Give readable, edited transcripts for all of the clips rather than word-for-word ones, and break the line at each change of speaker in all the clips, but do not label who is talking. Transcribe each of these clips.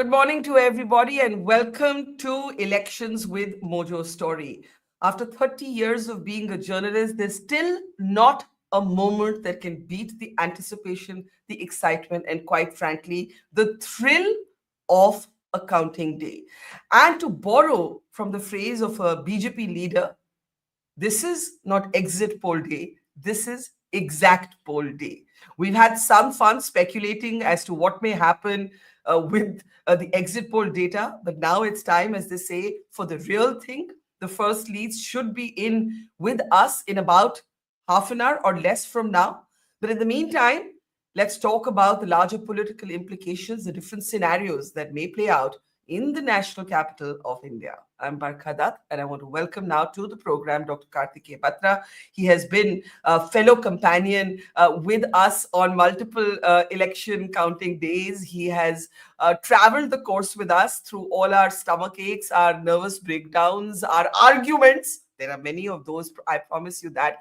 Good morning to everybody and welcome to Elections with Mojo Story. After 30 years of being a journalist, there's still not a moment that can beat the anticipation, the excitement, and quite frankly, the thrill of a counting day. And to borrow from the phrase of a BJP leader, this is not exit poll day. This is exact poll day. We've had some fun speculating as to what may happen with the exit poll data, but now it's time, as they say, for the real thing. The first leads should be in with us in about half an hour or less from now. But in the meantime, let's talk about the larger political implications, the different scenarios that may play out in the national capital of India. I'm Barkha Dutt, and I want to welcome now to the program Dr. Kejriwal. He has been a fellow companion with us on multiple election counting days. He has traveled the course with us through all our stomach aches, our nervous breakdowns, our arguments. There are many of those, I promise you that,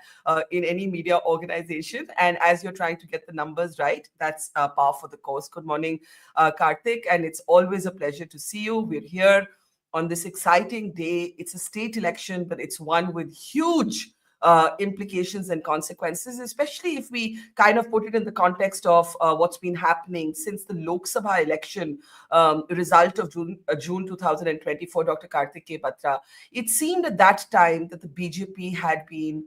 in any media organization. And as you're trying to get the numbers right, that's par for the course. Good morning, Karthik, and it's always a pleasure to see you. We're here on this exciting day. It's a state election, but it's one with huge implications and consequences, especially if we kind of put it in the context of what's been happening since the Lok Sabha election result of June 2024, Dr. Karthik K. Batra. It seemed at that time that the BJP had been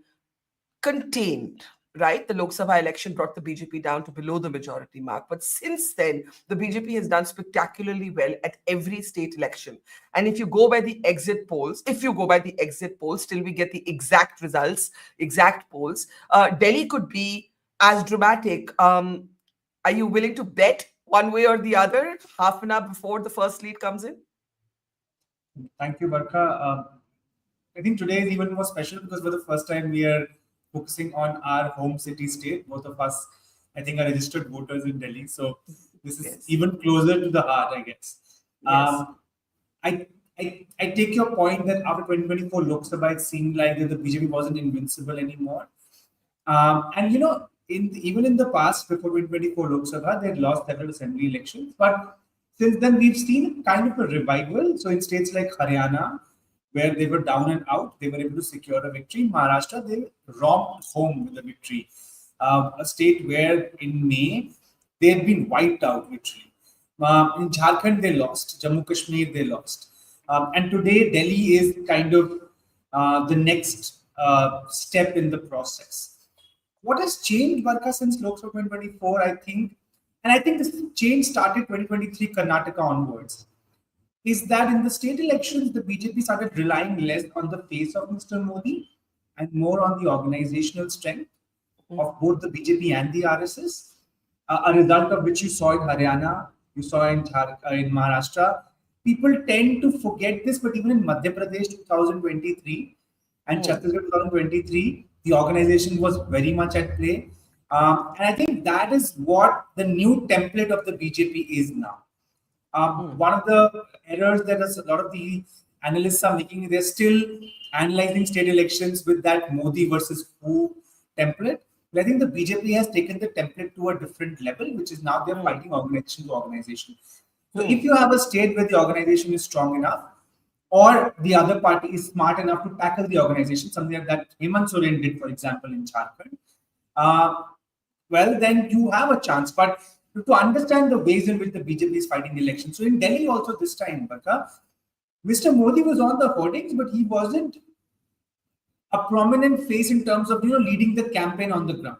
contained, right? The Lok Sabha election brought the BJP down to below the majority mark. But since then, the BJP has done spectacularly well at every state election. And if you go by the exit polls, till we get the exact results, exact polls, Delhi could be as dramatic. Are you willing to bet one way or the other, half an hour before the first lead comes in?
Thank you, Barkha. I think today is even more special because for the first time we are focusing on our home city state. Both of us, I think, are registered voters in Delhi. So this is even closer to the heart, I guess. Yes. I take your point that after 2024 Lok Sabha, it seemed like that the BJP wasn't invincible anymore. And, you know, even in the past, before 2024 Lok Sabha, they had lost several assembly elections. But since then, we've seen kind of a revival. So in states like Haryana, where they were down and out, they were able to secure a victory. In Maharashtra, they romped home with a victory. A state where in May, they had been wiped out, literally. In Jharkhand, they lost. Jammu Kashmir, they lost. And today, Delhi is kind of the next step in the process. What has changed, Barkha, since Lok Sabha 2024, I think, and I think this change started 2023 Karnataka onwards, is that in the state elections, the BJP started relying less on the face of Mr. Modi and more on the organizational strength of both the BJP and the RSS, a result of which you saw in Haryana, you saw in Maharashtra. People tend to forget this, but even in Madhya Pradesh 2023 and Chhattisgarh 2023, the organization was very much at play. And I think that is what the new template of the BJP is now. One of the errors that a lot of the analysts are making, they're still analyzing state elections with that Modi versus who template. But I think the BJP has taken the template to a different level, which is now they're fighting organization to organization. So if you have a state where the organization is strong enough, or the other party is smart enough to tackle the organization, something like that Hemant Soren did, for example, in Jharkhand, well, then you have a chance. But to understand the ways in which the BJP is fighting the election. So in Delhi also this time, Barkha, Mr. Modi was on the hoardings, but he wasn't a prominent face in terms of leading the campaign on the ground.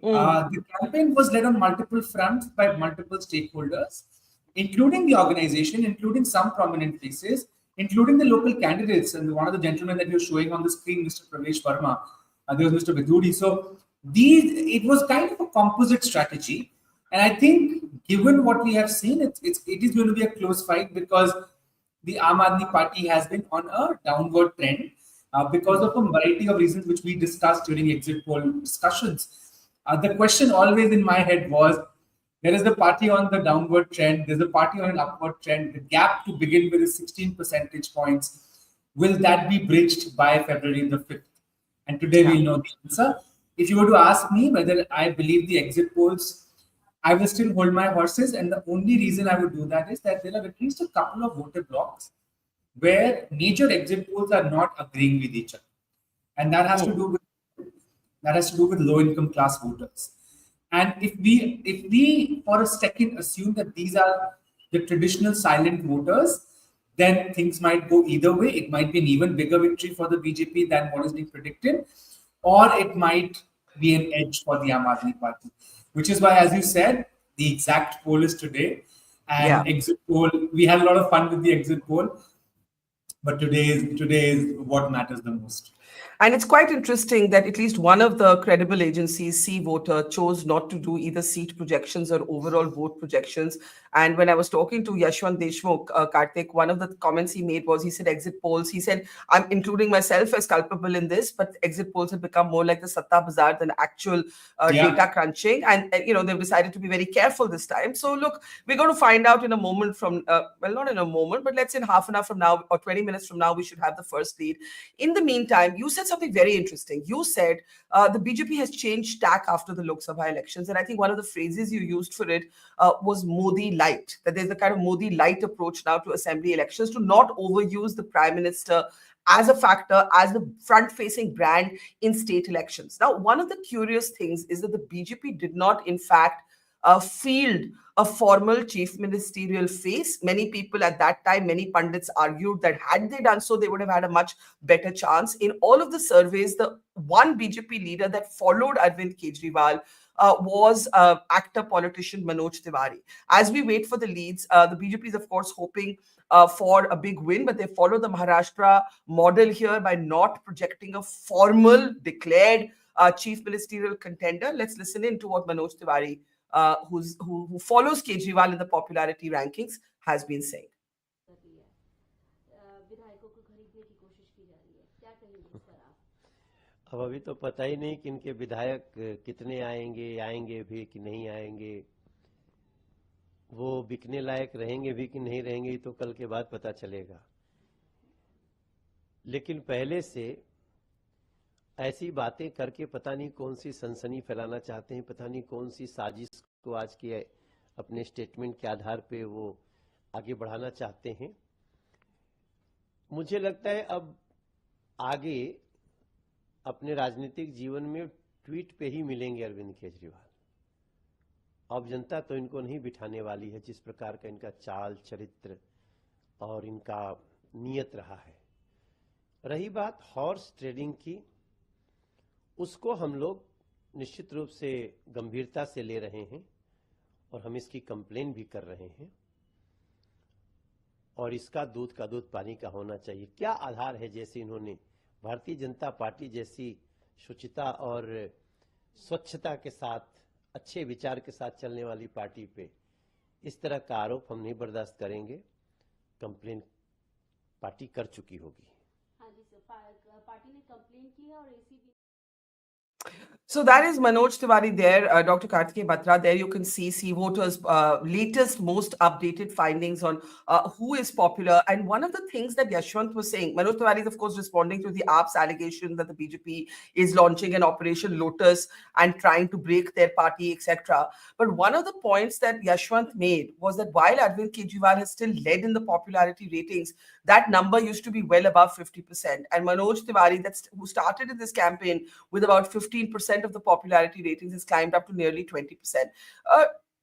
The campaign was led on multiple fronts by multiple stakeholders, including the organization, including some prominent faces, including the local candidates. And one of the gentlemen that you're showing on the screen, Mr. Pravesh Verma, there was Mr. Beduri. So it was kind of a composite strategy. And I think, given what we have seen, it is going to be a close fight because the Aam Aadmi Party has been on a downward trend because of a variety of reasons which we discussed during exit poll discussions. The question always in my head was, there is the party on the downward trend, there's a party on an upward trend. The gap to begin with is 16 percentage points. Will that be bridged by February the 5th? And today we'll know the answer. If you were to ask me whether I believe the exit polls, I will still hold my horses. And the only reason I would do that is that there are at least a couple of voter blocks where major exit polls are not agreeing with each other. And that has to do with low income class voters. And if we for a second assume that these are the traditional silent voters, then things might go either way. It might be an even bigger victory for the BJP than what is being predicted, or it might be an edge for the Aam Aadmi Party. Which is why, as you said, the exact poll is today.
Yeah.
And exit poll, we had a lot of fun with the exit poll, but today is what matters the most.
And it's quite interesting that at least one of the credible agencies, See Voter, chose not to do either seat projections or overall vote projections. And when I was talking to Yashwant Deshmukh, Karthik, one of the comments he made was, he said exit polls, he said, I'm including myself as culpable in this, but exit polls have become more like the Satta Bazaar than actual data crunching. And, they've decided to be very careful this time. So look, we're going to find out in a moment from, well, not in a moment, but let's say in half an hour from now or 20 minutes from now, we should have the first lead. In the meantime, you said something very interesting. You said the BJP has changed tack after the Lok Sabha elections. And I think one of the phrases you used for it was Modi light, that there's the kind of Modi light approach now to assembly elections, to not overuse the prime minister as a factor, as the front-facing brand in state elections. Now, one of the curious things is that the BJP did not, in fact, field a formal chief ministerial face. Many people at that time, many pundits argued that had they done so, they would have had a much better chance. In all of the surveys, the one BJP leader that followed Arvind Kejriwal was actor politician Manoj Tiwari. As we wait for the leads, the BJP is, of course, hoping for a big win, but they follow the Maharashtra model here by not projecting a formal, declared chief ministerial contender. Let's listen in to what Manoj Tiwari, who follows Kejriwal in the popularity rankings, has been saying.
अब अभी तो पता ही नहीं कि इनके विधायक कितने आएंगे भी कि नहीं आएंगे, वो बिकने लायक रहेंगे भी कि नहीं रहेंगे, तो कल के बाद पता चलेगा। लेकिन पहले से ऐसी बातें करके पता नहीं कौन सी सनसनी फैलाना चाहते हैं, पता नहीं कौन सी साजिश को आज के अपने स्टेटमेंट के आधार पे वो आगे बढ़ाना चाहते हैं। मुझे लगता है अब आगे अपने राजनीतिक जीवन में ट्वीट पे ही मिलेंगे अरविंद केजरीवाल। अब जनता तो इनको नहीं बिठाने वाली है, जिस प्रकार का इनका चाल चरित्र और इनका नियत रहा है। रही बात हॉर्स ट्रेडिंग की, उसको हम लोग निश्चित रूप से गंभीरता से ले रहे हैं और हम इसकी कंप्लेन भी कर रहे हैं, और इसका दूध का दूध पानी का होना चाहिए। क्या आधार है, जैसे इन्होंने भारतीय जनता पार्टी जैसी शुचिता और स्वच्छता के साथ, अच्छे विचार के साथ चलने वाली पार्टी पे इस तरह का आरोप हम नहीं बर्दाश्त करेंगे। कंप्लेन पार्टी कर चुकी होगी।
हाँ जी सर, पार्टी ने कंप्लेन की है और ACB.
So that is Manoj Tiwari there, Dr. Karthikeya Batra. There you can see voters' latest, most updated findings on who is popular. And one of the things that Yashwant was saying, Manoj Tiwari is, of course, responding to the AAP's allegation that the BJP is launching an Operation Lotus and trying to break their party, etc. But one of the points that Yashwant made was that while Arvind Kejriwal has still led in the popularity ratings, that number used to be well above 50%. And Manoj Tiwari, who started in this campaign with about 15% of the popularity ratings, has climbed up to nearly 20%.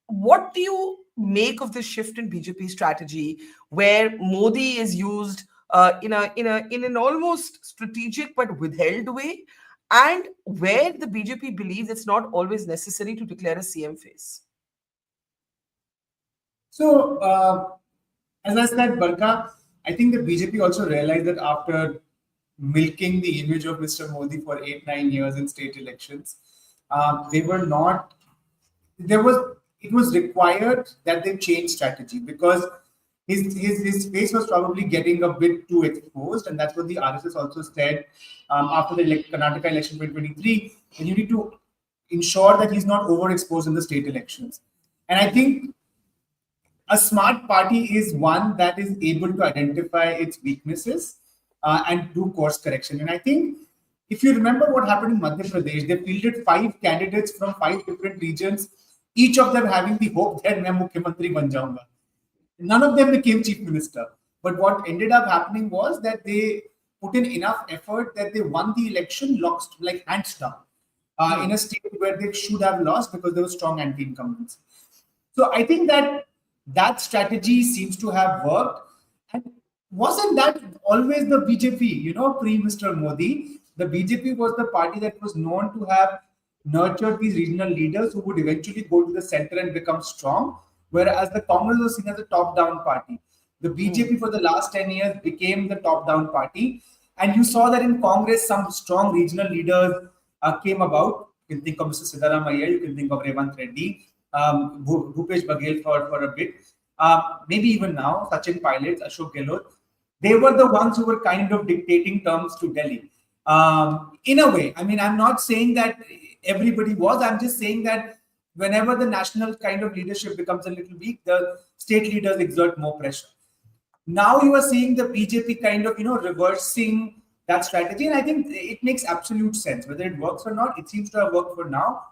What do you make of this shift in BJP strategy, where Modi is used in an almost strategic but withheld way, and where the BJP believes it's not always necessary to declare a CM face?
So, as I said, Barkha, I think the BJP also realized that after milking the image of Mr. Modi for 8-9 years in state elections, it was required that they change strategy, because his face was probably getting a bit too exposed, and that's what the RSS also said after the Karnataka election 2023. And you need to ensure that he's not overexposed in the state elections. And I think a smart party is one that is able to identify its weaknesses and do course correction. And I think if you remember what happened in Madhya Pradesh, they fielded 5 candidates from 5 different regions each of them having the hope that मैं मुख्यमंत्री बन जाऊंगा. None of them became chief minister. But what ended up happening was that they put in enough effort that they won the election like hands down in a state where they should have lost because there was strong anti-incumbency. So I think that strategy seems to have worked. And wasn't that always the BJP, pre Mr. Modi? The BJP was the party that was known to have nurtured these regional leaders who would eventually go to the center and become strong, whereas the Congress was seen as a top-down party. The BJP for the last 10 years became the top-down party. And you saw that in Congress, some strong regional leaders came about. You can think of Mr. Siddharamaiah, you can think of Revant Reddy, Bhupesh Baghel for a bit. Maybe even now, Sachin Pilot, Ashok Gehlot, they were the ones who were kind of dictating terms to Delhi. In a way, I mean, I'm not saying that everybody was, I'm just saying that whenever the national kind of leadership becomes a little weak, the state leaders exert more pressure. Now you are seeing the BJP kind of, reversing that strategy. And I think it makes absolute sense. Whether it works or not, it seems to have worked for now.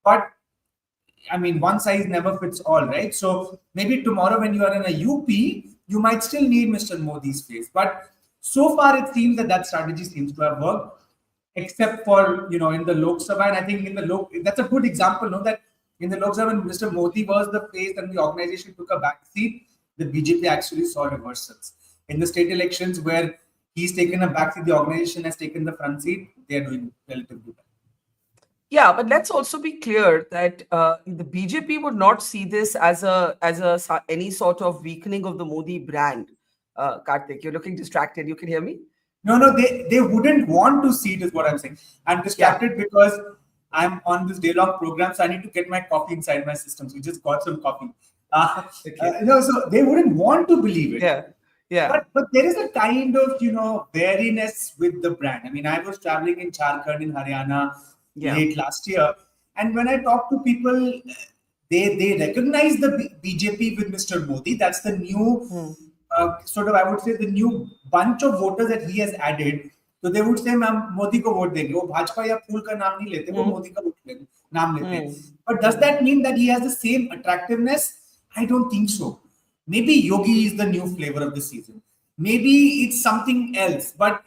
But I mean, one size never fits all, right? So maybe tomorrow when you are in a UP, you might still need Mr. Modi's face. But so far, it seems that strategy seems to have worked, except for, in the Lok Sabha. And I think that's a good example, that in the Lok Sabha, when Mr. Modi was the face and the organization took a back seat, the BJP actually saw reversals. In the state elections where he's taken a back seat, the organization has taken the front seat, they are doing relatively well.
Yeah, but let's also be clear that the BJP would not see this as any sort of weakening of the Modi brand. Karthik, you're looking distracted. You can hear me?
No, they wouldn't want to see it, is what I'm saying. I'm distracted because I'm on this day-long program, so I need to get my coffee inside my system. So we just got some coffee. So they wouldn't want to believe it.
Yeah.
But there is a kind of, wariness with the brand. I mean, I was traveling in Jharkhand, in Haryana, late last year. And when I talk to people, they recognize the BJP with Mr. Modi. That's the new, sort of, I would say, the new bunch of voters that he has added. So they would say, "Ma'am, Modi ko vote denge." वो भाजपा या फूल का नाम नहीं लेते, वो मोदी का नाम लेते. But does that mean that he has the same attractiveness? I don't think so. Maybe Yogi is the new flavor of the season. Maybe it's something else. But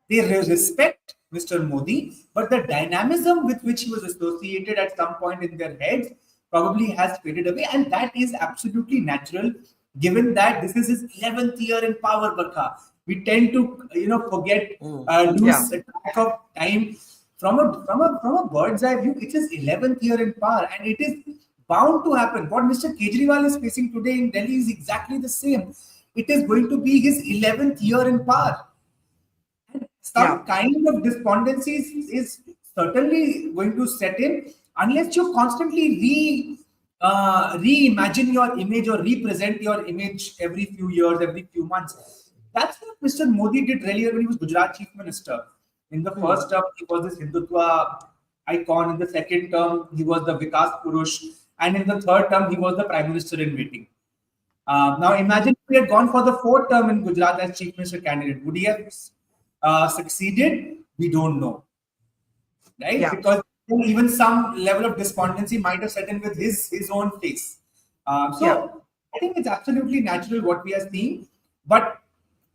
they respect Mr. Modi, but the dynamism with which he was associated at some point in their heads probably has faded away. And that is absolutely natural, given that this is his 11th year in power, Barkha. We tend to, forget, lose track of time. From a bird's eye view, it's his 11th year in power, and it is bound to happen. What Mr. Kejriwal is facing today in Delhi is exactly the same. It is going to be his 11th year in power. Some kind of despondency is certainly going to set in unless you constantly reimagine your image or represent your image every few years, every few months. That's what Mr. Modi did really when he was Gujarat Chief Minister. In the first term, he was this Hindutva icon. In the second term, he was the Vikas Purush. And in the third term, he was the Prime Minister in waiting. Now imagine if he had gone for the fourth term in Gujarat as Chief Minister candidate. Would he have succeeded? We don't know. Right? Yeah. Because even some level of despondency might have set in with his own face. I think it's absolutely natural what we are seeing. But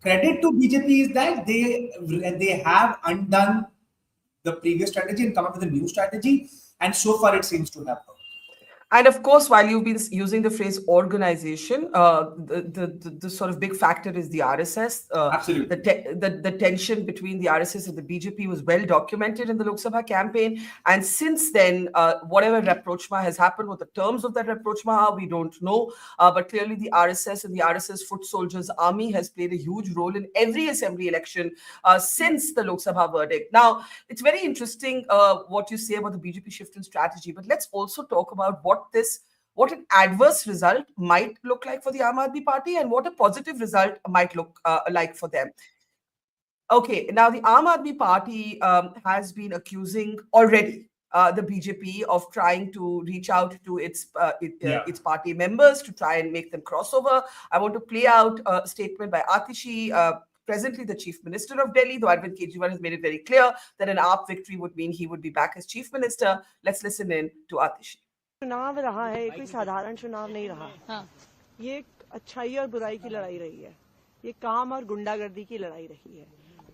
credit to BJP is that they have undone the previous strategy and come up with a new strategy. And so far it seems to have worked.
And of course, while you've been using the phrase organization, the sort of big factor is the RSS.
Absolutely.
The tension between the RSS and the BJP was well documented in the Lok Sabha campaign. And since then, whatever rapprochement has happened, what the terms of that rapprochement are, we don't know. But clearly the RSS and the RSS foot soldiers army has played a huge role in every assembly election since the Lok Sabha verdict. Now, it's very interesting what you say about the BJP shift in strategy, but let's also talk about what an adverse result might look like for the Aam Aadmi Party and what a positive result might look like for them. Okay, now the Aam Aadmi Party has been accusing already the BJP of trying to reach out to its party members to try and make them crossover. I want to play out a statement by Atishi, presently the Chief Minister of Delhi, though Arvind Kejriwal has made it very clear that an AAP victory would mean he would be back as Chief Minister. Let's listen in to Atishi.
चुनाव रहा है, कोई साधारण चुनाव नहीं रहा।
हाँ।
ये एक अच्छाई और बुराई की लड़ाई रही है, ये काम और गुंडागर्दी की लड़ाई रही है।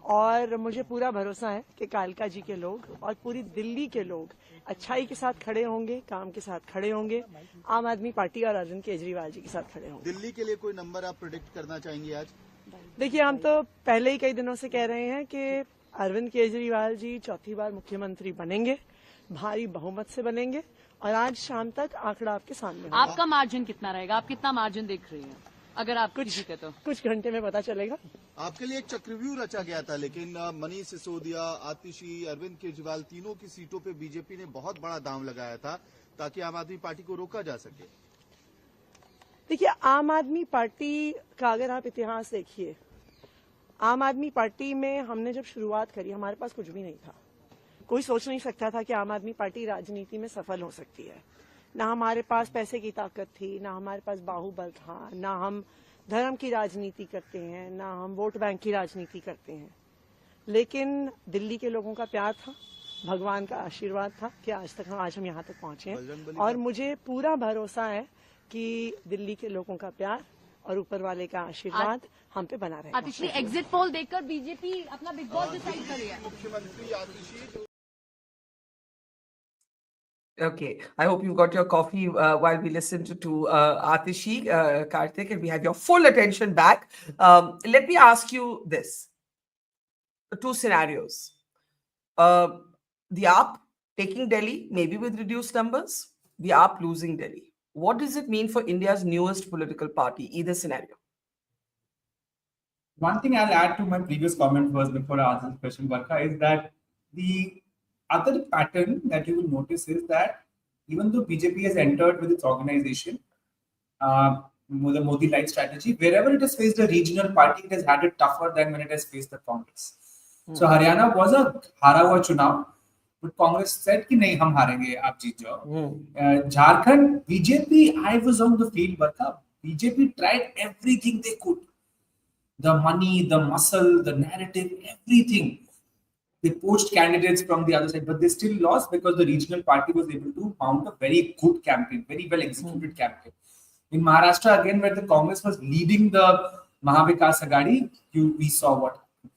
और मुझे पूरा भरोसा है कि कालका जी के लोग और पूरी दिल्ली के लोग अच्छाई के साथ खड़े होंगे, काम के साथ खड़े होंगे, आम आदमी पार्टी और अरविंद केजरीवाल जी के साथ खड़े होंगे।
दिल्ली के लिए कोई नंबर आप प्रेडिक्ट करना चाहेंगे आज?
देखिए, हम तो पहले ही कई दिनों से कह रहे हैं कि अरविंद केजरीवाल जी चौथी बार मुख्यमंत्री बनेंगे, भारी बहुमत से बनेंगे, और आज शाम तक आंकड़ा आपके सामने होगा।
आपका मार्जिन कितना रहेगा? आप कितना मार्जिन देख रही हैं अगर आप कुछ जीते तो?
कुछ घंटे में पता चलेगा।
आपके लिए एक चक्रव्यूह रचा गया था, लेकिन मनीष सिसोदिया, आतिशी, अरविंद केजरीवाल तीनों की सीटों पे बीजेपी ने बहुत बड़ा दांव लगाया था ताकि आम आदमी पार्टी को रोका जा सके।
देखिए, आम आदमी पार्टी का अगर आप इतिहास देखिए, आम आदमी पार्टी में हमने जब शुरुआत करी हमारे पास कुछ भी नहीं था। कोई सोच नहीं सकता था कि आम आदमी पार्टी राजनीति में सफल हो सकती है। ना हमारे पास पैसे की ताकत थी, ना हमारे पास बाहुबल था, ना हम धर्म की राजनीति करते हैं, ना हम वोट बैंक की राजनीति करते हैं। लेकिन दिल्ली के लोगों का प्यार था, भगवान का आशीर्वाद था कि आज हम यहाँ तक पहुंचे हैं। और मुझे पूरा भरोसा है कि दिल्ली के लोगों का प्यार और ऊपर वाले का आशीर्वाद हम पे बना रहेगा।
आतिशी, एग्जिट पोल देखकर बीजेपी अपना बिग बॉस डिसाइड कर रही है।
मुख्यमंत्री आतिशी
Okay, I hope you got your coffee while we listened to Atishi, Karthik, and we have your full attention back. Let me ask you this. Two scenarios. The AAP taking Delhi, maybe with reduced numbers, the AAP losing Delhi. What does it mean for India's newest political party, either scenario?
One thing I'll add to my previous comment first before I answer the question, Barkha, is that the other pattern that you will notice is that even though BJP has entered with its organization, the Modi-like strategy, wherever it has faced a regional party, it has had it tougher than when it has faced the Congress. So Haryana was a hara hua chunav, but Congress said कि नहीं हम हारेंगे, आप जीत जाओ. Jharkhand, BJP, I was on the field, Barkha. BJP tried everything they could. The money, the muscle, the narrative, everything. They poached candidates from the other side, but they still lost because the regional party was able to mount a very good campaign, very well executed campaign. In Maharashtra, again, where the Congress was leading the Mahavikas Aghadi, we saw what happened.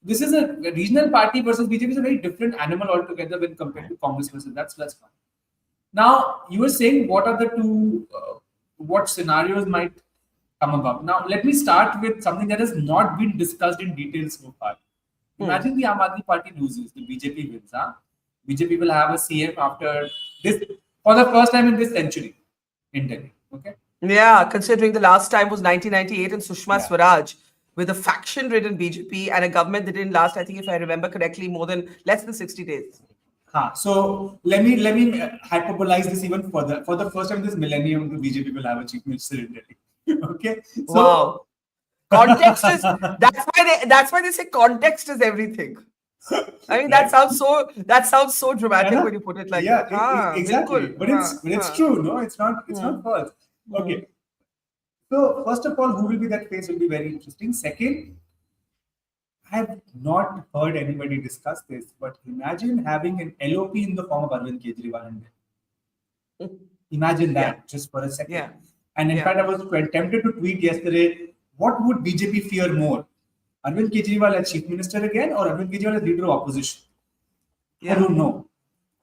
This is a regional party versus BJP is a very different animal altogether when compared to Congress versus that's one. Now, you were saying what are the two, what scenarios might come about. Now, let me start with something that has not been discussed in detail so far. Imagine the Aam Aadmi Party loses, the BJP wins. BJP will have a CM after this, for the first time in this century in Delhi. Okay.
Yeah, considering the last time was 1998 and Sushma Swaraj with a faction-ridden BJP and a government that didn't last, I think if I remember correctly, less than 60 days.
So let me hyperbolize this even further. For the first time this millennium, the BJP will have a chief minister in Delhi. Okay. So,
wow. Context is that's why they say context is everything. I mean that sounds so dramatic when you put it like that.
Exactly. But it's true, no? It's not false. Okay. So first of all, who will be that face will be very interesting. Second, I have not heard anybody discuss this, but imagine having an LOP in the form of Arvind Kejriwal in there. Imagine that just for a second.
Yeah.
And in fact, I was tempted to tweet yesterday, what would BJP fear more? Arvind Kejriwal as chief minister again or Arvind Kejriwal as leader of opposition? I don't know.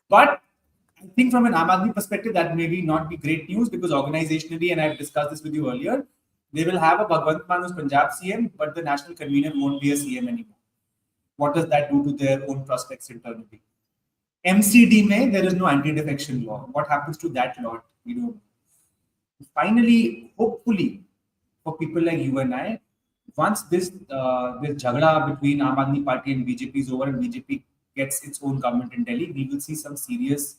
But I think from an Aam Aadmi perspective, that may not be great news because organizationally, and I've discussed this with you earlier, they will have a Bhagwant Mann who's Punjab CM, but the national convener won't be a CM anymore. What does that do to their own prospects internally? MCD mein, there is no anti-defection law. What happens to that law? We don't know. Finally, hopefully, for people like you and I, once this jhagda between Aam Aadmi Party and BJP is over and BJP gets its own government in Delhi, we will see some serious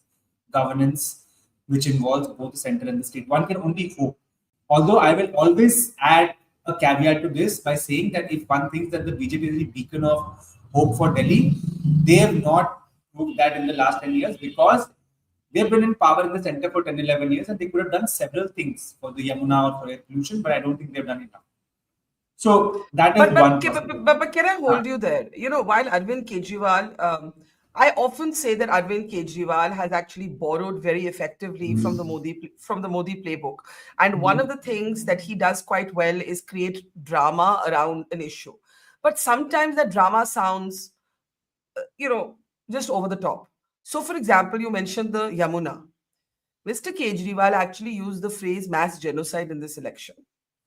governance which involves both the center and the state. One can only hope. Although I will always add a caveat to this by saying that if one thinks that the BJP is a beacon of hope for Delhi, they have not proved that in the last 10 years because they've been in power in the center for 10, 11 years and they could have done several things for the Yamuna or for air pollution, but I don't think they've done enough. So that is one.
But can I hold you there? You know, while Arvind Kejriwal, I often say that Arvind Kejriwal has actually borrowed very effectively from the Modi playbook. And one of the things that he does quite well is create drama around an issue. But sometimes that drama sounds, you know, just over the top. So, for example, you mentioned the Yamuna. Mr. Kejriwal actually used the phrase mass genocide in this election.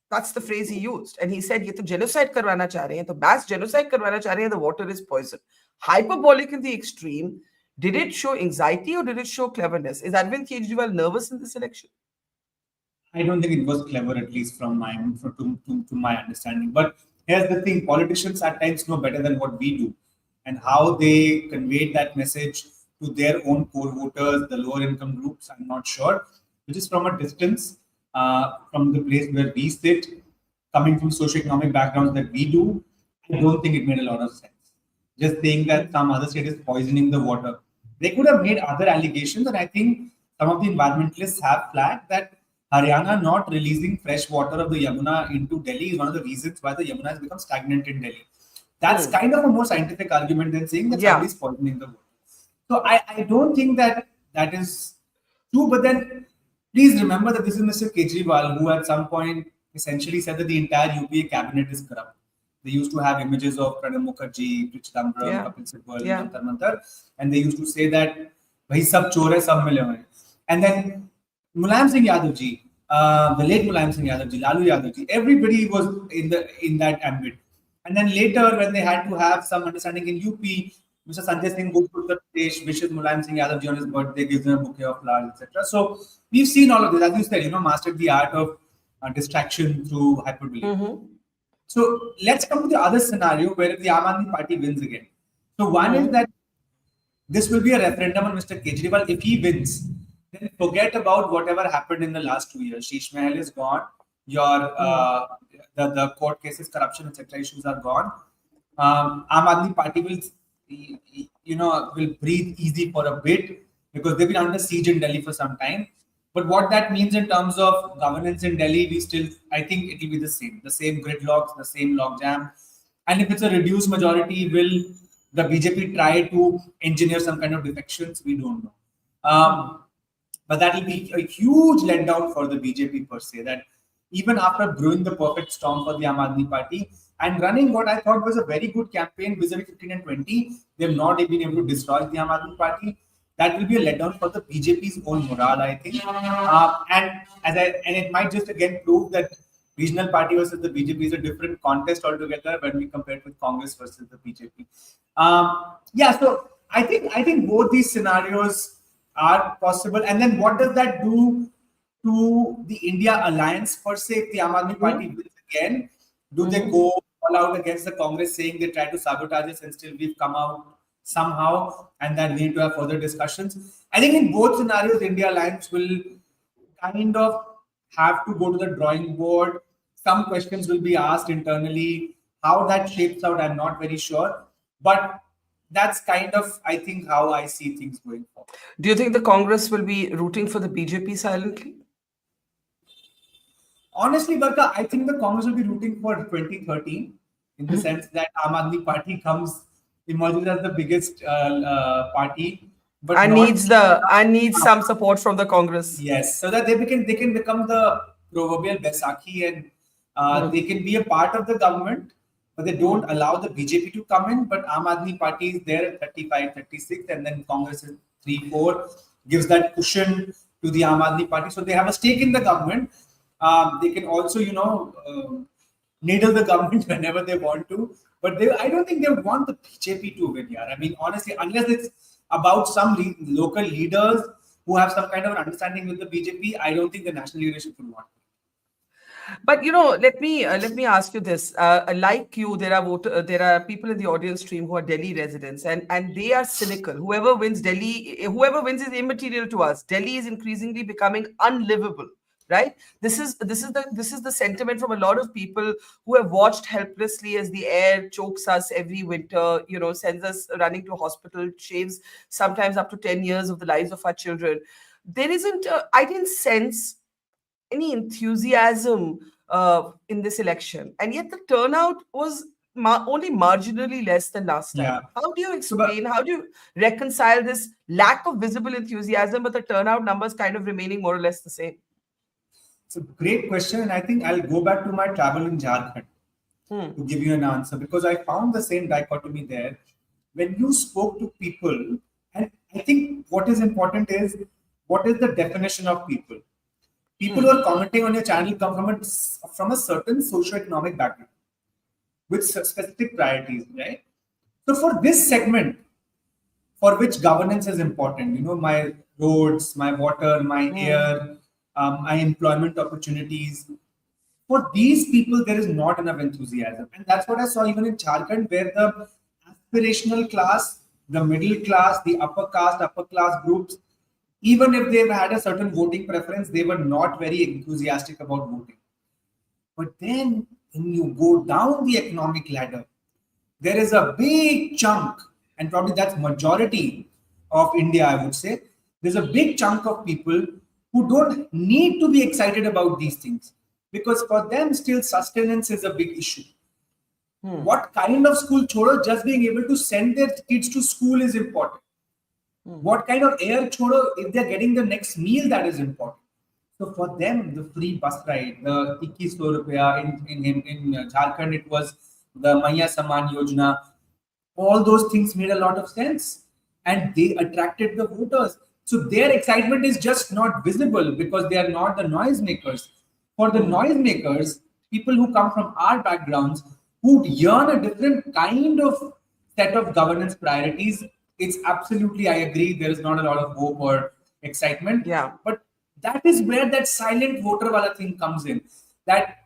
That's the phrase he used. And he said, ये तो genocide करवाना चाह रहे हैं, तो mass genocide करवाना चाह रहे हैं, the water is poison. Hyperbolic in the extreme. Did it show anxiety or did it show cleverness? Is Arvind Kejriwal nervous in this election?
I don't think it was clever, at least from to my understanding. But here's the thing: politicians at times know better than what we do, and how they conveyed that message to their own core voters, the lower income groups. I'm not sure, which is from a distance, from the place where we sit, coming from socioeconomic backgrounds that we do. I don't think it made a lot of sense. Just saying that some other state is poisoning the water. They could have made other allegations, and I think some of the environmentalists have flagged that Haryana not releasing fresh water of the Yamuna into Delhi is one of the reasons why the Yamuna has become stagnant in Delhi. That's kind of a more scientific argument than saying that somebody is poisoning the water. So I don't think that that is true. But then please remember that this is Mr. Kejriwal, who at some point essentially said that the entire UPA cabinet is corrupt. They used to have images of Pranab Mukherjee, Rich Dambram, Kapil Sibal, Jantar Mantar, and they used to say that "Bhai sab chor hai, sab mile hue." And then Mulayam Singh Yadav ji, the late Mulayam Singh Yadav ji, Lalu Yadav ji, everybody was in that ambit. And then later, when they had to have some understanding in UP, Mr. Sanjay Singh goes to Uttar Pradesh, wishes Mulayam Singh Yadav ji on his birthday, gives him a bouquet of flowers, etc. So we've seen all of this, as you said, mastered the art of distraction through hyperbole. So let's come to the other scenario where the Aam Aadmi Party wins again. So one is that this will be a referendum on Mr. Kejriwal. If he wins, then forget about whatever happened in the last 2 years. Sheesh Mahal is gone. Your the court cases, corruption, etc. issues are gone. Aam Aadmi Party will breathe easy for a bit because they've been under siege in Delhi for some time. But what that means in terms of governance in Delhi, I think it will be the same gridlocks, the same logjam. And if it's a reduced majority, will the BJP try to engineer some kind of defections? We don't know. But that will be a huge letdown for the BJP per se, that even after brewing the perfect storm for the Aam Aadmi Party and running what I thought was a very good campaign vis-a-vis 15 and 20, they've not been able to destroy the Aam Aadmi Party. That will be a letdown for the BJP's own morale, I think. And it might just again prove that regional party versus the BJP is a different contest altogether when we compare it with Congress versus the BJP. So I think both these scenarios are possible. And then what does that do to the India alliance per se? If the Aam Aadmi Party wins again, do they go all out against the Congress saying they try to sabotage us and still we've come out somehow, and that we need to have further discussions? I think in both scenarios, India Alliance will kind of have to go to the drawing board. Some questions will be asked internally. How that shapes out, I'm not very sure. But that's kind of, I think, how I see things going forward.
Do you think the Congress will be rooting for the BJP silently?
Honestly, Barkha, I think the Congress will be rooting for 2013 in the sense that Aam Aadmi Party emerges as the biggest party, but
needs some support from the Congress.
Yes, so that they can become the proverbial Baisakhi, and they can be a part of the government, but they don't allow the BJP to come in. But Aam Aadmi Party is there at 35, 36, and then Congress is 3, 4, gives that cushion to the Aam Aadmi Party. So they have a stake in the government. They can also, needle the government whenever they want to. But I don't think they would want the BJP to win here. I mean, honestly, unless it's about some local leaders who have some kind of an understanding with the BJP, I don't think the national leadership would want it.
But let me ask you this: like you, there are people in the audience stream who are Delhi residents, and they are cynical. Whoever wins is immaterial to us. Delhi is increasingly becoming unlivable. Right? This is the sentiment from a lot of people who have watched helplessly as the air chokes us every winter, sends us running to hospital, shaves sometimes up to 10 years of the lives of our children. There isn't, I didn't sense any enthusiasm in this election. And yet the turnout was only marginally less than last time.
Yeah.
How do you
So, but
explain, how do you reconcile this lack of visible enthusiasm, but the turnout numbers kind of remaining more or less the same?
it's a great question, and I think I'll go back to my travel in Jharkhand to give you an answer, because I found the same dichotomy there. When you spoke to people, and I think what is important is what is the definition of people? People who are commenting on your channel come from a certain socio-economic background with specific priorities, right? So for this segment, for which governance is important, my roads, my water, my air, my employment opportunities. For these people, there is not enough enthusiasm. And that's what I saw even in Jharkhand, where the aspirational class, the middle class, the upper caste, upper class groups, even if they've had a certain voting preference, they were not very enthusiastic about voting. But then when you go down the economic ladder, there is a big chunk, and probably that's majority of India, I would say. There's a big chunk of people who don't need to be excited about these things, because for them still sustenance is a big issue. What kind of school chodo, just being able to send their kids to school is important. What kind of air chodo, if they're getting the next meal, that is important. So for them, the free bus ride, the 2100 rupiah in Jharkhand, it was the Maya Saman Yojana. All those things made a lot of sense, and they attracted the voters. So their excitement is just not visible because they are not the noisemakers. For the noisemakers, people who come from our backgrounds, who yearn a different kind of set of governance priorities, it's absolutely, I agree, there is not a lot of hope or excitement.
Yeah.
But that is where that silent voter wala thing comes in. That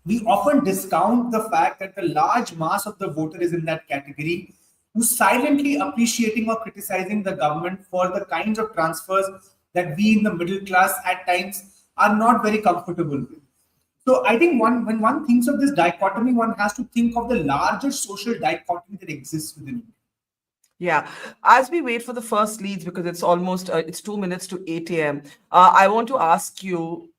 we often discount the fact that the large mass of the voter is in that category, who's silently appreciating or criticizing the government for the kinds of transfers that we in the middle class at times are not very comfortable with. So I think when one thinks of this dichotomy, one has to think of the larger social dichotomy that exists within India.
Yeah. As we wait for the first leads, because it's almost it's 2 minutes to 8 a.m., I want to ask you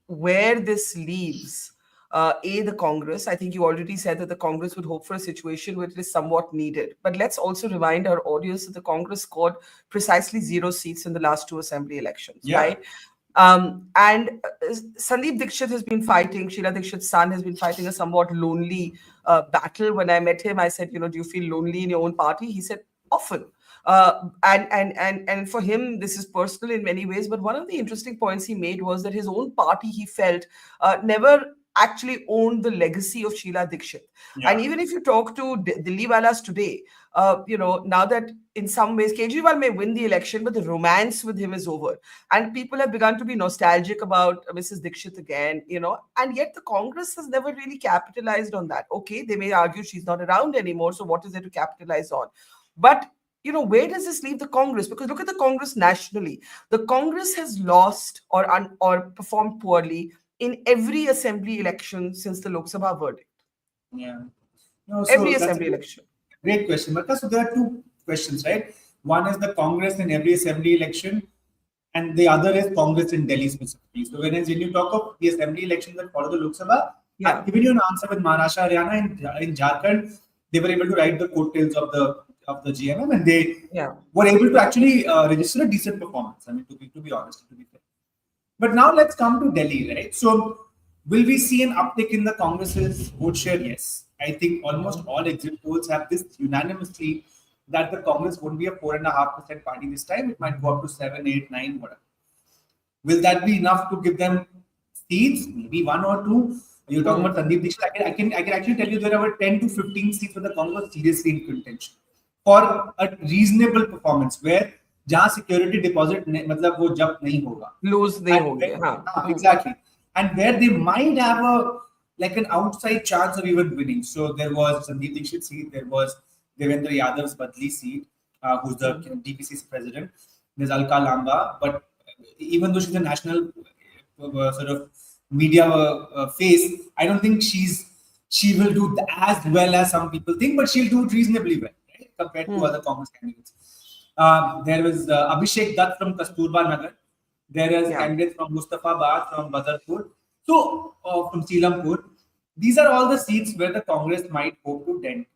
where this leaves the Congress. I think you already said that the Congress would hope for a situation where it is somewhat needed. But let's also remind our audience that the Congress scored precisely 0 seats in the last 2 assembly elections, right? And Sandeep Dixit has been fighting, Sheila Dixit's son has been fighting a somewhat lonely battle. When I met him, I said, do you feel lonely in your own party? He said, often. And for him, this is personal in many ways. But one of the interesting points he made was that his own party, he felt, never actually owned the legacy of Sheila Dixit.
Yeah.
And even if you talk to Delhiwalas today, now that in some ways Kejriwal may win the election, but the romance with him is over. And people have begun to be nostalgic about Mrs. Dixit again, and yet the Congress has never really capitalized on that. Okay, they may argue she's not around anymore, so what is there to capitalize on? But where does this leave the Congress? Because look at the Congress nationally. The Congress has lost or performed poorly in every assembly election since the Lok Sabha verdict.
Yeah.
Every assembly election.
Great question, Barkha. So there are two questions, right? One is the Congress in every assembly election, and the other is Congress in Delhi specifically. So when you talk of the assembly elections that follow the Lok Sabha, I've given you an answer with Maharashtra, Haryana, in Jharkhand. They were able to ride the coattails of the GMM, and they were able to actually register a decent performance. I mean, to be honest, to be fair. But now let's come to Delhi, right? So will we see an uptick in the Congress's vote share? Yes. I think almost all exit polls have this unanimously that the Congress won't be a 4.5% party this time. It might go up to 7, 8, 9, whatever. Will that be enough to give them seats? Maybe 1 or 2. You're talking about Sandeep Dixit. I can actually tell you there are 10 to 15 seats where the Congress seriously in contention for a reasonable performance where जहाँ security deposit मतलब वो जब्त नहीं होगा,
lose नहीं होंगे,
exactly, and where they might have an outside chance of even winning. So there was Sandeep Dixit seat, there was Devendra Yadav's Badli seat, who's the DPCC president. There's Alka Lamba, but even though she's a national sort of media face, I don't think she will do as well as some people think, but she'll do it reasonably well, right, compared to other Congress candidates. There was Abhishek Dutt from Kasturba Nagar. There is candidates from Mustafabad, from Badarpur, so from Silampur. These are all the seats where the Congress might hope to dent.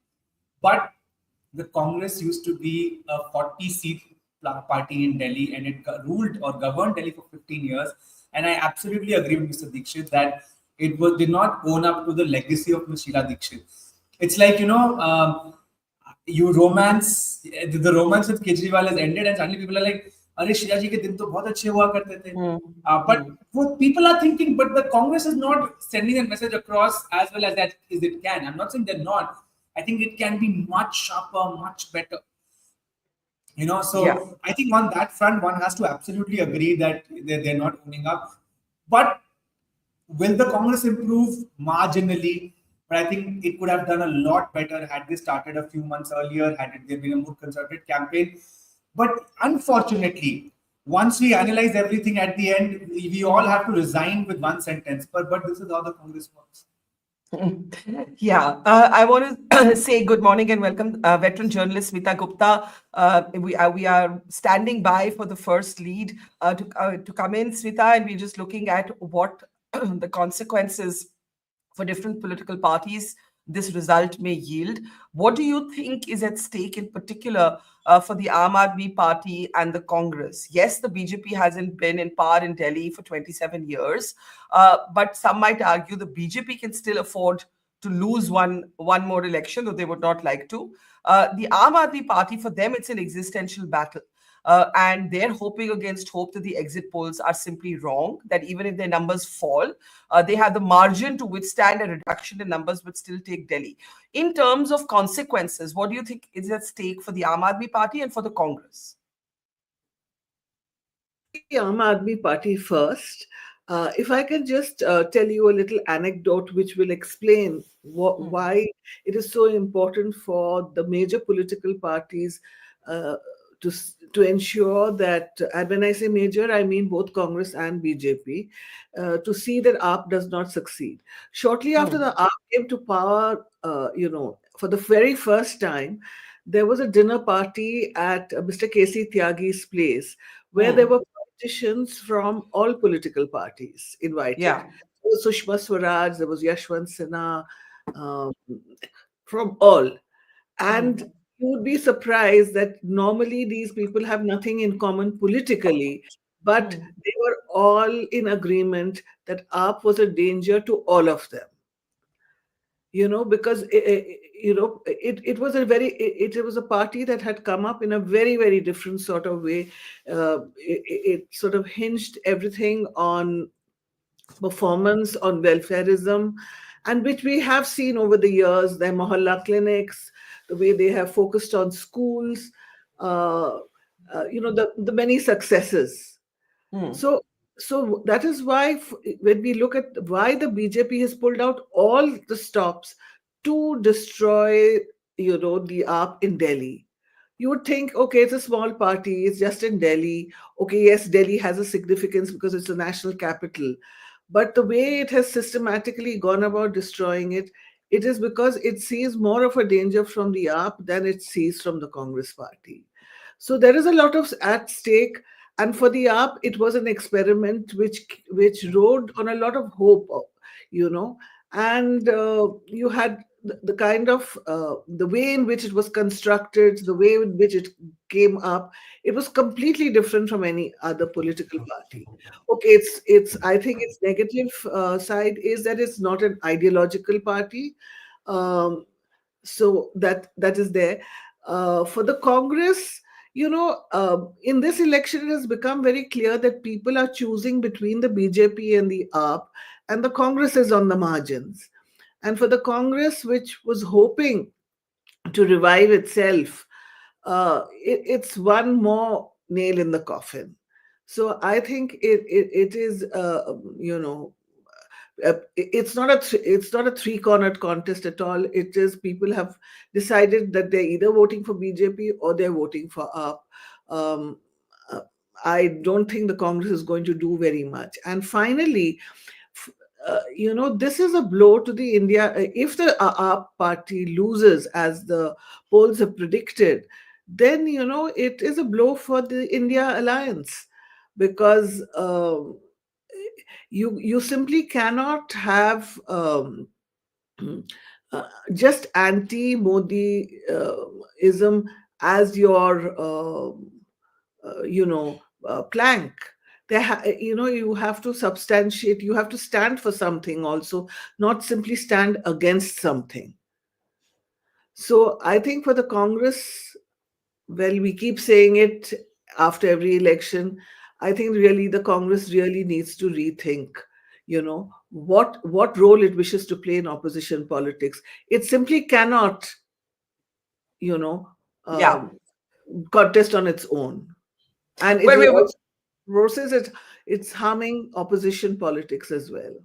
But the Congress used to be a 40 seat party in Delhi, and it ruled or governed Delhi for 15 years. And I absolutely agree with Mr. Dikshit that did not own up to the legacy of Ms. Sheila Dikshit. It's like, you romance, the romance with Kejriwal has ended, and suddenly people are like, "Arey, Sheila ji ke din to bahut achhe hua karte the." But what people are thinking, but the Congress is not sending that message across as well as that as it can. I'm not saying they're not. I think it can be much sharper, much better. So
Yeah.
I think on that front, one has to absolutely agree that they're not owning up. But will the Congress improve marginally? But I think it could have done a lot better had they started a few months earlier, had it there been a more concerted campaign. But unfortunately, once we analyze everything at the end, we all have to resign with one sentence. But this is how the Congress works.
Yeah, I want to say good morning and welcome veteran journalist Smita Gupta. We are standing by for the first lead to come in, Smita, and we're just looking at what the consequences for different political parties this result may yield. What do you think is at stake in particular for the Aam Aadmi Party and the Congress? Yes, the BJP hasn't been in power in Delhi for 27 years, but some might argue the BJP can still afford to lose one more election, though they would not like to. The Aam Aadmi Party, for them, it's an existential battle. And they're hoping against hope that the exit polls are simply wrong, that even if their numbers fall, they have the margin to withstand a reduction in numbers but still take Delhi. In terms of consequences, what do you think is at stake for the Aam Aadmi Party and for the Congress?
The Aam Aadmi Party first. If I can just tell you a little anecdote which will explain why it is so important for the major political parties uh, to ensure that, and when I say major, I mean both Congress and BJP, to see that AAP does not succeed. Shortly after the AAP came to power, for the very first time, there was a dinner party at Mr. K.C. Tyagi's place where there were politicians from all political parties invited.
Yeah.
There was Sushma Swaraj, there was Yashwant Sinha, um, from all. And you would be surprised that normally these people have nothing in common politically, but they were all in agreement that AAP was a danger to all of them. Because it was it was a party that had come up in a very, very different sort of way. It sort of hinged everything on performance, on welfareism, and which we have seen over the years, their mohalla clinics, the way they have focused on schools, the many successes. So that is why when we look at why the BJP has pulled out all the stops to destroy, the AAP in Delhi. You would think, okay, it's a small party, it's just in Delhi. Okay, yes, Delhi has a significance because it's a national capital. But the way it has systematically gone about destroying it, it is because it sees more of a danger from the AAP than it sees from the Congress party. So there is a lot of at stake. And for the AAP, it was an experiment which rode on a lot of hope, and you had the kind of the way in which it was constructed, the way in which it came up, it was completely different from any other political party. Okay, it's I think its negative side is that it's not an ideological party, so that is there. For the Congress, in this election, it has become very clear that people are choosing between the BJP and the AAP, and the Congress is on the margins. And for the Congress, which was hoping to revive itself, it's one more nail in the coffin. So I think it is, it's not a three-cornered contest at all. It is people have decided that they're either voting for BJP or they're voting for AAP. Uh, I don't think the Congress is going to do very much. And finally, this is a blow to the India. If the AAP party loses, as the polls have predicted, then it is a blow for the India alliance, because you simply cannot have just anti-Modi as your, plank. You have to substantiate, you have to stand for something also, not simply stand against something. So I think for the Congress, well, we keep saying it after every election. I think really the Congress really needs to rethink, what role it wishes to play in opposition politics. It simply cannot, you know,
Yeah.
um, contest on its own, and it
Well,
will
we're,
also versus it's harming opposition politics as well.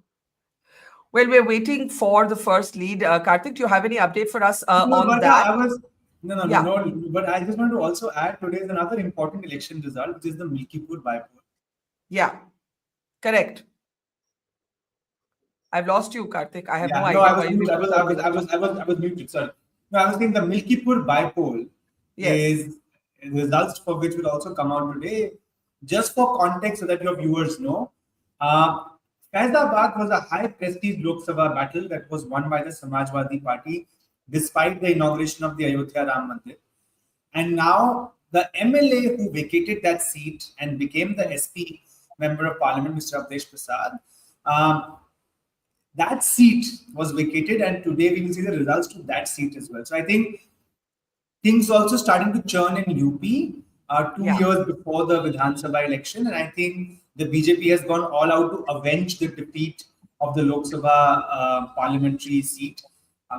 we're waiting for the first lead. Karthik, do you have any update for us
No,
on
Barkha,
that?
I was
Yeah.
no. But I just want to also add today is another important election result, which is the Milkipur bypoll.
Yeah. Correct. I've lost you, Karthik. I have no
Yeah, no, I
idea why
was
you've
mute.
been so busy.
I was muted. Sorry. No, I was saying the Milkipur bypoll
Yes.
is results for which will also come out today. Just for context, so that your viewers know, uh, Faizabad was a high prestige Lok Sabha battle that was won by the Samajwadi Party, despite the inauguration of the Ayodhya Ram Mandir. And now the MLA who vacated that seat and became the SP member of Parliament, Mr. Avdesh Prasad, um, that seat was vacated, and today we will see the results to that seat as well. So I think things also starting to churn in UP 2 years before the Vidhan Sabha election, and I think the BJP has gone all out to avenge the defeat of the Lok Sabha parliamentary seat.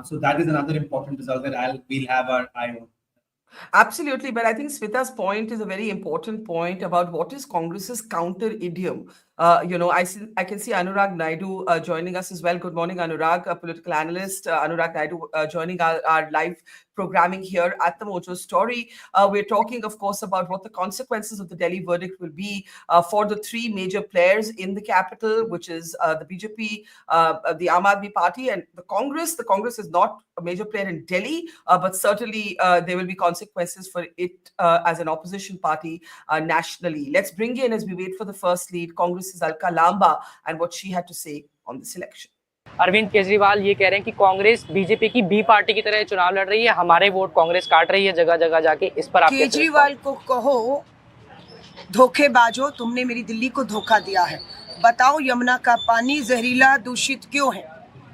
So that is another important result that we'll have our eye on.
Absolutely, but I think Smita's point is a very important point about what is Congress's counter idiom. I can see Anurag Naidu joining us as well. Good morning, Anurag, a political analyst. Anurag Naidu joining our live programming here at the Mojo Story. We're talking, of course, about what the consequences of the Delhi verdict will be for the three major players in the capital, which is the BJP, the Aam Aadmi Party, and the Congress. The Congress is not a major player in Delhi, but certainly there will be consequences for it as an opposition party nationally. Let's bring in, as we wait for the first lead, Congress's Alka Lamba and what she had to say on this election.
Arvind Kejriwal ये कह रहे हैं कि Congress BJP की B party की तरह चुनाव लड़ रही है, हमारे वोट कांग्रेस काट रही है जगह जगह जाके। इस पर आप
केजरीवाल को कहो, धोखेबाजो, तुमने मेरी दिल्ली को धोखा दिया है। बताओ यमुना का पानी जहरीला दूषित क्यों है?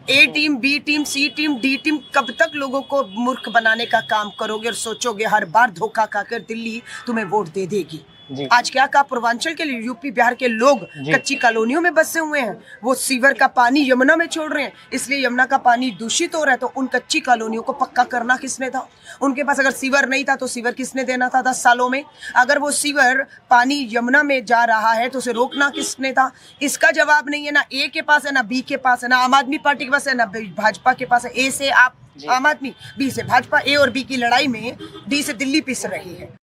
ए टीम, बी टीम, सी टीम, डी टीम, कब तक लोगों को मूर्ख बनाने का काम करोगे और सोचोगे हर बार धोखा खाकर दिल्ली तुम्हें वोट दे देगी? आज क्या कहा? पूर्वांचल के यूपी बिहार के लोग कच्ची कॉलोनियों में बसे हुए हैं, वो सीवर का पानी यमुना में छोड़ रहे हैं, इसलिए यमुना का पानी दूषित हो रहा है। तो उन कच्ची कॉलोनियों को पक्का करना किसने था? उनके पास अगर सीवर नहीं था तो सीवर किसने देना था 10 सालों में? अगर वो सीवर पानी यमुना में जा रहा है तो उसे रोकना किसने था? इसका जवाब नहीं है, ना ए के पास है, ना बी के पास है, ना आम आदमी पार्टी के पास है, ना भाजपा के पास है। ए से आप आम आदमी, बी से भाजपा। ए और बी की लड़ाई में डी से दिल्ली पिस रही है।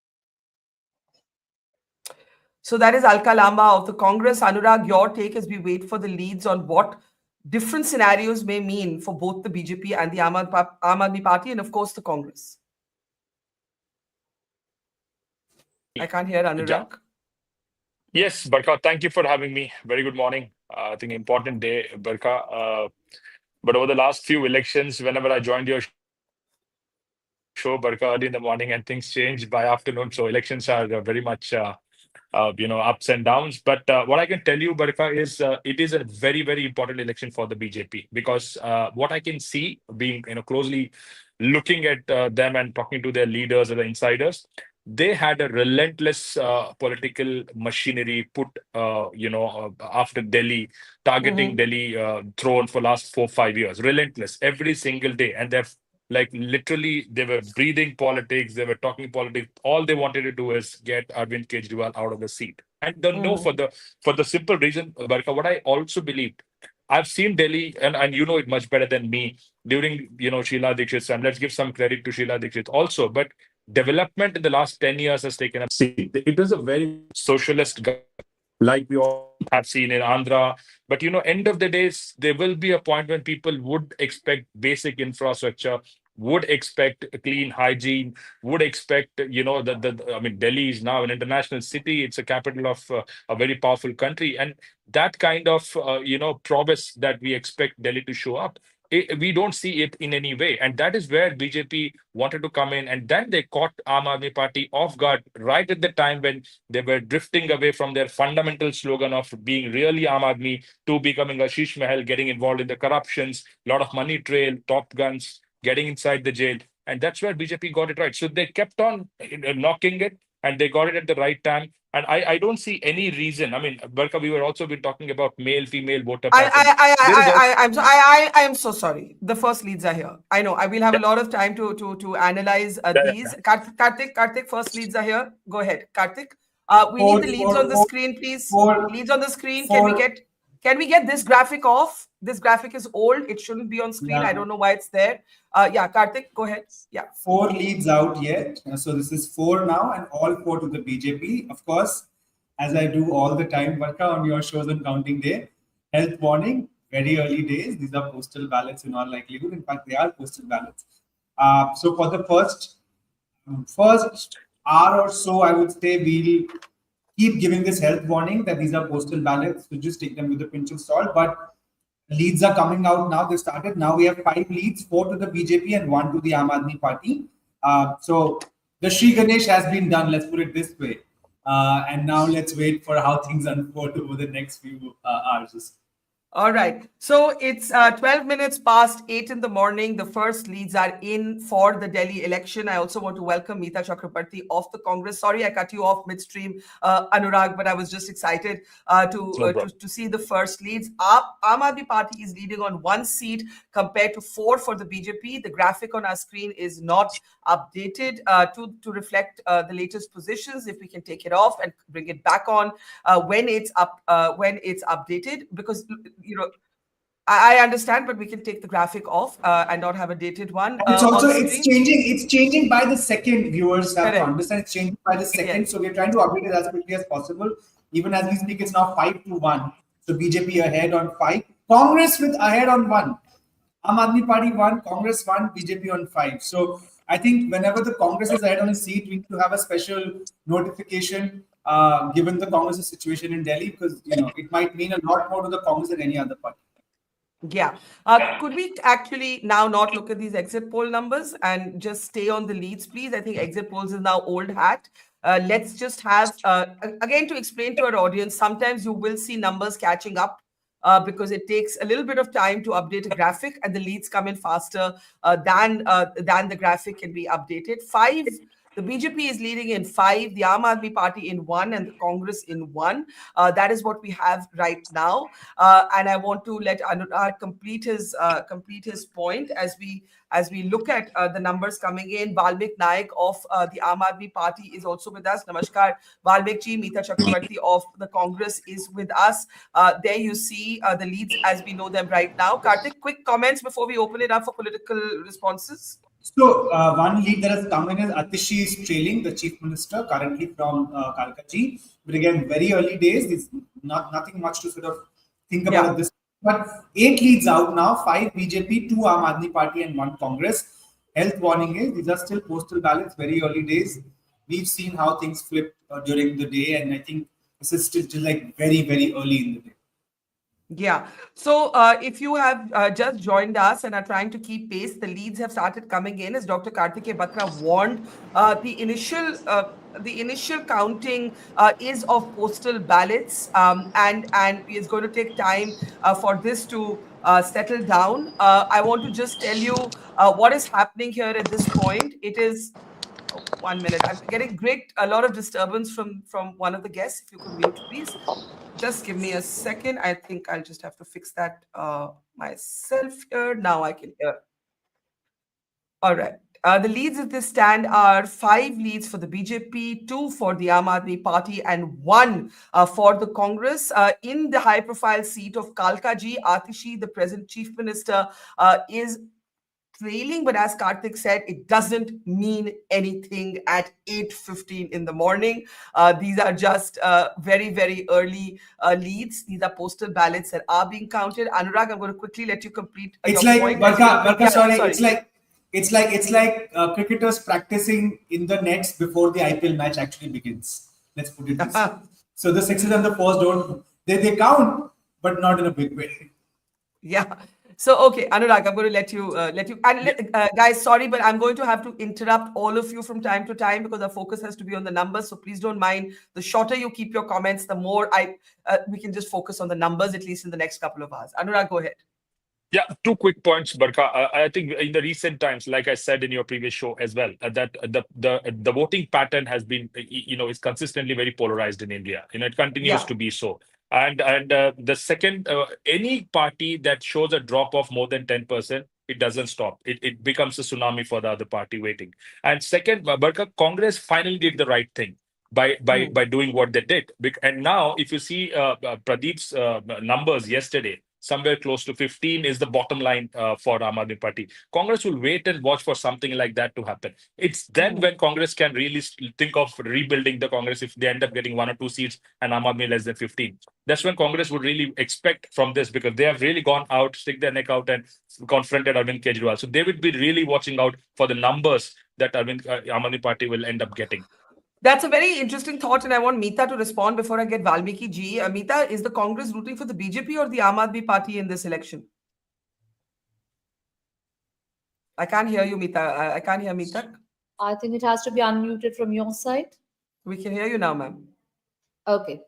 So that is Alka Lamba of the Congress. Anurag, your take as we wait for the leads on what different scenarios may mean for both the BJP and the Aam Aadmi Party, and of course the Congress. I can't hear Anurag.
Yes, Barkha, thank you for having me. Very good morning. I think important day, Barkha. But over the last few elections, whenever I joined your show, Barkha, early in the morning, and things change by afternoon. So elections are very much ups and downs. But what I can tell you, Barkha, is it is a very, very important election for the BJP, because what I can see, being closely looking at them and talking to their leaders or the insiders, they had a relentless political machinery put, after Delhi, targeting Delhi throne for last 4-5 years, relentless every single day, and they've like literally they were breathing politics, they were talking politics. All they wanted to do is get Arvind Kejriwal out of the seat, and no, for the simple reason, Barkha, what I also believed. I've seen Delhi, and you know it much better than me, during Sheila Dikshit's time. Let's give some credit to Sheila Dikshit also. But development in the last 10 years has taken a seat. It is a very socialist government, like we all have seen in Andhra. But end of the days, there will be a point when people would expect basic infrastructure, would expect clean hygiene, would expect, I mean, Delhi is now an international city. It's a capital of a very powerful country. And that kind of, prowess that we expect Delhi to show up, we don't see it in any way. And that is where BJP wanted to come in. And then they caught Aam Aadmi Party off guard right at the time when they were drifting away from their fundamental slogan of being really Aam Aadmi to becoming a Sheesh Mahal, getting involved in the corruptions, a lot of money trail, top guns, getting inside the jail. And that's where BJP got it right. So they kept on knocking it, and they got it at the right time. And I don't see any reason. I mean, Barkha, we were also been talking about male-female voter patterns. There is also
I am so sorry. The first leads are here. I know. I will have a lot of time to analyze these. Karthik, first leads are here. Go ahead, Karthik. We need the leads on the screen, please. Leads on the screen. Can we get this graphic off? This graphic is old. It shouldn't be on screen. I don't know why it's there. Yeah, Karthik, go ahead. Yeah.
4 leads out yet. So this is 4 now, and all 4 to the BJP. Of course, as I do all the time, Barkha, on your shows on counting day, health warning, very early days. These are postal ballots in all likelihood. In fact, they are postal ballots. So for the first hour or so, I would say we'll keep giving this health warning that these are postal ballots. So just take them with a pinch of salt. But leads are coming out now. They started. Now we have 5 leads, 4 to the BJP and 1 to the Aam Aadmi Party. So the Shri Ganesh has been done. Let's put it this way. And now let's wait for how things unfold over the next few hours.
All right. So it's 12 minutes past 8 in the morning. The first leads are in for the Delhi election. I also want to welcome Meeta Chakrabarti of the Congress. Sorry, I cut you off midstream, Anurag, but I was just excited to see the first leads. Aam Aadmi Party is leading on 1 seat compared to 4 for the BJP. The graphic on our screen is not updated to reflect the latest positions. If we can take it off and bring it back on when it's updated, because I understand, but we can take the graphic off and not have a dated one.
It's also it's changing by the second. Viewers have to understand it's changing by the second.
Yes.
So we're trying to update it as quickly as possible. Even as we speak, it's now 5-1. So BJP ahead on 5. Congress with ahead on 1. Aam Aadmi Party 1, Congress 1, BJP on 5. So I think whenever the Congress is ahead on a seat, we need to have a special notification given the Congress's situation in Delhi, because it might mean a lot more to the Congress than any other party.
Yeah. Could we actually now not look at these exit poll numbers and just stay on the leads, please? I think exit polls is now old hat. Let's just have, again, to explain to our audience, sometimes you will see numbers catching up because it takes a little bit of time to update a graphic, and the leads come in faster than the graphic can be updated. 5. The BJP is leading in 5, the Aam Aadmi Party in 1, and the Congress in 1. That is what we have right now. And I want to let Anurag complete his point as we look at the numbers coming in. Valmik Naik of the Aam Aadmi Party is also with us. Namaskar, Valmik ji. Meeta Chakrabarti of the Congress is with us. There you see the leads as we know them right now. Karthik, quick comments before we open it up for political responses.
So one lead that has come in is Atishi is trailing the chief minister currently from Kalkaji. But again, very early days. There's nothing much to sort of think about at this. But 8 leads out now, 5 BJP, 2 Aam Aadmi Party and 1 Congress. Health warning is these are still postal ballots, very early days. We've seen how things flip during the day, and I think this is still like very, very early in the day.
Yeah. So if you have just joined us and are trying to keep pace, the leads have started coming in. As Dr. Karthike Batra warned, the initial counting is of postal ballots, and it's going to take time for this to settle down. I want to just tell you what is happening here at this point. It is 1 minute. I'm getting a lot of disturbance from one of the guests. If you could mute, please. Just give me a second. I think I'll just have to fix that myself here. Now I can hear. All right. The leads at this stand are 5 leads for the BJP, 2 for the Aam Aadmi Party, and 1 for the Congress. In the high-profile seat of Kalkaji, Atishi, the present chief minister, is trailing, but as Karthik said, it doesn't mean anything at 8:15 in the morning. These are just very, very early leads. These are postal ballots that are being counted. Anurag, I'm going to quickly let you complete
your point. It's like cricketers practicing in the nets before the IPL match actually begins. Let's put it this way. So the 6s and the 4s they count, but not in a big way.
Yeah. So, okay, Anurag, I'm going to let you, guys, sorry, but I'm going to have to interrupt all of you from time to time because our focus has to be on the numbers. So please don't mind. The shorter you keep your comments, the more we can just focus on the numbers, at least in the next couple of hours. Anurag, go ahead.
Yeah, two quick points, Barkha. I think in the recent times, like I said in your previous show as well, that the voting pattern has been, is consistently very polarized in India. It continues
Yeah.
to be so. And the second, any party that shows a drop of more than 10%, it doesn't stop. It becomes a tsunami for the other party waiting. And second, Barkha, Congress finally did the right thing by doing what they did. And now, if you see Pradeep's numbers yesterday, somewhere close to 15 is the bottom line for Aam Aadmi Party. Congress will wait and watch for something like that to happen. It's then when Congress can really think of rebuilding the Congress if they end up getting 1 or 2 seats and Aam Aadmi less than 15. That's when Congress would really expect from this, because they have really gone out, stick their neck out and confronted Arvind Kejriwal. So they would be really watching out for the numbers that Aam Aadmi Party will end up getting.
That's a very interesting thought, and I want Meeta to respond before I get Valmiki ji. Meeta, is the Congress rooting for the BJP or the Aam Aadmi Party in this election? I can't hear you, Meeta. I can't hear Meeta.
I think it has to be unmuted from your side.
We can hear you now, ma'am.
Okay.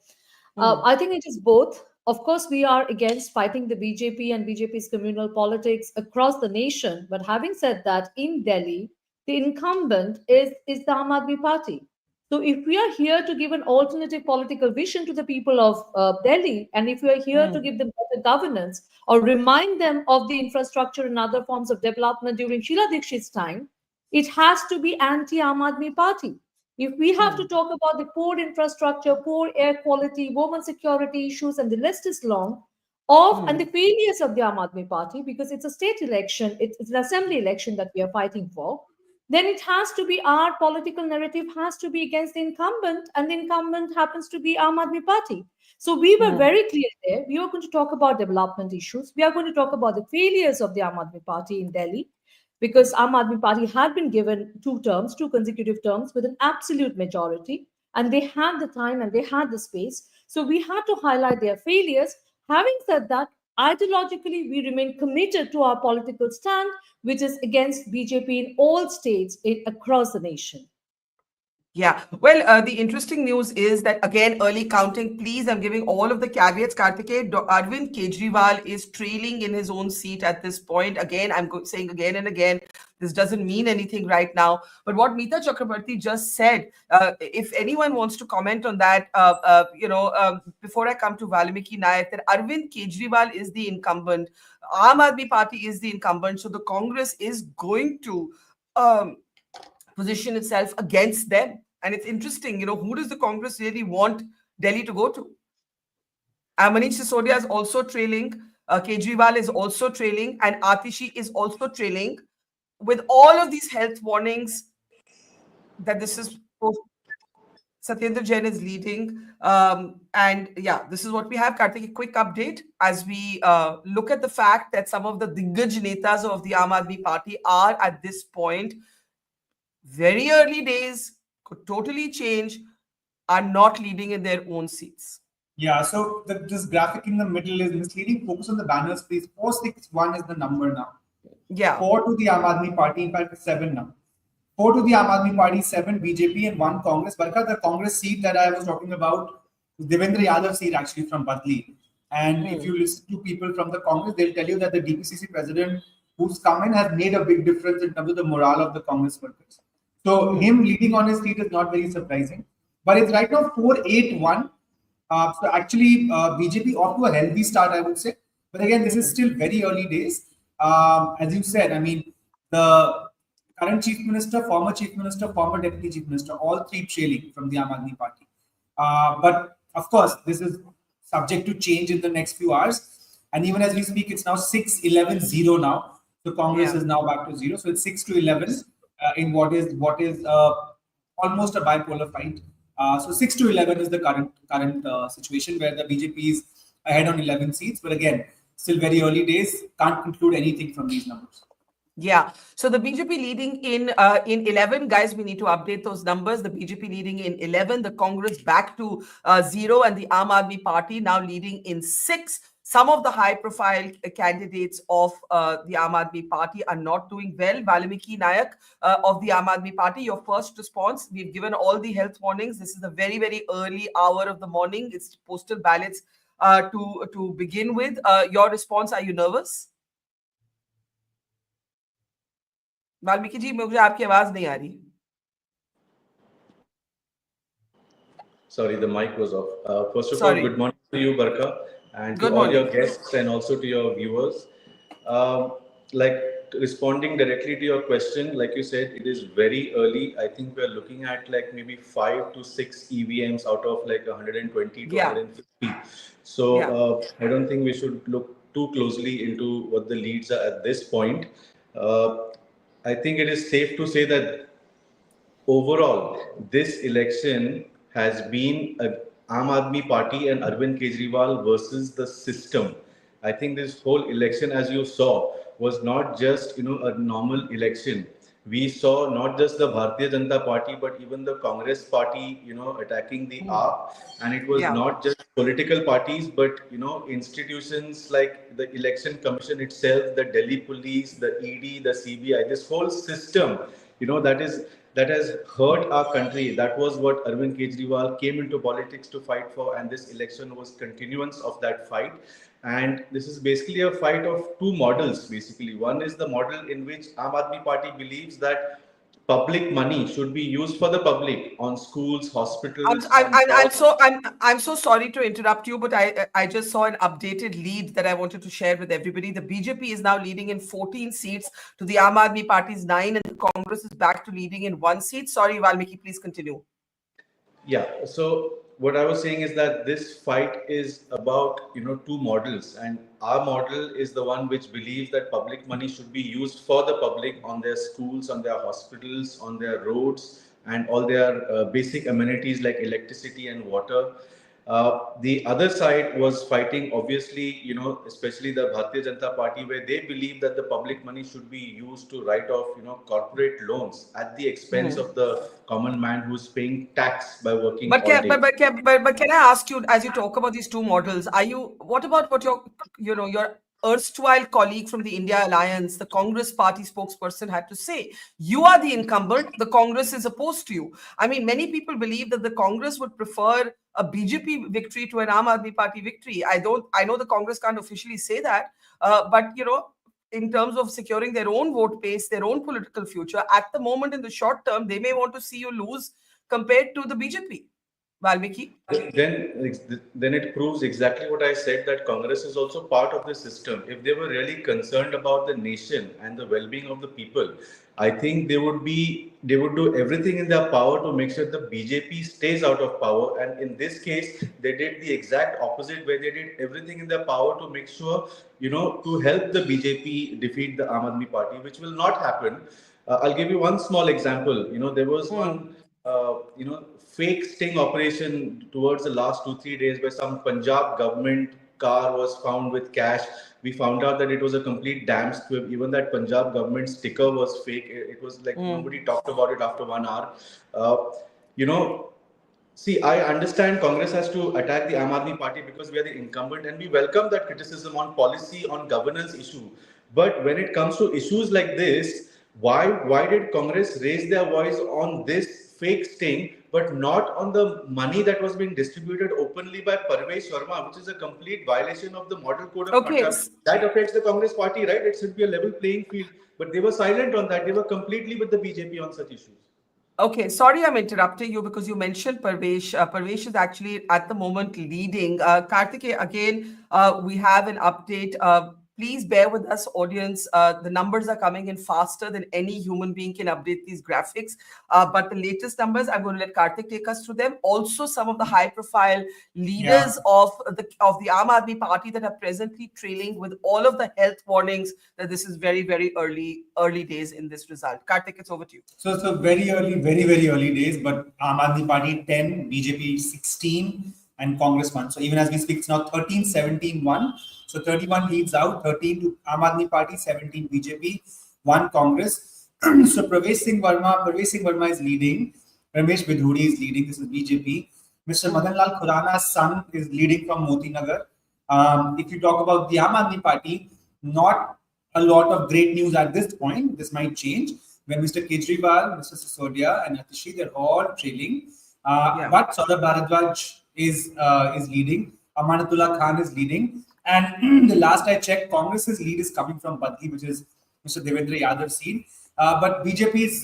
I think it is both. Of course, we are against fighting the BJP and BJP's communal politics across the nation. But having said that, in Delhi, the incumbent is the Aam Aadmi Party. So if we are here to give an alternative political vision to the people of Delhi, and if we are here to give them better governance or remind them of the infrastructure and other forms of development during Sheila Dikshit's time, it has to be anti-Aam Aadmi Party. If we have to talk about the poor infrastructure, poor air quality, women security issues, and the list is long, and the failures of the Aam Aadmi Party, because it's a state election, it's an assembly election that we are fighting for, then it has to be, our political narrative has to be against the incumbent, and the incumbent happens to be Aam Aadmi Party. So we were very clear there. We are going to talk about development issues. We are going to talk about the failures of the Aam Aadmi Party in Delhi, because Aam Aadmi Party had been given 2 consecutive terms with an absolute majority, and they had the time and they had the space. So we had to highlight their failures. Having said that, ideologically, we remain committed to our political stand, which is against BJP in all states across the nation.
Yeah. Well, the interesting news is that, again, early counting, please, I'm giving all of the caveats. Karthikeya, Arvind Kejriwal is trailing in his own seat at this point. Again, I'm saying again and again, this doesn't mean anything right now. But what Meeta Chakrabarti just said, if anyone wants to comment on that, before I come to Valmiki Nayak, that Arvind Kejriwal is the incumbent. Aam Aadmi Party is the incumbent. So the Congress is going to position itself against them. And it's interesting, who does the Congress really want Delhi to go to? Manish Sisodia is also trailing. Kejriwal is also trailing. And Atishi is also trailing. With all of these health warnings that this is... Satyendra Jain is leading. And yeah, this is what we have. Karthik, a quick update as we look at the fact that some of the Diggaj Netas of the Aam Aadmi Party are at this point, very early days, could totally change, are not leading in their own seats.
Yeah, so this graphic in the middle is misleading. Focus on the banners, please. 461 is the number now.
Yeah.
4 to the Aam Aadmi Party, in fact, 7 now. 4 to the Aam Aadmi Party, 7 BJP, and 1 Congress. Barkha, the Congress seat that I was talking about, Devendra Yadav seat actually from Badli. And if you listen to people from the Congress, they'll tell you that the DPCC president who's come in has made a big difference in terms of the morale of the Congress workers. So him leading on his seat is not very surprising. But it's right now 4-8-1. So actually, BJP off to a healthy start, I would say. But again, this is still very early days. As you said, I mean, the current chief minister, former deputy chief minister, all 3 trailing from the Aam Aadmi Party. But of course, this is subject to change in the next few hours. And even as we speak, it's now 6-11-0 now. So Congress is now back to 0. So it's 6-11 in what is almost a bipolar fight. So 6-11 is the current situation where the BJP is ahead on 11 seats. But again, still very early days. Can't conclude anything from these numbers.
Yeah. So the BJP leading in 11, guys, we need to update those numbers. The BJP leading in 11, the Congress back to 0, and the Aam Aadmi Party now leading in 6. some of the high-profile candidates of the Aam Aadmi Party are not doing well. Valmiki Nayak of the Aam Aadmi Party, your first response. We've given all the health warnings. This is a very, very early hour of the morning. It's postal ballots to begin with. Your response, are you nervous? Valmiki ji, मुझे आपकी आवाज नहीं आ रही.
Sorry, the mic was off. First of
Sorry.
all, good morning to you, Barkha, and
Good
to all
morning.
your guests and also to your viewers. Like responding directly to your question, like you said, it is very early. I think we are looking at like maybe 5 to 6 EVMs out of like 120 to 150. So I don't think we should look too closely into what the leads are at this point. I think it is safe to say that overall, this election has been a Aam Aadmi Party and Arvind Kejriwal versus the system. I think this whole election, as you saw, was not just a normal election. We saw not just the Bharatiya Janata Party, but even the Congress Party, attacking the AAP, and it was not just political parties, but institutions like the Election Commission itself, the Delhi Police, the ED, the CBI, this whole system, that has hurt our country. That was what Arvind Kejriwal came into politics to fight for, and this election was continuance of that fight. And this is basically a fight of two models, basically. One is the model in which Aam Aadmi Party believes that public money should be used for the public on schools, hospitals.
I'm so sorry to interrupt you, but I just saw an updated lead that I wanted to share with everybody. The BJP is now leading in 14 seats to the Aam Aadmi Party's 9, and the Congress is back to leading in 1 seat. Sorry, Valmiki, please continue.
Yeah. So what I was saying is that this fight is about two models, and our model is the one which believes that public money should be used for the public on their schools, on their hospitals, on their roads, and all their basic amenities like electricity and water. The other side was fighting, obviously, especially the Bharatiya Janata Party, where they believe that the public money should be used to write off, corporate loans at the expense of the common man who's paying tax by working all day.
But can I ask you, as you talk about these two models, what about what your erstwhile colleague from the India Alliance, the Congress party spokesperson, had to say? You are the incumbent. The Congress is opposed to you. I mean, many people believe that the Congress would prefer a BJP victory to an Aam Aadmi Party victory. I know the Congress can't officially say that, but in terms of securing their own vote base, their own political future, at the moment, in the short term, they may want to see you lose compared to the BJP. Valmiki?
Then it proves exactly what I said, that Congress is also part of the system. If they were really concerned about the nation and the well-being of the people, I think they would do everything in their power to make sure the BJP stays out of power. And in this case, they did the exact opposite, where they did everything in their power to make sure, to help the BJP defeat the Aam Aadmi Party, which will not happen. I'll give you one small example. There was one, fake sting operation towards the last 2-3 days, where some Punjab government car was found with cash. We found out that it was a complete damn squib. Even that Punjab government sticker was fake. It was like nobody talked about it after 1 hour. See, I understand Congress has to attack the Aam Aadmi Party because we are the incumbent, and we welcome that criticism on policy, on governance issue. But when it comes to issues like this, why did Congress raise their voice on this fake sting, but not on the money that was being distributed openly by Parvesh Sharma, which is a complete violation of the Model Code of Conduct? That affects the Congress Party, right? It should be a level playing field. But they were silent on that. They were completely with the BJP on such issues.
Okay, sorry I'm interrupting you because you mentioned Parvesh. Parvesh is actually at the moment leading. Karthike, again, we have an update. Please bear with us, audience. The numbers are coming in faster than any human being can update these graphics. But the latest numbers, I'm going to let Karthik take us through them. Also, some of the high-profile leaders of the Aam Aadmi Party that are presently trailing, with all of the health warnings that this is very, very early days in this result. Karthik, it's over to you.
So very early, very, very early days, but Aam Aadmi Party 10, BJP 16, and Congress 1. So even as we speak, it's now 13, 17, 1. So 31 leads out, 13 to Aam Aadmi Party, 17 BJP, 1 Congress. So Parvesh Singh Verma is leading. Ramesh Bidhuri is leading. This is BJP. Mr. Madan Lal Khurana's son is leading from Moti Nagar. If you talk about the Aam Aadmi Party, not a lot of great news at this point. This might change when Mr. Kejriwal, Mr. Sisodia, and Atishi, they're all trailing. But Saurabh Bharadwaj is leading. Amanatullah Khan is leading. And the last I checked, Congress's lead is coming from Badli, which is Mr. Devendra Yadav's seat. But BJP's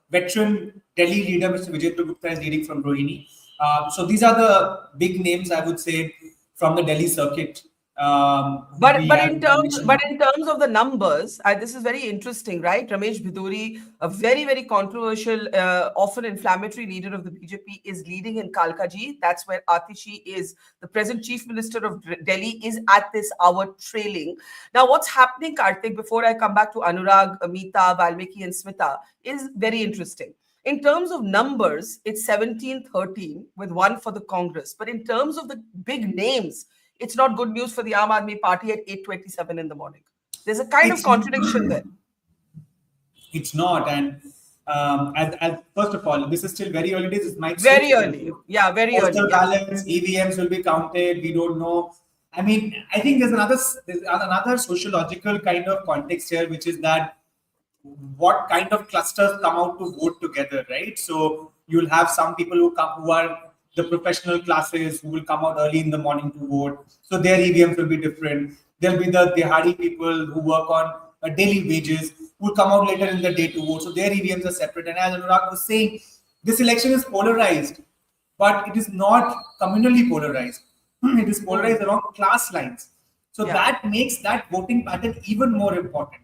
veteran Delhi leader, Mr. Vijayendra Gupta, is leading from Rohini. So these are the big names, I would say, from the Delhi circuit.
But in terms of the numbers, this is very interesting, right? Ramesh Biduri, a very controversial, often inflammatory leader of the BJP, is leading in Kalkaji. That's where Atishi is, the present chief minister of Delhi, is at this hour trailing. Now, what's happening, Karthik, before I come back to Anurag, Amita, Valmiki, and Smita, is very interesting. In terms of numbers, it's 17-13 with one for the Congress. But in terms of the big names, it's not good news for the Aam Aadmi Party at 8:27 in the morning. There's a kind of contradiction there.
It's not. And as first of all, this is still very early days. It might
very early. Yeah, very early.
Postal ballots, EVMs will be counted. We don't know. I mean, I think there's another sociological kind of context here, which is that what kind of clusters come out to vote together, right? So you'll have some people who are the professional classes who will come out early in the morning to vote. So their EVMs will be different. There'll be the dehadi people who work on daily wages who will come out later in the day to vote. So their EVMs are separate. And as Anurag was saying, this election is polarized, but it is not communally polarized. It is polarized along class lines. So that makes that voting pattern even more important.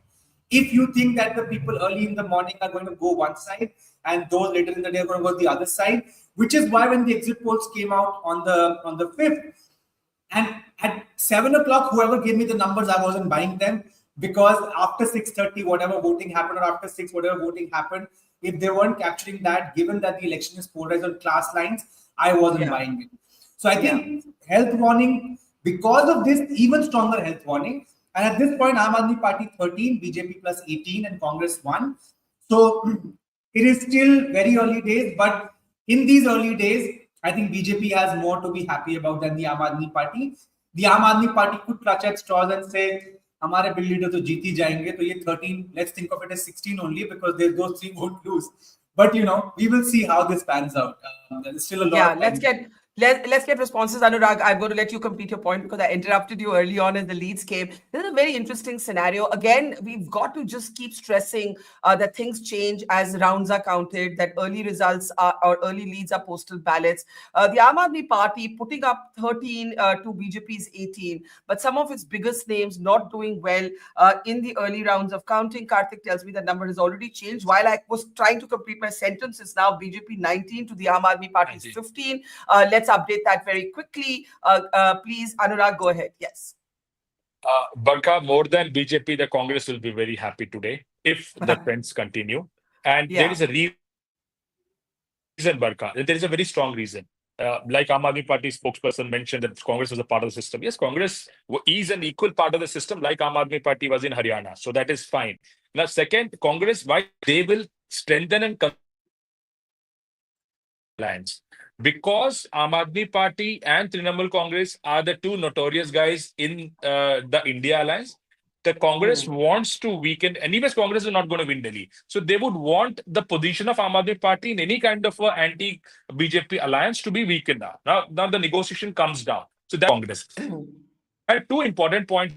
If you think that the people early in the morning are going to go one side and those later in the day are going to go the other side, which is why when the exit polls came out on the 5th, and at 7 o'clock, whoever gave me the numbers, I wasn't buying them, because after 6:30, whatever voting happened, or after 6, whatever voting happened, if they weren't capturing that, given that the election is polarized on class lines, I wasn't buying it. So I think health warning, because of this, even stronger health warning. And at this point, Aam Aadmi Party 13, BJP plus 18, and Congress 1. So it is still very early days, but in these early days, I think BJP has more to be happy about than the Aam Aadmi Party. The Aam Aadmi Party could clutch at straws and say, "Hamare bill leader to jeet hi jayenge." So ye 13, let's think of it as 16 only, because those 3 won't lose. But we will see how this pans out. There's still a lot.
Let's get responses. Anurag, I'm going to let you complete your point because I interrupted you early on as the leads came. This is a very interesting scenario. Again, we've got to just keep stressing that things change as rounds are counted, that early results or early leads are postal ballots. The Aam Aadmi Party putting up 13 to BJP's 18, but some of its biggest names not doing well in the early rounds of counting. Karthik tells me the number has already changed. While I was trying to complete my sentences, now BJP 19 to the Aam Aadmi Party's 15. Let's update that very quickly. Please, Anurag, go ahead. Yes.
Barkha, more than BJP, the Congress will be very happy today if the trends continue. And there is a reason, Barkha. There is a very strong reason. Like Aam Aadmi Party spokesperson mentioned that Congress was a part of the system. Yes, Congress is an equal part of the system like Aam Aadmi Party was in Haryana. So that is fine. Now, second, Congress, why they will strengthen and alliance? Because Aam Aadmi Party and Trinamool Congress are the two notorious guys in the India alliance. The Congress wants to weaken. Anyways, Congress is not going to win Delhi. So they would want the position of Aam Aadmi Party in any kind of anti-BJP alliance to be weakened now. Now the negotiation comes down. So that's Congress. I have 2 important points.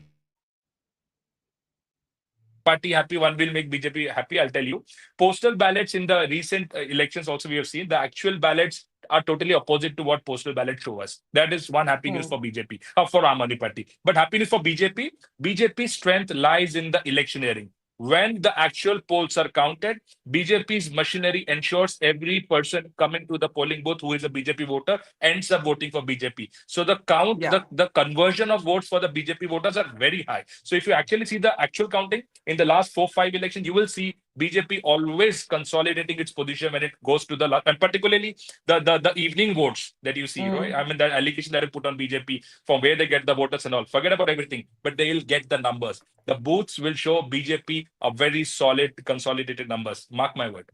Party happy, one will make BJP happy, I'll tell you. Postal ballots in the recent elections also we have seen, the actual ballots are totally opposite to what postal ballots show us. That is one happy news for BJP, for Aam Aadmi Party. But happiness for BJP, BJP's strength lies in the electioneering. When the actual polls are counted, BJP's machinery ensures every person coming to the polling booth who is a BJP voter ends up voting for BJP. So the count, the conversion of votes for the BJP voters are very high. So if you actually see the actual counting in the last 4-5 elections, you will see BJP always consolidating its position when it goes to the last, and particularly the evening votes that you see, right? I mean, the allegation that I put on BJP from where they get the voters and all. Forget about everything, but they will get the numbers. The booths will show BJP a very solid consolidated numbers. Mark my word.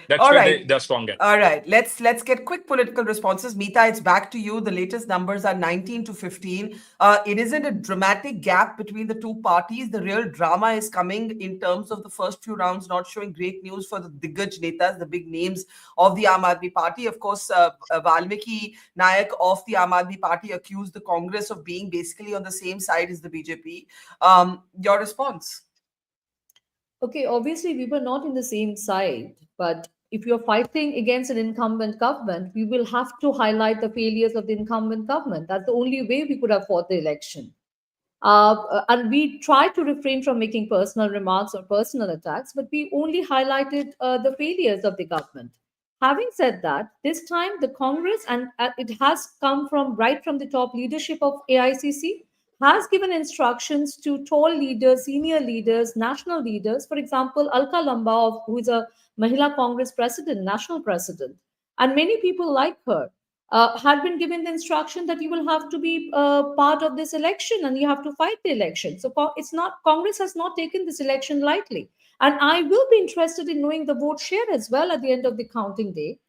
That's
All
where
right.
they're strong at.
All right. Let's get quick political responses. Meeta, it's back to you. The latest numbers are 19 to 15. It isn't a dramatic gap between the two parties. The real drama is coming in terms of the first few rounds not showing great news for the Diggaj Netas, the big names of the Aam Aadmi Party. Of course, Valmiki Nayak of the Aam Aadmi Party accused the Congress of being basically on the same side as the BJP. Your response?
Okay, obviously we were not in the same side, but if you're fighting against an incumbent government, we will have to highlight the failures of the incumbent government. That's the only way we could have fought the election. And we tried to refrain from making personal remarks or personal attacks, but we only highlighted the failures of the government. Having said that, this time the Congress, and it has come from right from the top leadership of AICC, has given instructions to tall leaders, senior leaders, national leaders. For example, Alka Lamba, who is a Mahila Congress president, national president, and many people like her, had been given the instruction that you will have to be part of this election and you have to fight the election. So it's not, Congress has not taken this election lightly. And I will be interested in knowing the vote share as well at the end of the counting day,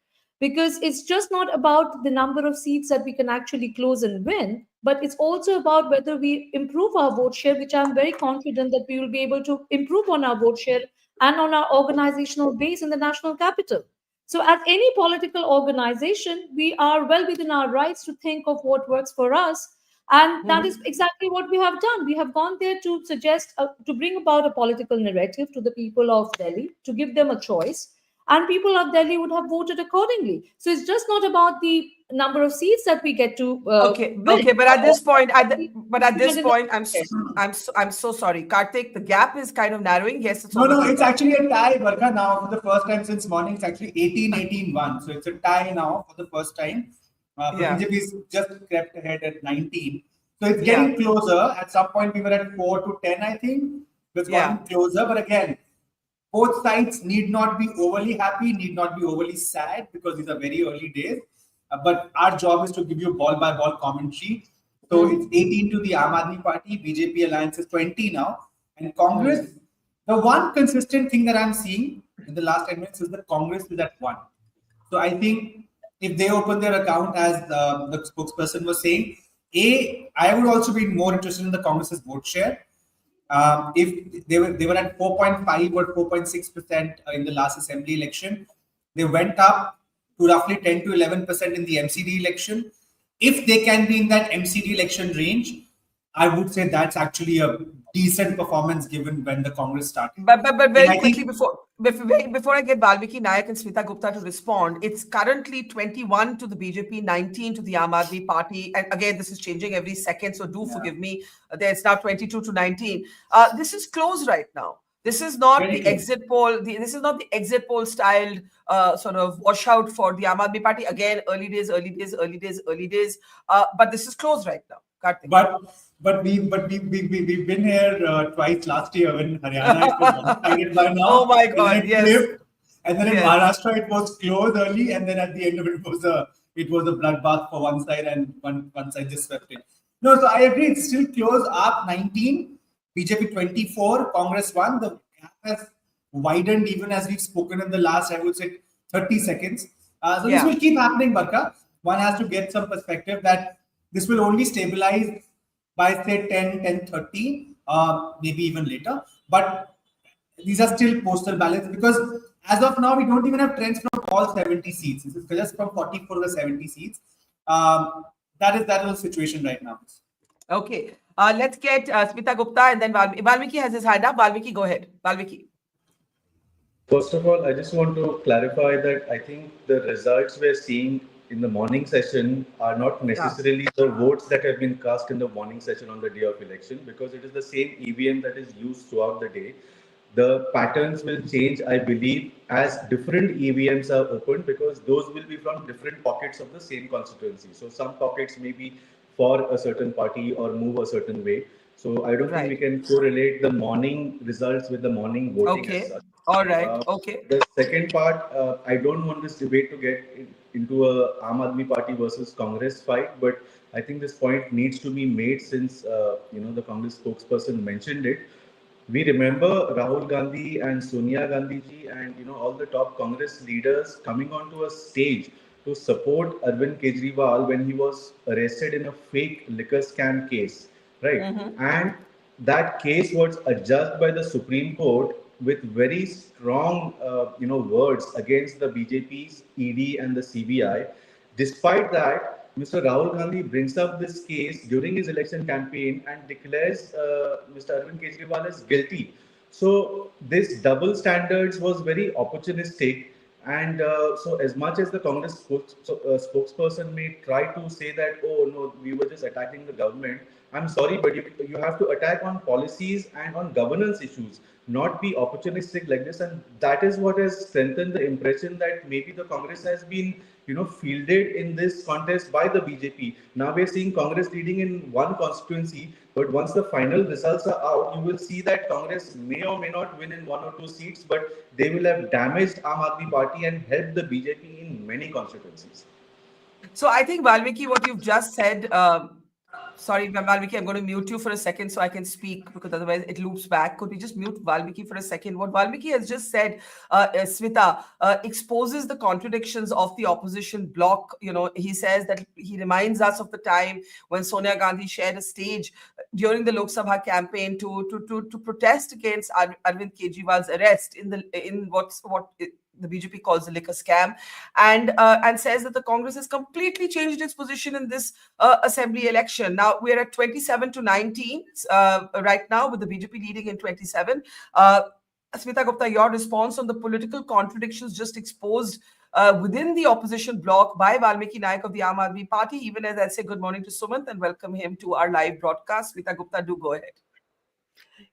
because it's just not about the number of seats that we can actually close and win, but it's also about whether we improve our vote share, which I'm very confident that we will be able to improve on our vote share and on our organizational base in the national capital. So, as any political organization, we are well within our rights to think of what works for us. And that is exactly what we have done. We have gone there to suggest, to bring about a political narrative to the people of Delhi, to give them a choice. And people of Delhi would have voted accordingly. So, it's just not about the number of seats that we get to
Okay,
win.
okay, but at this point,
Yes.
I'm so sorry, Karthik. The gap is kind of narrowing. Yes, it's
No,
over.
it's actually a tie, Barkha. Now, for the first time since morning, it's actually 18-18-1. So it's a tie now for the first time.
Yeah.
BJP is just crept ahead at 19. So it's
Yeah.
getting closer. At some point, we were at 4-10, I think. It's gotten closer. But again, both sides need not be overly happy, need not be overly sad, because these are very early days. But our job is to give you ball by ball commentary. So it's 18 to the Aam Aadmi Party, BJP alliance is 20 now. And Congress, the one consistent thing that I'm seeing in the last 10 minutes is that Congress is at 1. So I think if they open their account, as the spokesperson was saying, I would also be more interested in the Congress's vote share. If they were at 4.5 or 4.6% in the last assembly election, they went up to roughly 10 to 11% in the MCD election. If they can be in that MCD election range, I would say that's actually a decent performance given when the Congress started.
But very quickly, before I get Valmiki Nayak and Smita Gupta to respond, it's currently 21 to the BJP, 19 to the Aam Aadmi Party. And again, this is changing every second, so forgive me. It's now 22 to 19. This is close right now. This is not
Very
the
close.
exit poll. This is not the exit poll styled sort of washout for the Aam Aadmi Party. Again, early days. But this is close right now. Karthik.
But we've been here twice last year when Haryana it was one-sided by now.
Oh my God!
And then it flipped. And then in
Yes.
Maharashtra it was close early, and then at the end of it was a bloodbath for one side, and one side just swept it. No, so I agree. It's still close. AAP 19, BJP 24, Congress 1. The gap has widened even as we've spoken in the last, I would say, 30 seconds. So this will keep happening, Barkha. One has to get some perspective that this will only stabilize by say 10:30, maybe even later. But these are still postal ballots, because as of now we don't even have trends from all 70 seats. This is just from 44 to 70 seats. That is the situation right now.
Okay. Let's get Smita Gupta and then Valmiki has his hand up. Valmiki, go ahead. Valmiki.
First of all, I just want to clarify that I think the results we're seeing in the morning session are not necessarily the votes that have been cast in the morning session on the day of election, because it is the same EVM that is used throughout the day. The patterns will change, I believe, as different EVMs are opened, because those will be from different pockets of the same constituency. So some pockets may be for a certain party or move a certain way. So I don't think we can correlate the morning results with the morning voting as such.
All right. Okay.
The second part, I don't want this debate to get into a Aam Aadmi Party versus Congress fight, but I think this point needs to be made since the Congress spokesperson mentioned it. We remember Rahul Gandhi and Sonia Gandhi ji and all the top Congress leaders coming onto a stage to support Arvind Kejriwal when he was arrested in a fake liquor scam case, right? And that case was adjudged by the Supreme Court with very strong, words against the BJP's ED and the CBI. Despite that, Mr. Rahul Gandhi brings up this case during his election campaign and declares Mr. Arvind Kejriwal as guilty. So this double standards was very opportunistic, and so as much as the Congress spokesperson may try to say that, oh no, we were just attacking the government. I'm sorry, but you have to attack on policies and on governance issues, not be opportunistic like this. And that is what has strengthened the impression that maybe the Congress has been, fielded in this contest by the BJP. Now we're seeing Congress leading in one constituency, but once the final results are out, you will see that Congress may or may not win in one or two seats, but they will have damaged Aam Aadmi Party and helped the BJP in many constituencies.
So I think, Valmiki, what you've just said, sorry, Valmiki, I'm going to mute you for a second so I can speak, because otherwise it loops back. Could we just mute Valmiki for a second? What Valmiki has just said, Smita, exposes the contradictions of the opposition bloc. He says that he reminds us of the time when Sonia Gandhi shared a stage during the Lok Sabha campaign to protest against Arvind Kejriwal's arrest in what the BJP calls the liquor scam, and says that the Congress has completely changed its position in this assembly election. Now we're at 27-19 right now, with the BJP leading in 27. Smita Gupta, your response on the political contradictions just exposed within the opposition bloc by Valmiki Naik of the Aam Aadmi Party, even as I say good morning to Sumant and welcome him to our live broadcast. Smita Gupta, do go ahead.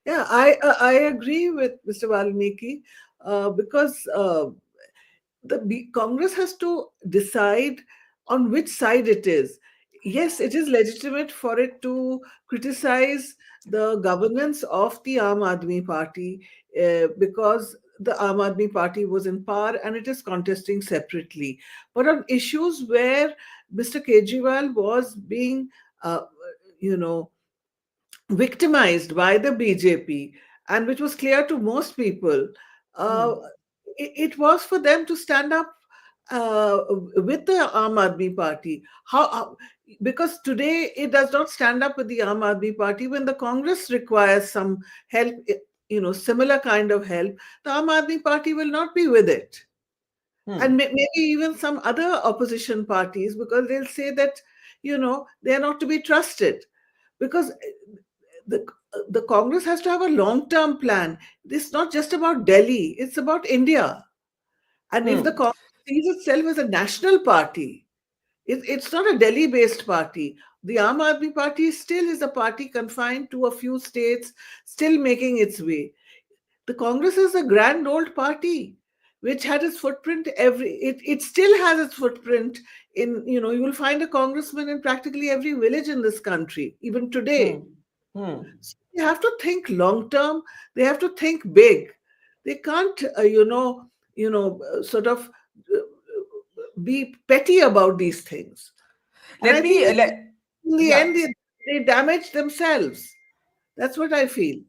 Yeah, I agree with Mr. Valmiki because the Congress has to decide on which side it is. Yes, it is legitimate for it to criticize the governance of the Aam Aadmi Party because the Aam Aadmi Party was in power and it is contesting separately. But on issues where Mr. Kejriwal was being, victimized by the BJP, and which was clear to most people, it was for them to stand up with the Aam Aadmi Party. Because today it does not stand up with the Aam Aadmi Party when the Congress requires some help, similar kind of help. The Aam Aadmi Party will not be with it. And maybe even some other opposition parties, because they'll say that, they are not to be trusted. Because the Congress has to have a long-term plan. It's not just about Delhi, it's about India. And if the Congress sees itself as a national party, it's not a Delhi-based party. The Aam Aadmi Party still is a party confined to a few states, still making its way. The Congress is a grand old party, which had its footprint it still has its footprint in, you will find a congressman in practically every village in this country, even today. So they have to think long term. They have to think big. They can't, sort of be petty about these things. In the end, they damage themselves. That's what I feel,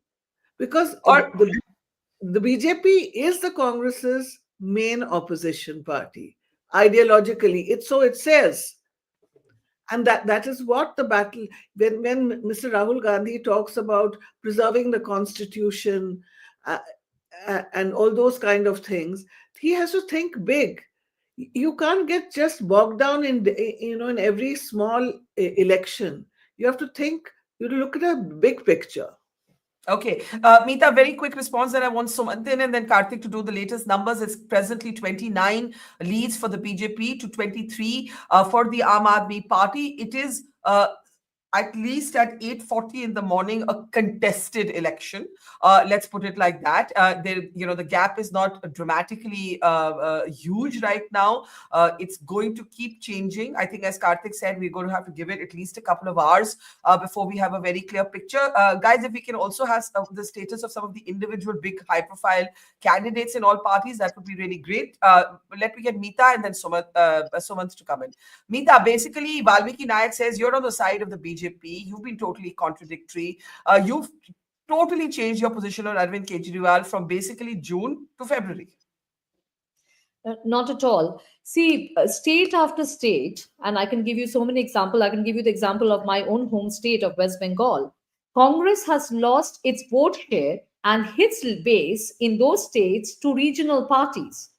because the BJP is the Congress's main opposition party ideologically. So it says. And that is what the battle, when Mr. Rahul Gandhi talks about preserving the constitution and all those kind of things, he has to think big. You can't get just bogged down in every small election. You have to think, you look at a big picture.
Okay. Meeta, very quick response that I want Sumantin and then Karthik to do the latest numbers. It's presently 29 leads for the BJP to 23 for the Aam Aadmi Party. It is at least at 8:40 in the morning, a contested election. Let's put it like that. The gap is not dramatically huge right now. It's going to keep changing. I think, as Karthik said, we're going to have to give it at least a couple of hours before we have a very clear picture. Guys, if we can also have the status of some of the individual big high-profile candidates in all parties, that would be really great. Let me get Meeta and then Sumant to come in. Meeta, basically, Valmiki Naik says you're on the side of the BJP. You've been totally contradictory. You've totally changed your position on Arvind Kejriwal from basically June to February?
Not at all. See, state after state, and I can give you so many examples. I can give you the example of my own home state of West Bengal. Congress has lost its vote share and its base in those states to regional parties.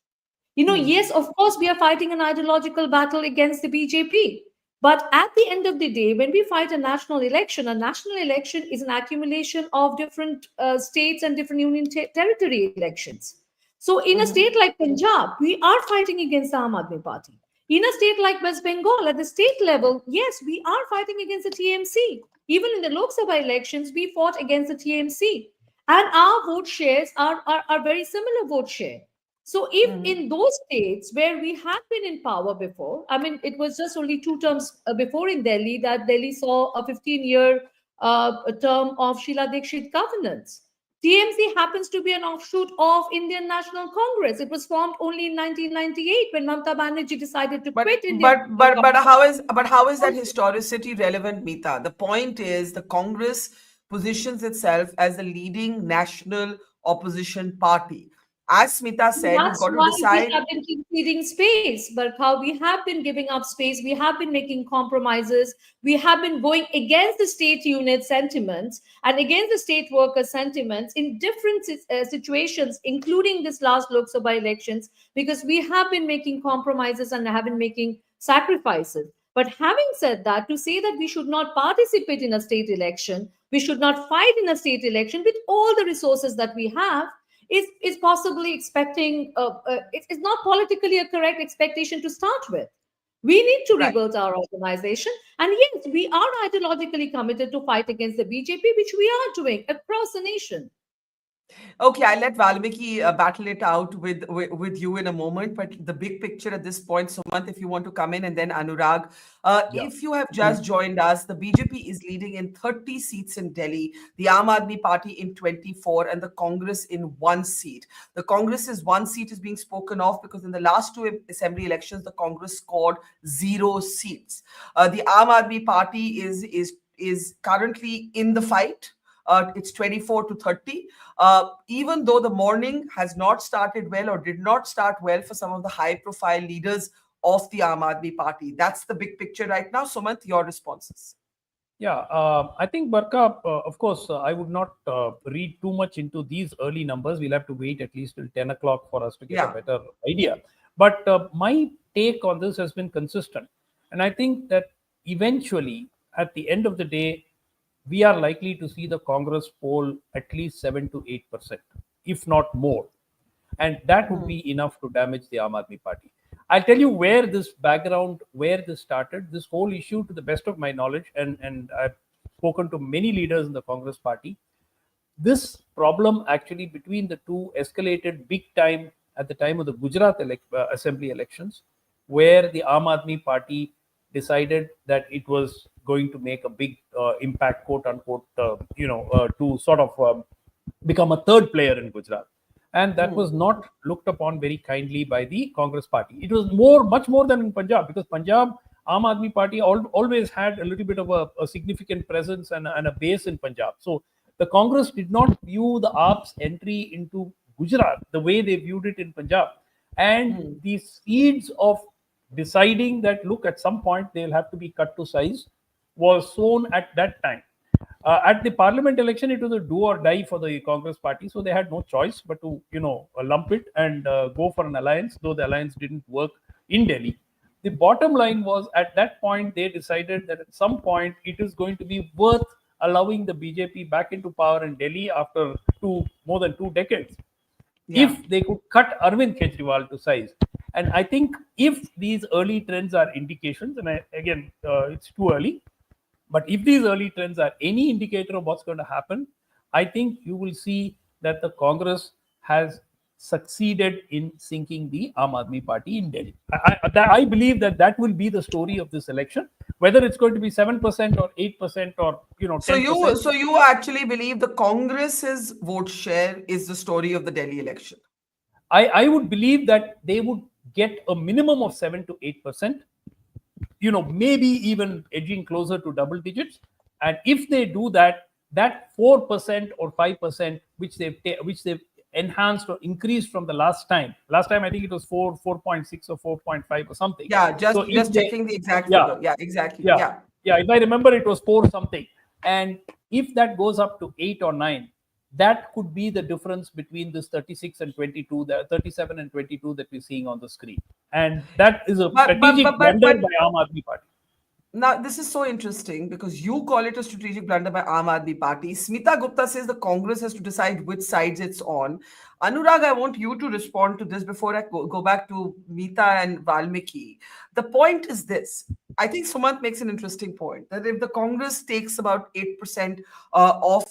Yes, of course, we are fighting an ideological battle against the BJP. But at the end of the day, when we fight a national election is an accumulation of different states and different union territory elections. So, in a state like Punjab, we are fighting against the Aam Aadmi Party. In a state like West Bengal, at the state level, yes, we are fighting against the TMC. Even in the Lok Sabha elections, we fought against the TMC. And our vote shares are very similar vote share. So, if in those states where we had been in power before, I mean, it was just only 2 terms before in Delhi that Delhi saw a 15-year term of Sheila Dikshit governance. TMC happens to be an offshoot of Indian National Congress. It was formed only in 1998 when Mamata Banerjee decided to quit Indian.
But how is that historicity relevant, Meeta? The point is the Congress positions itself as the leading national opposition party. As Smita said, you've
That's
got to
why
decide.
we have been conceding space, but how we have been giving up space, we have been making compromises, we have been going against the state unit sentiments and against the state worker sentiments in different situations, including this last Lok Sabha elections, because we have been making compromises and have been making sacrifices. But having said that, to say that we should not participate in a state election, we should not fight in a state election with all the resources that we have, is possibly expecting, it's not politically a correct expectation to start with. We need to rebuild our organization. And yes, we are ideologically committed to fight against the BJP, which we are doing across the nation.
Okay, I'll let Valmiki battle it out with you in a moment. But the big picture at this point, Sumant, if you want to come in, and then Anurag. If you have just joined us, the BJP is leading in 30 seats in Delhi, the Aam Aadmi Party in 24, and the Congress in 1 seat. The Congress's 1 seat is being spoken of because in the last 2 assembly elections, the Congress scored 0 seats. The Aam Aadmi Party is currently in the fight. It's 24 to 30. Even though the morning has not started well or did not start well for some of the high-profile leaders of the Aam Aadmi Party. That's the big picture right now. Sumant, your responses.
Yeah, I think, Barkha, of course, I would not read too much into these early numbers. We'll have to wait at least till 10 o'clock for us to get a better idea. But my take on this has been consistent. And I think that eventually, at the end of the day, we are likely to see the Congress poll at least 7 to 8%, if not more. And that would be enough to damage the Aam Aadmi Party. I'll tell you where this started. This whole issue, to the best of my knowledge, and I've spoken to many leaders in the Congress Party, this problem actually between the two escalated big time at the time of the Gujarat assembly elections, where the Aam Aadmi Party decided that it was going to make a big impact, quote unquote, to sort of become a third player in Gujarat. And that was not looked upon very kindly by the Congress Party. It was much more than in Punjab, because Punjab, Aam Aadmi Party always had a little bit of a significant presence and a base in Punjab. So the Congress did not view the AAP's entry into Gujarat the way they viewed it in Punjab. And the seeds of deciding that, look, at some point they'll have to be cut to size, was sown at that time. At the parliament election, it was a do or die for the Congress Party, so they had no choice but to, lump it and go for an alliance, though the alliance didn't work in Delhi. The bottom line was, at that point, they decided that at some point it is going to be worth allowing the BJP back into power in Delhi after more than 2 decades. If they could cut Arvind Kejriwal to size. And I think if these early trends are indications, and again, it's too early, but if these early trends are any indicator of what's going to happen, I think you will see that the Congress has succeeded in sinking the Aam Aadmi Party in Delhi. I believe that will be the story of this election, whether it's going to be 7% or 8% or 10%.
So you actually believe the Congress's vote share is the story of the Delhi election?
I would believe that they would get a minimum of 7 to 8%. Maybe even edging closer to double digits. And if they do that, that 4% or 5%, which they've enhanced or increased from the last time. Last time I think it was 4.6 or 4.5 or something.
Yeah,
So
just checking the exact
yeah,
figure. Yeah, exactly.
yeah,
Yeah.
yeah. If I remember, it was 4 something, and if that goes up to 8 or 9, that could be the difference between this 36 and 22, the 37 and 22 that we're seeing on the screen, and that is a strategic blunder by Aam Aadmi Party.
Now, this is so interesting because you call it a strategic blunder by Aam Aadmi Party. Smita Gupta says the Congress has to decide which sides it's on. Anurag, I want you to respond to this before I go back to Meeta and Valmiki. The point is this. I think Sumant makes an interesting point that if the Congress takes about 8% of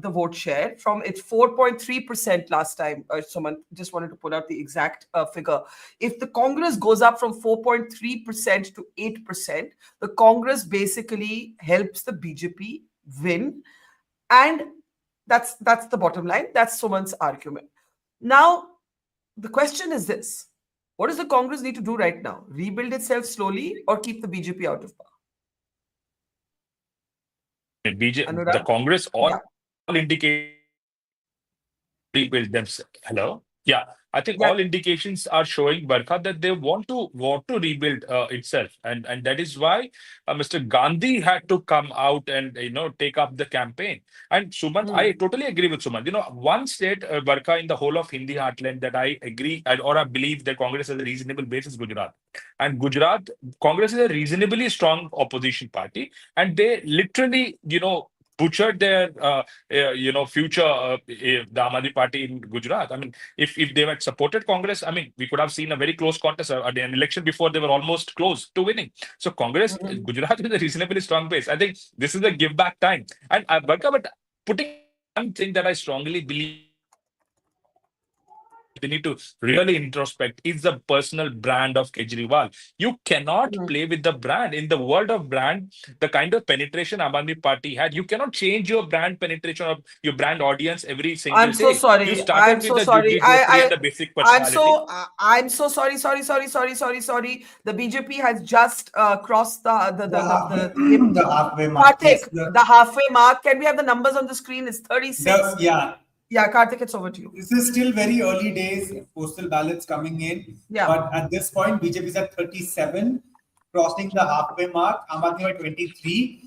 the vote share from its 4.3% last time, Sumant just wanted to pull out the exact figure. If the Congress goes up from 4.3% to 8%, the Congress basically helps the BJP win. And that's the bottom line. That's Sumant's argument. Now, the question is this. What does the Congress need to do right now? Rebuild itself slowly or keep the BJP out of power?
The Congress all indicate rebuild themselves. Hello? Yeah. I think all indications are showing, Barkha, that they want to rebuild itself, and that is why Mr. Gandhi had to come out and take up the campaign. And Sumant, I totally agree with Sumant. One state, Barkha, in the whole of Hindi heartland that I agree or I believe that Congress has a reasonable base is Gujarat. And Gujarat, Congress is a reasonably strong opposition party, and they literally, butchered their future, the Aam Aadmi Party in Gujarat. I mean, if they had supported Congress, I mean, we could have seen a very close contest. At an election before, they were almost close to winning. So Congress, Gujarat is a reasonably strong base. I think this is a give back time. And Barkha, but putting one thing that I strongly believe they need to really introspect is the personal brand of Kejriwal. You cannot play with the brand. In the world of brand, the kind of penetration Aam Aadmi Party had, you cannot change your brand penetration of your brand audience every single
I'm so
day.
sorry.
You started
I'm
with
so
the
sorry.
Jugli Jhopri and the basic personality.
I'm so sorry. Sorry. The BJP has just crossed
The halfway mark.
Karthik,
Yes,
the halfway mark. Can we have the numbers on the screen? It's 36.
Yeah.
Yeah, Karthik, it's over to you.
This is still very early days, postal ballots coming in.
Yeah.
But at this point, BJP is at 37, crossing the halfway mark. Aam Aadmi at 23.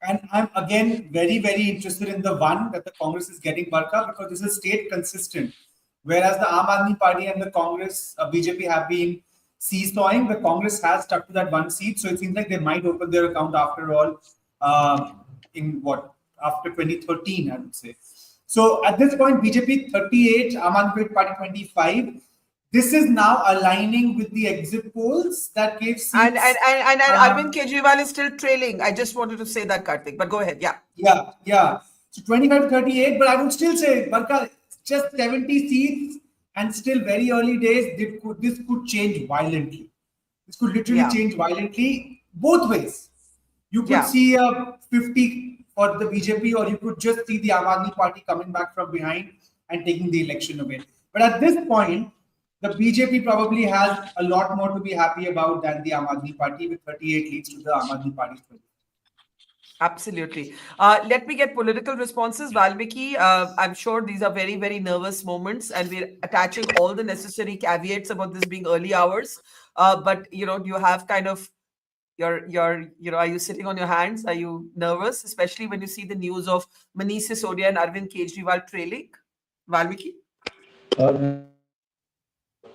And I'm again very, very interested in the one that the Congress is getting, Barkha, because this is state consistent. Whereas the Aam Aadmi Party and the Congress, BJP have been seesawing, the Congress has stuck to that one seat. So it seems like they might open their account after all after 2013, I would say. So at this point, BJP 38, Aam Aadmi Party 25. This is now aligning with the exit polls that gave seats.
And Arvind Kejriwal is still trailing. I just wanted to say that, Karthik. But go ahead.
Yeah. So 25 to 38. But I would still say, Barkha, just 70 seats and still very early days. This could change violently. This could literally change violently both ways. You could see a 50 for the BJP, or you could just see the Aam Aadmi Party coming back from behind and taking the election away. But at this point, the BJP probably has a lot more to be happy about than the Aam Aadmi Party, with 38 leads to the Aam Aadmi Party's 20.
Absolutely. Let me get political responses. Valmiki, I'm sure these are very, very nervous moments, and we're attaching all the necessary caveats about this being early hours. But, do you have kind of are you sitting on your hands? Are you nervous, especially when you see the news of Manish Sisodia and Arvind Kejriwal trailing? Valmiki?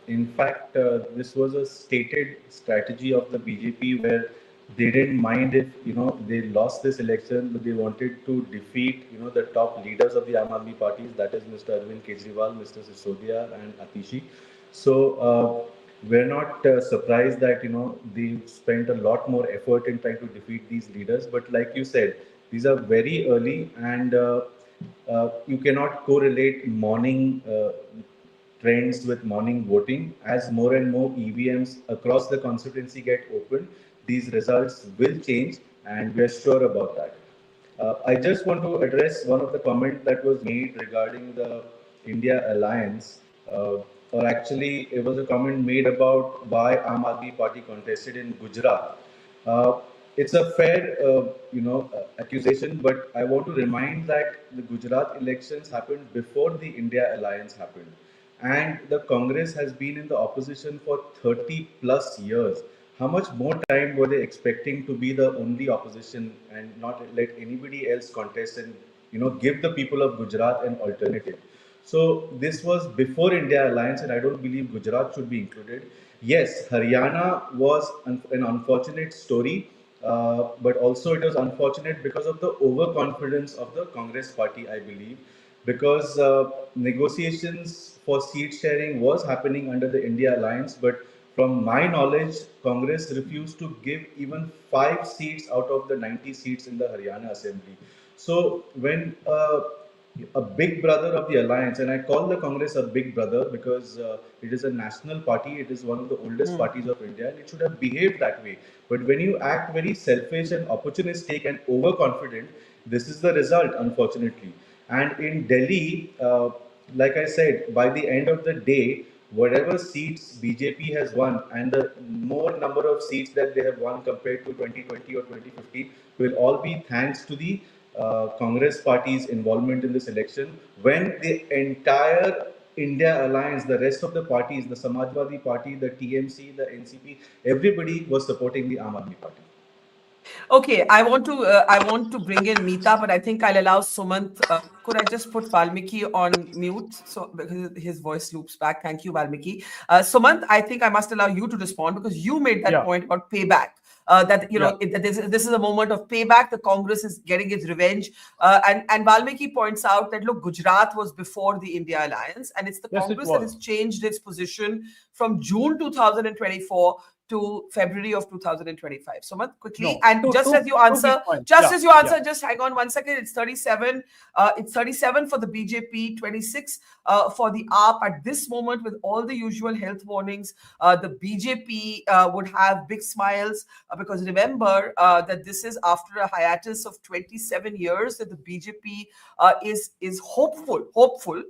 In fact, this was a stated strategy of the BJP where they didn't mind if they lost this election, but they wanted to defeat the top leaders of the Aam Aadmi parties, that is Mr. Arvind Kejriwal, Mr. Sisodia, and Atishi. So we're not surprised that they spent a lot more effort in trying to defeat these leaders. But like you said, these are very early, and you cannot correlate morning trends with morning voting. As more and more EVMs across the constituency get opened, these results will change, and we are sure about that. I just want to address one of the comments that was made regarding the India alliance, or actually it was a comment made about why Aam Aadmi Party contested in Gujarat. it's a fair, accusation, but I want to remind that the Gujarat elections happened before the India alliance happened, and the Congress has been in the opposition for 30 plus years. How much more time were they expecting to be the only opposition and not let anybody else contest and give the people of Gujarat an alternative? So this was before India alliance, and I don't believe Gujarat should be included. Yes, Haryana was an unfortunate story, but also it was unfortunate because of the overconfidence of the Congress party, I believe, because negotiations for seat sharing was happening under the India alliance, but from my knowledge, Congress refused to give even 5 seats out of the 90 seats in the Haryana assembly. So when a big brother of the alliance, and I call the Congress a big brother because it is a national party, it is one of the oldest parties of India, and it should have behaved that way. But when you act very selfish and opportunistic and overconfident, this is the result, unfortunately. And in Delhi, like I said, by the end of the day, whatever seats BJP has won and the more number of seats that they have won compared to 2020 or 2015 will all be thanks to the Congress party's involvement in this election, when the entire India alliance, the rest of the parties, the Samajwadi Party, the TMC, the NCP, everybody was supporting the Aam Aadmi Party.
Okay, I want to bring in Meeta, but I think I'll allow Sumant. Could I just put Valmiki on mute so because his voice loops back? Thank you, Valmiki. Sumant, I think I must allow you to respond because you made that point about payback. That that this is a moment of payback. The Congress is getting its revenge, and Valmiki points out that look, Gujarat was before the India alliance, and it's the Congress that has changed its position from June 2024 to February of 2025. Sumant, quickly, and just as you answer, just hang on 1 second. It's 37. It's 37 for the BJP, 26 for the AAP. At this moment, with all the usual health warnings, the BJP would have big smiles because remember that this is after a hiatus of 27 years that the BJP is hopeful.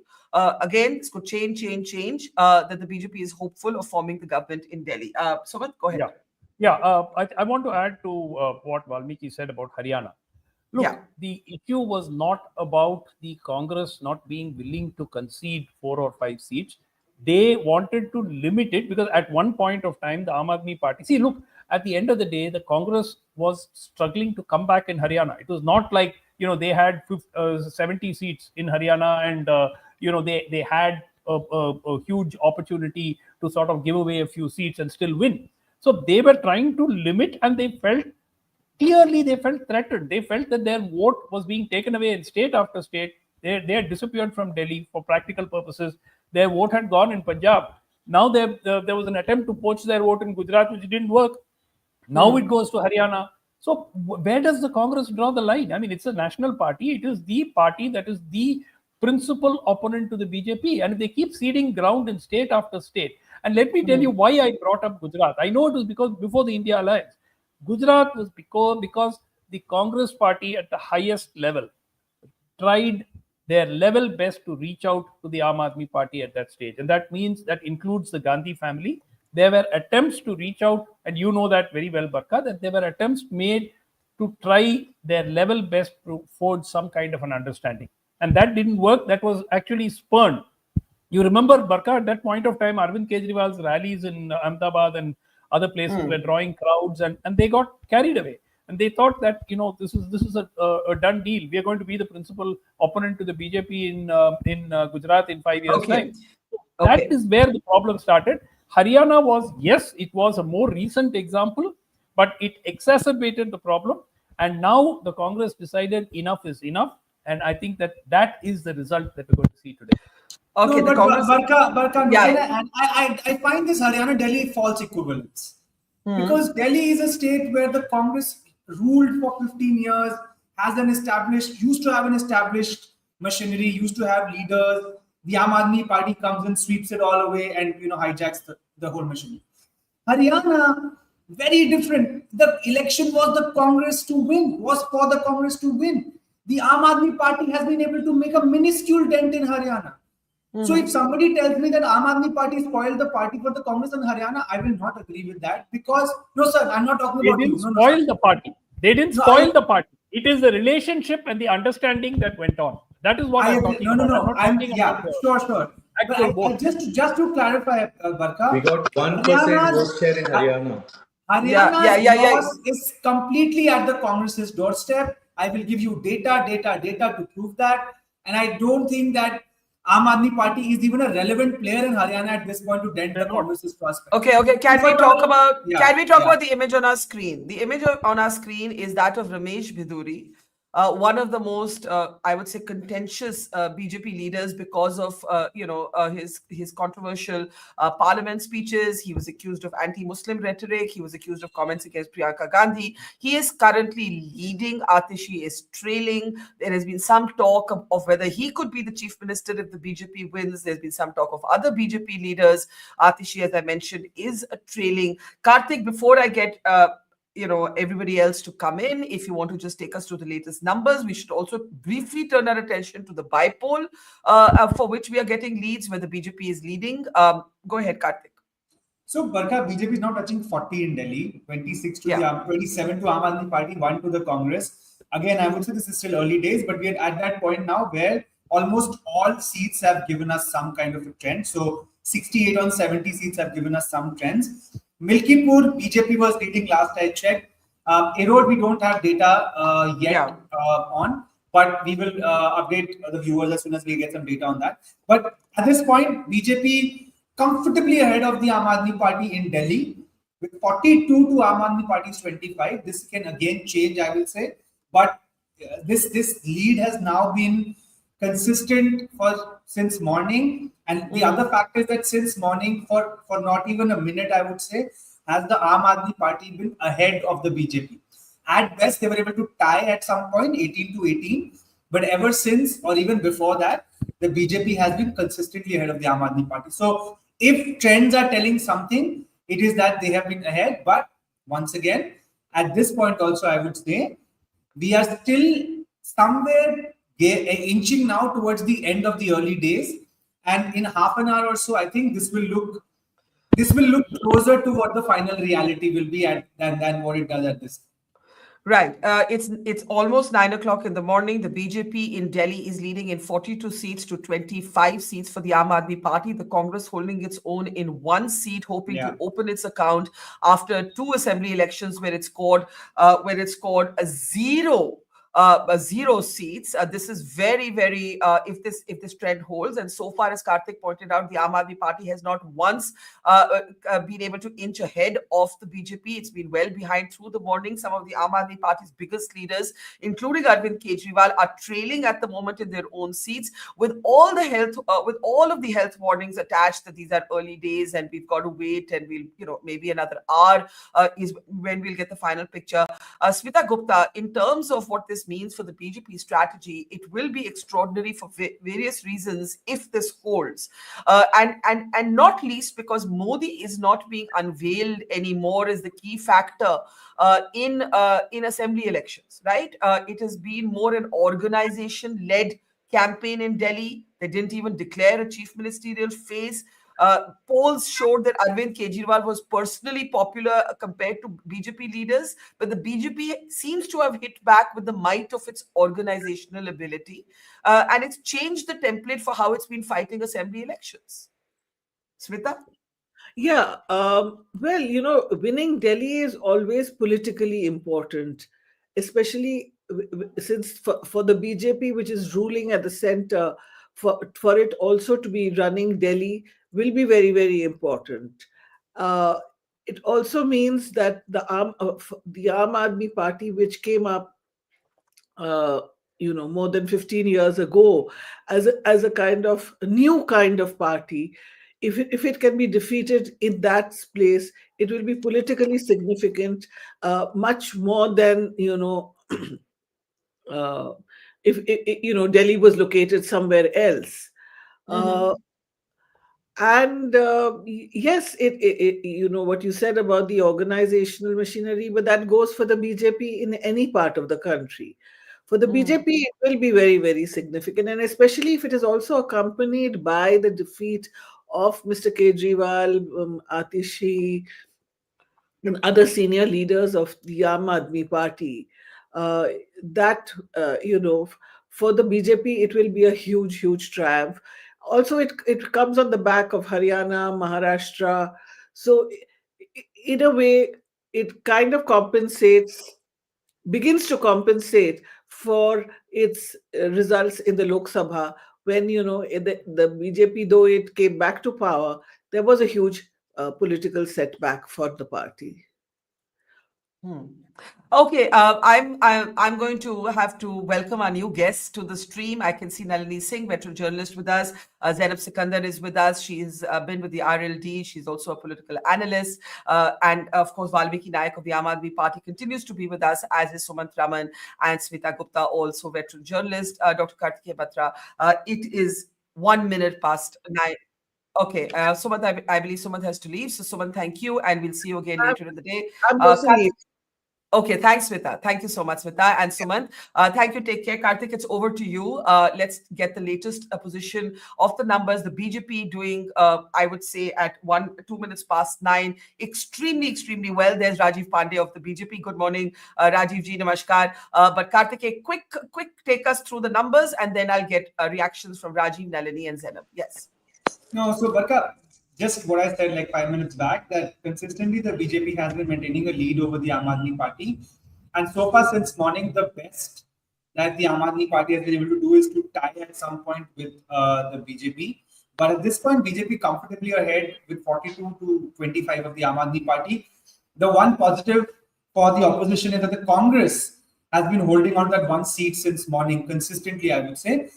Again, this could change. That the BJP is hopeful of forming the government in Delhi. Sumant, go ahead.
I want to add to what Valmiki said about Haryana. Look, the issue was not about the Congress not being willing to concede 4 or 5 seats. They wanted to limit it because at one point of time, the Aam Aadmi Party. See, look, at the end of the day, the Congress was struggling to come back in Haryana. It was not like they had 70 seats in Haryana and they had a huge opportunity to sort of give away a few seats and still win. So they were trying to limit, and they felt threatened. They felt that their vote was being taken away in state after state. They had disappeared from Delhi for practical purposes. Their vote had gone in Punjab. Now there was an attempt to poach their vote in Gujarat, which didn't work. Now it goes to Haryana. So where does the Congress draw the line? I mean, it's a national party. It is the party that is the principal opponent to the BJP, and they keep ceding ground in state after state. And let me tell you why I brought up Gujarat. I know it was because before the India alliance, Gujarat was because the Congress party at the highest level tried their level best to reach out to the Aam Aadmi Party at that stage. And that means that includes the Gandhi family. There were attempts to reach out, and you know that very well, Barkha, that there were attempts made to try their level best to forge some kind of an understanding. And that didn't work. That was actually spurned. You remember, Barkha, at that point of time, Arvind Kejriwal's rallies in Ahmedabad and other places were drawing crowds, and they got carried away. And they thought that, this is a done deal. We are going to be the principal opponent to the BJP in Gujarat in 5 years' time. That is where the problem started. Haryana it was a more recent example, but it exacerbated the problem. And now the Congress decided enough is enough. And I think that is the result that we're going to see today.
Okay, no, but Barkha, I find this Haryana-Delhi false equivalence. Because Delhi is a state where the Congress ruled for 15 years, used to have an established machinery, used to have leaders. The Aam Aadmi Party comes and sweeps it all away and hijacks the whole machinery. Haryana, very different. The election was for the Congress to win. The Aam Aadmi Party has been able to make a minuscule dent in Haryana. So if somebody tells me that Aam Aadmi Party spoiled the party for the Congress in Haryana, I will not agree with that because, no sir, I'm not talking
They
about
didn't
you. No,
spoil the party. They didn't
No,
spoil the party. It is the relationship and the understanding that went on. That is what
I
I'm
agree.
talking
No, no,
about. I'm
no.
not talking about the
Sure. But
actual
I
vote.
just to clarify,
We
Barkha,
got 1%
Haryana's
vote share in Haryana.
Haryana's loss is completely at the Congress's doorstep. I will give you data to prove that. And I don't think that Aam Aadmi Party is even a relevant player in Haryana at this point to dent the Congress's prospects.
Okay. Can we talk about the image on our screen? The image on our screen is that of Ramesh Biduri, one of the most, I would say, contentious BJP leaders because of his controversial parliament speeches. He was accused of anti-Muslim rhetoric. He was accused of comments against Priyanka Gandhi. He is currently leading. Atishi is trailing. There has been some talk of whether he could be the chief minister if the BJP wins. There's been some talk of other BJP leaders. Atishi, as I mentioned, is trailing. Karthik, before I get everybody else to come in, if you want to just take us through the latest numbers, we should also briefly turn our attention to the by-poll for which we are getting leads where the BJP is leading. Go ahead, Karthik.
So, Barkha, BJP is now touching 40 in Delhi, 26 to the 27 to Aam Aadmi Party, 1 to the Congress. Again, I would say this is still early days, but we are at that point now where almost all seats have given us some kind of a trend. So, 68 on 70 seats have given us some trends. Milkipur, BJP was leading last I checked. Erode, we don't have data yet on, but we will update the viewers as soon as we get some data on that. But at this point, BJP comfortably ahead of the Aam Aadmi Party in Delhi with 42 to Aam Aadmi Party's 25. This can again change, I will say, but this lead has now been consistent since morning. And the other fact is that since morning, for not even a minute, I would say, has the Aam Aadmi Party been ahead of the BJP. At best, they were able to tie at some point, 18 to 18. But ever since, or even before that, the BJP has been consistently ahead of the Aam Aadmi Party. So if trends are telling something, it is that they have been ahead. But once again, at this point also, I would say, we are still somewhere inching now towards the end of the early days. And in half an hour or so, I think this will look closer to what the final reality will be than what it does at this time.
Right. It's almost 9 o'clock in the morning. The BJP in Delhi is leading in 42 seats to 25 seats for the Aam Aadmi Party. The Congress holding its own in 1 seat, hoping to open its account after 2 assembly elections where it scored a zero seats. This is very, very, if this trend holds. And so far, as Karthik pointed out, the Aam Aadmi Party has not once been able to inch ahead of the BJP. It's been well behind through the morning. Some of the Aam Aadmi Party's biggest leaders, including Arvind Kejriwal, are trailing at the moment in their own seats with all of the health warnings attached that these are early days and we've got to wait and we'll, maybe another hour is when we'll get the final picture. Smita Gupta, in terms of what this means for the BJP strategy, it will be extraordinary for various reasons if this holds, and not least because Modi is not being unveiled anymore as the key factor in assembly elections, right? It has been more an organization-led campaign in Delhi. They didn't even declare a chief ministerial phase. Polls showed that Arvind Kejriwal was personally popular compared to BJP leaders, but the BJP seems to have hit back with the might of its organizational ability, and it's changed the template for how it's been fighting assembly elections. Smita?
Yeah, well, winning Delhi is always politically important, especially since for the BJP, which is ruling at the center, for it also to be running Delhi will be very, very important. It also means that the Aam Aadmi Party, which came up, more than 15 years ago, as a kind of new kind of party, if it can be defeated in that place, it will be politically significant, much more than if Delhi was located somewhere else. And yes, what you said about the organizational machinery, but that goes for the BJP in any part of the country. For the BJP, it will be very, very significant, and especially if it is also accompanied by the defeat of Mr. Kejriwal, Atishi, and other senior leaders of the Aam Aadmi Party. That, for the BJP, it will be a huge, huge triumph. Also, it comes on the back of Haryana, Maharashtra. So, in a way, it kind of begins to compensate for its results in the Lok Sabha when, the BJP, though it came back to power, there was a huge political setback for the party.
Okay, I'm going to have to welcome our new guests to the stream. I can see Nalini Singh, veteran journalist, with us. Zainab Sikandar is with us. She's been with the RLD. She's also a political analyst, and of course, Valmiki Nayak of the Aam Aadmi Party continues to be with us, as is Sumant Raman and Smita Gupta, also veteran journalist. Dr. Kartikeya Batra. It is 1 minute past 9. Okay, Sumant, I believe Sumant has to leave. So, Sumant, thank you, and we'll see you again later in the day.
I'm also leaving.
Okay, thanks, Smita. Thank you so much, Smita and Sumant. Thank you. Take care. Karthik, it's over to you. Let's get the latest position of the numbers. The BJP doing, I would say, at 2 minutes past 9, extremely, extremely well. There's Rajiv Pandey of the BJP. Good morning, Rajiv ji, namaskar. But Karthik, quick take us through the numbers, and then I'll get reactions from Rajiv, Nalini, and Zainab. Yes.
No, so Barkha, just what I said like 5 minutes back, that consistently the BJP has been maintaining a lead over the Aam Aadmi Party. And so far since morning, the best that the Aam Aadmi Party has been able to do is to tie at some point with the BJP. But at this point, BJP comfortably ahead with 42 to 25 of the Aam Aadmi Party. The one positive for the opposition is that the Congress has been holding on to that one seat since morning consistently, I would say.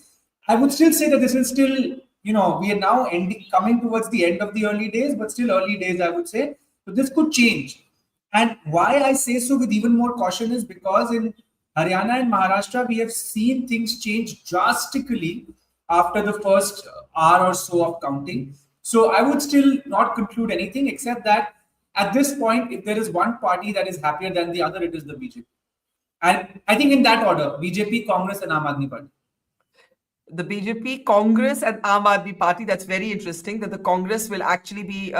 I would still say that this is still, we are now coming towards the end of the early days, but still early days, I would say. So this could change. And why I say so with even more caution is because in Haryana and Maharashtra, we have seen things change drastically after the first hour or so of counting. So I would still not conclude anything except that at this point, if there is one party that is happier than the other, it is the BJP. And I think in that order, BJP, Congress, and Aam Aadmi Party.
The BJP, Congress, and Aam Aadmi Party. That's very interesting that the Congress will actually be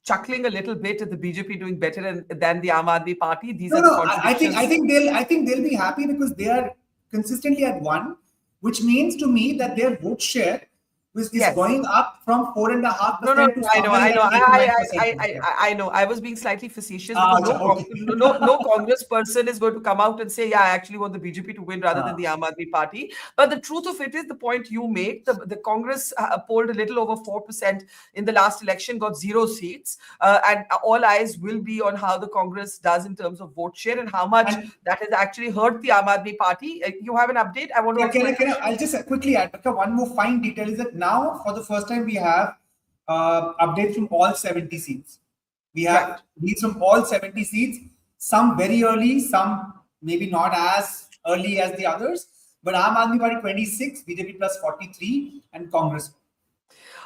chuckling a little bit at the BJP doing better than the Aam Aadmi Party. These are the contradictions.
I think they'll be happy because they are consistently at 1, which means to me that their vote share is going up from 4.5%.
No, I know. I was being slightly facetious because no Congress person is going to come out and say, yeah, I actually want the BJP to win rather than the Aam Aadmi Party. But the truth of it is the point you made. The Congress polled a little over 4% in the last election, got 0 seats. And all eyes will be on how the Congress does in terms of vote share and how much that has actually hurt the Aam Aadmi Party. You have an update? I want to.
I'll just quickly add one more fine detail is that now, for the first time, we have updates from all 70 seats. We have leads from all 70 seats, some very early, some maybe not as early as the others. But Aam Aadmi Party 26, BJP plus 43, and Congress.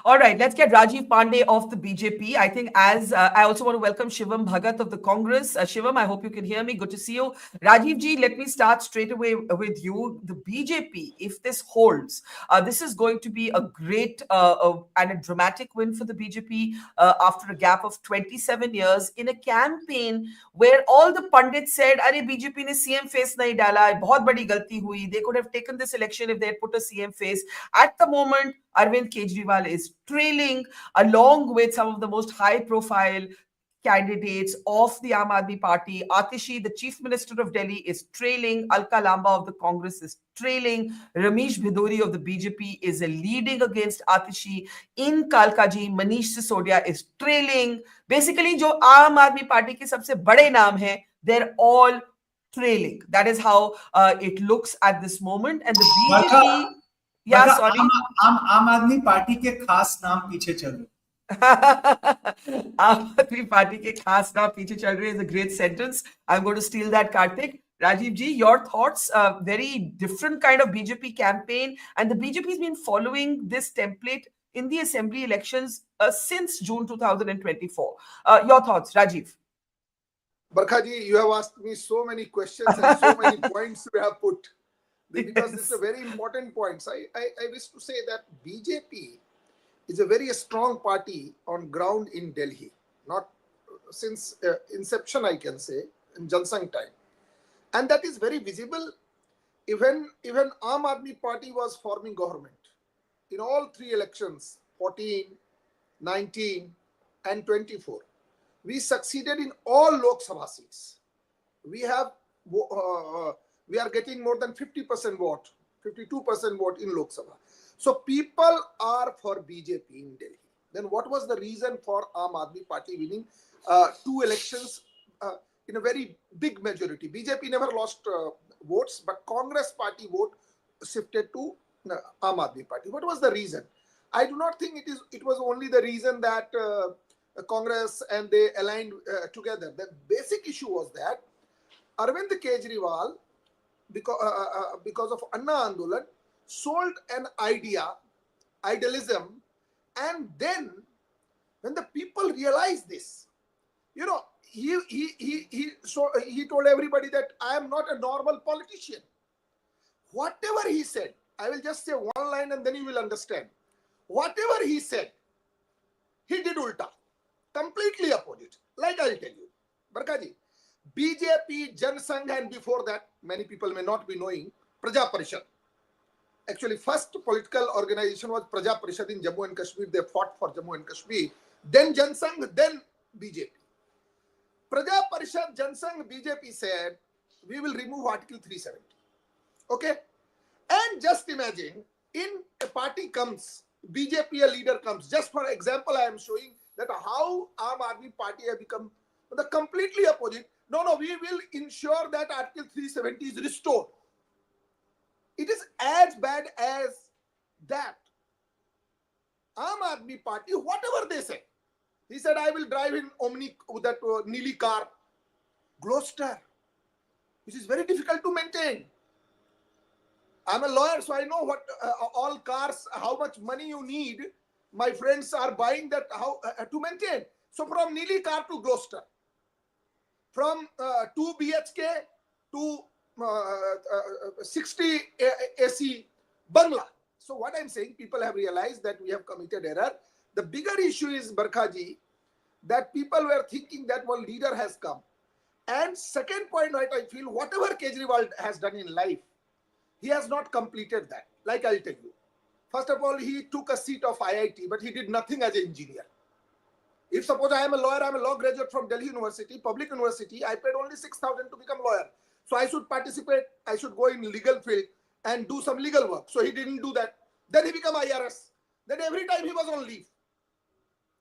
All right, let's get Rajiv Pandey of the BJP. I think I also want to welcome Shivam Bhagat of the Congress. Shivam, I hope you can hear me. Good to see you. Rajiv ji, let me start straight away with you. The BJP, if this holds, this is going to be a great and a dramatic win for the BJP after a gap of 27 years in a campaign where all the pundits said, "Arey BJP ne CM face nahi dala, bahut badi galti hui." They could have taken this election if they had put a CM face. At the moment, Arvind Kejriwal is trailing along with some of the most high-profile candidates of the Aam Aadmi Party. Atishi, the Chief Minister of Delhi, is trailing. Alka Lamba of the Congress is trailing. Ramesh Bhiduri of the BJP is leading against Atishi. In Kalkaji, Manish Sisodia is trailing. Basically, jo Aam Aadmi Party ke sabse bade naam hai, they're all trailing. That is how it looks at this moment. And the BJP... sorry.
आम आदमी party के खास नाम पीछे चल रहे
आम आदमी पार्टी के खास नाम पीछे चल रहे is a great sentence. I'm going to steal that, Karthik. Rajiv ji, your thoughts? Very different kind of BJP campaign, and the BJP has been following this template in the assembly elections since June 2024. Your thoughts, Rajiv?
Barkha ji, you have asked me so many questions and so many points you have put. because this is a very important point. So I wish to say that BJP is a very strong party on ground in Delhi, not since inception, I can say, in Jansang time. And that is very visible. Even Aam Aadmi Party was forming government in all three elections, 14, 19 and 24. We succeeded in all Lok Sabha seats. We are getting more than 50% vote, 52% vote in Lok Sabha. So people are for BJP in Delhi. Then what was the reason for Aam Aadmi Party winning two elections in a very big majority? BJP never lost votes, but Congress party vote shifted to Aam Aadmi Party. What was the reason? I do not think it was only the reason that Congress and they aligned together. The basic issue was that Arvind Kejriwal, because of Anna Andolan, sold an idealism, and then when the people realized this, he told everybody that I am not a normal politician. Whatever he said, I will just say one line and then you will understand. Whatever he said, he did ulta, completely opposite. Like I'll tell you, Barkha ji, BJP, Jan Sangh, and before that, many people may not be knowing, Praja Parishad. Actually, first political organization was Praja Parishad in Jammu and Kashmir. They fought for Jammu and Kashmir. Then Jan Sangh, then BJP. Praja Parishad, Jan Sangh, BJP said, we will remove Article 370. Okay? And just imagine, in a party comes, BJP, a leader comes. Just for example, I am showing that how Aam Aadmi Party has become the completely opposite. No, we will ensure that Article 370 is restored. It is as bad as that. Aam Aadmi Party, whatever they say. He said, I will drive in Omni, that Neeli car, Gloucester, which is very difficult to maintain. I'm a lawyer, so I know what all cars, how much money you need. My friends are buying that how to maintain. So from Neeli car to Gloucester, from 2 BHK to 60 AC Bangla. So what I'm saying, people have realized that we have committed error. The bigger issue is, Barkha ji, that people were thinking that one leader has come. And second point, right, I feel whatever Kejriwal has done in life, he has not completed that. Like I'll tell you. First of all, he took a seat of IIT, but he did nothing as an engineer. If suppose I am a lawyer, I'm a law graduate from Delhi University, public university, I paid only 6,000 to become lawyer. So I should participate, I should go in legal field and do some legal work. So he didn't do that. Then he became IRS. Then every time he was on leave.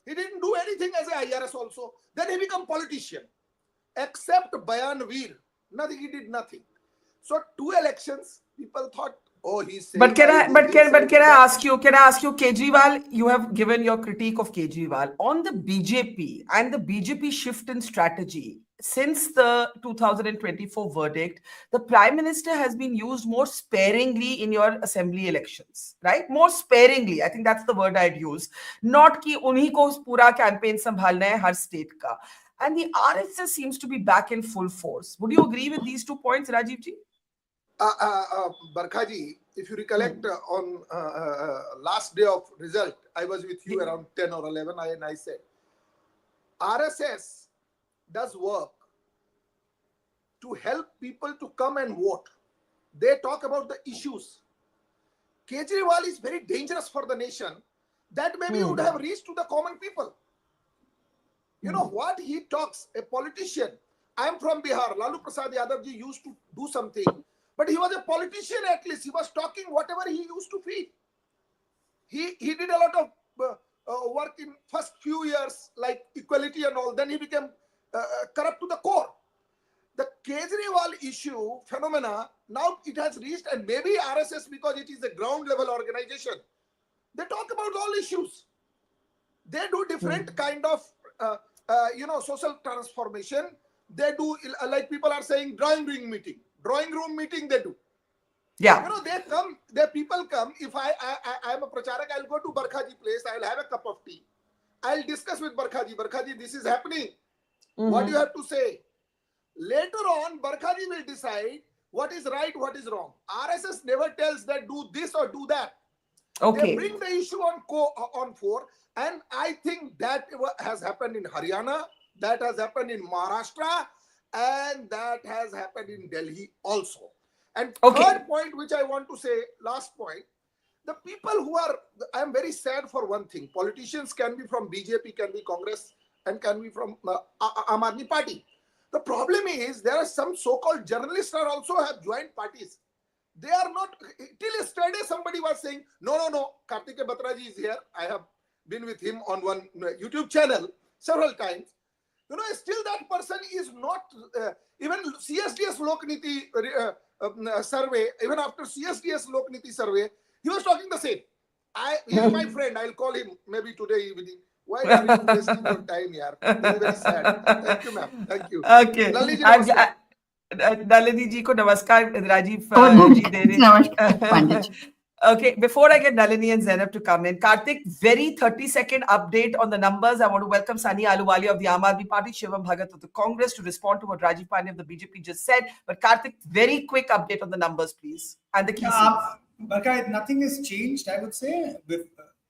He didn't do anything as an IRS also. Then he became politician. Except Bayan Veer, nothing, he did nothing. So two elections, people thought, oh, he's saying.
But can I ask you, Kejriwal, you have given your critique of Kejriwal on the BJP and the BJP shift in strategy. Since the 2024 verdict, the Prime Minister has been used more sparingly in your assembly elections, right? More sparingly. I think that's the word I'd use. Not ki unhi ko pura campaign sambhalna hai har state ka. And the RSS seems to be back in full force. Would you agree with these 2 points, Rajiv ji?
Barkha ji, if you recollect on last day of result, I was with you around 10 or 11 and I said, RSS does work to help people to come and vote. They talk about the issues. Kejriwal is very dangerous for the nation. That maybe would have reached to the common people. You know what he talks, a politician. I am from Bihar. Lalu Prasad Yadav ji used to do something. But he was a politician at least. He was talking whatever he used to feel. He did a lot of work in first few years, like equality and all. Then he became corrupt to the core. The Kejriwal issue, phenomena, now it has reached, and maybe RSS, because it is a ground level organization, they talk about all issues. They do different kind of, social transformation. They do, like people are saying, drawing room meeting they do.
Yeah.
People come. If I am a pracharak, I'll go to Barkha ji place, I'll have a cup of tea. I'll discuss with Barkha ji. Barkha ji, this is happening. What do you have to say? Later on, Barkha ji will decide what is right, what is wrong. RSS never tells that do this or do that.
Okay.
They bring the issue on fore, and I think that has happened in Haryana, that has happened in Maharashtra, and that has happened in Delhi also. And third point, which I want to say, last point, the people who are, I am very sad for one thing. Politicians can be from BJP, can be Congress, and can be from Aam Aadmi Party. The problem is there are some so-called journalists are also have joined parties. They are not, till yesterday somebody was saying, no, Kartike Batraji is here. I have been with him on one YouTube channel several times. Still that person is not, even CSDS Lokniti survey, even after CSDS Lokniti survey, he was talking the same. He is my friend. I'll call him maybe today evening. Why are you wasting your time here? Very, very sad. Thank you, ma'am. Thank you.
Okay.
Lalli ji, namaskar.
Nalini ji ko namaskar, Rajiv ji de rahe.
Namaskar, Pandit.
Okay, before I get Nalini and Zainab to come in, Karthik, very 30-second update on the numbers. I want to welcome Sunny Ahluwalia of the Aam Aadmi Party, Shivam Bhagat of the Congress to respond to what Rajiv Pandey of the BJP just said. But Karthik, very quick update on the numbers, please, and the key seats.
Barkha, nothing has changed, I would say,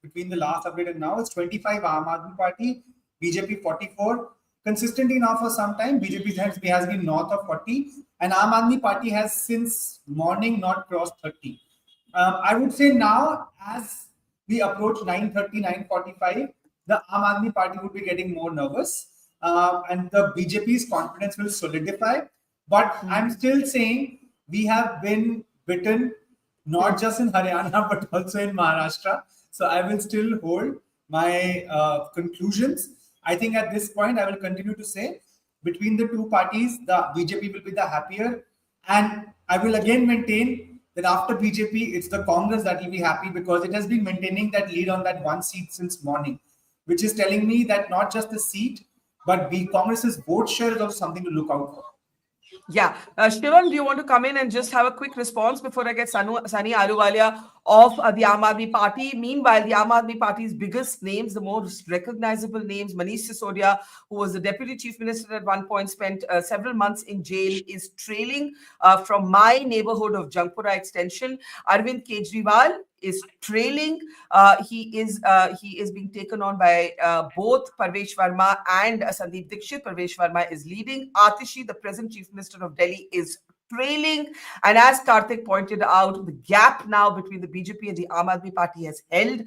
between the last update and now. It's 25 Aam Aadmi Party, BJP 44. Consistently now for some time, BJP has been north of 40, and Aam Aadmi Party has since morning not crossed 30. I would say now, as we approach 9:30, 9:45, the Aam Aadmi Party would be getting more nervous, and the BJP's confidence will solidify. But I'm still saying we have been bitten, not just in Haryana, but also in Maharashtra. So I will still hold my conclusions. I think at this point, I will continue to say between the two parties, the BJP will be the happier. And I will again maintain that after BJP, it's the Congress that will be happy because it has been maintaining that lead on that one seat since morning, which is telling me that not just the seat, but Congress's vote share is also something to look out for.
Yeah. Shivam, do you want to come in and just have a quick response before I get Sunny Ahluwalia of the Aam Aadmi Party? Meanwhile, the Aam Aadmi Party's biggest names, the most recognizable names, Manish Sisodia, who was the Deputy Chief Minister at one point, spent several months in jail, is trailing from my neighborhood of Jangpura Extension. Arvind Kejriwal is trailing. He is being taken on by both Parvesh Verma and Sandeep Dixit. Parvesh Verma is leading. Atishi, the present Chief Minister of Delhi, is trailing. And as Karthik pointed out, the gap now between the BJP and the Aam Aadmi Party has held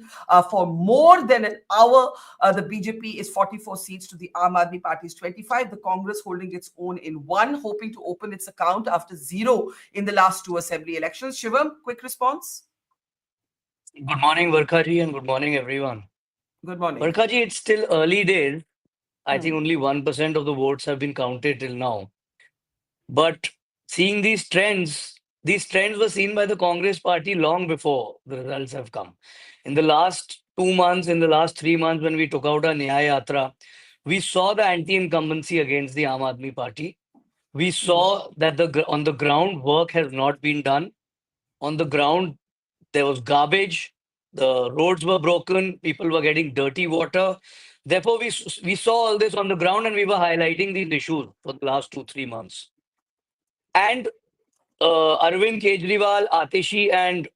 for more than an hour. The BJP is 44 seats to the Aam Aadmi Party's 25. The Congress holding its own in one, hoping to open its account after 0 in the last 2 assembly elections. Shivam, quick response.
Good morning, Barkha ji, and good morning, everyone.
Good morning.
Barkha ji, it's still early days. I think only 1% of the votes have been counted till now. But seeing these trends were seen by the Congress party long before the results have come. In the last 2 months, in the last 3 months, when we took out our Nyaya Yatra, we saw the anti-incumbency against the Aam Aadmi Party. We saw that on the ground, work has not been done. On the ground, there was garbage, the roads were broken, people were getting dirty water. Therefore, we saw all this on the ground and we were highlighting these issues for the last 2-3 months. And Arvind Kejriwal, Atishi and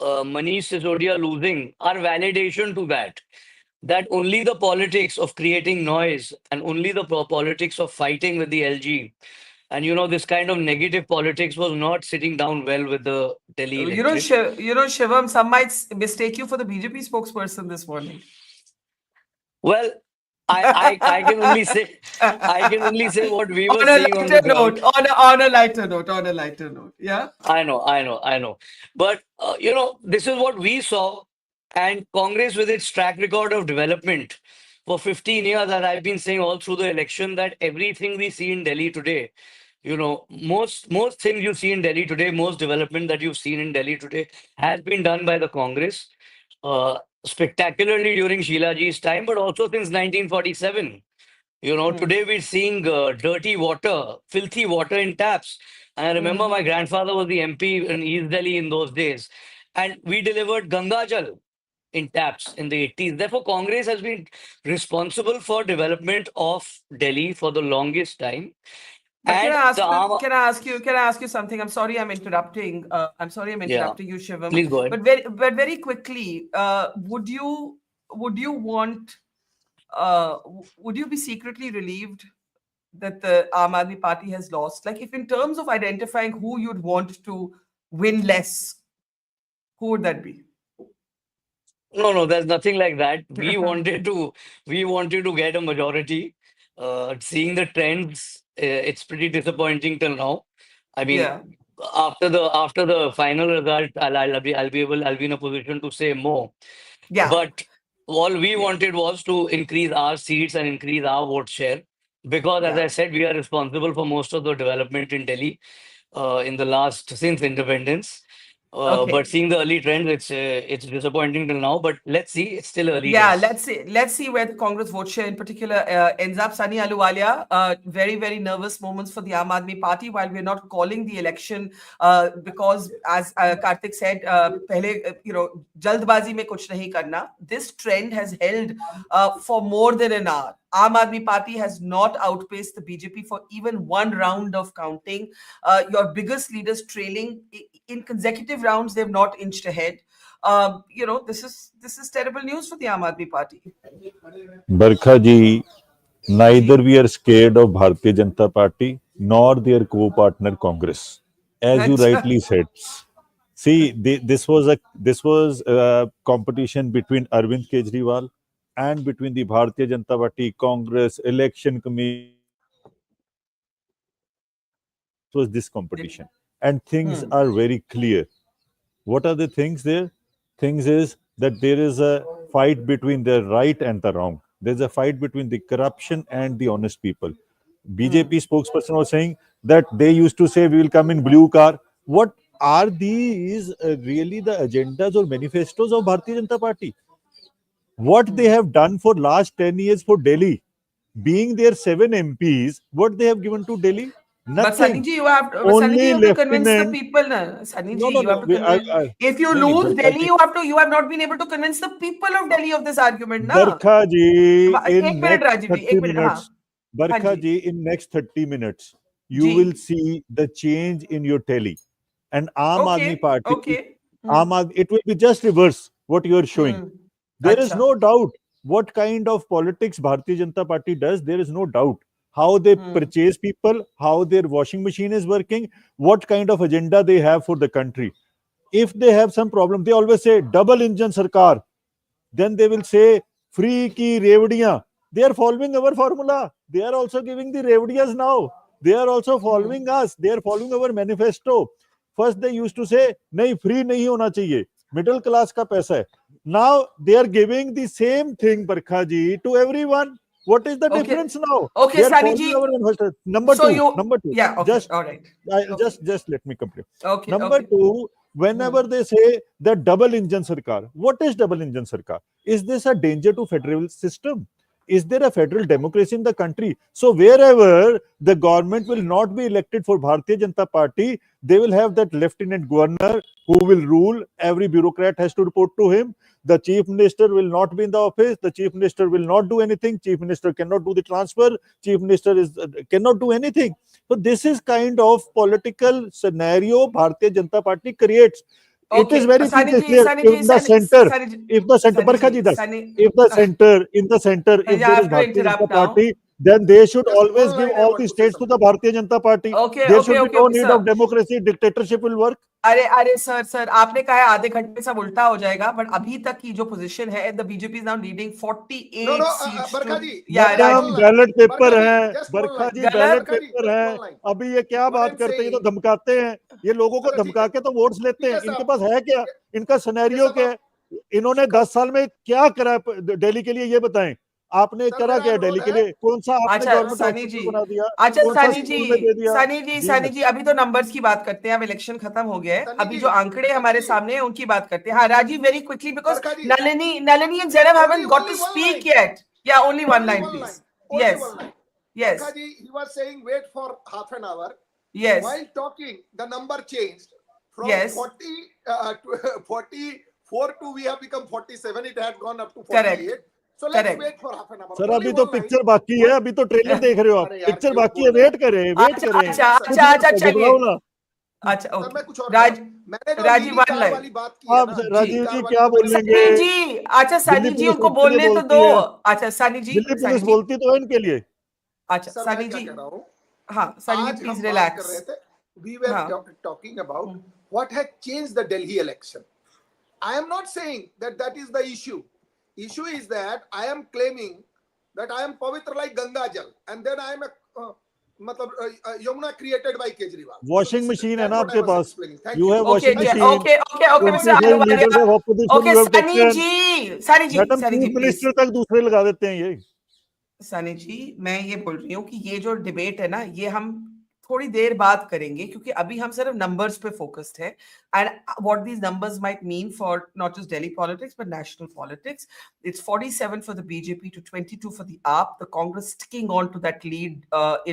Manish Sisodia losing are validation to that only the politics of creating noise and only the politics of fighting with the LG and this kind of negative politics was not sitting down well with the Delhi electorate.
Shivam, some might mistake you for the BJP spokesperson this morning.
Well, I can only say what we were seeing on the ground.
On a lighter note, yeah.
I know. But this is what we saw, and Congress with its track record of development for 15 years, as I've been saying all through the election, that everything we see in Delhi today, most things you see in Delhi today, most development that you've seen in Delhi today has been done by the Congress, spectacularly during Sheila Ji's time, but also since 1947. Today we're seeing dirty water, filthy water in taps. And I remember my grandfather was the MP in East Delhi in those days. And we delivered Ganga Jal in taps in the 80s. Therefore, Congress has been responsible for development of Delhi for the longest time.
But
And the Aam,
can I ask you something? I'm sorry I'm interrupting. I'm sorry I'm
yeah,
interrupting you, Shivam.
please go ahead.
But very quickly, would you want would you be secretly relieved that the Aam Aadmi Party has lost? Like, if in terms of identifying who you'd want to win less, who would that be?
No, there's nothing like that. We wanted to get a majority. Seeing the trends, it's pretty disappointing till now. I mean,
Yeah,
after the final result, I'll be in a position to say more.
yeah,
But all we
yeah,
wanted was to increase our seats and increase our vote share, because, as
yeah.
I said, we are responsible for most of the development in Delhi in the last since independence. But
Okay.
seeing the early trends, it's disappointing till now. But let's see, it's still early
Yeah,
days.
let's see where the Congress vote share in particular ends up. Sunny Ahluwalia, very nervous moments for the Aam Aadmi Party. While we're not calling the election, because as Karthik said, pehle jaldbazi mein kuch nahi karna. This trend has held for more than an hour. Aam Aadmi Party has not outpaced the BJP for even one round of counting. Your biggest leaders trailing in consecutive rounds, they've not inched ahead. This is terrible news for the Aam Aadmi Party.
Barkha ji, neither
Ji,
we are scared of Bharatiya Janata Party nor their co-partner Congress, as you
acha.
rightly said. See, this was a competition between Arvind Kejriwal and between the Bharatiya Janata Party, Congress, Election Commission. This was this competition, and things
Hmm.
are very clear. What are the things there? Things is that there is a fight between the right and the wrong. There's a fight between the corruption and the honest people.
Hmm.
BJP spokesperson was saying that they used to say we will come in blue car. What are these really the agendas or manifestos of Bharatiya Janata Party? What they
Hmm.
have done for last 10 years for Delhi, being their 7 MPs, what they have given to Delhi?
But Sunny
Nothing.
ji,
Only
you have to convince the
lieutenant.
people. Na. Sunny
No,
ji,
no,
you have
no.
to convince. If you
No, no,
lose
Barkha
Delhi,
ji.
you have not been able to convince the people of Delhi of this argument, na.
Barkha ji,
एक
in
minute,
next
Rajiv ji,
30
एक minute, हाँ,
minutes,
हाँ
Barkha
ji,
ji, in next 30 minutes, you will
ji,
see the change in your tally. And Aam Aadmi
okay,
Party,
okay, hmm,
It will be just reverse what you are showing.
hmm,
There is
अच्छा,
no doubt what kind of politics Bharatiya Janata Party does. There is no doubt how they
hmm,
purchase people, how their washing machine is working, what kind of agenda they have for the country. If they have some problem, they always say double engine sarkar. Then they will say free ki revdiyan. They are following our formula. They are also giving the revdiyas now. They are also
hmm.
following us. They are following our manifesto. First they used to say nahi free nahi hona chahiye. Middle class ka paisa hai. Now they are giving the same thing, Barkha ji, to everyone. What is the
Okay,
difference now?
okay,
They are
Sunny
following
ji,
our manifesto.
so you,
Number two.
yeah, okay,
Just
all right, okay,
just let me complete.
okay,
Number
okay,
two,
hmm.
whenever they say that double engine sarkar, what is double engine sarkar? Is this a danger to federal system? Is there a federal democracy in the country? So wherever the government will not be elected for Bharatiya Janata Party, they will have that lieutenant governor who will rule. Every bureaucrat has to report to him. The chief minister will not be in the office. The chief minister will not do anything. Chief minister cannot do the transfer. Chief minister cannot do anything. So this is kind of political scenario Bharatiya Janata Party creates. It is
Okay,
very clear.
Sunny Ji,
If the center, Barkha ji das,
Sunny,
if the center, in the center, if
you
there is
have to
Bharatiya
interrupt
Janata
now.
Party, then they should
Just
always
one
give
line I
all
want
the
to say
states to the
something.
Bharatiya Janata Party.
Okay,
There should be no
okay,
need of
sir.
democracy. Dictatorship will work.
अरे sir आपने कहा है आधे घंटे सब उल्टा हो जाएगा बट अभी तक की जो पोजीशन है the BJP is now leading
No,
48
no,
seats to
Barkha ji,
या
just one
madam
Rajiv
line.
Ballot paper
Barkha ji,
है,
just one
Barkha
line.
Ji ballot
गलत
Barkha ji,
पेपर
just
है.
one line.
अभी ये क्या
What
बात
I'm
करते हैं? ये तो
saying,
धमकाते हैं. ये लोगों को
अच्छा ठीक
धमका
है
के तो वोट्स लेते
ठीक
हैं.
है
इनके
साहब,
पास है क्या? इनका
ये
सिनेरियो
सब
क्या
आप
है? इन्होंने 10 साल में क्या करा दिल्ली के लिए? ये बताएं. आपने
सर
करा
मेरा
क्या दिल्ली
अनुरोध
के
है,
लिए? कौन सा आपने
अच्छा
गवर्नमेंट
मेरा
सनी जी
हॉस्पिटल बना दिया?
अच्छा
कौन सा स्कूल में दे दिया? जी
सनी जी अभी तो नंबर्स की बात करते हैं अब इलेक्शन खत्म हो गया है
सनी
अभी
जी,
जो आंकड़े
सनी
हमारे
जी,
सामने हैं उनकी बात करते हैं हाँ Rajiv very quickly because
Barkha ji,
Nalini and Zainab
only
haven't got to
only one
speak
line,
yet yeah only one
only
line
one
please
line, only
yes
one line.
yes
Barkha ji, he was saying wait for half an hour.
yes
While talking, the number changed from
yes
40 to 44 to we have become 47. It had gone up to
correct
48. So let's wait for half an hour.
Sir
Only
अभी तो
one line.
Picture बाकी है, अभी तो trailer देख रहे हो आप,
अरे यार,
पिक्चर
क्यों
बाकी है,
बोल रहे
वेट
हो?
करें, वेट
अच्छा
करें,
अच्छा
कुछ
अच्छा
मत
अच्छा चलिए।
घबराओ ना।
अच्छा
सर
ओके
मैं कुछ और
राज
कह रहा हूं। मैंने जो
राजीव
नीली
वन
कार
लाइन
वाली बात की है
आप
ना,
राजीव
कार
जी
वाली
क्या
जो मैंने
बोलेंगे?
सनी जी अच्छा
दिल्ली
सनी जी
पुलिस
उनको
सबके लिए
बोलने तो
बोलती
दो।
है,
अच्छा सनी जी
दिल्ली पुलिस
जी
बोलती तो है इनके लिए।
अच्छा
सर
सनी
मैं क्या
जी
कह रहा हूं,
हाँ सनी जी
आज
प्लीज
हम बात कर
रिलैक्स।
रहे थे, we were
हाँ
talking about what had changed the Delhi election. I am not saying that that is the issue. Issue is that I am claiming that I am pavitra like Ganga Jal, and then I am a Yamuna created by Kejriwal.
Washing machine है
That's
ना
what I
आपके
was
पास,
explaining. Thank
you
you.
Have
okay
washing
Thank you.
Machine,
okay okay okay mister आलू
25 leaders of opposition
okay
you have taken,
Sunny
madam
ji
chief
please.
Minister तक दूसरे लगा देते हैं ये।
सनी जी मैं ये बोल रही हूँ कि ये जो डिबेट है ना ये हम थोड़ी देर बाद करेंगे क्योंकि अभी हम सिर्फ नंबर्स पे फोकस्ड है and what these numbers might mean for not just Delhi politics but national politics. It's 47 for the BJP to 22 for the AAP, the Congress sticking on to that lead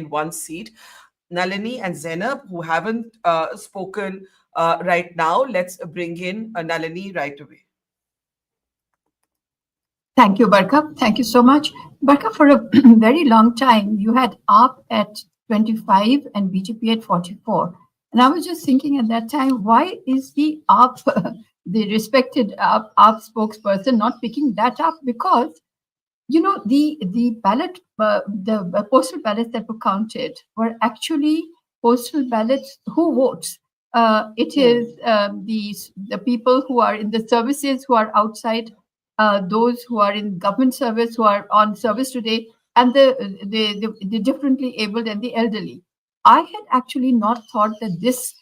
in one seat. Nalini and Zainab, who haven't spoken right now, let's bring in Nalini right away.
Thank you, Barkha. Thank you so much. Barkha, for a very long time, you had AAP at 25 and BJP at 44. And I was just thinking at that time, why is the AAP, the respected AAP spokesperson, not picking that up? Because, you know, the ballot, the postal ballots that were counted were actually postal ballots who votes. It is the people who are in the services who are outside, those who are in government service, who are on service today, and the differently abled and the elderly. I had actually not thought that this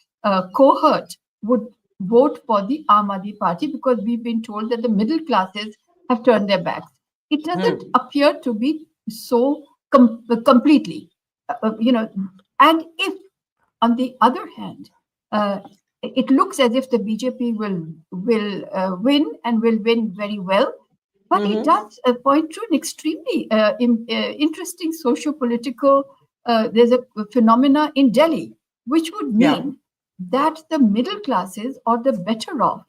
cohort would vote for the Aam Aadmi Party because we've been told that the middle classes have turned their backs. It doesn't appear to be so completely, and if on the other hand, it looks as if the BJP will win and will win very well. But it does point to an extremely interesting socio-political, there's a phenomena in Delhi, which would mean that the middle classes or the better off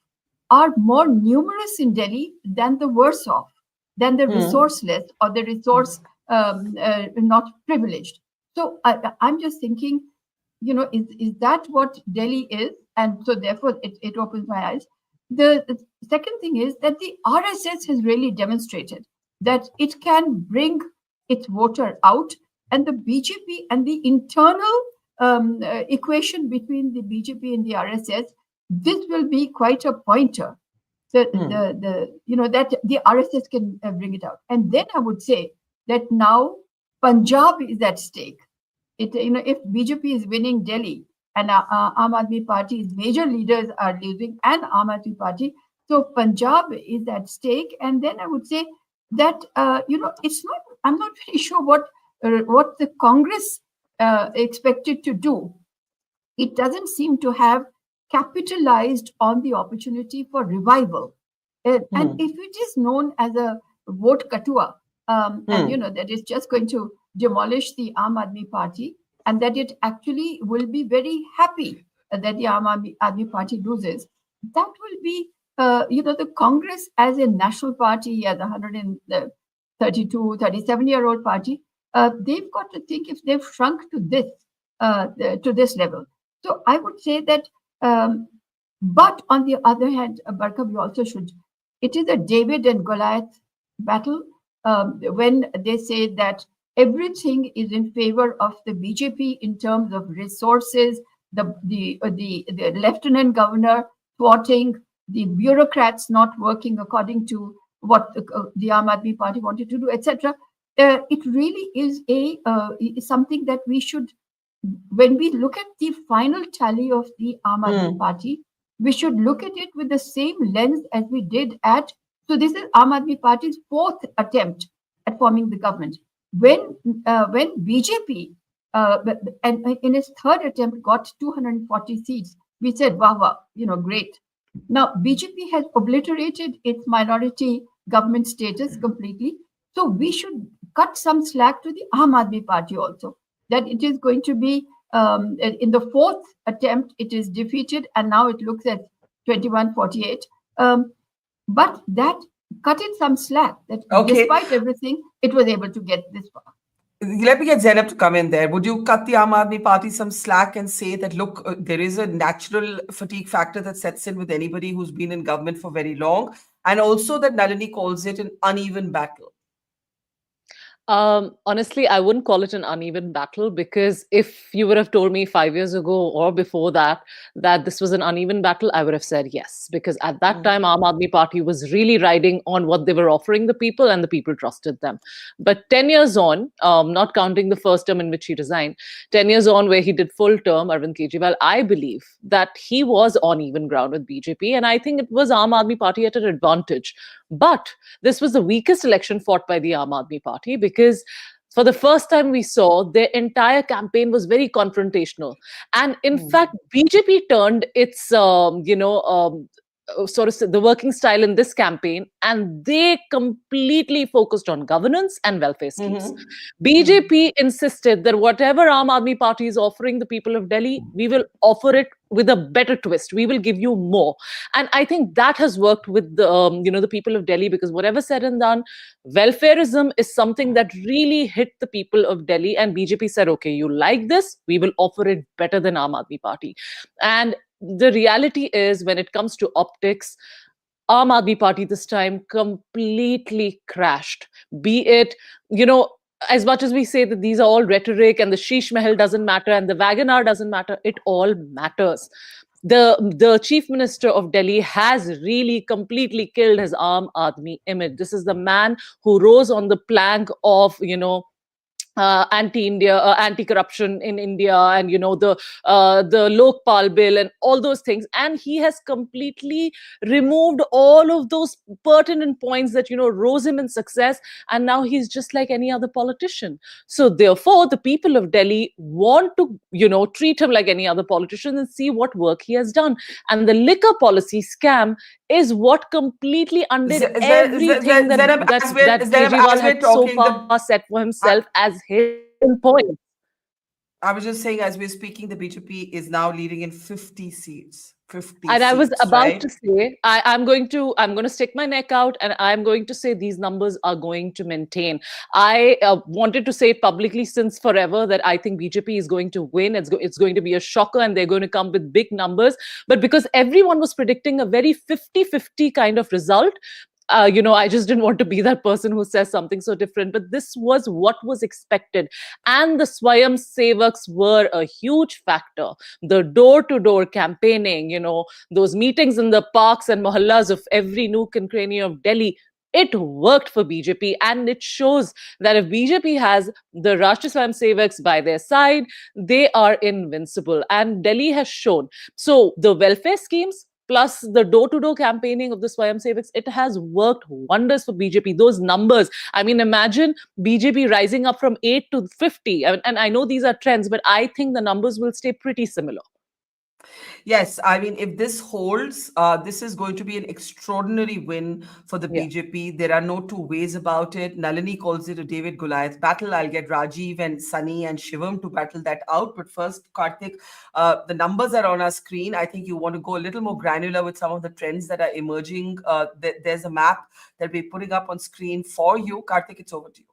are more numerous in Delhi than the worse off, than the resourceless or the resource not privileged. So I'm just thinking, you know, is that what Delhi is? And so therefore it opens my eyes. The second thing is that the RSS has really demonstrated that it can bring its voter out, and the BJP and the internal equation between the BJP and the RSS, this will be quite a pointer. That the RSS can bring it out. And then I would say that now Punjab is at stake. If BJP is winning Delhi and Aam Aadmi Party's major leaders are losing and Aam Aadmi Party, so Punjab is at stake. And then I would say that it's not. I'm not very sure what the Congress expected to do. It doesn't seem to have capitalized on the opportunity for revival. And if it is known as a vote katua, and that is just going to demolish the Aam Aadmi Party, and that it actually will be very happy that the Aam Aadmi Party loses, that will be, the Congress as a national party, as a 132, 37-year-old party, they've got to think if they've shrunk to this level. So I would say that, but on the other hand, Barkha, we also should, it is a David and Goliath battle when they say that everything is in favor of the BJP in terms of resources, the lieutenant governor thwarting, the bureaucrats not working according to what the Aam Aadmi Party wanted to do, etc. It really is something that we should, when we look at the final tally of the Aam Aadmi Party, we should look at it with the same lens as we did at, so this is Aam Aadmi Party's fourth attempt at forming the government. When BJP, and in its third attempt, got 240 seats, we said, wow, great. Now, BJP has obliterated its minority government status completely. So we should cut some slack to the Aam Aadmi Party also, that it is going to be, in the fourth attempt, it is defeated, and now it looks at 21-48. But that cut it some slack that
Okay.
despite everything, it was able to get this far.
Let me get Zainab to come in there. Would you cut the Aam Aadmi Party some slack and say that, look, there is a natural fatigue factor that sets in with anybody who's been in government for very long, and also that Nalini calls it an uneven battle?
Honestly, I wouldn't call it an uneven battle, because if you would have told me 5 years ago or before that this was an uneven battle, I would have said yes, because at that time Aam Aadmi Party was really riding on what they were offering the people, and the people trusted them. But 10 years on, not counting the first term in which he resigned, 10 years on where he did full term, Arvind Kejriwal, I believe that he was on even ground with BJP, and I think it was Aam Aadmi Party at an advantage. But this was the weakest election fought by the Aam Aadmi Party, because for the first time we saw their entire campaign was very confrontational. And in fact, BJP turned its, sort of the working style in this campaign, and they completely focused on governance and welfare schemes. BJP insisted that whatever Aam Aadmi Party is offering the people of Delhi, we will offer it with a better twist. We will give you more. And I think that has worked with the people of Delhi, because whatever said and done, welfareism is something that really hit the people of Delhi, and BJP said, okay, you like this, we will offer it better than Aam Aadmi Party. And the reality is, when it comes to optics, Aam Aadmi Party this time completely crashed. Be it, as much as we say that these are all rhetoric and the Sheesh Mahal doesn't matter and the Wagoner doesn't matter, it all matters. The chief minister of Delhi has really completely killed his Aam Aadmi image. This is the man who rose on the plank of, anti-India, anti-corruption in India, and the Lokpal bill and all those things, and he has completely removed all of those pertinent points that rose him in success, and now he's just like any other politician. So therefore, the people of Delhi want to treat him like any other politician and see what work he has done. And the liquor policy scam is what completely undid everything that Kejriwal had so far set for himself as his point.
I was just saying, as we're speaking, the BJP is now leading in 50 seats. 50
and
seats,
I was about
right?
to say, I'm going to stick my neck out, and I'm going to say these numbers are going to maintain. I wanted to say publicly since forever that I think BJP is going to win. It's going to be a shocker, and they're going to come with big numbers. But because everyone was predicting a very 50-50 kind of result, I just didn't want to be that person who says something so different. But this was what was expected. And the Swayam Sevaks were a huge factor. The door-to-door campaigning, those meetings in the parks and mohallas of every nook and cranny of Delhi, it worked for BJP. And it shows that if BJP has the Rashtriya Swayam Sevaks by their side, they are invincible. And Delhi has shown. So the welfare schemes, plus the door-to-door campaigning of the Swayam Sevaks, it has worked wonders for BJP. Those numbers, I mean, imagine BJP rising up from 8 to 50. And I know these are trends, but I think the numbers will stay pretty similar.
Yes, I mean, if this holds, this is going to be an extraordinary win for the BJP. There are no two ways about it. Nalini calls it a David Goliath battle. I'll get Rajiv and Sunny and Shivam to battle that out. But first, Karthik, the numbers are on our screen. I think you want to go a little more granular with some of the trends that are emerging. There's a map that we're putting up on screen for you. Karthik, it's over to you.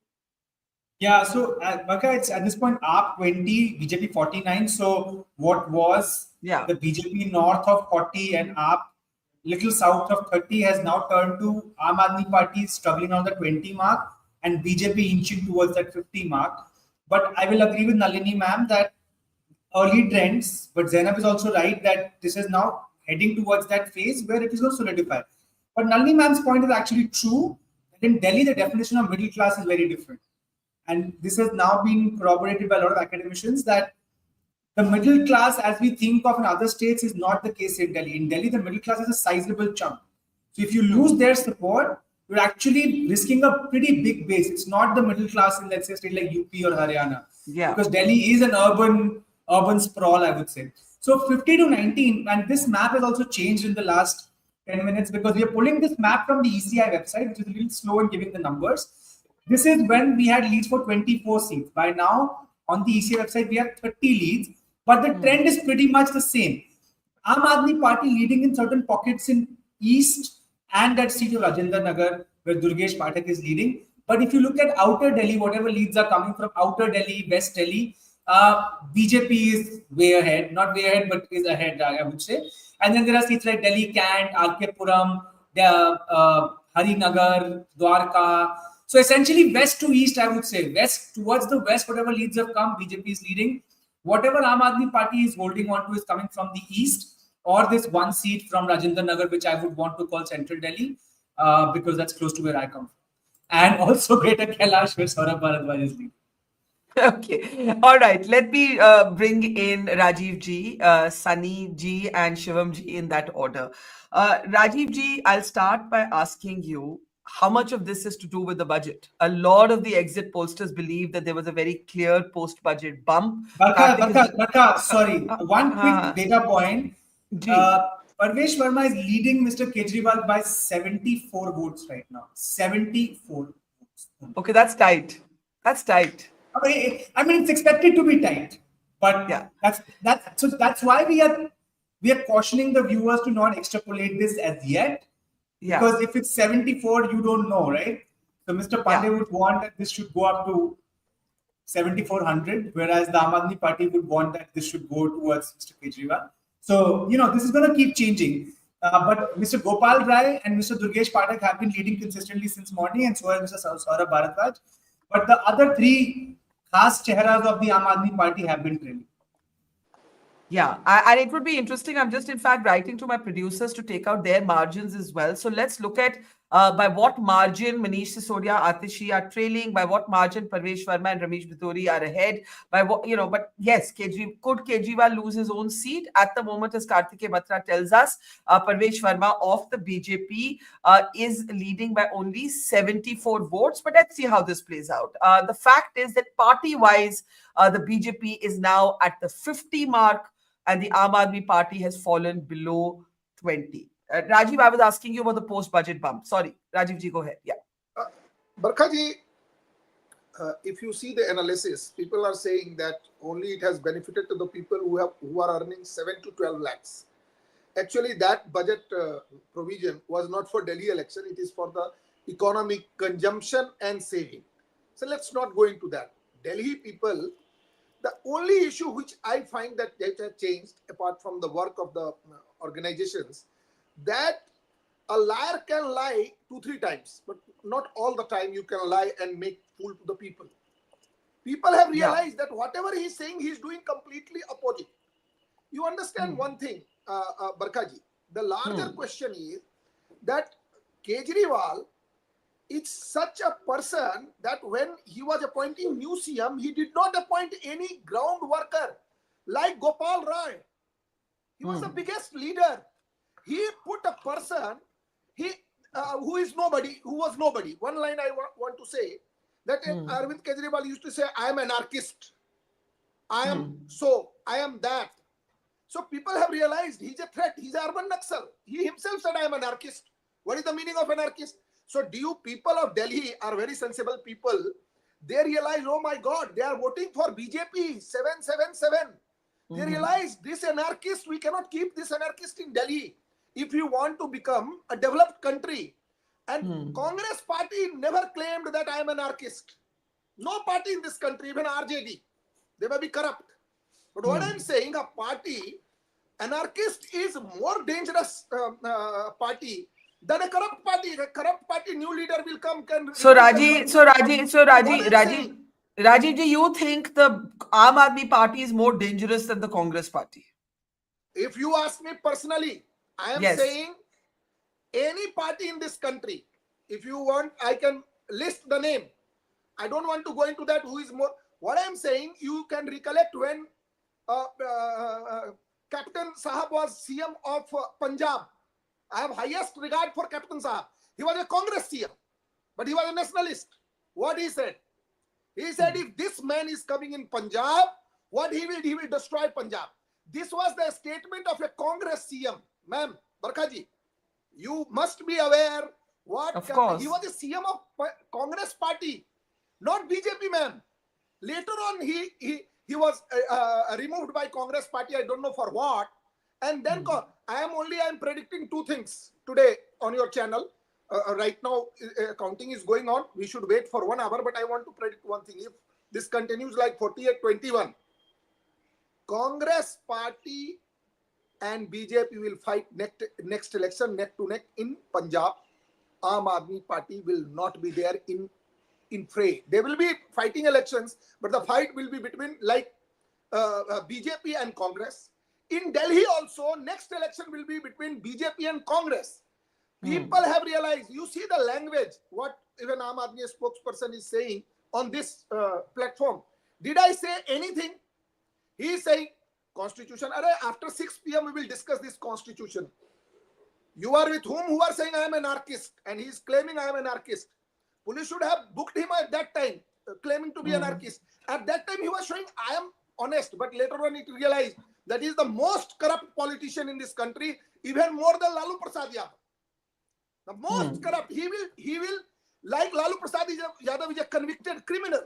Yeah, so Barkha, it's at this point AAP 20, BJP 49. So what was the BJP north of 40 and AAP little south of 30 has now turned to Aam Aadmi Party struggling on the 20 mark and BJP inching towards that 50 mark. But I will agree with Nalini ma'am that early trends, but Zainab is also right that this is now heading towards that phase where it is going to solidify. But Nalini ma'am's point is actually true. That in Delhi, the definition of middle class is very different. And this has now been corroborated by a lot of academicians that the middle class, as we think of in other states, is not the case in Delhi. In Delhi, the middle class is a sizable chunk. So if you lose their support, you're actually risking a pretty big base. It's not the middle class in, let's say, a state like UP or Haryana.
Yeah.
Because Delhi is an urban sprawl, I would say. So 50 to 19, and this map has also changed in the last 10 minutes because we are pulling this map from the ECI website, which is a little slow in giving the numbers. This is when we had leads for 24 seats. By now, on the ECI website, we have 30 leads, but the trend is pretty much the same. Aam Aadmi Party leading in certain pockets in East and that seat of Rajendra Nagar, where Durgesh Pathak is leading. But if you look at outer Delhi, whatever leads are coming from outer Delhi, West Delhi, BJP is way ahead, not way ahead, but is ahead, I would say. And then there are seats like Delhi Cant, RK Puram, Harinagar, Dwarka. So essentially west to east, I would say. West towards the west, whatever leads have come, BJP is leading. Whatever Aam Aadmi Party is holding on to is coming from the east, or this one seat from Rajendra Nagar, which I would want to call Central Delhi, because that's close to where I come from. And also Greater Kailash, where Saurabh Bharadwaj is leading.
Okay. All right. Let me bring in Rajiv ji, Sunny ji, and Shivam ji in that order. Rajiv ji, I'll start by asking you how much of this is to do with the budget. A lot of the exit pollsters believe that there was a very clear post-budget bump.
Barkha, sorry. One quick data point. Parvesh Verma is leading Mr. Kejriwal by 74 votes right now. 74 votes.
Okay, that's tight. That's tight.
I mean, it's expected to be tight, but yeah, that's why we are cautioning the viewers to not extrapolate this as yet. Yeah. Because if it's 74, you don't know, right? So Mr. Pandey would want that this should go up to 7,400, whereas the Aam Aadmi Party would want that this should go towards Mr. Kejriwal. So, this is going to keep changing. But Mr. Gopal Rai and Mr. Durgesh Pathak have been leading consistently since morning, and so has Mr. Saurabh Bharadwaj. But the other three khas cheharas of the Aam Aadmi Party have been trailing.
Yeah, and it would be interesting. I'm just, in fact, writing to my producers to take out their margins as well. So let's look at by what margin Manish Sisodia, Atishi are trailing, by what margin Parvesh Verma and Ramesh Biduri are ahead, by what, but yes, could Kejriwal lose his own seat? At the moment, as Kartike Batra tells us, Parvesh Verma of the BJP is leading by only 74 votes. But let's see how this plays out. The fact is that party-wise, the BJP is now at the 50 mark, and the Aam Aadmi Party has fallen below 20. Rajiv, I was asking you about the post-budget bump. Sorry, Rajiv ji, go ahead. Yeah.
Barkha ji, if you see the analysis, people are saying that only it has benefited to the people who are earning 7 to 12 lakhs. Actually, that budget provision was not for Delhi election. It is for the economic consumption and saving. So let's not go into that. Delhi people, the only issue which I find that data changed, apart from the work of the organizations, that a liar can lie 2-3 times, but not all the time you can lie and make fool to the people. People have realized that whatever he's saying, he's doing completely opposite. You understand one thing, Barkha ji, the larger question is that Kejriwal is such a person that when he was appointing new CM, he did not appoint any ground worker like Gopal Rai. He was the biggest leader. He put a person who was nobody. One line I want to say that Arvind Kejriwal used to say, I am anarchist. I am that. So people have realized he's a threat. He's an urban Naxal. He himself said, I am anarchist. What is the meaning of anarchist? So people of Delhi are very sensible people. They realize, oh my God, they are voting for BJP 777. They realize this anarchist, we cannot keep this anarchist in Delhi if you want to become a developed country. And Congress party never claimed that I am an anarchist. No party in this country, even RJD. They may be corrupt. But what I'm saying, a party, anarchist is more dangerous party than a corrupt party. A corrupt party, new leader will come.
Rajiv, do you think the Aam Aadmi Party is more dangerous than the Congress party?
If you ask me personally, I am saying any party in this country, if you want, I can list the name. I don't want to go into that who is more. What I am saying, you can recollect when Captain Sahab was CM of Punjab. I have highest regard for Captain Sahab. He was a Congress CM, but he was a nationalist. What he said? He said, if this man is coming in Punjab, what he will destroy Punjab. This was the statement of a Congress CM. Ma'am, Barkha ji, you must be aware what
of course.
He was a CM of Congress party, not BJP, ma'am. Later on, he was removed by Congress party. I don't know for what. And then I am predicting two things today on your channel. right now counting is going on. We should wait for 1 hour, but I want to predict one thing. If this continues like 48-21, Congress party and BJP will fight next election neck to neck in Punjab. Aam Aadmi Party will not be there in fray. They will be fighting elections, but the fight will be between like BJP and Congress. In Delhi also, next election will be between BJP and Congress. People have realized, you see the language, what even Aam Aadmi spokesperson is saying on this platform. Did I say anything? He is saying, Constitution, after 6 p.m. we will discuss this Constitution. You are with whom who are saying I am an anarchist, and he is claiming I am an anarchist. Police should have booked him at that time, claiming to be an anarchist. At that time, he was showing I am honest, but later on it realized that he is the most corrupt politician in this country, even more than Lalu Prasad Yadav. The most corrupt. He will, like Lalu Prasad Yadav is a convicted criminal.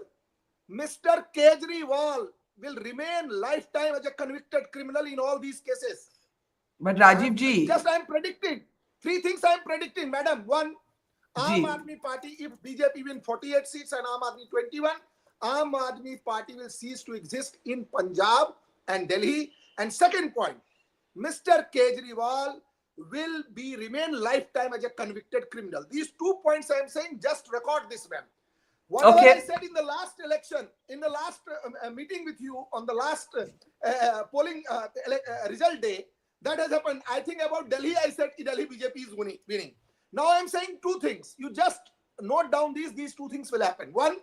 Mr. Kejriwal will remain lifetime as a convicted criminal in all these cases.
But Rajiv ji,
just I am predicting 3 things. I am predicting, madam. 1, Aam Aadmi Party, if BJP win 48 seats and Aam Aadmi 21, Aam Aadmi Party will cease to exist in Punjab and Delhi. And second point, Mr. Kejriwal will remain lifetime as a convicted criminal. These 2 points I am saying, just record this, ma'am. Whatever I said in the last election, in the last meeting with you on the last polling result day, that has happened. I think about Delhi, I said Delhi BJP is winning. Now I am saying 2 things. You just note down these 2 things will happen. 1,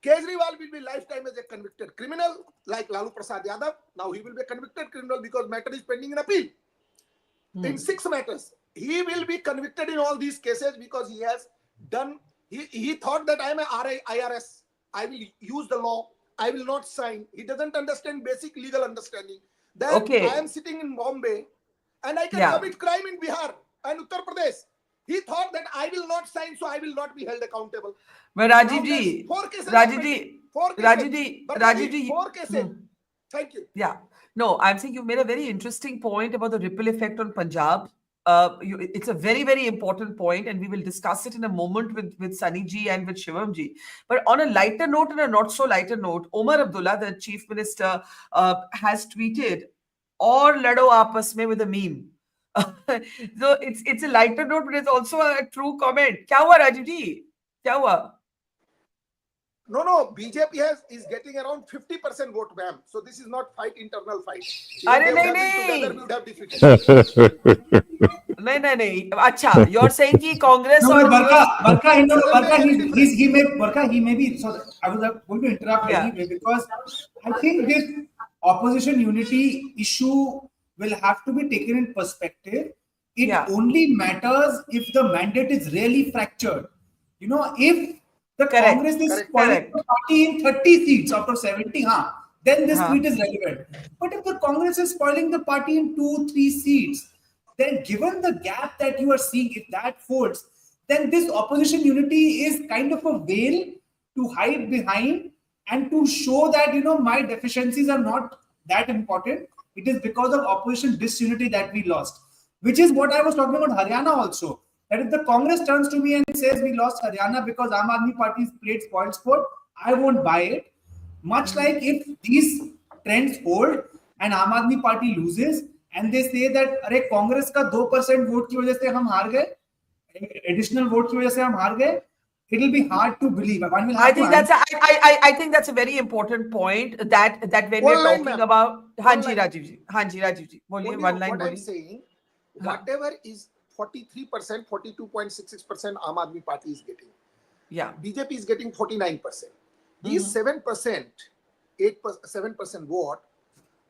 Kejriwal will be lifetime as a convicted criminal, like Lalu Prasad Yadav. Now he will be a convicted criminal because matter is pending in appeal. In 6 matters, he will be convicted in all these cases because he has done. He thought that I am a IRS. I will use the law. I will not sign. He doesn't understand basic legal understanding. Then I am sitting in Bombay and I can commit crime in Bihar and Uttar Pradesh. He thought that I will not sign, so I will not be held accountable.
But Rajiv ji,
4 cases.
Rajiv ji,
4 cases. Thank you.
Yeah. No, I'm saying you made a very interesting point about the ripple effect on Punjab. It's a very, very important point, and we will discuss it in a moment with Sunny ji and with Shivam ji. But on a lighter note and a not so lighter note, Omar Abdullah, the chief minister, has tweeted, "Aur lado aapas mein," with a meme. So it's a lighter note, but it's also a true comment. Kya hua, Rajiv ji? Kya hua?
No, BJP is getting around 50% vote, ma'am. So this is not internal fight.
Together
we would have defeated.
No. Acha, you're saying that Congress or
Barkha, he may be. So I was going to interrupt anyway because I think this opposition unity issue will have to be taken in perspective. It only matters if the mandate is really fractured. If the Congress is spoiling the party in 30 seats out of 70, then this tweet is relevant. But if the Congress is spoiling the party in 2-3 seats, then given the gap that you are seeing, if that folds, then this opposition unity is kind of a veil to hide behind and to show that, my deficiencies are not that important. It is because of opposition disunity that we lost, which is what I was talking about Haryana also. That if the Congress turns to me and says we lost Haryana because Aam Aadmi Party played spoiled sport, I won't buy it. Much like if these trends hold and Aam Aadmi Party loses and they say that अरे कांग्रेस का 2% vote की वजह से हम हार गए, additional vote की वजह से हम हार गए, it will be hard to believe.
I think that's a very important point that when we're talking about Hanji Rajiv ji, boliye, one line.
What I'm saying, whatever is 43%, 42.66% Aam Aadmi Party is getting.
Yeah.
BJP is getting 49%. These 7%, 7% vote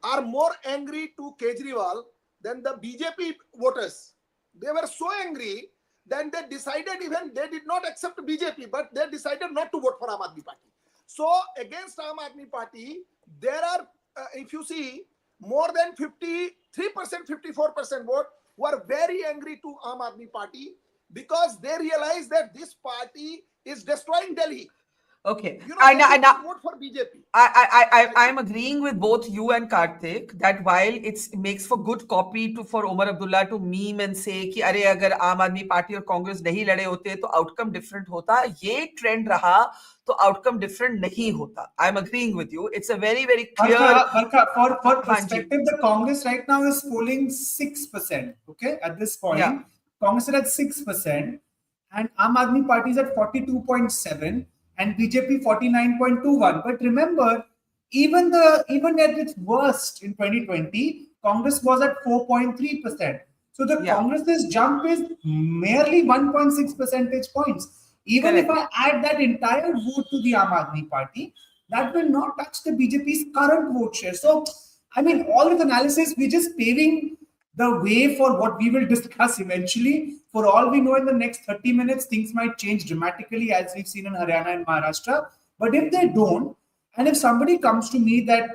are more angry to Kejriwal than the BJP voters. They were so angry that they decided they did not accept BJP, but they decided not to vote for Aam Aadmi Party. So against Aam Aadmi Party, there are, if you see, more than 53%, 54% vote were very angry to Aam Aadmi Party because they realized that this party is destroying Delhi.
Okay.
You know, they did vote for BJP.
I'm agreeing with both you and Karthik that while it makes for good copy for Omar Abdullah to meme and say कि अरे अगर आम आदमी party और कांग्रेस नहीं लड़े होते तो outcome different होता, ये trend रहा तो outcome different नहीं होता. I'm agreeing with you. It's a very clear.
Barkha, for perspective, the Congress right now is polling 6%. Okay, at this point, Congress is at 6%, and Aam Aadmi Party is at 42.7%. And BJP 49.21. But remember, even at its worst in 2020, Congress was at 4.3%. So the Congress's jump is merely 1.6 percentage points. Even if I add that entire vote to the Aam Aadmi Party, that will not touch the BJP's current vote share. So, I mean, all this analysis, we're just paving the way for what we will discuss eventually. For all we know, in the next 30 minutes, things might change dramatically, as we've seen in Haryana and Maharashtra. But if they don't, and if somebody comes to me that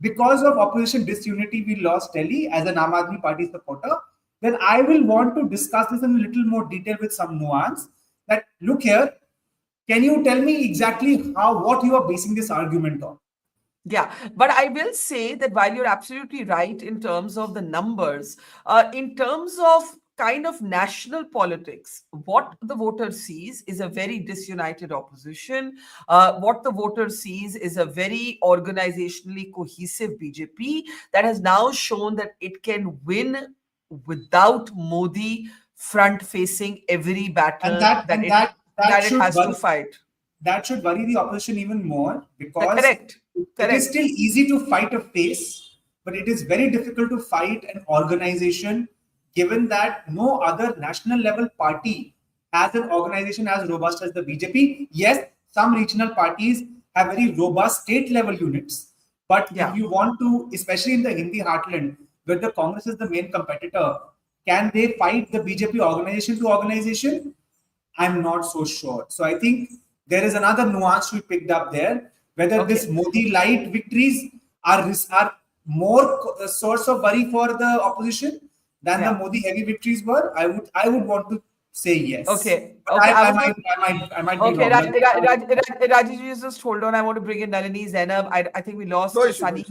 because of opposition disunity, we lost Delhi as an Aam Aadmi Party supporter, then I will want to discuss this in a little more detail with some nuance. That, look here, can you tell me exactly what you are basing this argument on?
Yeah, but I will say that while you're absolutely right in terms of the numbers, in terms of kind of national politics, what the voter sees is a very disunited opposition. What the voter sees is a very organizationally cohesive BJP that has now shown that it can win without Modi front-facing every battle that it has to fight.
That should worry the opposition even more, because it is still easy to fight a face, but it is very difficult to fight an organization, given that no other national level party has an organization as robust as the BJP. Yes, some regional parties have very robust state level units, but if you want to, especially in the Hindi heartland, where the Congress is the main competitor, can they fight the BJP organization to organization? I'm not so sure. So I think there is another nuance we picked up there. Whether this Modi light victories are more a source of worry for the opposition than the Modi heavy victories were, I would want to say yes.
Okay.
I might be wrong.
Rajesh, just hold on. I want to bring in Nalini, Zainab. I think we lost Sunny.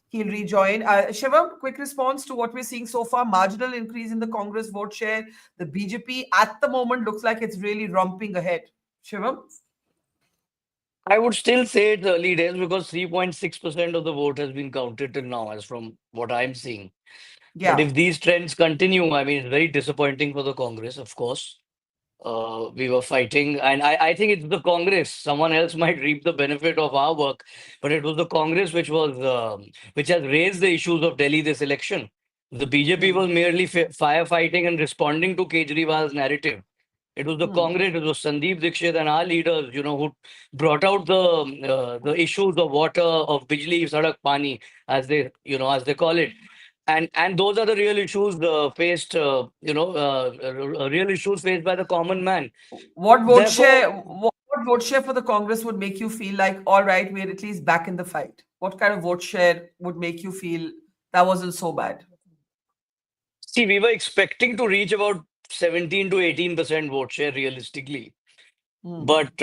He'll rejoin. Shivam, quick response to what we're seeing so far. Marginal increase in the Congress vote share. The BJP at the moment looks like it's really romping ahead. Shivam?
I would still say it's early days, because 3.6% of the vote has been counted till now, as from what I'm seeing. But if these trends continue, I mean, it's very disappointing for the Congress, of course. We were fighting, and I think it's the Congress. Someone else might reap the benefit of our work, but it was the Congress which has raised the issues of Delhi this election. The BJP was merely firefighting and responding to Kejriwal's narrative. It was the Congress, it was Sandeep Dixit and our leaders, who brought out the issues of water, of bijli, sadak, pani, as they call it. And those are the real issues faced, real issues faced by the common man.
What vote share for the Congress would make you feel like, all right, we're at least back in the fight? What kind of vote share would make you feel that wasn't so bad?
See, we were expecting to reach about 17 to 18% vote share realistically. But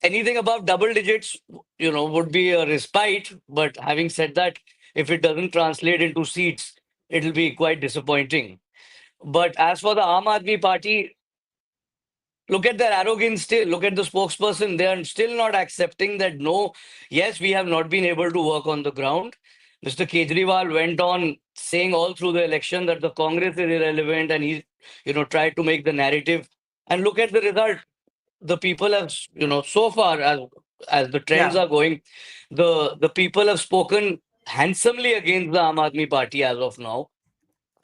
anything above double digits, would be a respite. But having said that, if it doesn't translate into seats, it'll be quite disappointing. But as for the Aam Aadmi Party, look at their arrogance still. Look at the spokesperson. They are still not accepting that, yes, we have not been able to work on the ground. Mr. Kejriwal went on saying all through the election that the Congress is irrelevant, and he, tried to make the narrative. And look at the result. The people have, so far as the trends are going, the people have spoken handsomely against the Aam Aadmi Party as of now.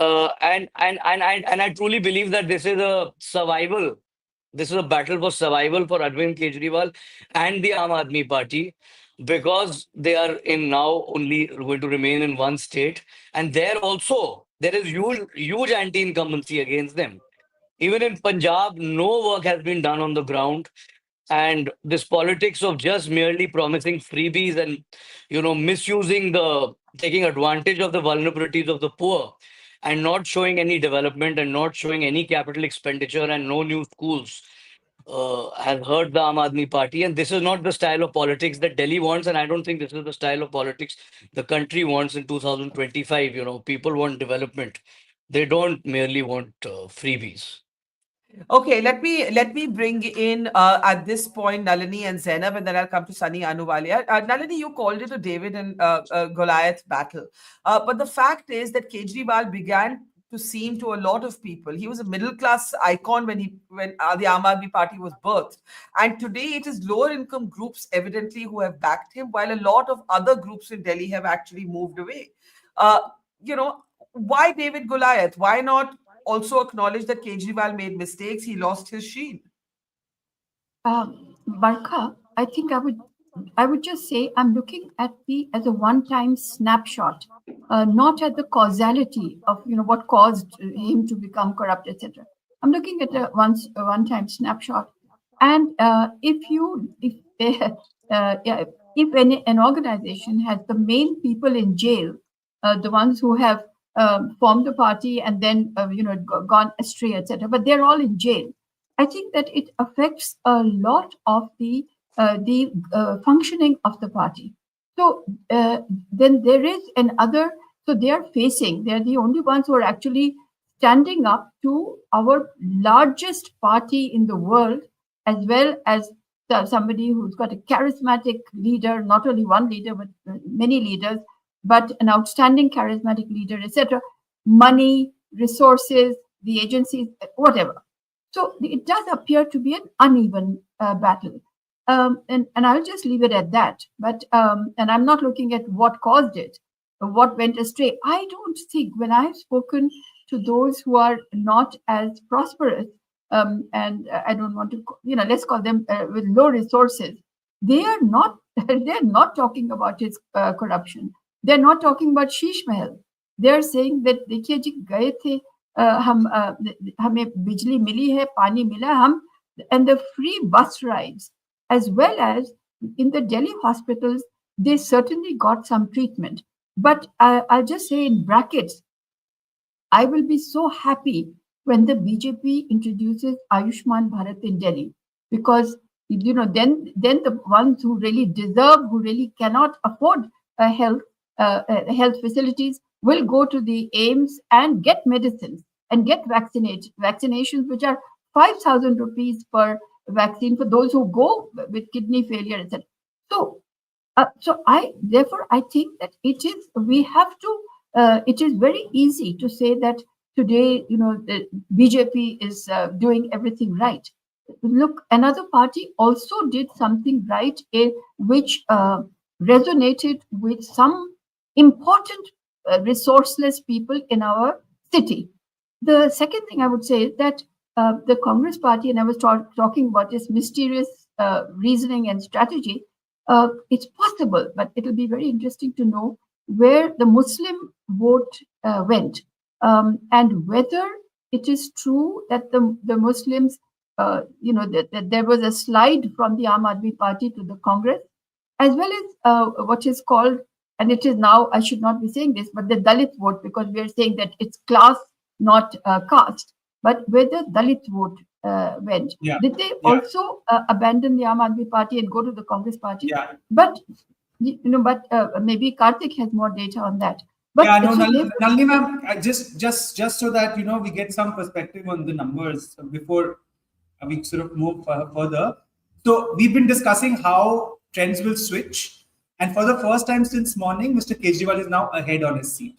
And I truly believe that this is a survival. This is a battle for survival for Arvind Kejriwal and the Aam Aadmi Party, because they are in now only going to remain in one state. And there also, there is huge anti-incumbency against them. Even in Punjab, no work has been done on the ground. And this politics of just merely promising freebies and, taking advantage of the vulnerabilities of the poor, and not showing any development and not showing any capital expenditure and no new schools. has hurt the Aam Aadmi Party, and this is not the style of politics that Delhi wants, and I don't think this is the style of politics the country wants in 2025. You know, people want development; they don't merely want freebies.
Okay, let me bring in at this point Nalini and Zainab, and then I'll come to Sunny Anuvalia. Nalini, you called it a David and Goliath battle, but the fact is that Kejriwal began to seem to a lot of people. He was a middle class icon when the Aam Aadmi Party was birthed, and today it is lower income groups evidently who have backed him, while a lot of other groups in Delhi have actually moved away. Uh, you know, why David Goliath? Why not also acknowledge that Kejriwal made mistakes? He lost his shield.
Barkha, I think I would just say I'm looking at as a one-time snapshot, not at the causality of what caused him to become corrupt, etc. I'm looking at a one-time snapshot, and yeah, if an organization has the main people in jail, the ones who have formed the party and then gone astray, etc., but they're all in jail. I think that it affects a lot of the functioning of the party. So then there is another. So they're the only ones who are actually standing up to our largest party in the world, as well as somebody who's got a charismatic leader, not only one leader but many leaders, but an outstanding charismatic leader, etc. Money, resources, the agencies, whatever. So it does appear to be an uneven battle. And I'll just leave it at that. But and I'm not looking at what caused it, what went astray. I don't think, when I've spoken to those who are not as prosperous, and I don't want to, let's call them with low resources, they are not they're not talking about its corruption. They're not talking about Sheesh Mahal. They're saying that देखिए जी गए थे, हमें बिजली मिली है, पानी मिला, हम, and the free bus rides, as well as in the Delhi hospitals, they certainly got some treatment. But I'll just say in brackets, I will be so happy when the BJP introduces Ayushman Bharat in Delhi, because then the ones who really deserve, who really cannot afford health facilities, will go to the AIMS and get medicines and get vaccinations, which are 5,000 rupees per vaccine for those who go with kidney failure, etc. So, I think that it is very easy to say that today, the BJP is doing everything right. Look, another party also did something right, which resonated with some important resourceless people in our city. The second thing I would say is that the Congress party, and I was talking about this mysterious reasoning and strategy, it's possible, but it'll be very interesting to know where the Muslim vote went, and whether it is true that the Muslims, that there was a slide from the Aam Aadmi Party to the Congress, as well as what is called, and it is now, I should not be saying this, but the Dalit vote, because we are saying that it's class, not caste, but where the Dalit vote went.
Yeah.
Did they also abandon the Aam Aadmi Party and go to the Congress party?
Yeah.
But maybe Karthik has more data on that. But
yeah, no, Nalini ma'am, just so that we get some perspective on the numbers before we sort of move further. So we've been discussing how trends will switch, and for the first time since morning, Mr. Kejriwal is now ahead on his seat.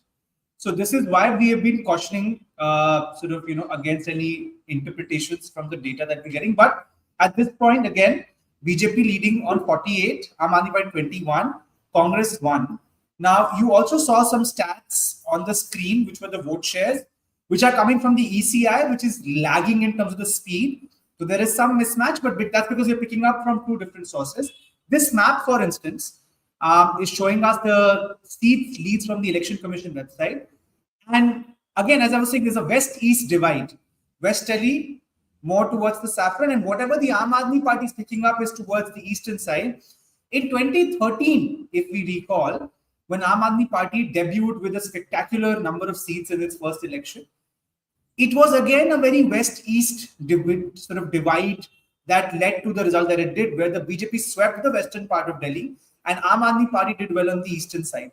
So this is why we have been cautioning against any interpretations from the data that we're getting. But at this point, again, BJP leading on 48, Aam Aadmi by 21, Congress 1. Now, you also saw some stats on the screen, which were the vote shares, which are coming from the ECI, which is lagging in terms of the speed. So there is some mismatch, but that's because you're picking up from two different sources. This map, for instance, is showing us the seats leads from the Election Commission website. And again, as I was saying, there's a west-east divide. West Delhi, more towards the saffron, and whatever the Aam Aadmi Party is picking up is towards the eastern side. In 2013, if we recall, when Aam Aadmi Party debuted with a spectacular number of seats in its first election, it was again a very west-east divide that led to the result that it did, where the BJP swept the western part of Delhi and Aam Aadmi Party did well on the eastern side.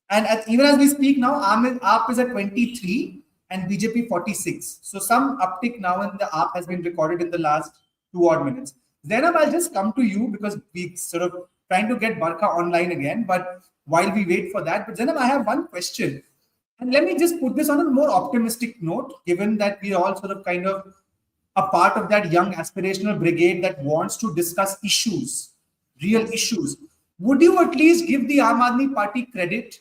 And even as we speak now, AAP is at 23 and BJP 46. So some uptick now in the AAP has been recorded in the last 2 odd minutes. Zainab, I'll just come to you because we sort of trying to get Barkha online again. But while we wait for that, but Zainab, I have one question. And let me just put this on a more optimistic note, given that we are all sort of kind of a part of that young aspirational brigade that wants to discuss issues, real issues. Would you at least give the Aam Aadmi Party credit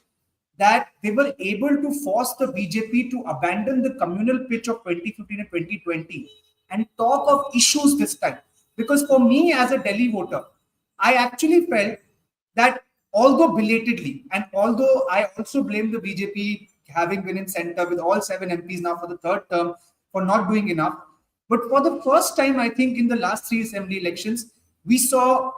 that they were able to force the BJP to abandon the communal pitch of 2015 and 2020 and talk of issues this time? Because for me as a Delhi voter, I actually felt that although belatedly, and although I also blame the BJP having been in center with all 7 MPs now for the 3rd term for not doing enough, but for the first time, I think in the last 3 assembly elections, we saw,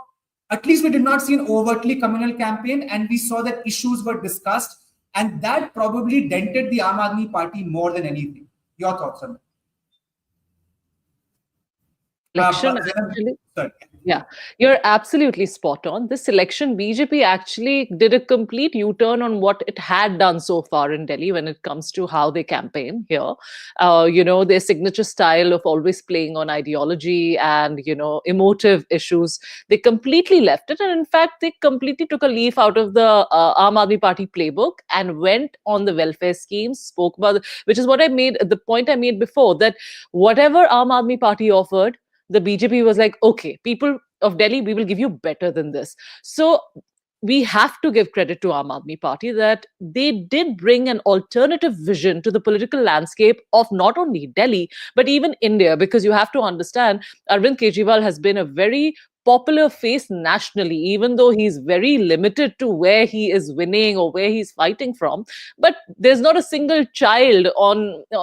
at least we did not see an overtly communal campaign, and we saw that issues were discussed, and that probably dented the Aam Aadmi Party more than anything. Your thoughts on
that? Yeah, you're absolutely spot on. This election, BJP actually did a complete U-turn on what it had done so far in Delhi when it comes to how they campaign here. Their signature style of always playing on ideology and, emotive issues, they completely left it. And in fact, they completely took a leaf out of the Aam Aadmi Party playbook and went on the welfare schemes, spoke about, which is what I made, the point I made before, that whatever Aam Aadmi Party offered, the BJP was like, okay, people of Delhi, we will give you better than this. So we have to give credit to Aam Aadmi Party that they did bring an alternative vision to the political landscape of not only Delhi, but even India, because you have to understand, Arvind Kejriwal has been a very popular face nationally, even though he's very limited to where he is winning or where he's fighting from. But there's not a single child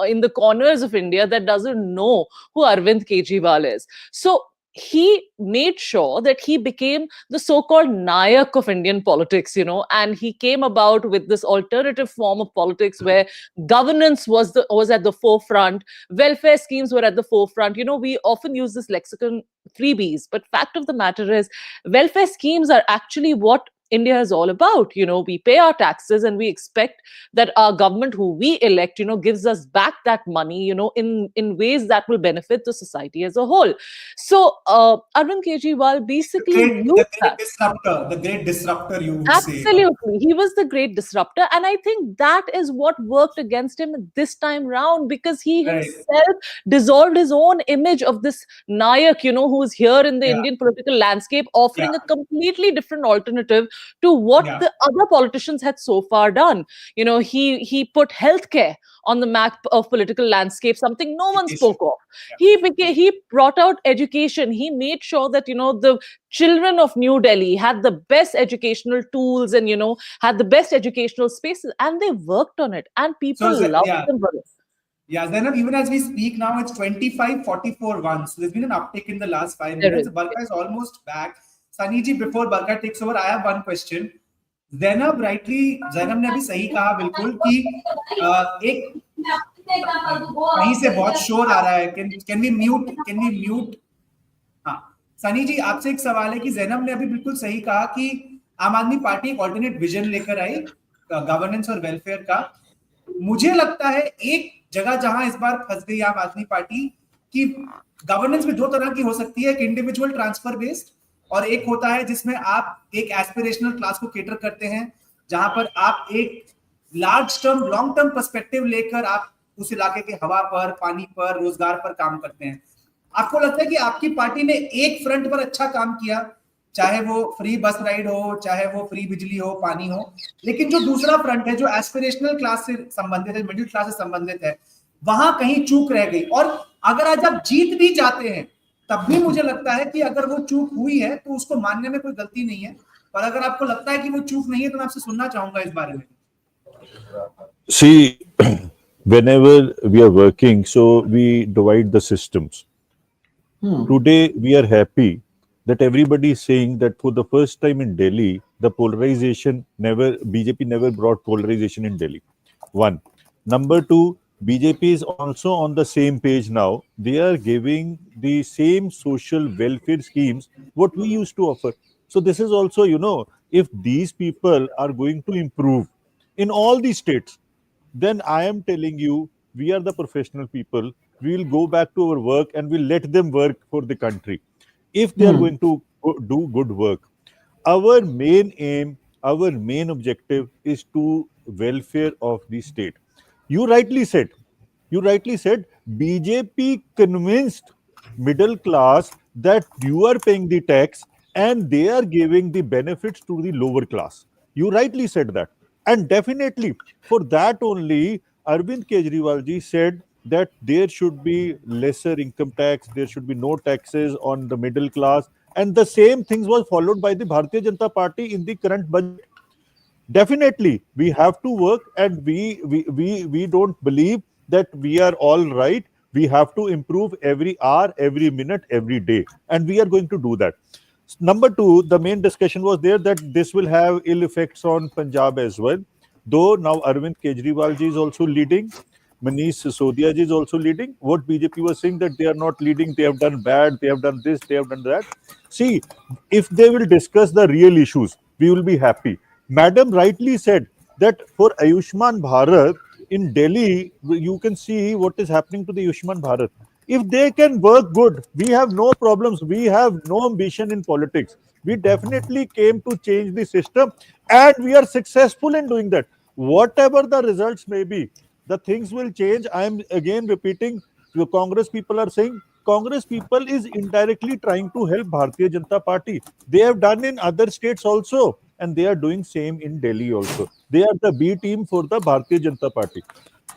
in the corners of India that doesn't know who Arvind Kejriwal is. So he made sure that he became the so-called Nayak of Indian politics, and he came about with this alternative form of politics where governance was at the forefront, welfare schemes were at the forefront. We often use this lexicon, freebies, but fact of the matter is, welfare schemes are actually what India is all about. We pay our taxes and we expect that our government who we elect, gives us back that money, in ways that will benefit the society as a whole. So Arvind Kejriwal basically
the great disruptor, you would say.
Absolutely. He was the great disruptor. And I think that is what worked against him this time round, because he himself dissolved his own image of this Nayak, who's here in the Indian political landscape, offering a completely different alternative to what the other politicians had so far done. He put healthcare on the map of political landscape, something no one spoke of. He brought out education. He made sure that, the children of New Delhi had the best educational tools and, had the best educational spaces, and they worked on it, and people loved them for it.
Yeah, Zainab, even as we speak now, it's 25-44-1. So there's been an uptick in the last 5 minutes. Barkha is almost back. Saniji, before Barkha takes over, I have one question. Zainab ने अभी सही कहा बिल्कुल कि एक कहीं से बहुत शोर आ रहा है. Can we mute? हाँ, सनी जी, आपसे एक सवाल है कि जैनब ने अभी बिल्कुल सही कहा कि आम आदमी पार्टी एक ऑल्टरनेट विजन लेकर आई गवर्नेंस और वेलफेयर का. मुझे लगता है एक जगह जहां इस बार फंस गई आम आदमी पार्टी कि गवर्नेंस में 2 तरह की हो सकती है, एक इंडिविजुअल ट्रांसफर बेस्ड और एक होता है जिसमें आप एक एस्पिरेशनल क्लास को केटर करते हैं, जहां पर आप एक लॉन्ग टर्म पर्सपेक्टिव लेकर आप उस इलाके के हवा पर, पानी पर, रोजगार पर काम करते हैं. आपको लगता है कि आपकी पार्टी ने एक फ्रंट पर अच्छा काम किया, चाहे वो फ्री बस राइड हो, चाहे वो फ्री बिजली हो, पानी हो, लेकिन जो दूसरा फ्रंट है जो एस्पिरेशनल क्लास से संबंधित है, मिडिल क्लास से संबंधित है, वहां कहीं चूक रह गई. और अगर आज आप जीत भी जाते हैं तब भी मुझे लगता है कि अगर वो चूक हुई है तो उसको मानने में कोई गलती नहीं है, पर अगर आपको लगता है कि वो चूक नहीं है तो मैं आपसे सुनना चाहूंगा इस बारे में.
See, whenever we are working, so we divide the systems. Today, we are happy that everybody is saying that for the first time in Delhi, the BJP never brought polarization in Delhi. 1. Number 2, BJP is also on the same page now. They are giving the same social welfare schemes what we used to offer. So this is also, if these people are going to improve in all these states, then I am telling you, we are the professional people. We will go back to our work and we'll let them work for the country. If they are going to do good work, our main aim, our main objective is to welfare of the state. You rightly said, BJP convinced middle class that you are paying the tax and they are giving the benefits to the lower class. You rightly said that. And definitely, for that only, Arvind Kejriwal ji said that there should be lesser income tax, there should be no taxes on the middle class, and the same things was followed by the Bharatiya Janata Party in the current budget. Definitely, we have to work, and we don't believe that we are all right. We have to improve every hour, every minute, every day, and we are going to do that. Number two, the main discussion was there that this will have ill effects on Punjab as well. Though now Arvind Kejriwal ji is also leading, Manish Sisodia ji is also leading. What BJP was saying that they are not leading, they have done bad, they have done this, they have done that. See, if they will discuss the real issues, we will be happy. Madam rightly said that for Ayushman Bharat in Delhi, you can see what is happening to the Ayushman Bharat. If they can work good, we have no problems. We have no ambition in politics. We definitely came to change the system, and we are successful in doing that. Whatever the results may be, the things will change. I am again repeating, the Congress people are saying Congress people is indirectly trying to help Bharatiya Janata Party. They have done in other states also, and they are doing same in Delhi also. They are the B team for the Bharatiya Janata Party.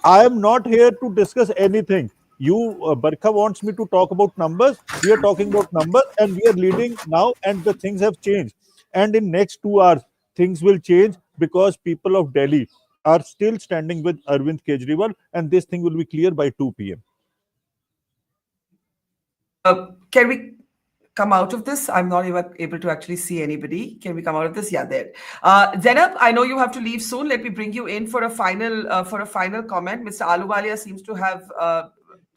I am not here to discuss anything. You, Barkha wants me to talk about numbers. We are talking about numbers, and we are leading now, and the things have changed. And in next 2 hours, things will change because people of Delhi are still standing with Arvind Kejriwal, and this thing will be clear by 2 p.m.
Can we come out of this? I'm not even able to actually see anybody. Can we come out of this? Yeah, there. Zainab, I know you have to leave soon. Let me bring you in for a final comment. Mr. Ahluwalia seems to have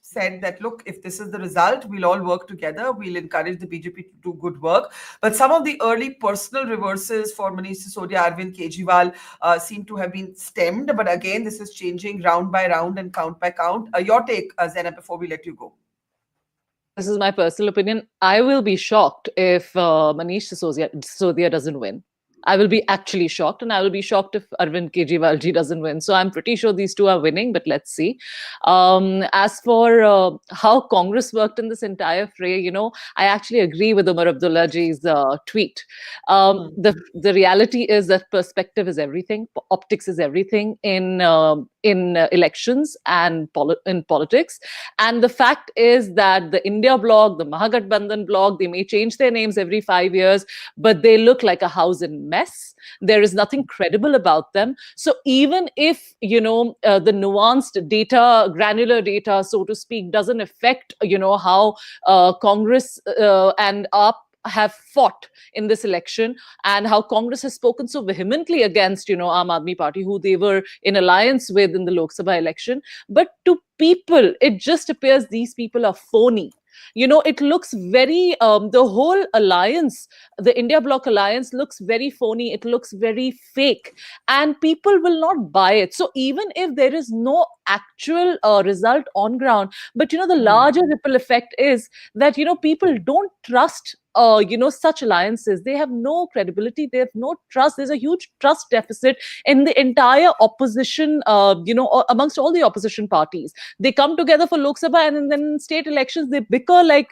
said that, look, if this is the result, we'll all work together. We'll encourage the BJP to do good work. But some of the early personal reverses for Manish Sisodia, Arvind Kejriwal seem to have been stemmed. But again, this is changing round by round and count by count. Your take, Zainab, before we let you go.
This is my personal opinion. I will be shocked if Manish Sisodia doesn't win. I will be actually shocked, and I will be shocked if Arvind Kejriwal ji doesn't win. So I'm pretty sure these two are winning, but let's see. As for how Congress worked in this entire fray, I actually agree with Umar Abdullah ji's tweet. The reality is that perspective is everything, optics is everything in elections and in politics. And the fact is that the India bloc, the Mahagathbandhan bloc, they may change their names every 5 years, but they look like a house in mess. There is nothing credible about them. So even if, the nuanced data, granular data, so to speak, doesn't affect, how Congress and AAP have fought in this election, and how Congress has spoken so vehemently against, Aam Aadmi Party, who they were in alliance with in the Lok Sabha election. But to people, it just appears these people are phony. It looks very, the whole alliance, the India bloc alliance looks very phony. It looks very fake, and people will not buy it. So even if there is no actual result on ground, but, the larger ripple effect is that, people don't trust such alliances. They have no credibility. They have no trust. There's a huge trust deficit in the entire opposition, amongst all the opposition parties. They come together for Lok Sabha, and then in state elections, they bicker like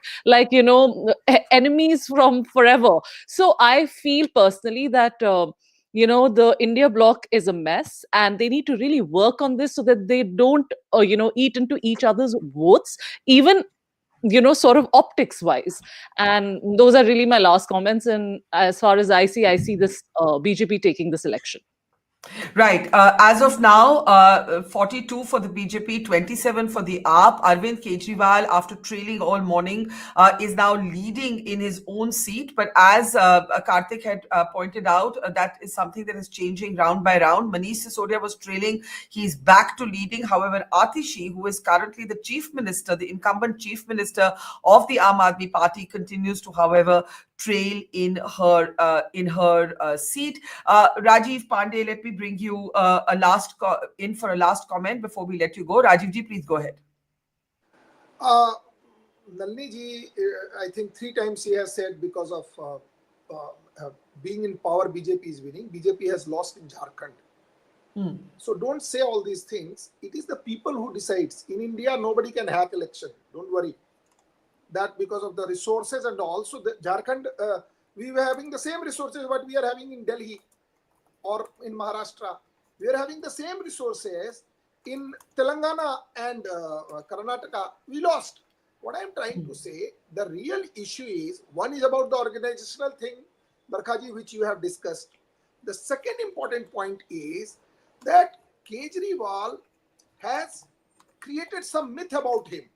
enemies from forever. So I feel personally that, the India bloc is a mess, and they need to really work on this so that they don't, eat into each other's votes, even sort of optics wise. And those are really my last comments. And as far as I see this BJP taking this election.
Right. As of now, 42 for the BJP, 27 for the AAP. Arvind Kejriwal, after trailing all morning, is now leading in his own seat. But as Karthik had pointed out, that is something that is changing round by round. Manish Sisodia was trailing. He's back to leading. However, Atishi, who is currently the chief minister, the incumbent chief minister of the Aam Aadmi Party, continues to, however, trail in her seat. Rajiv Pandey, let me bring you in for a last comment before we let you go. Rajiv ji, please go ahead.
Nalini ji, I think 3 times he has said because of being in power, BJP is winning. BJP has lost in Jharkhand. So don't say all these things. It is the people who decides. In India, nobody can hack election. Don't worry. That because of the resources and also the Jharkhand, we were having the same resources what we are having in Delhi or in Maharashtra. We are having the same resources in Telangana and Karnataka. We lost. What I am trying to say, the real issue is, one is about the organizational thing, Barkhaji, which you have discussed. The second important point is that Kejriwal has created some myth about him.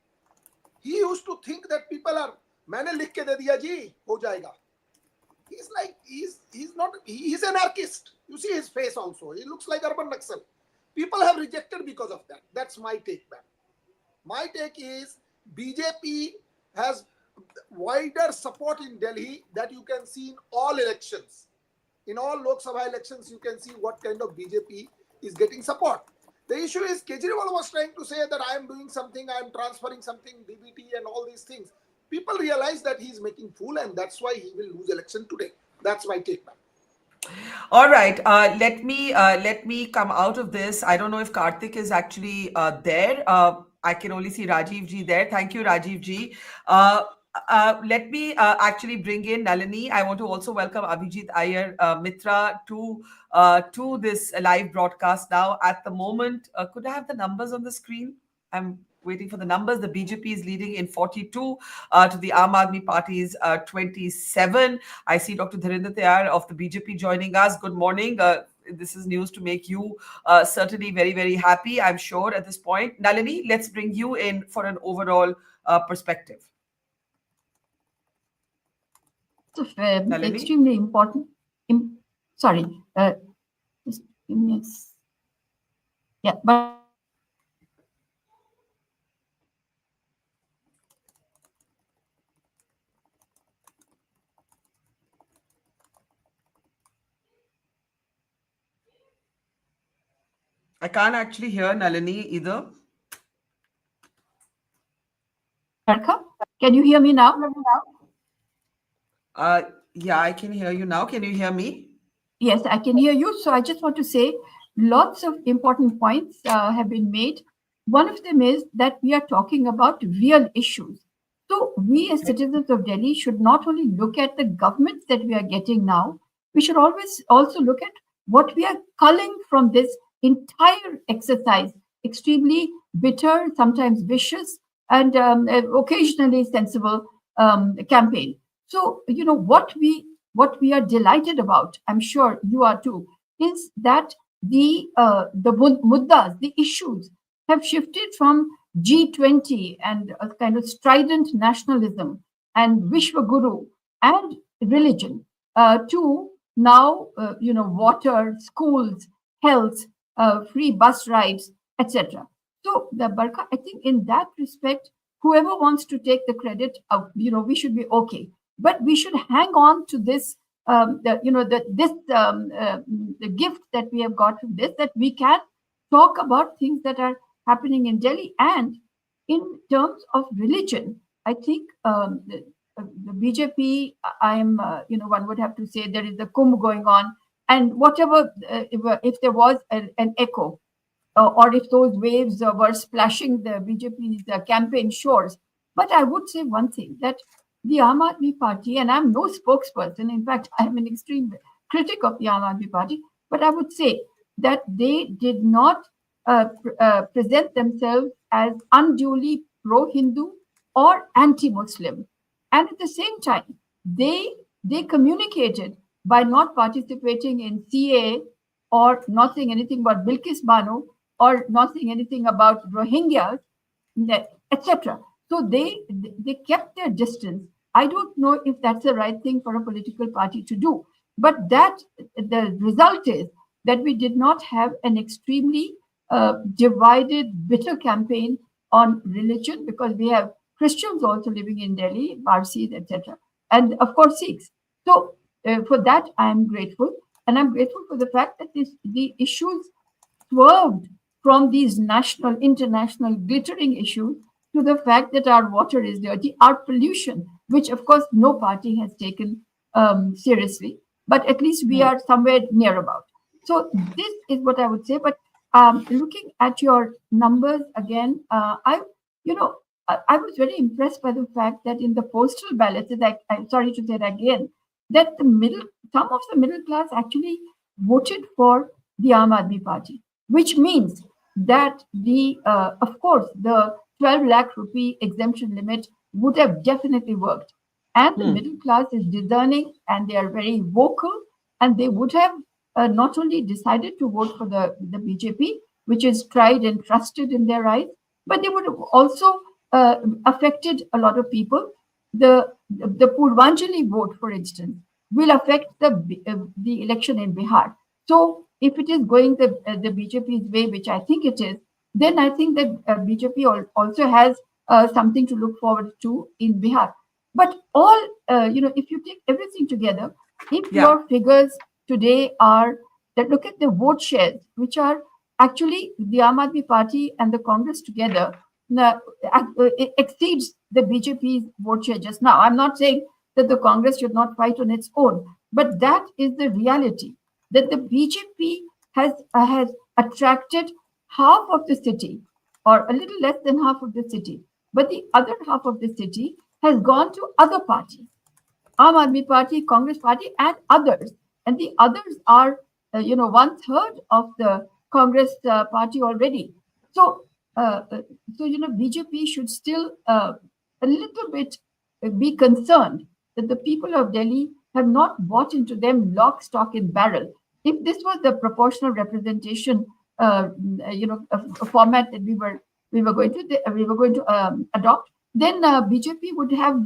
He used to think that people are, मैंने लिख के दे दिया जी, हो जाएगा. He's like, he's an anarchist. You see his face also. He looks like urban Naxal. People have rejected because of that. That's my take back. My take is BJP has wider support in Delhi that you can see in all elections. In all Lok Sabha elections, you can see what kind of BJP is getting support. The issue is Kejriwal was trying to say that I am doing something, I am transferring something, DBT and all these things. People realize that he is making fool and that's why he will lose election today. That's my take back.
All right. Let me come out of this. I don't know if Karthik is actually there. I can only see Rajiv ji there. Thank you, Rajiv ji. Let me actually bring in Nalini. I want to also welcome Abhijit Iyer Mitra to this live broadcast now. At the moment, could I have the numbers on the screen? I'm waiting for the numbers. The BJP is leading in 42 to the Aam Aadmi Party's 27. I see Dr. Dharinder Tayar of the BJP joining us. Good morning. This is news to make you certainly very, very happy, I'm sure, at this point. Nalini, let's bring you in for an overall perspective.
Extremely important. Sorry. Just give me yeah, but
I can't actually hear Nalini either.
Barkha, can you hear me now?
Yeah, I can hear you now. Can you hear me?
Yes, I can hear you. So I just want to say lots of important points have been made. One of them is that we are talking about real issues. So we as citizens of Delhi should not only look at the governments that we are getting now, we should always also look at what we are culling from this entire exercise, extremely bitter, sometimes vicious, and occasionally sensible campaign. So, you know, what we are delighted about, I'm sure you are too, is that the muddas, the issues have shifted from G20 and a kind of strident nationalism and Vishwaguru and religion to now, water, schools, health, free bus rides, etc. So, the Barkha, I think in that respect, whoever wants to take the credit, we should be okay. But we should hang on to this, the gift that we have got from this, that we can talk about things that are happening in Delhi. And in terms of religion, I think the BJP, one would have to say there is a Kumbh going on, and whatever, if there was an echo, or if those waves were splashing the BJP's campaign shores. But I would say one thing, that the Aam Aadmi Party, and I'm no spokesperson, in fact, I'm an extreme critic of the Aam Aadmi Party, but I would say that they did not present themselves as unduly pro-Hindu or anti-Muslim. And at the same time, they communicated by not participating in CA or not saying anything about Bilkis Bano, or not saying anything about Rohingyas, etc. So they kept their distance. I don't know if that's the right thing for a political party to do, but that the result is that we did not have an extremely divided, bitter campaign on religion, because we have Christians also living in Delhi, Parsis, etc., and of course Sikhs. So for that, I am grateful, and I'm grateful for the fact that the issues swerved from these national, international glittering issues to the fact that our water is dirty, our pollution, which of course no party has taken seriously, but at least we are somewhere near about. So this is what I would say. But looking at your numbers again, I was very impressed by the fact that in the postal ballots, I'm sorry to say it again, that some of the middle class actually voted for the Aam Aadmi Party, which means that of course, the 12 lakh rupee exemption limit would have definitely worked. And the middle class is discerning, and they are very vocal, and they would have not only decided to vote for the BJP, which is tried and trusted in their eyes, but they would have also affected a lot of people. The Purvanjali vote, for instance, will affect the election in Bihar. So if it is going the BJP's way, which I think it is, then I think that BJP also has something to look forward to in Bihar. But all, if you take everything together, if your figures today are that, look at the vote shares, which are actually the Aam Aadmi Party and the Congress together exceeds the BJP's vote share just now. I'm not saying that the Congress should not fight on its own, but that is the reality, that the BJP has attracted half of the city, or a little less than half of the city, but the other half of the city has gone to other parties, Aam Aadmi Party, Congress Party, and others. And the others are, 1/3 of the Congress Party already. So, BJP should still a little bit be concerned that the people of Delhi have not bought into them lock, stock, and barrel. If this was the proportional representation, a format that we were going to adopt, then BJP would have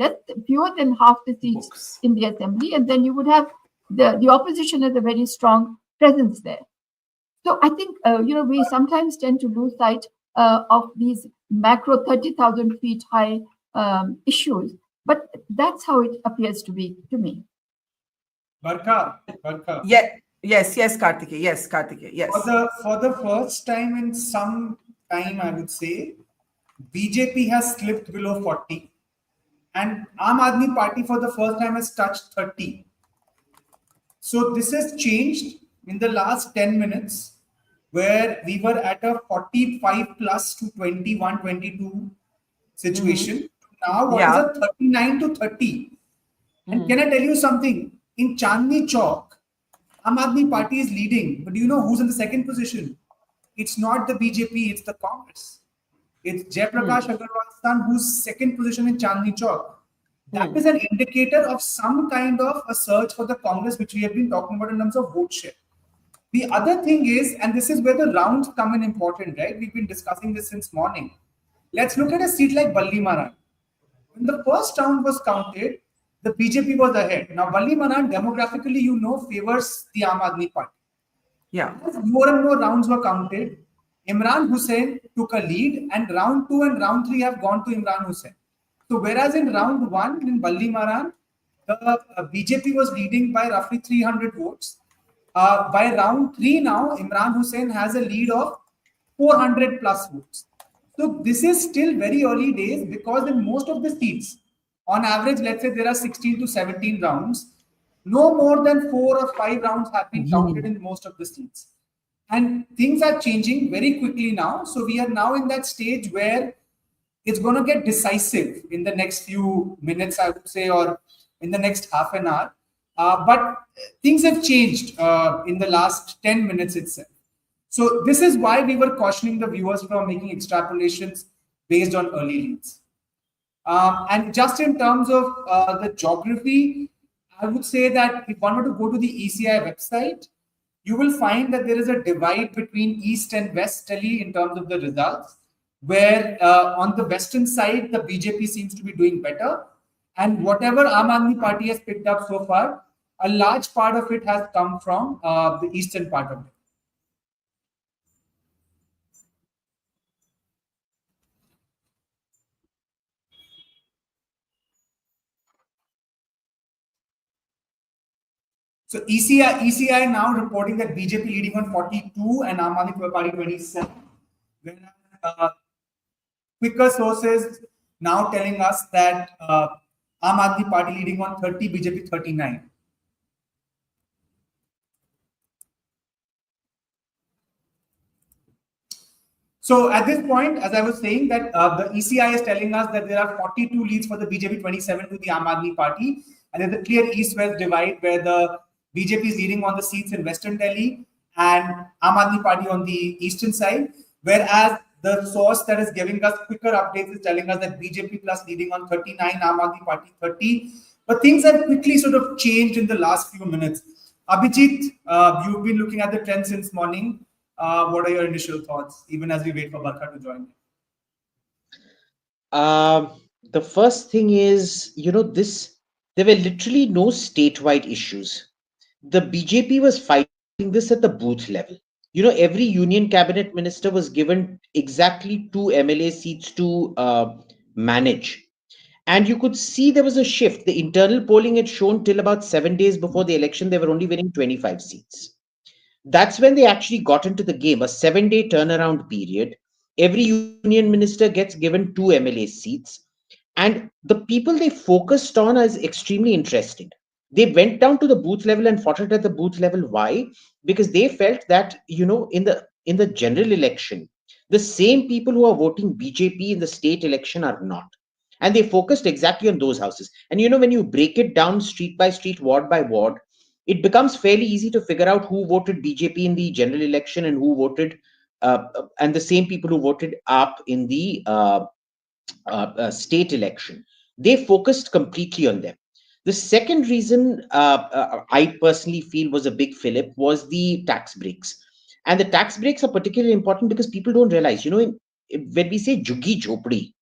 fewer than half the seats in the assembly, and then you would have the opposition has a very strong presence there. So I think we sometimes tend to lose sight of these macro 30,000 feet high issues, but that's how it appears to be to me.
Barkha.
Yes, Karthikeya. Yes.
For the first time in some time, I would say, BJP has slipped below 40, and Aam Aadmi Party for the first time has touched 30. So this has changed in the last 10 minutes, where we were at a 45 plus to 21, 22 situation. Now what is a 39 to 30? And can I tell you something? In Chandni Chowk, Aam Aadmi Party is leading, but do you know who's in the second position? It's not the BJP, it's the Congress. It's Jaiprakash Agarwal's son who's second position in Chandni Chowk. That is an indicator of some kind of a surge for the Congress, which we have been talking about in terms of vote share. The other thing is, and this is where the rounds come in important, right? We've been discussing this since morning. Let's look at a seat like Balli Maran. When the first round was counted, the BJP was ahead. Now, Balli Maran demographically, favors the Aam Aadmi Party.
Yeah.
As more and more rounds were counted, Imran Hussain took a lead, and round 2 and round 3 have gone to Imran Hussain. So whereas in round 1 in Balli Maran, the BJP was leading by roughly 300 votes. By round 3 now, Imran Hussain has a lead of 400 plus votes. So this is still very early days, because in most of the seats, on average, let's say there are 16 to 17 rounds, no more than 4 or 5 rounds have been counted in most of the seats. And things are changing very quickly now. So we are now in that stage where it's going to get decisive in the next few minutes, I would say, or in the next half an hour. But things have changed in the last 10 minutes itself. So this is why we were cautioning the viewers from making extrapolations based on early leads. And just in terms of the geography, I would say that if one were to go to the ECI website, you will find that there is a divide between East and West Delhi in terms of the results, where on the western side, the BJP seems to be doing better. And whatever Aam Aadmi Party has picked up so far, a large part of it has come from the eastern part of it. So ECI now reporting that BJP leading on 42 and Aam Aadmi Party 27. Whereas quicker sources now telling us that Aam Aadmi Party leading on 30, BJP 39. So at this point, as I was saying, that the ECI is telling us that there are 42 leads for the BJP, 27 to the Aam Aadmi Party, and there's a clear east-west divide where the BJP is leading on the seats in Western Delhi and Aam Aadmi Party on the eastern side, whereas the source that is giving us quicker updates is telling us that BJP plus leading on 39, Aam Aadmi Party 30. But things have quickly sort of changed in the last few minutes. Abhijit, you've been looking at the trend since morning. What are your initial thoughts, even as we wait for Barkha to join?
The first thing is, there were literally no statewide issues. The BJP was fighting this at the booth level. Every union cabinet minister was given exactly 2 MLA seats to manage. And you could see there was a shift. The internal polling had shown till about 7 days before the election, they were only winning 25 seats. That's when they actually got into the game, a 7-day turnaround period. Every union minister gets given 2 MLA seats. And the people they focused on is extremely interesting. They went down to the booth level and fought it at the booth level. Why? Because they felt that, in the general election, the same people who are voting BJP in the state election are not. And they focused exactly on those houses. And when you break it down street by street, ward by ward, it becomes fairly easy to figure out who voted BJP in the general election and who voted, and the same people who voted AAP in the state election. They focused completely on them. The second reason I personally feel was a big fillip was the tax breaks. And the tax breaks are particularly important because people don't realize, when we say Juggi Jhopdi,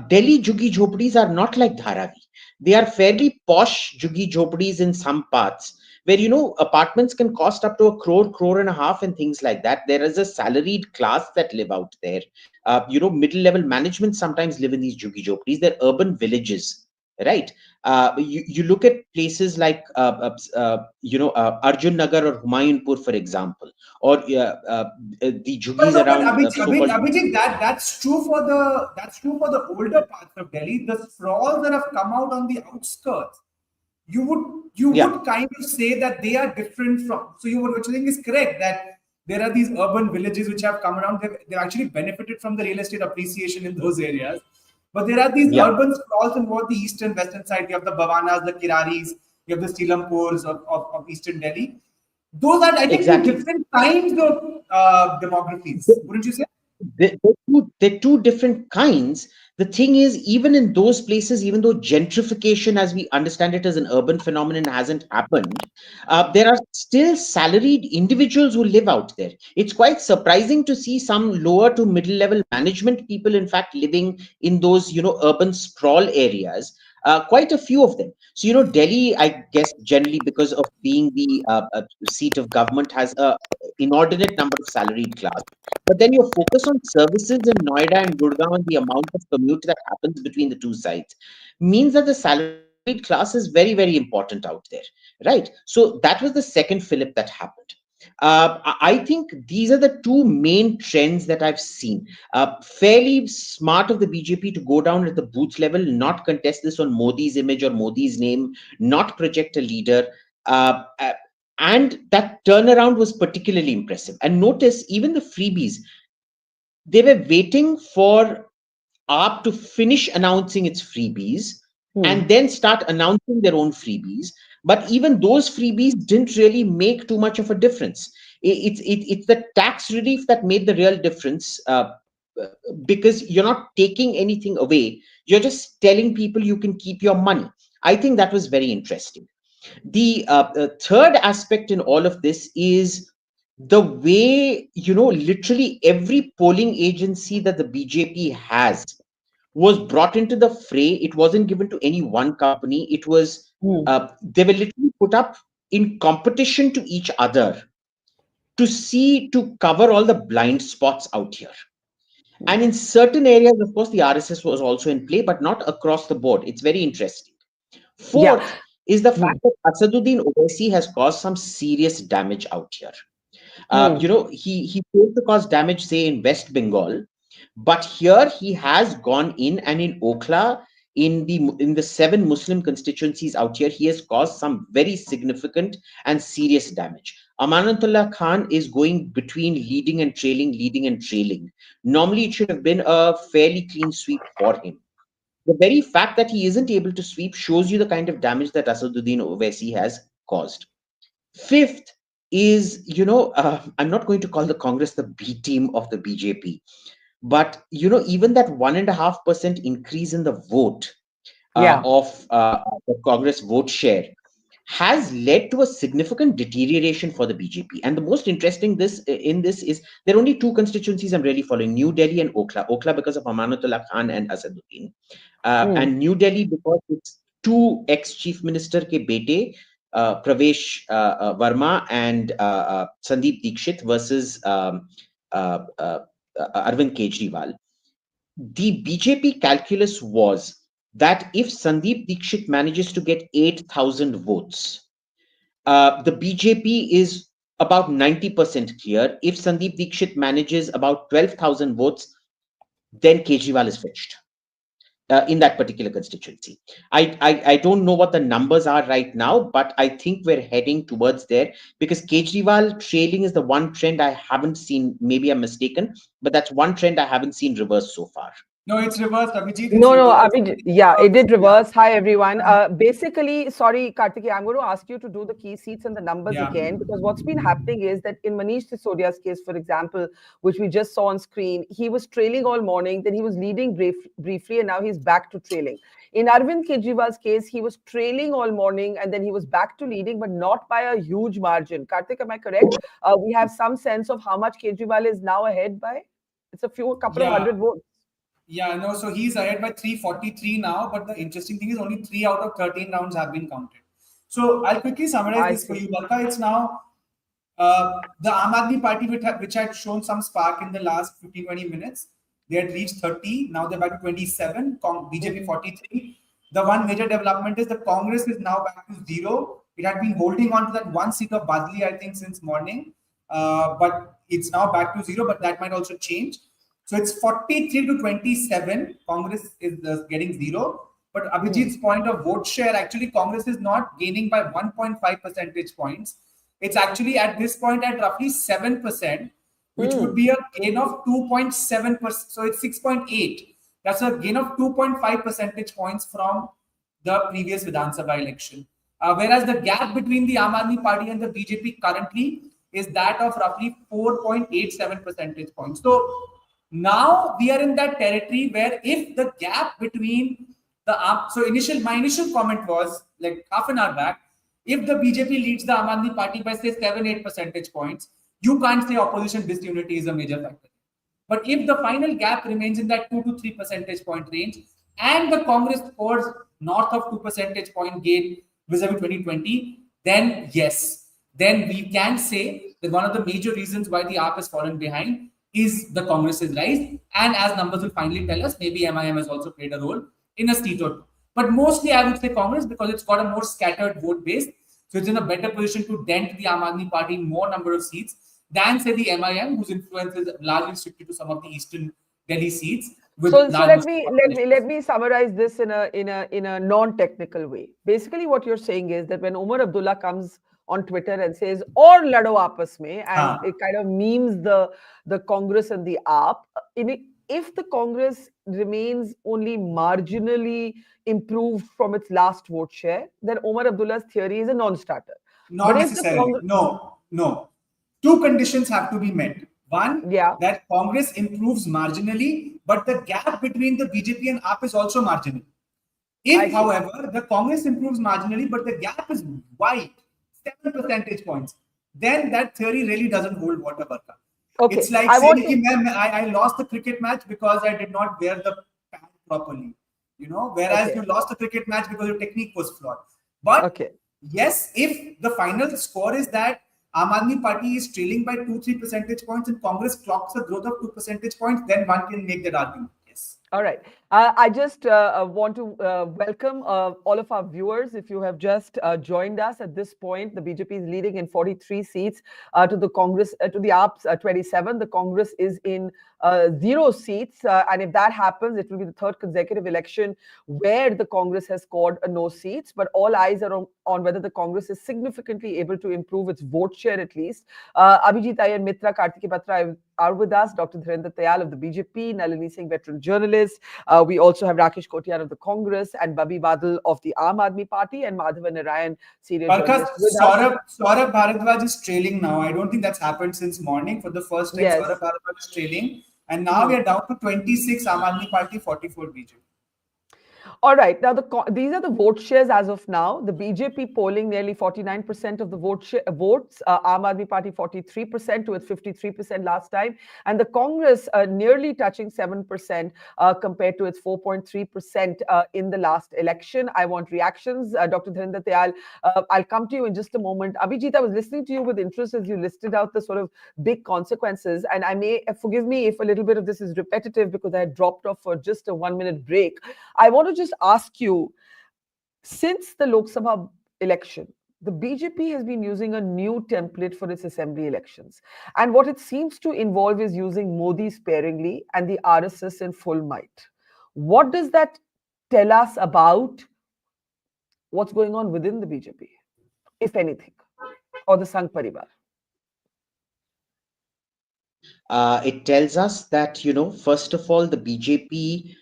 Delhi Juggi Jhopdis are not like Dharavi. They are fairly posh Juggi Jhopdis in some parts where, apartments can cost up to 1 crore and a half and things like that. There is a salaried class that live out there. Middle level management sometimes live in these Juggi Jhopdis. They're urban villages, right? You look at places like, Arjun Nagar or Humayunpur, for example, or the Juggis around.
Abhijit, that's true for the older parts of Delhi. The sprawls that have come out on the outskirts, you would kind of say that they are different from. So what you think is correct, that there are these urban villages which have come around. They've actually benefited from the real estate appreciation in those areas. But there are these urban sprawls in both the eastern western side. You have the Bhavanas, the Kiraris, you have the Stilampurs of eastern Delhi. Those are, I think, two different kinds of demographies, wouldn't you say?
They're two different kinds. The thing is, even in those places, even though gentrification, as we understand it as an urban phenomenon, hasn't happened, there are still salaried individuals who live out there. It's quite surprising to see some lower to middle level management people, in fact, living in those, urban sprawl areas. Quite a few of them. So, Delhi, I guess, generally because of being the seat of government, has a inordinate number of salaried class. But then your focus on services in Noida and Gurgaon and the amount of commute that happens between the two sides means that the salaried class is very, very important out there, right? So that was the second fillip that happened. I think these are the two main trends that I've seen. Fairly smart of the BJP to go down at the booth level, not contest this on Modi's image or Modi's name, not project a leader. And that turnaround was particularly impressive. And notice even the freebies, they were waiting for AAP to finish announcing its freebies and then start announcing their own freebies. But even those freebies didn't really make too much of a difference. It's the tax relief that made the real difference, because you're not taking anything away. You're just telling people you can keep your money. I think that was very interesting. The third aspect in all of this is the way, literally every polling agency that the BJP has was brought into the fray. It wasn't given to any one company. It was, they were literally put up in competition to each other to cover all the blind spots out here. And in certain areas, of course, the RSS was also in play, but not across the board. It's very interesting. Fourth is the fact that Asaduddin Owaisi has caused some serious damage out here. He failed to cause damage, say, in West Bengal, but here he has gone in, and in Okhla, in the 7 Muslim constituencies out here, he has caused some very significant and serious damage. Amanatullah Khan is going between leading and trailing. Normally, it should have been a fairly clean sweep for him. The very fact that he isn't able to sweep shows you the kind of damage that Asaduddin Owaisi has caused. Fifth is, I'm not going to call the Congress the B team of the BJP, but, even that 1.5% increase in the vote of the Congress vote share has led to a significant deterioration for the BJP. And the most interesting in this is there are only 2 constituencies I'm really following: New Delhi and Okhla. Okhla because of Amanatullah Khan and Asaduddin, and New Delhi because it's 2 ex-chief minister ke bete, Pravesh Verma and Sandeep Dikshit versus Arvind Kejriwal. The BJP calculus was that if Sandeep Dikshit manages to get 8,000 votes, the BJP is about 90% clear. If Sandeep Dikshit manages about 12,000 votes, then Kejriwal is fetched in that particular constituency. I don't know what the numbers are right now, but I think we're heading towards there, because Kejriwal trailing is the one trend I haven't seen. Maybe I'm mistaken, but that's one trend I haven't seen reverse so far.
No, it's reversed, Abhijit.
No, Abhijit. Yeah, it did reverse. Hi, everyone. Basically, sorry, Kartikeya, I'm going to ask you to do the key seats and the numbers again, because what's been happening is that in Manish Sisodia's case, for example, which we just saw on screen, he was trailing all morning, then he was leading briefly, and now he's back to trailing. In Arvind Kejriwal's case, he was trailing all morning, and then he was back to leading, but not by a huge margin. Kartik, am I correct? We have some sense of how much Kejriwal is now ahead by? It's a couple of hundred votes.
Yeah, no, so he's ahead by 343 now, but the interesting thing is only 3 out of 13 rounds have been counted. So I'll quickly summarize this for you, Barkha. It's now the Aam Aadmi Party, which had shown some spark in the last 15-20 minutes. They had reached 30, now they're back to 27, BJP 43. The one major development is the Congress is now back to 0. It had been holding on to that 1 seat of Badli, I think, since morning, but it's now back to 0, but that might also change. So it's 43 to 27. Congress is getting 0. But Abhijit's point of vote share, actually, Congress is not gaining by 1.5 percentage points. It's actually at this point at roughly 7%, which would be a gain of 2.7%. So it's 6.8. That's a gain of 2.5 percentage points from the previous Vidhan Sabha election. Whereas the gap between the Aam Aadmi Party and the BJP currently is that of roughly 4.87 percentage points. So now we are in that territory where if the gap between my initial comment was like half an hour back, if the BJP leads the Aam Aadmi Party by say 7-8 percentage points, you can't say opposition disunity is a major factor. But if the final gap remains in that 2 to 3 percentage point range and the Congress scores north of 2 percentage point gain vis-a-vis 2020, then yes, then we can say that one of the major reasons why the AAP has fallen behind is the Congress's rise, and as numbers will finally tell us, maybe MIM has also played a role in a seat or two. But mostly I would say Congress, because it's got a more scattered vote base, so it's in a better position to dent the Aam Aadmi Party in more number of seats than say the MIM, whose influence is largely restricted to some of the eastern Delhi seats.
So let me summarize this in a non-technical way. Basically, what you're saying is that when Umar Abdullah comes on Twitter and says "Aur lado aapas mein," and it kind of memes the Congress and the AAP. If the Congress remains only marginally improved from its last vote share, then Umar Abdullah's theory is a non-starter.
Not necessarily. No. 2 conditions have to be met. One, that Congress improves marginally, but the gap between the BJP and AAP is also marginal. If, however, the Congress improves marginally, but the gap is wide, 7 percentage points, then that theory really doesn't hold water, Barkha.
Okay.
It's like saying, I lost the cricket match because I did not wear the pad properly. Whereas you lost the cricket match because your technique was flawed. But yes, if the final score is that Aam Aadmi Party is trailing by 2-3 percentage points and Congress clocks a growth of 2 percentage points, then one can make that argument. Yes.
All right. I just want to welcome all of our viewers. If you have just joined us at this point, the BJP is leading in 43 seats to the Congress, to the AAP's 27. The Congress is in 0 seats. And if that happens, it will be the third consecutive election where the Congress has scored no seats. But all eyes are on whether the Congress is significantly able to improve its vote share at least. Abhijit Iyer, Mitra, Kartiki Batra are with us. Dr. Dhirendra Tayal of the BJP, Nalini Singh, veteran journalist. We also have Rakesh Kotiar of the Congress and Babi Badal of the Aam Aadmi Party and Madhava Narayan, senior journalist.
Saurabh Bharadwaj is trailing now. I don't think that's happened since morning. For the first time, Saurabh Bharadwaj is trailing. And now we are down to 26 Aam Aadmi Party, 44 BJP.
All right. Now, these are the vote shares as of now. The BJP polling nearly 49% of the votes. Aam Aadmi Party 43% to its 53% last time. And the Congress nearly touching 7% compared to its 4.3% in the last election. I want reactions. Dr. Dhirendra Tayal, I'll come to you in just a moment. Abhijit, I was listening to you with interest as you listed out the sort of big consequences. And I may, forgive me if a little bit of this is repetitive because I had dropped off for just a 1-minute break. I want to just ask you, since the Lok Sabha election, the BJP has been using a new template for its assembly elections. And what it seems to involve is using Modi sparingly and the RSS in full might. What does that tell us about what's going on within the BJP, if anything, or the Sangh Parivar?
It tells us that, first of all, the BJP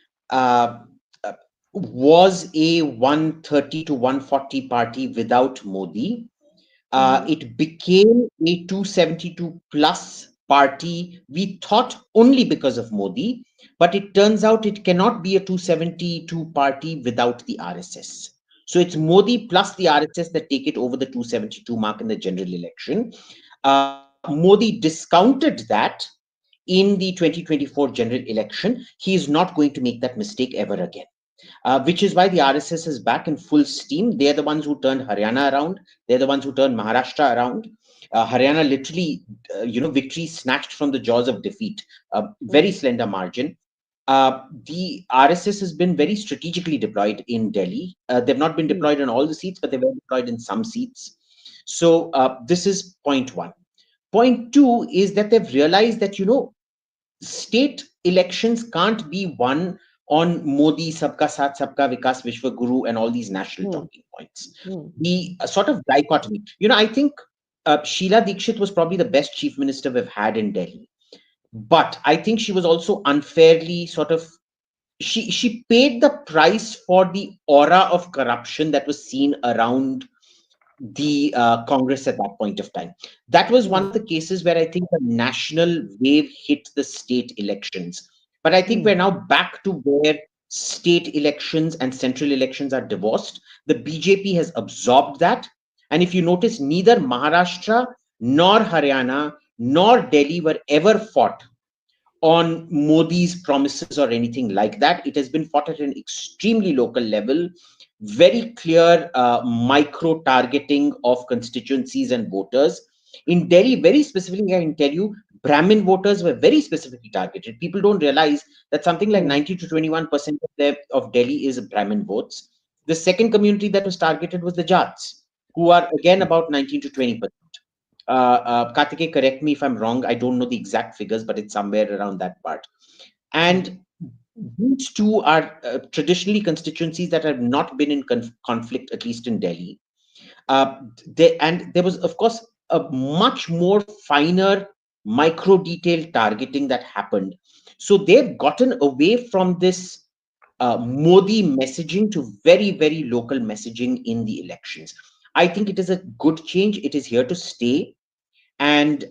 was a 130 to 140 party without Modi. It became a 272 plus party, we thought, only because of Modi, but it turns out it cannot be a 272 party without the RSS. So it's Modi plus the RSS that take it over the 272 mark in the general election. Modi discounted that in the 2024 general election. He is not going to make that mistake ever again. Which is why the RSS is back in full steam. They're the ones who turned Haryana around. They're the ones who turned Maharashtra around. Haryana literally, victory snatched from the jaws of defeat. Very slender margin. The RSS has been very strategically deployed in Delhi. They've not been deployed in all the seats, but they were deployed in some seats. So this is point one. Point two is that they've realized that, state elections can't be won on Modi, Sabka Saath, Sabka Vikas, Vishwa Guru, and all these national talking points. The sort of dichotomy. I think Sheila Dikshit was probably the best chief minister we've had in Delhi. But I think she was also unfairly she paid the price for the aura of corruption that was seen around the Congress at that point of time. That was one of the cases where I think the national wave hit the state elections. But I think we're now back to where state elections and central elections are divorced. The BJP has absorbed that. And if you notice, neither Maharashtra nor Haryana nor Delhi were ever fought on Modi's promises or anything like that. It has been fought at an extremely local level, very clear micro targeting of constituencies and voters. In Delhi, very specifically, I can tell you, Brahmin voters were very specifically targeted. People don't realize that something like 90 to 21% of Delhi is Brahmin votes. The second community that was targeted was the Jats, who are again about 19 to 20%. Kartike, correct me if I'm wrong. I don't know the exact figures, but it's somewhere around that part. And these two are traditionally constituencies that have not been in conflict, at least in Delhi. And there was, of course, a much more finer micro detailed targeting that happened. So they've gotten away from this Modi messaging to very, very local messaging in the elections. I think it is a good change. It is here to stay. And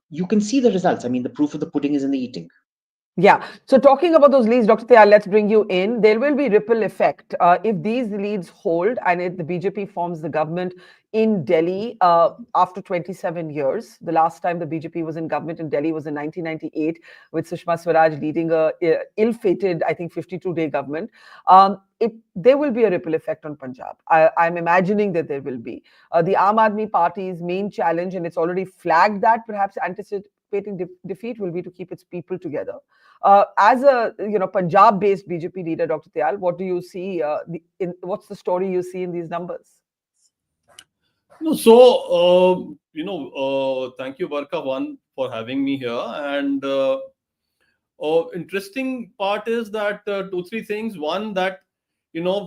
you can see the results. I mean, the proof of the pudding is in the eating.
Yeah. So talking about those leads, Dr. Tyal, let's bring you in. There will be ripple effect if these leads hold and if the BJP forms the government in Delhi after 27 years. The last time the BJP was in government in Delhi was in 1998 with Sushma Swaraj leading a ill-fated, I think, 52-day government. There will be a ripple effect on Punjab. I'm imagining that there will be. The Aam Aadmi Party's main challenge, and it's already flagged that perhaps anticipating defeat will be to keep its people together. As a Punjab-based BJP leader, Dr. Tyal, what do you see? What's the story you see in these numbers?
No, so thank you, Barkha, one for having me here. And interesting part is that two, three things. One, that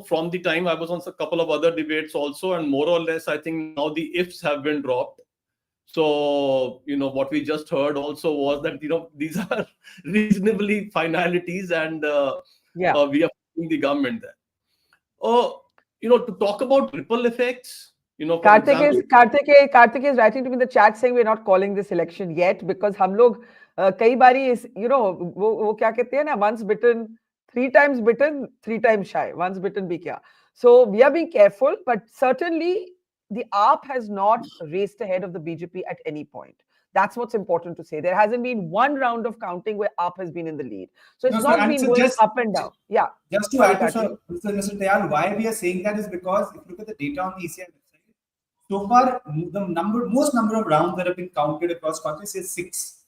from the time I was on a couple of other debates also, and more or less, I think now the ifs have been dropped. So, what we just heard also was that, these are reasonably finalities, and we are in the government there. To talk about ripple effects, for example,
Karthik is writing to me in the chat saying we're not calling this election yet because हम लोग कई बारी इस वो क्या कहते हैं ना, once bitten, 3 times bitten, 3 times shy. Once bitten भी क्या. So we are being careful, but certainly the AAP has not raced ahead of the BJP at any point. That's what's important to say. There hasn't been one round of counting where AAP has been in the lead. So it's not been going up and down. Yeah.
Just to add to Mr. Tyal, why we are saying that is because if you look at the data on the ECI website, so far the most number of rounds that have been counted across countries is 6.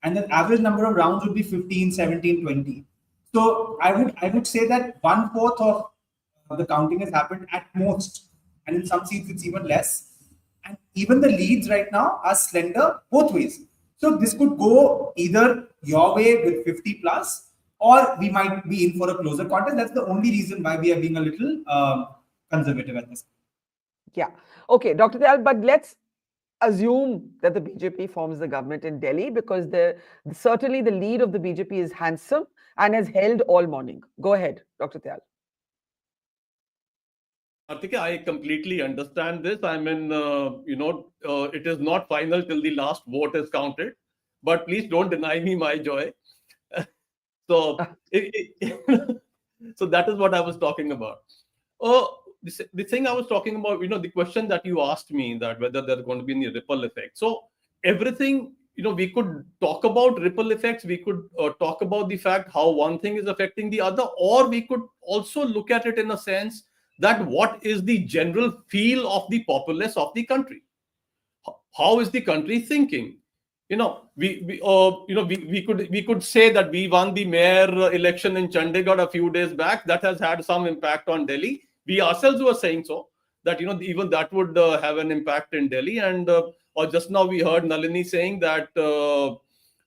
And the average number of rounds would be 15, 17, 20. So I would say that 1/4 of the counting has happened at most. And in some seats it's even less. And even the leads right now are slender both ways. So this could go either your way with 50 plus, or we might be in for a closer contest. That's the only reason why we are being a little conservative at this.
Yeah. Okay, Dr. Tyal, but let's assume that the BJP forms the government in Delhi because certainly the lead of the BJP is handsome and has held all morning. Go ahead, Dr. Tyal.
Karthik, I completely understand this. I mean, it is not final till the last vote is counted. But please don't deny me my joy. So, so that is what I was talking about. The thing I was talking about, the question that you asked me, that whether there's going to be any ripple effect. So everything, we could talk about ripple effects. We could talk about the fact how one thing is affecting the other, or we could also look at it in a sense that what is the general feel of the populace of the country? How is the country thinking? We could say that we won the mayor election in Chandigarh a few days back. That has had some impact on Delhi. We ourselves were saying so, that even that would have an impact in Delhi. And or just now we heard Nalini saying that the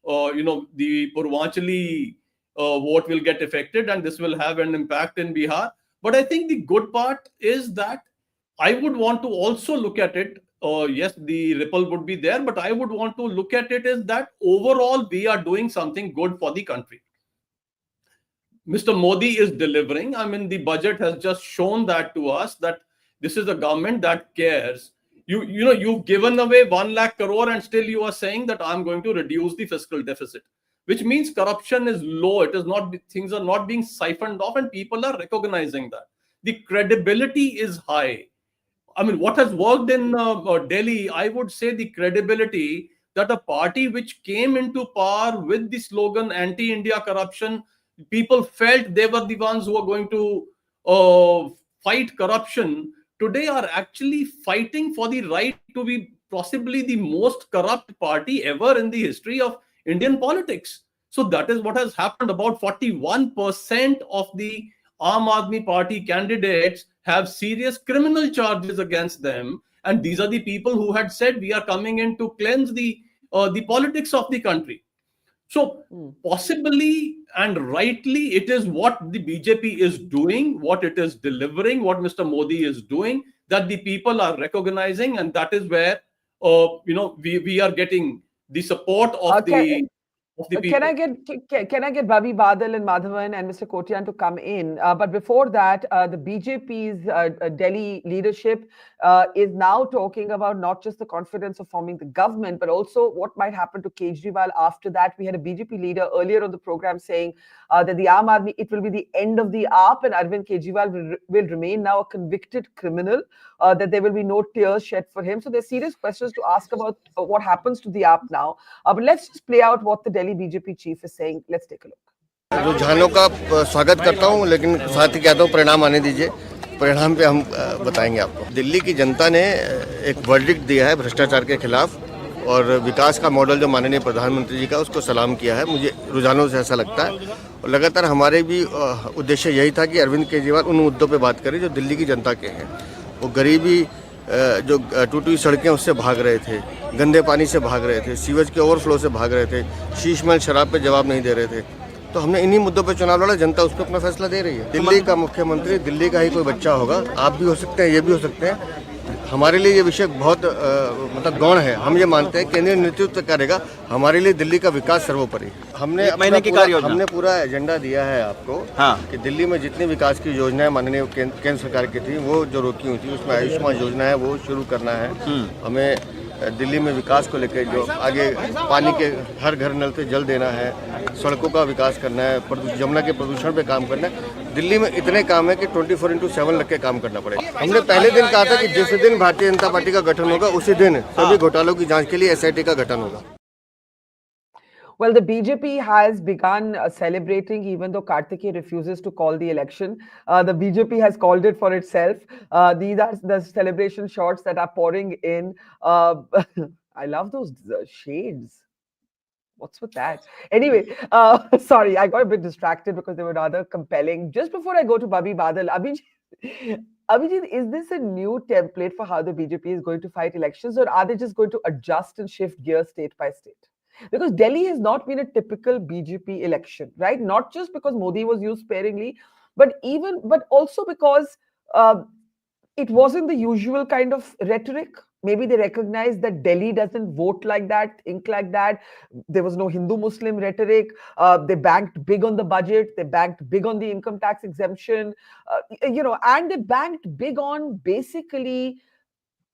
Purvanchali vote will get affected, and this will have an impact in Bihar. But I think the good part is that I would want to also look at it. Yes, the ripple would be there, but I would want to look at it as that overall we are doing something good for the country. Mr. Modi is delivering. I mean, the budget has just shown that to us, that this is a government that cares. You've given away 1 lakh crore and still you are saying that I'm going to reduce the fiscal deficit, which means corruption is low. It is not, things are not being siphoned off, and people are recognizing that. The credibility is high. I mean, what has worked in Delhi, I would say the credibility that a party which came into power with the slogan anti-India corruption, people felt they were the ones who were going to fight corruption, today are actually fighting for the right to be possibly the most corrupt party ever in the history of Indian politics. So that is what has happened. About 41% of the Aam Aadmi Party candidates have serious criminal charges against them. And these are the people who had said we are coming in to cleanse the politics of the country. So possibly and rightly, it is what the BJP is doing, what it is delivering, what Mr. Modi is doing, that the people are recognizing, and that is where we are getting the support of the of the
Can
people.
can I get Babi Badal and Madhavan and Mr. Kotian to come in? But before that, the BJP's Delhi leadership is now talking about not just the confidence of forming the government, but also what might happen to Kejriwal after that. We had a BJP leader earlier on the program saying that the Aam Aadmi, it will be the end of the AAP, and Arvind Kejriwal will remain now a convicted criminal, that there will be no tears shed for him. So there's serious questions to ask about what happens to the AAP now. But let's just play out what the Delhi BJP chief is saying. Let's take a look.
रुझानों का स्वागत करता हूं, लेकिन साथ ही कहता हूं परिणाम आने दीजिए। परिणाम पे हम बताएंगे आपको। दिल्ली की जनता ने एक वर्डिक्ट दिया है भ्रष्टाचार के खिलाफ, और विकास का मॉडल जो माननीय प्रधानमंत्री जी का, उसको सलाम किया है। मुझे रुझानों से ऐसा लगता है, और लगातार हमारे भी उद्देश्य यही था कि अरविंद केजरीवाल उन मुद्दों पे बात करें जो दिल्ली की जनता के हैं। वो गरीबी, जो टूटी हुई सड़कें, उससे भाग रहे थे, गंदे पानी से भाग रहे थे, सीवेज के ओवरफ्लो से भाग रहे थे, शीशमहल शराब पे जवाब नहीं दे रहे थे। तो हमने इन्हीं मुद्दों पे चुनाव लड़ा, जनता उस पर अपना फैसला दे रही है। दिल्ली का मुख्यमंत्री दिल्ली का ही कोई बच्चा होगा, आप भी हो सकते हैं, ये भी हो सकते हैं। हमारे लिए ये विषय बहुत मतलब गौण है। हम ये मानते हैं केंद्रीय नेतृत्व करेगा, हमारे लिए दिल्ली का विकास सर्वोपरि। हमने पूरा एजेंडा दिया है आपको, कि दिल्ली में जितनी विकास की योजनाएं माननीय केंद्र सरकार की थी, वो जो रोकी हुई थी, उसमें आयुष्मान योजना है, वो शुरू करना है। हमें दिल्ली में विकास को लेकर जो आगे पानी के हर घर नल से जल देना है, सड़कों का विकास करना है, यमुना के प्रदूषण पे काम करना है। दिल्ली में इतने काम है कि 24/7 लग के काम करना पड़ेगा। हमने पहले दिन कहा था कि जिस दिन भारतीय जनता पार्टी का गठन होगा, उसी दिन सभी घोटालों की जांच के लिए SIT का गठन होगा।
Well, the BJP has begun celebrating, even though Kartikeya refuses to call the election. The BJP has called it for itself. These are the celebration shots that are pouring in. I love those shades. What's with that? Anyway, sorry, I got a bit distracted because they were rather compelling. Just before I go to Babi Badal, Abhijit, is this a new template for how the BJP is going to fight elections, or are they just going to adjust and shift gears state by state? Because Delhi has not been a typical BJP election, right? Not just because Modi was used sparingly, but also because it wasn't the usual kind of rhetoric. Maybe they recognized that Delhi doesn't vote like that, think like that. There was no Hindu-Muslim rhetoric. They banked big on the budget. They banked big on the income tax exemption, and they banked big on basically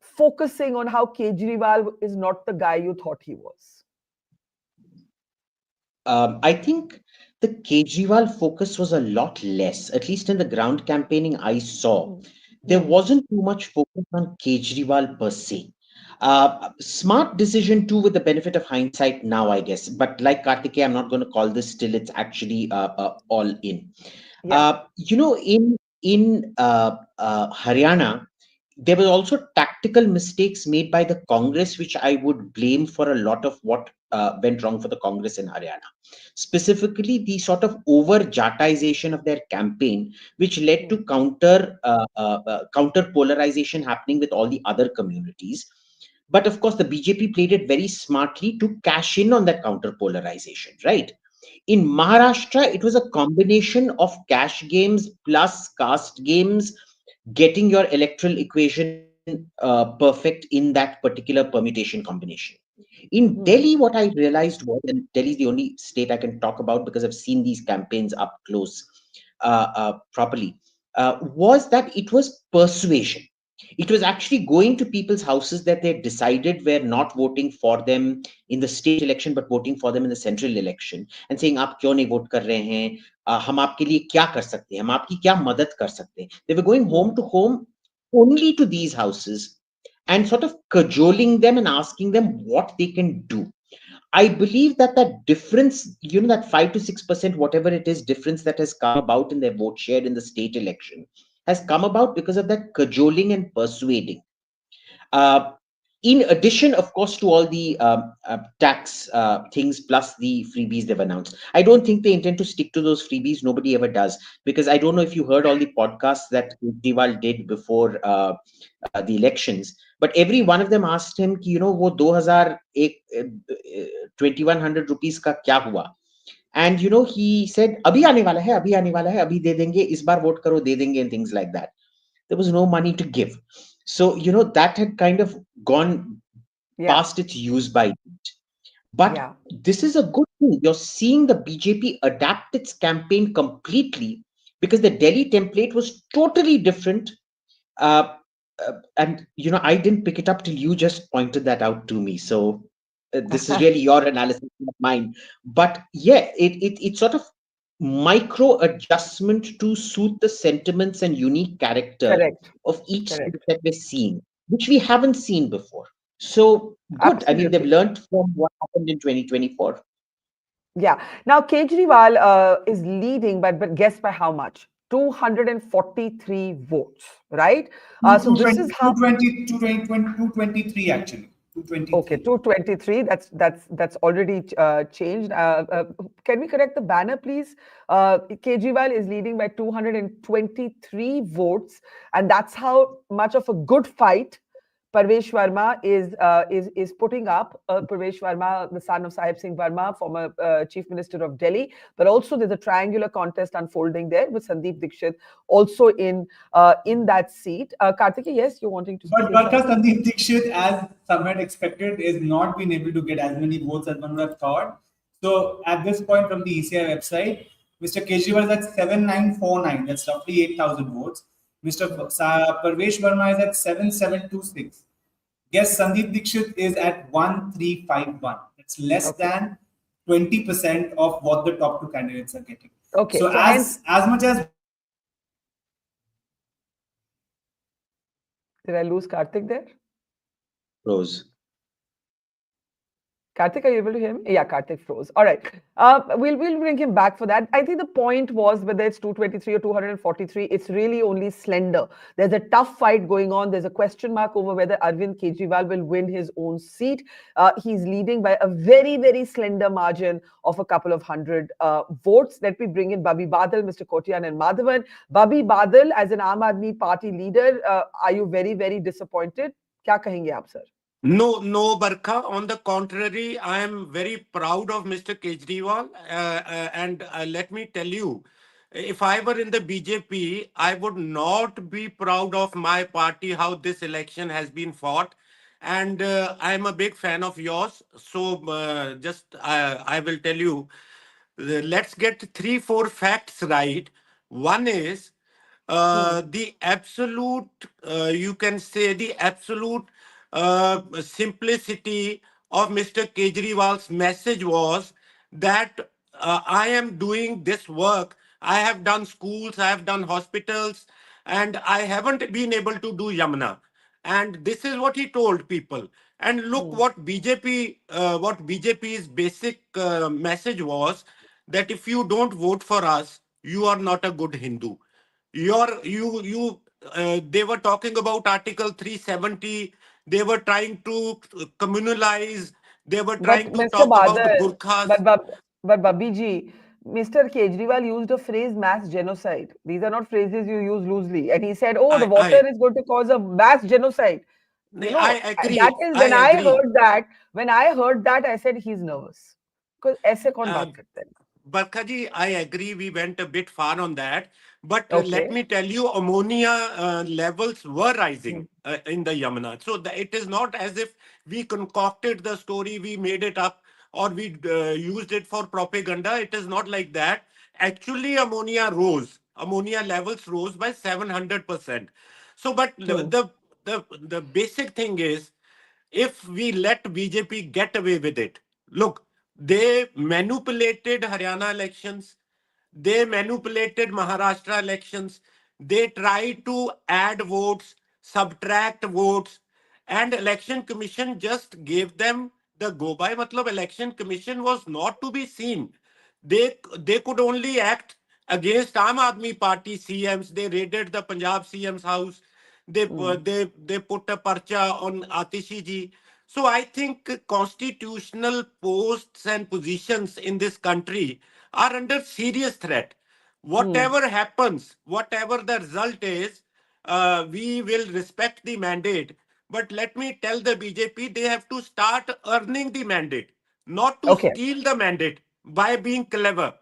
focusing on how Kejriwal is not the guy you thought he was.
I think the Kejriwal focus was a lot less, at least in the ground campaigning I saw. There wasn't too much focus on Kejriwal per se. Smart decision too, with the benefit of hindsight now, I guess. But like Kartikeya, I'm not going to call this till it's actually all in.
Yeah.
In Haryana, there were also tactical mistakes made by the Congress, which I would blame for a lot of what went wrong for the Congress in Haryana. Specifically, the sort of over-Jatization of their campaign, which led to counter polarization happening with all the other communities. But of course, the BJP played it very smartly to cash in on that counter polarization, right? In Maharashtra, it was a combination of cash games plus caste games, getting your electoral equation perfect in that particular permutation combination. In Delhi, what I realized was, and Delhi is the only state I can talk about because I've seen these campaigns up close properly, was that it was persuasion. It was actually going to people's houses that they decided were not voting for them in the state election, but voting for them in the central election, and saying, "आप क्यों नहीं vote कर रहे हैं? हम आपके लिए क्या कर सकते हैं? हम आपकी क्या मदद कर सकते हैं?" They were going home to home only to these houses and sort of cajoling them and asking them what they can do. I believe that that difference, that 5 to 6%, whatever it is, difference that has come about in their vote share in the state election has come about because of that cajoling and persuading. In addition, of course, to all the tax things plus the freebies they've announced. I don't think they intend to stick to those freebies. Nobody ever does. Because I don't know if you heard all the podcasts that Kejriwal did before the elections. But every one of them asked him, wo 2100 rupees ka kya hua? And, he said, abhi aane wala hai, abhi de denge, is baar vote karo, de denge, and things like that. There was no money to give. So, that had kind of gone past its use by date. But this is a good thing. You're seeing the BJP adapt its campaign completely because the Delhi template was totally different. And I didn't pick it up till you just pointed that out to me. So this is really your analysis, not mine. But yeah, it sort of micro adjustment to suit the sentiments and unique character
Correct.
of each state
Correct.
that we're seeing, which we haven't seen before. So good. I mean, they've
Absolutely.
learned from what happened in 2024.
Yeah. Now, Kejriwal is leading, but guess by how much? 243 votes, right? So this is how.
223 actually. 223.
Okay, 223. That's already changed. Can we correct the banner, please? Kejriwal is leading by 223 votes, and that's how much of a good fight Parvesh Verma is putting up. Parvesh Verma, the son of Sahib Singh Verma, former Chief Minister of Delhi, but also there's a triangular contest unfolding there with Sandeep Dixit also in that seat. Karthikeya, yes, you're wanting to.
But Barkha, Sandeep Dixit, as some had expected, is not been able to get as many votes as one would have thought. So at this point, from the ECI website, Mr. Kejriwal is at 7949. That's roughly 8,000 votes. Mr. Parvesh Verma is at 7726. Guess Sandeep Dixit is at 1351. That's less than 20% of what the top two candidates are getting.
Okay.
So as much as.
Did I lose Karthik there?
Rose.
Karthik, are you able to hear me? Yeah, Karthik froze. All right. We'll bring him back for that. I think the point was whether it's 223 or 243, it's really only slender. There's a tough fight going on. There's a question mark over whether Arvind Kejriwal will win his own seat. He's leading by a very, very slender margin of a couple of hundred votes. Let me bring in Babi Badal, Mr. Kotian and Madhavan. Babi Badal, as an Aam Aadmi Party leader, are you very, very disappointed? Kya kahenge aap, sir?
No, Barkha. On the contrary, I am very proud of Mr. Kejriwal. And let me tell you, if I were in the BJP, I would not be proud of my party, how this election has been fought. And I am a big fan of yours. So I will tell you, let's get 3-4 facts right. One is the absolute, you can say the absolute simplicity of Mr. Kejriwal's message was that I am doing this work. I have done schools, I have done hospitals, and I haven't been able to do Yamuna. And this is what he told people. And look what BJP's basic message was, that if you don't vote for us, you are not a good Hindu. They were talking about Article 370. They were trying to communalize. They were trying to
Mr.
talk about
Badal,
Gurkhas.
but Babiji, Mr. Kejriwal used a phrase mass genocide. These are not phrases you use loosely. And he said, oh, the water is going to cause a mass genocide.
I agree.
That is when I heard that, I said he's nervous. Because aise kaun baat karte hain?
Barkha ji, I agree. We went a bit far on that. But let me tell you, ammonia levels were rising in the Yamuna. So it is not as if we concocted the story, we made it up, or we used it for propaganda. It is not like that. Actually, ammonia levels rose by 700%. So, but the basic thing is, if we let BJP get away with it, look, they manipulated Haryana elections, they manipulated Maharashtra elections, they tried to add votes, subtract votes, and election commission just gave them the go by. Matlab, election commission was not to be seen. They could only act against Aam Aadmi Party CMs. They raided the Punjab CM's house. They put a parcha on Atishi ji. So I think constitutional posts and positions in this country are under serious threat. Whatever happens, whatever the result is, we will respect the mandate. But let me tell the BJP, they have to start earning the mandate, not to steal the mandate by being clever.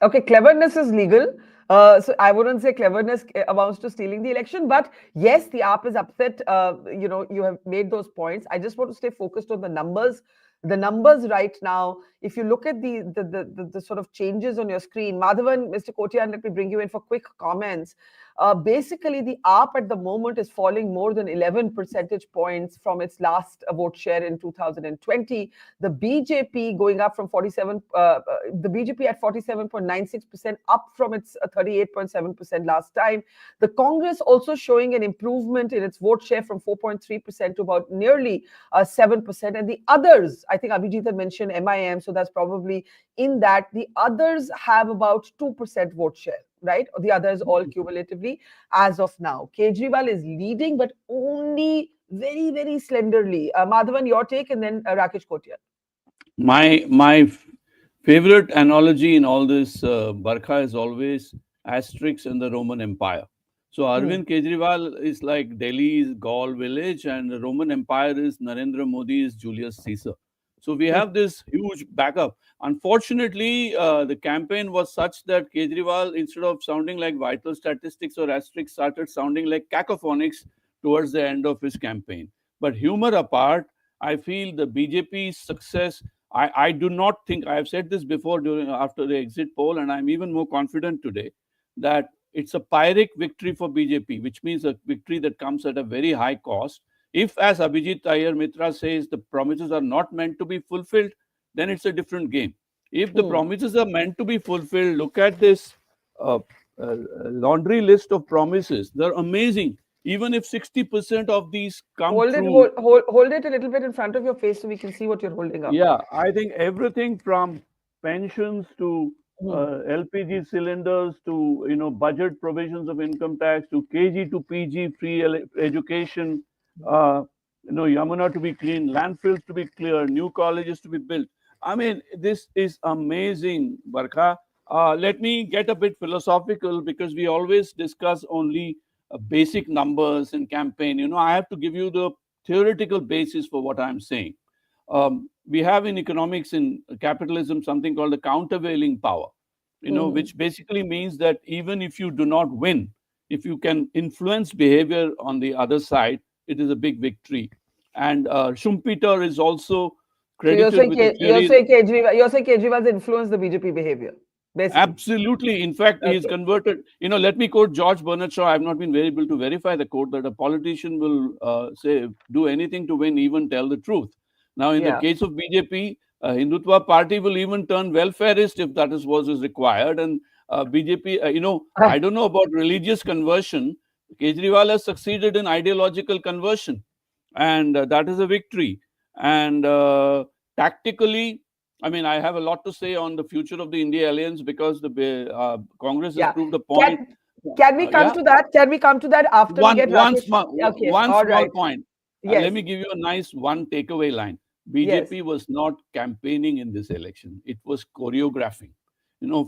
Okay, cleverness is legal. So I wouldn't say cleverness amounts to stealing the election, but yes, the AAP is upset. You have made those points. I just want to stay focused on the numbers. The numbers right now, if you look at the sort of changes on your screen, Madhavan, Mr. Kotian, let me bring you in for quick comments. Basically, the AAP at the moment is falling more than 11 percentage points from its last vote share in 2020. The BJP going up from 47, the BJP at 47.96%, up from its 38.7% last time. The Congress also showing an improvement in its vote share from 4.3% to about nearly 7%. And the others, I think Abhijit had mentioned MIM, so that's probably in that. The others have about 2% vote share, right? The others all cumulatively as of now. Kejriwal is leading, but only very, very slenderly. Madhavan, your take, and then Rakesh Kotian.
My favorite analogy in all this, Barkha, is always Asterix and the Roman Empire. So Arvind Kejriwal is like Delhi's Gaul village, and the Roman Empire is Narendra Modi's Julius Caesar. So we have this huge backup. Unfortunately, the campaign was such that Kejriwal, instead of sounding like vital statistics or asterisks, started sounding like cacophonics towards the end of his campaign. But humor apart, I feel the BJP's success, I do not think, I have said this before after the exit poll, and I'm even more confident today, that it's a Pyrrhic victory for BJP, which means a victory that comes at a very high cost. If, as Abhijit Iyer Mitra says, the promises are not meant to be fulfilled, then it's a different game. If the promises are meant to be fulfilled, look at this laundry list of promises. They're amazing. Even if 60% of these come through.
Hold it a little bit in front of your face so we can see what you're holding up.
Yeah, I think everything from pensions to LPG cylinders to budget provisions of income tax to KG to PG free education, Yamuna to be clean, landfills to be clear, new colleges to be built. I mean, this is amazing, Barkha. Let me get a bit philosophical, because we always discuss only basic numbers in campaign. I have to give you the theoretical basis for what I'm saying. We have in economics, in capitalism, something called the countervailing power, which basically means that even if you do not win, if you can influence behavior on the other side, it is a big victory. And Schumpeter is also credited with the theory.
You're saying Kejriwal's influenced the BJP behavior? Basically.
Absolutely. In fact, he's converted. Let me quote George Bernard Shaw. I've not been very able to verify the quote, that a politician will do anything to win, even tell the truth. Now, in the case of BJP, Hindutva party will even turn welfareist if that is what is required. And BJP, I don't know about religious conversion. Kejriwal has succeeded in ideological conversion, and that is a victory. And tactically, I mean, I have a lot to say on the future of the India alliance, because the Congress has proved the point.
Can we come to that? Can we come to that after we get
one small point?
Yes.
Let me give you a nice one takeaway line. BJP was not campaigning in this election. It was choreographing.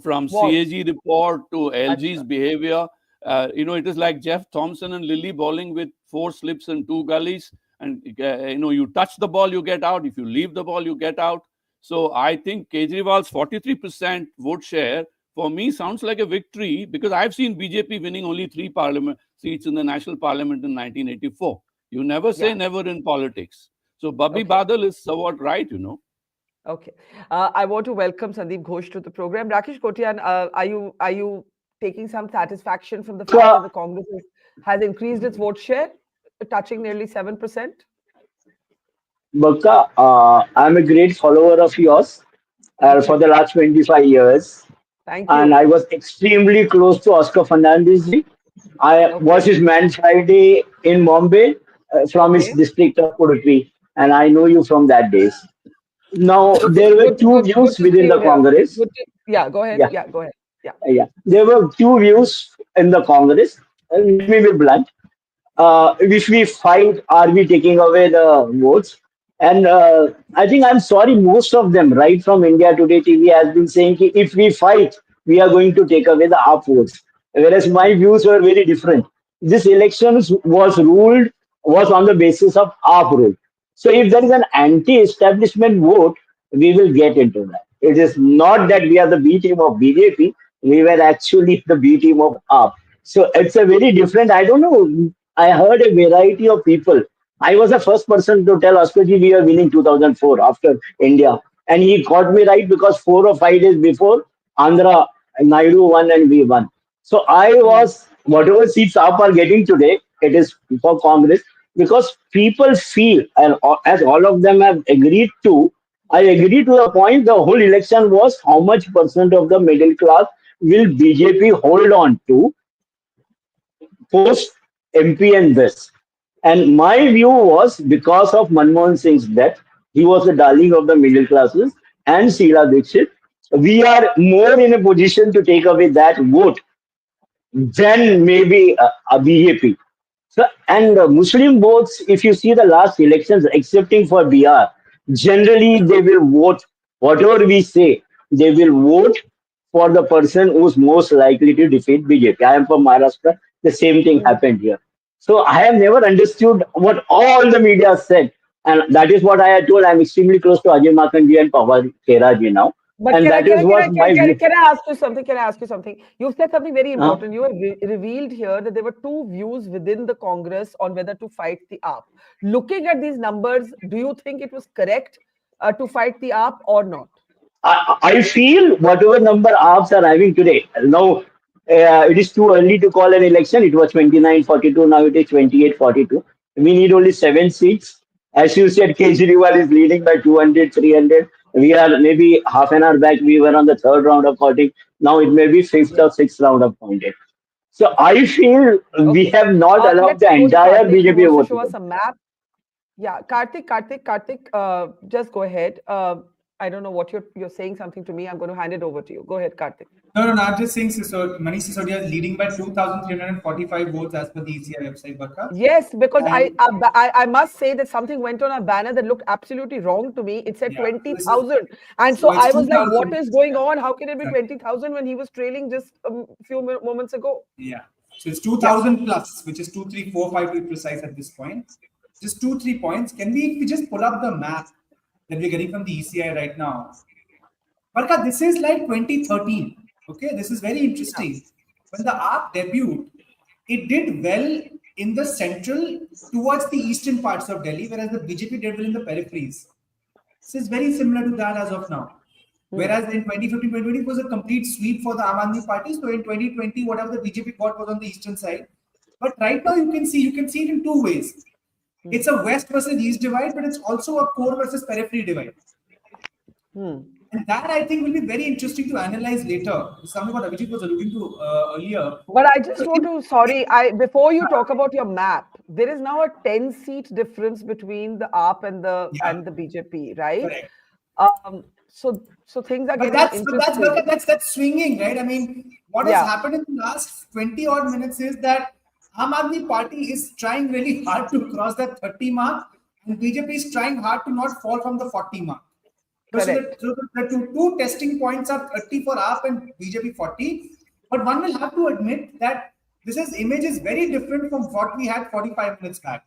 From CAG report to LG's behavior, it is like Jeff Thompson and Lily bowling with 4 slips and 2 gullies. And, you touch the ball, you get out. If you leave the ball, you get out. So I think Kejriwal's 43% vote share, for me, sounds like a victory, because I've seen BJP winning only 3 parliament seats in the national parliament in 1984. You never say never in politics. So Babbi Badal is somewhat right,
Okay. I want to welcome Sandeep Ghosh to the program. Rakesh Kotian, are you taking some satisfaction from the fact that the Congress has increased its vote share, touching nearly 7%?
Barkha, I'm a great follower of yours for the last 25 years.
Thank you.
And I was extremely close to Oscar Fernandez ji. I was his man Friday in Bombay from his district of Pudutri. And I know you from that days. Now, there were two views within the Congress.
Go ahead. Yeah, go ahead.
Yeah. There were two views in the Congress. Let me be blunt. If we fight, are we taking away the votes? And I think, I'm sorry, most of them, right from India Today TV, has been saying if we fight, we are going to take away the AAP votes. Whereas my views were very different. This elections was on the basis of AAP rule. So if there is an anti-establishment vote, we will get into that. It is not that we are the B team of BJP. We were actually the B team of AAP. So it's a very different, I don't know. I heard a variety of people I was the first person to tell Oskarji we are winning 2004 after India. And he got me right because 4 or 5 days before, Andhra, Naidu won and we won. So I was, whatever seats AAP are getting today, it is for Congress because people feel, and as all of them have agreed to, I agree to the point the whole election was how much percent of the middle class will BJP hold on to post MP and this. And my view was because of Manmohan Singh's death, he was the darling of the middle classes, and Sheila Dixit. We are more in a position to take away that vote than maybe a BJP. So, and Muslim votes, if you see the last elections, excepting for BR, generally they will vote, whatever we say, they will vote for the person who's most likely to defeat BJP. I am from Maharashtra, the same thing happened here. So I have never understood what all the media said. And that is what I had told. I'm extremely close to Ajay Makanji and Pawar Kheraji now.
But
And that is what my view.
can I ask you something? Can I ask you something? You've said something very
Huh?
important. You have revealed here that there were two views within the Congress on whether to fight the AAP. Looking at these numbers, do you think it was correct to fight the AAP or not?
I feel whatever number AAPs are having today, now it is too early to call an election. It was 29-42, now it is 28-42. We need only 7 seats. As you said, Kejriwal is leading by 200, 300. We are maybe half an hour back, we were on the third round of counting. Now it may be fifth or sixth round of counting. So I feel we have not allowed
Let's
the
go to
entire
Karthik, who
BJP
wants to
vote.
show us a map. Yeah, Karthik, just go ahead. I don't know what you're saying something to me. I'm going to hand it over to you. Go ahead, Karthik.
No, I'm just saying, so Manish Sisodia is leading by 2,345 votes as per the ECI website, Barkha.
Yes, because
And
I must say that something went on a banner that looked absolutely wrong to me. It said 20,000, and so
it's
I was like,
2,000.
"What is going on? How can it be 20,000 when he was trailing just a few moments ago?"
Yeah, so it's 2,000 plus, which is 2, 3, 4, 5 to be precise at this point. Just 2, 3 points. If we just pull up the map that we're getting from the ECI right now? Barkha, this is like 2013. Okay, this is very interesting. When the AAP debuted, it did well in the central towards the eastern parts of Delhi, whereas the BJP did well in the peripheries. This is very similar to that as of now. Whereas in 2015, 2020, it was a complete sweep for the Aam Aadmi Party. So in 2020, whatever the BJP got was on the eastern side. But right now you can see it in two ways. It's a west versus east divide, but it's also a core versus periphery divide. And that I think will be very interesting to analyze later. Something what Abhijit was alluding to earlier.
But I just want to, before you talk about your map, there is now a 10-seat difference between the AAP and the BJP, right?
Correct.
So things are
But
getting interesting.
that's swinging, right? I mean, what has happened in the last 20 odd minutes is that Aam Aadmi Party is trying really hard to cross that 30 mark, and BJP is trying hard to not fall from the 40 mark. So the two testing points are 30 for AAP and BJP 40. But one will have to admit that this image is very different from what we had 45 minutes back.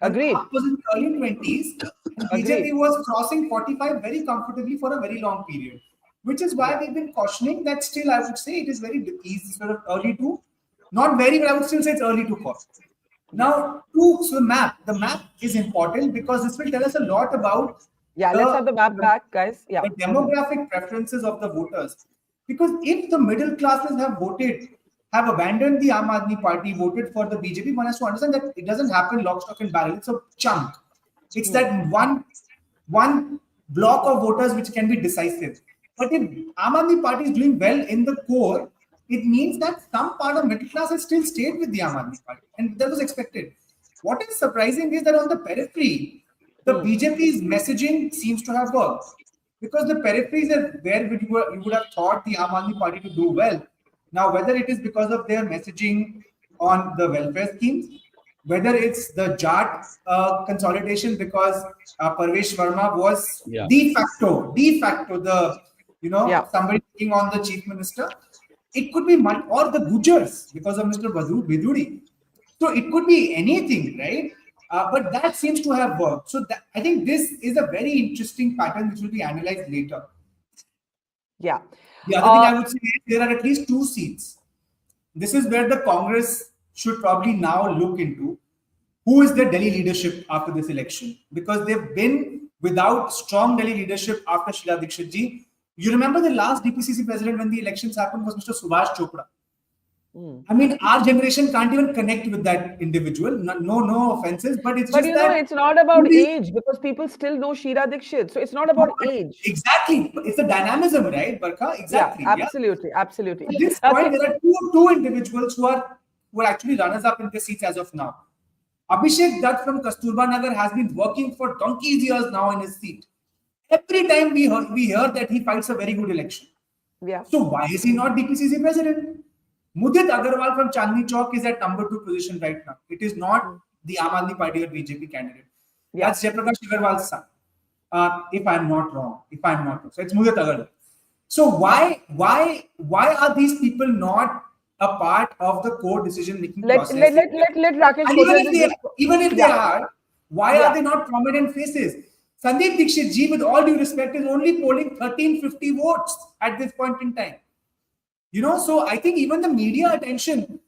Agreed.
AAP was in the early 20s, and BJP was crossing 45 very comfortably for a very long period. Which is why we've been cautioning that still I would say it is very easy, sort of early to, not very, but I would still say it's early to call. Now, so the map is important because this will tell us a lot about
let's have the map back, guys. Yeah.
The demographic preferences of the voters. Because if the middle classes have abandoned the Aam Aadmi Party, voted for the BJP, one has to understand that it doesn't happen lock, stock and barrel. It's a chunk. It's that one block of voters which can be decisive. But if Aam Aadmi Party is doing well in the core, it means that some part of middle class has still stayed with the Aam Aadmi Party. And that was expected. What is surprising is that on the periphery, the BJP's messaging seems to have worked. Because the peripheries are where you would have thought the Aam Aadmi Party to do well. Now, whether it is because of their messaging on the welfare schemes, whether it's the Jat consolidation because Parvesh Verma was de facto somebody taking on the chief minister. It could be or the Gujars because of Mr. Biduri. So it could be anything, right? But that seems to have worked. So I think this is a very interesting pattern which will be analyzed later.
Yeah.
The other thing I would say is there are at least 2 seats. This is where the Congress should probably now look into who is the Delhi leadership after this election? Because they've been without strong Delhi leadership after Sheila Dikshit ji. You remember the last DPCC president when the elections happened was Mr. Subhash Chopra. I mean, our generation can't even connect with that individual. No offenses, but it's
But
just that.
it's not about age, because people still know Sheila Dikshit. So it's not about age.
Exactly. It's the dynamism, right, Barkha? Exactly.
Yeah, absolutely. Absolutely.
At this point, there are two individuals who are actually runners-up in the seats as of now. Abhishek Dutt from Kasturba Nagar has been working for donkey's years now in his seat. Every time we hear that he fights a very good election.
Yeah.
So why is he not DPCC president? Mudit Agarwal from Chandni Chowk is at number 2 position right now. It is not the Aam Aadmi Party or BJP candidate.
Yeah.
That's Jayaprakash Agarwal's son. If I'm not wrong. So it's Mudit Agarwal. So why are these people not a part of the core decision-making process?
Let Rakesh.
And even if they are, why are they not prominent faces? Sandeep Dikshit ji, with all due respect, is only polling 1350 votes at this point in time. So I think even the media attention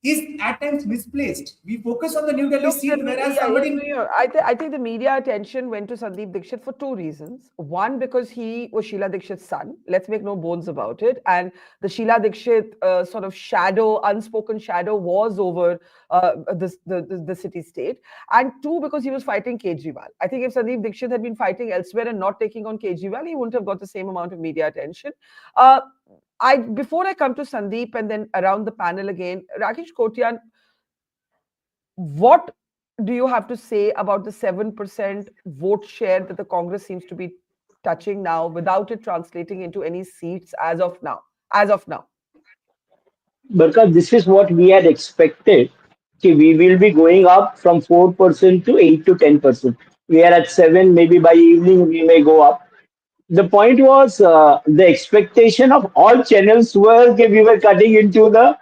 is at times misplaced. We focus on the New Delhi seat, whereas
I think the media attention went to Sandeep Dikshit for two reasons. One, because he was Sheila Dikshit's son. Let's make no bones about it. And the Sheila Dikshit sort of unspoken shadow was over the city-state. And two, because he was fighting Kejriwal. I think if Sandeep Dikshit had been fighting elsewhere and not taking on Kejriwal, he wouldn't have got the same amount of media attention. Before I come to Sandeep and then around the panel again, Rakesh Kotian, what do you have to say about the 7% vote share that the Congress seems to be touching now without it translating into any seats as of now?
Because this is what we had expected. We will be going up from 4% to 8 to 10%. We are at 7, maybe by evening we may go up. The point was the expectation of all channels were that we were cutting into the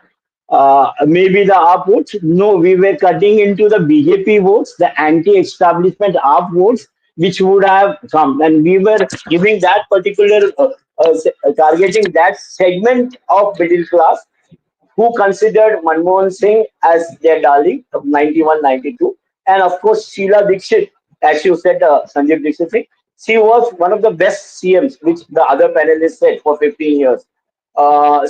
maybe the AAP votes. No, we were cutting into the BJP votes, the anti-establishment AAP votes, which would have come. And we were giving that particular, targeting that segment of middle class who considered Manmohan Singh as their darling of 91, 92. And of course, Sheila Dikshit, as you said, Sanjay Dikshit Singh, she was one of the best CMs, which the other panelists said, for 15 years.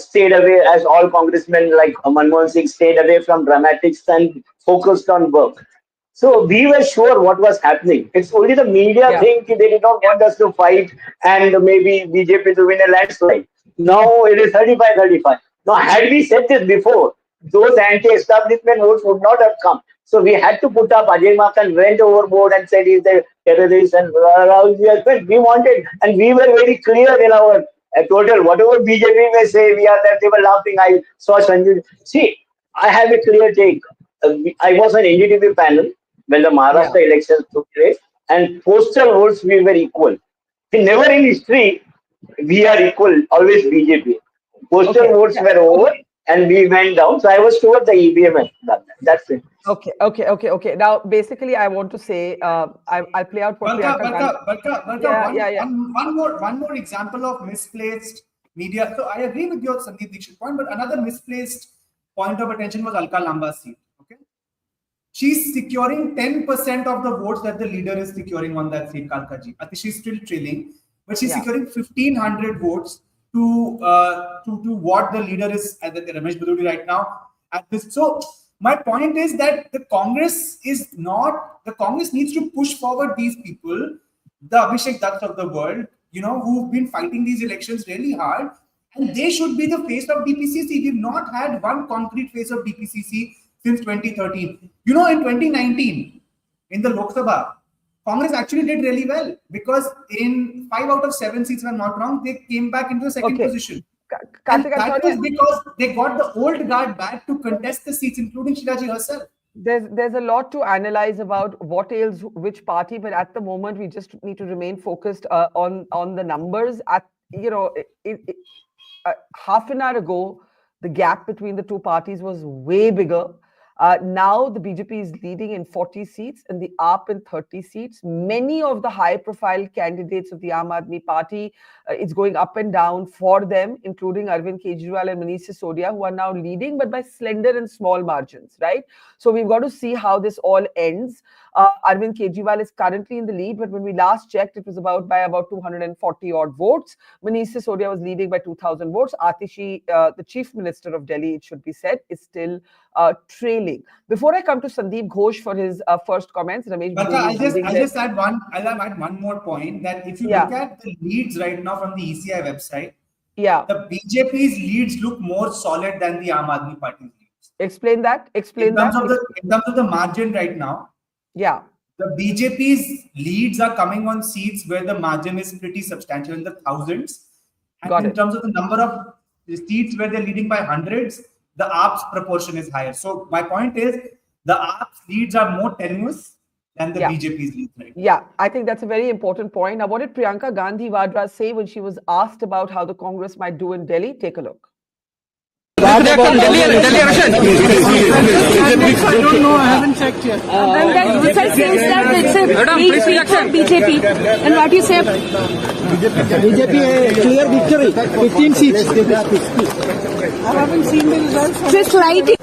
Stayed away, as all congressmen like Manmohan Singh stayed away from dramatics and focused on work. So we were sure what was happening. It's only the media thing they did not want us to fight and maybe BJP to win a landslide. Now it is 35-35. Now, had we said this before, those anti-establishment votes would not have come. So we had to put up Ajay Makan went overboard and said he's a terrorist and we wanted, and we were very clear in our total, whatever BJP may say, we are that they were laughing. I saw Sanjay. See, I have a clear take. I was on NDTV panel when the Maharashtra elections took place, and postal votes we were equal. Never in history we are equal, always BJP. Postal votes were over and we went down. So I was told the EVM has done that. That's it.
Okay. Now, basically, I want to say, I'll play out what
Barkha, one more example of misplaced media. So I agree with your Sandeep Dikshit point, but another misplaced point of attention was Alka Lamba's seat. Okay, she's securing 10% of the votes that the leader is securing on that seat, Kalka ji. I think she's still trailing, but she's securing 1,500 votes to what the leader is at the Ramesh Baduri right now. At this, so my point is that the Congress needs to push forward these people, the Abhishek Dutt of the world, who've been fighting these elections really hard, and they should be the face of DPCC. We've not had one concrete face of DPCC since 2013. In 2019, in the Lok Sabha, Congress actually did really well because in 5 out of 7 seats, if I'm not wrong, they came back into the second position. And that was because they got the old guard back to contest the seats, including Shilaji herself.
There's a lot to analyze about what ails which party, but at the moment we just need to remain focused on the numbers. Half an hour ago, the gap between the two parties was way bigger. Now the BJP is leading in 40 seats and the AAP in 30 seats. Many of the high-profile candidates of the Aam Aadmi Party, it's going up and down for them, including Arvind Kejriwal and Manish Sisodia, who are now leading, but by slender and small margins, right? So we've got to see how this all ends. Arvind Kejriwal is currently in the lead, but when we last checked, it was by about 240 odd votes. Manish Sisodia was leading by 2,000 votes. Atishi, the Chief Minister of Delhi, it should be said, is still trailing. Before I come to Sandeep Ghosh for his first comments, Ramesh
But
Bideri
I'll just add one more point, that if you look at the leads right now from the ECI website, the BJP's leads look more solid than the Aam Aadmi Party's leads.
Explain that.
In terms of the margin right now, the BJP's leads are coming on seats where the margin is pretty substantial, in the thousands. And in terms of the number of seats where they're leading by hundreds, the AAP's proportion is higher. So my point is, the AAP's leads are more tenuous than the BJP's leads right now.
Yeah, I think that's a very important point. Now, what did Priyanka Gandhi Vadra say when she was asked about how the Congress might do in Delhi? Take a look.
I don't know, I haven't checked yet.
This says that it's a weak seat for BJP. And what do you say?
BJP clear victory, 15 seats. I haven't seen the results.
Just writing.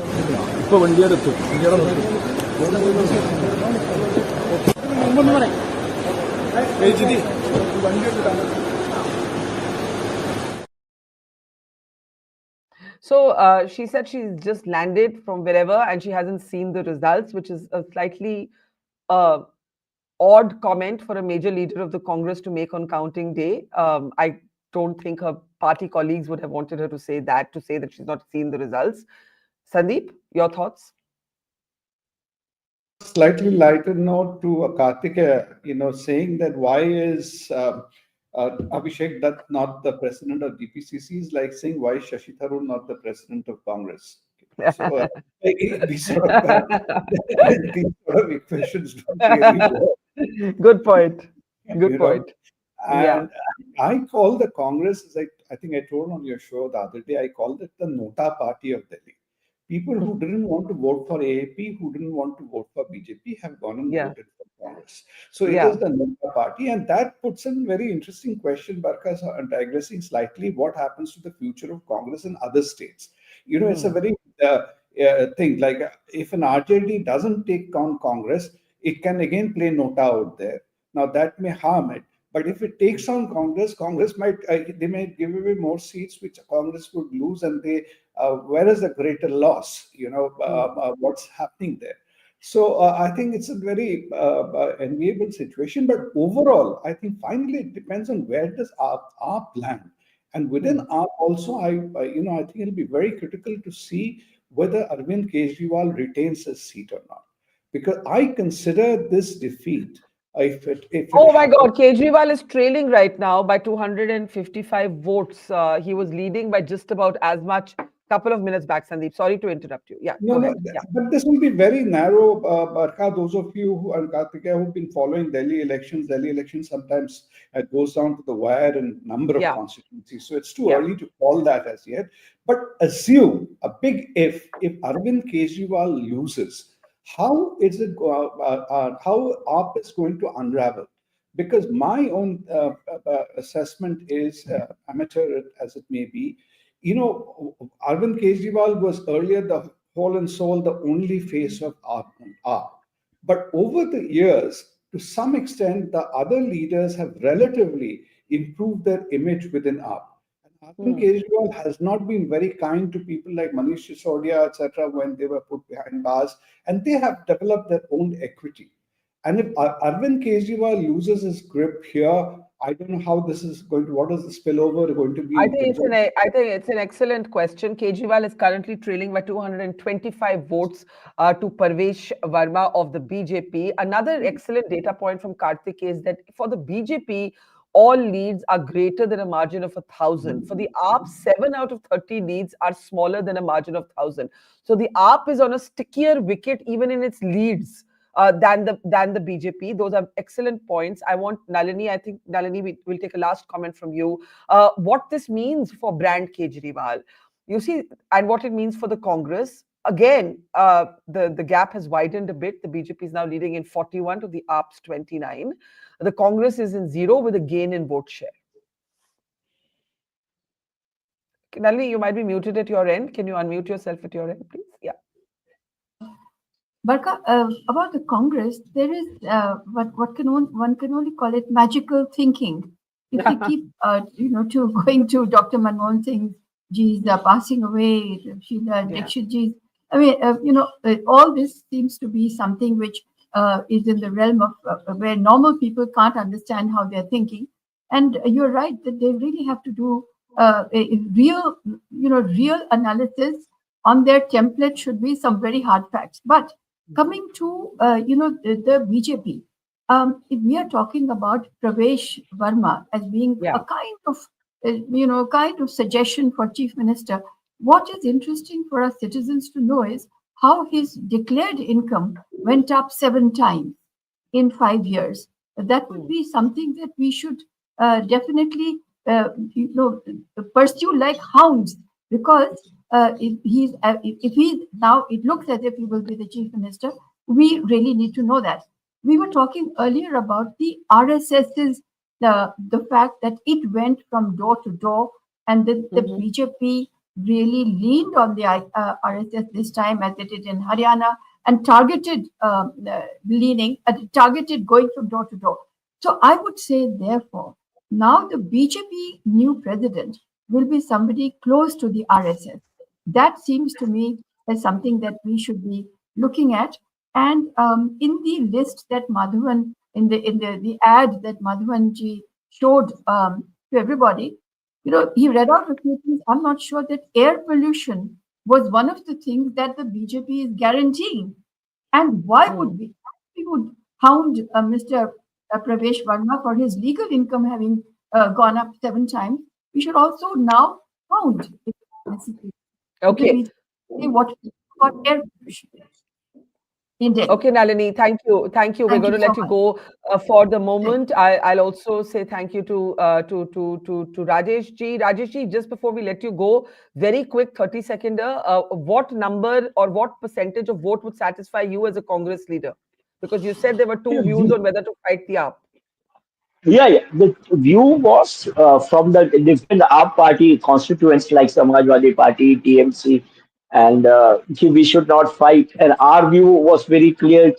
So she said she's just landed from wherever and she hasn't seen the results, which is a slightly odd comment for a major leader of the Congress to make on counting day. I don't think her party colleagues would have wanted her to say that she's not seen the results. Sandeep, your thoughts?
Slightly lighter note to Karthikeya, saying that why is Abhishek Dutt not the president of DPCC is like saying why is Shashi Tharoor not the president of Congress. So these sort of equations don't really work.
Good point. Good point.
And I call the Congress, I think I told on your show the other day, I called it the Nota Party of Delhi. People who didn't want to vote for AAP, who didn't want to vote for BJP, have gone and voted for Congress. So it is the Nota Party, and that puts in a very interesting question, Barkha, digressing slightly, what happens to the future of Congress in other states? It's a very thing, like if an RJD doesn't take on Congress, it can again play Nota out there. Now that may harm it. But if it takes on Congress might they may give away more seats, which Congress would lose, and where is the greater loss? What's happening there? So I think it's a very enviable situation. But overall, I think finally it depends on where does AAP land, and within AAP also, I think it'll be very critical to see whether Arvind Kejriwal retains his seat or not, because I consider this defeat.
Oh my God, Kejriwal is trailing right now by 255 votes. He was leading by just about as much couple of minutes back, Sandeep. Sorry to interrupt you.
But this will be very narrow, Barkha. Those of you who are Karthikeya who've been following Delhi elections sometimes goes down to the wire in number of constituencies. So it's too early to call that as yet. But assume a big if Arvind Kejriwal loses, how is it? How AAP is going to unravel? Because my own assessment is, amateur as it may be, Arvind Kejriwal was earlier the whole and soul, the only face of AAP. But over the years, to some extent, the other leaders have relatively improved their image within AAP. Arvind Kejriwal has not been very kind to people like Manish Sisodia, etc., when they were put behind bars, and they have developed their own equity. And if Arvind Kejriwal loses his grip here, I don't know how this is going to. What is the spillover going to be?
I think it's an excellent question. Kejriwal is currently trailing by 225 votes to Parvesh Verma of the BJP. Another excellent data point from Karthik is that for the BJP, all leads are greater than a margin of 1,000. For the AAP, 7 out of 30 leads are smaller than a margin of 1,000. So the AAP is on a stickier wicket even in its leads than the BJP. Those are excellent points. I want Nalini. I think Nalini, we'll take a last comment from you. What this means for brand Kejriwal, you see, and what it means for the Congress. again, the gap has widened a bit. The BJP is now leading in 41 to the AAP's 29. The Congress is in 0 with a gain in vote share. Nalini, you might be muted at your end. Can you unmute yourself at your end, please? Yeah.
Barkha, about the Congress, there is what can one can only call it magical thinking. If we keep going to Dr. Manmohan Singh ji's passing away, Sheila Dixit ji's. I mean, all this seems to be something which is in the realm of where normal people can't understand how they're thinking. And you're right that they really have to do a real analysis. On their template should be some very hard facts. But coming to the BJP, if we are talking about Pravesh Verma as being a kind of suggestion for Chief Minister, what is interesting for us citizens to know is how his declared income went up 7 times in 5 years. That would be something that we should definitely pursue like hounds, because if he's now, it looks as if he will be the Chief Minister. We really need to know that. We were talking earlier about the RSS's, the fact that it went from door to door, and the BJP really leaned on the RSS this time, as it did in Haryana, and targeted targeted going from door to door. So I would say, therefore, now the BJP new president will be somebody close to the RSS. That seems to me as something that we should be looking at. And in the list that Madhavan, in the ad that Madhavan ji showed to everybody, he read out a few things. I'm not sure that air pollution was one of the things that the BJP is guaranteeing. And why would we would hound Mr. Pravesh Verma for his legal income having gone up 7 times? We should also now hound, if necessary.
Okay.
What about air pollution?
Okay, Nalini, thank you. Thank you. We're going to let you go for the moment. I'll also say thank you to Rajesh ji. Rajesh ji, just before we let you go, very quick 30-seconder. What number or what percentage of vote would satisfy you as a Congress leader? Because you said there were 2 views on whether to fight the AAP.
Yeah. The view was from the different AAP party constituents like Samajwadi Party, TMC, and we should not fight. And our view was very clear: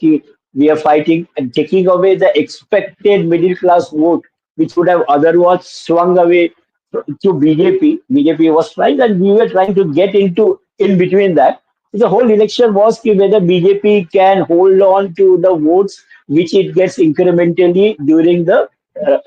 we are fighting and taking away the expected middle class vote, which would have otherwise swung away to BJP. BJP was trying, and we were trying to get into in between that. The whole election was whether BJP can hold on to the votes which it gets incrementally during the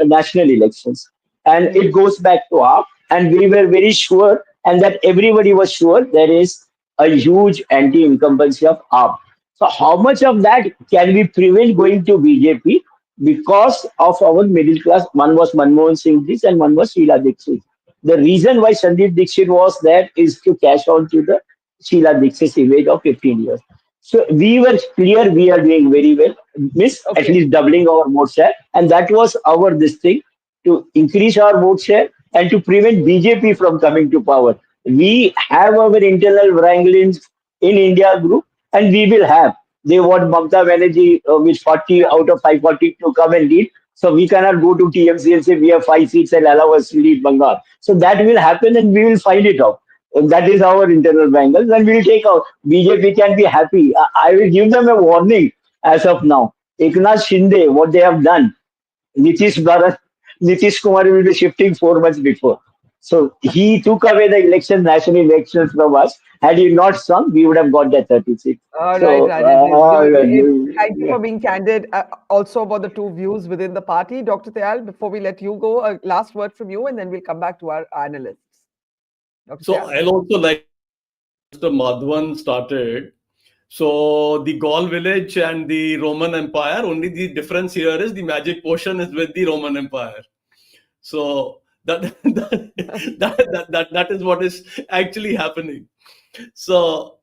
national elections. And it goes back to AAP. And we were very sure, and that everybody was sure, there is a huge anti-incumbency of AAP. So how much of that can we prevent going to BJP because of our middle class? One was Manmohan Singh Ji and one was Sheila Dixit. The reason why Sandeep Dixit was there is to cash on to the Sheila Dixit's image of 15 years. So we were clear we are doing very well, miss at least doubling our vote share, and that was our this thing to increase our vote share and to prevent BJP from coming to power. We have our internal wranglings in India group, and we will have. They want Mamata Banerjee with 40 out of 540 to come and lead. So we cannot go to TMC and say we have 5 seats and allow us to lead Bengal. So that will happen, and we will find it out. That is our internal wrangles, and we'll take out. BJP can be happy. I will give them a warning as of now. Eknath Shinde, what they have done, Nitish Kumar will be shifting 4 months before. So he took away the national elections from us. Had he not sung, we would have got that 36.
All
so,
right, Rajesh. Thank you for being candid. Also about the 2 views within the party. Dr. Tayal, before we let you go, a last word from you, and then we'll come back to our analysts.
So I'll also like Mr. Madhavan started. So the Gaul village and the Roman Empire, only the difference here is the magic potion is with the Roman Empire. So that is what is actually happening. So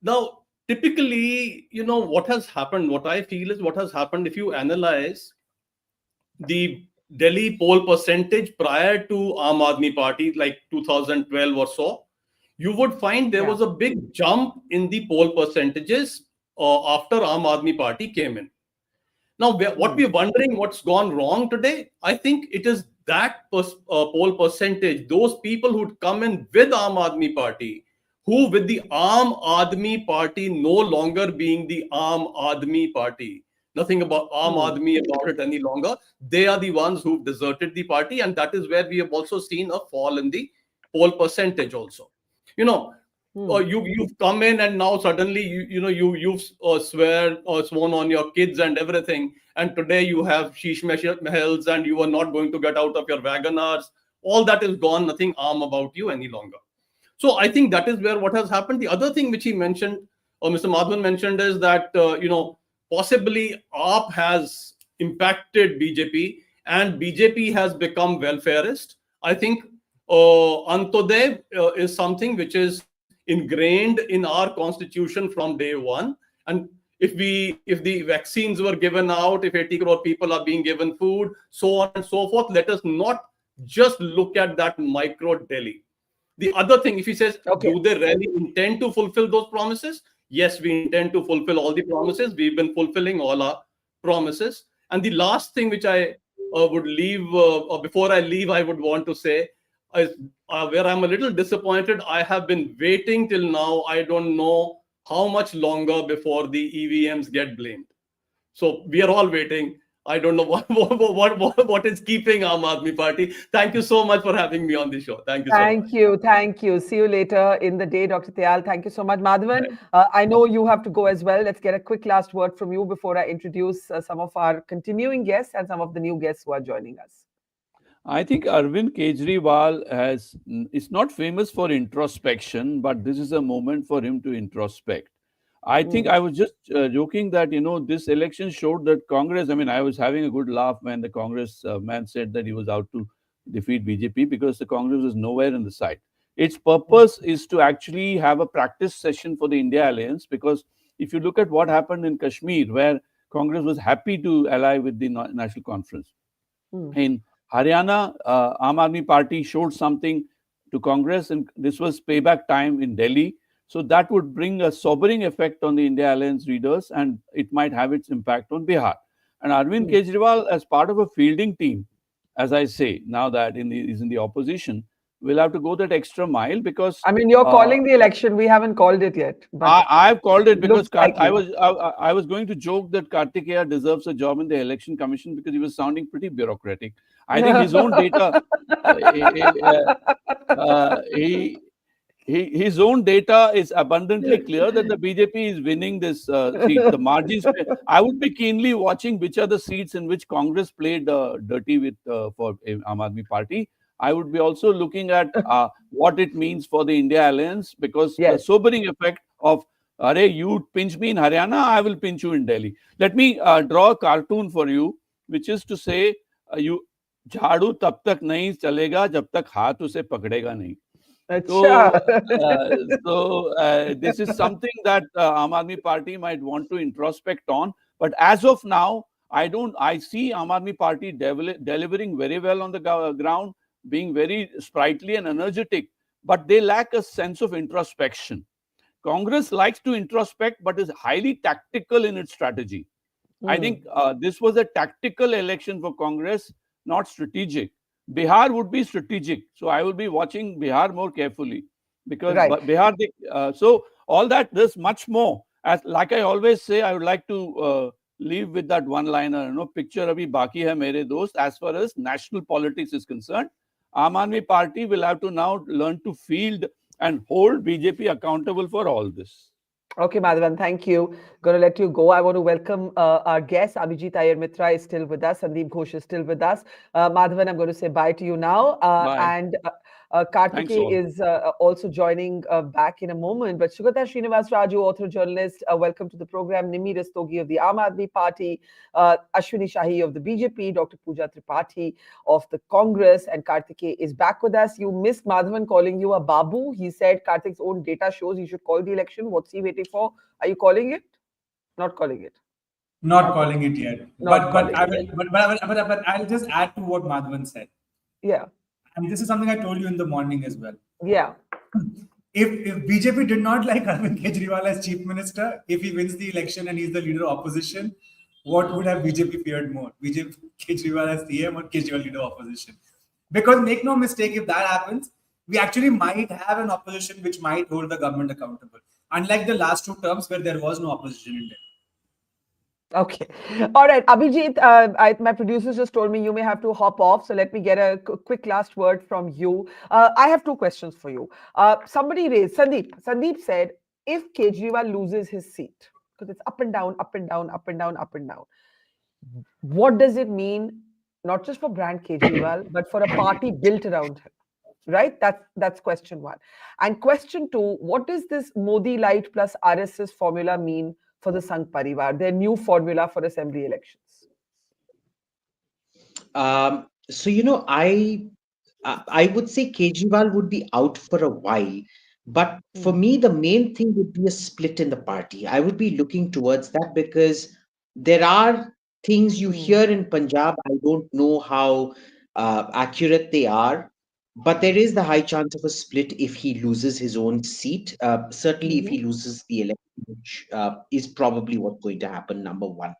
now typically, what has happened, what I feel is what has happened, if you analyze the Delhi poll percentage prior to Aam Aadmi Party, like 2012 or so, you would find there was a big jump in the poll percentages after Aam Aadmi Party came in. Now, what we're wondering, what's gone wrong today, I think it is that poll percentage, those people who'd come in with Aam Aadmi Party, who with the Aam Aadmi Party no longer being the Aam Aadmi Party, nothing about Aam Aadmi about it any longer, they are the ones who've deserted the party, and that is where we have also seen a fall in the poll percentage also. You know, you've come in and now suddenly you've sworn on your kids and everything, and today you have sheesh mahals and you are not going to get out of your Wagonars. All that is gone, nothing arm about you any longer. So I think that is where what has happened. The other thing which he mentioned, or Mr. Madhavan mentioned, is that possibly AAP has impacted BJP and BJP has become welfareist. I think Antodaya is something which is ingrained in our constitution from day one. And if the vaccines were given out, if 80 crore people are being given food, so on and so forth, let us not just look at that micro Delhi. The other thing, if he says, do they really intend to fulfill those promises? Yes, we intend to fulfill all the promises. We've been fulfilling all our promises. And the last thing which I would leave, or before I leave, I would want to say, where I'm a little disappointed, I have been waiting till now. I don't know how much longer before the EVMs get blamed. So we are all waiting. I don't know what is keeping Aam Aadmi Party. Thank you so much for having me on the show. Thank you so much.
Thank you. See you later in the day, Dr. Tyal. Thank you so much. Madhavan, I know you have to go as well. Let's get a quick last word from you before I introduce some of our continuing guests and some of the new guests who are joining us.
I think Arvind Kejriwal is not famous for introspection, but this is a moment for him to introspect. I think I was just joking that, this election showed that Congress, I was having a good laugh when the Congress man said that he was out to defeat BJP because the Congress was nowhere in the sight. Its purpose is to actually have a practice session for the India Alliance, because if you look at what happened in Kashmir, where Congress was happy to ally with the National Conference. In Haryana, Aam Aadmi Party showed something to Congress, and this was payback time in Delhi. So that would bring a sobering effect on the India Alliance leaders, and it might have its impact on Bihar. And Arvind Kejriwal, as part of a fielding team, as I say, now that he's in the opposition, will have to go that extra mile, because
you're calling the election. We haven't called it yet. But
I've called it because I was going to joke that Kartikeya deserves a job in the election commission because he was sounding pretty bureaucratic. I think his own data, his own data is abundantly clear that the BJP is winning this seat. The margins, I would be keenly watching which are the seats in which Congress played dirty with for Aam Aadmi Party. I would be also looking at what it means for the India Alliance, because the sobering effect of, you pinch me in Haryana, I will pinch you in Delhi. Let me draw a cartoon for you, which is to say, झाड़ू तब तक नहीं चलेगा जब तक हाथ उसे पकड़ेगा नहीं. So this is something that Aam Aadmi Party might want to introspect on. But as of now, I see Aam Aadmi Party delivering very well on the ground, being very sprightly and energetic, but they lack a sense of introspection. Congress likes to introspect, but is highly tactical in its strategy. I think this was a tactical election for Congress, not strategic. Bihar would be strategic. So I will be watching Bihar more carefully, because Bihar, so all that, there's much more. Like I always say, I would like to leave with that one-liner, picture abhi baki hai mere dost. As far as national politics is concerned, Aam Aadmi Party will have to now learn to field and hold BJP accountable for all this.
Okay, Madhavan, thank you. Going to let you go. I want to welcome our guest. Abhijit Iyer Mitra is still with us. Sandeep Ghosh is still with us. Madhavan, I'm going to say bye to you now. And Kartikeya is also joining back in a moment. But Sugata Srinivas Raju, author, journalist, welcome to the program. Nimi Rastogi of the Aam Aadmi Party, Ashwini Shahi of the BJP, Dr. Pooja Tripathi of the Congress, and Kartikeya is back with us. You missed Madhavan calling you a babu. He said Kartik's own data shows he should call the election. What's he waiting for? Are you calling it? Not calling it.
Not calling it yet. But I'll just add to what Madhavan said.
Yeah.
And this is something I told you in the morning as well.
Yeah.
if BJP did not like Arvind Kejriwal as chief minister, if he wins the election and he's the leader of opposition, what would have BJP feared more? BJP Kejriwal as CM or Kejriwal leader of opposition? Because make no mistake, if that happens, we actually might have an opposition which might hold the government accountable. Unlike the last two terms where there was no opposition in Delhi.
Okay. All right. Abhijit, my producers just told me you may have to hop off. So let me get a quick last word from you. I have two questions for you. Somebody raised, Sandeep said, if Kejriwal loses his seat, because it's up and down, up and down, up and down, up and down, what does it mean, not just for brand Kejriwal, but for a party built around him? Right? That's question one. And question two, what does this Modi Light plus RSS formula mean for the Sangh Parivar, their new formula for assembly elections?
So, I would say Kejriwal would be out for a while. But for me, the main thing would be a split in the party. I would be looking towards that because there are things you hear in Punjab. I don't know how accurate they are, but there is the high chance of a split if he loses his own seat. Certainly, if he loses the election, which is probably what's going to happen, number one.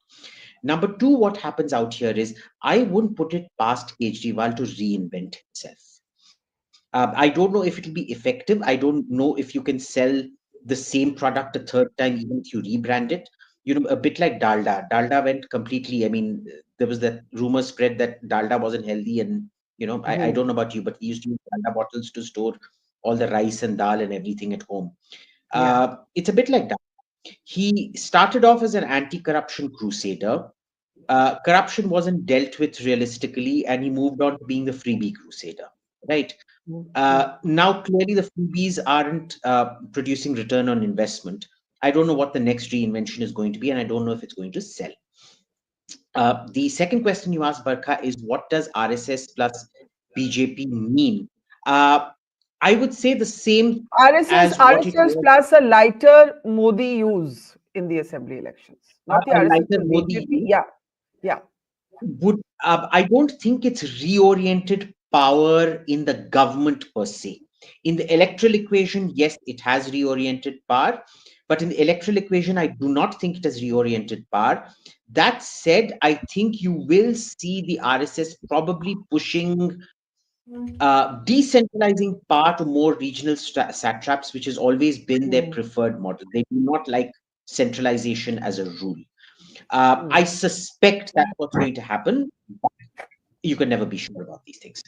Number two, what happens out here is I wouldn't put it past Kejriwal to reinvent himself. I don't know if it'll be effective. I don't know if you can sell the same product a third time, even if you rebrand it. A bit like Dalda. Dalda went completely. I mean, there was that rumor spread that Dalda wasn't healthy, and I don't know about you, but we used to use Dalda bottles to store all the rice and dal and everything at home. It's a bit like that. He started off as an anti-corruption crusader. Corruption wasn't dealt with realistically, and he moved on to being the freebie crusader. Right. Now, clearly, the freebies aren't producing return on investment. I don't know what the next reinvention is going to be, and I don't know if it's going to sell. The second question you asked, Barkha, is what does RSS plus BJP mean? I would say the same as what it
RSS
was.
plus a lighter Modi use in the assembly elections. Not the
A
RSS
lighter
plus
Modi
BJP.
use.
Yeah.
I don't think it's reoriented power in the government per se. In the electoral equation, yes, it has reoriented power, but in the electoral equation, I do not think it has reoriented power. That said, I think you will see the RSS probably pushing decentralizing power to more regional satraps, which has always been their preferred model. They do not like centralization as a rule. I suspect that's what's going to happen. But you can never be sure about these things.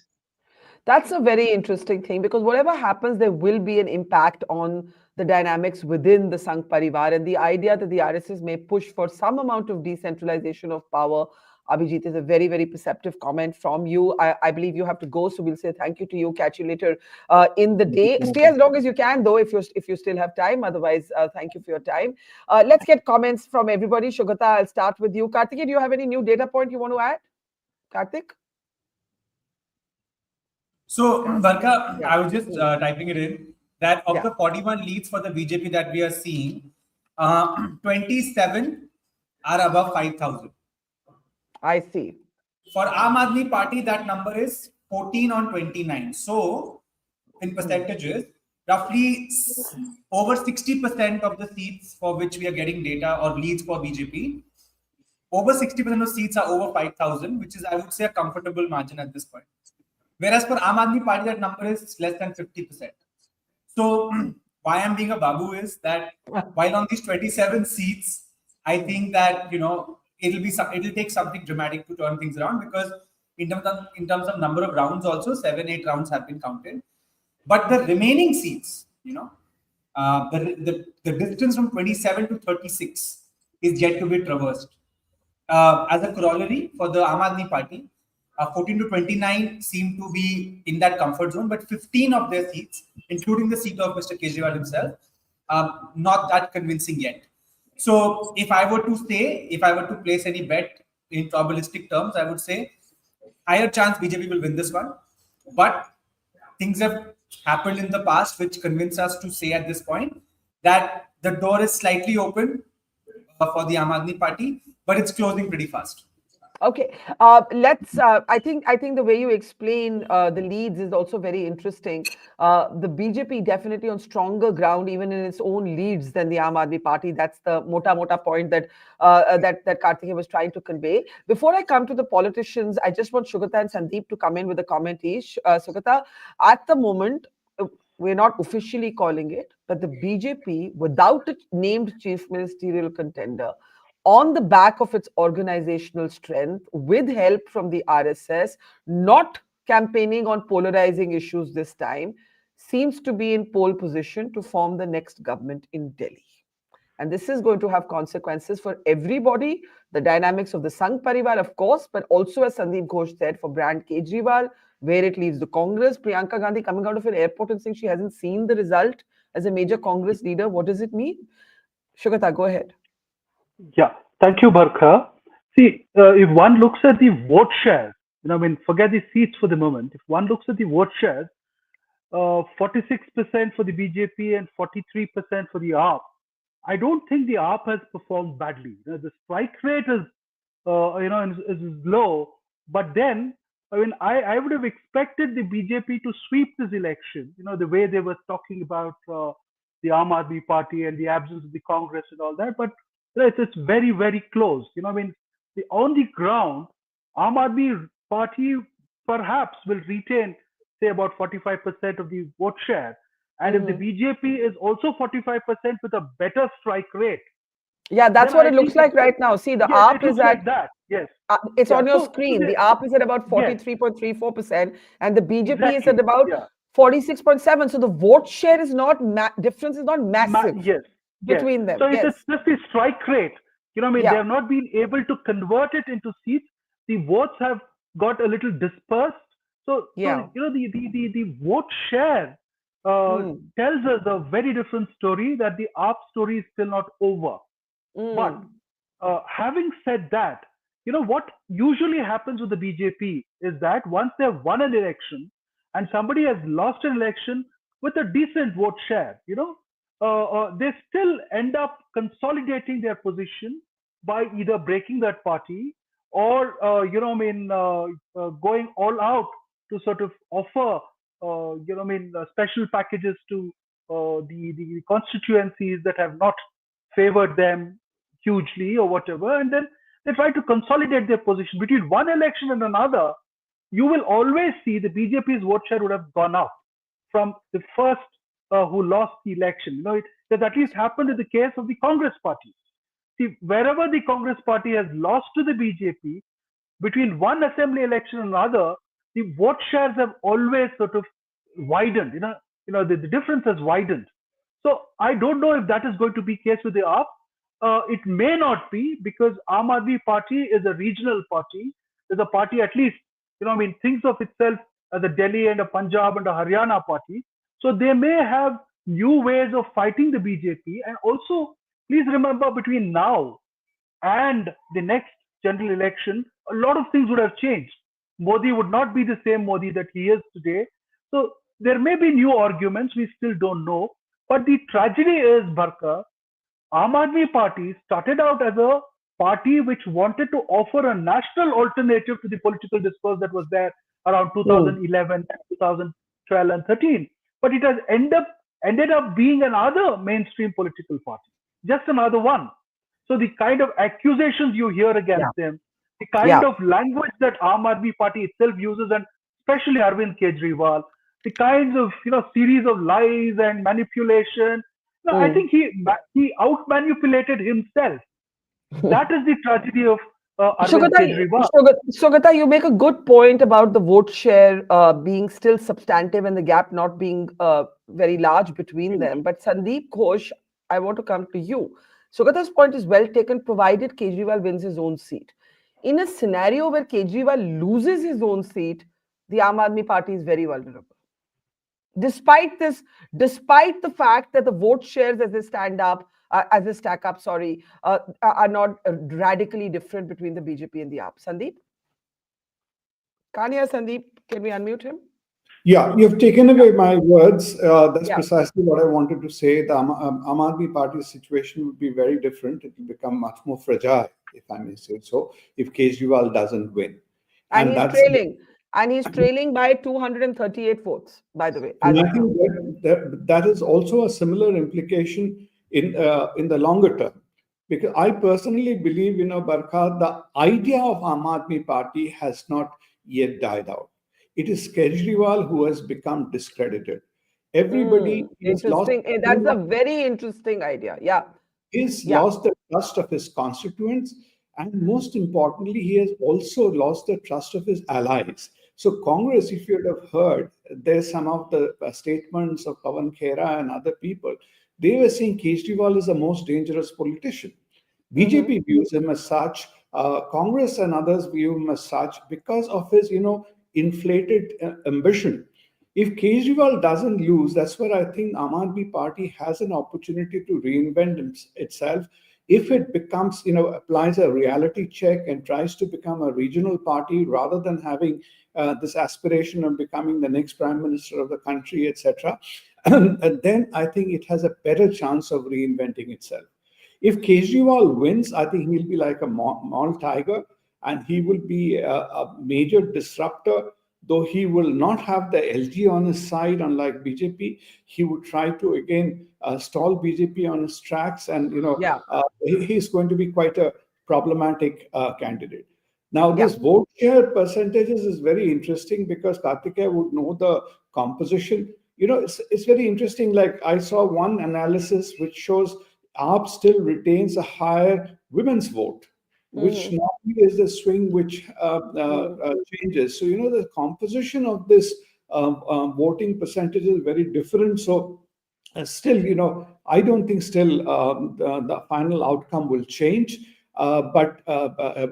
That's a very interesting thing because whatever happens, there will be an impact on the dynamics within the Sangh Parivar, and the idea that the RSS may push for some amount of decentralization of power. Abhijit, is a very, very perceptive comment from you. I believe you have to go, so we'll say thank you to you. Catch you later in the day. Stay as long as you can, though, if you still have time. Otherwise, thank you for your time. Let's get comments from everybody. Shugata, I'll start with you. Karthik, do you have any new data point you want to add? Karthik?
So, Barkha, I was just typing it in that of the 41 leads for the BJP that we are seeing, 27 are above 5,000.
I see.
For Aam Aadmi Party, that number is 14 on 29. So, in percentages, roughly over 60% of the seats for which we are getting data or leads for BJP, over 60% of seats are over 5,000, which is, I would say, a comfortable margin at this point. Whereas for Aam Aadmi Party, that number is less than 50%. So why I'm being a babu is that while on these 27 seats, I think that it'll take something dramatic to turn things around, because in terms of number of rounds also 7-8 rounds have been counted. But the remaining seats, the distance from 27 to 36 is yet to be traversed. As a corollary for the Aam Aadmi Party, 14 to 29 seem to be in that comfort zone, but 15 of their seats, including the seat of Mr. Kejriwal himself, not that convincing yet. So if I were to place any bet in probabilistic terms, I would say higher chance BJP will win this one. But things have happened in the past which convince us to say at this point that the door is slightly open for the Aam Aadmi Party, but it's closing pretty fast.
Okay, let's. I think the way you explain the leads is also very interesting. The BJP definitely on stronger ground, even in its own leads, than the Aam Aadmi Party. That's the mota point that that Karthikeya was trying to convey. Before I come to the politicians, I just want Sugata and Sandeep to come in with a comment each. Sugata, at the moment, we're not officially calling it, but the BJP, without a named chief ministerial contender, on the back of its organizational strength, with help from the RSS, not campaigning on polarizing issues this time, seems to be in pole position to form the next government in Delhi. And this is going to have consequences for everybody, the dynamics of the Sangh Parivar, of course, but also, as Sandeep Ghosh said, for brand Kejriwal, where it leaves the Congress. Priyanka Gandhi coming out of an airport and saying she hasn't seen the result as a major Congress leader. What does it mean? Sugata, go ahead.
Yeah, thank you, Barkha. See, if one looks at the vote share, forget the seats for the moment. If one looks at the vote share, 46% for the BJP and 43% for the AAP. I don't think the AAP has performed badly. The strike rate is low, but then I would have expected the BJP to sweep this election. The way they were talking about the Aam Aadmi Party and the absence of the Congress and all that, but it's very, very close. On the ground, Aam Aadmi Party perhaps will retain, say, about 45% of the vote share. And if the BJP is also 45% with a better strike rate.
Yeah, that's what it looks like right now. See, the AAP is at
like that. Yes.
It's on your screen. The AAP is at about 43.34%, and the BJP is at about 46.7%. So the vote share is not difference is not massive between them.
So it's just the strike rate. They have not been able to convert it into seats. The votes have got a little dispersed. So the vote share tells us a very different story, that the AAP story is still not over. But having said that, what usually happens with the BJP is that once they have won an election and somebody has lost an election with a decent vote share, they still end up consolidating their position by either breaking that party or, going all out to sort of offer, special packages to the constituencies that have not favored them hugely or whatever, and then they try to consolidate their position. Between one election and another, you will always see the BJP's vote share would have gone up from the first who lost the election. It has at least happened in the case of the Congress party. See, wherever the Congress party has lost to the BJP, between one assembly election and another, the vote shares have always sort of widened. The difference has widened. So I don't know if that is going to be the case with the AAP. It may not be, because Aam Aadmi Party is a regional party. It's a party, at least, thinks of itself as a Delhi and a Punjab and a Haryana party. So they may have new ways of fighting the BJP. And also, please remember, between now and the next general election, a lot of things would have changed. Modi would not be the same Modi that he is today. So there may be new arguments, we still don't know. But the tragedy is, Barkha, Aam Aadmi Party started out as a party which wanted to offer a national alternative to the political discourse that was there around 2011, 2012 and 13. But it has ended up being another mainstream political party, just another one. So the kind of accusations you hear against them, the kind of language that Aam Aadmi Party itself uses, and especially Arvind Kejriwal, the kinds of series of lies and manipulation. I think he out-manipulated himself. That is the tragedy of Arvind Kejriwal.
Sugata, you make a good point about the vote share being still substantive and the gap not being very large between them. But Sandeep Ghosh, I want to come to you. Sugata's point is well taken, provided Kejriwal wins his own seat. In a scenario where Kejriwal loses his own seat, the Aam Aadmi Party is very vulnerable. Despite the fact that the vote shares as they stack up, are not radically different between the BJP and the AAP. Sandeep? Sandeep, can we unmute him?
Yeah, you've taken away my words. That's precisely what I wanted to say. The Aam Aadmi Party's situation would be very different. It will become much more fragile if I may say so, if Kejriwal doesn't win.
And he's
that's
trailing. And he's trailing by 238 votes, by the way.
And I think that is also a similar implication in the longer term. Because I personally believe, Barkha, the idea of Aam Aadmi Party has not yet died out. It is Kejriwal who has become discredited. Everybody is lost.
Interesting. That's a very interesting idea. Yeah.
He's lost the trust of his constituents, and most importantly, he has also lost the trust of his allies. So Congress, if you would have heard, there's some of the statements of Pawan Khera and other people, they were saying Kejriwal is the most dangerous politician. BJP views him as such. Congress and others view him as such because of his, inflated ambition. If Kejriwal doesn't lose, that's where I think Aam Aadmi Party has an opportunity to reinvent itself. If it becomes, applies a reality check and tries to become a regional party rather than having this aspiration of becoming the next prime minister of the country, etc., and then I think it has a better chance of reinventing itself. If Kejriwal wins, I think he'll be like a mall tiger, and he will be a major disruptor. Though he will not have the LG on his side, unlike BJP, he would try to again stall BJP on his tracks, and he's going to be quite a problematic candidate. Now, this vote share percentages is very interesting because Kartikeya would know the composition. It's very interesting. Like I saw one analysis which shows AAP still retains a higher women's vote, which normally is the swing which changes. So, the composition of this voting percentage is very different. So, still, I don't think still the final outcome will change. But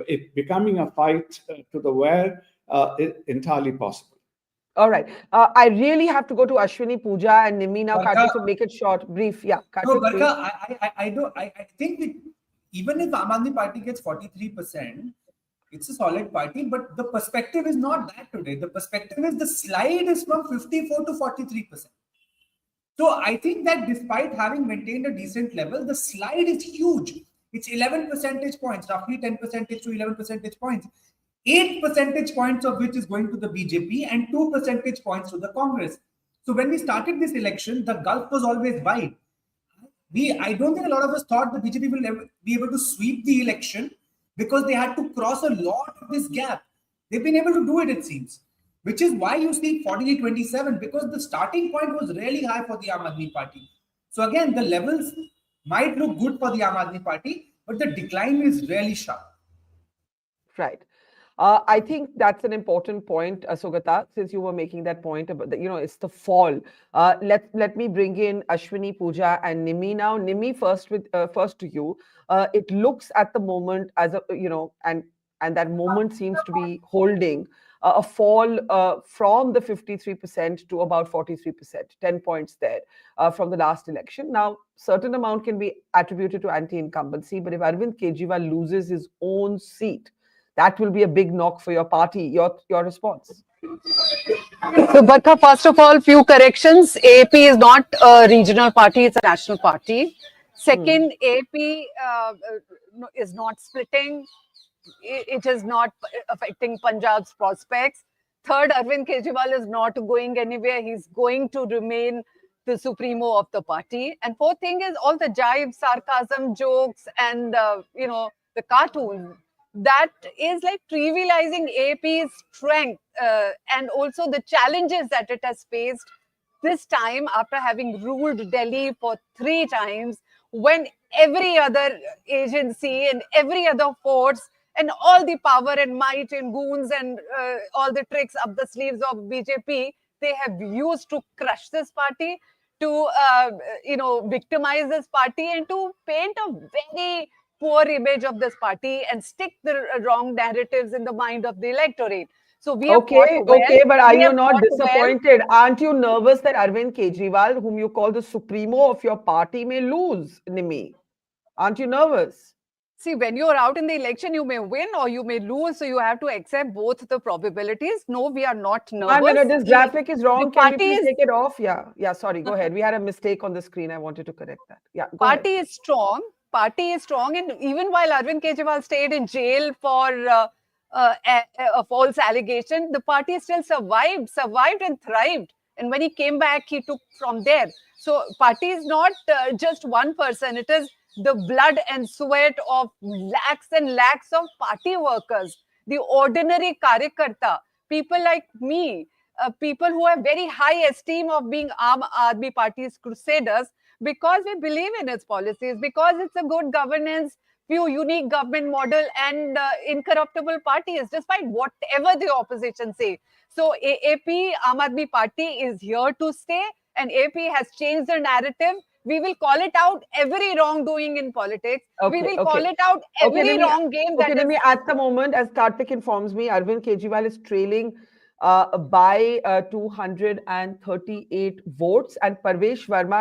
it becoming a fight to the wire is entirely possible.
All right. I really have to go to Ashwini, Pooja, and Nimi now. Kartik, so make it short, brief. Yeah.
Kartik, no, Barkha, I think that even if Aam Aadmi Party gets 43%, it's a solid party, but the perspective is not that today. The perspective is the slide is from 54 to 43%. So I think that despite having maintained a decent level, the slide is huge. It's 11 percentage points, roughly 10 percentage to 11 percentage points. 8 percentage points of which is going to the BJP and 2 percentage points to the Congress. So when we started this election, the gulf was always wide. I don't think a lot of us thought the BJP will ever be able to sweep the election because they had to cross a lot of this gap. They've been able to do it, it seems, which is why you see 48-27, because the starting point was really high for the Aam Aadmi Party. So again, the levels might look good for the Aam Aadmi Party, but the decline is really sharp.
Right. I think that's an important point, Sugata, since you were making that point about it's the fall. Let me bring in Ashwini, Pooja, and Nimi now. Nimi, first to you. It looks at the moment as and that moment seems to be holding a fall from the 53% to about 43%, 10 points there from the last election. Now, certain amount can be attributed to anti-incumbency, but if Arvind Kejriwal loses his own seat, that will be a big knock for your party. Your response?
So, Barkha, first of all, few corrections. AAP is not a regional party; it's a national party. Second, AAP is not splitting. It is not affecting Punjab's prospects. Third, Arvind Kejriwal is not going anywhere. He's going to remain the supremo of the party. And fourth thing is all the jive, sarcasm, jokes, and the cartoons. That is like trivializing AAP's strength and also the challenges that it has faced this time after having ruled Delhi for 3 times, when every other agency and every other force and all the power and might and goons and all the tricks up the sleeves of BJP, they have used to crush this party, to victimize this party, and to paint a very poor image of this party and stick the wrong narratives in the mind of the electorate. So we have fought well.
Okay, but are you not disappointed? Aren't you nervous that Arvind Kejriwal, whom you call the supremo of your party, may lose, Nimi? Aren't you nervous?
See, when you're out in the election, you may win or you may lose. So you have to accept both the probabilities. No, we are not nervous.
No, this graphic is wrong. Can you please take it off? Yeah, sorry, go ahead. We had a mistake on the screen. I wanted to correct that. Yeah,
party is strong.
party is strong, and even while Arvind Kejriwal stayed in jail for a false allegation, the party still survived and thrived. And when he came back, he took from there. So party is not just one person. It is the blood and sweat of lakhs and lakhs of party workers, the ordinary karyakarta, people like me, people who have very high esteem of being Aam Aadmi Party's crusaders, because we believe in its policies, because it's a good governance, few unique government model, and incorruptible parties, despite whatever the opposition say. So AAP, Aam Aadmi Party, is here to stay, and AAP has changed the narrative. We will call it out every wrongdoing in politics. We will call it out every wrong game.
At the moment, as Karthik informs me, Arvind Kejriwal is trailing by 238 votes, and Parvesh Verma,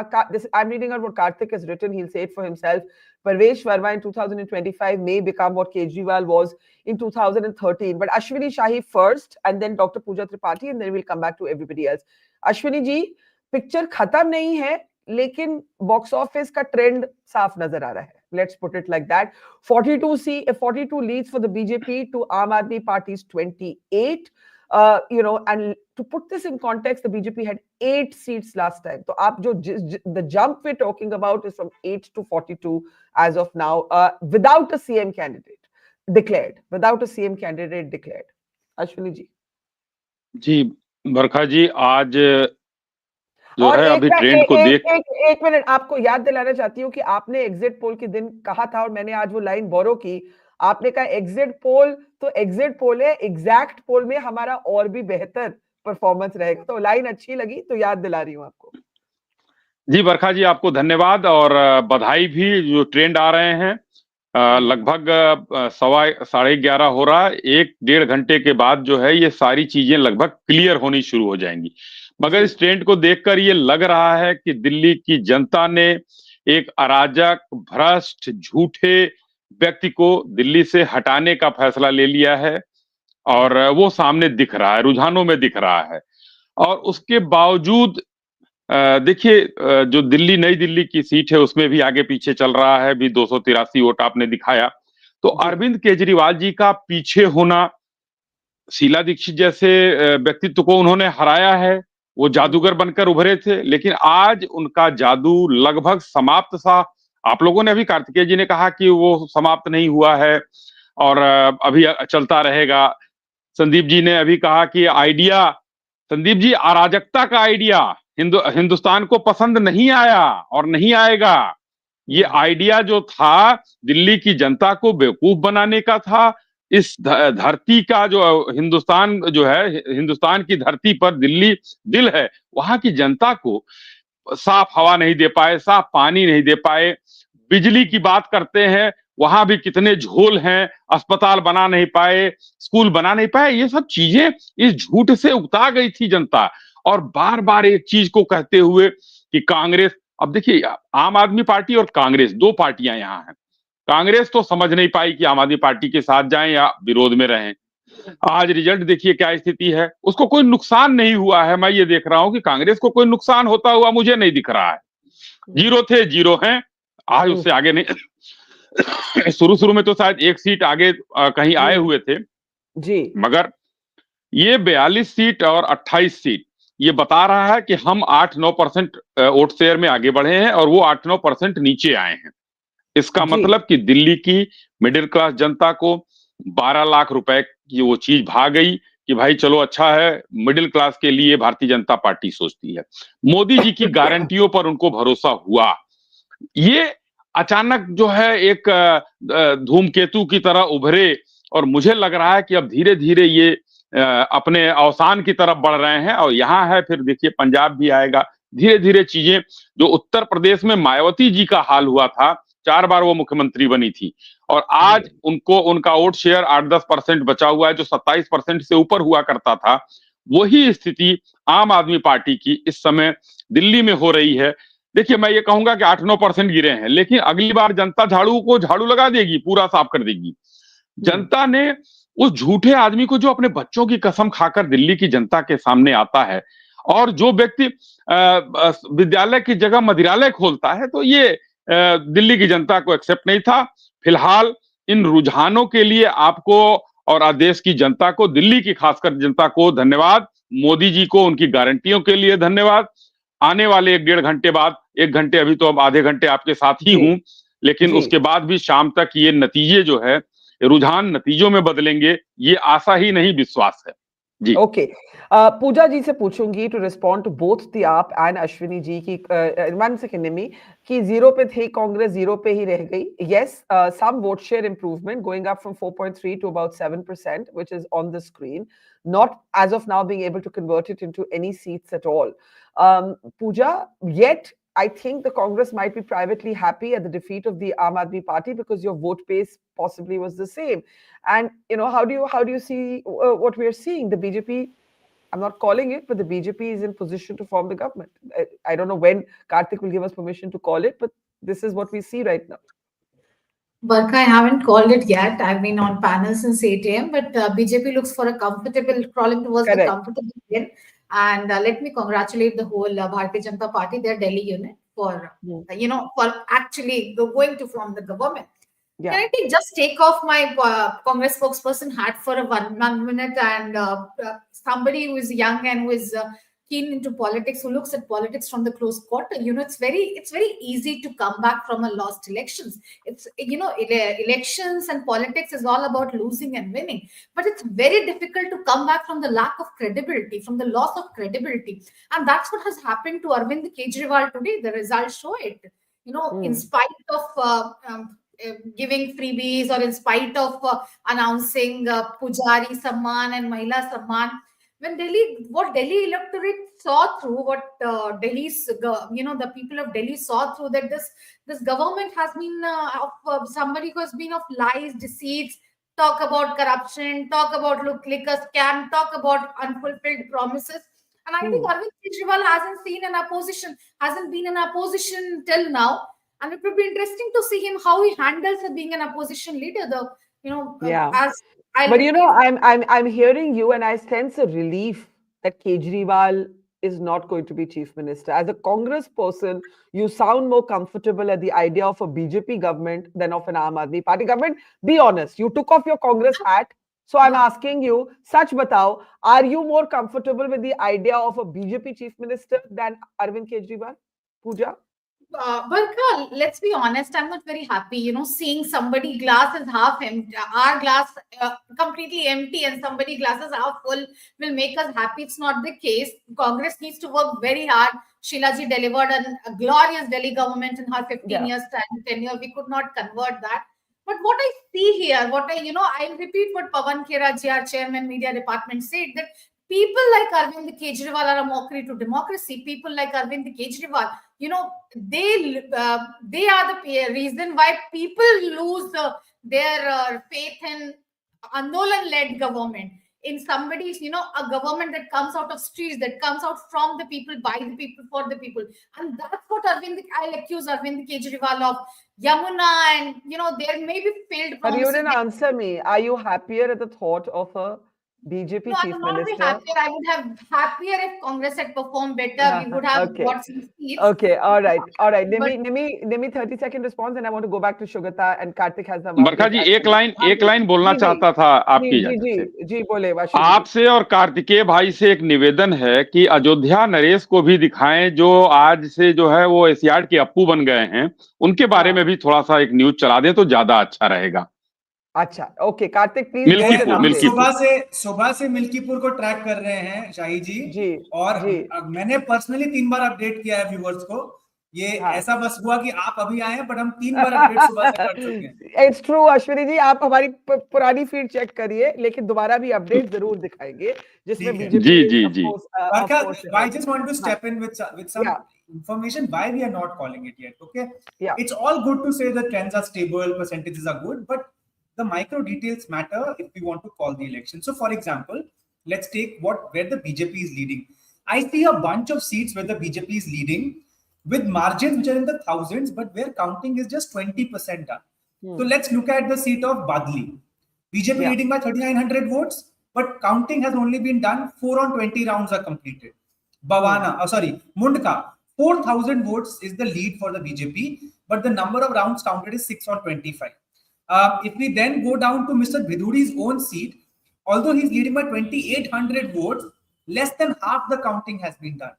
I'm reading out what Karthik has written, he'll say it for himself. Parvesh Verma in 2025 may become what Kejriwal was in 2013. But Ashwini Shahi first, and then Dr. Pooja Tripathi, and then we'll come back to everybody else. Ashwini ji, picture khatam nahi hai, लेकिन box office का trend साफ नजर आ रहा है. Let's put it like that. 42 leads for the BJP to Aam Aadmi Party's 28. And to put this in context, the BJP had 8 seats last time. So the jump we're talking about is from 8 to 42 as of now, without a CM candidate declared. Ashwini ji.
जी बरखा जी, आज जो
और
है अभी trend को देख
एक minute आपको याद दिलाना चाहती हूँ कि आपने एग्जिट पोल के दिन कहा था, और मैंने आज वो लाइन बोरो की. आपने कहा एग्जिट पोल तो एग्जिट पोल है, एग्जैक्ट पोल में हमारा और भी बेहतर परफॉर्मेंस रहेगा. तो लाइन अच्छी लगी तो याद दिला रही हूँ आपको.
जी बरखा जी, आपको धन्यवाद और बधाई भी. जो ट्रेंड आ रहे हैं लगभग 11:30 हो रहा है. 1-1.5 घंटे के बाद जो है ये सारी चीजें लगभग क्लियर होनी शुरू हो जाएंगी. मगर इस ट्रेंड को देखकर ये लग रहा है कि दिल्ली की जनता ने एक अराजक, भ्रष्ट, झूठे व्यक्ति को दिल्ली से हटाने का फैसला ले लिया है, और वो सामने दिख रहा है, रुझानों में दिख रहा है. और उसके बावजूद देखिए, जो नई दिल्ली की सीट है उसमें भी आगे पीछे चल रहा है. भी 283 वोट आपने दिखाया. तो अरविंद केजरीवाल जी का पीछे होना, शीला दीक्षित जैसे व्यक्तित्व को उन्होंने हराया है. वो जादूगर बनकर उभरे थे, लेकिन आज उनका जादू लगभग समाप्त सा. आप लोगों ने अभी, कार्तिकेय जी ने कहा कि वो समाप्त नहीं हुआ है और अभी चलता रहेगा. संदीप जी ने अभी कहा कि आइडिया, संदीप जी, अराजकता का आइडिया हिंदुस्तान को पसंद नहीं आया और नहीं आएगा. ये आइडिया जो था दिल्ली की जनता को बेवकूफ बनाने का था. इस धरती का जो हिंदुस्तान जो है, हिंदुस्तान की धरती पर दिल्ली दिल है, वहां की जनता को साफ हवा नहीं दे पाए, साफ पानी नहीं दे पाए. बिजली की बात करते हैं, वहां भी कितने झोल हैं. अस्पताल बना नहीं पाए, स्कूल बना नहीं पाए. ये सब चीजें इस झूठ से उकता गई थी जनता. और बार बार एक चीज को कहते हुए कि कांग्रेस, अब देखिए आम आदमी पार्टी और कांग्रेस 2 पार्टियां यहां हैं. कांग्रेस तो समझ नहीं पाई कि आम आदमी पार्टी के साथ जाएं या विरोध में रहें. आज रिजल्ट देखिए क्या स्थिति है. उसको कोई नुकसान नहीं हुआ है. मैं ये देख रहा हूं कि कांग्रेस को कोई नुकसान होता हुआ मुझे नहीं दिख रहा है. 0 थे 0 हैं, आज उससे आगे नहीं. शुरू में तो शायद 1 सीट आगे कहीं आए हुए थे
जी, मगर
ये 42 सीट और 28 सीट ये बता रहा है कि हम 8-9% वोट शेयर में आगे बढ़े हैं और वो 8-9% नीचे आए हैं. इसका मतलब कि दिल्ली की मिडिल क्लास जनता को 12 लाख रुपए की वो चीज भा गई कि भाई चलो अच्छा है, मिडिल क्लास के लिए भारतीय जनता पार्टी सोचती है. मोदी जी की गारंटियों पर उनको भरोसा हुआ. ये अचानक जो है एक धूमकेतु की तरह उभरे, और मुझे लग रहा है कि अब धीरे धीरे ये अपने अवसान की तरफ बढ़ रहे हैं. और यहाँ है, फिर देखिए पंजाब भी आएगा. धीरे धीरे चीजें, जो उत्तर प्रदेश में मायावती जी का हाल हुआ था, 4 बार वो मुख्यमंत्री बनी थी, और आज उनको उनका वोट शेयर 8-10% बचा हुआ है, जो 27% से ऊपर हुआ करता था. वही स्थिति आम आदमी पार्टी की इस समय दिल्ली में हो रही है. देखिए, मैं ये कहूंगा कि 8-9% गिरे हैं, लेकिन अगली बार जनता झाड़ू लगा देगी, पूरा साफ कर देगी. जनता ने उस झूठे आदमी को, जो अपने बच्चों की कसम खाकर दिल्ली की जनता के सामने आता है, और जो व्यक्ति विद्यालय की जगह मदिरालय खोलता है, तो ये दिल्ली की जनता को एक्सेप्ट नहीं था। फिलहाल इन रुझानों के लिए आपको और देश की जनता को, दिल्ली की खासकर जनता को धन्यवाद। मोदी जी को उनकी गारंटियों के लिए धन्यवाद। आने वाले 1-1.5 घंटे बाद, 1 घंटे अभी तो अब आधे घंटे आपके साथ ही हूं, लेकिन उसके बाद भी शाम तक ये नतीजे जो है, रुझान नतीजों में बदलेंगे, ये आशा ही नहीं विश्वास है जी।
ओके, पूजा जी से पूछूंगी to respond to both the AAP and Ashwini ji की 1 सेकंड निमी कि 0 पे थी कांग्रेस, 0 पे ही रह गई. Yes, some vote share improvement going up from 4.3 to about 7%, which is on the screen, not as of now being able to convert it into any seats at all. Pooja, yet I think the Congress might be privately happy at the defeat of the Aam Aadmi Party because your vote base possibly was the same. And how do you see what we are seeing? The BJP, I'm not calling it, but the BJP is in position to form the government. I don't know when Karthik will give us permission to call it, but this is what we see right now.
Barkha, I haven't called it yet. I've been on panel since 8 a.m. But BJP looks for a comfortable, crawling towards the comfortable win. And let me congratulate the whole Bharatiya Janata Party, their Delhi unit, for for actually going to form the government.
Yeah.
Can I take off my Congress spokesperson hat for a one minute and somebody who is young and who is keen into politics, who looks at politics from the close quarter? It's very easy to come back from a lost elections. It's elections and politics is all about losing and winning, but it's very difficult to come back from the lack of credibility, from the loss of credibility, and that's what has happened to Arvind Kejriwal today. The results show it. In spite of giving freebies, or in spite of announcing Pujari Samman and Mahila Samman, when what Delhi electorate saw through, what the people of Delhi saw through, that this government has been of somebody who has been of lies, deceits, talk about corruption, talk about liquor scam, talk about unfulfilled promises. And I think Arvind Kejriwal hasn't been in a position till now. And it would be interesting to see him how he handles being an opposition leader.
I'm hearing you, and I sense a relief that Kejriwal is not going to be chief minister. As a Congress person, you sound more comfortable at the idea of a BJP government than of an Aam Aadmi Party government. Be honest, you took off your Congress hat. So I'm asking you, Sach batao, are you more comfortable with the idea of a BJP chief minister than Arvind Kejriwal? Pooja?
Barkha, let's be honest, I'm not very happy, seeing somebody glass is half empty, our glass completely empty, and somebody glass is half full will make us happy. It's not the case. Congress needs to work very hard. Sheila ji delivered a glorious Delhi government in her 15 years tenure. We could not convert that. But what I see here, I'll repeat what Pawan Khera ji, our chairman, media department, said, that people like Arvind Kejriwal are a mockery to democracy. People like Arvind Kejriwal, they are the reason why people lose their faith in Andolan-led government, in somebody's, a government that comes out of streets, that comes out from the people, by the people, for the people. And that's what I'll accuse Arvind Kejriwal of. Yamuna, and there may be failed promises.
But you didn't answer me. Are you happier at the thought of a BJP chief
I would not
minister?
be happier. I would have happier if Congress had performed better. We would have got some seats.
Okay, all right. Nimi 30-second response, and I want to go back to Shugata, and Karthik has the
बरखा जी एक line बोलना चाहता था आपकी इजाजत
जी बोले
आपसे, और कार्तिकेय भाई से एक निवेदन है कि अयोध्या नरेश को भी दिखाएं, जो आज से जो है वो एशियाड के अप्पू बन गए हैं, उनके बारे में भी थोड़ा सा एक न्यूज चला दें तो ज्यादा अच्छा रहेगा.
अच्छा, ओके कार्तिक प्लीज.
सुबह से मिल्कीपुर को ट्रैक कर रहे हैं शाही जी, और मैंने पर्सनली 3 बार अपडेट किया है व्यूअर्स को. ये ऐसा बस हुआ कि आप अभी आए हैं, बट हम 3 बार अपडेट सुबह से कर चुके हैं.
इट्स ट्रू अश्विनी जी, आप हमारी पुरानी फीड चेक करिए, लेकिन दोबारा भी अपडेट जरूर दिखाएंगे जिसमें BJP.
Ji. I just want to step in with some information why we are not calling it yet. Okay, it's all good to say the trends are stable, percentages are good, but the micro details matter if we want to call the election. So, for example, let's take where the BJP is leading. I see a bunch of seats where the BJP is leading with margins which are in the thousands, but where counting is just 20% done. So let's look at the seat of Badli. BJP leading by 3,900 votes, but counting has only been done. 4 on 20 rounds are completed. Mundka, 4,000 votes is the lead for the BJP, but the number of rounds counted is 6 or 25. If we then go down to Mr. Biduri's own seat, although he's leading by 2,800 votes, less than half the counting has been done.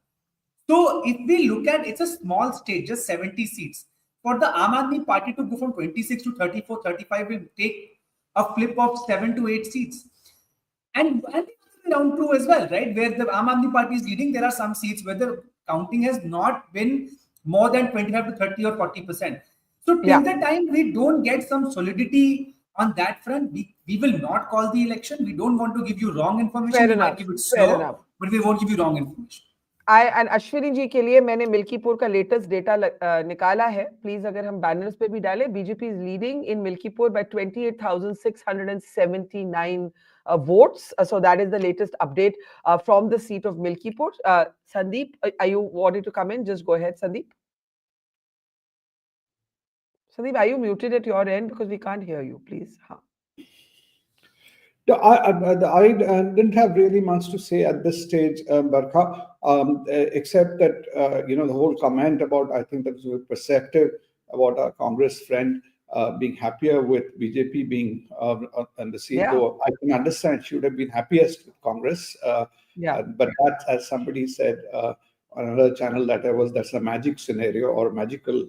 So if we look at, it's a small state, just 70 seats. For the Aam Aadmi Party to go from 26 to 34, 35 will take a flip of 7 to 8 seats. And round 2 as well, right? Where the Aam Aadmi Party is leading, there are some seats where the counting has not been more than 25 to 30 or 40%. So till the time we don't get some solidity on that front, we will not call the election. We don't want to give you wrong information.
Fair
We
enough.
might give it
Fair
slow,
enough.
but we won't give you wrong information.
And Ashwini ji के लिए मैंने मिल्कीपुर का latest data निकाला है. Please अगर हम banners पे भी डालें, BJP is leading in Milkipur by 28,679 votes. So that is the latest update from the seat of Milkipur. Sandeep, are you wanting to come in? Just go ahead, Sandeep. Sandeep, are you muted at your end? Because we can't hear you, please.
I didn't have really much to say at this stage, Barkha, except that, the whole comment about, I think that was perceptive about our Congress friend being happier with BJP being on the seat, though I can understand she would have been happiest with Congress. But that, as somebody said on another channel, that's a magic scenario or magical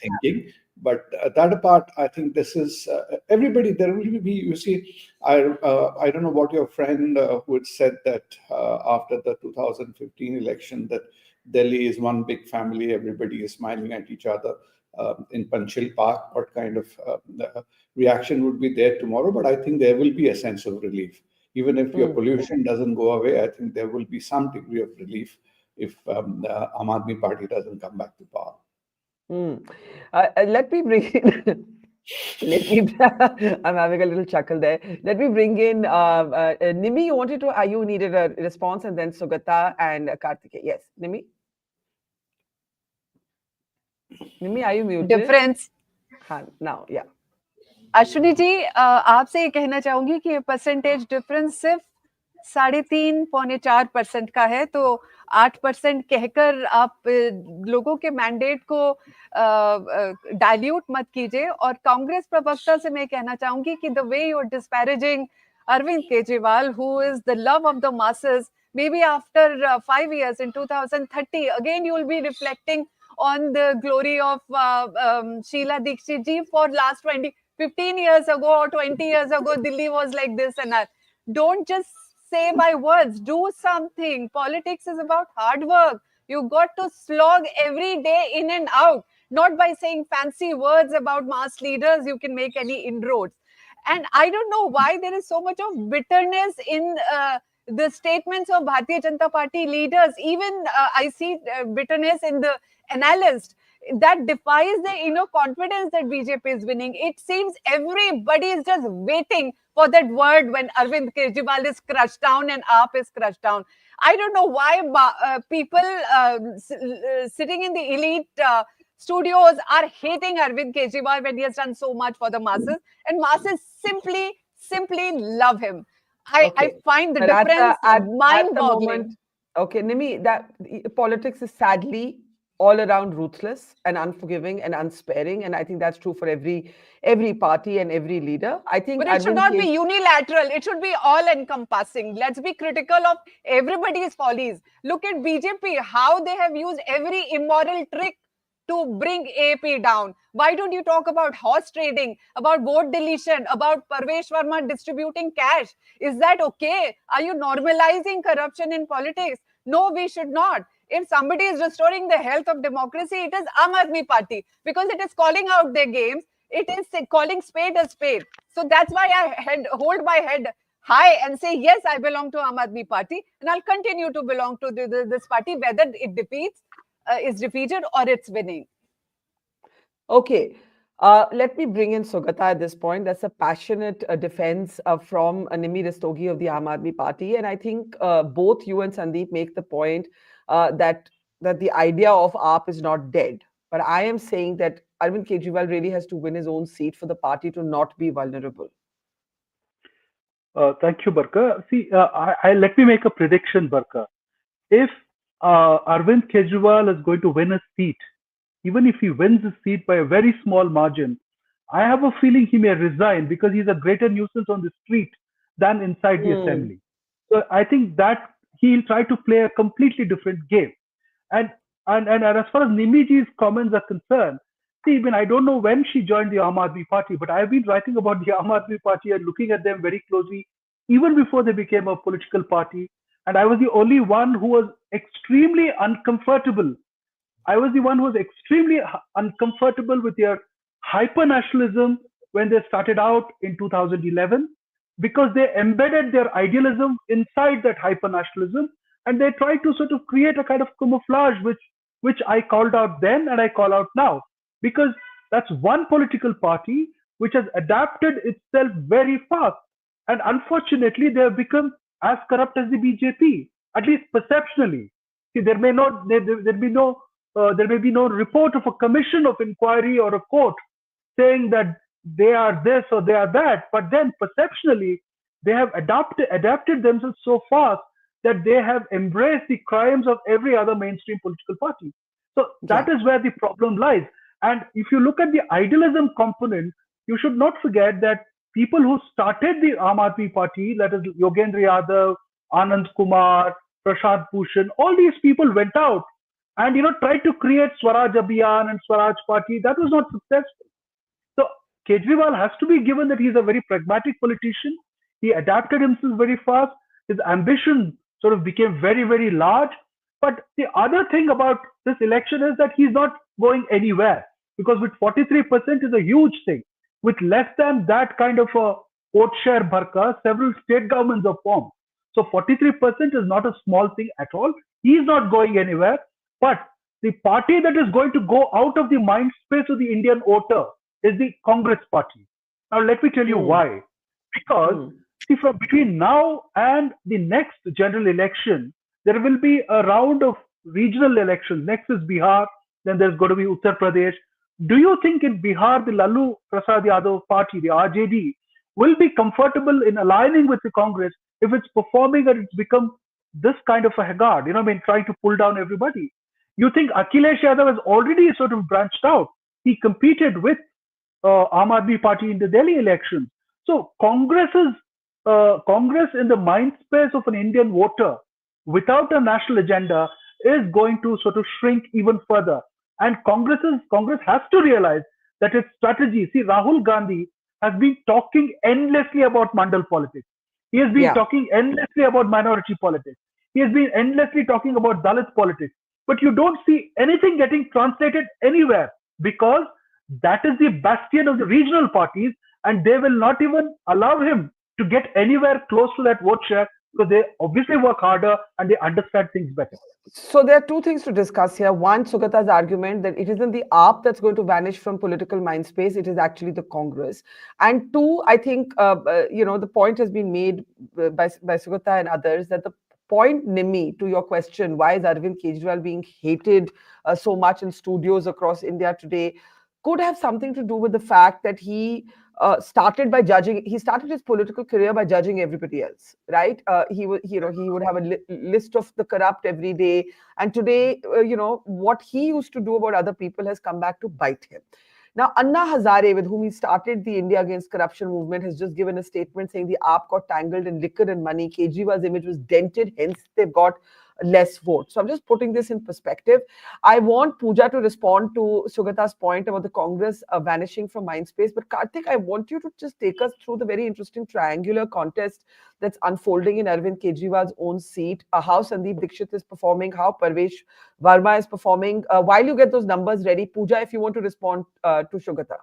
thinking. But that apart, I think this is everybody. There will be, you see, I don't know what your friend who had said that after the 2015 election that Delhi is one big family, everybody is smiling at each other in Panchil Park. What kind of reaction would be there tomorrow? But I think there will be a sense of relief. Even if your pollution doesn't go away, I think there will be some degree of relief if the Aam Aadmi Party doesn't come back to power.
Let me bring in, I'm having a little chuckle there. Let me bring in Nimi. You needed a response, and then Sugata and Karthike. Yes, Nimi. Nimi, are you muted?
Difference.
Now, yeah.
Ashwini ji, आपसे ये कहना चाहूंगी कि percentage difference सिर्फ 3.5-4% का है, तो 8% कहकर आप लोगों के मैंडेट को डाइल्यूट मत कीजिए. और कांग्रेस प्रवक्ता से मैं कहना चाहूंगी कि the way you are disparaging Arvind Kejriwal, who is the love of the masses, maybe after 5 years in 2030 again you will be reflecting on the glory of Sheila Dikshit ji. For last 15 years ago or 20 years ago, Delhi was like this and that. Don't just say by words, do something. Politics is about hard work. You got to slog every day in and out. Not by saying fancy words about mass leaders, you can make any inroads. And I don't know why there is so much of bitterness in the statements of Bharatiya Janata Party leaders. Even I see bitterness in the analysts. That defies the inner confidence that BJP is winning. It seems everybody is just waiting for that word when Arvind Kejriwal is crushed down and AAP is crushed down. I don't know why people sitting in the elite studios are hating Arvind Kejriwal when he has done so much for the masses, and masses simply love him. I find the difference mind-boggling.
Okay, Nimi, that politics is sadly all around ruthless and unforgiving and unsparing, and I think that's true for every party and every leader. I think,
but it should not be unilateral. It should be all-encompassing. Let's be critical of everybody's follies. Look at BJP, how they have used every immoral trick to bring AAP down. Why don't you talk about horse trading, about vote deletion, about Parvesh Verma distributing cash? Is that okay? Are you normalizing corruption in politics? No, we should not. If somebody is restoring the health of democracy, it is Aam Aadmi Party, because it is calling out their games. It is calling spade a spade. So that's why I hold my head high and say, yes, I belong to Aam Aadmi Party, and I'll continue to belong to this party, whether it is defeated or it's winning.
Okay. Let me bring in Sugata at this point. That's a passionate defense from Nimi Rastogi of the Aam Aadmi Party. And I think both you and Sandeep make the point that the idea of AAP is not dead. But I am saying that Arvind Kejriwal really has to win his own seat for the party to not be vulnerable.
Thank you, Barkha. See, let me make a prediction, Barkha. If Arvind Kejriwal is going to win a seat, even if he wins his seat by a very small margin, I have a feeling he may resign because he's a greater nuisance on the street than inside the assembly. So I think that he'll try to play a completely different game. And as far as Nimiji's comments are concerned, see, I mean, I don't know when she joined the Aam Aadmi Party, but I've been writing about the Aam Aadmi Party and looking at them very closely even before they became a political party. And I was the only one who was extremely uncomfortable. I was the one who was extremely uncomfortable with their hyper nationalism when they started out in 2011, because they embedded their idealism inside that hyper nationalism, and they tried to sort of create a kind of camouflage, which I called out then and I call out now, because that's one political party which has adapted itself very fast, and unfortunately they have become as corrupt as the BJP, at least perceptionally. See, there may be no report of a commission of inquiry or a court saying that they are this or they are that, but then perceptionally they have adapted themselves so fast that they have embraced the crimes of every other mainstream political party. So that is where the problem lies. And if you look at the idealism component, you should not forget that people who started the Aam Aadmi Party, that is Yogendra Yadav, Anand Kumar, Prashant Bhushan, all these people went out and tried to create Swaraj Abhiyan and Swaraj Party. That was not successful. So Kejriwal has to be given that he's a very pragmatic politician. He adapted himself very fast. His ambition sort of became very, very large. But the other thing about this election is that he's not going anywhere, because with 43% is a huge thing. With less than that kind of a vote share, Barkha, several state governments are formed. So 43% is not a small thing at all. He's not going anywhere. But the party that is going to go out of the mind space of the Indian voter is the Congress party. Now, let me tell you why. Because, see, from between now and the next general election, there will be a round of regional elections. Next is Bihar, then there's going to be Uttar Pradesh. Do you think in Bihar, the Lalu Prasad Yadav party, the RJD, will be comfortable in aligning with the Congress if it's performing and it's become this kind of a haggard, trying to pull down everybody? You think Akhilesh Yadav has already sort of branched out. He competed with Aam Aadmi Party in the Delhi elections. So Congress in the mind space of an Indian voter without a national agenda is going to sort of shrink even further. And Congress has to realize that its strategy. See, Rahul Gandhi has been talking endlessly about Mandal politics. He has been talking endlessly about minority politics. He has been endlessly talking about Dalit politics. But you don't see anything getting translated anywhere, because that is the bastion of the regional parties, and they will not even allow him to get anywhere close to that vote share, because they obviously work harder and they understand things better.
So there are two things to discuss here. One, Sugata's argument that it isn't the AAP that's going to vanish from political mind space, it is actually the Congress. And two, I think, the point has been made by Sugata and others that the point, Nimi, to your question, why is Arvind Kejriwal being hated so much in studios across India today, could have something to do with the fact that he started his political career by judging everybody else, right? He would have a list of the corrupt every day, and today, what he used to do about other people has come back to bite him. Now, Anna Hazare, with whom he started the India Against Corruption movement, has just given a statement saying the AAP got tangled in liquor and money. Kejriwal's image was dented, hence they've got less votes. So I'm just putting this in perspective. I want Pooja to respond to Sugata's point about the Congress vanishing from mindspace. But Karthik, I want you to just take us through the very interesting triangular contest that's unfolding in Arvind Kejriwal's own seat, how Sandeep Dixit is performing, how Parvesh Verma is performing. While you get those numbers ready, Pooja, if you want to respond to Sugata.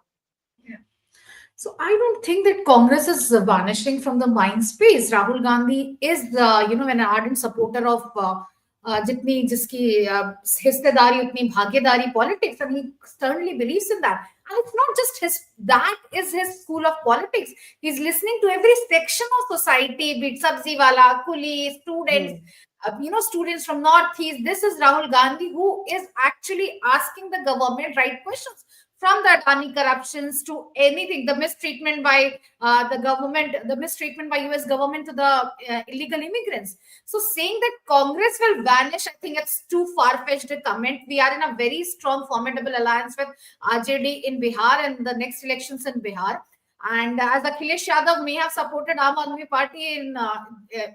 So I don't think that Congress is vanishing from the mind space. Rahul Gandhi is an ardent supporter of jitni jiski hissedari utni bhagyadari politics, and he certainly believes in that. And it's not just that is his school of politics. He's listening to every section of society, be it sabzi wala, coolie, students, students from Northeast. This is Rahul Gandhi who is actually asking the government right questions. from the Adani corruptions to anything, the mistreatment by the government, the mistreatment by US government to the illegal immigrants. So saying that Congress will vanish, I think it's too far-fetched a comment. We are in a very strong, formidable alliance with RJD in Bihar and the next elections in Bihar. And as Akhilesh Yadav may have supported Aam Aadmi Party in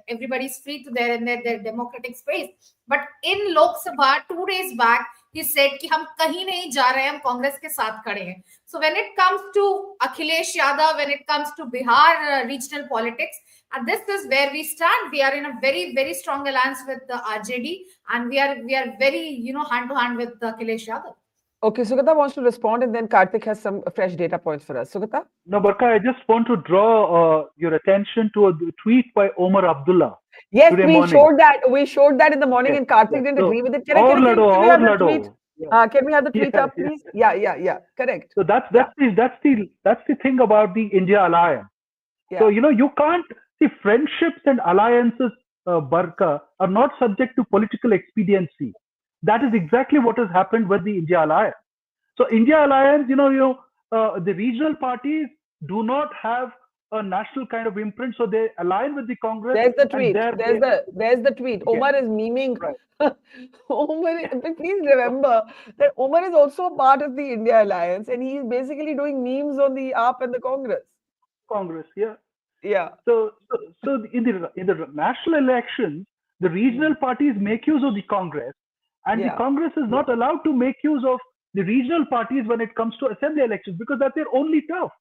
everybody's free to their democratic space. But in Lok Sabha 2 days back, he said कि हम कहीं नहीं जा रहे हैं, हम कांग्रेस के साथ खड़े हैं. So when it comes to Akhilesh Yadav, when it comes to Bihar regional politics, and this is where we stand. We are in a very, very strong alliance with the RJD, and we are very, hand to hand with Akhilesh Yadav.
Okay, Sugata wants to respond, and then Karthik has some fresh data points for us. Sugata?
No, Barkha, I just want to draw your attention to a tweet by Omar Abdullah.
Yes,
today
we
morning.
showed that. We showed that in the morning,
Yes,
and Karthik
yes.
didn't
So,
agree with it.
Can we have the tweet?
Can we have the tweet up, please? Yeah. Correct.
So that's the thing about the India alliance.
Yeah.
So you can't see friendships and alliances, Barkha, are not subject to political expediency. That is exactly what has happened with the India alliance. So India alliance, the regional parties do not have a national kind of imprint, so they align with the Congress.
There's the tweet. There's the tweet.
Yeah.
Omar is memeing.
Right.
But please remember that Omar is also a part of the India alliance, and he is basically doing memes on the AAP and the Congress.
Yeah.
Yeah.
So in the national elections, the regional parties make use of the Congress, and the Congress is not allowed to make use of the regional parties when it comes to assembly elections, because that's their only turf.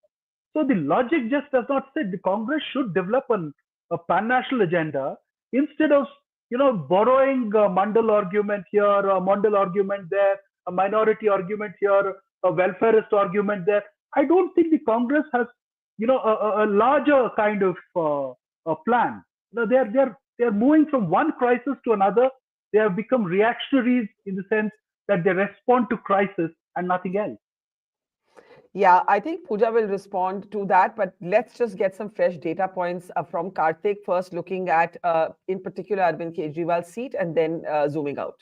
So the logic just does not fit. The Congress should develop a pan-national agenda instead of borrowing a Mandal argument here, a Mandal argument there, a minority argument here, a welfarist argument there. I don't think the Congress has a larger kind of a plan. They're moving from one crisis to another. They have become reactionaries in the sense that they respond to crisis and nothing else.
Yeah, I think Pooja will respond to that, but let's just get some fresh data points from Karthik first, looking at, in particular, Arvind Kejriwal's seat, and then zooming out.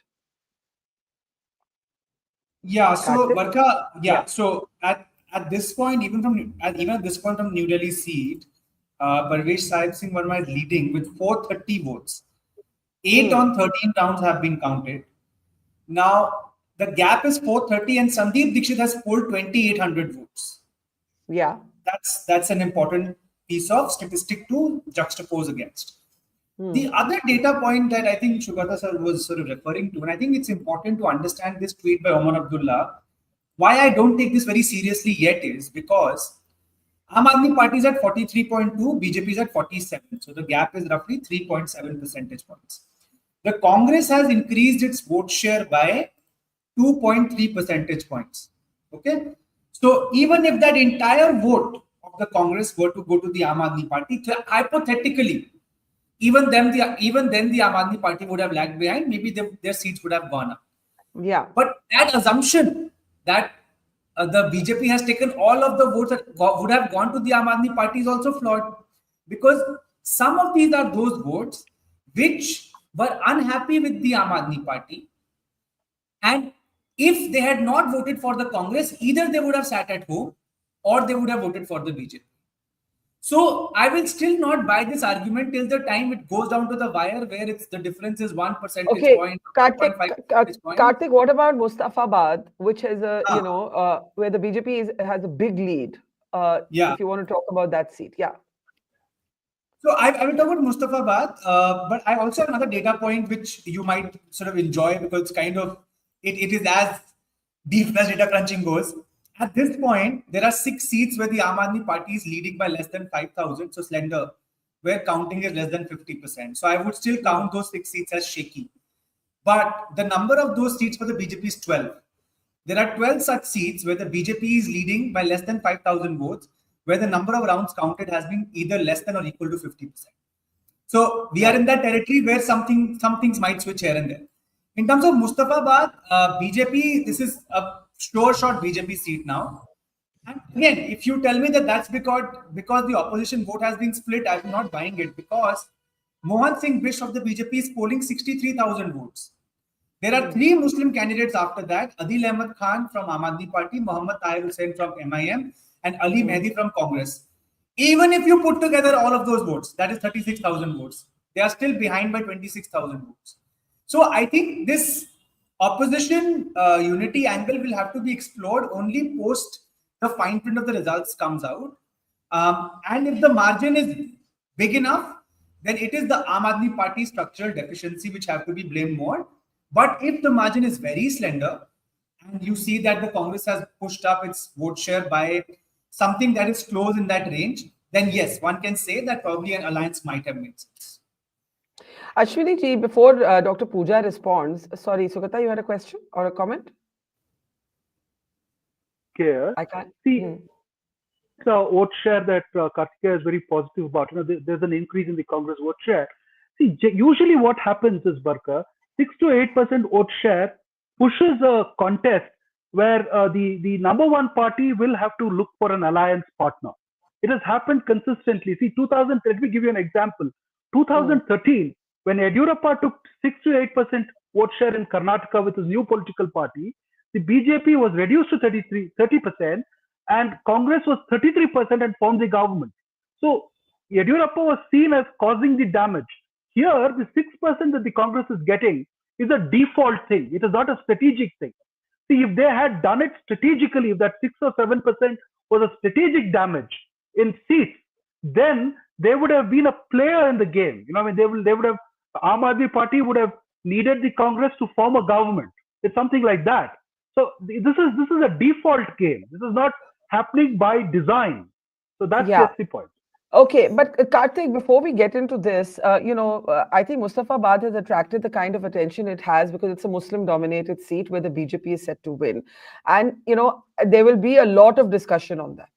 Yeah, so Barkha,
so
at this point, even at this point from New Delhi seat, Parvesh Sahib Singh Verma is leading with 430 votes. 8 on 13 rounds have been counted. Now, the gap is 430, and Sandeep Dixit has polled 2,800 votes.
Yeah.
That's an important piece of statistic to juxtapose against. The other data point that I think Sugata sir was sort of referring to, and I think it's important to understand this tweet by Omar Abdullah, why I don't take this very seriously yet is because Aam Aadmi Party is at 43.2, BJP is at 47. So the gap is roughly 3.7 percentage points. The Congress has increased its vote share by 2.3 percentage points. Okay, so even if that entire vote of the Congress were to go to the Aam Aadmi Party, hypothetically, even then the Aam Aadmi Party would have lagged behind. Maybe their seats would have gone up.
Yeah.
But that assumption that the BJP has taken all of the votes that would have gone to the Aam Aadmi Party is also flawed, because some of these are those votes which were unhappy with the Aam Aadmi Party, and if they had not voted for the Congress, either they would have sat at home or they would have voted for the BJP. So I will still not buy this argument till the time it goes down to the wire where the difference is 1 percentage point.
Karthik, what about Mustafabad, which is where the BJP has a big lead? If you want to talk about that seat,
So I will talk about Mustafabad, but I also have another data point which you might sort of enjoy, because it's kind of it is as deep as data crunching goes. At this point, there are 6 seats where the Aam Aadmi Party is leading by less than 5,000, so slender, where counting is less than 50%. So I would still count those 6 seats as shaky. But the number of those seats for the BJP is 12. There are 12 such seats where the BJP is leading by less than 5,000 votes, where the number of rounds counted has been either less than or equal to 50%. So we are in that territory where some things might switch here and there. In terms of Mustafabad, BJP, this is a sure shot BJP seat now. And again, if you tell me that that's because the opposition vote has been split, I'm not buying it, because Mohan Singh Bish of the BJP is polling 63,000 votes. There are 3 Muslim candidates after that: Adil Ahmed Khan from Aam Aadmi Party, Mohammad Tahir Hussain from MIM, and Ali Mehdi from Congress. Even if you put together all of those votes, that is 36,000 votes, they are still behind by 26,000 votes. So I think this opposition unity angle will have to be explored only post the fine print of the results comes out. And if the margin is big enough, then it is the Aam Aadmi Party structural deficiency which have to be blamed more. But if the margin is very slender, and you see that the Congress has pushed up its vote share by something that is close in that range, then yes, one can say that probably an alliance might have made sense.
Ashwini ji, before Dr. Pooja responds, sorry, Sugata, you had a question or a comment?
Care.
I can't
see. The vote share that Karthikeya is very positive about. There's an increase in the Congress vote share. See, usually what happens is, Barkha, 6 to 8% vote share pushes a contest where the number one party will have to look for an alliance partner. It has happened consistently. See, let me give you an example. 2013, when Yediyurappa took 6 to 8% vote share in Karnataka with his new political party, the BJP was reduced to 30%, and Congress was 33% and formed the government. So Yediyurappa was seen as causing the damage. Here, the 6% that the Congress is getting is a default thing. It is not a strategic thing. See, if they had done it strategically, if that 6 or 7% was a strategic damage in seats, then they would have been a player in the game. You know, I mean, they would have, Aam Aadmi Party would have needed the Congress to form a government. It's something like that. So this is a default game. This is not happening by design. So that's the point.
Okay, but Karthik, before we get into this, I think Mustafabad has attracted the kind of attention it has because it's a Muslim-dominated seat where the BJP is set to win. And, there will be a lot of discussion on that.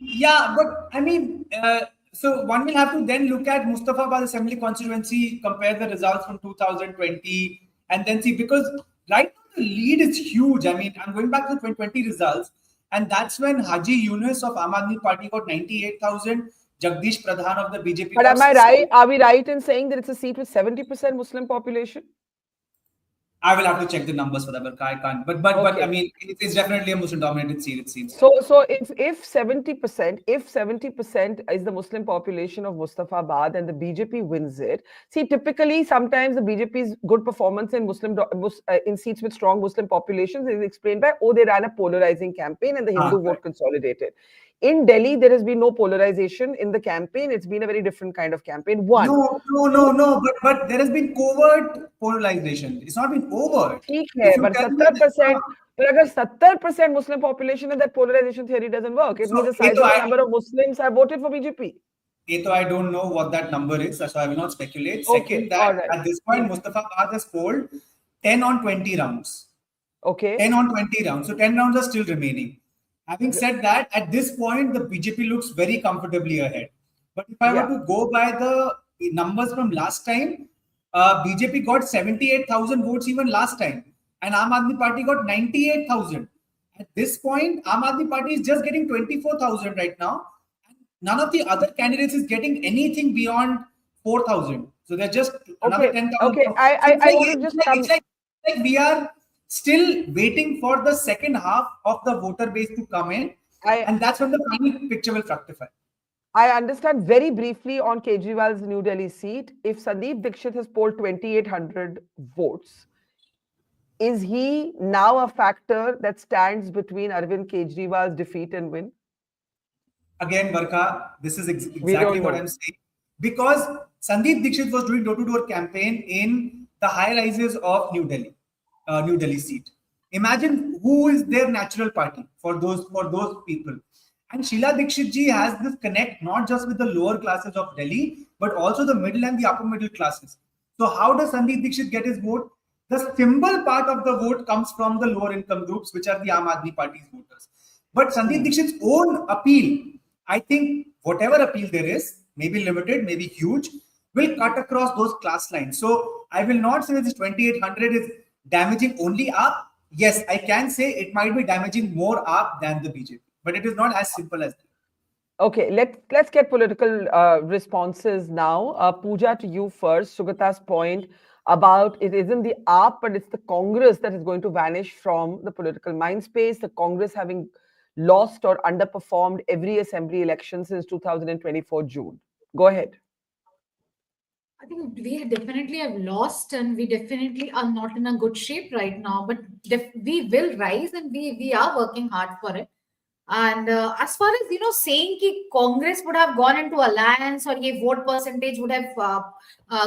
Yeah, but I mean, so one will have to then look at Mustafabad Assembly constituency, compare the results from 2020, and then see, because right now the lead is huge. I mean, I'm going back to the 2020 results, and that's when Haji Yunus of Aam Aadmi Party got 98,000, Jagdish Pradhan of the BJP.
But am I right? Are we right in saying that it's a seat with 70% Muslim population?
I will have to check the numbers for that, but I can't. But I mean, it's definitely a Muslim-dominated seat, it seems.
So if 70% is the Muslim population of Mustafabad and the BJP wins it, see, typically sometimes the BJP's good performance in in seats with strong Muslim populations is explained by they ran a polarizing campaign and the Hindu vote consolidated. In Delhi, there has been no polarization in the campaign. It's been a very different kind of campaign.
No. But there has been covert polarization. It's not been overt.
But 70%, but if 70% Muslim population and that polarization theory doesn't work, it means a sizable number of Muslims have voted for BJP.
I don't know what that number is, so I will not speculate. Second, at this point, Mustafabad has polled 10 on 20 rounds.
Okay.
10 on 20 rounds. So 10 rounds are still remaining. Having said that, at this point, the BJP looks very comfortably ahead. But if I were to go by the numbers from last time, BJP got 78,000 votes even last time. And Aam Aadmi Party got 98,000. At this point, Aam Aadmi Party is just getting 24,000 right now. And none of the other candidates is getting anything beyond 4,000. So they're just another 10,000.
Okay, I want to just...
It's like we are still waiting for the second half of the voter base to come in, and that's when the final picture will fructify.
I understand very briefly on Kejriwal's New Delhi seat. If Sandeep Dixit has polled 2,800 votes, is he now a factor that stands between Arvind Kejriwal's defeat and win?
Again, Barkha, this is exactly what I'm saying. Because Sandeep Dixit was doing door-to-door campaign in the high-rises of New Delhi seat. Imagine who is their natural party for those people. And Sheila Dikshit ji has this connect not just with the lower classes of Delhi, but also the middle and the upper middle classes. So how does Sandeep Dixit get his vote? The symbol part of the vote comes from the lower income groups, which are the Aam Aadmi Party's voters. But Sandeep Dixit's own appeal, I think whatever appeal there is, maybe limited, maybe huge, will cut across those class lines. So I will not say that this 2,800 is damaging only AAP. Yes, I can say it might be damaging more AAP than the BJP, but it is not as simple as that.
Okay, let's get political responses now. Pooja, to you first. Sugata's point about it isn't the AAP, but it's the Congress that is going to vanish from the political mind space. The Congress having lost or underperformed every assembly election since 2024 June. Go ahead.
I think we definitely have lost, and we definitely are not in a good shape right now. But we will rise, and we are working hard for it. And as far as saying कि Congress would have gone into alliance or ये vote percentage would have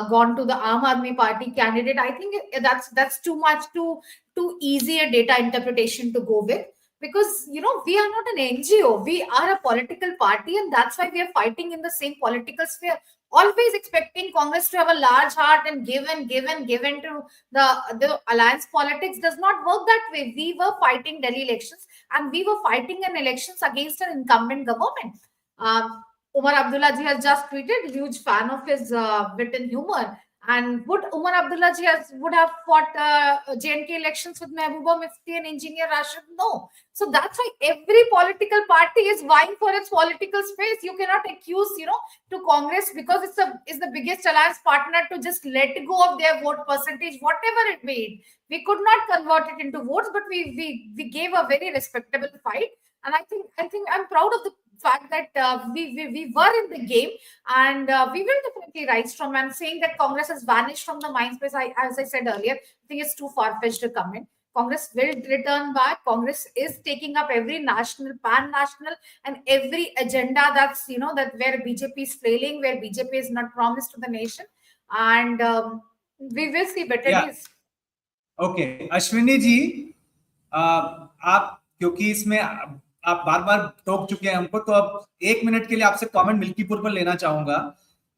gone to the Aam Aadmi Party candidate, I think that's too much, too easy a data interpretation to go with, because we are not an NGO, we are a political party, and that's why we are fighting in the same political sphere. Always expecting Congress to have a large heart and give and give and give into the alliance politics does not work that way. We were fighting Delhi elections, and we were fighting in elections against an incumbent government. Umar Abdullah ji has just tweeted, huge fan of his wit and humor. And would Umar Abdullah ji would have fought J&K elections with Mehbooba Mufti and Engineer Rashid? No. So that's why every political party is vying for its political space. You cannot accuse, to Congress, because it's the biggest alliance partner, to just let go of their vote percentage, whatever it made. We could not convert it into votes, but we gave a very respectable fight. And I think I'm proud of the fact that we were in the game, and we will definitely rise from. And saying that Congress has vanished from the mind space, as I said earlier, I think it's too far-fetched to come in. Congress will return back. Congress is taking up every national, pan-national, and every agenda that's that where BJP is flailing, where BJP is not promised to the nation, and we will see better days.
Okay, Ashwini जी, आप क्योंकि इसमें आप बार बार टोक चुके हैं हमको, तो अब 1 minute के लिए आपसे कमेंट मिल्कीपुर पर लेना चाहूंगा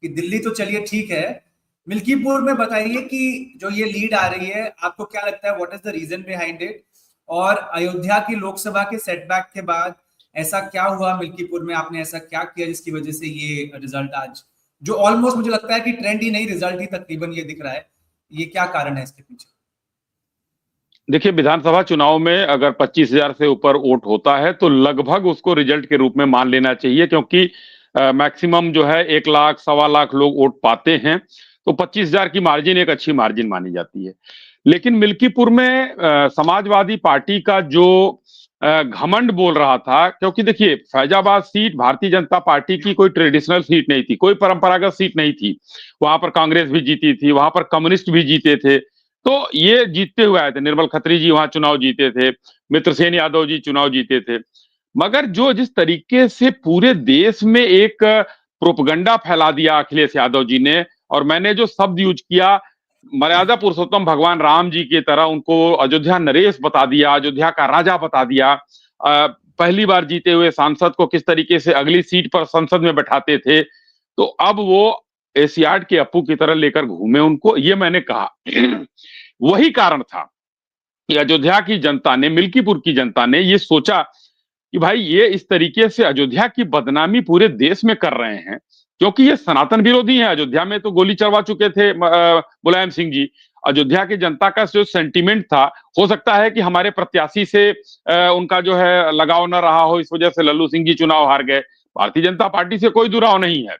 कि दिल्ली तो चलिए ठीक है, मिल्कीपुर में बताइए कि जो ये लीड आ रही है, आपको क्या लगता है, what is the reason behind it, और अयोध्या की लोकसभा के सेटबैक के बाद ऐसा क्या हुआ मिल्कीपुर में, आपने ऐसा क्या किया जिसकी वजह से ये रिजल्ट आज, जो ऑलमोस्ट मुझे लगता है कि ट्रेंड ही नहीं, रिजल्ट ही तकरीबन ये दिख रहा है, ये क्या कारण है इसके पीछे?
देखिए, विधानसभा चुनाव में अगर 25,000 से ऊपर वोट होता है तो लगभग उसको रिजल्ट के रूप में मान लेना चाहिए, क्योंकि मैक्सिमम जो है 1 लाख, 1.25 लाख लोग वोट पाते हैं, तो 25,000 की मार्जिन एक अच्छी मार्जिन मानी जाती है। लेकिन मिल्कीपुर में समाजवादी पार्टी का जो घमंड बोल रहा था, क्योंकि देखिए फैजाबाद सीट भारतीय जनता पार्टी की कोई ट्रेडिशनल सीट नहीं थी, कोई परंपरागत सीट नहीं थी, वहां पर कांग्रेस भी जीती थी, वहां पर कम्युनिस्ट भी जीते थे, तो ये जीतते हुए आए थे। निर्मल खत्री जी वहां चुनाव जीते थे, मित्रसेन यादव जी चुनाव जीते थे। मगर जो जिस तरीके से पूरे देश में एक प्रोपगंडा फैला दिया अखिलेश यादव जी ने, और मैंने जो शब्द यूज किया, मर्यादा पुरुषोत्तम भगवान राम जी की तरह उनको अयोध्या नरेश बता दिया, अयोध्या का राजा बता दिया, पहली बार जीते हुए सांसद को किस तरीके से अगली सीट पर संसद में बैठाते थे, तो अब वो एशियाड के अप्पू की तरह लेकर घूमे उनको, ये मैंने कहा। वही कारण था कि अयोध्या की जनता ने, मिल्कीपुर की जनता ने ये सोचा कि भाई ये इस तरीके से अयोध्या की बदनामी पूरे देश में कर रहे हैं, क्योंकि ये सनातन विरोधी हैं। अयोध्या में तो गोली चलवा चुके थे मुलायम सिंह जी। अयोध्या की जनता का जो सेंटीमेंट था, हो सकता है कि हमारे प्रत्याशी से उनका जो है लगाव न रहा हो, इस वजह से लल्लू सिंह जी चुनाव हार गए। भारतीय जनता पार्टी से कोई दुराव नहीं है,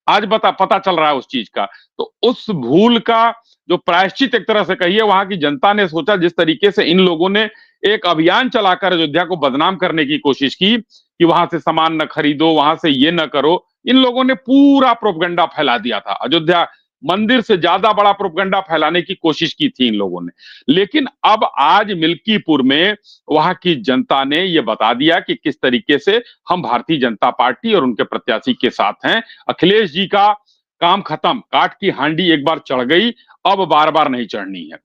आज पता चल रहा है उस चीज का। तो उस भूल का जो प्रायश्चित एक तरह से कहिए, वहां की जनता ने सोचा, जिस तरीके से इन लोगों ने एक अभियान चलाकर अयोध्या को बदनाम करने की कोशिश की कि वहां से सामान न खरीदो, वहां से ये न करो, इन लोगों ने पूरा प्रोपगंडा फैला दिया था। अयोध्या मंदिर से ज्यादा बड़ा प्रोपगंडा फैलाने की कोशिश की थी इन लोगों ने। लेकिन अब आज मिल्कीपुर में वहां की जनता ने यह बता दिया कि किस तरीके से हम भारतीय जनता पार्टी और उनके प्रत्याशी के साथ हैं। अखिलेश जी का काम खत्म, काट की हांडी एक बार चढ़ गई, अब बार बार नहीं चढ़नी है।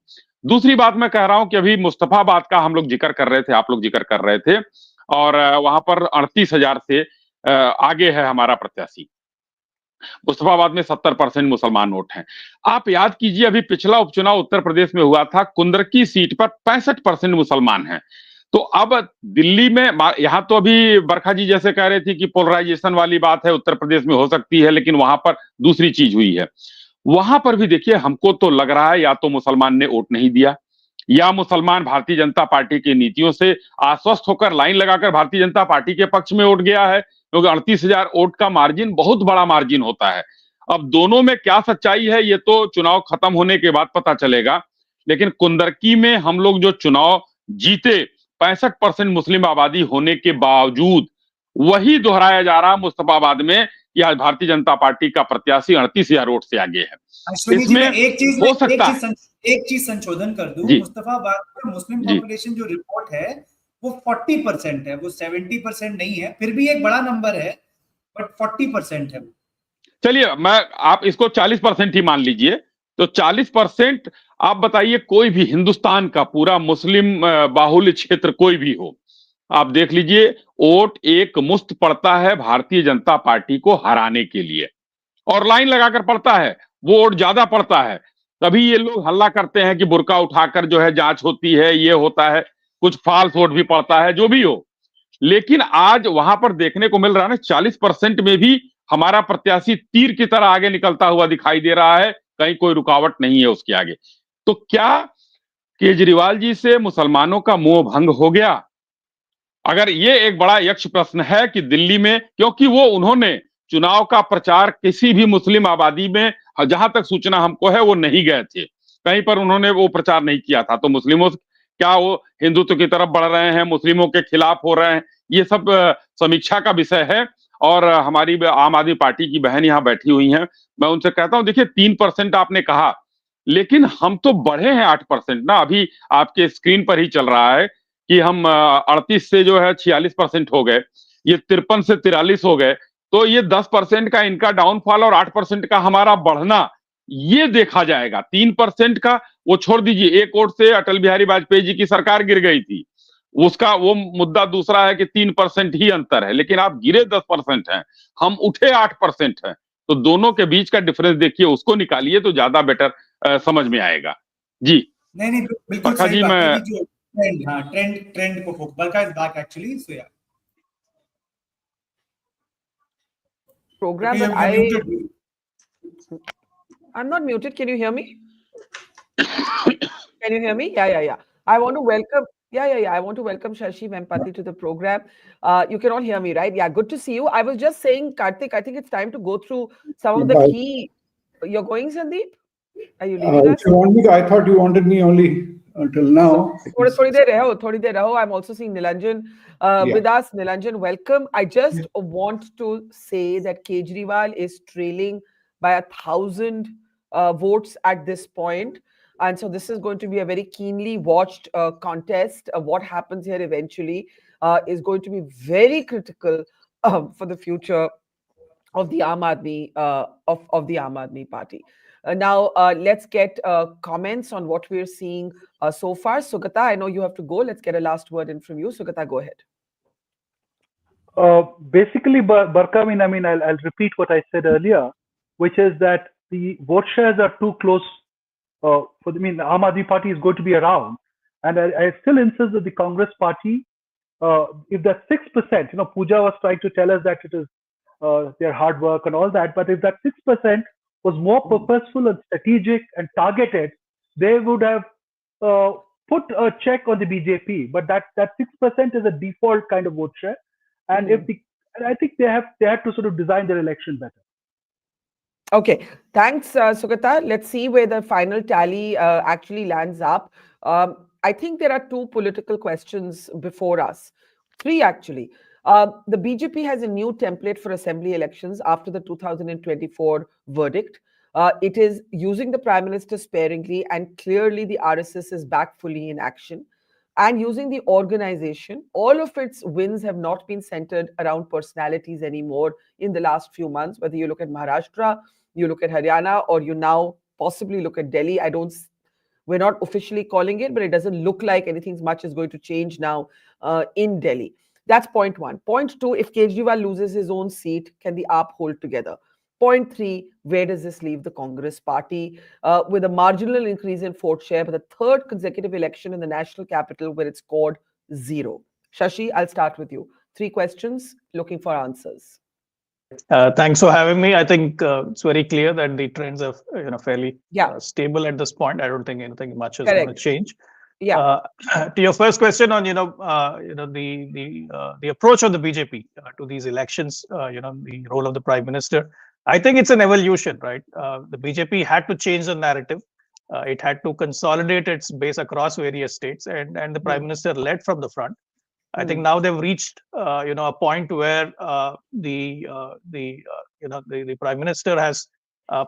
दूसरी बात मैं कह रहा हूं कि अभी मुस्तफाबाद का हम लोग जिक्र कर रहे थे, आप लोग जिक्र कर रहे थे, और वहां पर 38,000 से आगे है हमारा प्रत्याशी। मुस्तफाबाद में 70% मुसलमान वोट हैं। आप याद कीजिए, अभी पिछला उपचुनाव उत्तर प्रदेश में हुआ था, कुंदरकी सीट पर 65% मुसलमान हैं। तो अब दिल्ली में, यहां तो अभी बरखा जी जैसे कह रहे थे कि पोलराइजेशन वाली बात है, उत्तर प्रदेश में हो सकती है, लेकिन वहां पर दूसरी चीज हुई है। वहां पर भी देखिए, हमको तो लग रहा है या तो मुसलमान ने वोट नहीं दिया, या मुसलमान भारतीय जनता पार्टी की नीतियों से आश्वस्त होकर लाइन लगाकर भारतीय जनता पार्टी के पक्ष में वोट गया है, क्योंकि 38,000 वोट का मार्जिन बहुत बड़ा मार्जिन होता है। अब दोनों में क्या सच्चाई है ये तो चुनाव खत्म होने के बाद पता चलेगा, लेकिन कुंदरकी में हम लोग जो चुनाव जीते 65% मुस्लिम आबादी होने के बावजूद वही दोहराया जा रहा मुस्तफाबाद में कि आज भारतीय जनता पार्टी का प्रत्याशी 38,000 वोट से आगे है।
अश्विनी जी, मैं एक चीज संशोधन कर दूं। मुस्तफाबाद में मुस्लिम पॉपुलेशन जो रिपोर्ट है वो 40% है, वो 70% नहीं है, फिर भी एक बड़ा नंबर है, बट 40% है।
चलिए आप इसको 40% ही मान लीजिए, तो 40% आप बताइए कोई भी हिंदुस्तान का पूरा मुस्लिम बाहुल्य क्षेत्र कोई भी हो, आप देख लीजिए वोट एक मुश्त पड़ता है भारतीय जनता पार्टी को हराने के लिए, और लाइन लगाकर पड़ता है, वो वोट ज्यादा पड़ता है। तभी ये लोग हल्ला करते हैं कि बुर्का उठाकर जो है जांच होती है, ये होता है, कुछ फाल्स वोट भी पड़ता है, जो भी हो। लेकिन आज वहां पर देखने को मिल रहा है ना 40% में भी हमारा प्रत्याशी तीर की तरह आगे निकलता हुआ दिखाई दे रहा है, कहीं कोई रुकावट नहीं है उसके आगे। तो क्या केजरीवाल जी से मुसलमानों का मोह भंग हो गया? अगर ये एक बड़ा यक्ष प्रश्न है कि दिल्ली में, क्योंकि वो उन्होंने चुनाव का प्रचार किसी भी मुस्लिम आबादी में, जहां तक सूचना हमको है, वो नहीं गए थे, कहीं पर उन्होंने वो प्रचार नहीं किया था। तो मुस्लिमों क्या वो हिंदुत्व की तरफ बढ़ रहे हैं, मुस्लिमों के खिलाफ हो रहे हैं, ये सब समीक्षा का विषय है। और हमारी आम आदमी पार्टी की बहन यहाँ बैठी हुई हैं, मैं उनसे कहता हूं देखिए 3% आपने कहा, लेकिन हम तो बढ़े हैं 8% ना। अभी आपके स्क्रीन पर ही चल रहा है कि हम 38 से जो है 46% हो गए, ये 53 से 43 हो गए। तो ये 10% का इनका डाउनफॉल और 8% का हमारा बढ़ना, ये देखा जाएगा। 3% का वो छोड़ दीजिए, एक वोट से अटल बिहारी वाजपेयी जी की सरकार गिर गई थी, उसका वो मुद्दा दूसरा है कि 3% ही अंतर है, लेकिन आप गिरे 10% हैं, हम उठे 8% हैं। तो दोनों के बीच का डिफरेंस देखिए, उसको निकालिए तो ज्यादा बेटर समझ में आएगा। जी
नहीं बिल्कुल सही बात है कि जो ट्रेंड को बरखा इज बैक एक्चुअली, सो या
program, but I'm not muted. Can you hear me? Can you hear me? Yeah. I want to welcome. Yeah. I want to welcome Shashi Vempati to the program. You can all hear me, right? Yeah, good to see you. I was just saying, Karthik, I think it's time to go through some of the key. You're going, Sandeep? Are you leaving us?
I thought you wanted me only until now.
Thodi der raho. I'm also seeing Nilanjan with us. Nilanjan, welcome. I just want to say that Kejriwal is trailing by 1,000 votes at this point. And so this is going to be a very keenly watched contest. What happens here eventually is going to be very critical for the future of the Aam Aadmi of the Aam Aadmi Party. Now let's get comments on what we're seeing so far. Sugata, I know you have to go. Let's get a last word in from you. Sugata, go ahead.
Basically, Barkha, I mean, I'll repeat what I said earlier, which is that the vote shares are too close. The Aam Aadmi Party is going to be around, and I still insist that the Congress Party, if that 6%, Pooja was trying to tell us that it is their hard work and all that, but if that 6% was more purposeful and strategic and targeted, they would have put a check on the BJP. But that 6% is a default kind of vote share, and I think they have to sort of design their election better.
Okay, thanks, Sugata. Let's see where the final tally actually lands up. I think there are two political questions before us. Three, actually. The BJP has a new template for assembly elections after the 2024 verdict. It is using the Prime Minister sparingly, and clearly the RSS is back fully in action. And using the organization, all of its wins have not been centered around personalities anymore in the last few months, whether you look at Maharashtra, you look at Haryana, or you now possibly look at Delhi. We're not officially calling it, but it doesn't look like anything much is going to change now in Delhi. That's point one. Point two, if Kejriwal loses his own seat, can the AAP hold together? Point three, where does this leave the Congress Party? With a marginal increase in vote share, but the third consecutive election in the national capital where it scored 0. Shashi, I'll start with you. 3 questions, looking for answers.
Thanks for having me. I think it's very clear that the trends are fairly stable at this point. I don't think anything much is going to change.
Yeah.
To your first question on the approach of the BJP to these elections, the role of the Prime Minister, I think it's an evolution, right? The BJP had to change the narrative. It had to consolidate its base across various states, and the Prime Minister led from the front. I think now they've reached a point where the Prime Minister has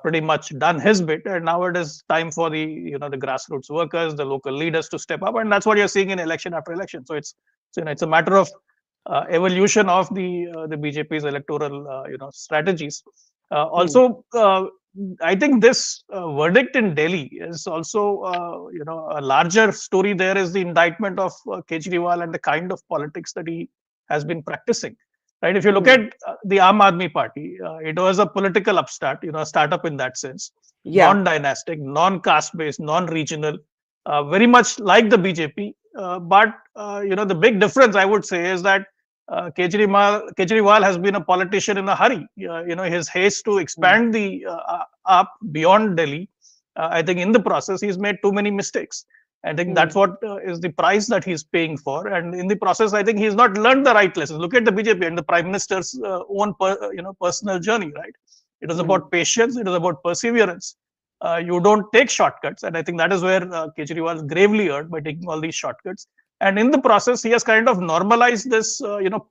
pretty much done his bit, and now it is time for the grassroots workers, the local leaders to step up, and that's what you're seeing in election after election. So it's a matter of evolution of the BJP's electoral strategies. Also, I think this verdict in Delhi is also a larger story. There is the indictment of Kejriwal and the kind of politics that he has been practicing. Right. If you look at the Aam Aadmi Party, it was a political upstart, a startup in that sense, non-dynastic, non-caste based, non-regional, very much like the BJP. But the big difference I would say is that Kejriwal has been a politician in a hurry. His haste to expand the AAP beyond Delhi. I think in the process he's made too many mistakes. I think that's what is the price that he's paying for, and in the process, I think he's not learned the right lessons. Look at the BJP and the Prime Minister's own, personal journey. Right? It is about patience. It is about perseverance. You don't take shortcuts, and I think that is where Kejriwal gravely erred by taking all these shortcuts. And in the process, he has kind of normalized this,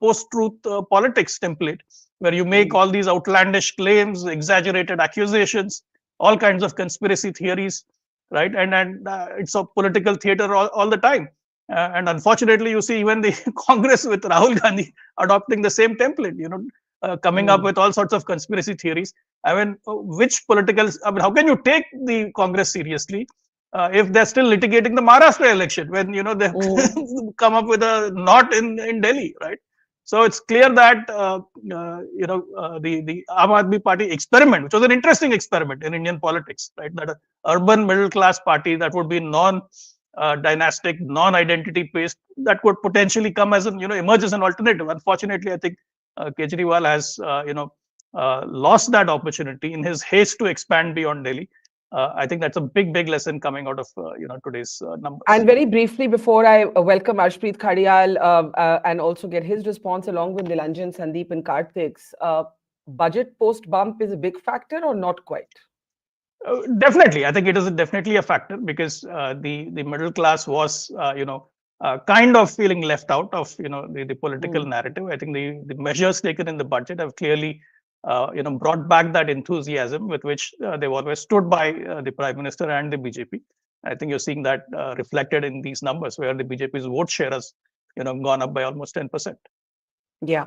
post-truth politics template, where you make all these outlandish claims, exaggerated accusations, all kinds of conspiracy theories. Right, and it's a political theater all the time, and unfortunately, you see even the Congress with Rahul Gandhi adopting the same template. Coming up with all sorts of conspiracy theories. I mean, how can you take the Congress seriously if they're still litigating the Maharashtra election when they come up with a knot in Delhi, right? So it's clear that the Aam Aadmi Party experiment, which was an interesting experiment in Indian politics, right? That an urban middle class party that would be non-dynastic, non-identity based, that could potentially come as emerge as an alternative. Unfortunately, I think Kejriwal has lost that opportunity in his haste to expand beyond Delhi. I think that's a big lesson coming out of today's numbers.
And very briefly, before I welcome Arshpreet Khadial and also get his response along with Nilanjan, Sandeep, and Karthik's, budget post bump is a big factor or not quite?
Definitely, I think it is definitely a factor because the middle class was kind of feeling left out of the political narrative. I think the measures taken in the budget have clearly brought back that enthusiasm with which they've always stood by the Prime Minister and the BJP. I think you're seeing that reflected in these numbers where the BJP's vote share has gone up by almost 10%.
Yeah.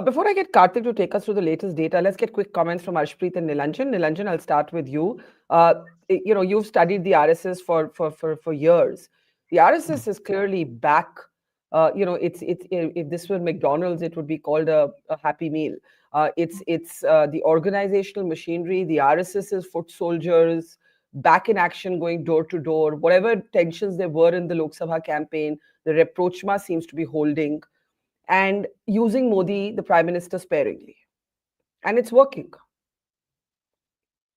Before I get Karthik to take us through the latest data, let's get quick comments from Arshpreet and Nilanjan. Nilanjan, I'll start with you. You've studied the RSS for years. The RSS is clearly back. If this were McDonald's, it would be called a Happy Meal. It's the organizational machinery, the RSS's foot soldiers, back in action, going door to door. Whatever tensions there were in the Lok Sabha campaign, the rapprochement seems to be holding, and using Modi, the Prime Minister, sparingly. And it's working.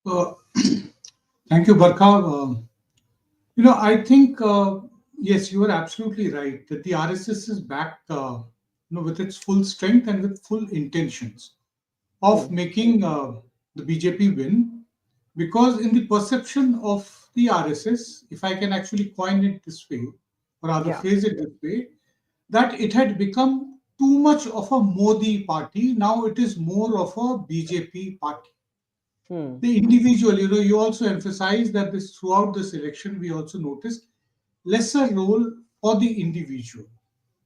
Thank you, Barkha. I think, yes, you are absolutely right that the RSS is back with its full strength and with full intentions of making the BJP win, because in the perception of the RSS, if I can actually coin it this way, or rather phrase it this way, that it had become too much of a Modi party. Now it is more of a BJP party. The individual, you also emphasize that throughout this election, we also noticed lesser role for the individual.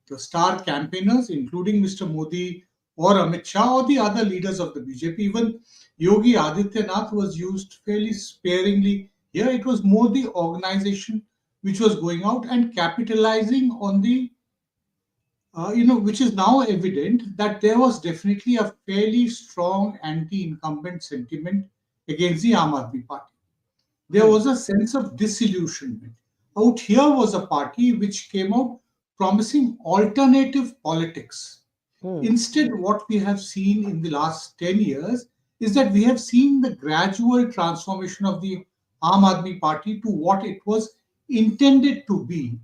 The star campaigners, including Mr. Modi or Amit Shah or the other leaders of the BJP, even Yogi Adityanath was used fairly sparingly. Here it was more the organization which was going out and capitalizing on the, which is now evident that there was definitely a fairly strong anti-incumbent sentiment against the Aam Aadmi Party. There was a sense of disillusionment. Out here was a party which came out promising alternative politics. Instead, what we have seen in the last 10 years is that we have seen the gradual transformation of the Aam Aadmi Party to what it was intended to be,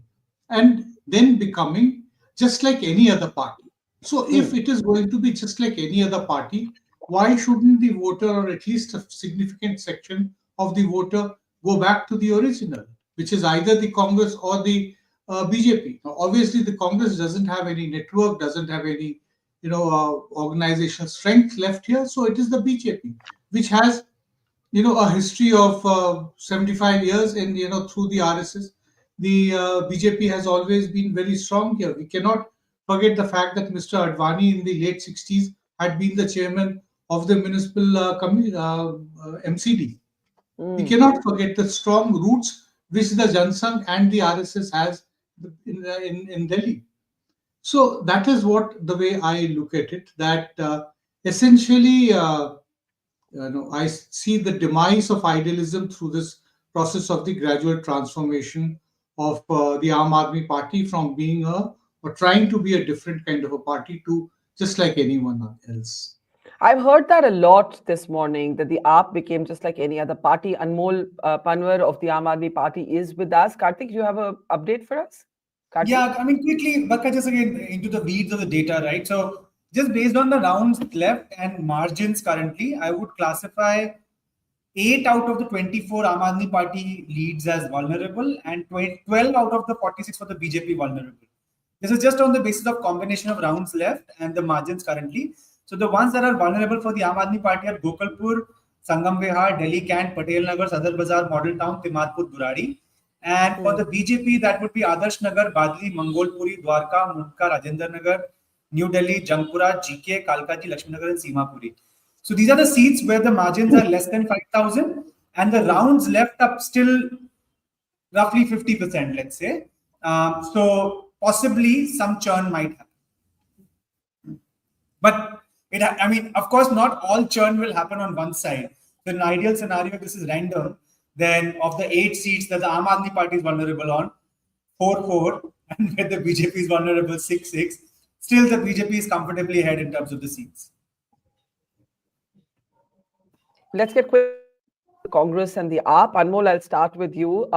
and then becoming just like any other party. So if it is going to be just like any other party, why shouldn't the voter, or at least a significant section of the voter, go back to the original, which is either the Congress or the BJP? Now, obviously, the Congress doesn't have any network, doesn't have any organizational strength left here. So it is the BJP, which has a history of 75 years, and through the RSS, the BJP has always been very strong here. We cannot forget the fact that Mr. Advani in the late 60s had been the chairman of the municipal MCD. We cannot forget the strong roots which the Jansangh and the RSS has in Delhi. So that is what the way I look at it, that essentially I see the demise of idealism through this process of the gradual transformation of the Aam Aadmi Party from being or trying to be a different kind of a party to just like anyone else.
I've heard that a lot this morning, that the AAP became just like any other party. Anmol Panwar of the Aam Aadmi Party is with us. Karthik, you have an update for us? Karthik?
Yeah, I mean, quickly, Barkha, just again into the weeds of the data, right? So just based on the rounds left and margins currently, I would classify 8 out of the 24 Aam Aadmi Party leads as vulnerable and 12 out of the 46 for the BJP vulnerable. This is just on the basis of combination of rounds left and the margins currently. So the ones that are vulnerable for the Aam Aadmi Party are Gokalpur, Sangam Vihar, Delhi Cant, Patel Nagar, Sadar Bazaar, Model Town, Timarpur, Durari. And for the BJP, that would be Adarsh Nagar, Badli, Mangolpuri, Dwarka, Mundka, Rajendra Nagar, New Delhi, Jangpura, GK, Kalkaji, Lakshmi Nagar, and Simapuri. So these are the seats where the margins are less than 5,000 and the rounds left up still roughly 50%, let's say. So possibly some churn might happen. But I mean, of course, not all churn will happen on one side. So in an ideal scenario, this is random. Then of the 8 seats that the Aam Aadmi Party is vulnerable on, 4-4, and where the BJP is vulnerable 6-6, still the BJP is comfortably ahead in terms of the seats.
Let's get quick. Congress and the AAP. Anmol, I'll start with you.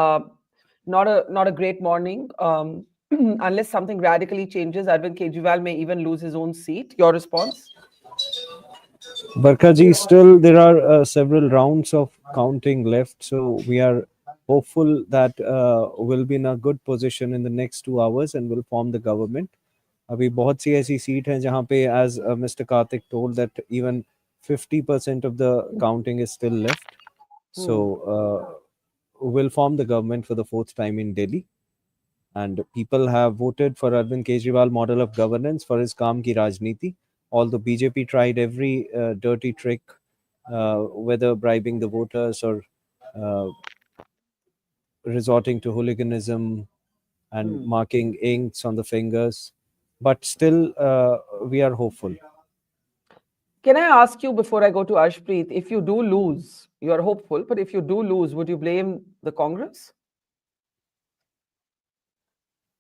Not a great morning. Unless something radically changes, Arvind Kejriwal may even lose his own seat. Your response?
Barkha ji, still there are several rounds of counting left, so we are hopeful that we'll be in a good position in the next 2 hours and will form the government. अभी बहुत सी ऐसी seat हैं जहाँ पे, as Mr. Karthik told, that even 50% of the counting is still left. So we'll form the government for the 4th time in Delhi. And people have voted for Arvind Kejriwal model of governance for his Kaam Ki Rajniti. Although BJP tried every dirty trick, whether bribing the voters or resorting to hooliganism and marking inks on the fingers. But still, we are hopeful.
Can I ask you before I go to Arshpreet, if you do lose, you are hopeful, but if you do lose, would you blame the Congress?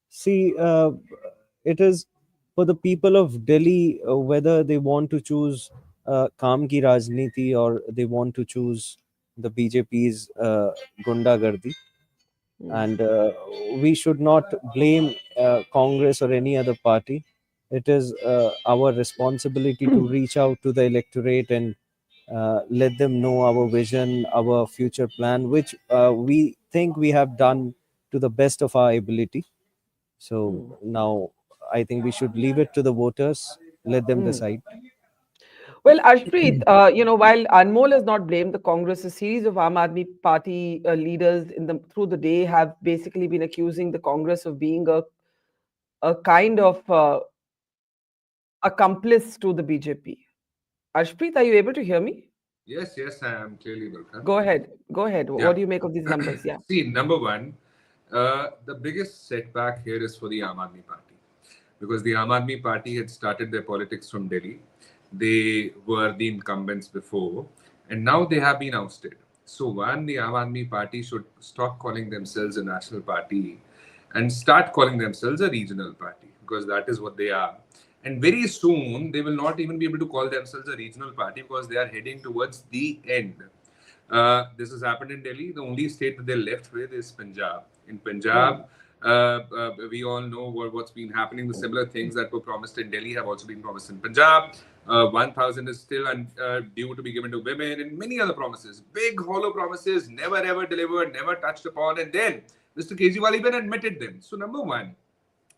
See, it is for the people of Delhi, whether they want to choose Kaam Ki Rajniti or they want to choose the BJP's Gundagardi. And we should not blame Congress or any other party. It is our responsibility to reach out to the electorate and let them know our vision, our future plan, which we think we have done to the best of our ability. So now I think we should leave it to the voters, let them decide.
Well, Arshpreet, while Anmol has not blamed the Congress, a series of Aam Aadmi Party leaders through the day have basically been accusing the Congress of being a kind of accomplice to the BJP. Arshpreet, are you able to hear me?
Yes, I am clearly, Barkha.
Go ahead.
Yeah.
What do you make of these numbers? Yeah.
See, number one, the biggest setback here is for the Aam Aadmi Party, because the Aam Aadmi Party had started their politics from Delhi. They were the incumbents before, and now they have been ousted. So one, the Aam Aadmi Party should stop calling themselves a national party and start calling themselves a regional party, because that is what they are. And very soon, they will not even be able to call themselves a regional party because they are heading towards the end. This has happened in Delhi. The only state that they're left with is Punjab. In Punjab, We all know what's been happening. The similar things that were promised in Delhi have also been promised in Punjab. 1,000 is still due to be given to women, and many other promises. Big hollow promises, never ever delivered, never touched upon. And then Mr. Kejriwal even admitted them. So number one,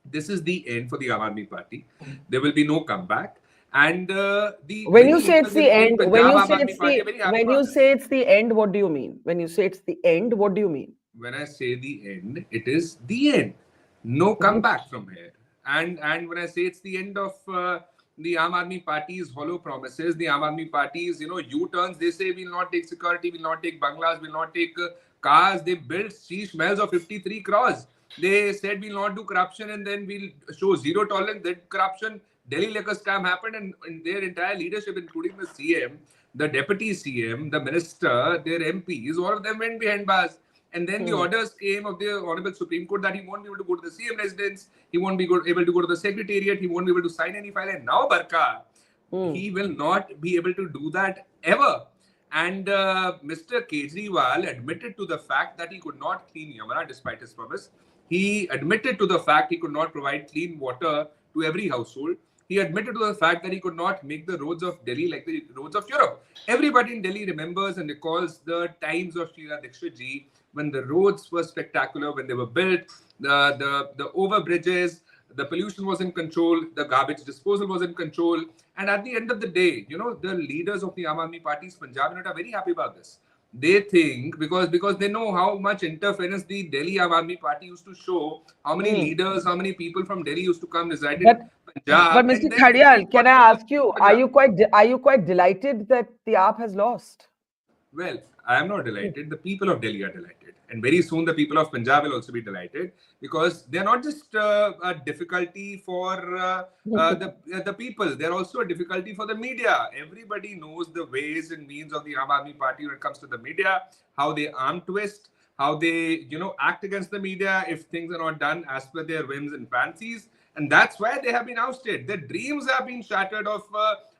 this is the end for the Aam Aadmi Party. There will be no comeback. And
when you say it's the end,
Punjab
when you
Aam
say
Aadmi
it's
Party
the
are very happy
when
about
you
this.
say it's the end, what do you mean? When you say it's the end, what do you mean?
When I say the end, it is the end. No comeback from here. And when I say it's the end of the Aam Aadmi Party's hollow promises, the Aam Aadmi Party's U-turns, they say we'll not take security, we'll not take bungalows, we'll not take cars. They built sheesh mahals of 53 crores. They said we'll not do corruption and then we'll show zero tolerance. That corruption, Delhi liquor scam happened, and their entire leadership, including the CM, the deputy CM, the minister, their MPs, all of them went behind bars. And then the orders came of the Honorable Supreme Court that he won't be able to go to the CM residence, he won't be able to go to the Secretariat, he won't be able to sign any file. And now, Barkha, he will not be able to do that ever. And Mr. Kejriwal admitted to the fact that he could not clean Yamuna despite his promise. He admitted to the fact he could not provide clean water to every household. He admitted to the fact that he could not make the roads of Delhi like the roads of Europe. Everybody in Delhi remembers and recalls the times of Sheila Dikshit ji when the roads were spectacular, when they were built, the over bridges, the pollution was in control, the garbage disposal was in control. And at the end of the day, the leaders of the Aam Aadmi Party's Punjab unit are very happy about this. They think, because they know how much interference the Delhi Aam Aadmi Party used to show, how many leaders, how many people from Delhi used to come reside in Punjab.
But Mr. Khadial, can I ask you, are you quite delighted that the AAP has lost?
Well, I am not delighted. The people of Delhi are delighted. And very soon the people of Punjab will also be delighted, because they're not just a difficulty for the people. They're also a difficulty for the media. Everybody knows the ways and means of the Aam Aadmi Party when it comes to the media, how they arm twist, how they, act against the media if things are not done as per their whims and fancies. And that's why they have been ousted. Their dreams have been shattered of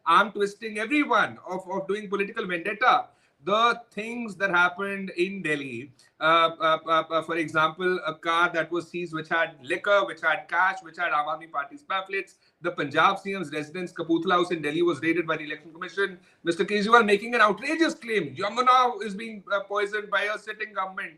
arm twisting everyone, of doing political vendetta. The things that happened in Delhi, for example, a car that was seized which had liquor, which had cash, which had Aam Aadmi Party's pamphlets. The Punjab CM's residence, Kapurthala House in Delhi, was raided by the Election Commission. Mr. Kejriwal making an outrageous claim. Yamuna is being poisoned by a sitting government.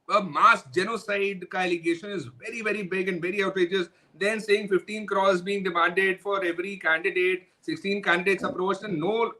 A mass genocide allegation is very, very big and very outrageous. Then saying 15 crores being demanded for every candidate, 16 candidates approached, and no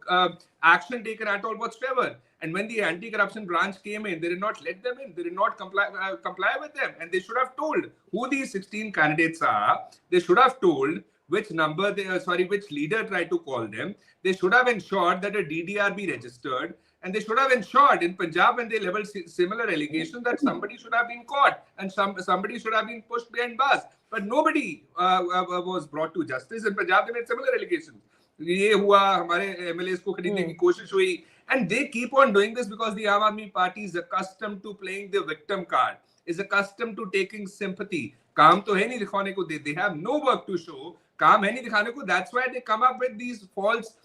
action taken at all whatsoever. And when the anti-corruption branch came in, they did not let them in. They did not comply with them. And they should have told who these 16 candidates are. They should have told which number which leader tried to call them. They should have ensured that a DDR be registered. And they should have ensured in Punjab, when they leveled similar allegations, that somebody should have been caught and somebody should have been pushed behind bars. But nobody was brought to justice. In Punjab, they made similar allegations. ये हुआ, हमारे MLAs को खरीदने की कोशिश हुई. And they keep on doing this because the Aam Aadmi Party is accustomed to playing the victim card, is accustomed to taking sympathy. काम तो है नहीं दिखाने को, they have no work to show. काम है नहीं दिखाने को. That's why they come up with these false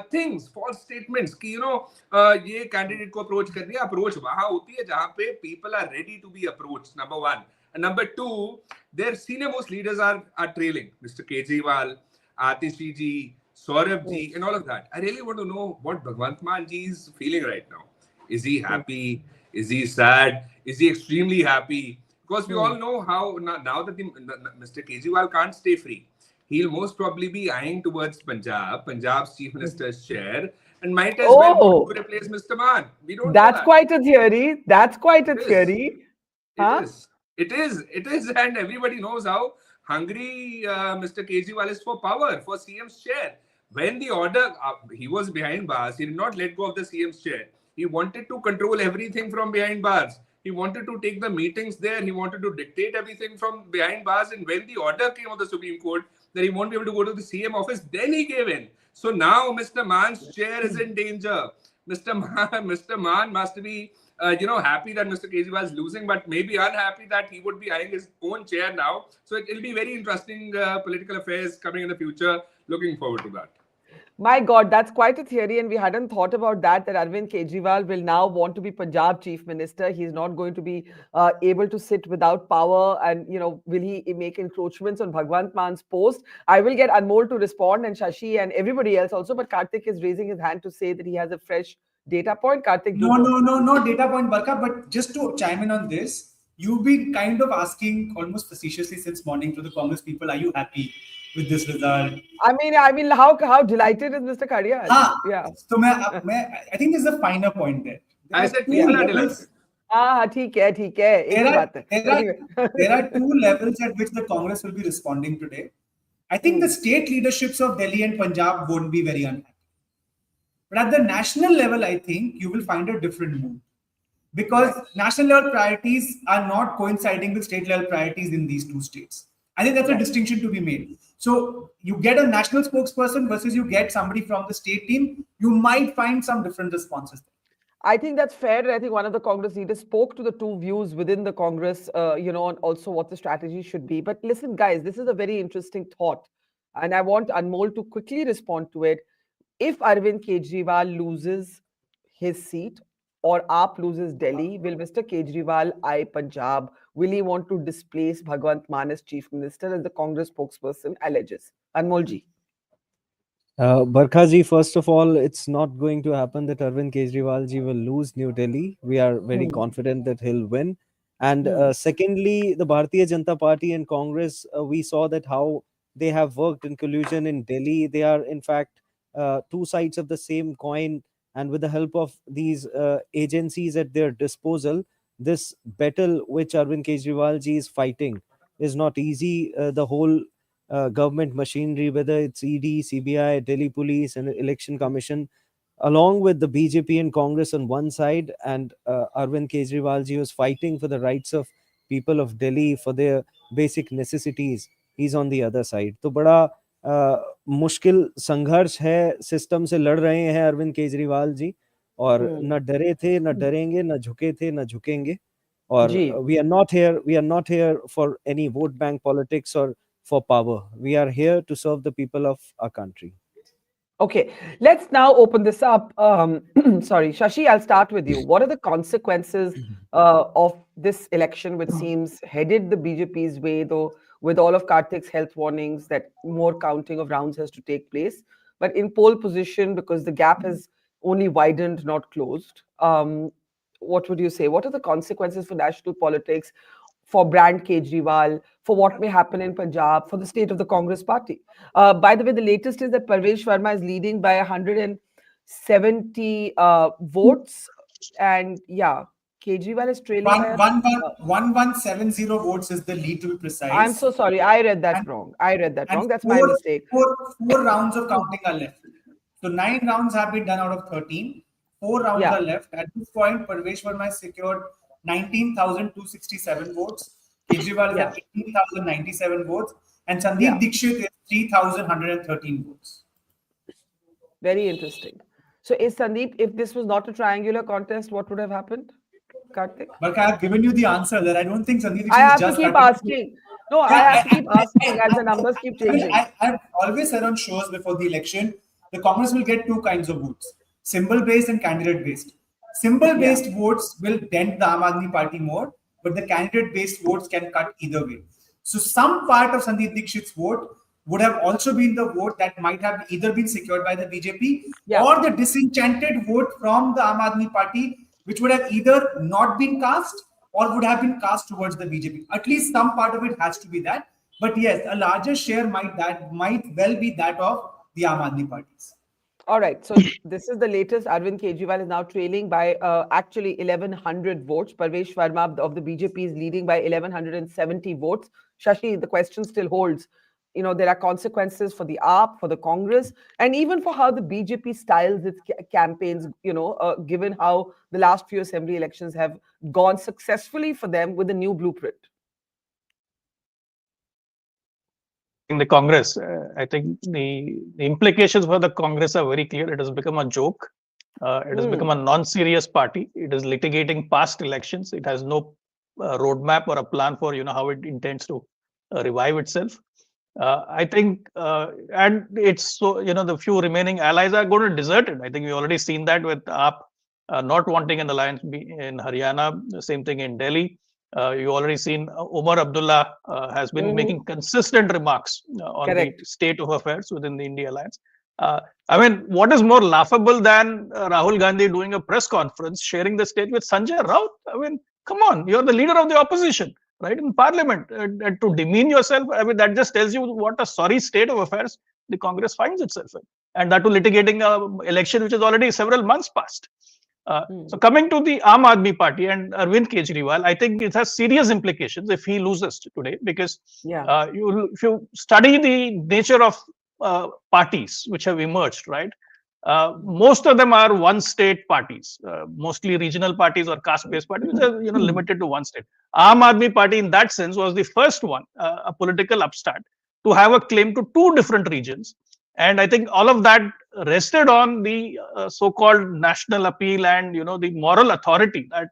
things, false statements कि ये candidate को approach कर दिया. Approach वहाँ होती है जहाँ पे people are ready to be approached. Number one. And number two, their senior most leaders are trailing. Mr. Kejriwal, Atishi ji, Saurabh ji, and all of that. I really want to know what Bhagwant Mann ji is feeling right now. Is he happy? Is he sad? Is he extremely happy? Because we all know how now that Mr. Kejriwal can't stay free, he'll most probably be eyeing towards Punjab's chief minister's chair, and might as well want to replace Mr. Mann. We don't.
That's quite a theory. That's quite a theory.
It is, and everybody knows how hungry Mr. Kejriwal is for power, for CM's chair. When the order, he was behind bars, he did not let go of the CM's chair. He wanted to control everything from behind bars. He wanted to take the meetings there. He wanted to dictate everything from behind bars. And when the order came of the Supreme Court that he won't be able to go to the CM office, then he gave in. So now Mr. Mann's chair is in danger. Mr. Mann must be happy that Mr. Kejriwal is losing, but maybe unhappy that he would be eyeing his own chair now. So it'll be very interesting political affairs coming in the future. Looking forward to that.
My God, that's quite a theory, and we hadn't thought about that. That Arvind Kejriwal will now want to be Punjab Chief Minister. He's not going to be able to sit without power, and will he make encroachments on Bhagwant Man's post? I will get Anmol to respond, and Shashi and everybody else also. But Karthik is raising his hand to say that he has a fresh data point. Karthik, do go.
No data point, Barkha. But just to chime in on this, you've been kind of asking almost facetiously since morning to the Congress people, are you happy with this result?
I mean, how delighted is Mr. Khadia? Yeah.
So I think there's a finer point there.
I said people are delighted.
ठीक है एक ही बात है.
There are two levels at which the Congress will be responding today. I think the state leaderships of Delhi and Punjab won't be very unhappy. But at the national level, I think you will find a different mood. Because national level priorities are not coinciding with state level priorities in these two states. I think that's a distinction to be made. So you get a national spokesperson versus you get somebody from the state team, you might find some different responses.
I think that's fair. I think one of the Congress leaders spoke to the two views within the Congress, and also what the strategy should be. But listen, guys, this is a very interesting thought. And I want Anmol to quickly respond to it. If Arvind Kejriwal loses his seat or AAP loses Delhi, will Mr. Kejriwal eye Punjab? Will he want to displace Bhagwant Mann as Chief Minister, as the Congress spokesperson alleges? Anmol ji.
Barkha ji, first of all, it's not going to happen that Arvind Kejriwal ji will lose New Delhi. We are very confident that he'll win. And secondly, the Bharatiya Janata Party and Congress, we saw that how they have worked in collusion in Delhi. They are, in fact, two sides of the same coin. And with the help of these agencies at their disposal, this battle which Arvind Kejriwal ji is fighting is not easy. The whole government machinery, whether it's ED, CBI, Delhi Police, and Election Commission, along with the BJP and Congress on one side, and Arvind Kejriwal ji was fighting for the rights of people of Delhi, for their basic necessities. He's on the other side. तो बड़ा मुश्किल संघर्ष है, system से लड़ रहे हैं अरविंद केजरीवाल जी, और न डरे थे, न डरेंगे, न झुके थे, न झुकेंगे. और we are not here for any vote bank politics or for power. We are here to serve the people of our country.
Okay, let's now open this up. Sorry, Shashi, I'll start with you. What are the consequences of this election, which seems headed the BJP's way, though, with all of Karthik's health warnings that more counting of rounds has to take place, but in pole position because the gap has only widened, not closed? What would you say? What are the consequences for national politics, for brand Kejriwal, for what may happen in Punjab, for the state of the Congress party? By the way, the latest is that Parvesh Verma is leading by 170 votes. And yeah, Kejriwal is trailing by
1170 votes is the lead, to be precise.
I'm so sorry. I read that wrong. That's my mistake.
Four rounds of counting are left. So 9 rounds have been done out of 13. 4 rounds are left. At this point, Parvesh Verma has secured 19,267 votes. Kejriwal is at 18,097 votes. And Sandeep Dixit is 3,113 votes.
Very interesting. So is Sandeep, if this was not a triangular contest, what would have happened? Karthik?
But I have given you the answer that I don't think Sandeep Dixit
I have to keep asking. No, I have to keep asking as the numbers keep changing.
I've always said on shows before the election, the Congress will get 2 kinds of votes, symbol-based and candidate-based. Symbol-based votes will dent the Aam Aadmi Party more, but the candidate-based votes can cut either way. So some part of Sandeep Dixit's vote would have also been the vote that might have either been secured by the BJP or the disenchanted vote from the Aam Aadmi Party, which would have either not been cast or would have been cast towards the BJP. At least some part of it has to be that. But yes, a larger share might well be that of the Aam Aadmi parties.
All right. So this is the latest. Arvind Kejriwal is now trailing by actually 1,100 votes. Parvesh Verma of the BJP is leading by 1,170 votes. Shashi, the question still holds. There are consequences for the AAP, for the Congress, and even for how the BJP styles its campaigns, given how the last few assembly elections have gone successfully for them with a new blueprint.
In the Congress, I think the implications for the Congress are very clear. It has become a joke. It has become a non-serious party. It is litigating past elections. It has no roadmap or a plan for how it intends to revive itself. I think, and it's so, the few remaining allies are going to desert it. I think we've already seen that with AAP not wanting an alliance in Haryana, the same thing in Delhi. You've already seen Umar Abdullah has been making consistent remarks on the state of affairs within the India alliance. I mean, what is more laughable than Rahul Gandhi doing a press conference, sharing the stage with Sanjay Raut? I mean, come on, you're the leader of the opposition, right, in parliament. To demean yourself, I mean, that just tells you what a sorry state of affairs the Congress finds itself in. And that to litigating an election which is already several months past. So coming to the Aam Aadmi Party and Arvind Kejriwal, I think it has serious implications if he loses today, because if you study the nature of parties which have emerged, right, most of them are one state parties, mostly regional parties or caste-based parties, which are limited to one state. Aam Aadmi Party, in that sense, was the first one, a political upstart, to have a claim to two different regions. And I think all of that rested on the so-called national appeal and the moral authority that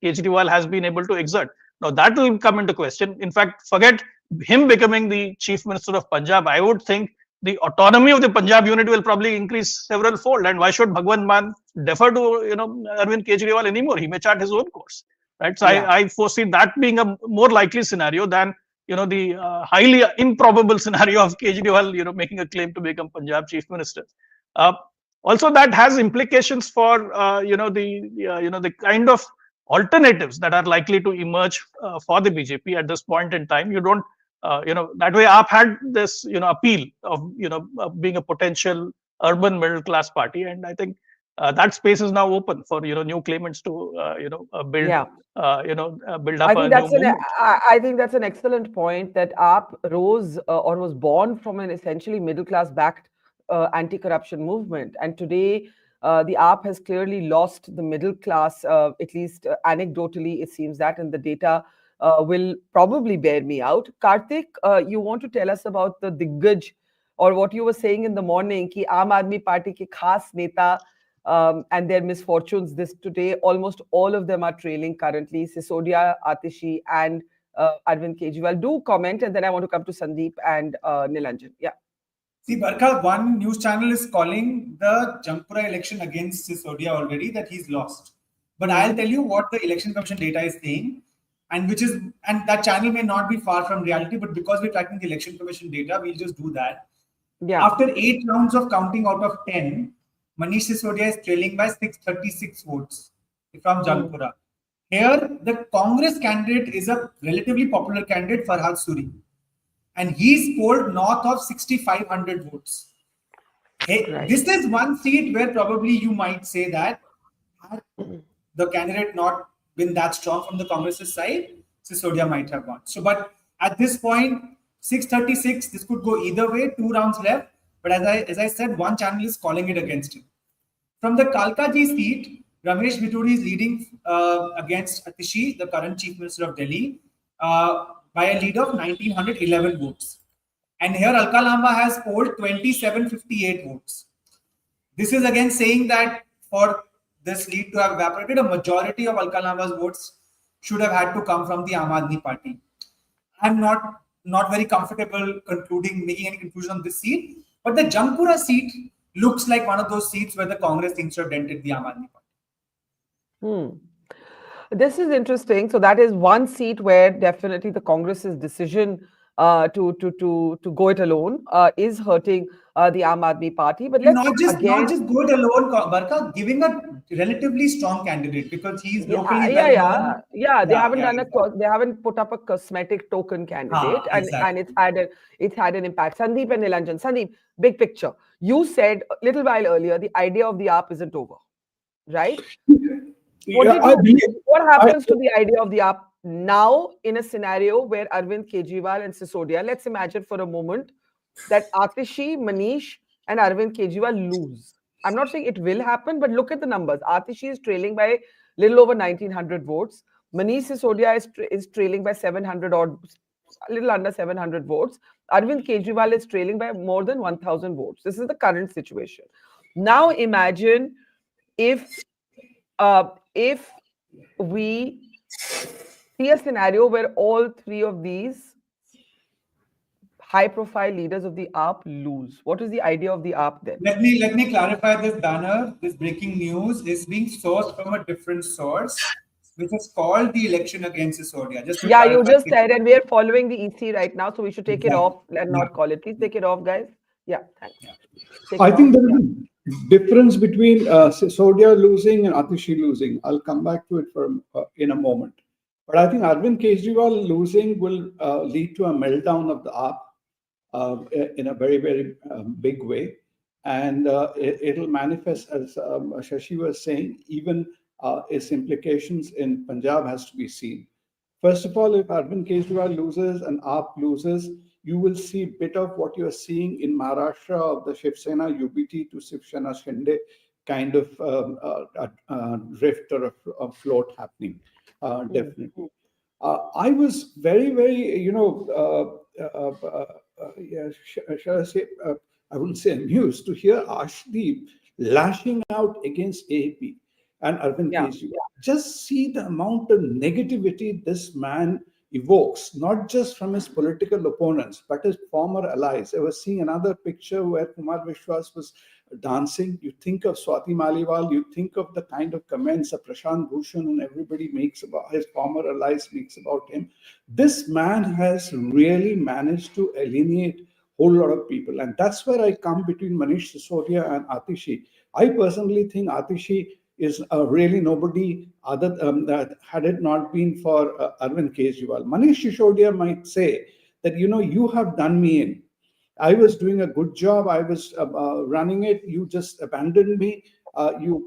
Kejriwal has been able to exert. Now that will come into question. In fact, forget him becoming the chief minister of Punjab. I would think the autonomy of the Punjab unit will probably increase several fold. And why should Bhagwant Mann defer to Arvind Kejriwal anymore? He may chart his own course, right? So I foresee that being a more likely scenario than the highly improbable scenario of Kejriwal, making a claim to become Punjab chief minister. Also, that has implications for the kind of alternatives that are likely to emerge for the BJP at this point in time. You don't, that way AAP had this, appeal of, being a potential urban middle class party, and I think that space is now open for new claimants to build build up a new movement.
I think that's an excellent point, that AAP rose or was born from an essentially middle class backed anti-corruption movement, and today the AAP has clearly lost the middle class, at least anecdotally it seems that, and the data will probably bear me out. Karthik, you want to tell us about the Diggaj, or what you were saying in the morning, ki Aam Aadmi Party ke khas neta and their misfortunes this today, almost all of them are trailing currently, Sisodia, Atishi and Arvind Kejriwal. Do comment, and then I want to come to Sandeep and Nilanjan. Yeah.
See, Barkha, one news channel is calling the Jampura election against Sisodia already that he's lost. But I'll tell you what the election commission data is saying, and that channel may not be far from reality, but because we're tracking the election commission data, we'll just do that.
Yeah.
After 8 rounds of counting out of 10, Manish Sisodia is trailing by 636 votes from Jampura. Here, the Congress candidate is a relatively popular candidate, Farhad Suri. And he's polled north of 6,500 votes. This is one seat where probably you might say that had the candidate not been that strong from the Congress's side, Sisodia might have won. So, but at this point, 636, this could go either way, 2 rounds left. But as I said, one channel is calling it against him. From the Kalkaji seat, Ramesh Biduri is leading against Atishi, the current chief minister of Delhi, by a lead of 1,911 votes. And here Alka Lamba has polled 2,758 votes. This is again saying that for this lead to have evaporated, a majority of Alka Lamba's votes should have had to come from the Aam Aadmi Party. I'm not very comfortable making any conclusion on this seat, but the Jampura seat looks like one of those seats where the Congress seems to have dented the Aam Aadmi Party.
This is interesting. So that is one seat where definitely the Congress's decision to go it alone is hurting the Aam Aadmi Party. But let's
not just go it alone, Barkha, giving a relatively strong candidate because he's locally well known.
They haven't put up a cosmetic token candidate, and it's had an impact. Sandeep and Nilanjan. Sandeep, big picture. You said a little while earlier the idea of the AAP isn't over, right? What happens to the idea of the AAP now in a scenario where Arvind Kejriwal and Sisodia, let's imagine for a moment that Atishi, Manish and Arvind Kejriwal lose. I'm not saying it will happen, but look at the numbers. Atishi is trailing by a little over 1,900 votes. Manish Sisodia is trailing by 700 or a little under 700 votes. Arvind Kejriwal is trailing by more than 1,000 votes. This is the current situation. Now imagine if we see a scenario where all three of these high-profile leaders of the AAP lose? What is the idea of the AAP then?
Let me clarify this banner. This breaking news is being sourced from a different source, which is called the election against Sisodia. Just to
Yeah, you
clarify,
just said, and we are following the EC right now, so we should take it
Exactly.
off and not call it. Please take it off, guys. Yeah, thanks. Take
I
it
think
off.
there is a difference between Sisodia losing and Atishi losing. I'll come back to it in a moment. But I think Arvind Kejriwal losing will lead to a meltdown of the AAP in a very, very big way. And it'll manifest, as Shashi was saying, even its implications in Punjab has to be seen. First of all, if Arvind Kejriwal loses and AAP loses, you will see a bit of what you're seeing in Maharashtra of the Shiv Sena UBT to Shiv Sena Shinde kind of drift or a float happening, definitely. I was very, very, shall I say, I wouldn't say amused to hear Ashdeep lashing out against AAP and Arvind Kejriwal. Just see the amount of negativity this man evokes, not just from his political opponents, but his former allies. I was seeing another picture where Kumar Vishwas was dancing. You think of Swati Maliwal, you think of the kind of comments that Prashant Bhushan and everybody makes about his former allies makes about him. This man has really managed to alienate a whole lot of people. And that's where I come between Manish Sisodia and Atishi. I personally think Atishi is really nobody other that had it not been for Arvind Kejriwal. Manish Sisodia might say that, you have done me in. I was doing a good job. I was running it. You just abandoned me. You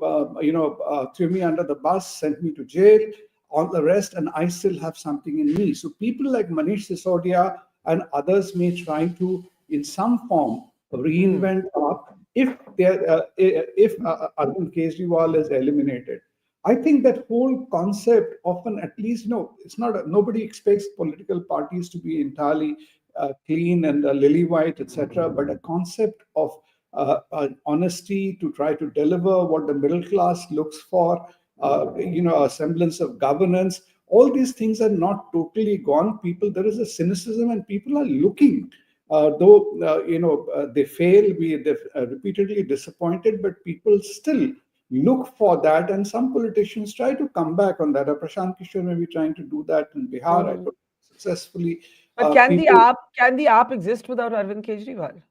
threw me under the bus, sent me to jail, all the rest, and I still have something in me. So people like Manish Sisodia and others may try to, in some form, reinvent up if Arvind Kejriwal is eliminated. I think that whole concept often, at least, it's not, nobody expects political parties to be entirely clean and lily white, etc. But a concept of honesty to try to deliver what the middle class looks for, a semblance of governance. All these things are not totally gone. There is a cynicism, and people are looking. Though they fail, they're repeatedly disappointed, but people still look for that, and some politicians try to come back on that. Prashant Kishore may be trying to do that in Bihar, I don't successfully.
But can the AAP exist without Arvind Kejriwal?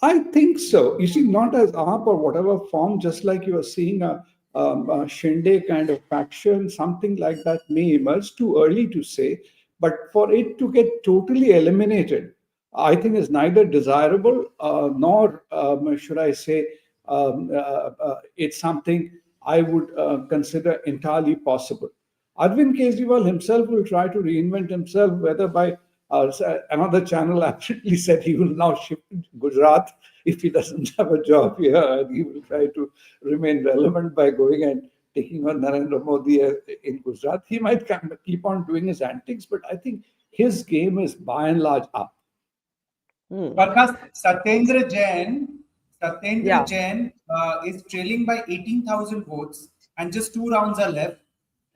I think so. You see, not as AAP or whatever form, just like you are seeing a Shinde kind of faction, something like that may emerge. Too early to say, but for it to get totally eliminated, I think is neither desirable nor should I say it's something I would consider entirely possible. Arvind Kejriwal himself will try to reinvent himself, whether by another channel actually said he will now shift to Gujarat if he doesn't have a job here, and he will try to remain relevant by going and taking on Narendra Modi in Gujarat. He might keep on doing his antics, but I think his game is by and large up.
Barkha, Satyendra Jain is trailing by 18,000 votes, and just 2 rounds are left.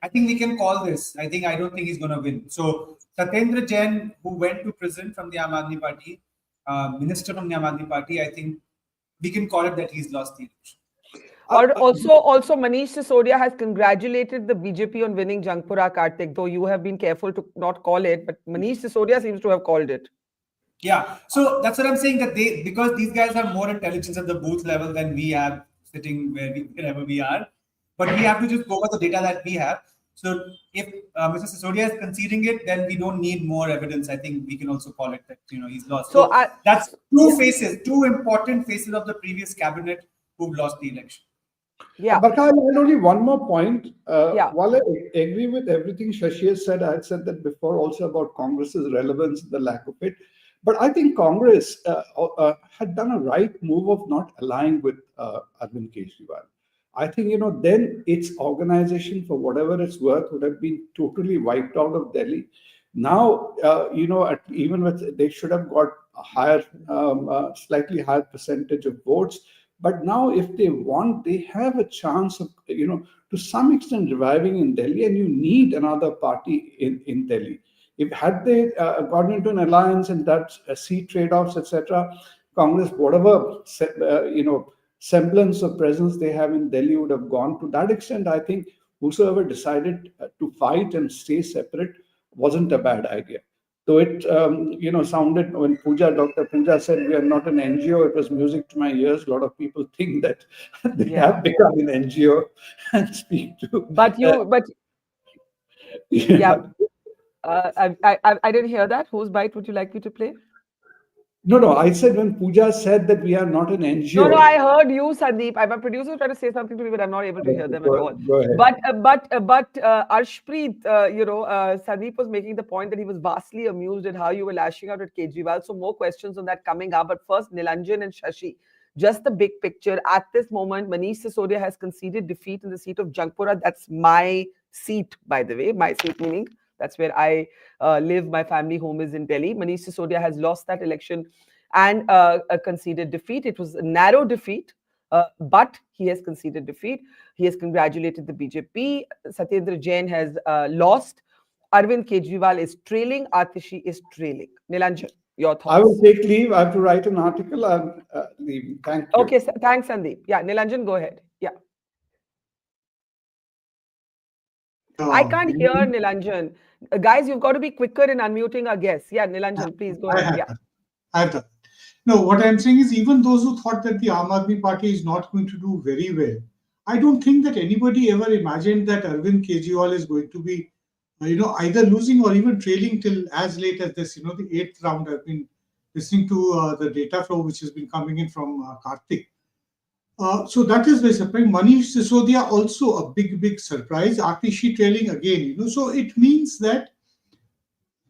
I think we can call this. I don't think he's going to win. So Satyendra Jain, who went to prison from the Aam Aadmi Party, minister from the Aam Aadmi Party, I think we can call it that he's lost the election.
Also, Manish Sisodia has congratulated the BJP on winning Jangpura, Kartik, though you have been careful to not call it, but Manish Sisodia seems to have called it.
Yeah, so that's what I'm saying, that because these guys have more intelligence at the booth level than we have sitting wherever we are, but we have to just go by the data that we have. So if Mr. Sisodia is conceding it, then we don't need more evidence. I think we can also call it that he's lost. So that's two important faces of the previous cabinet who've lost the election.
Yeah.
But I had only one more point. While I agree with everything Shashi has said, I had said that before also about Congress's relevance, the lack of it. But I think Congress had done a right move of not aligning with Arvind Kejriwal. I think, then its organization, for whatever it's worth, would have been totally wiped out of Delhi. Now, even with, they should have got a higher, slightly higher percentage of votes. But now, if they want, they have a chance of, to some extent reviving in Delhi, and you need another party in Delhi. If had they gone into an alliance and that seat trade-offs, etc., Congress, whatever semblance of presence they have in Delhi would have gone. To that extent, I think whosoever decided to fight and stay separate wasn't a bad idea. Though it sounded when Dr. Pooja said we are not an NGO, it was music to my ears. A lot of people think that they have become an NGO and speak to.
But yeah. I didn't hear that. Whose bite would you like me to play?
No. I said when Pooja said that we are not an NGO.
No, I heard you, Sandeep. My producer tried to say something to me, but I'm not able to hear them at all.
Go ahead.
But Arshpreet, Sandeep was making the point that he was vastly amused at how you were lashing out at Kejriwal. So more questions on that coming up. But first, Nilanjan and Shashi. Just the big picture. At this moment, Manish Sisodia has conceded defeat in the seat of Jangpura. That's my seat, by the way. My seat meaning that's where I live. My family home is in Delhi. Manish Sisodia has lost that election and conceded defeat. It was a narrow defeat, but he has conceded defeat. He has congratulated the BJP. Satyendra Jain has lost. Arvind Kejriwal is trailing. Atishi is trailing. Nilanjan, your thoughts?
I will take leave. I have to write an article. I'm leaving. Thank you.
Okay, thanks, Sandeep. Yeah, Nilanjan, go ahead. Yeah. I can't hear Nilanjan. Guys, you've got to be quicker in unmuting our guests. Yeah, Nilanjan, please go ahead. Yeah.
I have done. No, what I'm saying is even those who thought that the Aam Aadmi Party is not going to do very well, I don't think that anybody ever imagined that Arvind Kejriwal is going to be, either losing or even trailing till as late as this, the 8th round. I've been listening to the data flow which has been coming in from Karthik. So that is very surprising. Manish Sisodia also a big surprise. Atishi trailing again, So it means that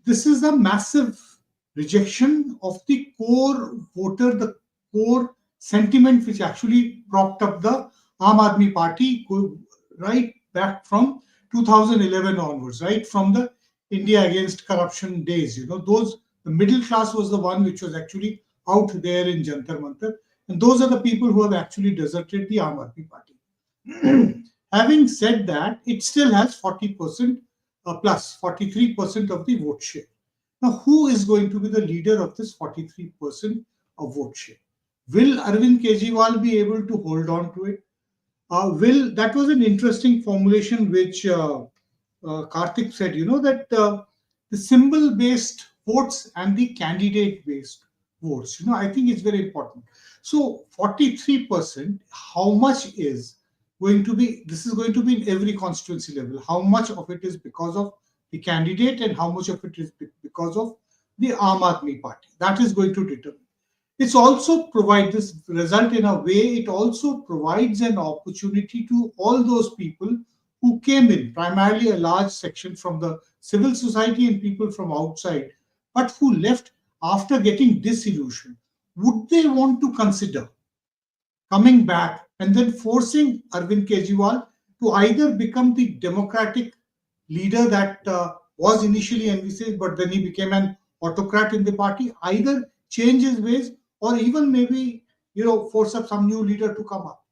this is a massive rejection of the core voter, the core sentiment which actually propped up the Aam Aadmi Party right back from 2011 onwards, right from the India Against Corruption days. The middle class was the one which was actually out there in Jantar Mantar. And those are the people who have actually deserted the Aam Aadmi Party. Having said that, it still has 40% plus 43% of the vote share. Now, who is going to be the leader of this 43% of vote share? Will Arvind Kejriwal be able to hold on to it? That was an interesting formulation which Karthik said, that the symbol-based votes and the candidate-based votes, I think it's very important. So 43%, how much is going to be, this is going to be in every constituency level, how much of it is because of the candidate and how much of it is because of the Aam Aadmi Party. That is going to determine. It's also provide this result in a way, it also provides an opportunity to all those people who came in, primarily a large section from the civil society and people from outside, but who left after getting disillusioned. Would they want to consider coming back and then forcing Arvind Kejriwal to either become the democratic leader that was initially envisaged, but then he became an autocrat in the party, either change his ways or even maybe, force up some new leader to come up.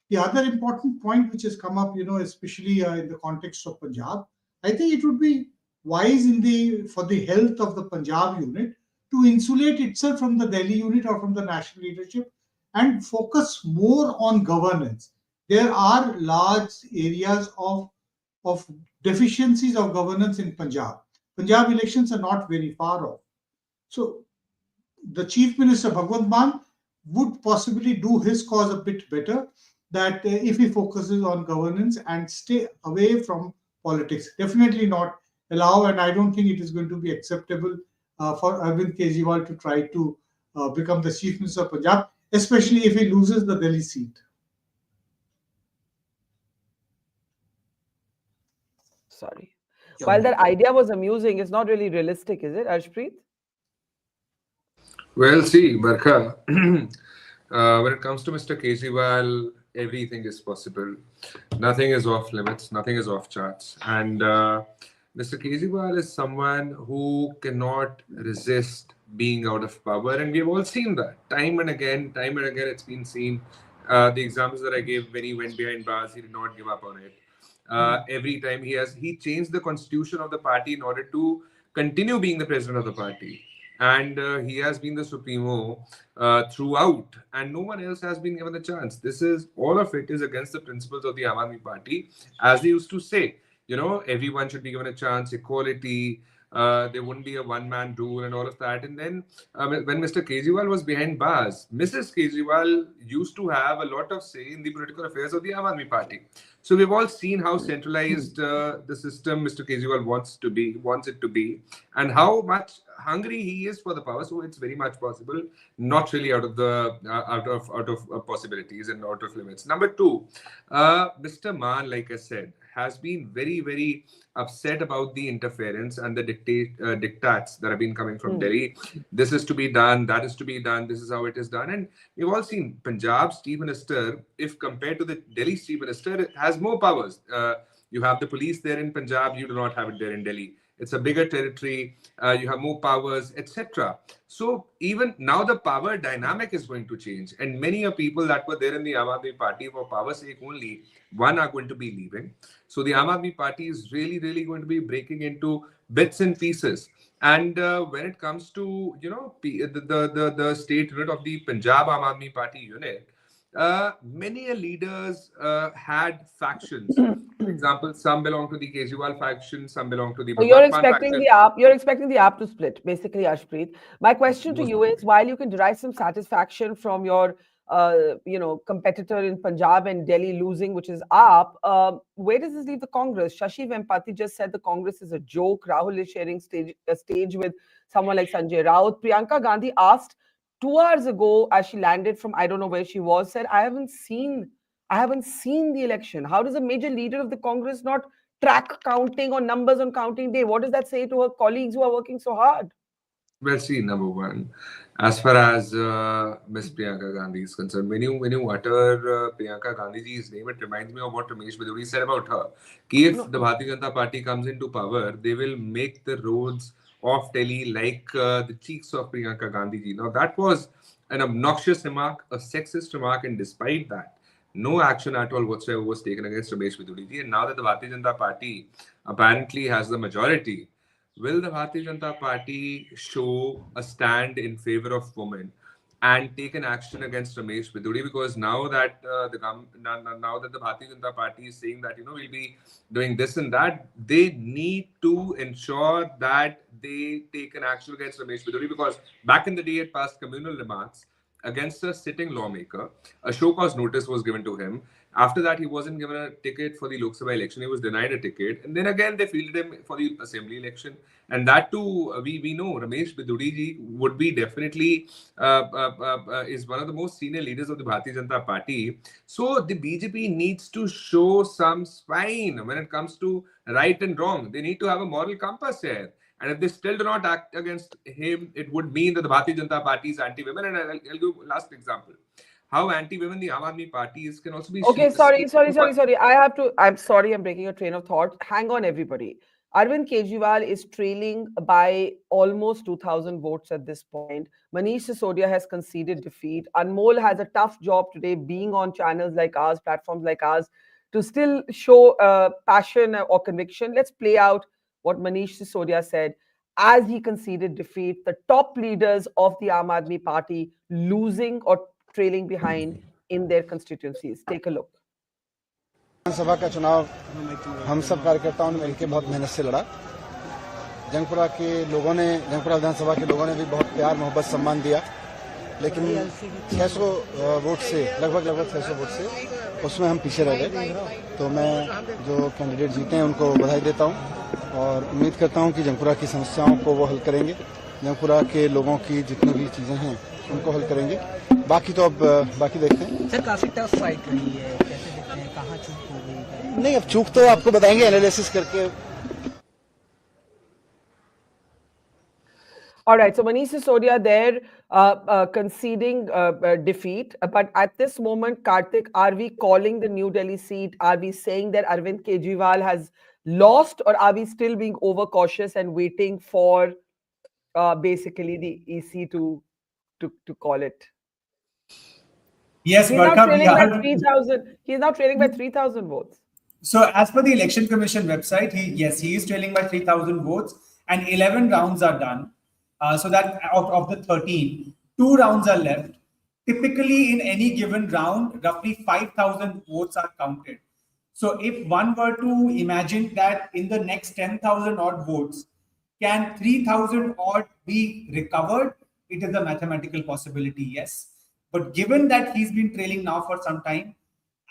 The other important point which has come up, especially in the context of Punjab, I think it would be wise for the health of the Punjab unit to insulate itself from the Delhi unit or from the national leadership and focus more on governance. There are large areas of deficiencies of governance in Punjab. Punjab elections are not very far off. So the Chief Minister, Bhagwant Mann, would possibly do his cause a bit better that if he focuses on governance and stay away from politics. Definitely not allow, and I don't think it is going to be acceptable for Arvind Kejriwal to try to become the Chief Minister of Punjab, especially if he loses the Delhi seat.
Sorry. While that idea was amusing, it's not really realistic, is it, Arshpreet?
Well, see, Barkha, when it comes to Mr. Kejriwal, everything is possible. Nothing is off limits. Nothing is off charts. And Mr. Kejriwal is someone who cannot resist being out of power. And we've all seen that time and again, it's been seen. The examples that I gave when he went behind bars, he did not give up on it. Every time he changed the constitution of the party in order to continue being the president of the party. And he has been the supremo throughout, and no one else has been given the chance. All of it is against the principles of the Aam Aadmi Party, as they used to say. Everyone should be given a chance, equality. There wouldn't be a one-man rule and all of that. And then when Mr. Kejriwal was behind bars, Mrs. Kejriwal used to have a lot of say in the political affairs of the Aam Aadmi Party. So we've all seen how centralized the system Mr. Kejriwal wants it to be, and how much hungry he is for the power. So it's very much possible, not really out of possibilities and out of limits. Number two, Mr. Maan, like I said, has been very, very upset about the interference and the diktats that have been coming from Delhi. This is to be done, that is to be done, this is how it is done. And we've all seen Punjab's chief minister, if compared to the Delhi chief minister, has more powers. You have the police there in Punjab, you do not have it there in Delhi. It's a bigger territory, you have more powers, etc. So even now the power dynamic is going to change, and many of people that were there in the Aam Aadmi Party for power's sake only, one are going to be leaving. So the Aam Aadmi Party is really, really going to be breaking into bits and pieces. And when it comes to the state unit of the Punjab Aam Aadmi Party unit, many leaders had factions. For example, some belong to the Kejriwal faction, some belong to the
You're
Bhagwat
expecting
faction.
the AAP. You're expecting the AAP to split, basically, Ashpreet. My question to you is: while you can derive some satisfaction from your, competitor in Punjab and Delhi losing, which is AAP, where does this leave the Congress? Shashi Vempati just said the Congress is a joke. Rahul is sharing a stage with someone like Sanjay Raut. Priyanka Gandhi asked 2 hours ago, as she landed from I don't know where she was, said, I haven't seen the election. How does a major leader of the Congress not track counting or numbers on counting day? What does that say to her colleagues who are working so hard?
Well, see, number one, as far as Miss Priyanka Gandhi is concerned, when you utter Priyanka Gandhi's name, it reminds me of what Ramesh Biduri said about her. If the Bharatiya Janata Party comes into power, they will make the roads of Delhi like the cheeks of Priyanka Gandhi. Now, that was an obnoxious remark, a sexist remark, and despite that, no action at all whatsoever was taken against Ramesh Biduri. And now that the Bharatiya Janata Party apparently has the majority, will the Bharatiya Janata Party show a stand in favor of women and take an action against Ramesh Biduri? Because now that the Bharatiya Janata Party is saying that we'll be doing this and that, they need to ensure that they take an action against Ramesh Biduri, because back in the day it passed communal remarks against a sitting lawmaker. A show cause notice was given to him. After that, he wasn't given a ticket for the Lok Sabha election. He was denied a ticket. And then again, they fielded him for the assembly election. And that too, we know Ramesh Biduri ji would be definitely is one of the most senior leaders of the Bharatiya Janata Party. So the BJP needs to show some spine when it comes to right and wrong. They need to have a moral compass here. And if they still do not act against him, it would mean that the Bharatiya Janata Party is anti-women. And I'll give last example. How anti-women the Aam Aadmi Party is can also be...
Okay, sorry. I'm sorry, I'm breaking a train of thought. Hang on, everybody. Arvind Kejriwal is trailing by almost 2,000 votes at this point. Manish Sisodia has conceded defeat. Anmol has a tough job today being on channels like ours, platforms like ours, to still show passion or conviction. Let's play out what Manish Sisodia said as he conceded defeat. The top leaders of the Aam Aadmi Party losing or trailing behind in their constituencies. Take a look.
विधानसभा का चुनाव हम सब कार्यकर्ताओं ने मिलकर बहुत मेहनत से लड़ा। जंगपुरा के लोगों ने, जंगपुरा विधानसभा के लोगों ने भी बहुत प्यार मोहब्बत सम्मान दिया, लेकिन 600 वोट से लगभग 600 वोट से उसमें हम पीछे रह गए। तो मैं जो कैंडिडेट जीते हैं उनको बधाई देता हूं और उम्मीद करता हूं कि जंगपुरा की समस्याओं को वो हल करेंगे, जंगपुरा के लोगों की जितनी भी चीजें हैं उनको हल करेंगे। बाकी तो अब बाकी देखते हैं।
सर काफी टफ फाइट रही है, कैसे देखते हैं, कहाँ चूक हो गई?
नहीं, अब चूक तो आपको बताएंगे एनालिसिस करके।
All right, so Manish Sisodia there conceding defeat. But at this moment, Karthik, are we calling the New Delhi seat? Are we saying that Arvind Kejriwal has lost, or are we still being overcautious and waiting for basically the EC to call it?
Yes,
he's
Barkha,
now trailing by 3,000. He's now trailing by 3,000 votes.
So, as per the Election Commission website, he is trailing by 3,000 votes. and 11 rounds are done. So that out of the 13, 2 rounds are left. Typically, in any given round, roughly 5,000 votes are counted. So if one were to imagine that in the next 10,000 odd votes, can 3,000 odd be recovered? It is a mathematical possibility, yes. But given that he's been trailing now for some time,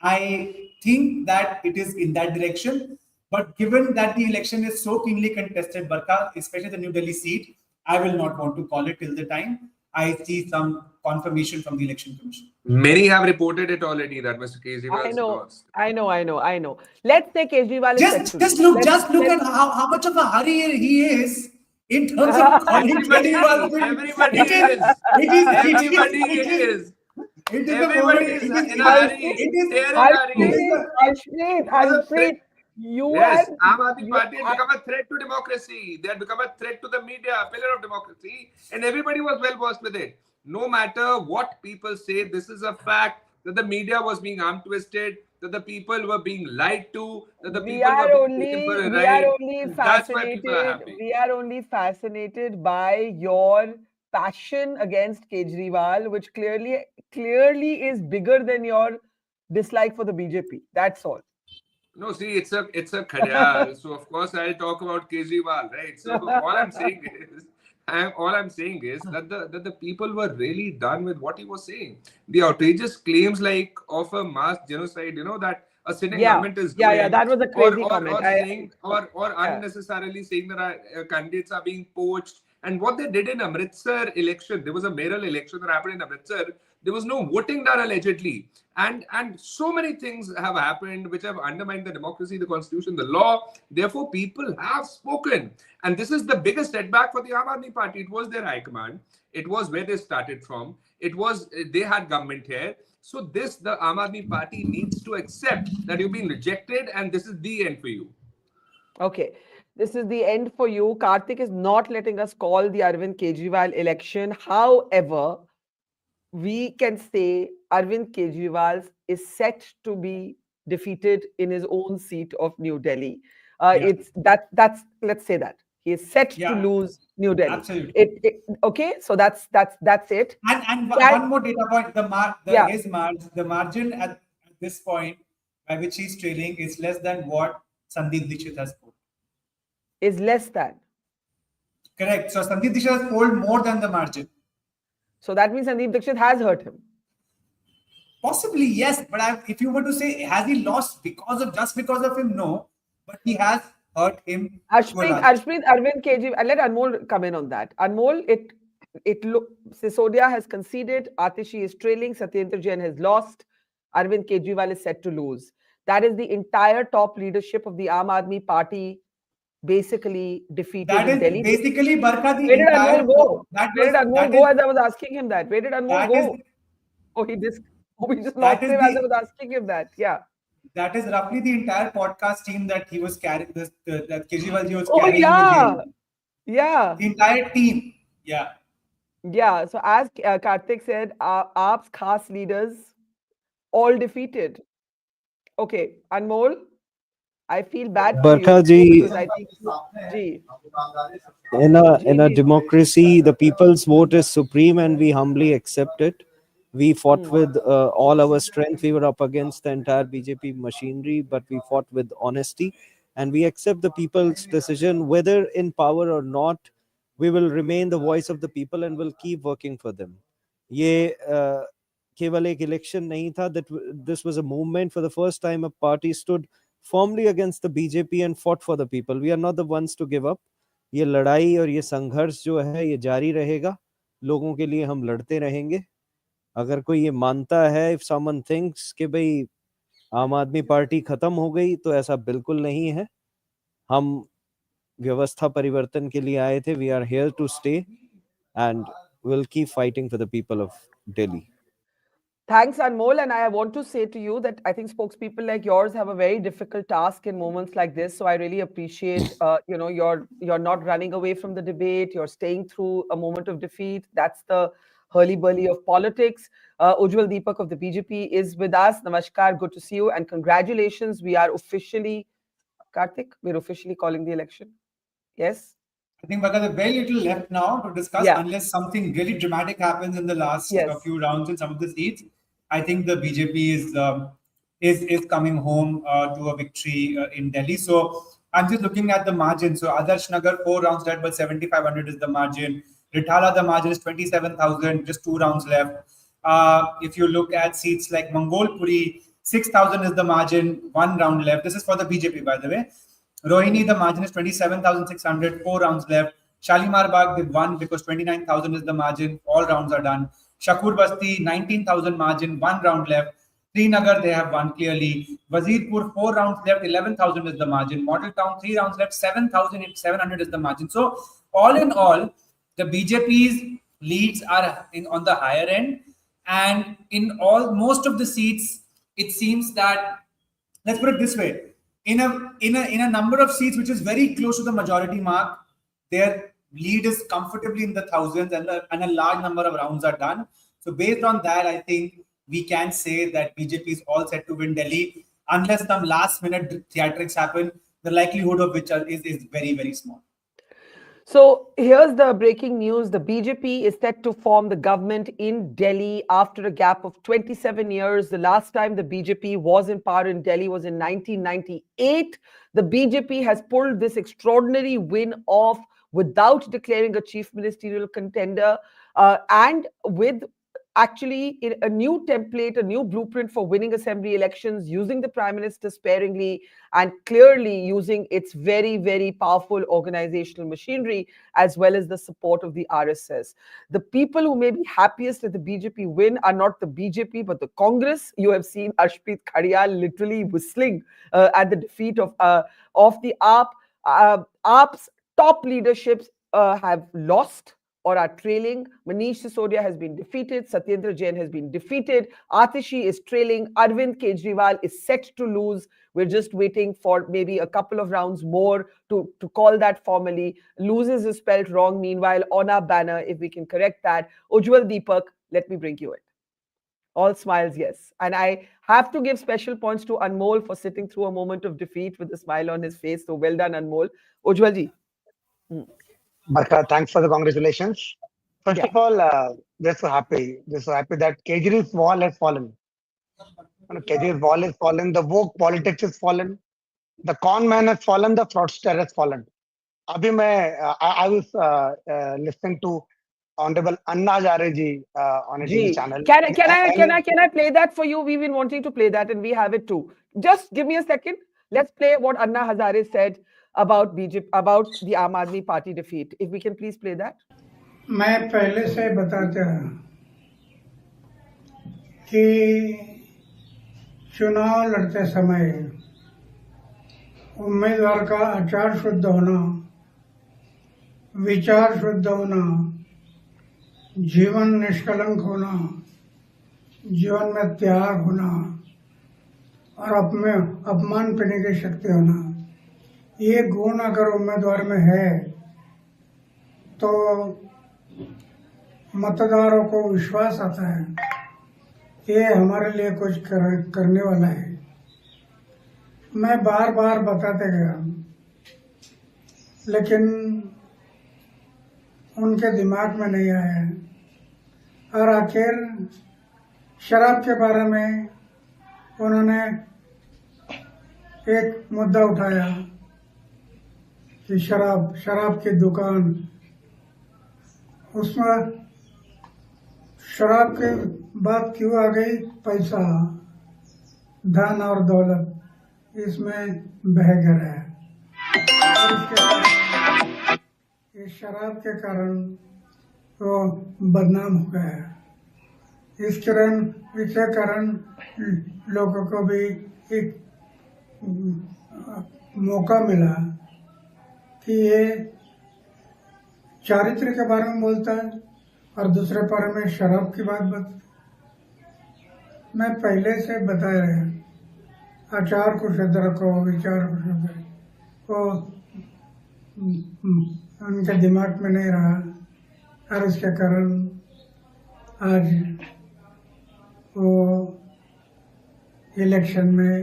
I think that it is in that direction. But given that the election is so keenly contested, Barkha, especially the New Delhi seat, I will not want to call it till the time I see some confirmation from the Election Commission.
Many have reported it already that Mr. Kejriwal has lost.
I know. Let's say Kejriwal is
Just look at how much of a hurry he is in terms of calling Kejriwal.
Everybody is. Everybody is in a hurry.
Harshpreet, you
Yes,
and
Aam Aadmi Party had become a threat to democracy. They had become a threat to the media, a pillar of democracy, and everybody was well versed with it. No matter what people say, this is a fact that the media was being arm twisted, that the people were being lied to, that the people were being taken for a ride. That's why people are happy.
We are only fascinated by your passion against Kejriwal, which clearly is bigger than your dislike for the BJP. That's all.
No, see, it's a khadiyal. So of course I'll talk about Kejriwal, right? So all I'm saying is that the people were really done with what he was saying. The outrageous claims like of a mass genocide, that a sitting government is doing.
Yeah, that was a crazy comment.
Or unnecessarily saying that candidates are being poached. And what they did in Amritsar election, there was a mayoral election that happened in Amritsar. There was no voting done allegedly. And so many things have happened which have undermined the democracy, the constitution, the law. Therefore, people have spoken. And this is the biggest setback for the Aam Aadmi Party. It was their high command. It was where they started from. They had government here. So the Aam Aadmi Party needs to accept that you've been rejected and this is the end for you.
Okay. This is the end for you. Karthik is not letting us call the Arvind Kejriwal election. However, we can say Arvind Kejriwal is set to be defeated in his own seat of New Delhi. Let's say that he is set to lose New Delhi.
Absolutely.
Okay, so that's it.
And one more data point: the margin at this point by which he's trailing is less than what Sandeep Dixit has polled.
Is less than.
Correct. So Sandeep Dixit has polled more than the margin.
So that means Sandeep Dixit has hurt him.
Possibly, yes. But if you were to say, has he lost just because of him? No. But he has hurt him.
Arvind Kejriwal. Let Anmol come in on that. Anmol, Sisodia has conceded. Atishi is trailing. Satyendra Jain has lost. Arvind Kejriwal is set to lose. That is the entire top leadership of the Aam Aadmi Party basically defeated in Delhi.
Basically, Barkha,
where did Anmol go? Where did Anmol go as I was asking him that? Where did Anmol go? We just lost him as I was asking him that. Yeah.
That is roughly the entire podcast team that he was carrying, that Kejriwal ji was
with
carrying.
him. Yeah.
The entire team. Yeah.
Yeah. So as Karthik said, AAP's khas leaders all defeated. Okay. Anmol, I feel bad for
Barkha
you.
ji,
I think,
in a democracy, the people's vote is supreme and we humbly accept it. We fought with all our strength. We were up against the entire BJP machinery, but we fought with honesty. And we accept the people's decision, whether in power or not. We will remain the voice of the people and will keep working for them. Ye keval ek election nahi tha. That this was a movement. For the first time, a party stood firmly against the BJP and fought for the people. We are not the ones to give up. ये लड़ाई और ये संघर्ष जो है ये जारी रहेगा. लोगों के लिए हम लड़ते रहेंगे. अगर कोई ये मानता है, if someone thinks कि भाई आम आदमी पार्टी खत्म हो गई, तो ऐसा बिल्कुल नहीं है. हम व्यवस्था परिवर्तन के लिए आए थे. We are here to stay and we'll keep fighting for the people of Delhi.
Thanks, Anmol. And I want to say to you that I think spokespeople like yours have a very difficult task in moments like this. So I really appreciate, you're not running away from the debate. You're staying through a moment of defeat. That's the hurly-burly of politics. Ujjwal Deepak of the BJP is with us. Namaskar, good to see you. And congratulations, we are officially, Karthik, we're officially calling the election. Yes?
I think Barkha, there's very little left now to discuss unless something really dramatic happens in the last few rounds in some of the seats. I think the BJP is coming home to a victory in Delhi. So I'm just looking at the margin. So Adarsh Nagar, 4 rounds left, but 7,500 is the margin. Rithala, the margin is 27,000, just 2 rounds left. If you look at seats like Mangolpuri, 6,000 is the margin, 1 round left. This is for the BJP, by the way. Rohini, the margin is 27,600, 4 rounds left. Shalimar Bagh, they won because 29,000 is the margin, all rounds are done. Shakur Basti, 19,000 margin, 1 round left. Srinagar, they have won clearly. Wazirpur, 4 rounds left, 11,000 is the margin. Model Town, 3 rounds left, 7,700 is the margin. So, all in all, the BJP's leads are on the higher end. And in most of the seats, it seems that, let's put it this way, in a number of seats which is very close to the majority mark, their lead is comfortably in the thousands, and a large number of rounds are done. So based on that, I think we can say that BJP is all set to win Delhi, unless some last minute theatrics happen, the likelihood of which is very, very small.
So here's the breaking news. The BJP is set to form the government in Delhi after a gap of 27 years. The last time the BJP was in power in Delhi was in 1998. The BJP has pulled this extraordinary win off without declaring a chief ministerial contender and with actually a new template, a new blueprint for winning assembly elections, using the prime minister sparingly and clearly using its very, very powerful organizational machinery as well as the support of the RSS. The people who may be happiest at the BJP win are not the BJP but the Congress. You have seen Arshpreet Khadial literally whistling at the defeat of the AAP. AAP's top leaderships have lost or are trailing. Manish Sisodia has been defeated. Satyendra Jain has been defeated. Atishi is trailing. Arvind Kejriwal is set to lose. We're just waiting for maybe a couple of rounds more to call that formally. Loses is spelled wrong. Meanwhile, on our banner, if we can correct that, Ujjwal Deepak, let me bring you it. All smiles, yes. And I have to give special points to Anmol for sitting through a moment of defeat with a smile on his face. So well done, Anmol. Ujjwal ji.
Barkha, thanks for the congratulations. First of all, we're so happy. We're so happy that Kejriwal's wall has fallen. Kejriwal's wall has fallen. The woke politics has fallen. The con man has fallen. The fraudster has fallen. I was listening to Honorable Anna Hazare ji on a TV channel.
Can I play that for you? We've been wanting to play that and we have it too. Just give me a second. Let's play what Anna Hazare said about BJP, about the Aam Aadmi Party defeat. If we can please play that.
मैं पहले से बताता कि चुनाव लड़ते समय उम्मीदवार का आचार शुद्ध होना, विचार शुद्ध होना, जीवन निष्कलंक होना, जीवन में त्याग होना और अपमान करने की शक्ति होना, ये गुण अगर उम्मीदवार में है तो मतदारों को विश्वास आता है ये हमारे लिए कुछ करने वाला है। मैं बार बार बताते गया लेकिन उनके दिमाग में नहीं आया और आखिर शराब के बारे में उन्होंने एक मुद्दा उठाया कि शराब की दुकान, उसमें शराब की बात क्यों आ गई? पैसा, धन और दौलत इसमें बह गया है। इस शराब के कारण वो बदनाम हो गया। इसके कारण लोगों को भी एक मौका मिला कि ये चारित्र के बारे में बोलता है और दूसरे बारे में शराब की बात मैं पहले से बता रहा हूँ। आचार को शुद्ध रखो, विचार को शुद्ध रखो, उनके दिमाग में नहीं रहा और इसके कारण आज वो इलेक्शन में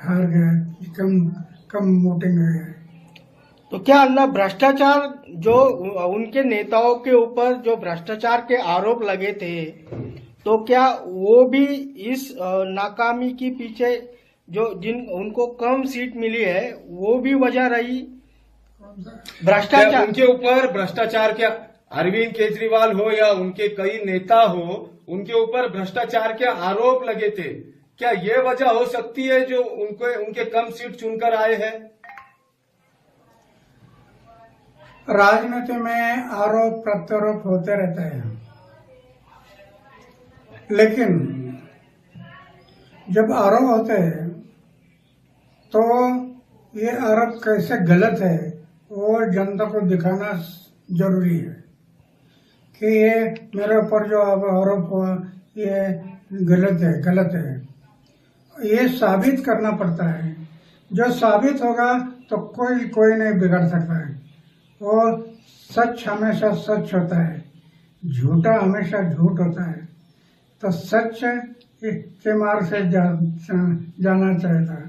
हार गए, कम वोटिंग है। तो क्या अन्ना भ्रष्टाचार जो उनके नेताओं के ऊपर जो भ्रष्टाचार के आरोप लगे थे, तो क्या वो भी इस नाकामी के पीछे जो जिन उनको कम सीट मिली है वो भी वजह रही? भ्रष्टाचार
उनके ऊपर भ्रष्टाचार के अरविंद केजरीवाल हो या उनके कई नेता हो, उनके ऊपर भ्रष्टाचार के आरोप लगे थे, क्या ये वजह हो सकती है जो उनके कम सीट चुनकर आए हैं?
राजनीति में आरोप प्रत्यारोप होते रहते हैं, लेकिन जब आरोप होते हैं तो ये आरोप कैसे गलत है वो जनता को दिखाना जरूरी है कि ये मेरे ऊपर जो आरोप हुआ ये गलत है। ये साबित करना पड़ता है। जो साबित होगा तो कोई नहीं बिगाड़ सकता है। और सच हमेशा सच होता है, झूठा हमेशा झूठ होता है। तो सच के मार्ग से जाना चाहता है।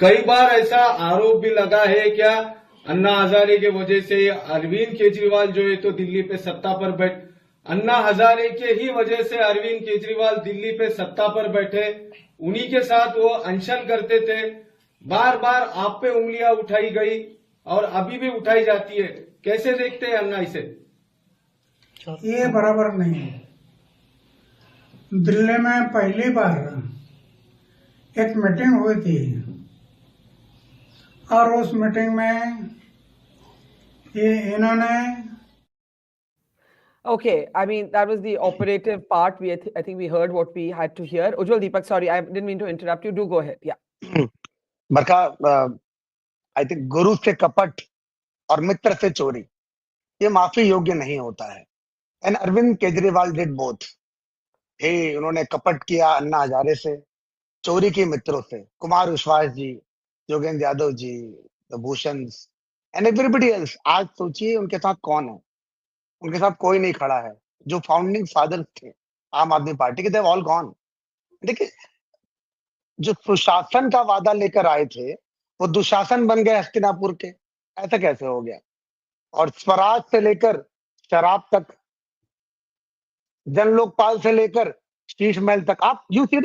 कई बार ऐसा आरोप भी लगा है क्या अन्ना हजारे के वजह से अरविंद केजरीवाल जो है तो दिल्ली पे सत्ता पर अन्ना हजारे के ही वजह से अरविंद केजरीवाल दिल्ली पे सत्ता पर बैठे, उन्हीं के साथ वो अनशन करते थे, बार बार आप पे उंगलियां उठाई गई और अभी भी उठाई जाती है, कैसे देखते हैं अन्ना इसे?
ये बराबर नहीं है। दिल्ली में पहली बार एक मीटिंग हुई थी और उस मीटिंग में इन्होंने
Okay, I mean, that was the operative part. I think we heard what we had to hear. Ujjwal, Deepak, sorry, I didn't mean to interrupt you. Do go ahead. Yeah.
Barkha, I think गुरु से कपट और मित्र से चोरी ये माफी योग्य नहीं होता है। And Arvind Kejriwal did both. उन्होंने कपट किया अन्ना हजारे से, चोरी की मित्रों से, कुमार विश्वास जी, Yogendra Yadav ji, Bhushan and everybody else. आज सोचिए उनके साथ कौन है? उनके साथ कोई नहीं खड़ा है। जो फाउंडिंग फादर थे आम आदमी पार्टी के, दे ऑल गॉन। देखिए, जो सुशासन का वादा लेकर आए थे वो दुशासन बन गए हस्तिनापुर के। ऐसा कैसे हो गया? और स्वराज से लेकर शराब तक, जन लोकपाल से लेकर शीश महल तक, आप you see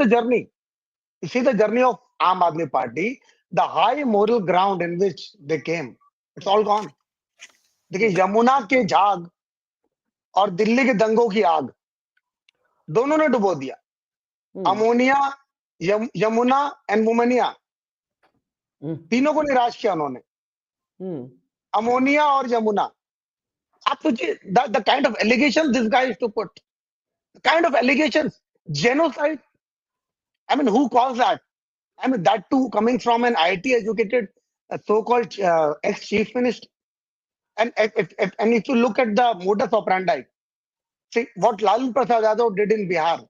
the journey of आम आदमी party, the high moral ground in which they came, it's all gone. देखिए, यमुना के झाग और दिल्ली के दंगों की आग दोनों ने डुबो दिया। अमोनिया, यमुना एंड वुमनिया, तीनों को निराश किया उन्होंने। अमोनिया और यमुना, आप सोचिए the kind of allegation this guy is to put, kind of allegation, genocide. I mean, who calls that? I mean, that too coming from an IT educated so-called ex-chief minister. And if you look at the modus operandi, see what Lalu Prasad Yadav did in Bihar,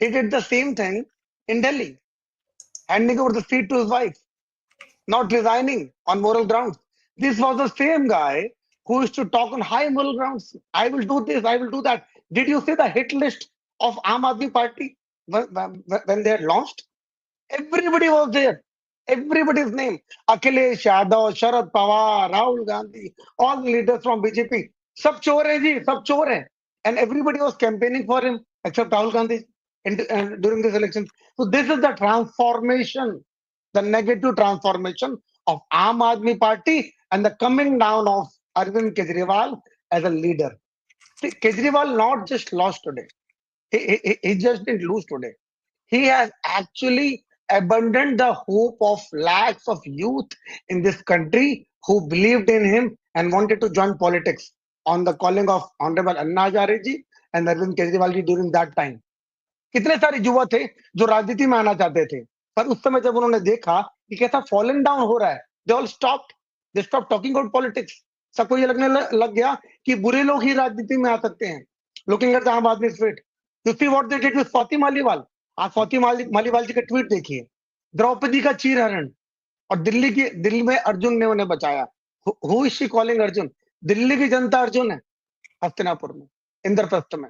he did the same thing in Delhi, handing over the seat to his wife, not resigning on moral grounds. This was the same guy who used to talk on high moral grounds. I will do this, I will do that. Did you see the hit list of Aam Aadmi Party when they had launched? Everybody was there. Everybody's name. Akhilesh Yadav, Sharad Pawar, Rahul Gandhi, all leaders from BJP. Sab chor hai ji, sab chor hai. And everybody was campaigning for him except Rahul Gandhi during this election. So this is the transformation, the negative transformation of Aam Aadmi Party and the coming down of Arvind Kejriwal as a leader. See, Kejriwal not just lost today. He just didn't lose today. He has actually abandoned the hope of lakhs of youth in this country who believed in him and wanted to join politics on the calling of Honorable Anna Hazare ji and Arvind Kejriwal ji during that time. कितने सारे युवा थे जो राजनीति में आना चाहते थे, पर उस समय जब उन्होंने देखा कि कैसा फॉलन डाउन हो रहा है, they all stopped. They stopped talking about politics. सबको ये लगने लग गया कि बुरे लोग ही राजनीति में आ सकते हैं. Looking at the आम आदमी street, you see what they did with Swati Maliwal. आप स्वाति मालीवाल जी का ट्वीट देखिए, द्रौपदी का चीरहरण, और दिल्ली में अर्जुन ने उन्हें बचाया. Who is she calling Arjun? Delhi की जनता अर्जुन है, हस्तिनापुर में, इंद्रप्रस्थ में.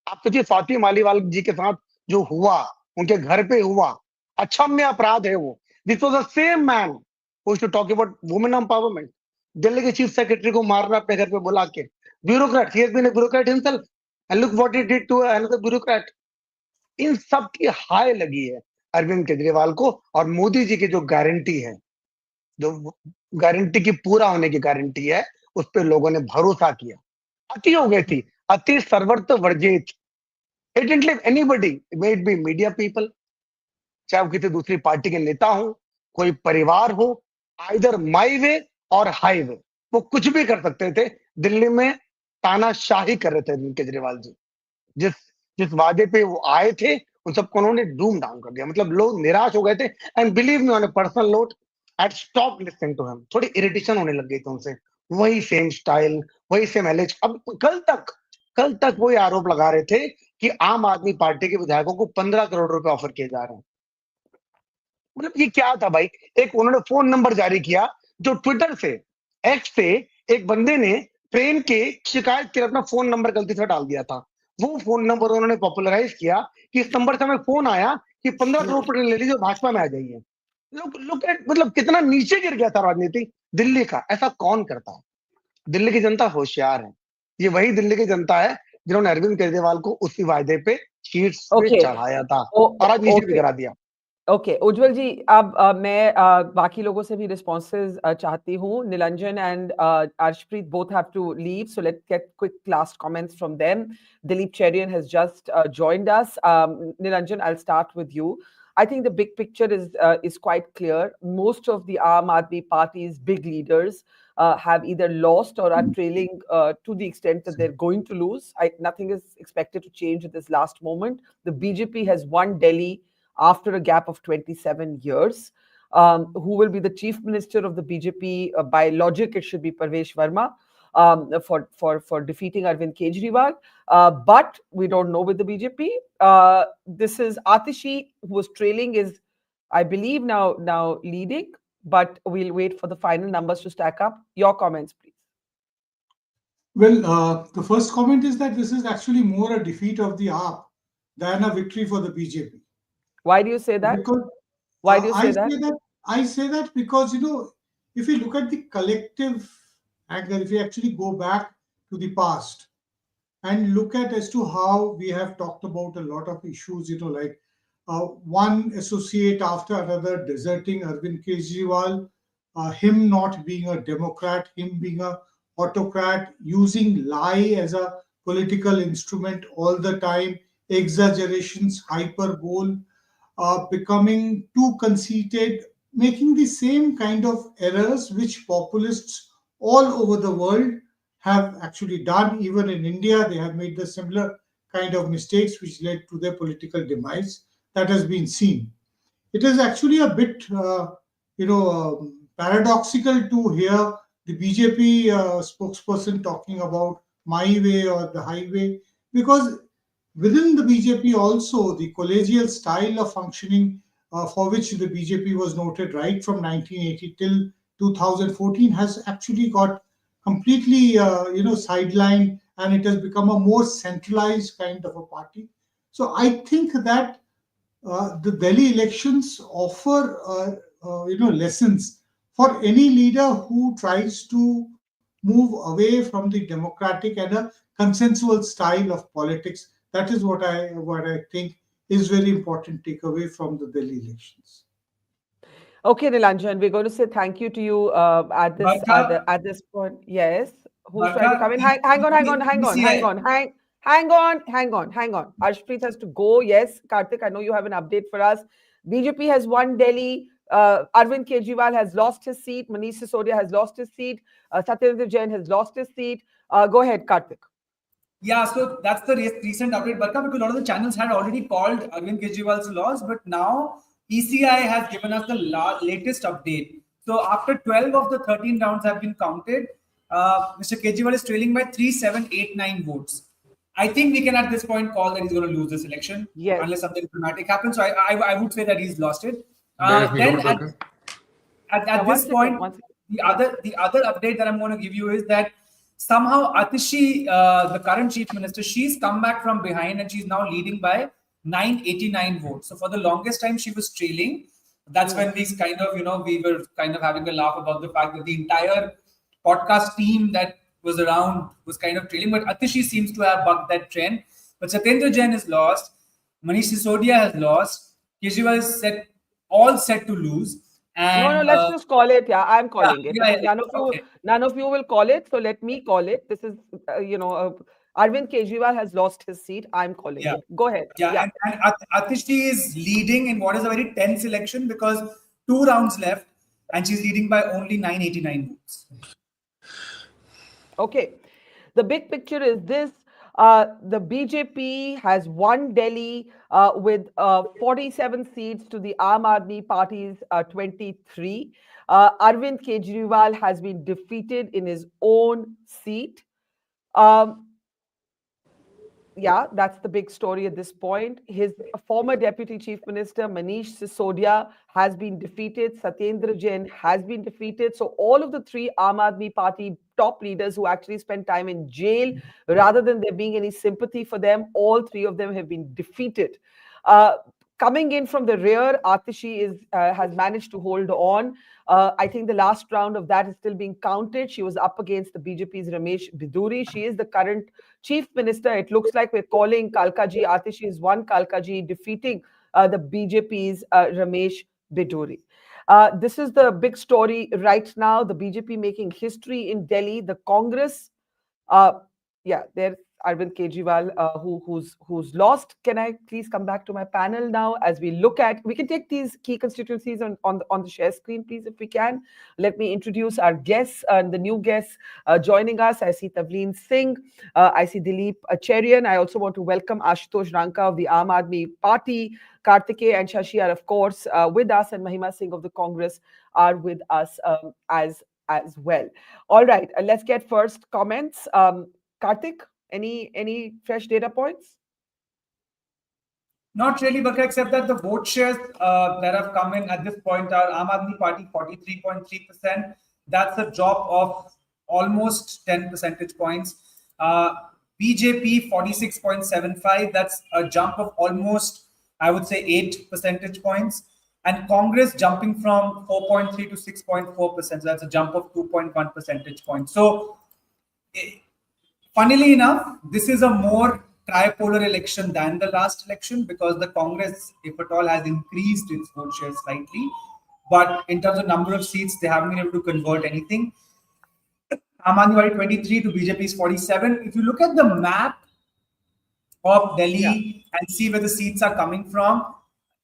आप सोचिए स्वाति मालीवाल जी के साथ जो हुआ, उनके घर पे हुआ, अक्षम्य अपराध है वो. This was the same man who used to talk about women empowerment, Delhi के चीफ सेक्रेटरी को मारना अपने घर पे बुला के, bureaucrat, he has been a bureaucrat himself and look what he did to another bureaucrat. इन सब की हाय लगी है अरविंद केजरीवाल को, और मोदी जी की जो गारंटी है, जो गारंटी की पूरा होने की गारंटी है, उस पे लोगों ने भरोसा किया। अति हो गई थी, अति सर्वत्र वर्जित। It didn't leave anybody, may it be media people, चाहे वो किसी दूसरी पार्टी के नेता हो, कोई परिवार हो, आइदर माई वे और हाईवे, वो कुछ भी कर सकते थे। दिल्ली में तानाशाही कर रहे थे अरविंद केजरीवाल जी। जिस जिस वादे पे वो आए थे, उन सबको उन्होंने डूम डाउन कर दिया। मतलब लोग निराश हो गए थे। And believe me on a personal note, I stop listening to him. थोड़ी इरिटेशन होने लग गई थी उनसे। वही सेम स्टाइल, वही सेम एलिज। अब कल तक वही आरोप लगा रहे थे कि आम आदमी पार्टी के विधायकों को 15 करोड़ रुपए ऑफर किए जा रहे हैं। मतलब ये क्या था भाई? एक उन्होंने फोन नंबर जारी किया, जो ट्विटर से, एक्स से एक बंदे ने ट्रेन के शिकायत के लिए अपना फोन नंबर गलती से डाल दिया था। वो फोन नंबर उन्होंने पॉपुलराइज किया कि इस नंबर से हमें फोन आया कि 15 करोड़ रुपए ले लीजिए, भाजपा में आ जाइए। लुक एट, मतलब कितना नीचे गिर गया था राजनीति दिल्ली का। ऐसा कौन करता है? दिल्ली की जनता होशियार है। ये वही दिल्ली की जनता है जिन्होंने अरविंद केजरीवाल को उसी वायदे पे शीट्स पे चढ़ाया था और आज नीचे भी गिरा दिया।
ओके उज्जवल जी, अब मैं बाकी लोगों से भी रिस्पॉन्सेज चाहती हूँ। Niranjan and Arshpreet both have to leave, so let's get quick last comments from them. Dilip Cherian has just joined us. Niranjan, I'll start with you. I think the big picture is quite clear. Most of the Aam Aadmi Party's big leaders have either lost or are trailing to the extent that they're going to lose. Nothing is expected to change at this last moment. The BJP has won Delhi after a gap of 27 years. Who will be the chief minister of the BJP? By logic, it should be Parvesh Verma for defeating Arvind Kejriwal. But we don't know with the BJP. This is Atishi, who was trailing, is, I believe, now leading. But we'll wait for the final numbers to stack up. Your comments, please.
Well, the first comment is that this is actually more a defeat of the AAP than a victory for the BJP.
Why do you say that?
Because
why do you say that?
I say that because, if you look at the collective angle, if you actually go back to the past and look at as to how we have talked about a lot of issues, like one associate after another deserting Arvind Kejriwal, him not being a Democrat, him being a autocrat, using lie as a political instrument all the time, exaggerations, hyperbole, becoming too conceited, making the same kind of errors which populists all over the world have actually done. Even in India, they have made the similar kind of mistakes which led to their political demise. That has been seen. It is actually a bit, paradoxical to hear the BJP spokesperson talking about my way or the highway, because within the BJP also, the collegial style of functioning for which the BJP was noted right from 1980 till 2014 has actually got completely, sidelined, and it has become a more centralized kind of a party. So I think that the Delhi elections offer, lessons for any leader who tries to move away from the democratic and a consensual style of politics. That is what I think is very important takeaway from the Delhi elections.
Okay, Nilanjan, we're going to say thank you to you at this point. Yes. Who's trying to come in? Hang on. Arshpreet has to go. Yes, Karthik, I know you have an update for us. BJP has won Delhi. Arvind Kejriwal has lost his seat. Manish Sisodia has lost his seat. Satyendra Jain has lost his seat. Go ahead, Karthik.
Yeah, so that's the recent update, Barkha, because a lot of the channels had already called Arvind Kejriwal's loss, but now ECI has given us the latest update. So after 12 of the 13 rounds have been counted, Mr. Kejriwal is trailing by 3,789 votes. I think we can at this point call that he's going to lose this election, unless something dramatic happens. So I would say that he's lost it. Then at this point, the other update that I'm going to give you is that somehow Atishi, the current chief minister, she's come back from behind and she's now leading by 989 votes. So for the longest time she was trailing. That's when we were kind of having a laugh about the fact that the entire podcast team that was around was kind of trailing, but Atishi seems to have bucked that trend. But Satyendra Jain is lost. Manish Sisodia has lost. Kejriwal is set to lose. And
Let's just call it. Yeah, I'm calling it.
yeah,
None of you will call it. So let me call it. This is, Arvind Kejriwal has lost his seat. I'm calling it. Go ahead.
Yeah. And Atishi is leading in what is a very tense election because 2 rounds left and she's leading by only 989 votes.
Okay. The big picture is this. The BJP has won Delhi with 47 seats to the Aam Aadmi Party's 23. Arvind Kejriwal has been defeated in his own seat. Yeah, that's the big story at this point. His former Deputy Chief Minister, Manish Sisodia, has been defeated. Satyendra Jain has been defeated. So all of the 3 Aam Aadmi Party top leaders who actually spent time in jail, rather than there being any sympathy for them, all 3 of them have been defeated. Coming in from the rear, Atishi has managed to hold on. I think the last round of that is still being counted. She was up against the BJP's Ramesh Biduri. She is the current chief minister. It looks like we're calling Kalkaji. Atishi is one Kalkaji, defeating the BJP's Ramesh Biduri. This is the big story right now. The BJP making history in Delhi. The Congress, there's Arvind Kejriwal, who's lost. Can I please come back to my panel now as we look at? We can take these key constituencies on the share screen, please, if we can. Let me introduce our guests and the new guests joining us. I see Tavleen Singh. I see Dilip Cherian. I also want to welcome Ashutosh Ranka of the Aam Aadmi Party. Kartikeya and Shashi are, of course, with us, and Mahima Singh of the Congress are with us as well. All right, let's get first comments. Kartik? Any fresh data points?
Not really, Barkha, except that the vote shares that have come in at this point are Aam Aadmi Party 43.3%. That's a drop of almost 10 percentage points. BJP 46.75. That's a jump of almost, I would say, 8 percentage points. And Congress jumping from 4.3 to 6.4%. So that's a jump of 2.1 percentage points. So, funnily enough, this is a more tripolar election than the last election because the Congress, if at all, has increased its vote share slightly. But in terms of number of seats, they haven't been able to convert anything. Aam Aadmi Party 23 to BJP's 47. If you look at the map of Delhi and see where the seats are coming from,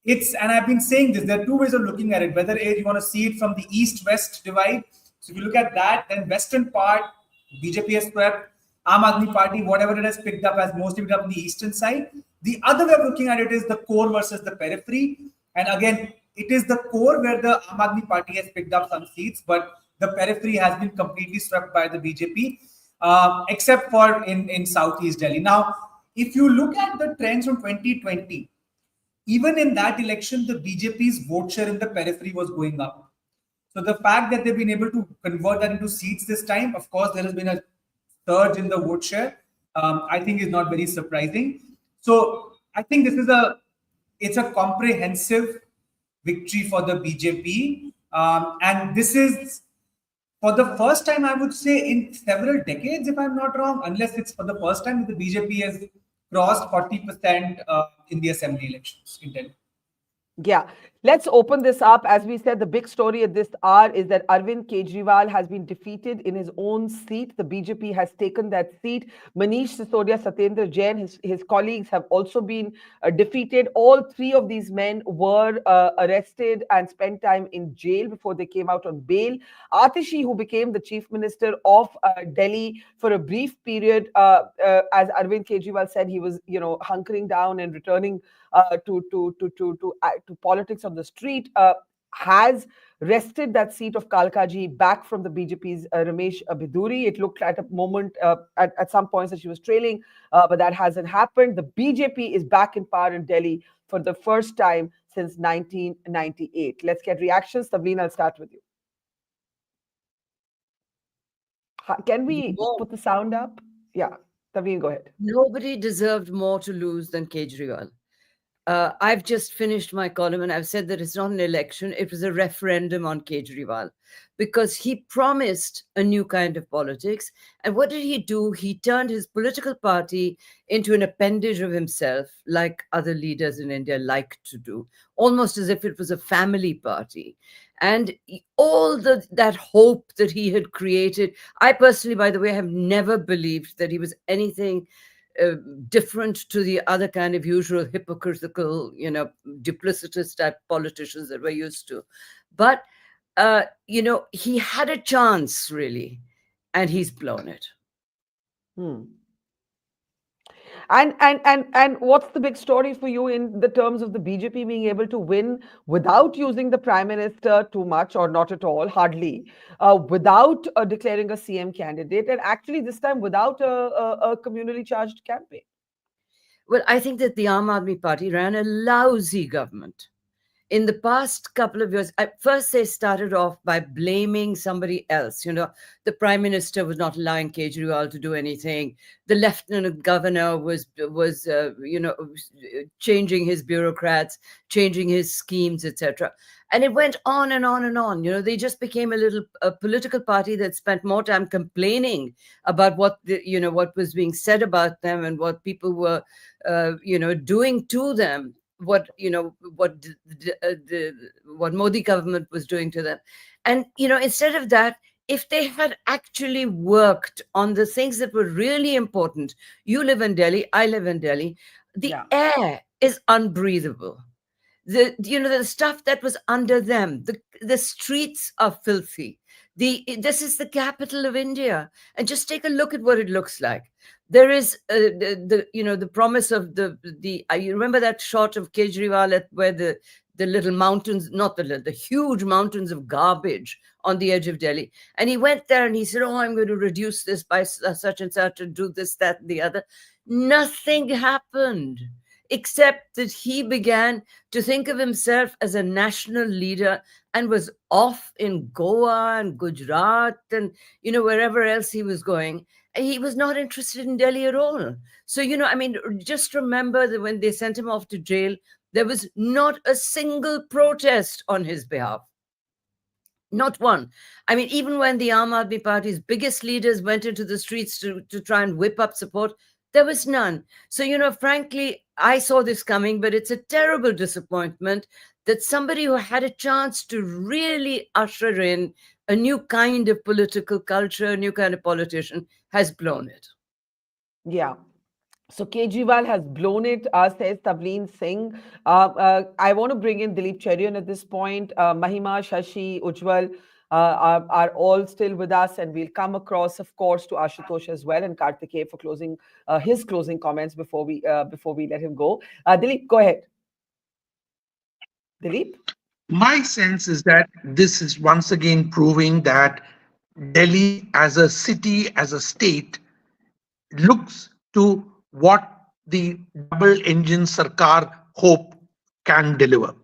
and I've been saying this, there are 2 ways of looking at it. Whether you want to see it from the east-west divide. So if you look at that, then western part, BJP has swept. Aam Aadmi Party, whatever it has picked up, has mostly picked up on the eastern side. The other way of looking at it is the core versus the periphery. And again, it is the core where the Aam Aadmi Party has picked up some seats, but the periphery has been completely swept by the BJP, except for in Southeast Delhi. Now, if you look at the trends from 2020, even in that election, the BJP's vote share in the periphery was going up. So the fact that they've been able to convert that into seats this time, of course, there has been a surge in the vote share, I think is not very surprising. So I think it's a comprehensive victory for the BJP. And this is for the first time, I would say, in several decades, if I'm not wrong, unless it's for the first time that the BJP has crossed 40% in the assembly elections in Delhi.
Yeah, let's open this up. As we said, the big story at this hour is that Arvind Kejriwal has been defeated in his own seat. The BJP has taken that seat. Manish Sisodia, Satyendra Jain, his colleagues have also been defeated. All 3 of these men were arrested and spent time in jail before they came out on bail. Atishi, who became the chief minister of Delhi for a brief period, as Arvind Kejriwal said, he was, hunkering down and returning to politics on the street, has wrested that seat of Kalkaji back from the BJP's Ramesh Biduri. It looked at a moment at some points that she was trailing, but that hasn't happened. The BJP is back in power in Delhi for the first time since 1998. Let's get reactions. Tavleen, I'll start with you. Can we put the sound up? Yeah, Tavleen, go ahead.
Nobody deserved more to lose than Kejriwal. I've just finished my column and I've said that it's not an election, it was a referendum on Kejriwal, because he promised a new kind of politics. And what did he do? He turned his political party into an appendage of himself, like other leaders in India like to do, almost as if it was a family party. And all that hope that he had created, I personally, by the way, have never believed that he was anything different to the other kind of usual hypocritical, duplicitous type politicians that we're used to. But, he had a chance, really, and he's blown it.
And what's the big story for you in the terms of the BJP being able to win without using the prime minister too much or not at all, hardly, without declaring a CM candidate, and actually this time without a communally charged campaign?
Well, I think that the Aam Aadmi Party ran a lousy government. In the past couple of years, first they started off by blaming somebody else. The prime minister was not allowing Kejriwal to do anything. The lieutenant governor was changing his bureaucrats, changing his schemes, etc. And it went on and on and on. They just became a political party that spent more time complaining about what was being said about them and what people were, doing to them. What Modi government was doing to them. And instead of that, if they had actually worked on the things that were really important, you live in Delhi, I live in Delhi, the air is unbreathable. The stuff that was under them, the streets are filthy. This is the capital of India, and just take a look at what it looks like. There is the promise of you remember that shot of Kejriwal where the little mountains, not the huge mountains of garbage on the edge of Delhi, and he went there and he said, "Oh, I'm going to reduce this by such and such and do this, that, and the other." Nothing happened, except that he began to think of himself as a national leader and was off in Goa and Gujarat and, wherever else he was going. And he was not interested in Delhi at all. So, just remember that when they sent him off to jail, there was not a single protest on his behalf. Not one. Even when the Aam Aadmi Party's biggest leaders went into the streets to try and whip up support, there was none. So, frankly, I saw this coming, but it's a terrible disappointment that somebody who had a chance to really usher in a new kind of political culture, a new kind of politician, has blown it.
Yeah. So Kejriwal has blown it, says Tavleen Singh. I want to bring in Dilip Cherian at this point. Mahima, Shashi, Ujjwal are all still with us, and we'll come across, of course, to Ashutosh as well and Karthikeya for closing his closing comments before we let him go. Dilip, go ahead. Dilip?
My sense is that this is once again proving that Delhi as a city, as a state, looks to what the double engine Sarkar hope can deliver.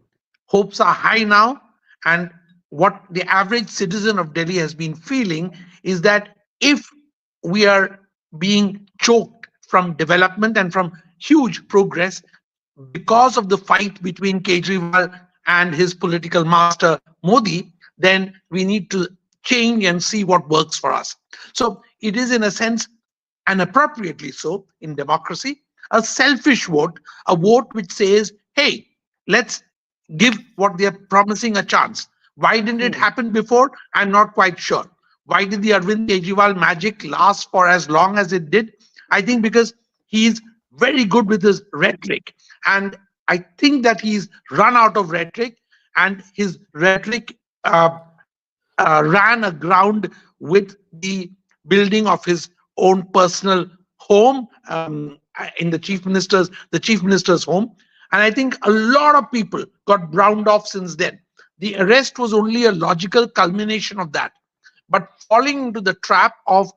Hopes are high now, and what the average citizen of Delhi has been feeling is that if we are being choked from development and from huge progress because of the fight between Kejriwal and his political master Modi, then we need to change and see what works for us. So it is, in a sense, and appropriately so in democracy, a selfish vote, a vote which says, hey, let's give what they're promising a chance. Why didn't it happen before? I'm not quite sure. Why did the Arvind Kejriwal magic last for as long as it did? I think because he's very good with his rhetoric. And I think that he's run out of rhetoric, and his rhetoric ran aground with the building of his own personal home in the chief minister's home. And I think a lot of people got browned off since then. The arrest was only a logical culmination of that. But falling into the trap of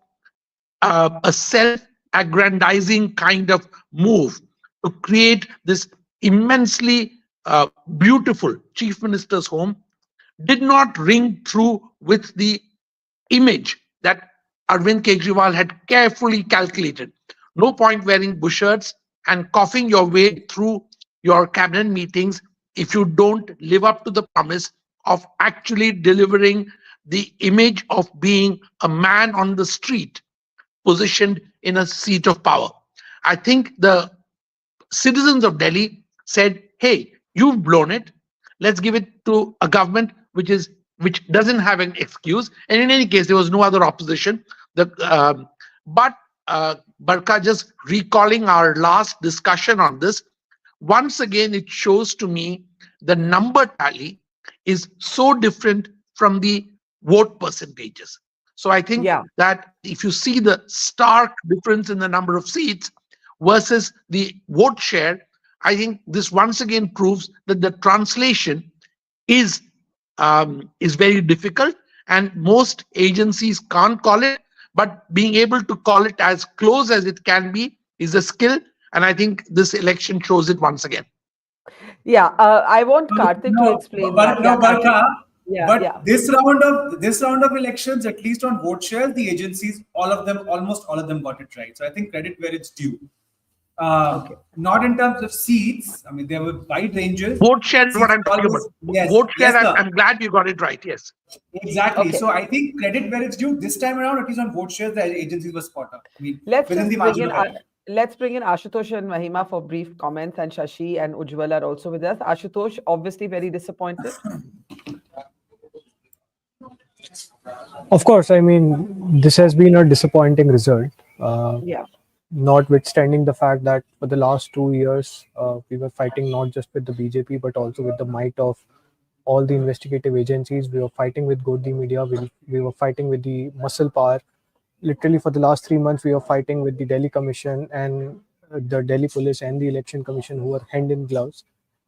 a self-aggrandizing kind of move to create this immensely beautiful chief minister's home did not ring true with the image that Arvind Kejriwal had carefully calculated. No point wearing bush shirts and coughing your way through your cabinet meetings if you don't live up to the promise of actually delivering the image of being a man on the street positioned in a seat of power. I think the citizens of Delhi said, "Hey, you've blown it. Let's give it to a government which doesn't have an excuse." And in any case, there was no other opposition. But Barkha, just recalling our last discussion on this, once again it shows to me the number tally is so different from the vote percentages. So I think that if you see the stark difference in the number of seats versus the vote share, I think this once again proves that the translation is very difficult, and most agencies can't call it. But being able to call it as close as it can be is a skill, and I think this election shows it once again.
Yeah, I want Karthik to explain that.
No, Barkha. But
yeah.
this round of elections, at least on vote share, the agencies, almost all of them got it right. So I think credit where it's due. Not in terms of seats. I mean, there were wide ranges.
Vote share is what I'm talking about.
Yes,
vote share,
yes,
I'm glad you got it right. Yes.
Exactly. So I think credit where it's due. This time around, at least on vote share, the agencies were spot on. I mean,
Let's
within
just
the
bring
margin
in,
of error.
let's bring in Ashutosh and Mahima for brief comments, and Shashi and Ujjwal are also with us. Ashutosh, obviously very disappointed.
Of course, I mean, this has been a disappointing result. Notwithstanding the fact that for the last 2 years, we were fighting not just with the BJP, but also with the might of all the investigative agencies. We were fighting with Godi media. We were fighting with the muscle power. Literally, for the last 3 months, we were fighting with the Delhi Commission and the Delhi Police and the Election Commission, who were hand in gloves.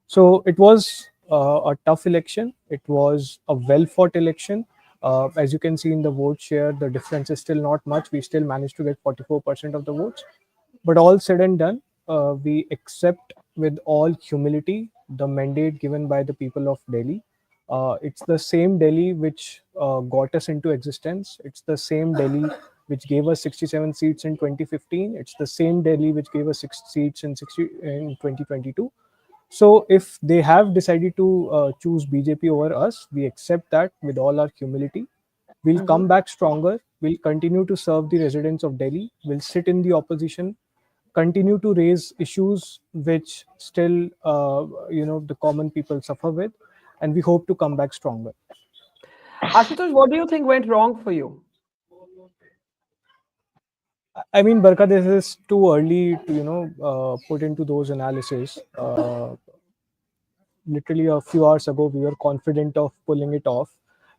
So it was a tough election. It was a well-fought election. As you can see in the vote share, the difference is still not much. We still managed to get 44% of the votes. But all said and done, we accept with all humility the mandate given by the people of Delhi. It's the same Delhi which got us into existence. It's the same Delhi which gave us 67 seats in 2015. It's the same Delhi which gave us 6 seats in 2022. So if they have decided to choose BJP over us, we accept that with all our humility. We'll come back stronger. We'll continue to serve the residents of Delhi. We'll sit in the opposition, continue to raise issues which still, the common people suffer with, and we hope to come back stronger.
Ashutosh, what do you think went wrong for you?
I mean, Barkha, this is too early to, put into those analyses. Literally a few hours ago, we were confident of pulling it off.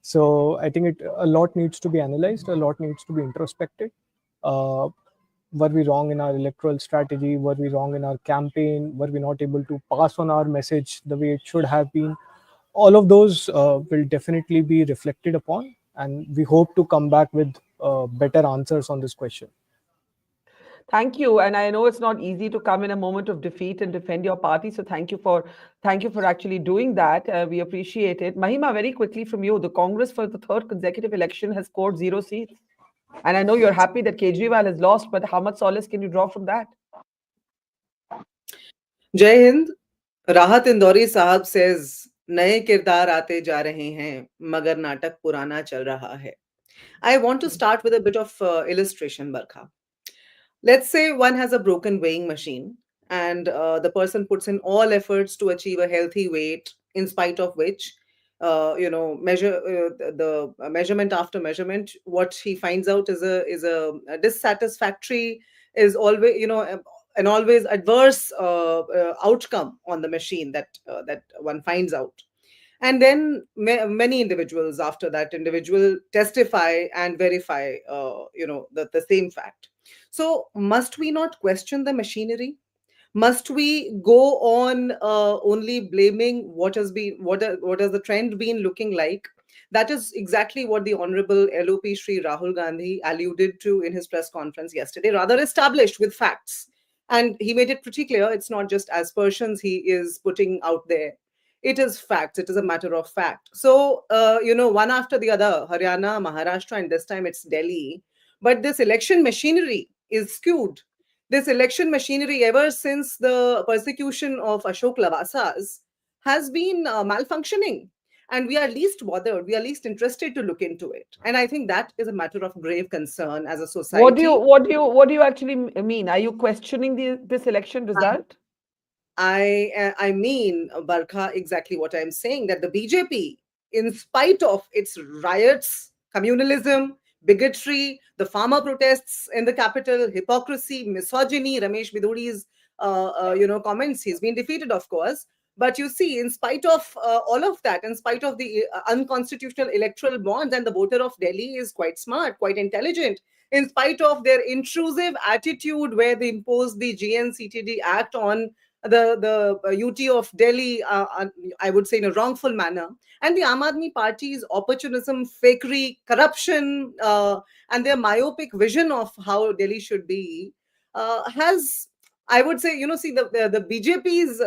So I think a lot needs to be analyzed, a lot needs to be introspected. Were we wrong in our electoral strategy? Were we wrong in our campaign? Were we not able to pass on our message the way it should have been? All of those will definitely be reflected upon, and we hope to come back with better answers on this question.
Thank you, and I know it's not easy to come in a moment of defeat and defend your party. So thank you for actually doing that. We appreciate it. Mahima, very quickly from you, the Congress for the third consecutive election has scored 0 seats, and I know you're happy that Kejriwal has lost, but how much solace can you draw from that?
Jai Hind. Rahat Indori Sahab says, "Naye kirdar aate ja rahe hain, magar natak purana chal raha hai." I want to start with a bit of illustration, Barkha. Let's say one has a broken weighing machine, and the person puts in all efforts to achieve a healthy weight, in spite of which, the measurement after measurement, what he finds out is a dissatisfactory, is always, an always adverse outcome on the machine that one finds out. And then many individuals after that individual testify and verify, the same fact. So must we not question the machinery? Must we go on only blaming what has the trend been looking like? That is exactly what the Honorable LOP Shri Rahul Gandhi alluded to in his press conference yesterday, rather established with facts. And he made it pretty clear it's not just aspersions he is putting out there. It is facts. It is a matter of fact. So, one after the other, Haryana, Maharashtra, and this time it's Delhi. But this election machinery is skewed. this election machinery, ever since the persecution of Ashok Lavasas, has been malfunctioning. And we are least bothered, we are least interested to look into it. And I think that is a matter of grave concern as a society.
What do you actually mean? Are you questioning this election result?
I mean, Barkha, exactly what I'm saying, that the BJP, in spite of its riots, communalism, bigotry, the farmer protests in the capital, hypocrisy, misogyny, Ramesh Biduri's comments, he's been defeated, of course. But you see, in spite of all of that, in spite of the unconstitutional electoral bonds, and the voter of Delhi is quite smart, quite intelligent, in spite of their intrusive attitude where they imposed the GNCTD Act on the UT of Delhi, I would say in a wrongful manner, and the Aam Aadmi Party's opportunism, fakery, corruption, and their myopic vision of how Delhi should be has, I would say, see the BJP's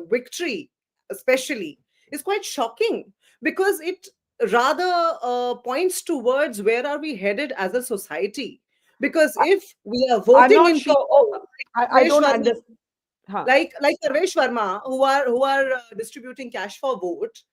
victory, especially, is quite shocking, because it rather points towards where are we headed as a society. Because if we are voting
I'm not
in
sure.
people,
I don't understand.
like Sarvesh Verma, who are distributing cash for vote,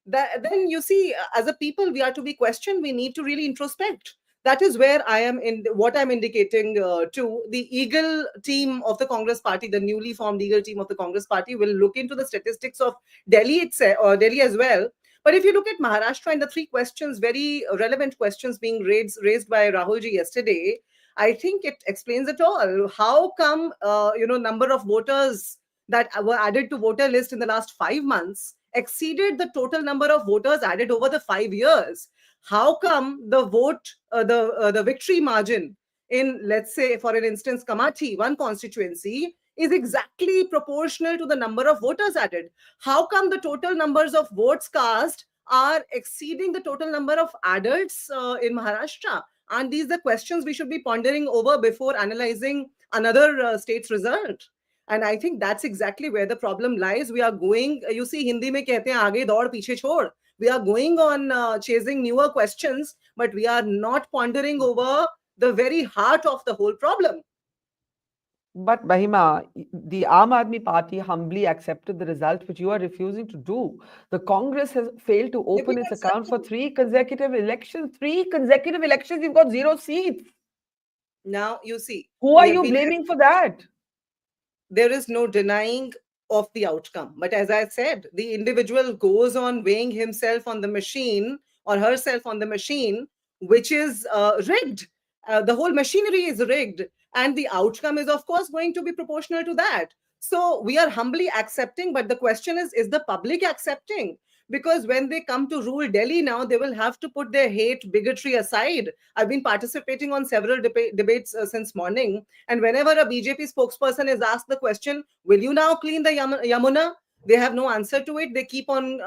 then you see, as a people, we are to be questioned. We need to really introspect. That is where I am in what I'm indicating to the Eagle team of the Congress Party, the newly formed Eagle team of the Congress Party will look into the statistics of Delhi itself, or Delhi as well. But if you look at Maharashtra and the three questions, very relevant questions being raised by Rahulji yesterday, I think it explains it all. How come, number of voters that were added to voter list in the last 5 months exceeded the total number of voters added over the 5 years? How come the the victory margin in, let's say, for an instance, Kamathi, one constituency, is exactly proportional to the number of voters added? How come the total numbers of votes cast are exceeding the total number of adults in Maharashtra? And these are the questions we should be pondering over before analyzing another state's result. And I think that's exactly where the problem lies. We are going, you see, Hindi mein kehte hain, aage daud, piche chhod. We are going on chasing newer questions, but we are not pondering over the very heart of the whole problem.
But Mahima, the Aam Aadmi Party humbly accepted the result, which you are refusing to do. The Congress has failed to open its account for 3 consecutive elections. 3 consecutive elections, you've got 0 seats.
Now, you see.
Who are you blaming for that?
There is no denying of the outcome. But as I said, the individual goes on weighing himself on the machine or herself on the machine, which is rigged. The whole machinery is rigged. And the outcome is, of course, going to be proportional to that. So we are humbly accepting. But the question is the public accepting? Because when they come to rule Delhi now, they will have to put their hate, bigotry aside. I've been participating on several debates since morning. And whenever a BJP spokesperson is asked the question, will you now clean the Yamuna? They have no answer to it. They keep on,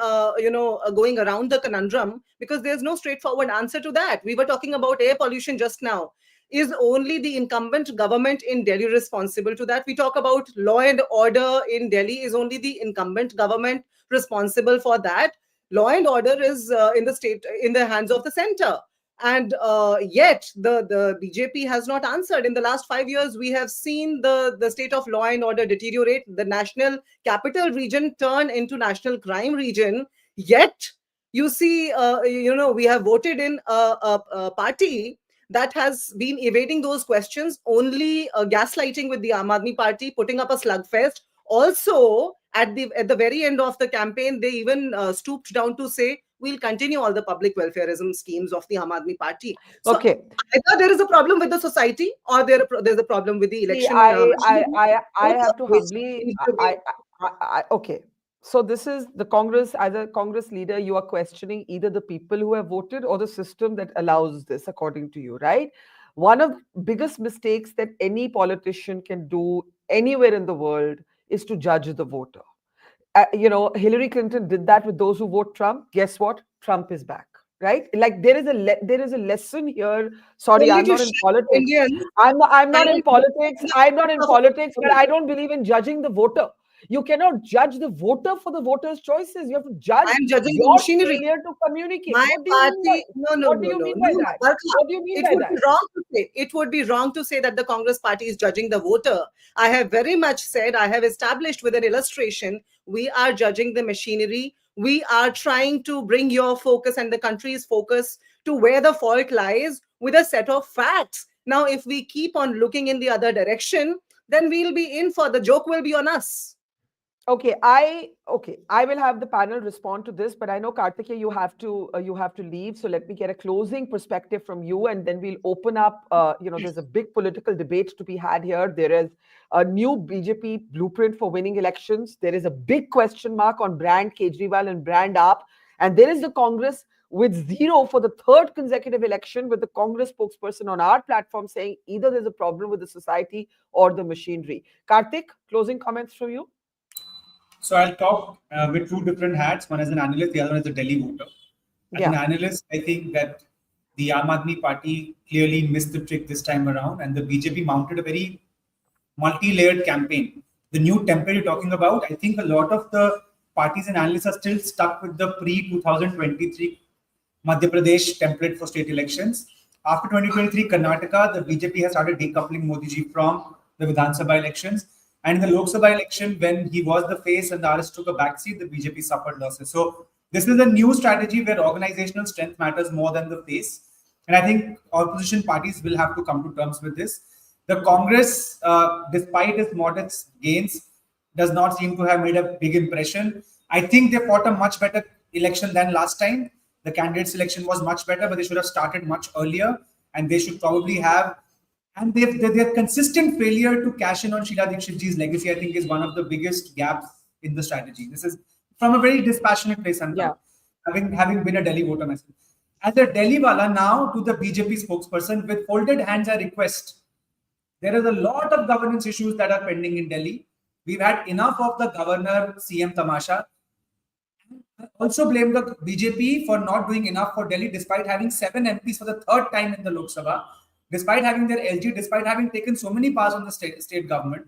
going around the conundrum because there's no straightforward answer to that. We were talking about air pollution just now. Is only the incumbent government in Delhi responsible to that? We talk about law and order in Delhi. Is only the incumbent government responsible for that? Law and order is in the state, in the hands of the center. And yet the BJP has not answered. In the last 5 years, we have seen the state of law and order deteriorate. The national capital region turn into national crime region. Yet, you see, we have voted in a party that has been evading those questions, only gaslighting with the Aam Aadmi Party, putting up a slugfest. Also, at the very end of the campaign, they even stooped down to say, we'll continue all the public welfareism schemes of the Aam Aadmi Party. So
okay.
Either there is a problem with the society or there's a problem with the election.
I have to humbly, okay. So this is the Congress, as a Congress leader, you are questioning either the people who have voted or the system that allows this, according to you, right? One of the biggest mistakes that any politician can do anywhere in the world is to judge the voter. Hillary Clinton did that with those who vote Trump. Guess what? Trump is back, right? Like there is a lesson here. Sorry, I'm not in politics. I'm not in politics. I'm not in politics, but I don't believe in judging the voter. You cannot judge the voter for the voter's choices. You have to judge
I am judging the
your
machinery.
failure to communicate.
My
What do you mean by
party, no,
what do you mean by
no,
that?
Barkha,
What do you mean
it
by
would
that?
be wrong to say. It would be wrong to say that the Congress party is judging the voter. I have very much said, I have established with an illustration, we are judging the machinery. We are trying to bring your focus and the country's focus to where the fault lies with a set of facts. Now, if we keep on looking in the other direction, then we'll be in for the joke will be on us.
Okay, I will have the panel respond to this, but I know Kartikeya, you have to leave. So let me get a closing perspective from you, and then we'll open up. There's a big political debate to be had here. There is a new BJP blueprint for winning elections. There is a big question mark on brand Kejriwal and brand AAP, and there is the Congress with 0 for the 3rd consecutive election, with the Congress spokesperson on our platform saying either there's a problem with the society or the machinery. Kartik, closing comments from you.
So I'll talk with two different hats. One as an analyst, the other one as a Delhi voter. As an analyst, I think that the Aam Aadmi Party clearly missed the trick this time around, and the BJP mounted a very multi-layered campaign. The new template you're talking about, I think a lot of the parties and analysts are still stuck with the pre-2023 Madhya Pradesh template for state elections. After 2023 Karnataka, the BJP has started decoupling Modi ji from the Vidhan Sabha elections. And in the Lok Sabha election, when he was the face and the RS took a backseat, the BJP suffered losses. So this is a new strategy where organizational strength matters more than the face. And I think opposition parties will have to come to terms with this. The Congress, despite its modest gains, does not seem to have made a big impression. I think they fought a much better election than last time. The candidate selection was much better, but they should have started much earlier. And they should probably have. And their consistent failure to cash in on Sheila Dikshit ji's legacy, I think, is one of the biggest gaps in the strategy. This is from a very dispassionate place, having been a Delhi voter myself. As a Delhi wala, now to the BJP spokesperson, with folded hands, I request. There is a lot of governance issues that are pending in Delhi. We've had enough of the governor CM Tamasha. I also blame the BJP for not doing enough for Delhi, despite having 7 MPs for the 3rd time in the Lok Sabha. Despite having their LG, despite having taken so many powers on the state government.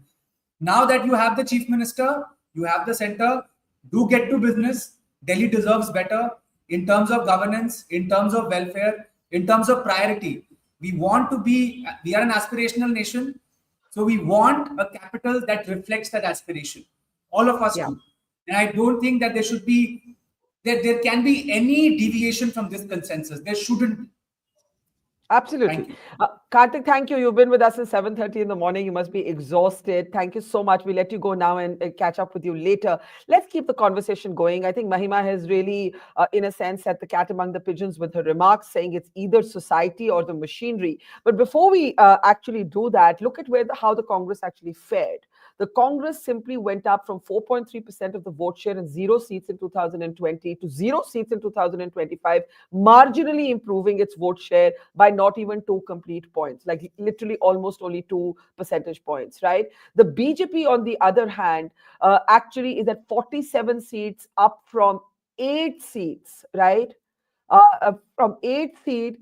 Now that you have the chief minister, you have the center, do get to business. Delhi deserves better in terms of governance, in terms of welfare, in terms of priority. We are an aspirational nation. So we want a capital that reflects that aspiration. All of us do. And I don't think that there can be any deviation from this consensus. There shouldn't be.
Absolutely. Kartik, thank you. You've been with us since 7:30 in the morning. You must be exhausted. Thank you so much. We'll let you go now and catch up with you later. Let's keep the conversation going. I think Mahima has really, in a sense, set the cat among the pigeons with her remarks, saying it's either society or the machinery. But before we actually do that, look at how the Congress actually fared. The Congress simply went up from 4.3% of the vote share and 0 seats in 2020 to 0 seats in 2025, marginally improving its vote share by not even 2 complete points, like literally almost only 2 percentage points, right? The BJP, on the other hand, actually is at 47 seats, up from 8 seats, right? From 8 seats.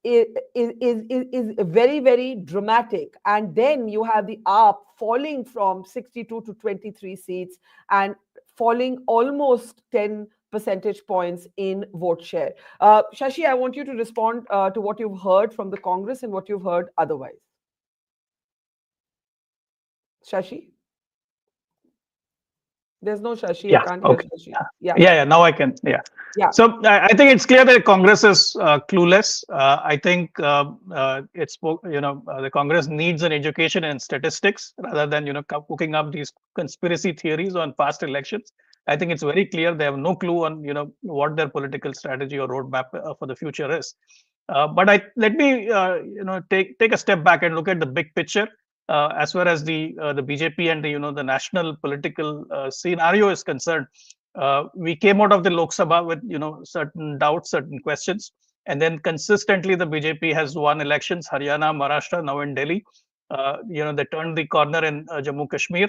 Is very, very dramatic. And then you have the AAP falling from 62 to 23 seats and falling almost 10 percentage points in vote share. Shashi, I want you to respond to what you've heard from the Congress and what you've heard otherwise. Shashi? There's no Shashi.
Yeah,
I can't
okay.
hear Shashi.
Yeah, now I can. Yeah. So I think it's clear that Congress is clueless. I think the Congress needs an education in statistics rather than cooking up these conspiracy theories on past elections. I think it's very clear they have no clue on what their political strategy or roadmap for the future is. But let me take a step back and look at the big picture. As far as the BJP and the national political scenario is concerned, we came out of the Lok Sabha with certain doubts, certain questions, and then consistently the BJP has won elections, Haryana, Maharashtra, now in Delhi. They turned the corner in Jammu Kashmir.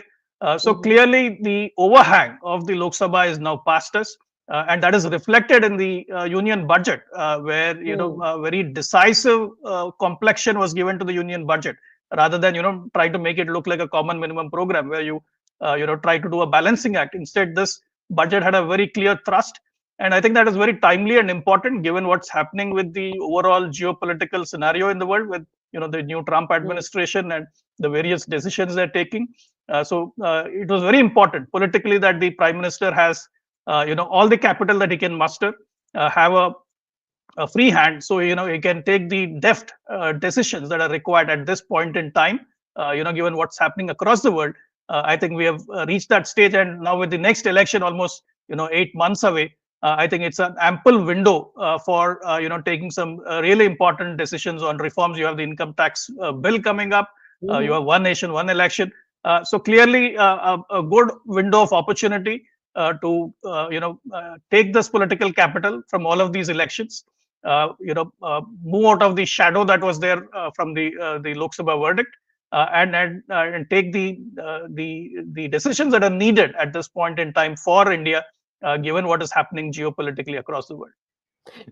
So clearly the overhang of the Lok Sabha is now past us. And that is reflected in the union budget, where a very decisive complexion was given to the union budget, rather than try to make it look like a common minimum program where you try to do a balancing act. Instead, this budget had a very clear thrust. And I think that is very timely and important given what's happening with the overall geopolitical scenario in the world with the new Trump administration and the various decisions they're taking. So it was very important politically that the Prime Minister has all the capital that he can muster, have a free hand, so he can take the deft decisions that are required at this point in time. Given what's happening across the world, I think we have reached that stage, and now with the next election almost 8 months away, I think it's an ample window for taking some really important decisions on reforms. You have the income tax bill coming up. You have one nation, one election. So clearly a good window of opportunity to take this political capital from all of these elections. Move out of the shadow that was there from the Lok Sabha verdict, and take the decisions that are needed at this point in time for India, given what is happening geopolitically across the world.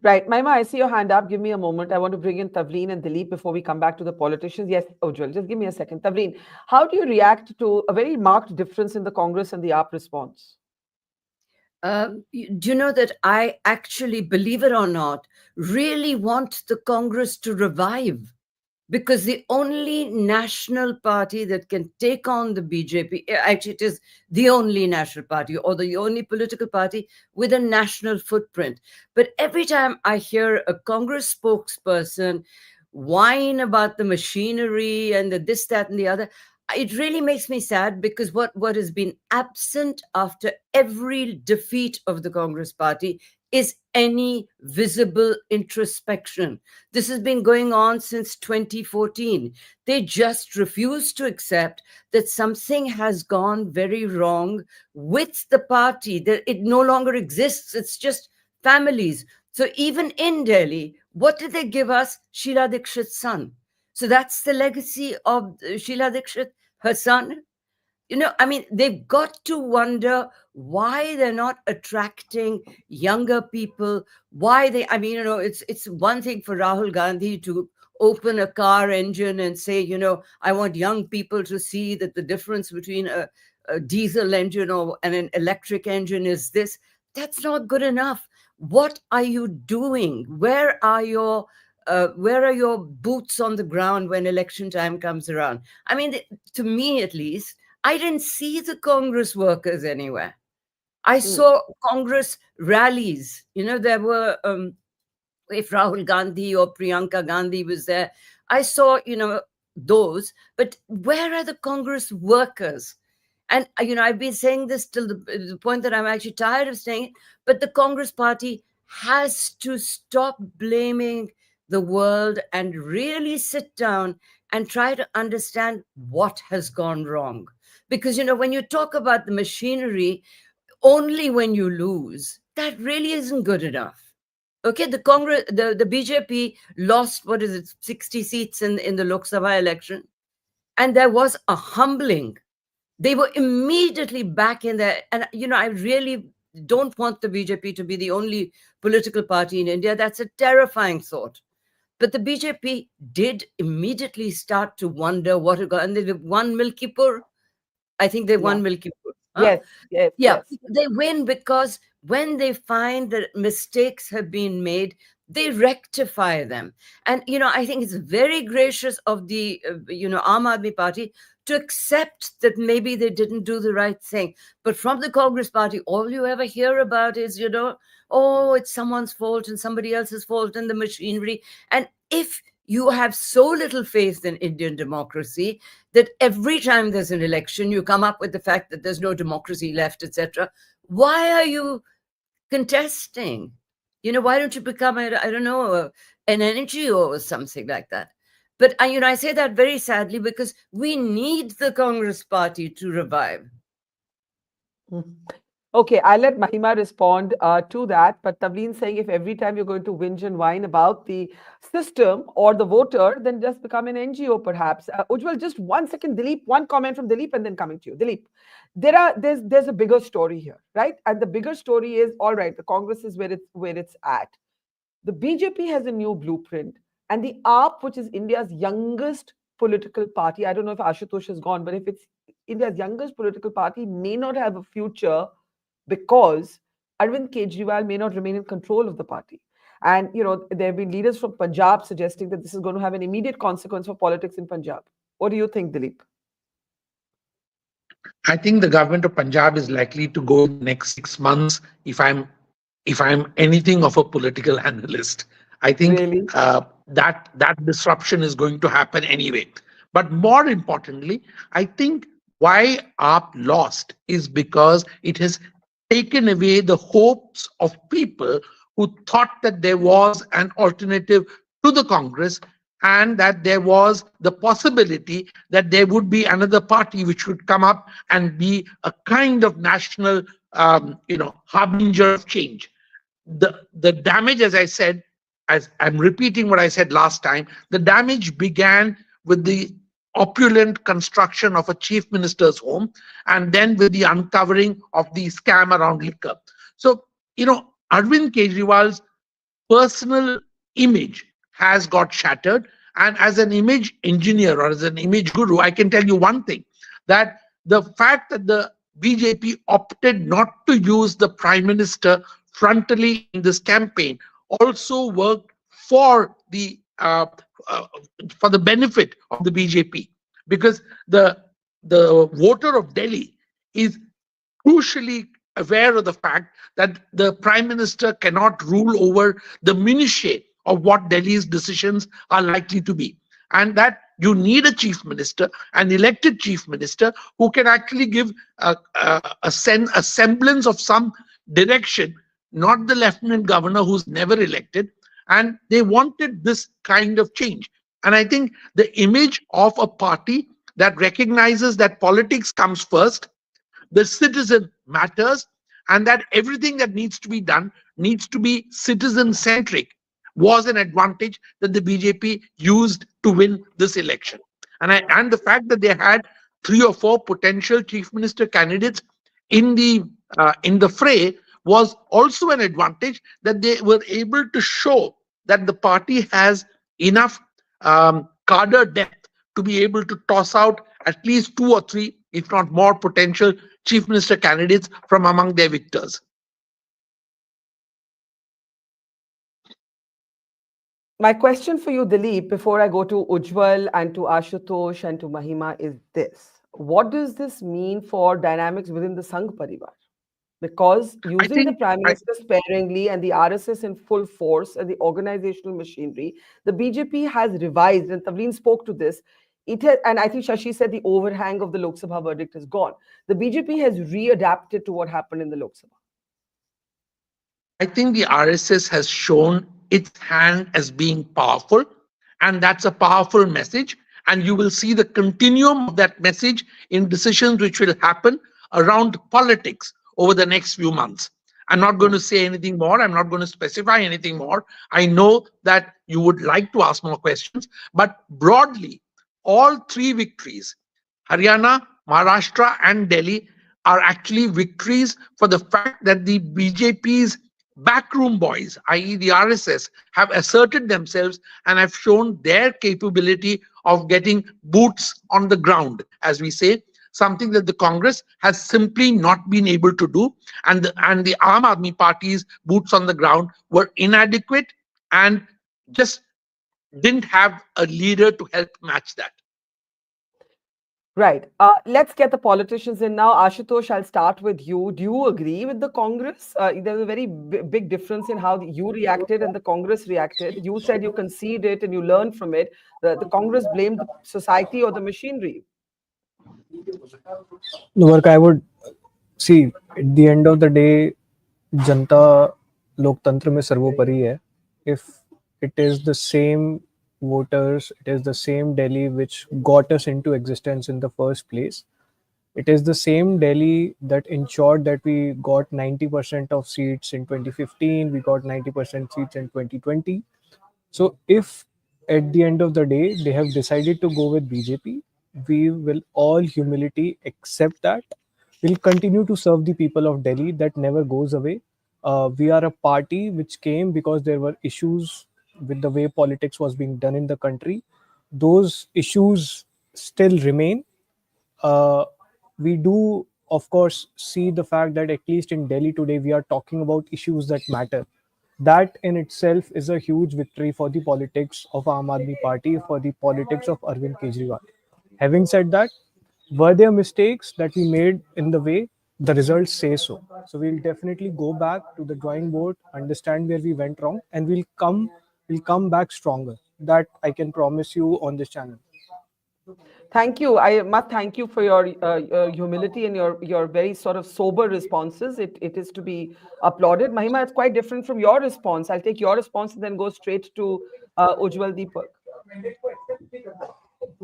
Right. Maima, I see your hand up. Give me a moment. I want to bring in Tavleen and Dilip before we come back to the politicians. Yes, Ujjwal, just give me a second. Tavleen, how do you react to a very marked difference in the Congress and the AAP response?
Do you know that I actually, believe it or not, really want the Congress to revive? Because the only national party that can take on the BJP, actually it is the only national party or the only political party with a national footprint. But every time I hear a Congress spokesperson whine about the machinery and the this, that, and the other, it really makes me sad, because what has been absent after every defeat of the Congress party is any visible introspection. This has been going on since 2014. They just refuse to accept that something has gone very wrong with the party, that it no longer exists. It's just families. So even in Delhi, what did they give us? Sheila Dikshit's son. So that's the legacy of Sheila Dikshit, her son. They've got to wonder why they're not attracting younger people, why they, it's one thing for Rahul Gandhi to open a car engine and say, I want young people to see that the difference between a diesel engine and an electric engine is this. That's not good enough. What are you doing? Where are your boots on the ground when election time comes around? To me at least, I didn't see the Congress workers anywhere. I saw Congress rallies. There were, if Rahul Gandhi or Priyanka Gandhi was there, I saw, those. But where are the Congress workers? And, I've been saying this till the point that I'm actually tired of saying it, but the Congress party has to stop blaming the world and really sit down and try to understand what has gone wrong. Because, when you talk about the machinery, only when you lose, that really isn't good enough. Okay, the BJP lost, 60 seats in the Lok Sabha election. And there was a humbling. They were immediately back in there. And, I really don't want the BJP to be the only political party in India. That's a terrifying thought. But the BJP did immediately start to wonder what it got. And they won Milkipur. I think they won Milkipur.
Huh? Yes.
They win because when they find that mistakes have been made, they rectify them. And, I think it's very gracious of the, Aam Aadmi Party to accept that maybe they didn't do the right thing. But from the Congress party, all you ever hear about is, it's someone's fault and somebody else's fault and the machinery. And if you have so little faith in Indian democracy that every time there's an election, you come up with the fact that there's no democracy left, etc. Why are you contesting? Why don't you become, an NGO or something like that? But, I say that very sadly because we need the Congress party to revive.
Okay, I'll let Mahima respond to that. But Tavleen saying if every time you're going to whinge and whine about the system or the voter, then just become an NGO perhaps. Ujjwal, just 1 second. Dilip, one comment from Dilip and then coming to you. Dilip, there's a bigger story here, right? And the bigger story is, all right, the Congress is where it's at. The BJP has a new blueprint. And the AAP, which is India's youngest political party, I don't know if Ashutosh is gone, but if India's youngest political party, may not have a future because Arvind Kejriwal may not remain in control of the party. And there have been leaders from Punjab suggesting that this is going to have an immediate consequence for politics in Punjab. What do you think, Dilip?
I think the government of Punjab is likely to go in the next 6 months. If I'm anything of a political analyst, I think
Really?
that disruption is going to happen anyway. But more importantly, I think why AAP lost is because it has taken away the hopes of people who thought that there was an alternative to the Congress, and that there was the possibility that there would be another party which would come up and be a kind of national, harbinger of change. The damage, as I said, as I'm repeating what I said last time, the damage began with the opulent construction of a chief minister's home, and then with the uncovering of the scam around liquor. So, Arvind Kejriwal's personal image has got shattered. And as an image engineer or as an image guru, I can tell you one thing, that the fact that the BJP opted not to use the Prime Minister frontally in this campaign also worked for the benefit of the BJP, because the voter of Delhi is crucially aware of the fact that the Prime Minister cannot rule over the minutiae of what Delhi's decisions are likely to be, and that you need a chief minister, an elected chief minister, who can actually give a semblance of some direction, not the lieutenant governor who's never elected. And they wanted this kind of change. And I think the image of a party that recognizes that politics comes first, the citizen matters, and that everything that needs to be done needs to be citizen-centric, was an advantage that the BJP used to win this election. And the fact that they had 3 or 4 potential chief minister candidates in the fray was also an advantage, that they were able to show that the party has enough cadre depth to be able to toss out at least 2 or 3, if not more, potential chief minister candidates from among their victors.
My question for you, Dilip, before I go to Ujjwal and to Ashutosh and to Mahima, is this. What does this mean for dynamics within the Sangh Parivar? Because using the Prime Minister sparingly and the RSS in full force and the organizational machinery, the BJP has revised, and Tavleen spoke to this, and I think Shashi said the overhang of the Lok Sabha verdict is gone. The BJP has readapted to what happened in the Lok Sabha.
I think the RSS has shown its hand as being powerful, and that's a powerful message. And you will see the continuum of that message in decisions which will happen around politics over the next few months. I'm not going to say anything more. I'm not going to specify anything more. I know that you would like to ask more questions, but broadly, all 3 victories, Haryana, Maharashtra, and Delhi, are actually victories for the fact that the BJP's backroom boys, i.e. the RSS, have asserted themselves and have shown their capability of getting boots on the ground, as we say, something that the Congress has simply not been able to do. And the Aam Aadmi Party's boots on the ground were inadequate and just didn't have a leader to help match that.
Right. Let's get the politicians in now. Ashutosh, I'll start with you. Do you agree with the Congress? There's a very big difference in how you reacted and the Congress reacted. You said you conceded it and you learned from it. The Congress blamed the society or the machinery.
No, I would see at the end of the day, Janta Loktantra mein sarvopari hai. If it is the same voters, it is the same Delhi which got us into existence in the first place. It is the same Delhi that ensured that we got 90% of seats in 2015, we got 90% seats in 2020. So if at the end of the day they have decided to go with BJP, we will all humility accept that. We'll continue to serve the people of Delhi. That never goes away. We are a party which came because there were issues with the way politics was being done in the country. Those issues still remain. we do, of course, see the fact that at least in Delhi today, we are talking about issues that matter. That in itself is a huge victory for the politics of Aam Aadmi Party, for the politics of Arvind Kejriwal. Having said that, were there mistakes that we made in the way? The results say so. So we'll definitely go back to the drawing board, understand where we went wrong, and we'll come back stronger. That I can promise you on this channel.
Thank you. I must thank you for your humility and your very sort of sober responses. It is to be applauded. Mahima, it's quite different from your response. I'll take your response and then go straight to Ujjwal Deepak.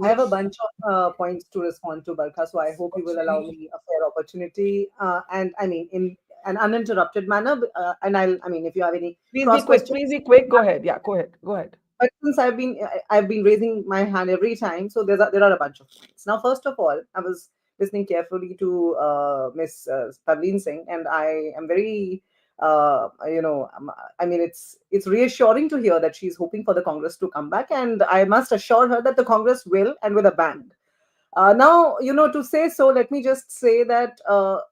I have a bunch of points to respond to, Barkha, so I hope you will allow me a fair opportunity. And I mean, in an uninterrupted manner. And I mean, if you have any
Please
cross
be quick.
questions,
Please be quick. Go ahead. Yeah, go ahead. Go ahead.
but since I've been raising my hand every time, so there are a bunch of points. Now, first of all, I was listening carefully to Miss Parveen Singh, and I am very I mean, it's reassuring to hear that she's hoping for the Congress to come back, and I must assure her that the Congress will, and with a bang. Now, to say so, let me just say that,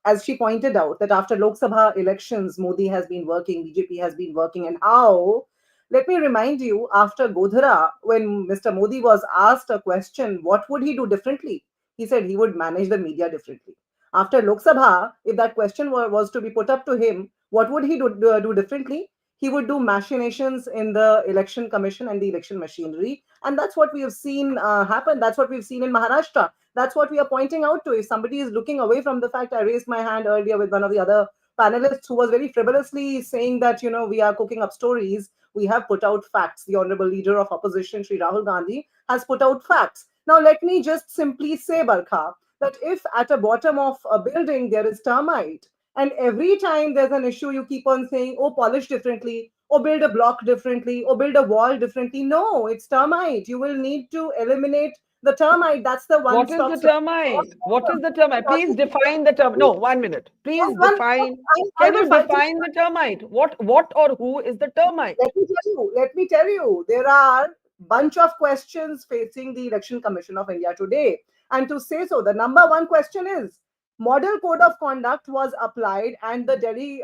as she pointed out, that after Lok Sabha elections, Modi has been working, BJP has been working, and how? Let me remind you, after Godhra, when Mr. Modi was asked a question, what would he do differently? He said he would manage the media differently. After Lok Sabha, if that question was to be put up to him, what would he do differently? He would do machinations in the election commission and the election machinery. And that's what we have seen happen. That's what we've seen in Maharashtra. That's what we are pointing out to. If somebody is looking away from the fact, I raised my hand earlier with one of the other panelists who was very frivolously saying that, we are cooking up stories. We have put out facts. The Honorable Leader of Opposition, Shri Rahul Gandhi, has put out facts. Now, let me just simply say, Barkha, that if at the bottom of a building there is termite, and every time there's an issue, you keep on saying, oh, polish differently, or build a block differently, or build a wall differently. No, it's termite. You will need to eliminate the termite. That's the one
What is
stop.
the termite? What is the termite? Please define the term. No, 1 minute. Please define. Can you define the termite? What or who is the termite?
Let me tell you. There are bunch of questions facing the Election Commission of India today. And to say so, the number one question is, Model Code of Conduct was applied, and the Delhi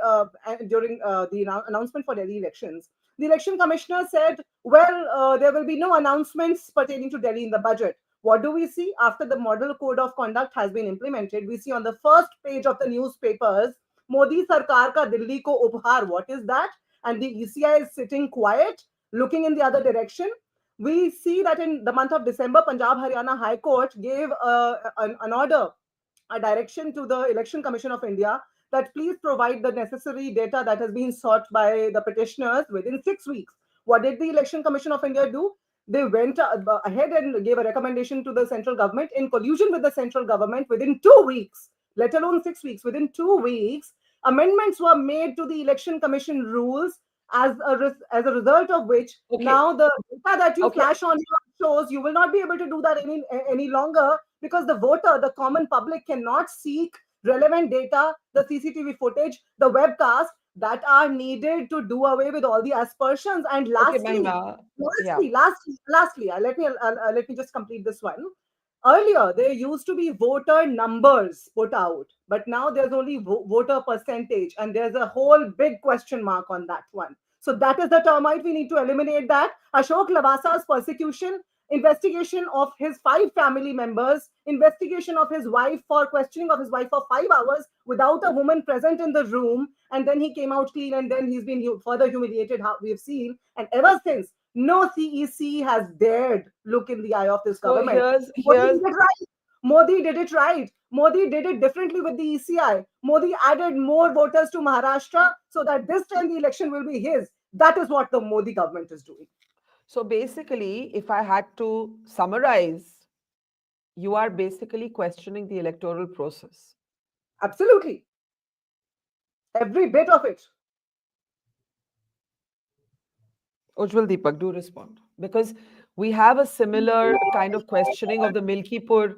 during the announcement for Delhi elections, the election commissioner said, well, there will be no announcements pertaining to Delhi in the budget. What do we see after the Model Code of Conduct has been implemented? We see on the first page of the newspapers, Modi Sarkar ka Delhi ko uphar. What is that? And the ECI is sitting quiet, looking in the other direction. We see that in the month of December, Punjab Haryana High Court gave an order, a direction to the Election Commission of India that please provide the necessary data that has been sought by the petitioners within 6 weeks. What did the Election Commission of India do? They went ahead and gave a recommendation to the central government in collusion with the central government within 2 weeks, let alone 6 weeks. Within 2 weeks, amendments were made to the Election Commission rules, as a result of which now the data that you flash on your shows, you will not be able to do that any longer, because the voter, the common public, cannot seek relevant data, the CCTV footage, the webcast that are needed to do away with all the aspersions. And lastly, let me just complete this one. Earlier, there used to be voter numbers put out, but now there's only voter percentage, and there's a whole big question mark on that one. So that is the termite. We need to eliminate that. Ashok Lavasa's persecution, investigation of his 5 family members, investigation of his wife for questioning of his wife for 5 hours without a woman present in the room, and then he came out clean, and then he's been further humiliated, how we've seen. And ever since, no CEC has dared look in the eye of this government. Modi did it right. Modi did it differently with the ECI. Modi added more voters to Maharashtra so that this time the election will be his. That is what the Modi government is doing.
So basically, if I had to summarize, you are basically questioning the electoral process.
Absolutely. Every bit of it.
Ujjwal Deepak, do respond. Because we have a similar kind of questioning of the Milkipur.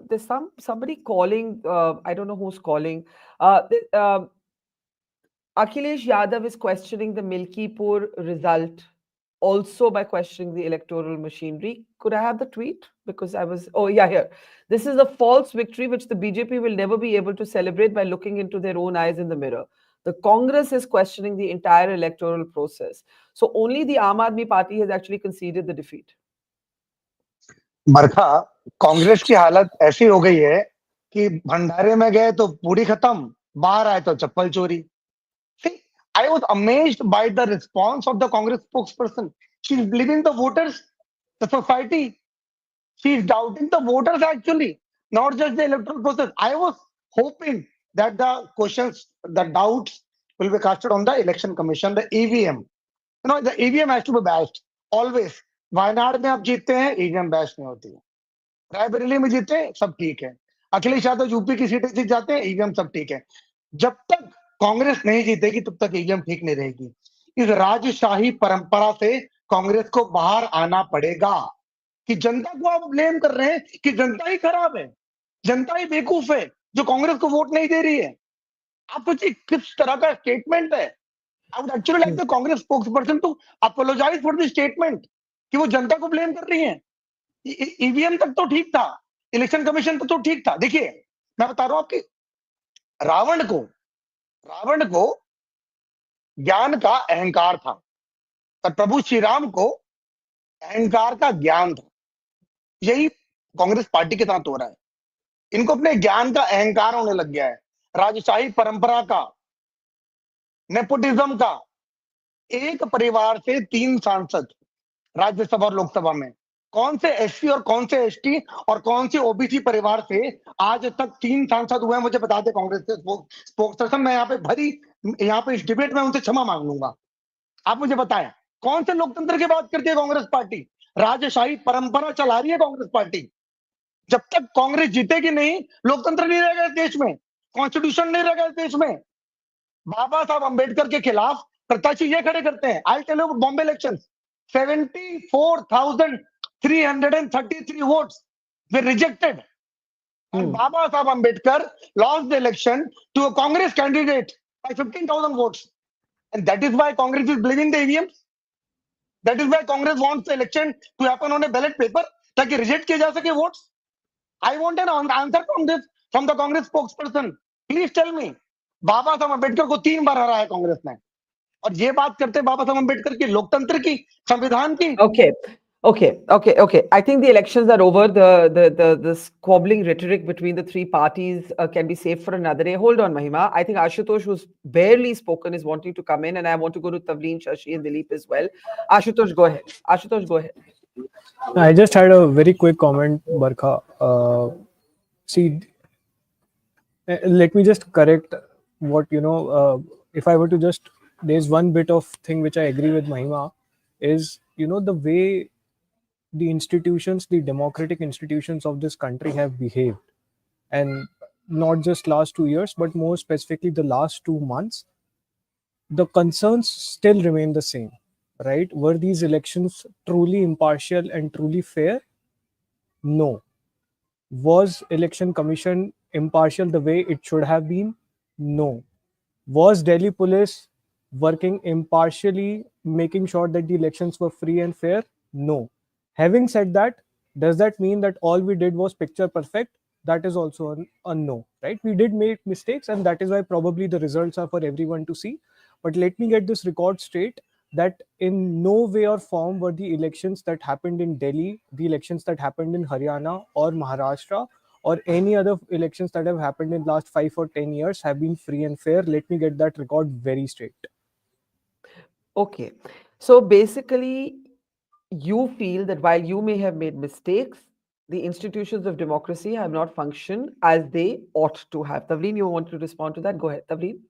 There's somebody calling, I don't know who's calling. Akhilesh Yadav is questioning the Milkipur result also by questioning the electoral machinery. Could I have the tweet? Because I was, oh yeah, here. This is a false victory which the BJP will never be able to celebrate by looking into their own eyes in the mirror. The Congress is questioning the entire electoral process. So only the Aam Aadmi Party has actually conceded the defeat.
बरखा, कांग्रेस की हालत ऐसी हो गई है कि भंडारे में गए तो पूरी खत्म, बाहर आए तो चप्पल चोरी. See, I was amazed by the response of the Congress spokesperson. She's blaming the voters, the society. She's doubting the voters actually, not just the electoral process. I was hoping that the questions, the doubts will be casted on the election commission, the EVM. You know, the EVM has to be bashed always. Wayanad में आप जीतते हैं, EVM bash नहीं होती है. रायबरेली में जीते हैं, सब ठीक है. अखिलेश यादव यूपी की सीटें जीत जाते हैं, EVM सब ठीक है. जब तक कांग्रेस नहीं जीतेगी तब तक EVM ठीक नहीं रहेगी. इस राजशाही परंपरा से कांग्रेस को बाहर आना पड़ेगा. कि जनता को आप ब्लेम कर रहे हैं कि जनता ही खराब है, जनता ही बेवकूफ है जो कांग्रेस को वोट नहीं दे रही है. आप सोचिए किस तरह का स्टेटमेंट है. I would actually like the Congress spokesperson to apologise for the statement कि वो जनता को ब्लेम कर रही है. ईवीएम तक तो ठीक था, इलेक्शन कमीशन तक तो ठीक था. देखिए मैं बता रहा हूं आपकी, रावण को ज्ञान का अहंकार था, पर प्रभु श्री राम को अहंकार का ज्ञान था. यही कांग्रेस पार्टी के साथ हो रहा है. इनको अपने ज्ञान का अहंकार होने लग गया है, राजशाही परंपरा का, नेपोटिज्म का. एक परिवार से 3 सांसद राज्यसभा और लोकसभा में. कौन से एससी और कौन से एसटी और कौन से ओबीसी परिवार से आज तक 3 सांसद हुए हैं, मुझे बता दे कांग्रेस के स्पोक्सपर्सन. मैं यहाँ पे इस डिबेट में उनसे क्षमा मांग लूंगा. आप मुझे बताएं कौन से लोकतंत्र की बात करती है कांग्रेस पार्टी. राजशाही परंपरा चला रही है कांग्रेस पार्टी. जब तक कांग्रेस जीतेगी नहीं, लोकतंत्र नहीं रहेगा इस देश में, कॉन्स्टिट्यूशन नहीं रहेगा इस देश में. बाबा साहब अंबेडकर के खिलाफ प्रत्याशी ये खड़े करते हैं. I tell you Bombay election, 74,333 votes were rejected. And Baba Sahib Ambedkar lost the election to a Congress candidate by 15,000 votes. And that is why Congress is blaming the EVMs. That is why Congress wants the election to happen on a ballot paper, ताकि reject किए जा सके votes. I want an answer from this, from the Congress spokesperson. Please tell me. बाबा साहब अम्बेडकर को 3 बार हराया कांग्रेस ने, और ये बात करते हैं बाबा साहब अम्बेडकर की, लोकतंत्र की, संविधान की.
Okay. I think the elections are over. The squabbling rhetoric between the 3 parties can be saved for another day. Hold on, Mahima. I think Ashutosh, who's barely spoken, is wanting to come in, and I want to go to Tavleen, Shashi, and Dilip as well. Ashutosh, go ahead.
I just had a very quick comment, Barkha. See, let me just correct what, if I were to just, there's one bit of thing which I agree with Mahima, is, the way the institutions, the democratic institutions of this country have behaved. And not just last 2 years, but more specifically the last 2 months, the concerns still remain the same, right? Were these elections truly impartial and truly fair? No. Was election commission impartial the way it should have been? No. Was Delhi police working impartially, making sure that the elections were free and fair? No. Having said that, does that mean that all we did was picture perfect? That is also a no, right? We did make mistakes, and that is why probably the results are for everyone to see. But let me get this record straight, that in no way or form were the elections that happened in Delhi, the elections that happened in Haryana or Maharashtra, or any other elections that have happened in last 5 or 10 years have been free and fair. Let me get that record very straight.
Okay. So basically, you feel that while you may have made mistakes, the institutions of democracy have not functioned as they ought to have. Tavleen, you want to respond to that? Go ahead, Tavleen.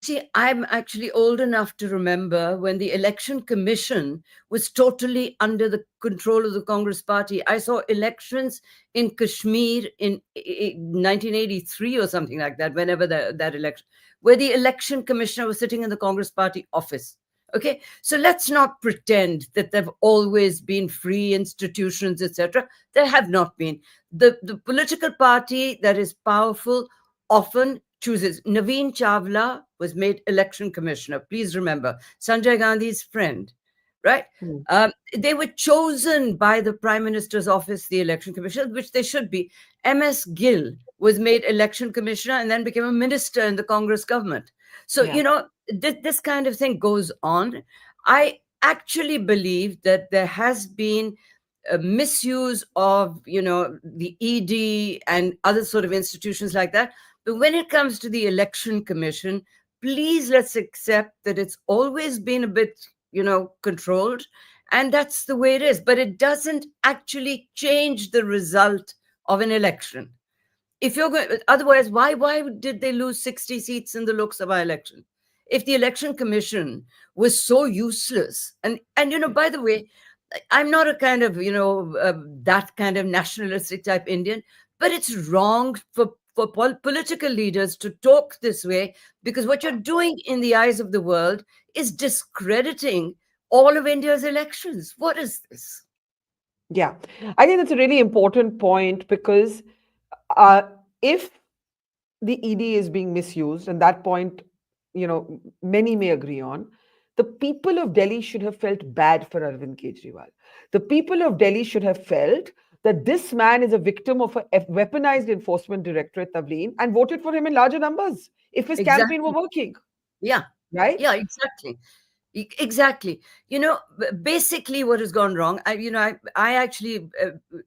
See, I'm actually old enough to remember when the election commission was totally under the control of the Congress party. I saw elections in Kashmir in 1983 or something like that, whenever that election, where the election commissioner was sitting in the Congress party office. Okay, so let's not pretend that there have always been free institutions, etc. There have not been. The political party that is powerful often chooses. Naveen Chawla was made election commissioner. Please remember, Sanjay Gandhi's friend. right? They were chosen by the Prime Minister's office, the Election Commission, which they should be. MS Gill was made Election Commissioner and then became a minister in the Congress government. So,
Yeah.
you know, this kind of thing goes on. I actually believe that there has been a misuse of, you know, the ED and other sort of institutions like that. But when it comes to the Election Commission, please let's accept that it's always been a bit, you know, controlled, and that's the way it is. But it doesn't actually change the result of an election. If you're going, otherwise, why did they lose 60 seats in the Lok Sabha election? If the Election Commission was so useless, and you know, by the way, I'm not a kind of, you know, that kind of nationalistic type Indian, but it's wrong for political leaders to talk this way, because what you're doing in the eyes of the world is discrediting all of India's elections. What is this?
Yeah, I think that's a really important point, because if the ED is being misused, and that point, you know, many may agree on, the people of Delhi should have felt bad for Arvind Kejriwal. The people of Delhi should have felt that this man is a victim of a weaponized enforcement directorate, Tavleen, and voted for him in larger numbers if his campaign were working.
Yeah.
Right?
Yeah, exactly. Exactly. You know, basically what has gone wrong, I actually,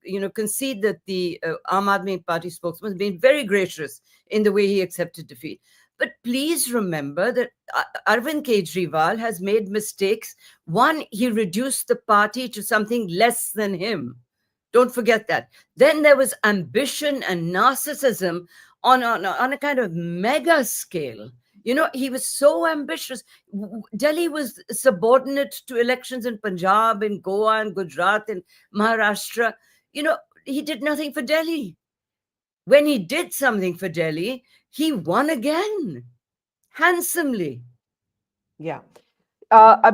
you know, concede that the Aam Aadmi Party spokesman has been very gracious in the way he accepted defeat. But please remember that Arvind Kejriwal has made mistakes. One, he reduced the party to something less than him. Don't forget that. Then there was ambition and narcissism on a kind of mega scale. You know, he was so ambitious. Delhi was subordinate to elections in Punjab, in Goa, in Gujarat, in Maharashtra. You know, he did nothing for Delhi. When he did something for Delhi, he won again, handsomely.
Yeah.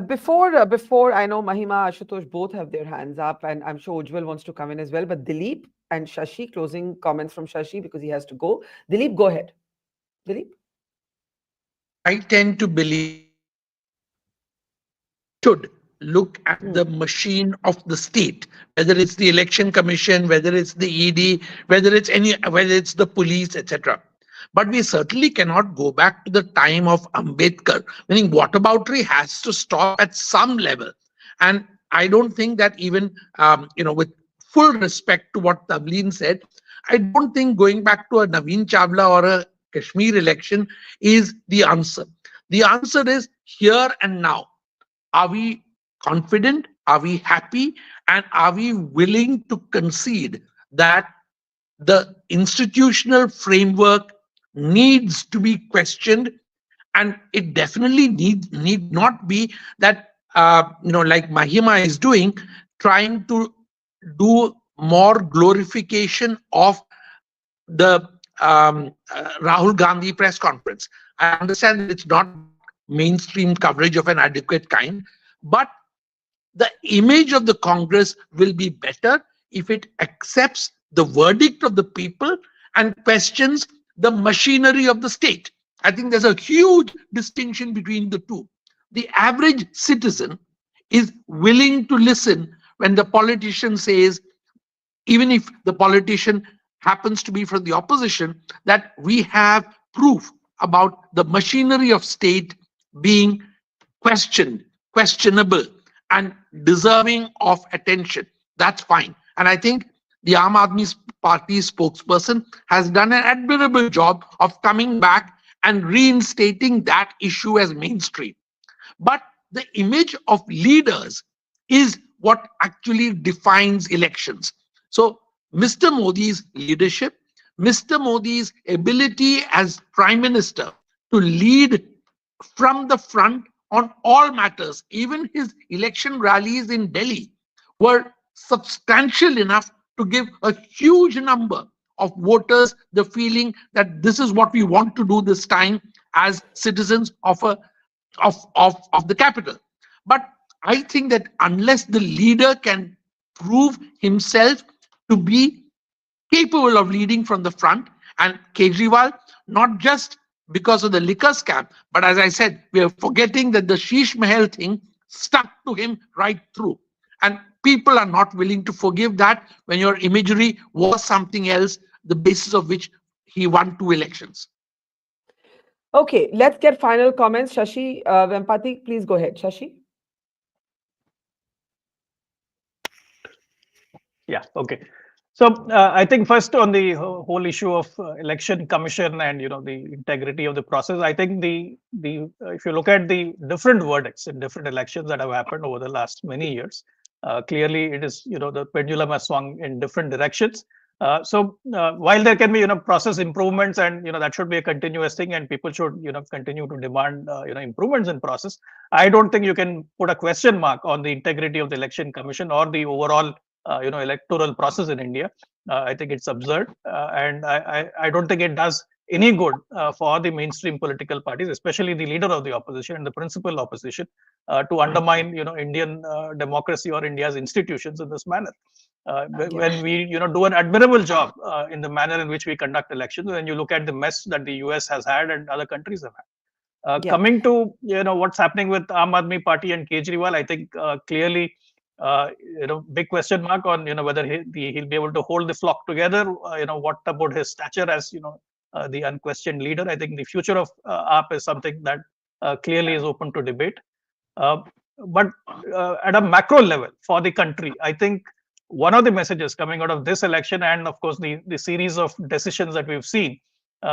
Before I know Mahima, Ashutosh both have their hands up, and I'm sure Ujjwal wants to come in as well. But Dilip and Shashi, closing comments from Shashi because he has to go. Dilip, go ahead. Dilip?
I tend to believe should look at the machine of the state, whether it's the election commission, whether it's the ED, whether it's the police, etc. But we certainly cannot go back to the time of Ambedkar, meaning whataboutery has to stop at some level. And I don't think that even, with full respect to what Tavleen said, I don't think going back to a Naveen Chawla or a Kashmir election is the answer. The answer is here and now. Are we confident? Are we happy? And are we willing to concede that the institutional framework needs to be questioned? And it definitely need not be that, like Mahima is doing, trying to do more glorification of the Rahul Gandhi press conference. I understand that it's not mainstream coverage of an adequate kind, but the image of the Congress will be better if it accepts the verdict of the people and questions the machinery of the state. I think there's a huge distinction between the two. The average citizen is willing to listen when the politician says, even if the politician happens to be from the opposition, that we have proof about the machinery of state being questionable, and deserving of attention. That's fine. And I think the Aam Aadmi Party spokesperson has done an admirable job of coming back and reinstating that issue as mainstream. But the image of leaders is what actually defines elections. So Mr. Modi's leadership, Mr. Modi's ability as Prime Minister to lead from the front on all matters, even his election rallies in Delhi were substantial enough to give a huge number of voters the feeling that this is what we want to do this time as citizens of the capital. But I think that unless the leader can prove himself to be capable of leading from the front, and Kejriwal, not just because of the liquor scam, but as I said, we are forgetting that the Sheesh Mahal thing stuck to him right through. And people are not willing to forgive that when your imagery was something else, the basis of which he won 2 elections.
Okay, let's get final comments. Shashi Vempati, please go ahead. Shashi.
Yeah, okay. So I think first on the whole issue of election commission and the integrity of the process, I think the if you look at the different verdicts in different elections that have happened over the last many years, clearly it is the pendulum has swung in different directions. So while there can be process improvements, and that should be a continuous thing, and people should continue to demand improvements in process, I don't think you can put a question mark on the integrity of the election commission or the overall electoral process in India. I think it's absurd, and I don't think it does any good for the mainstream political parties, especially the leader of the opposition and the principal opposition, to undermine Indian democracy or India's institutions in this manner. When we do an admirable job in the manner in which we conduct elections, when you look at the mess that the US has had and other countries have had. Coming to what's happening with Aam Aadmi Party and Kejriwal, I think clearly big question mark on whether he'll be able to hold the flock together. What about his stature as the unquestioned leader? I think the future of AAP is something that clearly is open to debate. But at a macro level for the country, I think one of the messages coming out of this election, and of course the series of decisions that we've seen,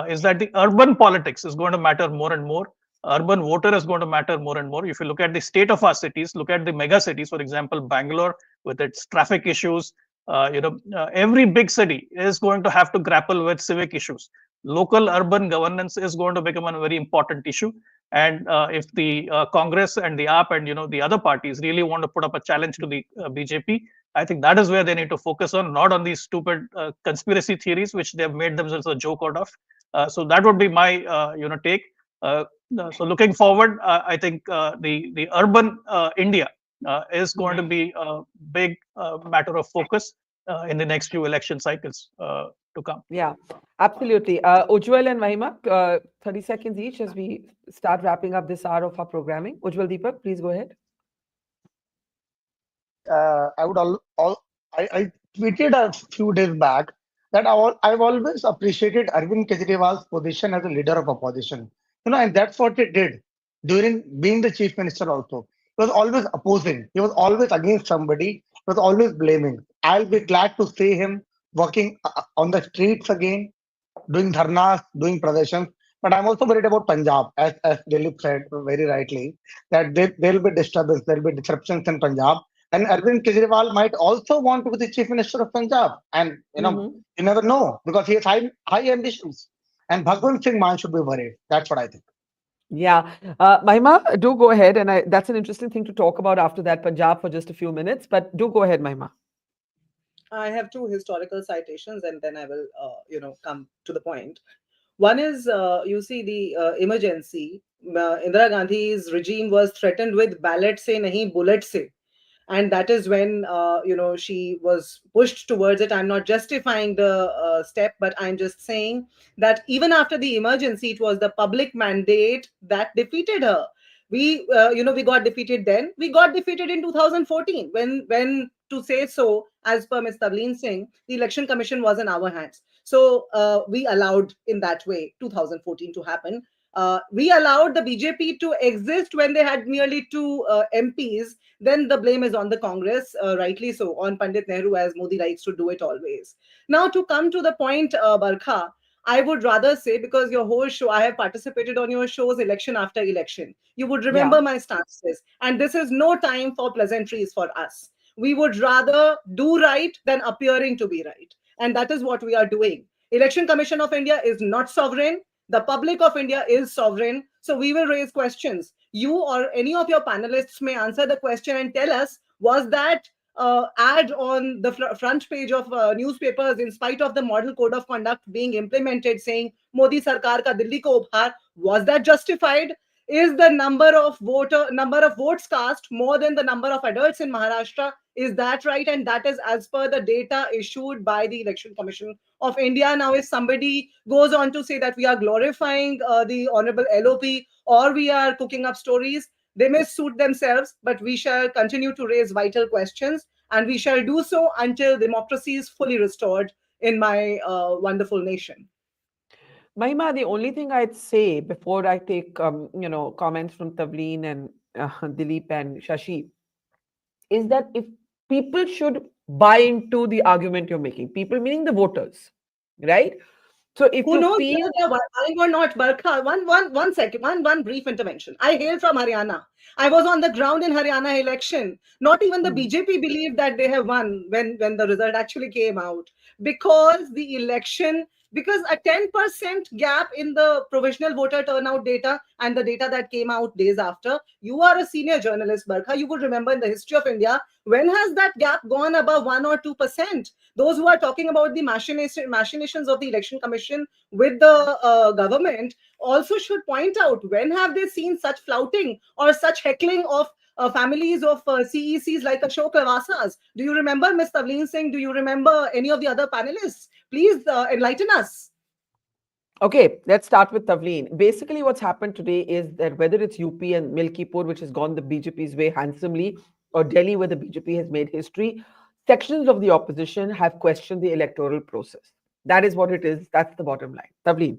is that the urban politics is going to matter more and more. Urban voter is going to matter more and more. If you look at the state of our cities, look at the mega cities, for example, Bangalore with its traffic issues, every big city is going to have to grapple with civic issues. Local urban governance is going to become a very important issue. And if the Congress and the AAP and the other parties really want to put up a challenge to the BJP, I think that is where they need to focus on, not on these stupid conspiracy theories which they have made themselves a joke out of. So that would be my take. So looking forward, I think the urban India is going to be a big matter of focus in the next few election cycles to come.
Yeah, absolutely. Ujjwal and Mahima, 30 seconds each as we start wrapping up this hour of our programming. Ujjwal, Deepak, please go ahead.
I tweeted a few days back that I've always appreciated Arvind Kejriwal's position as a leader of opposition. And that's what he did during being the chief minister also. He was always opposing. He was always against somebody. He was always blaming. I'll be glad to see him working on the streets again, doing dharnas, doing pradeshans. But I'm also worried about Punjab, as Dilip said very rightly, that there will be disturbance, there will be disruptions in Punjab. And Arvind Kejriwal might also want to be the chief minister of Punjab. And, you never know, because he has high ambitions. And Bhagwant Singh Maan should be worried. That's what I think.
Yeah. Mahima, do go ahead. And that's an interesting thing to talk about after that, Punjab, for just a few minutes. But do go ahead, Mahima.
I have two historical citations, and then I will, come to the point. One is, you see, the emergency. Indira Gandhi's regime was threatened with ballot se nahi, bullet se. And that is when she was pushed towards it. I'm not justifying the step, but I'm just saying that even after the emergency, it was the public mandate that defeated her. We got defeated then. We got defeated in 2014 when to say so, as per Ms. Tavleen Singh, the election commission was in our hands. So we allowed in that way 2014 to happen. We allowed the BJP to exist when they had merely 2 MPs. Then the blame is on the Congress, rightly so, on Pandit Nehru, as Modi likes to do it always. Now, to come to the point, Barkha, I would rather say, because your whole show, I have participated on your shows election after election. You would remember my stances. And this is no time for pleasantries for us. We would rather do right than appearing to be right. And that is what we are doing. Election Commission of India is not sovereign. The public of India is sovereign. So we will raise questions. You or any of your panelists may answer the question and tell us, was that ad on the front page of newspapers, in spite of the model code of conduct being implemented, saying Modi Sarkar ka Delhi ko ubhar, was that justified? Is the number of votes cast more than the number of adults in Maharashtra? Is that right? And that is as per the data issued by the Election Commission of India. Now, if somebody goes on to say that we are glorifying the Honorable LOP or we are cooking up stories, They may suit themselves, but we shall continue to raise vital questions, and we shall do so until democracy is fully restored in my wonderful nation.
Mahima, the only thing I'd say before I take, comments from Tavleen and Dilip and Shashi is that if people should buy into the argument you're making, people meaning the voters, right? So if
Who
you
knows
feel
whether they're buying or not, Barkha? One second, one brief intervention. I hail from Haryana. I was on the ground in Haryana election. Not even the BJP believed that they have won when the result actually came out, because the election, because a 10% gap in the provisional voter turnout data and the data that came out days after. You are a senior journalist, Barkha. You would remember in the history of India, when has that gap gone above 1 or 2%? Those who are talking about the machinations of the election commission with the government also should point out, when have they seen such flouting or such heckling of families of CECs like Ashok Lavasas? Do you remember, Ms. Tavleen Singh? Do you remember any of the other panelists? Please enlighten us.
Okay, let's start with Tavleen. Basically, what's happened today is that whether it's UP and Milkipur, which has gone the BJP's way handsomely, or Delhi, where the BJP has made history, sections of the opposition have questioned the electoral process. That is what it is. That's the bottom line. Tavleen.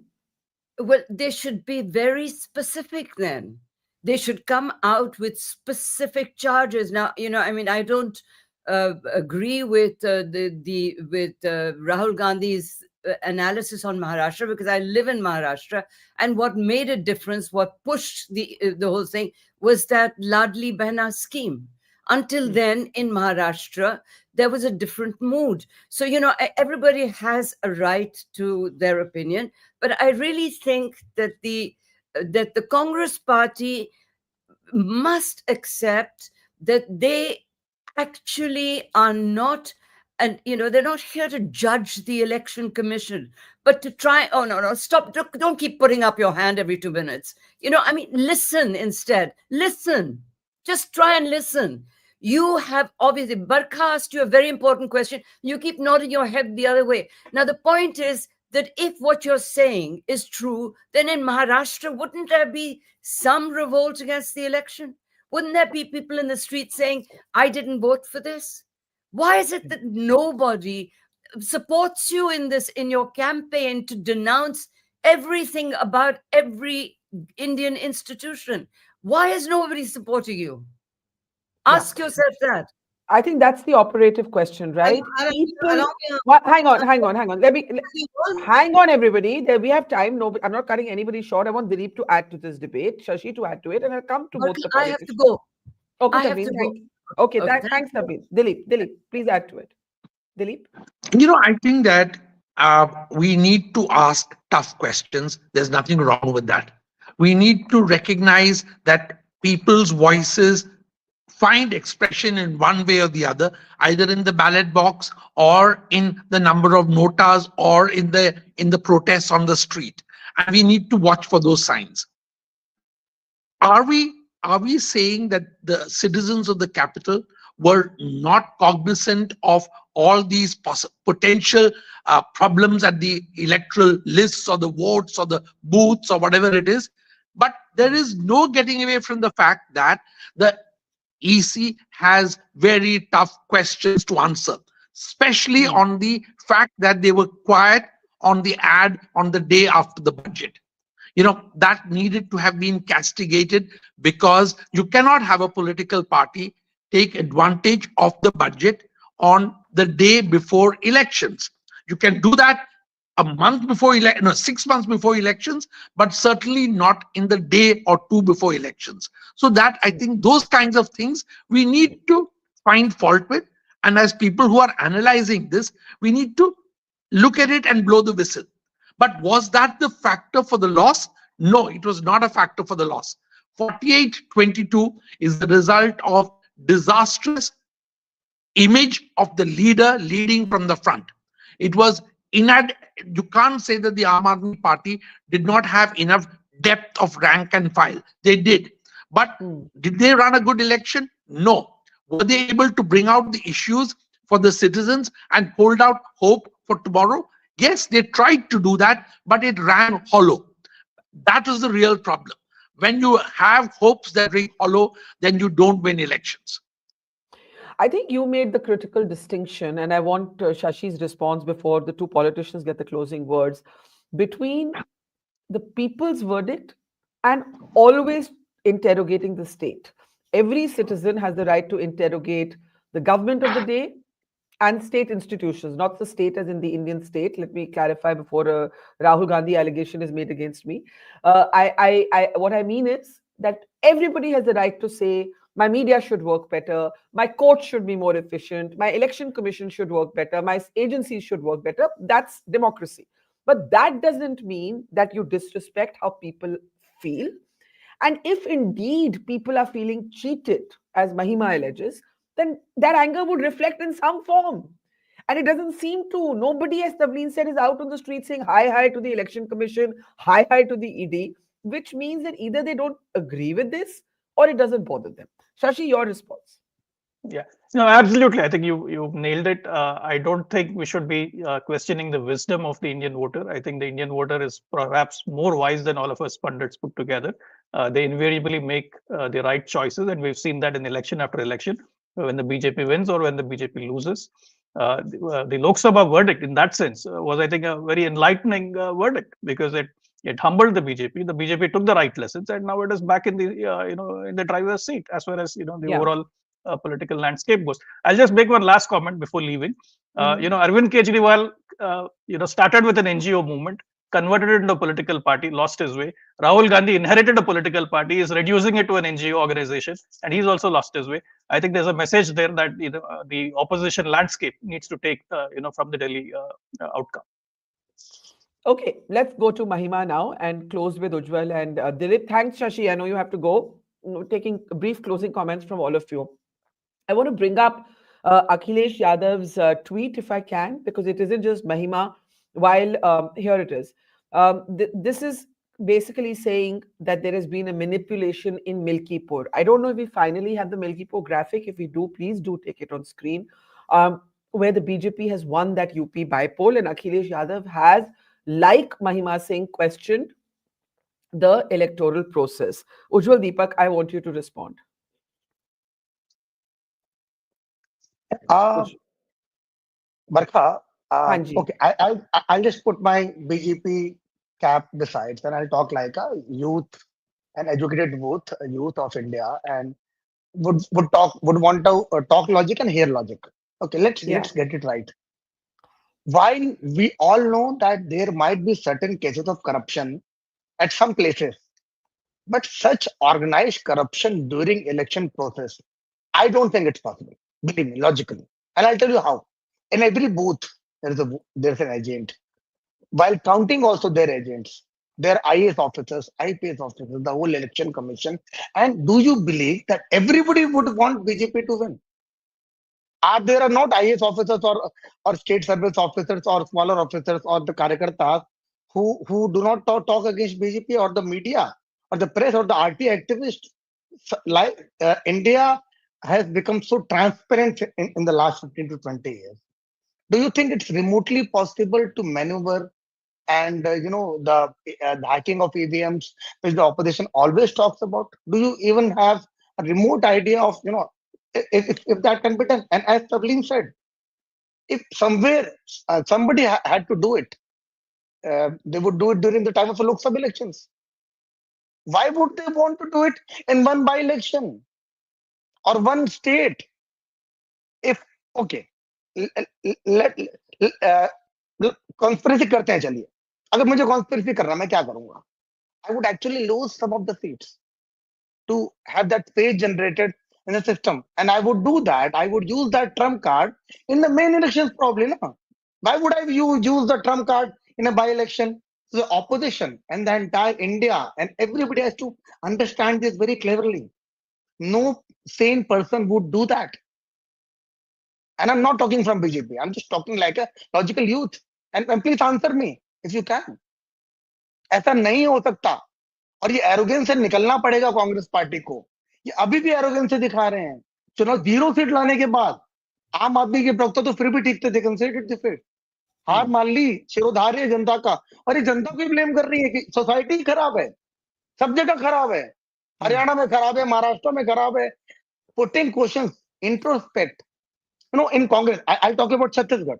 Well, they should be very specific then. They should come out with specific charges. Now, I mean, I don't agree with Rahul Gandhi's analysis on Maharashtra, because I live in Maharashtra, and what made a difference, what pushed the whole thing, was that Ladli Behna scheme. Until then, in Maharashtra, there was a different mood. So, everybody has a right to their opinion, but I really think that the Congress party must accept that they actually are not, and they're not here to judge the election commission, but to try. Oh no, stop! Don't keep putting up your hand every 2 minutes. I mean, listen instead. Listen. Just try and listen. You have obviously, Barkha asked you a very important question. You keep nodding your head the other way. Now, the point is that if what you're saying is true, then in Maharashtra, wouldn't there be some revolt against the election? Wouldn't there be people in the street saying, I didn't vote for this? Why is it that nobody supports you in your campaign to denounce everything about every Indian institution? Why is nobody supporting you? Ask yourself that.
I think that's the operative question, right? Hang on. Hang on, everybody. We have time. No, I'm not cutting anybody short. I want Dilip to add to this debate, Shashi to add to it, and I'll come to both the politicians.
I have to go.
Okay, Tavleen, Okay, thanks, Tavleen. Dilip, please add to it. Dilip?
I think that we need to ask tough questions. There's nothing wrong with that. We need to recognize that people's voices find expression in one way or the other, either in the ballot box or in the number of notas or in the protests on the street. And we need to watch for those signs. Are we saying that the citizens of the capital were not cognizant of all these potential problems at the electoral lists or the votes or the booths or whatever it is? But there is no getting away from the fact that the EC has very tough questions to answer, especially on the fact that they were quiet on the ad on the day after the budget. That needed to have been castigated, because you cannot have a political party take advantage of the budget on the day before elections. You can do that a month before 6 months before elections, but certainly not in the day or two before elections. So that, I think, those kinds of things we need to find fault with. And as people who are analyzing this, we need to look at it and blow the whistle. But was that the factor for the loss? No, it was not a factor for the loss. 48-22 is the result of disastrous image of the leader leading from the front. It was you can't say that the Aam Aadmi Party did not have enough depth of rank and file. They did. But did they run a good election? No. Were they able to bring out the issues for the citizens and hold out hope for tomorrow? Yes, they tried to do that, but it ran hollow. That was the real problem. When you have hopes that ring hollow, then you don't win elections.
I think you made the critical distinction, and I want Shashi's response before the two politicians get the closing words, between the people's verdict and always interrogating the state. Every citizen has the right to interrogate the government of the day and state institutions, not the state as in the Indian state. Let me clarify before a Rahul Gandhi allegation is made against me. What I mean is that everybody has the right to say, my media should work better, my courts should be more efficient, my election commission should work better, my agencies should work better. That's democracy. But that doesn't mean that you disrespect how people feel. And if indeed people are feeling cheated, as Mahima alleges, then that anger would reflect in some form. And it doesn't seem to. Nobody, as Tavleen said, is out on the street saying hi to the Election Commission, hi to the ED, which means that either they don't agree with this or it doesn't bother them. Shashi, your response.
Yeah, no, absolutely. I think you nailed it. I don't think we should be questioning the wisdom of the Indian voter. I think the Indian voter is perhaps more wise than all of us pundits put together. They invariably make the right choices, and we've seen that in election after election, when the BJP wins or when the BJP loses. The Lok Sabha verdict, in that sense, was, I think, a very enlightening verdict, because it humbled the BJP. The BJP took the right lessons, and now it is back in the in the driver's seat as far as the overall political landscape goes. I'll just make one last comment before leaving. Arvind Kejriwal, started with an NGO movement, converted it into a political party, lost his way. Rahul Gandhi inherited a political party, is reducing it to an NGO organization, and he's also lost his way. I think there's a message there that the opposition landscape needs to take from the Delhi outcome.
Okay, let's go to Mahima now and close with Ujjwal and Dilip. Thanks, Shashi. I know you have to go. Taking brief closing comments from all of you. I want to bring up Akhilesh Yadav's tweet, if I can, because it isn't just Mahima. While here it is. This is basically saying that there has been a manipulation in Milkipur. I don't know if we finally have the Milkipur graphic. If we do, please do take it on screen. Where the BJP has won that UP by-poll, and Akhilesh Yadav has, like Mahima Singh, questioned the electoral process. Ujjwal, Deepak, I want you to respond.
Barkha, okay, I'll just put my BJP cap beside, and I'll talk like a youth, an educated youth of India, and would want to talk logic and hear logic. Okay, let's get it right. While we all know that there might be certain cases of corruption at some places, but such organized corruption during election process, I don't think it's possible. Believe me, logically, and I'll tell you how. In every booth, there's an agent. While counting, also their agents, their IAS officers, IPS officers, the whole election commission. And do you believe that everybody would want BJP to win? There are not IAS officers or state service officers or smaller officers or the Karyakartas who do not talk against BJP, or the media or the press or the RT activists. India has become so transparent in the last 15 to 20 years. Do you think it's remotely possible to maneuver and the hacking of EVMs, which the opposition always talks about? Do you even have a remote idea of if that can be done? And as Tavleen said, if somewhere somebody had to do it, they would do it during the time of the Lok Sabha elections. Why would they want to do it in one by-election or one state? If okay, conspiracy करते हैं, चलिए अगर मुझे conspiracy करना, मैं क्या करूंगा? I would actually lose some of the seats to have that page generated in the system, and I would do that. I would use that trump card in the main elections probably. No? Why would I use the trump card in a by-election? So the opposition and the entire India and everybody has to understand this very cleverly. No sane person would do that. And I'm not talking from BJP. I'm just talking like a logical youth. And please answer me if you can. ऐसा नहीं हो सकता, और ये arrogance से निकलना पड़ेगा Congress party को. ये अभी भी एरोगेंस से दिखा रहे हैं. चुनाव 0 सीट लाने के बाद आम आदमी के प्रवक्ता तो फिर भी ठीक थे, कंसिडर्ड डिफीट. हार मान ली, शिरोधार्य जनता का, और ये जनता को ब्लेम कर रही है कि सोसाइटी खराब है. सब जगह खराब है, हरियाणा में खराब है, महाराष्ट्र में खराब है. Putting questions, introspect. In Congress, I'll talk about Chhattisgarh.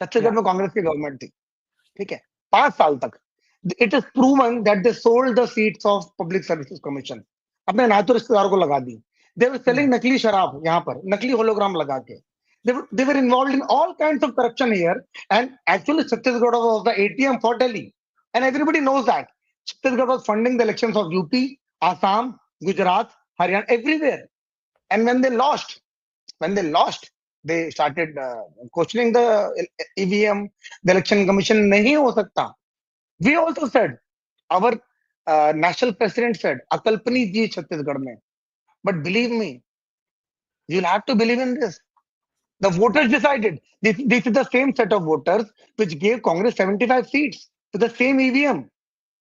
Chhattisgarh में कांग्रेस की गवर्नमेंट थी, ठीक है, 5 साल तक. It is proven that they sold the seats of Public Services Commission. अपने नाते रिश्तेदारों को लगा दी. They were selling नकली शराब यहाँ पर, नकली होलोग्राम लगा के. They were involved in all kinds of corruption here, and actually Chhattisgarh was the ATM for Delhi, and everybody knows that. Chhattisgarh was funding the elections of UP, Assam, Gujarat, Haryana, everywhere. And when they lost, they started questioning the EVM, the election commission. Nahi ho sakta. We also said, our national president said, akalpani ji Chhattisgarh mein. But believe me, you'll have to believe in this. The voters decided. This is the same set of voters which gave Congress 75 seats to the same EVM.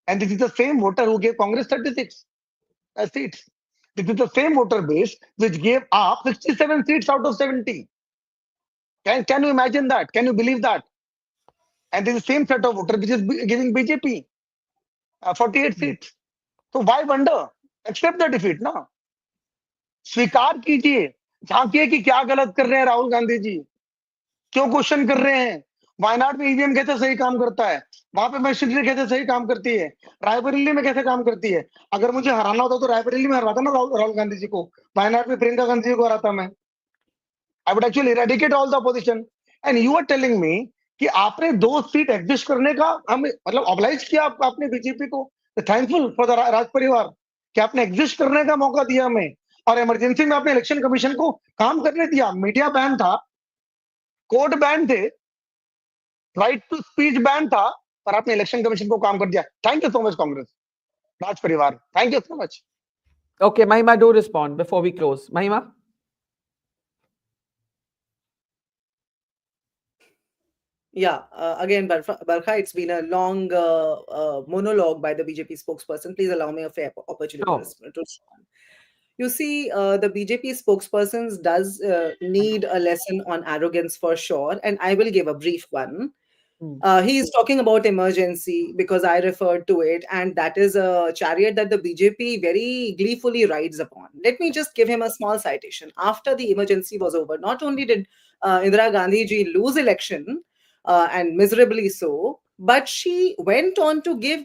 And this is the same voter who gave Congress 36 seats. This is the same voter base which gave AAP 67 seats out of 70. Can you imagine that? Can you believe that? And this is the same set of voters which is giving BJP 48 seats. So why wonder? Accept the defeat, na? स्वीकार कीजिए, झांकिए कि क्या गलत कर रहे हैं राहुल गांधी जी, क्यों question कर रहे हैं. वायनाड में ईवीएम कैसे सही काम करता है, वहां पे मशीनरी कैसे सही काम करती है, रायबरेली में कैसे काम करती है. अगर मुझे हराना होता तो रायबरेली में हराता ना राहुल गांधी जी को, वायनाड में प्रियंका गांधी जी को हराता मैं. I would actually eradicate all the opposition. And you are telling me कि आपने 2 सीट एग्जिस्ट करने का हमें मतलब ऑब्लाइज किया आपने बीजेपी को. थैंकफुल फॉर द राज परिवार कि आपने एग्जिस्ट करने का मौका दिया हमें, और इमरजेंसी में आपने इलेक्शन कमीशन को काम करने दिया. मीडिया बैन था, कोर्ट बैन थे, राइट टू स्पीच बैन था, पर आपने इलेक्शन कमीशन को काम कर दिया. Thank you so much Congress, राज परिवार. Thank you so much.
Okay, Mahima, do respond before we close. Mahima?
Yeah, again, Barkha, it's been a long monologue by the BJP spokesperson. Please allow me a fair opportunity to respond. You see, the BJP spokesperson does need a lesson on arrogance for sure, and I will give a brief one. He is talking about emergency because I referred to it, and that is a chariot that the BJP very gleefully rides upon. Let me just give him a small citation. After the emergency was over, not only did Indira Gandhi ji lose election, and miserably so, but she went on to give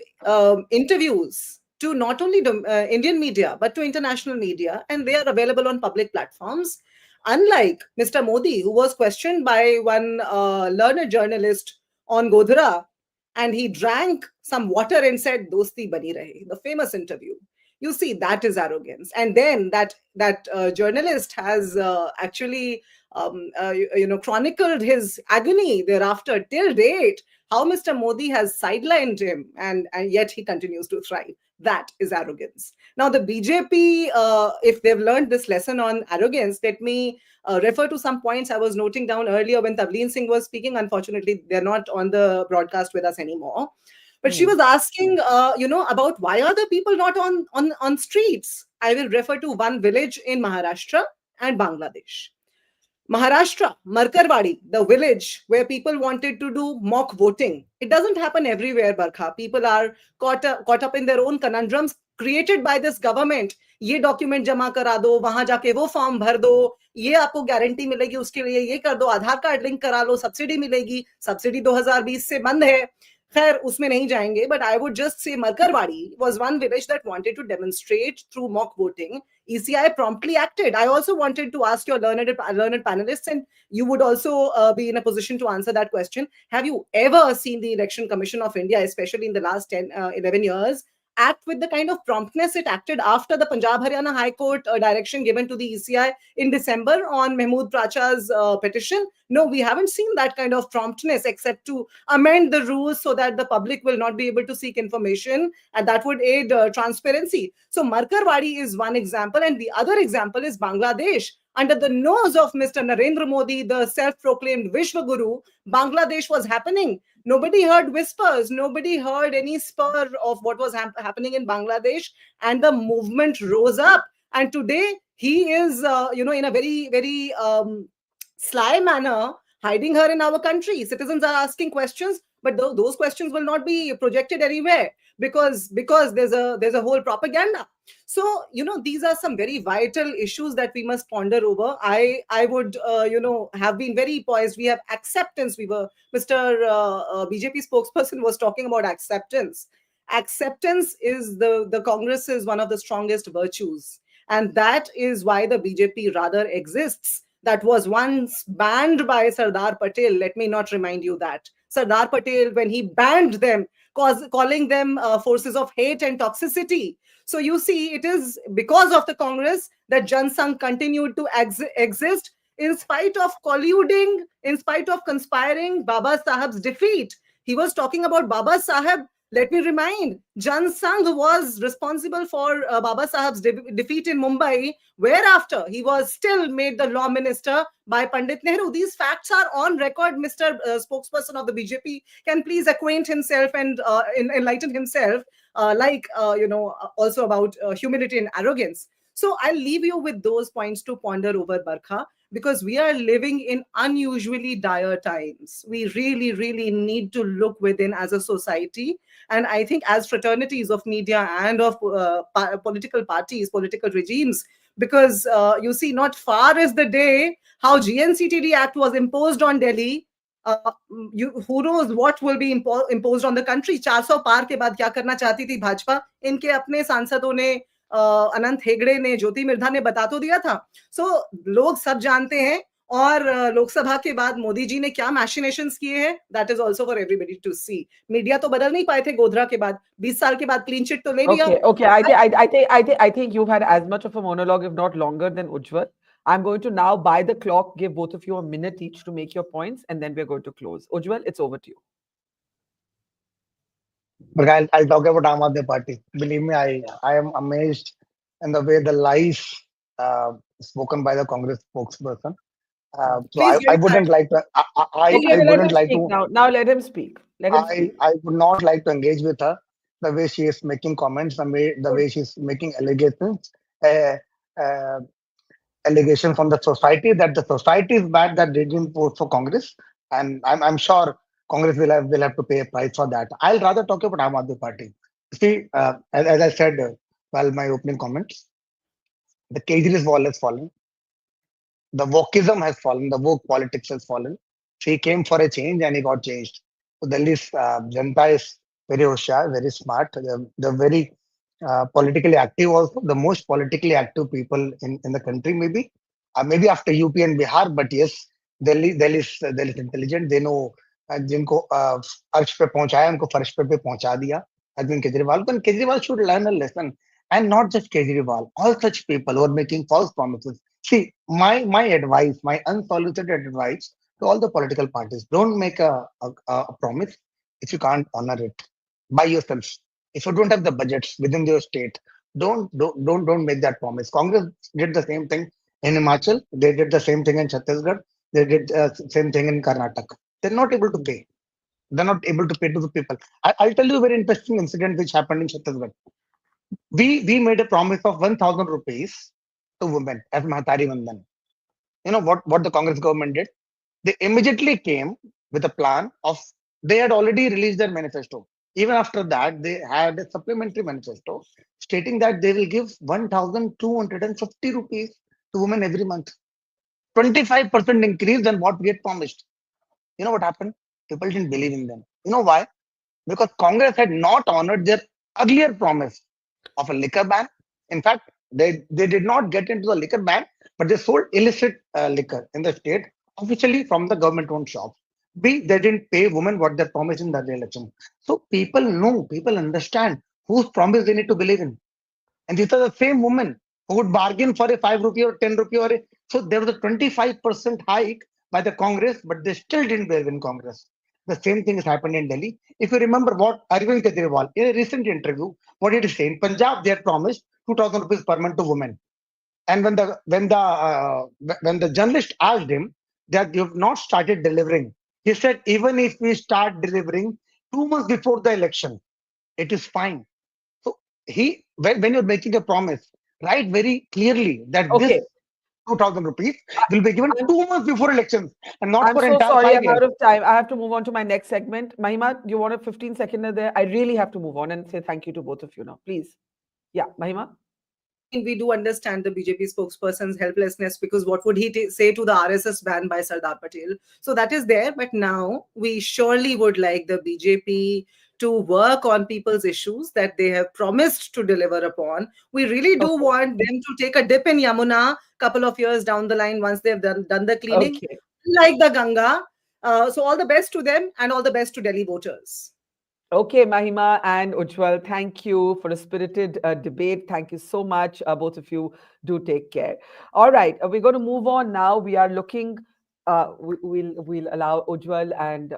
interviews to not only Indian media, but to international media, and they are available on public platforms. Unlike Mr. Modi, who was questioned by one learned journalist on Godhra, and he drank some water and said, "Dosti bani rahe," the famous interview. You see, that is arrogance. And then that journalist has actually chronicled his agony thereafter till date, how Mr. Modi has sidelined him, and yet he continues to thrive. That is arrogance. Now, the BJP, if they've learned this lesson on arrogance, let me refer to some points I was noting down earlier when Tavleen Singh was speaking. Unfortunately, they're not on the broadcast with us anymore. But she was asking, about why are the people not on streets? I will refer to one village in Maharashtra and Bangladesh. Maharashtra, Markarwadi, the village where people wanted to do mock voting. It doesn't happen everywhere, Barkha. People are caught up in their own conundrums created by this government. ये document जमा करा दो, वहां जाके वो form भर दो, ये आपको गारंटी मिलेगी, उसके लिए ये कर दो, आधार कार्ड लिंक करा लो, सब्सिडी मिलेगी. सब्सिडी 2020 से बंद है. खैर, उसमें नहीं जाएंगे, but I would just say Markarwadi was one village that wanted to demonstrate through mock voting. ECI promptly acted. I also wanted to ask your learned panelists, and you would also be in a position to answer that question. Have you ever seen the Election Commission of India, especially in the last 11 years, act with the kind of promptness it acted after the Punjab Haryana High Court direction given to the ECI in December on Mahmood Pracha's petition? No, we haven't seen that kind of promptness except to amend the rules so that the public will not be able to seek information, and that would aid transparency. So Markarwadi is one example, and the other example is Bangladesh. Under the nose of Mr. Narendra Modi, the self-proclaimed Vishwa Guru, Bangladesh was happening. Nobody heard whispers. Nobody heard any spur of what was happening in Bangladesh, and the movement rose up. And today he is, in a very, very sly manner, hiding her in our country. Citizens are asking questions. but those questions will not be projected anywhere because there's a whole propaganda. So these are some very vital issues that we must ponder over. I would have been very poised. We have acceptance. Mr. BJP spokesperson was talking about acceptance. Acceptance is the Congress is one of the strongest virtues, and that is why the BJP rather exists. That was once banned by Sardar Patel. Let me not remind you that Sardar Patel, when he banned them, calling them forces of hate and toxicity. So you see, it is because of the Congress that Jan Sangh continued to exist in spite of colluding, in spite of conspiring Baba Saheb's defeat. He was talking about Baba Saheb. Let me remind, Jan Sangh was responsible for Baba Saheb's defeat in Mumbai, whereafter he was still made the law minister by Pandit Nehru. These facts are on record. Mr. Spokesperson of the BJP can please acquaint himself and enlighten himself, also about humility and arrogance. So I'll leave you with those points to ponder over, Barkha, because we are living in unusually dire times. We really, really need to look within as a society. And I think as fraternities of media and of political parties, political regimes, because you see, not far is the day how GNCTD Act was imposed on Delhi. Who knows what will be imposed on the country. 400 पार के बाद क्या करना चाहती थी भाजपा? इनके अपने सांसदों ने, अनंत हेगड़े ने, ज्योति मिर्धा ने बता तो दिया था. सो लोग सब जानते हैं. और लोकसभा के बाद मोदी जी ने क्या मैशिनेशंस किए हैं, that is also for everybody to see. Media तो बदल नहीं पाए थे गोधरा के बाद. 20 साल के बाद क्लीन चिट तो ले लिया.
Okay. I think you've had as much of a monologue, if not longer, than Ujjwal. I'm going to now, by the clock, give both of you a minute each to make your points, and then we're going to close. Ujjwal, it's over to you.
But I'll talk about Aam Aadmi Party. Believe me, I am amazed in the way the lies spoken by the Congress spokesperson. So I wouldn't like to. I wouldn't like to.
Now let him speak.
I would not like to engage with her. The way she is making comments, the way she's making allegations, allegations from the society that the society is bad, that they didn't vote for Congress, and I'm sure Congress will have to pay a price for that. I'll rather talk about Aam Aadmi Party. See, as I said while my opening comments, the Kejriwal wall has fallen. The wokeism has fallen. The woke politics has fallen. He came for a change and he got changed. So Delhi's Janata is very hoshiyar, very smart. They're very politically active also. The most politically active people in the country maybe after UP and Bihar. But yes, Delhi is intelligent. They know जिनको अर्श पे पहुंचाया उनको फर्श पे पहुंचा दिया अरविंद केजरीवाल को. Kejriwal should learn a lesson, and not just Kejriwal, all such people who are making false promises. See, my advice, my unsolicited advice to all the political parties: don't make a promise if you can't honor it by yourself. If you don't have the budgets within your state, don't make that promise. Congress did the same thing in Himachal. They did the same thing in Chhattisgarh. They did the same thing in Karnataka. They're not able to pay. They're not able to pay to the people. I'll tell you a very interesting incident which happened in Chhattisgarh. We made a promise of 1,000 rupees to women as Mahatari Vandan. You know what the Congress government did? They immediately came with a plan of, they had already released their manifesto. Even after that, they had a supplementary manifesto stating that they will give 1,250 rupees to women every month. 25% increase than what we had promised. You know what happened? People didn't believe in them. You know why? Because Congress had not honored their earlier promise of a liquor ban. In fact, they did not get into the liquor ban, but they sold illicit liquor in the state officially from the government-owned shops. They didn't pay women what they promised in the election. So people know, people understand whose promise they need to believe in. And these are the same women who would bargain for a 5 rupee or 10 rupee. So there was a 25% hike by the Congress, but they still didn't believe in Congress. The same thing has happened in Delhi. If you remember what Arvind Kejriwal, in a recent interview, what did he say? In Punjab, they had promised 2,000 rupees per month to women. And when the journalist asked him that you have not started delivering, he said, even if we start delivering 2 months before the election, it is fine. So when you're making a promise, write very clearly that
Okay.
2,000 rupees. They'll be given 2 months before elections and not
I'm
for
so
entire
sorry,
5
I'm
years.
out of time. I have to move on to my next segment. Mahima, you want a 15-seconder there? I really have to move on and say thank you to both of you now. Please. Yeah, Mahima?
We do understand the BJP spokesperson's helplessness, because what would he say to the RSS ban by Sardar Patel? So that is there. But now we surely would like the BJP to work on people's issues that they have promised to deliver upon. We really do want them to take a dip in Yamuna couple of years down the line once they've done the cleaning, like the Ganga. So all the best to them and all the best to Delhi voters.
Okay, Mahima and Ujjwal, thank you for a spirited debate. Thank you so much. Both of you do take care. All right, we're going to move on now. We are looking, we'll allow Ujjwal and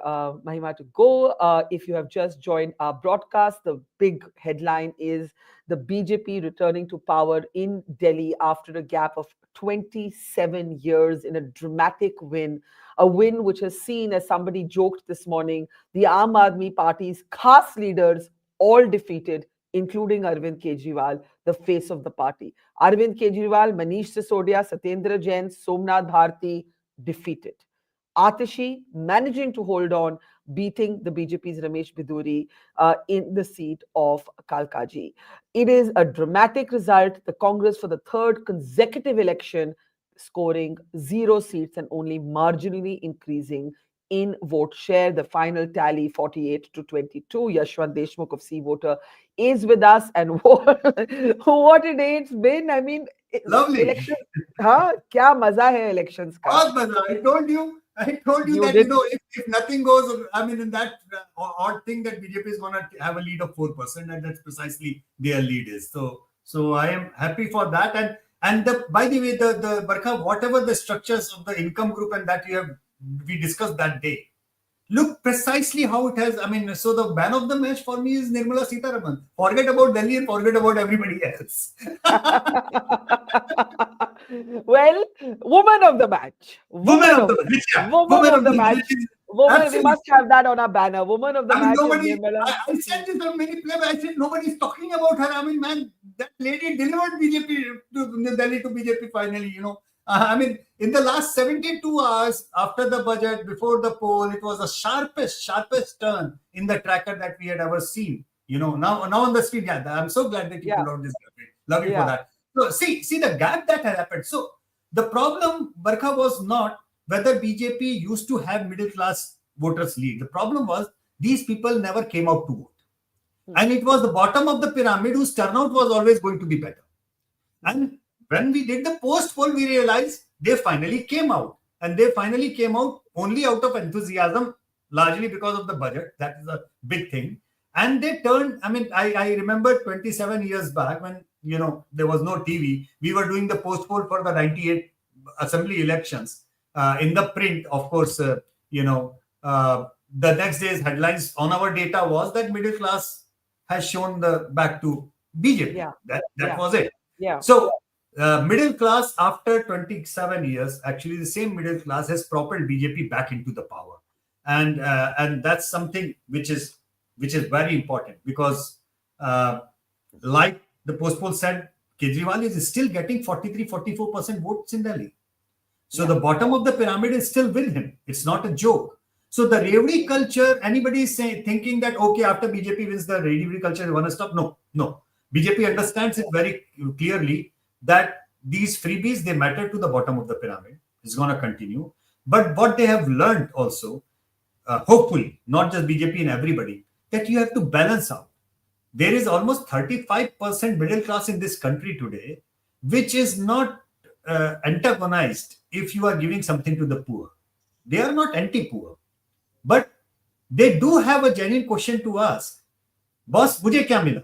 Mahima to go. If you have just joined our broadcast, the big headline is the BJP returning to power in Delhi after a gap of 27 years in a dramatic win. A win which has seen, as somebody joked this morning, the Aam Aadmi Party's caste leaders all defeated, including Arvind Kejriwal, the face of the party. Arvind Kejriwal, Manish Sisodia, Satyendra Jain, Somnath Bharti defeated. Atashi managing to hold on, beating the BJP's Ramesh Biduri in the seat of Kalkaji. It is a dramatic result. The Congress, for the third consecutive election, scoring 0 seats and only marginally increasing in vote share. The final tally 48 to 22. Yashwant Deshmukh of Sea Voter is with us, and what a day it's been. I mean,
lovely.
Election, huh? Kya maza hai elections ka.
Bahut maza. I told you that if nothing goes, I mean, in that odd thing that BJP is going to have a lead of 4%, and that's precisely their lead is. So I am happy for that. And by the way, the Barkha, whatever the structures of the income group and that we discussed that day, look precisely how it has. I mean, so the man of the match for me is Nirmala Sitharaman. Forget about Delhi and forget about everybody else.
Well, woman of the match. Woman of the match. Woman, we must have that on our banner. Woman of the match.
I said this on many places. I said nobody's talking about her. I mean, man, that lady delivered BJP to Delhi to BJP finally. You know, I mean, in the last 72 hours after the budget, before the poll, it was the sharpest turn in the tracker that we had ever seen. You know, now on the screen, yeah, I'm so glad that you pulled out this. Love you for that. So see the gap that had happened. So the problem, Barkha, was not whether BJP used to have middle class voters lead. The problem was these people never came out to vote. And it was the bottom of the pyramid whose turnout was always going to be better. And when we did the post poll, we realized they finally came out. And they finally came out only out of enthusiasm, largely because of the budget. That is a big thing. And they turned, I mean, I remember 27 years back when, you know, there was no TV. We were doing the post poll for the 98 assembly elections. In the print, of course, you know, the next day's headlines on our data was that middle class has shown the back to BJP.
Yeah.
That was it.
Yeah.
So middle class after 27 years, actually the same middle class has propelled BJP back into the power. And that's something which is very important because like the post poll said, Kejriwal is still getting 43-44% votes in Delhi. So the bottom of the pyramid is still with him. It's not a joke. So the Revdi culture, anybody is thinking that, okay, after BJP wins, the Revdi culture is going to stop. No. BJP understands it very clearly that these freebies, they matter to the bottom of the pyramid. It's going to continue. But what they have learned also, hopefully, not just BJP and everybody, that you have to balance out. There is almost 35% middle class in this country today, which is not antagonized if you are giving something to the poor. They are not anti-poor. But they do have a genuine question to ask. Boss, mujhe kya mila?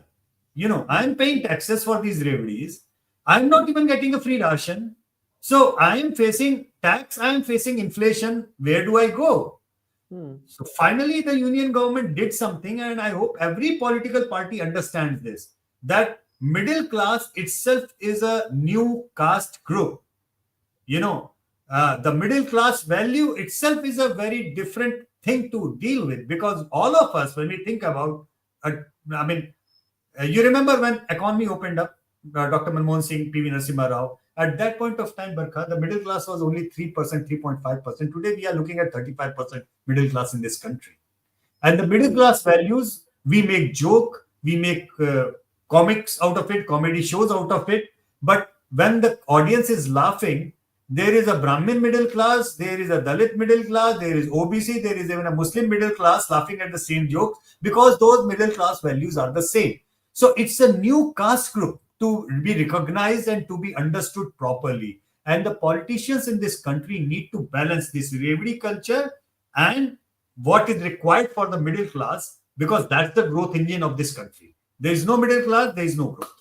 You know, I am paying taxes for these Revdis. I am not even getting a free ration. So I am facing tax. I am facing inflation. Where do I go? So finally, the union government did something, and I hope every political party understands this, that middle class itself is a new caste group. You know, the middle class value itself is a very different thing to deal with, because all of us, when we think about, you remember when economy opened up, Dr. Manmohan Singh, PV Narasimha Rao, At that point of time, Barkha, the middle class was only 3%, 3.5%. Today, we are looking at 35% middle class in this country. And the middle class values, we make joke, we make comics out of it, comedy shows out of it. But when the audience is laughing, there is a Brahmin middle class, there is a Dalit middle class, there is OBC, there is even a Muslim middle class laughing at the same joke, because those middle class values are the same. So it's a new caste group to be recognized and to be understood properly. And the politicians in this country need to balance this Revdi culture and what is required for the middle class, because that's the growth engine of this country. There is no middle class, there is no growth.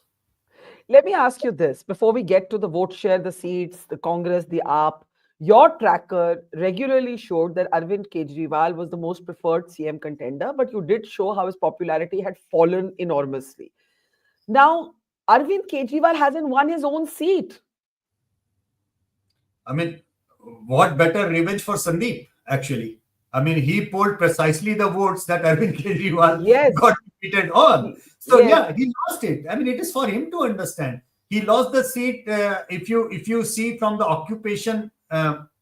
Let me ask you this before we get to the vote share, the seats, the Congress, the AAP. Your tracker regularly showed that Arvind Kejriwal was the most preferred CM contender, but you did show how his popularity had fallen enormously. Now, Arvind Kejriwal hasn't won his own seat.
I mean, what better revenge for Sandeep, actually? I mean, he polled precisely the votes that Arvind Kejriwal got defeated on. So, yeah, he lost it. I mean, it is for him to understand. He lost the seat. If you see from the occupation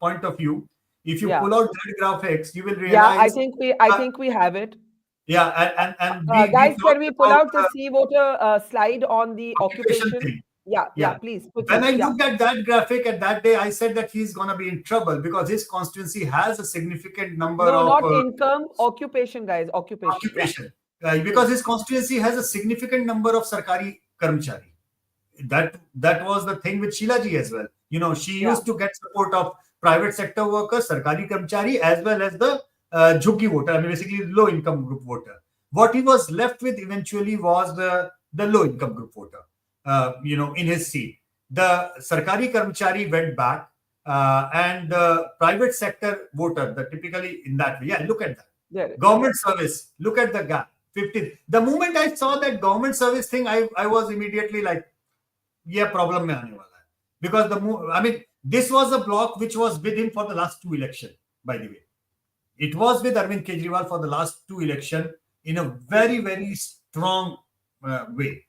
point of view, if you pull out that graphics, you will realize.
Yeah, I think we have it.
Yeah, and
guys, can we pull out the C voter slide on the occupation
thing?
Yeah, please.
When I looked at that graphic at that day, I said that he's going to be in trouble because his constituency has a significant number of...
No, not income, occupation, guys. Occupation.
Because his constituency has a significant number of Sarkari Karmachari. That was the thing with Sheila ji as well. You know, she used to get support of private sector workers, Sarkari Karmachari, as well as the Jhuggi voter, I mean, basically low income group voter. What he was left with eventually was the low income group voter. In his seat. The Sarkari Karmachari went back and the private sector voter, typically in that way. Yeah, look at that. Government service, look at the gap. 15. The moment I saw that government service thing, I was immediately like, yeah, problem mein aane wala hai. Because this was a block which was with him for the last 2 elections, by the way. It was with Arvind Kejriwal for the last 2 elections in a very, very strong way.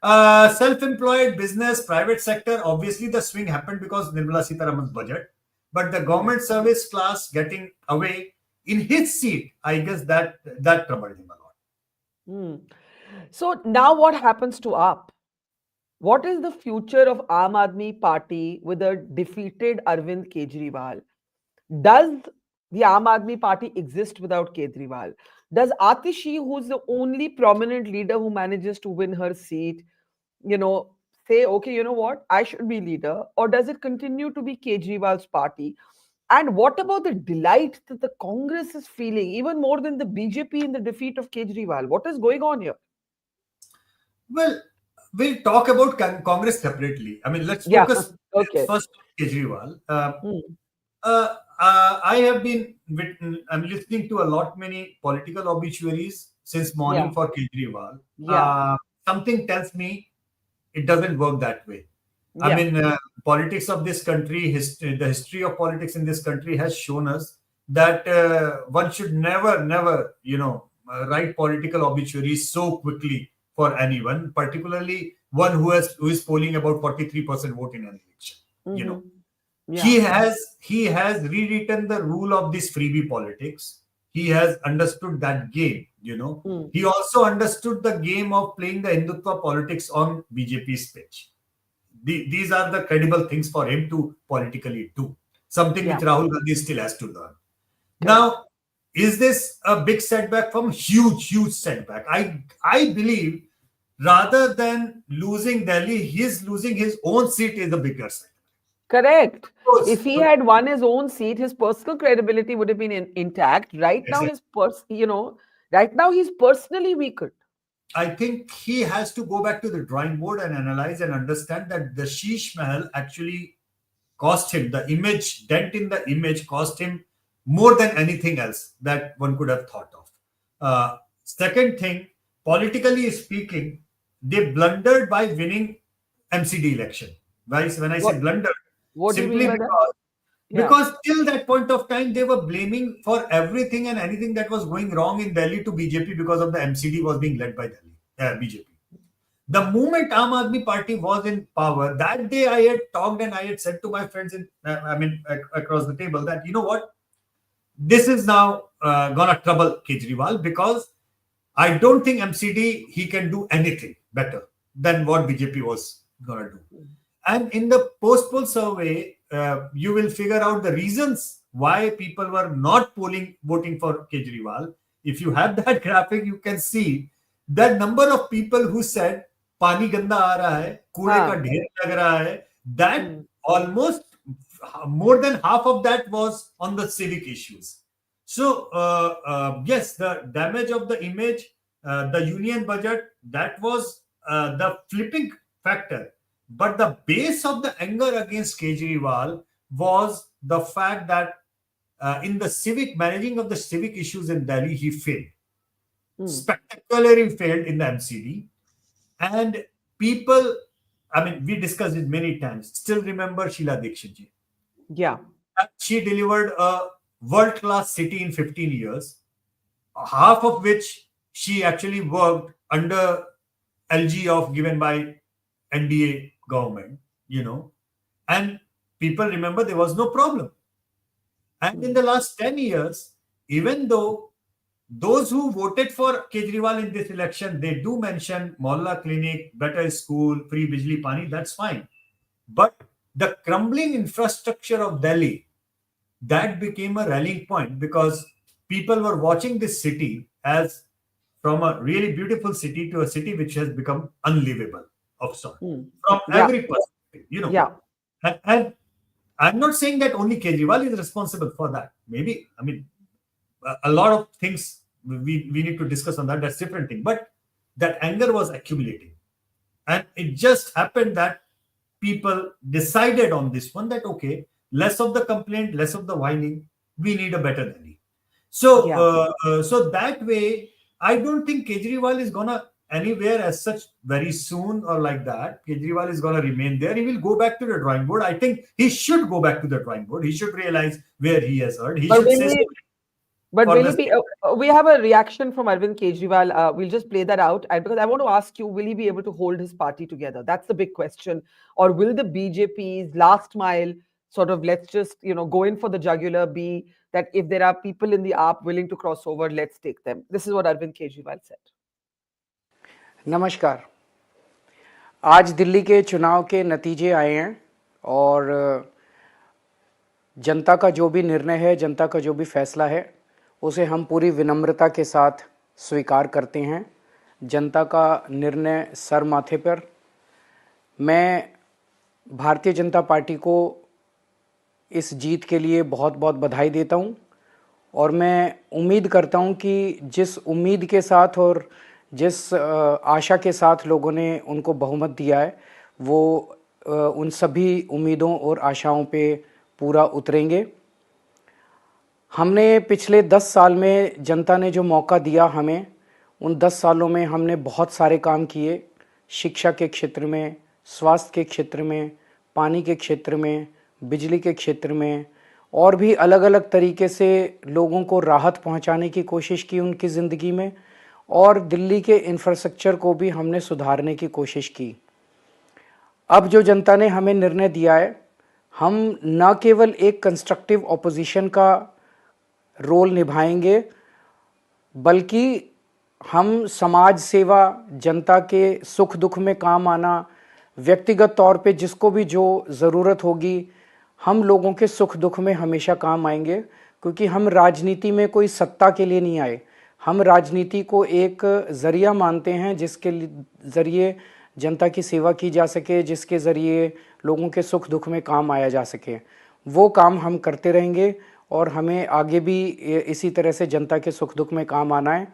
Self-employed, business, private sector, obviously the swing happened because Nirmala Sitharaman's budget. But the government service class getting away in his seat, I guess that troubled him a lot.
So now what happens to AAP? What is the future of Aam Aadmi Party with a defeated Arvind Kejriwal? Does the Aam Aadmi Party exist without Kejriwal? Does Atishi, who's the only prominent leader who manages to win her seat, say, okay, you know what, I should be leader? Or does it continue to be Kejriwal's party? And what about the delight that the Congress is feeling, even more than the BJP in the defeat of Kejriwal? What is going on here?
Well, we'll talk about Congress separately. I mean, let's focus first on Kejriwal. I have been I'm listening to many political obituaries since morning for Kejriwal. Something tells me it doesn't work that way. I mean, politics of this country, the history of politics in this country has shown us that one should never, write political obituaries so quickly for anyone, particularly one who is polling about 43% vote in an election. He has rewritten the rule of this freebie politics. He has understood that game, He also understood the game of playing the Hindutva politics on BJP's pitch. These are the credible things for him to politically do. Something which Rahul Gandhi still has to learn. Now, is this a big setback from huge setback? I believe rather than losing Delhi, he's losing his own seat is the bigger setback.
Correct. If he had won his own seat, his personal credibility would have been intact. Right now, right now he's personally weakened.
I think he has to go back to the drawing board and analyze and understand that the Sheesh Mahal actually cost him, the image, dent in the image cost him more than anything else that one could have thought of. Second thing, politically speaking, they blundered by winning MCD election. When I say blunder, simply because till that point of time, they were blaming for everything and anything that was going wrong in Delhi to BJP because of the MCD was being led by BJP. The moment Aam Aadmi Party was in power, that day I had talked and I had said to my friends across the table that, you know what, this is now gonna trouble Kejriwal, because I don't think MCD he can do anything better than what BJP was gonna do. And in the post-poll survey, you will figure out the reasons why people were not voting for Kejriwal. If you have that graphic, you can see that number of people who said पानी गंदा आ रहा है, कूड़े का ढेर लग रहा है, that almost more than half of that was on the civic issues. So yes, the damage of the image, the union budget, that was the flipping factor. But the base of the anger against Kejriwal was the fact that in the managing of the civic issues in Delhi, he failed. Spectacularly failed in the MCD. And people, I mean, we discussed it many times, still remember Sheila Dikshit ji.
Yeah.
She delivered a world-class city in 15 years, half of which she actually worked under LG of given by NDA government, and people remember there was no problem. And in the last 10 years, even though those who voted for Kejriwal in this election, they do mention Mohalla clinic, better school, free bijli pani, that's fine. But the crumbling infrastructure of Delhi, that became a rallying point, because people were watching this city as from a really beautiful city to a city which has become unlivable of sort from every perspective, And I'm not saying that only Kejriwal is responsible for that. Maybe, I mean, a lot of things we need to discuss on that. That's a different thing. But that anger was accumulating. And it just happened that people decided on this one that, okay, less of the complaint, less of the whining, we need a better Delhi. So, so that way, I don't think Kejriwal is gonna anywhere as such very soon or like that. Kejriwal is gonna remain there. He will go back to the drawing board. I think he should go back to the drawing board. He should realize where he has hurt. He should say.
But will he be? We have a reaction from Arvind Kejriwal. We'll just play that out, because I want to ask you: will he be able to hold his party together? That's the big question. Or will the BJP's last mile sort of, let's just go in for the jugular, be that if there are people in the AAP willing to cross over, let's take them. This is what Arvind Kejriwal said.
नमस्कार। आज दिल्ली के चुनाव के नतीजे आए हैं और जनता का जो भी निर्णय है, जनता का जो भी फैसला है, उसे हम पूरी विनम्रता के साथ स्वीकार करते हैं। जनता का निर्णय सर माथे पर। मैं भारतीय जनता पार्टी को इस जीत के लिए बहुत बहुत बधाई देता हूं और मैं उम्मीद करता हूं कि जिस उम्मीद के साथ और जिस आशा के साथ लोगों ने उनको बहुमत दिया है, वो उन सभी उम्मीदों और आशाओं पे पूरा उतरेंगे। हमने पिछले 10 साल में जनता ने जो मौका दिया हमें, उन 10 सालों में हमने बहुत सारे काम किए। शिक्षा के क्षेत्र में, स्वास्थ्य के क्षेत्र में, पानी के क्षेत्र में, बिजली के क्षेत्र में और भी अलग अलग तरीके से लोगों को राहत पहुंचाने की कोशिश की उनकी ज़िंदगी में, और दिल्ली के इंफ्रास्ट्रक्चर को भी हमने सुधारने की कोशिश की। अब जो जनता ने हमें निर्णय दिया है, हम न केवल एक कंस्ट्रक्टिव ऑपोजिशन का रोल निभाएंगे, बल्कि हम समाज सेवा, जनता के सुख दुख में काम आना, व्यक्तिगत तौर पे जिसको भी जो ज़रूरत होगी, हम लोगों के सुख दुख में हमेशा काम आएंगे। क्योंकि हम राजनीति में कोई सत्ता के लिए नहीं आए, हम राजनीति को एक ज़रिया मानते हैं जिसके ज़रिए जनता की सेवा की जा सके, जिसके ज़रिए लोगों के सुख दुख में काम आया जा सके। वो काम हम करते रहेंगे और हमें आगे भी इसी तरह से जनता के सुख दुख में काम आना है।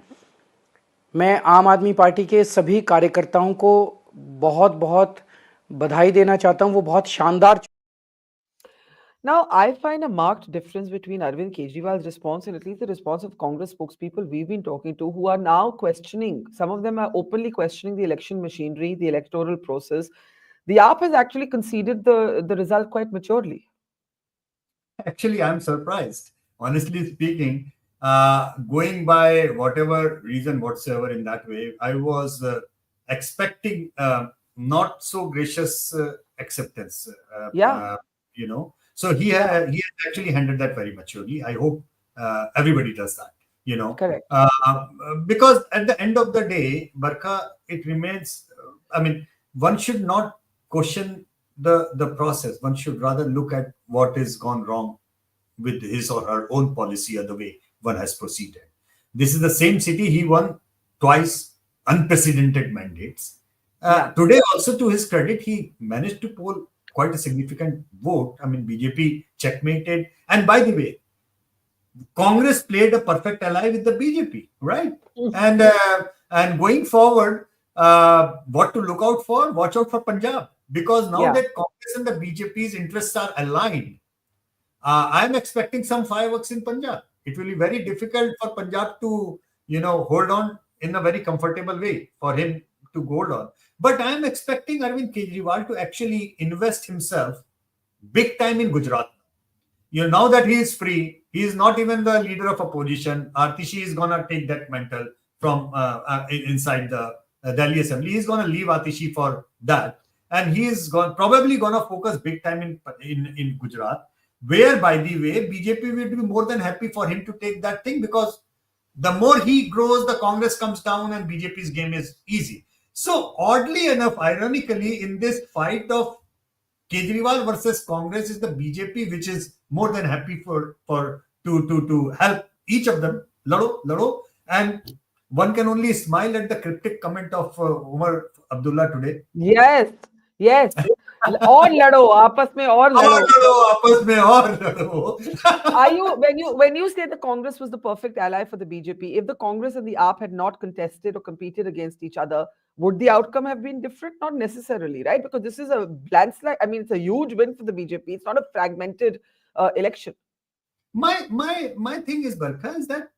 मैं आम आदमी पार्टी के सभी कार्यकर्ताओं को बहुत बहुत बधाई देना चाहता हूं। वो बहुत शानदार।
Now, I find a marked difference between Arvind Kejriwal's response and at least the response of Congress spokespeople we've been talking to, who are now questioning, some of them are openly questioning the election machinery, the electoral process. The AAP has actually conceded the result quite maturely.
Actually, I'm surprised. Honestly speaking, going by whatever reason whatsoever in that way, I was expecting not so gracious acceptance. You know, so he has actually handled that very maturely. I hope everybody does that. You know,
correct.
Because at the end of the day, Barkha, it remains. I mean, one should not question the process. One should rather look at what has gone wrong with his or her own policy or the way one has proceeded. This is the same city he won twice, unprecedented mandates. Today, also to his credit, he managed to poll quite a significant vote. I mean, BJP checkmated. And by the way, Congress played a perfect ally with the BJP, right? And going forward, what to look out for? Watch out for Punjab, because now that Congress and the BJP's interests are aligned, I'm expecting some fireworks in Punjab. It will be very difficult for Punjab to, hold on in a very comfortable way for him to hold on. But I'm expecting Arvind Kejriwal to actually invest himself big time in Gujarat. Now that he is free, he is not even the leader of opposition. Atishi is going to take that mantle from inside the Delhi Assembly. He's going to leave Atishi for that. And he is probably going to focus big time in Gujarat, where, by the way, BJP will be more than happy for him to take that thing, because the more he grows, the Congress comes down and BJP's game is easy. So oddly enough, ironically, in this fight of Kejriwal versus Congress, is the BJP which is more than happy to help each of them. Lado. And one can only smile at the cryptic comment of Umar Abdullah today.
Yes. और लड़ो आपस में और लड़ो. Are you, when you say the Congress was the perfect ally for the BJP, if the Congress and the AAP had not contested or competed against each other, would the outcome have been different? Not necessarily, right? Because this is a landslide. I mean, it's a huge win for the BJP. It's not a fragmented election.
My thing is, Barkha, is that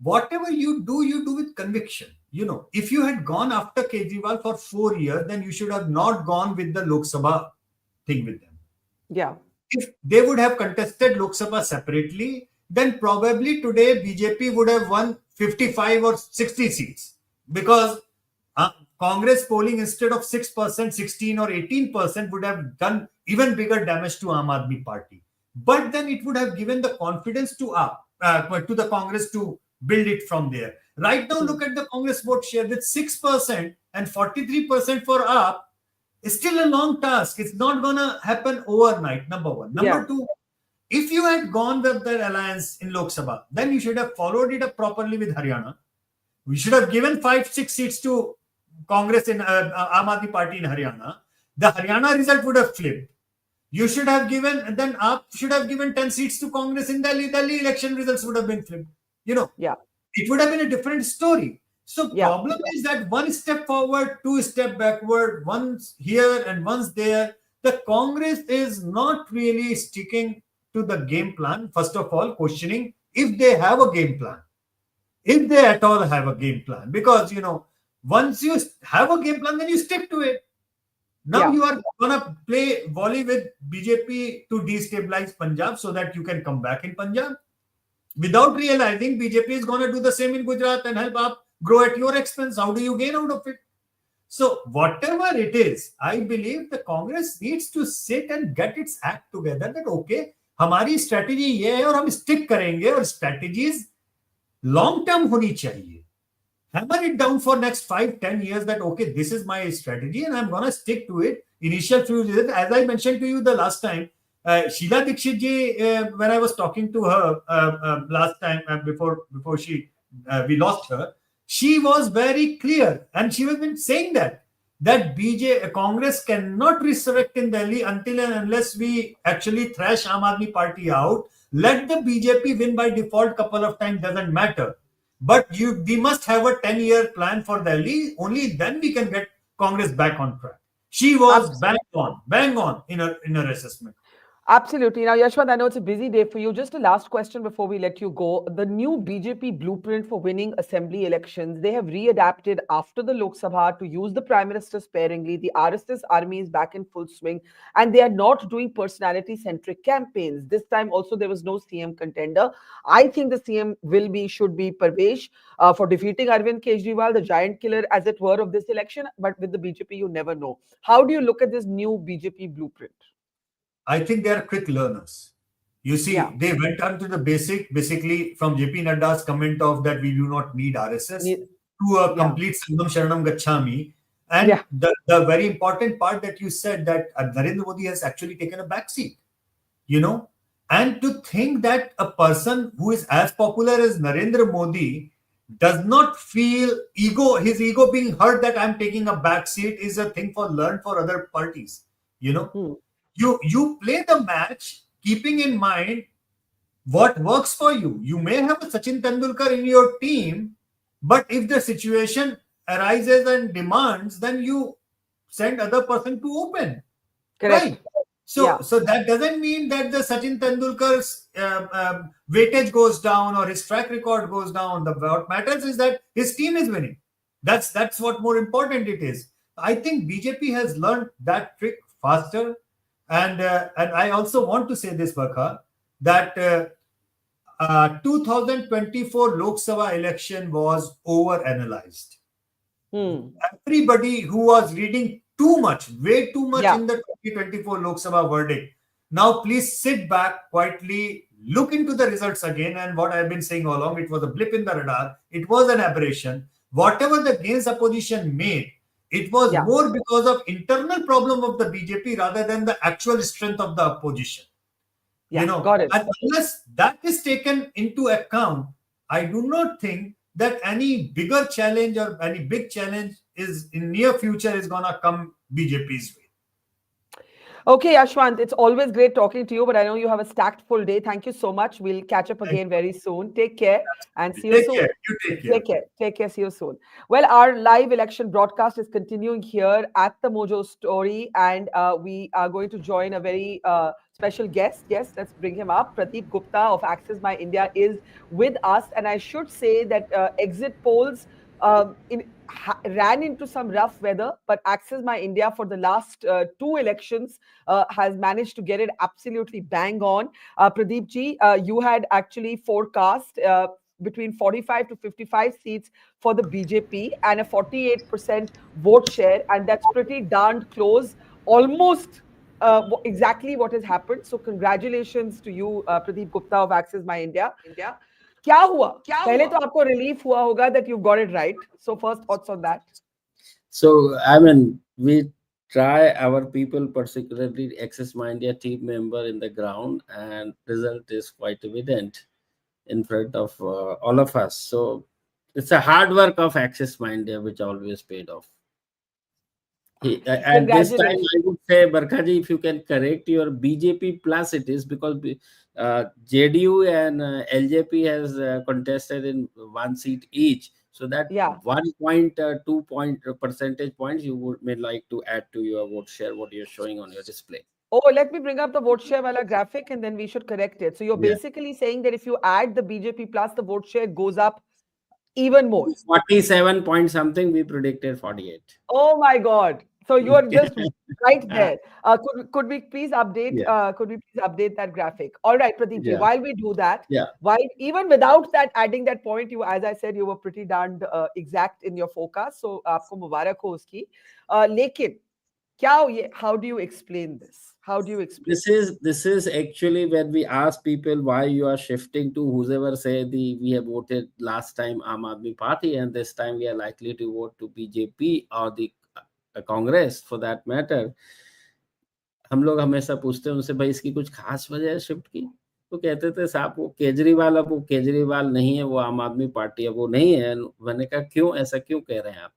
whatever you do with conviction. If you had gone after Kejriwal for 4 years, then you should have not gone with the Lok Sabha thing with them.
Yeah.
If they would have contested Lok Sabha separately, then probably today BJP would have won 55 or 60 seats, because Congress polling instead of 6%, 16 or 18% would have done even bigger damage to Aam Aadmi Party. But then it would have given the confidence to the Congress to build it from there. Right now, look at the Congress vote share with 6% and 43% for AAP. It's still a long task. It's not going to happen overnight, number one. Number two, if you had gone with the alliance in Lok Sabha, then you should have followed it up properly with Haryana. We should have given 5-6 seats to Congress in Aam Aadmi Party in Haryana. The Haryana result would have flipped. You should have given, then AAP should have given 10 seats to Congress in Delhi. Delhi election results would have been flipped. It would have been a different story. So problem is that one step forward, 2 steps backward, once here and once there. The Congress is not really sticking to the game plan. First of all, questioning if they have a game plan. If they at all have a game plan. Because, once you have a game plan, then you stick to it. Now you are going to play volley with BJP to destabilize Punjab so that you can come back in Punjab. Without realizing, BJP is going to do the same in Gujarat and help up grow at your expense. How do you gain out of it? So whatever it is, I believe the Congress needs to sit and get its act together that, okay, हमारी strategy ये है और हम stick करेंगे और strategies long term होनी चाहिए. Hammer it down for next 5-10 years that, okay, this is my strategy and I'm going to stick to it. Initial few years, as I mentioned to you the last time, Sheila Dikshit ji, when I was talking to her last time before we lost her, she was very clear and she was been saying that Congress cannot resurrect in Delhi until and unless we actually thrash Aam Aadmi Party out. Let the BJP win by default couple of times, doesn't matter. But we must have a 10-year plan for Delhi. Only then we can get Congress back on track. She was bang on in her assessment.
Absolutely. Now, Yashwant, I know it's a busy day for you. Just a last question before we let you go. The new BJP blueprint for winning assembly elections, they have readapted after the Lok Sabha to use the Prime Minister sparingly. The RSS army is back in full swing, and they are not doing personality-centric campaigns. This time also, there was no CM contender. I think the CM should be Parvesh for defeating Arvind Kejriwal, the giant killer, as it were, of this election. But with the BJP, you never know. How do you look at this new BJP blueprint?
I think they are quick learners. You see, they went on to the basically from JP Nadda's comment of that we do not need RSS to a complete Sangam Sharanam Gachami. And the very important part that you said that Narendra Modi has actually taken a backseat, you know, and to think that a person who is as popular as Narendra Modi does not feel his ego being hurt that I'm taking a backseat is a thing learned for other parties, you know. You play the match keeping in mind what works for you. You may have a Sachin Tendulkar in your team, but if the situation arises and demands, then you send other person to open.
Correct.
Right? So that doesn't mean that the Sachin Tendulkar's weightage goes down or his track record goes down. What matters is that his team is winning. That's what more important it is. I think BJP has learned that trick faster. And I also want to say this, Barkha, that 2024 Lok Sabha election was over-analyzed. Everybody who was reading way too much in the 2024 Lok Sabha verdict. Now, please sit back quietly, look into the results again. And what I've been saying all along, it was a blip in the radar. It was an aberration. Whatever the gains opposition made, it was more because of internal problem of the BJP rather than the actual strength of the opposition. You know,
got it.
And unless that is taken into account, I do not think that any bigger challenge or any big challenge is in near future is gonna come BJP's way.
Okay, Yashwant, it's always great talking to you, but I know you have a stacked full day. Thank you so much. We'll catch up again very soon. Take care and see you soon.
Take care.
Take care. See you soon. Well, our live election broadcast is continuing here at the Mojo Story, and we are going to join a very special guest. Yes, let's bring him up. Pradeep Gupta of Access My India is with us, and I should say that exit polls ran into some rough weather, but Access My India for the last two elections has managed to get it absolutely bang on. Pradeep ji, you had actually forecast between 45 to 55 seats for the BJP and a 48% vote share, and that's pretty darned close, almost exactly what has happened. So congratulations to you, Pradeep Gupta of Access My India. क्या हुआ? पहले तो आपको relief हुआ होगा that you got it right. So first thoughts on that.
So I mean, we try our people, particularly Access My India team member in the ground, and result is quite evident in front of all of us. So it's a hard work of Access My India which always paid off. And this time I would say, Barkha ji, if you can correct your BJP plus it is because JDU and LJP has contested in one seat each. So that 1.2 percentage points you may like to add to your vote share, what you're showing on your display.
Oh, let me bring up the vote share wala graphic and then we should correct it. So you're basically saying that if you add the BJP plus, the vote share goes up even more.
47 point something, we predicted 48.
Oh my God. So you are just right there. Could we please update? Could we please update that graphic? All right, Pradeep ji. While we do that, while even without that adding that point, you, as I said, you were pretty darned exact in your forecast. So, आपको मुबारक हो उसकी. लेकिन how do you explain this? How do you explain
this is actually when we ask people why you are shifting to whoever say we have voted last time Aam Aadmi Party and this time we are likely to vote to BJP or the Congress for that matter. हम लोग हमेशा पूछते हैं उनसे, भाई इसकी कुछ खास वजह है शिफ्ट की? तो कहते थे साहब वो केजरीवाल, अब वो केजरीवाल नहीं है, वो आम आदमी पार्टी है, वो नहीं है. मैंने कहा क्यों, ऐसा क्यों कह रहे हैं आप?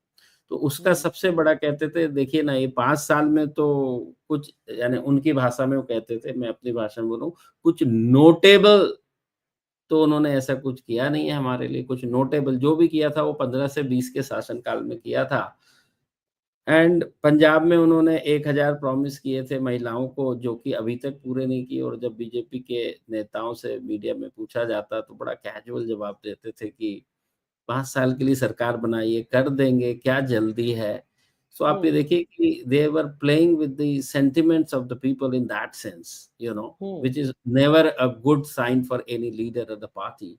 तो उसका सबसे बड़ा कहते थे, देखिए ना, ये 5 साल में तो कुछ, यानी उनकी भाषा में वो कहते थे, मैं अपनी भाषा में बोलूं, कुछ नोटेबल तो उन्होंने ऐसा कुछ किया नहीं है हमारे लिए. कुछ नोटेबल जो भी किया था वो 15 से 20 के शासनकाल में किया था. एंड पंजाब में उन्होंने 1000 प्रॉमिस किए थे महिलाओं को, जो कि अभी तक पूरे नहीं किए। और जब बीजेपी के नेताओं से मीडिया में पूछा जाता तो बड़ा कैजुअल जवाब देते थे कि 5 साल के लिए सरकार बनाइए, कर देंगे, क्या जल्दी है। सो आप ये देखिए कि they were playing with the sentiments of the people in that sense, you know, which is never a good sign for any leader of the party.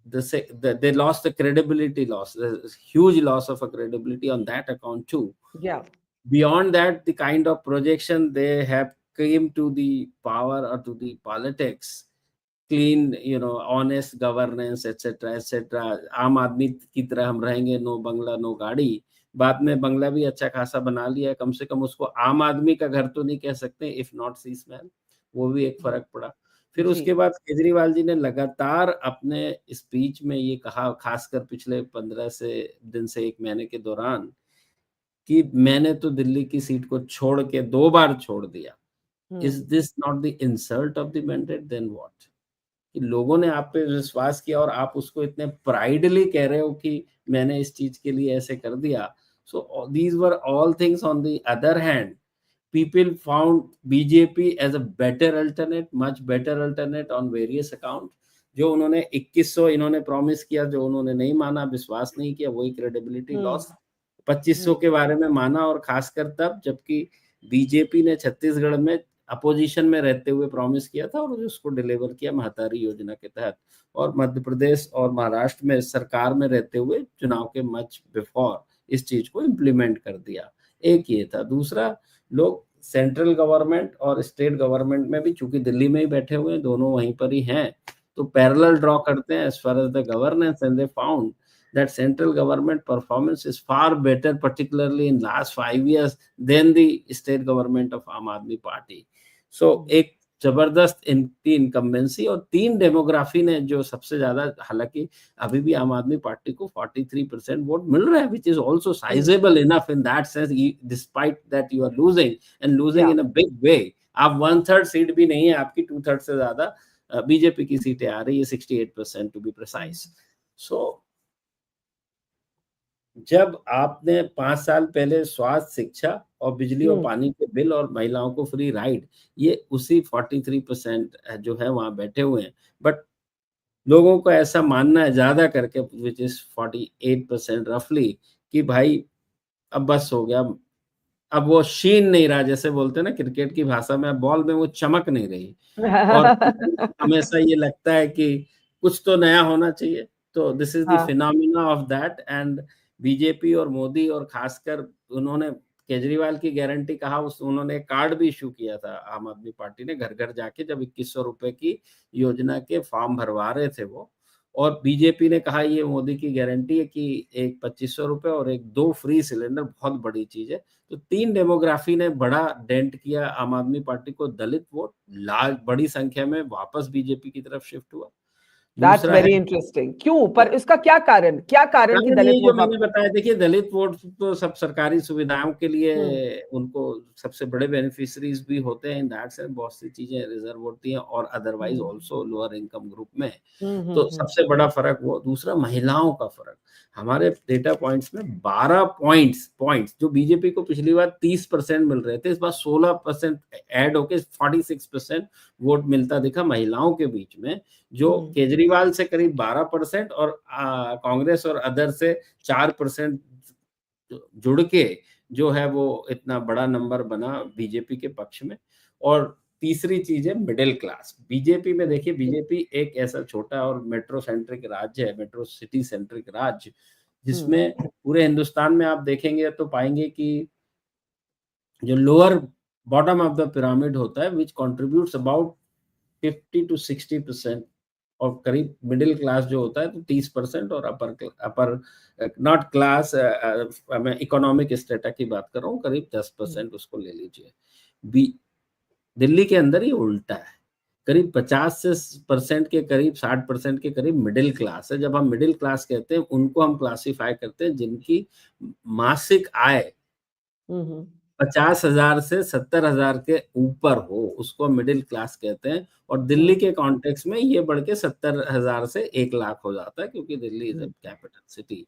They lost the credibility, there's huge loss of a credibility on that account too.
Yeah.
Beyond that, the kind of projection they have came to the power or to the politics, clean, you know, honest governance, etc etc. आम आदमी की तरह हम रहेंगे, no बंगला no गाड़ी। बाद में बंगला भी अच्छा खासा बना लिया, कम से कम उसको आम आदमी का घर तो नहीं कह सकते, इफ नॉट सीसमैन, वो भी एक फर्क पड़ा। फिर उसके बाद केजरीवाल जी ने लगातार अपने स्पीच में ये कहा, खासकर पिछले 15 दिन से 1 महीने के दौरान, कि मैंने तो दिल्ली की सीट को छोड़ के 2 बार छोड़ दिया। Is this not the insult of the mandate? Then what? कि लोगों ने आप पे विश्वास किया और आप उसको इतने प्राइडली कह रहे हो कि मैंने इस चीज के लिए ऐसे कर दिया। So these were all things. On the other hand, people found BJP as a better alternate, much better alternate on various account. जो उन्होंने 2100 इन्होंने प्रॉमिस किया, जो उन्होंने नहीं माना, विश्वास नहीं किया, वही क्रेडिबिलिटी लॉस। 2500 के बारे में माना, और खासकर तब जबकि बीजेपी ने छत्तीसगढ़ में अपोजिशन में रहते हुए प्रॉमिस किया था और उसको डिलीवर किया महतारी योजना के तहत, और मध्य प्रदेश और महाराष्ट्र में सरकार में रहते हुए चुनाव के मच बिफोर इस चीज को इम्प्लीमेंट कर दिया। एक ये था। दूसरा, लोग सेंट्रल गवर्नमेंट और स्टेट गवर्नमेंट में भी, चूंकि दिल्ली में ही बैठे हुए हैं, दोनों वहीं पर ही हैं, तो पैरेलल ड्रॉ करते हैं as far as the governance, and they found that central government performance is far better, particularly in last 5 years, than the state government of Aam Aadmi Party. So एक जबरदस्त इनकी इनकम्बेंसी, और 3 demography ने जो सबसे ज्यादा, हालांकि अभी भी आम आदमी पार्टी को 43% वोट मिल रहा है, which is also sizable enough in that sense, despite that you are losing and losing in a big way. आप 1/3 सीट भी नहीं है आपकी, 2/3 से ज्यादा बीजेपी की सीटें आ रही है, 68% टू बी प्रिसाइज। सो जब आपने 5 साल पहले स्वास्थ्य, शिक्षा और बिजली और पानी के बिल और महिलाओं को फ्री राइड, ये उसी 43% जो है वहां बैठे हुए हैं। बट लोगों को ऐसा मानना है ज्यादा करके, विच इज 48% रफली, कि भाई अब बस हो गया, अब वो शीन नहीं रहा, जैसे बोलते हैं ना क्रिकेट की भाषा में, बॉल में वो चमक नहीं रही, और हमेशा ये लगता है कि कुछ तो नया होना चाहिए। तो this is the phenomena of that. And BJP और मोदी, और खासकर उन्होंने केजरीवाल की गारंटी कहा, उन्होंने कार्ड भी इशू किया था आम आदमी पार्टी ने, घर घर जाके, जब 2100 रुपए की योजना के फॉर्म भरवा रहे थे वो, और बीजेपी ने कहा ये मोदी की गारंटी है कि एक 2500 रुपए और एक 2 फ्री सिलेंडर, बहुत बड़ी चीज है। तो 3 डेमोग्राफी ने बड़ा डेंट किया आम आदमी पार्टी को। दलित वोट लार्ज बड़ी संख्या में वापस बीजेपी की तरफ शिफ्ट हुआ।
That's very interesting. क्यों? पर इसका क्या कारण कि दलित वोट?
मैंने बताया, देखिए दलित वोट तो सब सरकारी सुविधाओं के लिए उनको सबसे बड़े बेनिफिशरीज भी होते हैं, इन दैट सेंस बहुत सी चीजें रिजर्व होती हैं, और otherwise also lower income group में। तो सबसे बड़ा फर्क वो। दूसरा, महिलाओं का फर्क। हमारे डेटा पॉइंट्स में 12 पॉइंट्स जो बीजेपी को पिछली बार 30% मिल रहे थे, इस बार 16% ऐड होके 46% वोट मिलता दिखा महिलाओं के बीच में, जो केजरीवाल से करीब 12% और कांग्रेस और अदर से 4% जुड़ के जो है वो इतना बड़ा नंबर बना बीजेपी के पक्ष में। और तीसरी चीज है मिडिल क्लास। बीजेपी में देखिए, बीजेपी एक ऐसा छोटा और मेट्रो सेंट्रिक राज्य है, मेट्रो सिटी सेंट्रिक राज्य, जिसमें पूरे हिंदुस्तान में आप देखेंगे तो पाएंगे कि जो lower bottom of the pyramid होता है, विच कंट्रीब्यूट्स अबाउट 50 to 60%, और करीब मिडिल क्लास जो होता है तो 30%, और अपर नॉट क्लास, मैं इकोनॉमिक स्टेटा की बात कर रहा हूँ, करीब 10% उसको ले लीजिए। दिल्ली के अंदर ही उल्टा है, करीब 50% के करीब 60% के करीब मिडिल क्लास है। जब हम मिडिल क्लास कहते हैं, उनको हम क्लासिफाई करते हैं जिनकी मासिक आय 50,000 से 70,000 के ऊपर हो, उसको मिडिल क्लास कहते हैं। और दिल्ली के कॉन्टेक्स्ट में ये बढ़ के 70,000 से 1 लाख हो जाता है, क्योंकि Delhi is a capital city.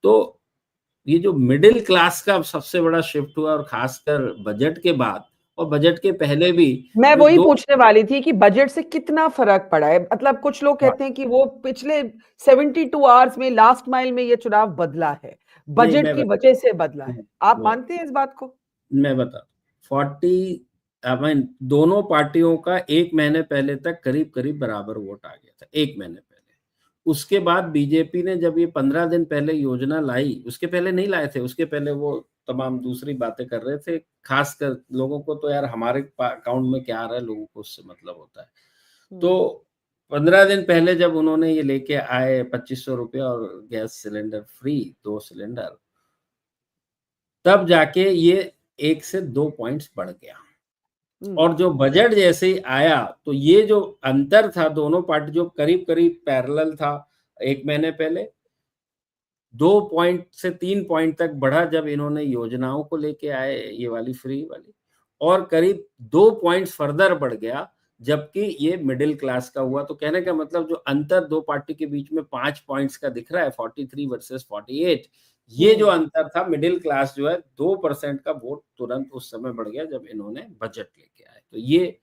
तो ये जो मिडिल क्लास का सबसे बड़ा शिफ्ट हुआ, और खासकर बजट के बाद और बजट के पहले भी,
मैं
जो
वही
दो
पूछने वाली थी कि बजट से कितना फर्क पड़ा है। मतलब कुछ लोग कहते हैं कि वो पिछले 72 आवर्स में, लास्ट माइल में ये चुनाव बदला है,
नहीं,
बजट की वजह से बदला है। आप
मैं
मानते हैं इस बात को?
मैं बता 40 दोनों पार्टियों का 1 महीने पहले तक करीब करीब बराबर वोट आ गया था, 1 महीने पहले। उसके बाद बीजेपी ने जब ये 15 दिन पहले योजना लाई, उसके पहले नहीं लाए थे, उसके पहले वो तमाम दूसरी बातें कर रहे थे। खासकर लोगों को तो यार हमारे अकाउंट में क्या आ रहा है, लोगों को उससे मतलब होता है। तो 15 दिन पहले जब उन्होंने ये लेके आए 2500 रुपये और गैस सिलेंडर फ्री, 2 सिलेंडर, तब जाके ये 1 से 2 पॉइंट्स बढ़ गया। और जो बजट जैसे ही आया, तो ये जो अंतर था दोनों पार्टी, जो करीब करीब पैरेलल था 1 महीने पहले, 2 पॉइंट से 3 पॉइंट तक बढ़ा जब इन्होंने योजनाओं को लेके आए, ये वाली फ्री वाली, और करीब 2 पॉइंट्स फर्दर बढ़ गया जबकि ये मिडिल क्लास का हुआ। तो कहने का मतलब जो अंतर दो पार्टी के बीच में 5 पॉइंट्स का दिख रहा है, 43 वर्सेस 48, ये जो अंतर था, मिडिल क्लास जो है 2% का वोट तुरंत उस समय बढ़ गया जब इन्होंने बजट लेके आए। तो ये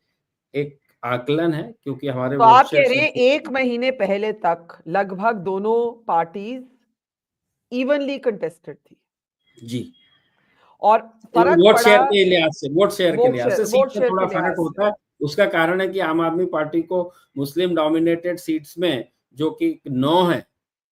एक आकलन है, क्योंकि हमारे
तो
वोट
आप कह
शेयर
रहे हैं 1 महीने पहले तक लगभग दोनों पार्टीज इवनली कंटेस्टेड थी,
जी,
और फर्क
वोट
पड़ा
शेयर के लिहाज से, वोट शेयर के लिहाज से सीट
वोट
में
शेयर
थोड़ा
के
फर्क
लिहाज से।
होता है। उसका कारण है कि आम आदमी पार्टी को मुस्लिम डोमिनेटेड सीट्स में, जो कि 9 है,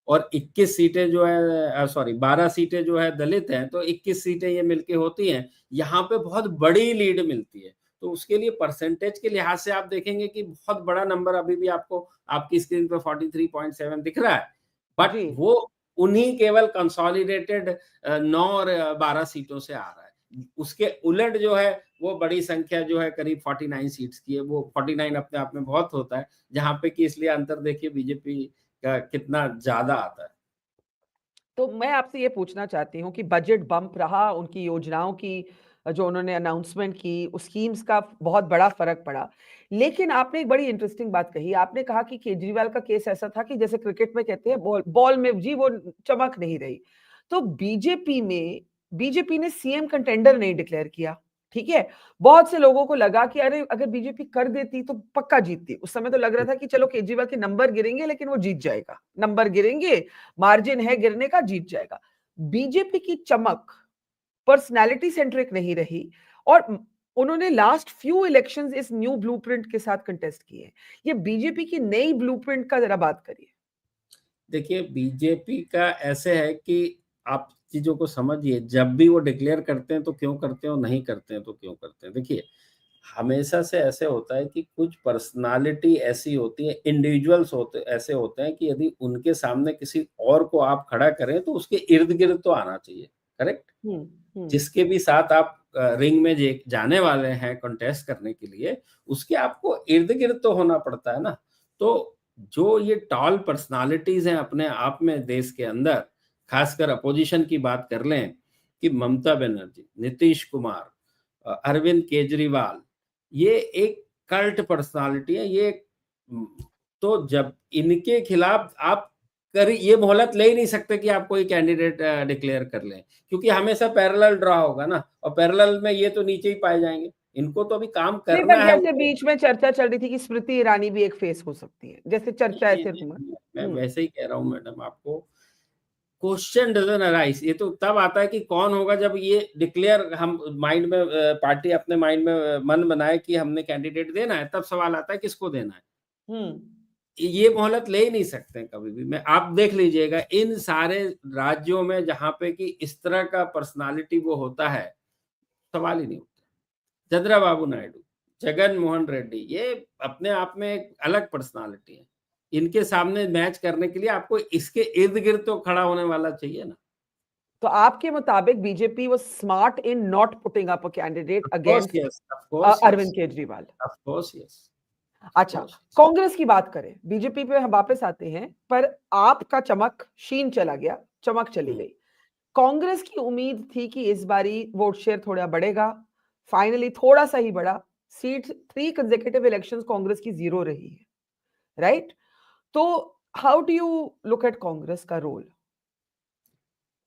और 21 सीटें जो है, सॉरी 12 सीटें जो है दलित हैं, तो 21 सीटें ये मिलके होती हैं। यहाँ पे बहुत बड़ी लीड मिलती है, तो उसके लिए परसेंटेज के लिहाज से आप देखेंगे कि बहुत बड़ा नंबर अभी भी आपको आपकी स्क्रीन पे 43.7 दिख रहा है, बट वो उन्हीं केवल कंसोलिडेटेड 9 और 12 सीटों से आ रहा है। उसके उलट जो है वो बड़ी संख्या जो है करीब 49 सीट्स की है। वो 49 अपने आप में बहुत होता है, जहां पे कि इसलिए अंतर देखिए बीजेपी का कितना ज्यादा आता है।
तो मैं आपसे ये पूछना चाहती हूँ कि बजट बम्प रहा, उनकी योजनाओं की जो उन्होंने अनाउंसमेंट की, उस स्कीम्स का बहुत बड़ा फर्क पड़ा। लेकिन आपने एक बड़ी इंटरेस्टिंग बात कही, आपने कहा कि केजरीवाल का केस ऐसा था कि जैसे क्रिकेट में कहते हैं बॉल में जी वो चमक नहीं रही। तो बीजेपी ने सीएम कंटेंडर नहीं डिक्लेयर किया, ठीक है। बहुत से लोगों को लगा कि अरे अगर बीजेपी कर देती तो पक्का जीतती। उस समय तो लग रहा था कि चलो केजरीवाल के नंबर गिरेंगे लेकिन वो जीत जाएगा, नंबर गिरेंगे, मार्जिन है गिरने का, जीत जाएगा। बीजेपी की चमक पर्सनालिटी सेंट्रिक नहीं रही, और उन्होंने लास्ट फ्यू इलेक्शंस इस न्यू ब्लूप्रिंट के साथ कंटेस्ट किए। ये बीजेपी की नई ब्लूप्रिंट का जरा बात करिए।
देखिए, बीजेपी का ऐसे है कि आप चीजों को समझिए, जब भी वो डिक्लेयर करते हैं तो क्यों करते हैं, और नहीं करते हैं तो क्यों करते हैं। देखिए, हमेशा से ऐसे होता है कि कुछ पर्सनालिटी ऐसी होती है, इंडिविजुअल्स होते ऐसे होते हैं कि यदि उनके सामने किसी और को आप खड़ा करें तो उसके इर्द गिर्द तो आना चाहिए, करेक्ट। जिसके भी साथ आप रिंग में जाने वाले हैं कंटेस्ट करने के लिए, उसके आपको इर्द गिर्द तो होना पड़ता है ना। तो जो ये टॉल पर्सनालिटीज हैं अपने आप में देश के अंदर, खासकर अपोजिशन की बात कर लें कि ममता बनर्जी, नीतीश कुमार, अरविंद केजरीवाल, ये एक कल्ट पर्सनालिटी है। ये तो जब इनके खिलाफ आप ये मोहलत ले ही नहीं सकते कि आप कोई कैंडिडेट डिक्लेयर कर लें, क्योंकि हमेशा पैरेलल ड्रॉ होगा ना, और पैरेलल में ये तो नीचे ही पाए जाएंगे। इनको तो अभी काम
नहीं,
करना
पर
है।
जैसे बीच में चर्चा चल रही थी कि स्मृति ईरानी भी एक फेस हो सकती है, जैसे चर्चा है सिर्फ।
मैं वैसे ही कह रहा हूं मैडम आपको, क्वेश्चन डजन अराइज। ये तो तब आता है कि कौन होगा जब ये डिक्लेयर हम माइंड में, पार्टी अपने माइंड में मन बनाए कि हमने कैंडिडेट देना है, तब सवाल आता है किसको देना है। ये मोहलत ले ही नहीं सकते कभी भी। मैं आप देख लीजिएगा इन सारे राज्यों में जहां पे कि इस तरह का पर्सनालिटी वो होता है, सवाल ही नहीं उठता। चंद्रबाबू नायडू, जगन मोहन रेड्डी, ये अपने आप में एक अलग पर्सनालिटी है। इनके सामने मैच करने के लिए आपको इसके इर्द गिर्द तो खड़ा होने वाला चाहिए ना।
तो आपके मुताबिक BJP was smart in not putting up a candidate against Arvind Kejriwal.
Of course yes.
अच्छा, कांग्रेस की बात करें, बीजेपी पे हम वापस आते हैं, पर आपका चमक शीन चला गया, चमक चली गई। कांग्रेस की उम्मीद थी कि इस बारी वोट शेयर थोड़ा बढ़ेगा, फाइनली थोड़ा सा ही बढ़ा। सीट 3 कंसेक्यूटिव इलेक्शंस कांग्रेस की 0 रही है, राइट? तो how do you look at Congress का रोल?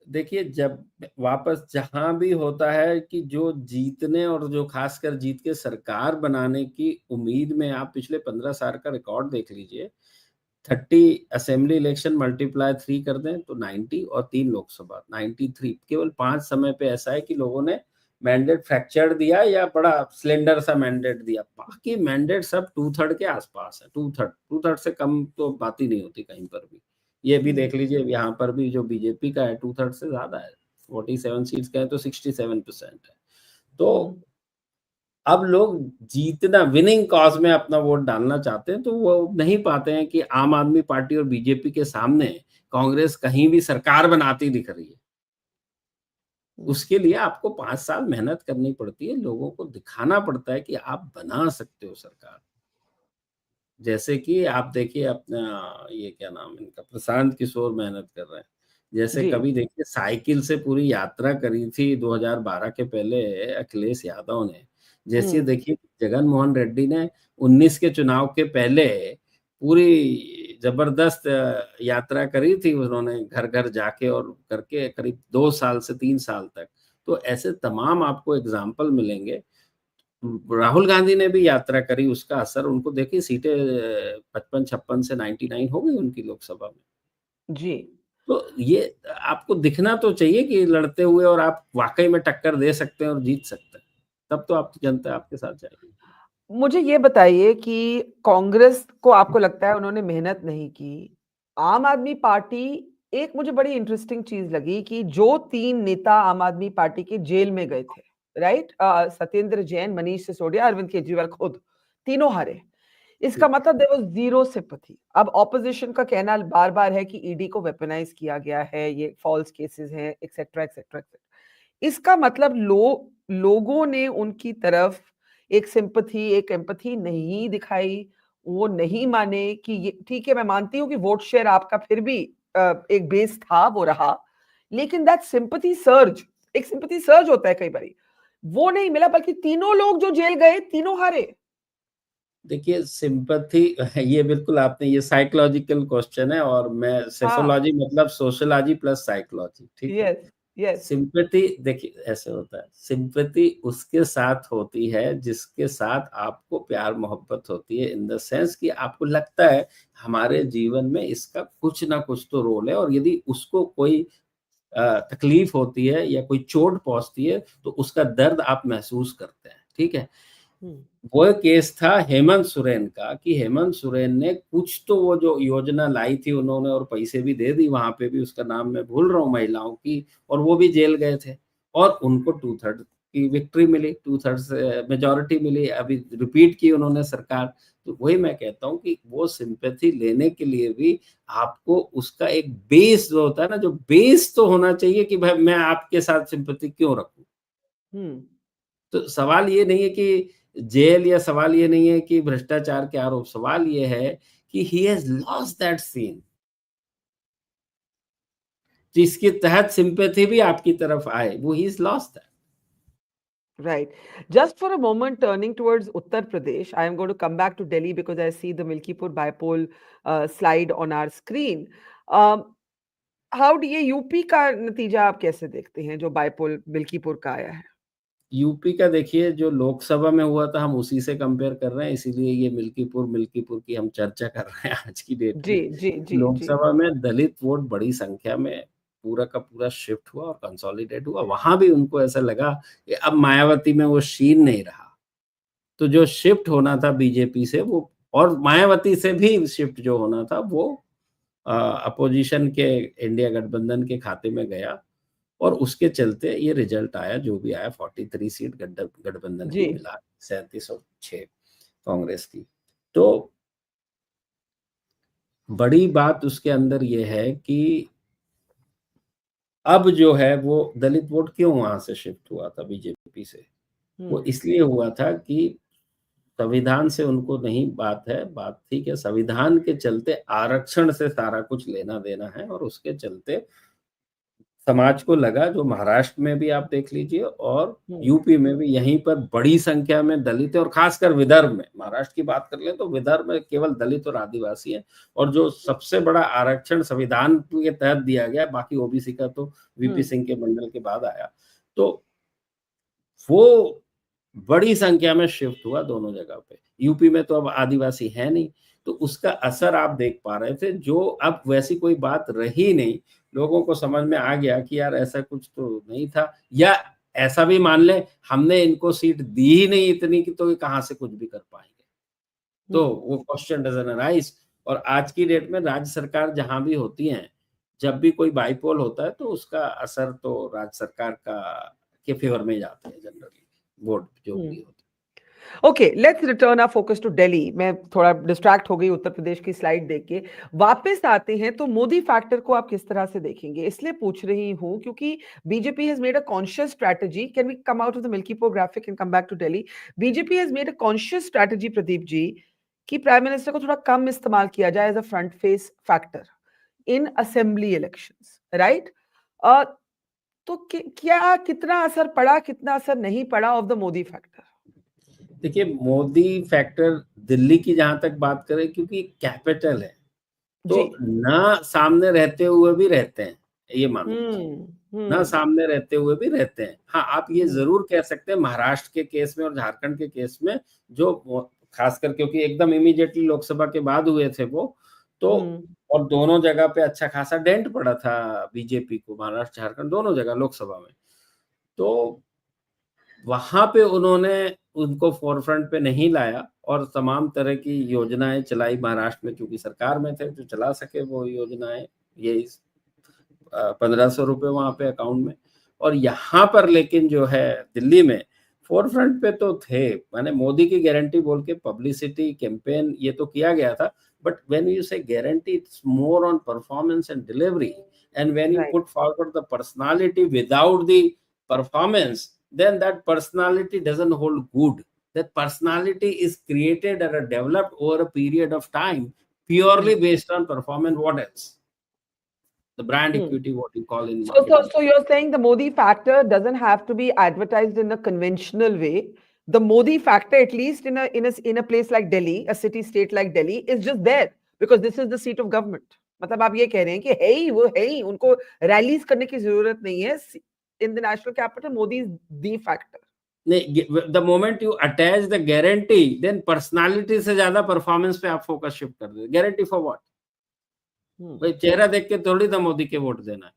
देखिए, जब वापस जहां भी होता है कि जो जीतने और जो खासकर जीत के सरकार बनाने की उम्मीद में, आप पिछले 15 साल का रिकॉर्ड देख लीजिए, 30 असेंबली इलेक्शन मल्टीप्लाई 3 कर दें तो 90 और 3 लोकसभा 93। केवल 5 समय पे ऐसा है कि लोगों ने मैंडेट फ्रैक्चर दिया या बड़ा स्लेंडर सा मैंडेट दिया, बाकी मैंडेट सब 2/3 के आसपास है। 2/3 से कम तो बात ही नहीं होती कहीं पर भी। ये भी देख लीजिए, यहाँ पर भी जो बीजेपी का है 2/3 से ज्यादा है, 47 सीट्स का है तो 67% है। तो अब लोग जीतना, विनिंग कॉज में अपना वोट डालना चाहते हैं, तो वो नहीं पाते हैं कि आम आदमी पार्टी और बीजेपी के सामने कांग्रेस कहीं भी सरकार बनाती दिख रही है। उसके लिए आपको 5 साल मेहनत करनी पड़ती है, लोगों को दिखाना पड़ता है कि आप बना सकते हो सरकार। जैसे कि आप देखिए अपना ये क्या नाम है इनका, प्रशांत किशोर मेहनत कर रहे हैं। जैसे
जी।
कभी देखिए साइकिल से पूरी यात्रा करी थी 2012 के पहले अखिलेश यादव ने। जैसे देखिए जगन मोहन रेड्डी ने 19 के चुनाव के पहले पूरी जबरदस्त यात्रा करी थी उन्होंने, घर घर जाके और करके करीब 2 साल से 3 साल तक। तो ऐसे तमाम आपको एग्जाम्पल मिलेंगे। राहुल गांधी ने भी यात्रा करी, उसका असर उनको देखिए, सीटें 55-56 से 99 हो गई उनकी लोकसभा में।
जी।
तो ये आपको दिखना तो चाहिए कि लड़ते हुए और आप वाकई में टक्कर दे सकते हैं और जीत सकते हैं, तब तो आपकी जनता आपके साथ जाएगी।
मुझे ये बताइए कि कांग्रेस को आपको लगता है उन्होंने मेहनत नहीं की, आम आदमी पार्टी, एक मुझे बड़ी इंटरेस्टिंग चीज लगी कि जो 3 नेता आम आदमी पार्टी के जेल में गए थे, राइट, सत्येंद्र जैन, मनीष सिसोदिया, अरविंद केजरीवाल खुद, तीनों हारे। इसका मतलब देयर वाज जीरो सिंपैथी। अब ऑपोजिशन का कहना बार बार है कि ईडी को वेपनाइज किया गया है, ये फॉल्स केसेस हैं, एक्सेट्रा एक्सेट्रा। इसका मतलब लोगों ने उनकी तरफ एक सिंपैथी, एक एम्पैथी नहीं दिखाई, वो नहीं माने कि ये ठीक है। मैं मानती हूँ कि वोट शेयर आपका फिर भी एक बेस था, वो रहा, लेकिन दैट सिंपैथी सर्ज, एक सिंपैथी सर्ज होता है कई बारी, वो नहीं मिला, बल्कि तीनों लोग जो जेल गए तीनों हारे।
देखिए सिंपैथी ये बिल्कुल आपने, ये साइकोलॉजिकल क्वेश्चन है, और मैं सोशियोलॉजी मतलब सोशियोलॉजी प्लस साइकोलॉजी, ठीक है।
Yes yes.
सिंपैथी देखिए ऐसे होता है, सिंपैथी उसके साथ होती है जिसके साथ आपको प्यार मोहब्बत होती है, इन द सेंस कि आपको लगता है हमारे जीवन में इसका कुछ ना कुछ तो रोल है, और यदि उसको कोई तकलीफ होती है या कोई चोट पहुंचती है तो उसका दर्द आप महसूस करते हैं, ठीक है। वो केस था हेमंत सोरेन का, कि हेमंत सोरेन ने कुछ तो वो जो योजना लाई थी उन्होंने, और पैसे भी दे दी, वहां पे भी उसका नाम मैं भूल रहा हूँ, महिलाओं की, और वो भी जेल गए थे, और उनको 2/3 की विक्ट्री मिली, 2/3 मेजोरिटी मिली, अभी रिपीट की उन्होंने सरकार। तो वही मैं कहता हूँ कि वो सिंपैथी लेने के लिए भी आपको उसका एक बेस जो होता है ना, जो बेस तो होना चाहिए कि भाई मैं आपके साथ सिंपैथी क्यों रखूं। तो सवाल ये नहीं है कि जेल, या सवाल ये नहीं है कि भ्रष्टाचार के आरोप, सवाल ये है कि he has lost that scene, जिसके तहत सिंपैथी भी आपकी तरफ आए, वो he is lost that.
Right. Just for a moment, turning towards Uttar Pradesh, I am going to come back to Delhi because I see the Milkipur bipole slide on our screen. How do ये UP का नतीजा आप कैसे देखते हैं जो bipole Milkipur का आया है?
यूपी का देखिए, जो लोकसभा में हुआ था हम उसी से कंपेयर कर रहे हैं, इसीलिए ये मिल्कीपुर की हम चर्चा कर रहे हैं आज की डेट
जी
में।
जी जी जी।
लोकसभा में दलित वोट बड़ी संख्या में पूरा का पूरा शिफ्ट हुआ और कंसोलिडेट हुआ, वहां भी उनको ऐसा लगा कि अब मायावती में वो शीन नहीं रहा, तो जो शिफ्ट होना था बीजेपी से वो, और मायावती से भी शिफ्ट जो होना था वो अपोजिशन के इंडिया गठबंधन के खाते में गया, और उसके चलते ये रिजल्ट आया जो भी आया। 43 सीट गठबंधन की मिला, 3706 कांग्रेस की। तो बड़ी बात उसके अंदर ये है कि अब जो है वो दलित वोट क्यों वहां से शिफ्ट हुआ था बीजेपी से, वो इसलिए हुआ था कि संविधान से उनको नहीं बात है, बात ठीक है, संविधान के चलते आरक्षण से सारा कुछ लेना देना है, और उसके चलते समाज को लगा, जो महाराष्ट्र में भी आप देख लीजिए और यूपी में भी, यहीं पर बड़ी संख्या में दलित है, और खासकर विदर्भ में, महाराष्ट्र की बात कर ले तो विदर्भ में केवल दलित और आदिवासी है, और जो सबसे बड़ा आरक्षण संविधान के तहत दिया गया, बाकी ओबीसी का तो वीपी सिंह के मंडल के बाद आया, तो वो बड़ी संख्या में शिफ्ट हुआ दोनों जगह पे। यूपी में तो अब आदिवासी है नहीं, तो उसका असर आप देख पा रहे थे, जो अब वैसी कोई बात रही नहीं, लोगों को समझ में आ गया कि यार ऐसा कुछ तो नहीं था, या ऐसा भी मान ले हमने इनको सीट दी ही नहीं इतनी कि तो ये कहाँ से कुछ भी कर पाएंगे, तो वो क्वेश्चन डजंट अराइज। और आज की डेट में राज्य सरकार जहां भी होती है, जब भी कोई बाईपोल होता है तो उसका असर तो राज्य सरकार का के फेवर में जाता है जनरली, वोट जो भी होता है।
Okay, let's return our focus to Delhi. मैं थोड़ा डिस्ट्रैक्ट हो गई उत्तर प्रदेश की स्लाइड देख के, वापस आते हैं तो मोदी फैक्टर को आप किस तरह से देखेंगे? इसलिए पूछ रही हूं क्योंकि BJP has made a conscious strategy. Can we come out of the Milkipur graphic and come back to Delhi? BJP has made a conscious strategy, Pradeep ji, कि प्राइम मिनिस्टर को थोड़ा कम इस्तेमाल किया जाए as a front face factor in assembly elections, right? तो क्या कितना असर पड़ा, कितना असर नहीं पड़ा ऑफ द मोदी फैक्टर?
देखिए, मोदी फैक्टर दिल्ली की जहां तक बात करें, क्योंकि कैपिटल है, तो ना सामने रहते हुए भी रहते हैं, ये मानो ना सामने रहते हुए भी रहते हैं। हाँ, आप ये जरूर कह सकते हैं महाराष्ट्र के केस में और झारखंड के केस में, जो खासकर क्योंकि एकदम इमीडिएटली लोकसभा के बाद हुए थे वो, तो और दोनों जगह पे अच्छा खासा डेंट पड़ा था बीजेपी को, महाराष्ट्र झारखंड दोनों जगह लोकसभा में, तो वहां पे उन्होंने उनको फोरफ्रंट पे नहीं लाया और तमाम तरह की योजनाएं चलाई महाराष्ट्र में, क्योंकि सरकार में थे जो चला सके वो योजनाएं, ये 1500 रुपए वहां पे अकाउंट में। और यहाँ पर लेकिन जो है दिल्ली में फोरफ्रंट पे तो थे, माने मोदी की गारंटी बोल के पब्लिसिटी कैंपेन ये तो किया गया था, बट व्हेन यू से guarantee it's more on performance and delivery, and when you put forward the personality without the performance, then that personality doesn't hold good. That personality is created or developed over a period of time purely based on performance. What else? The brand equity, what you call in marketing.
So you're saying the Modi factor doesn't have to be advertised in a conventional way. The Modi factor, at least in a place like Delhi, a city state like Delhi, is just there because this is the seat of government. मतलब आप ये कह रहे हैं कि है ही वो है ही, उनको रैलीज करने की जरूरत नहीं है. In the national capital, Modi is the factor.
The moment you attach the guarantee, then personality से ज्यादा performance पे आप फोकस शिफ्ट कर दे. Guarantee for what? भाई चेहरा देख के थोड़ी ना मोदी के वोट देना है,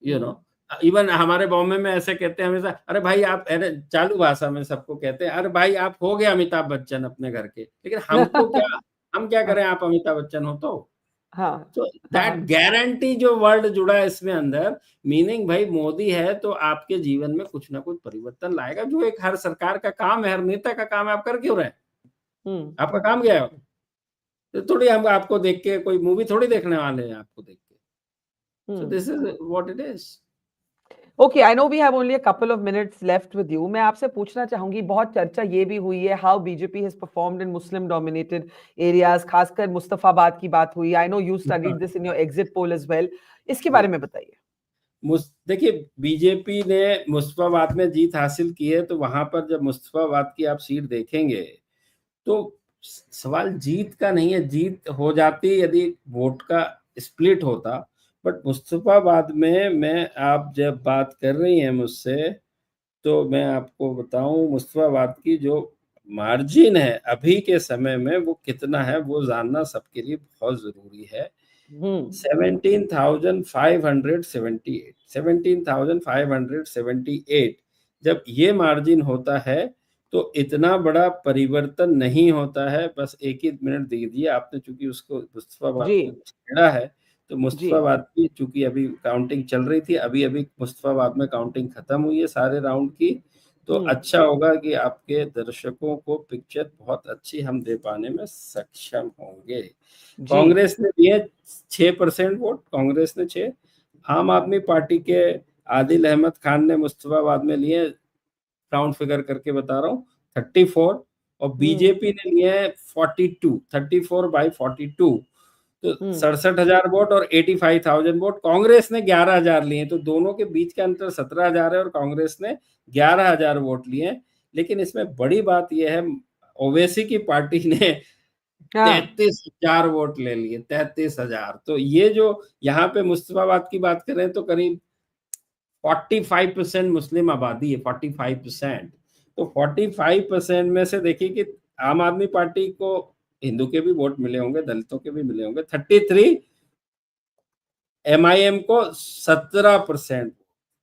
you know. इवन हमारे बॉम्बे में ऐसे कहते हैं हमेशा, अरे भाई आप, अरे चालू भाषा में सबको कहते हैं, अरे भाई आप हो गए अमिताभ बच्चन अपने घर के, लेकिन हमको क्या, हम क्या करें, आप अमिताभ बच्चन हो तो तो दैट गारंटी जो वर्ड जुड़ा है इसमें अंदर, मीनिंग भाई मोदी है तो आपके जीवन में कुछ ना कुछ परिवर्तन लाएगा, जो एक हर सरकार का काम है, हर नेता का काम है। आप कर क्यों रहे हैं? आपका काम क्या है? तो थोड़ी हम आपको देख के कोई मूवी थोड़ी देखने वाले हैं आपको देख के। So this is what it is.
Okay, I know we have only a couple of minutes left with you. मैं आपसे पूछना चाहूंगी, बहुत चर्चा ये भी हुई है how BJP has performed in Muslim dominated areas, खासकर मुस्तफाबाद की बात हुई. I know you studied this in your exit poll as well. इसके बारे में बताइए।
देखिए, बीजेपी ने मुस्तफाबाद में जीत हासिल की है, तो वहां पर जब मुस्तफाबाद की आप सीट देखेंगे तो सवाल जीत का नहीं है, जीत हो जाती यदि वोट का स्प्लिट होता, बट मुस्तफाबाद में मैं, आप जब बात कर रही हैं मुझसे, तो मैं आपको बताऊं मुस्तफाबाद की जो मार्जिन है अभी के समय में वो कितना है, वो जानना सबके लिए बहुत जरूरी है। 17,578 जब ये मार्जिन होता है तो इतना बड़ा परिवर्तन नहीं होता है। बस एक ही मिनट दीजिए, आपने चूंकि उसको मुस्तफाबाद को छेड़ा है, तो मुस्तफाबाद की चूंकि अभी काउंटिंग चल रही थी, अभी अभी मुस्तफाबाद में काउंटिंग खत्म हुई है सारे राउंड की, तो अच्छा होगा कि आपके दर्शकों को पिक्चर बहुत अच्छी हम दे पाने में सक्षम होंगे। कांग्रेस ने दिए 6% वोट, कांग्रेस ने 6, आम आदमी पार्टी के आदिल अहमद खान ने मुस्तफाबाद में लिए, राउंड फिगर करके बता रहा हूँ, 34, और बीजेपी ने लिए 42, 34/42। तो 67,000 वोट और 85,000 वोट, कांग्रेस ने 11,000 लिए, तो दोनों के बीच का अंतर 17,000 है और कांग्रेस ने 11,000 वोट लिए। लेकिन इसमें बड़ी बात यह है, ओवैसी की पार्टी ने 33,000 वोट ले लिए, 33,000। तो ये जो यहाँ पे मुस्तफाबाद की बात करें तो करीब 45% मुस्लिम आबादी है, 45%। तो 45% में से देखिए कि आम आदमी पार्टी को हिंदू के भी वोट मिले होंगे, दलितों के भी मिले होंगे 33, MIM को 17%,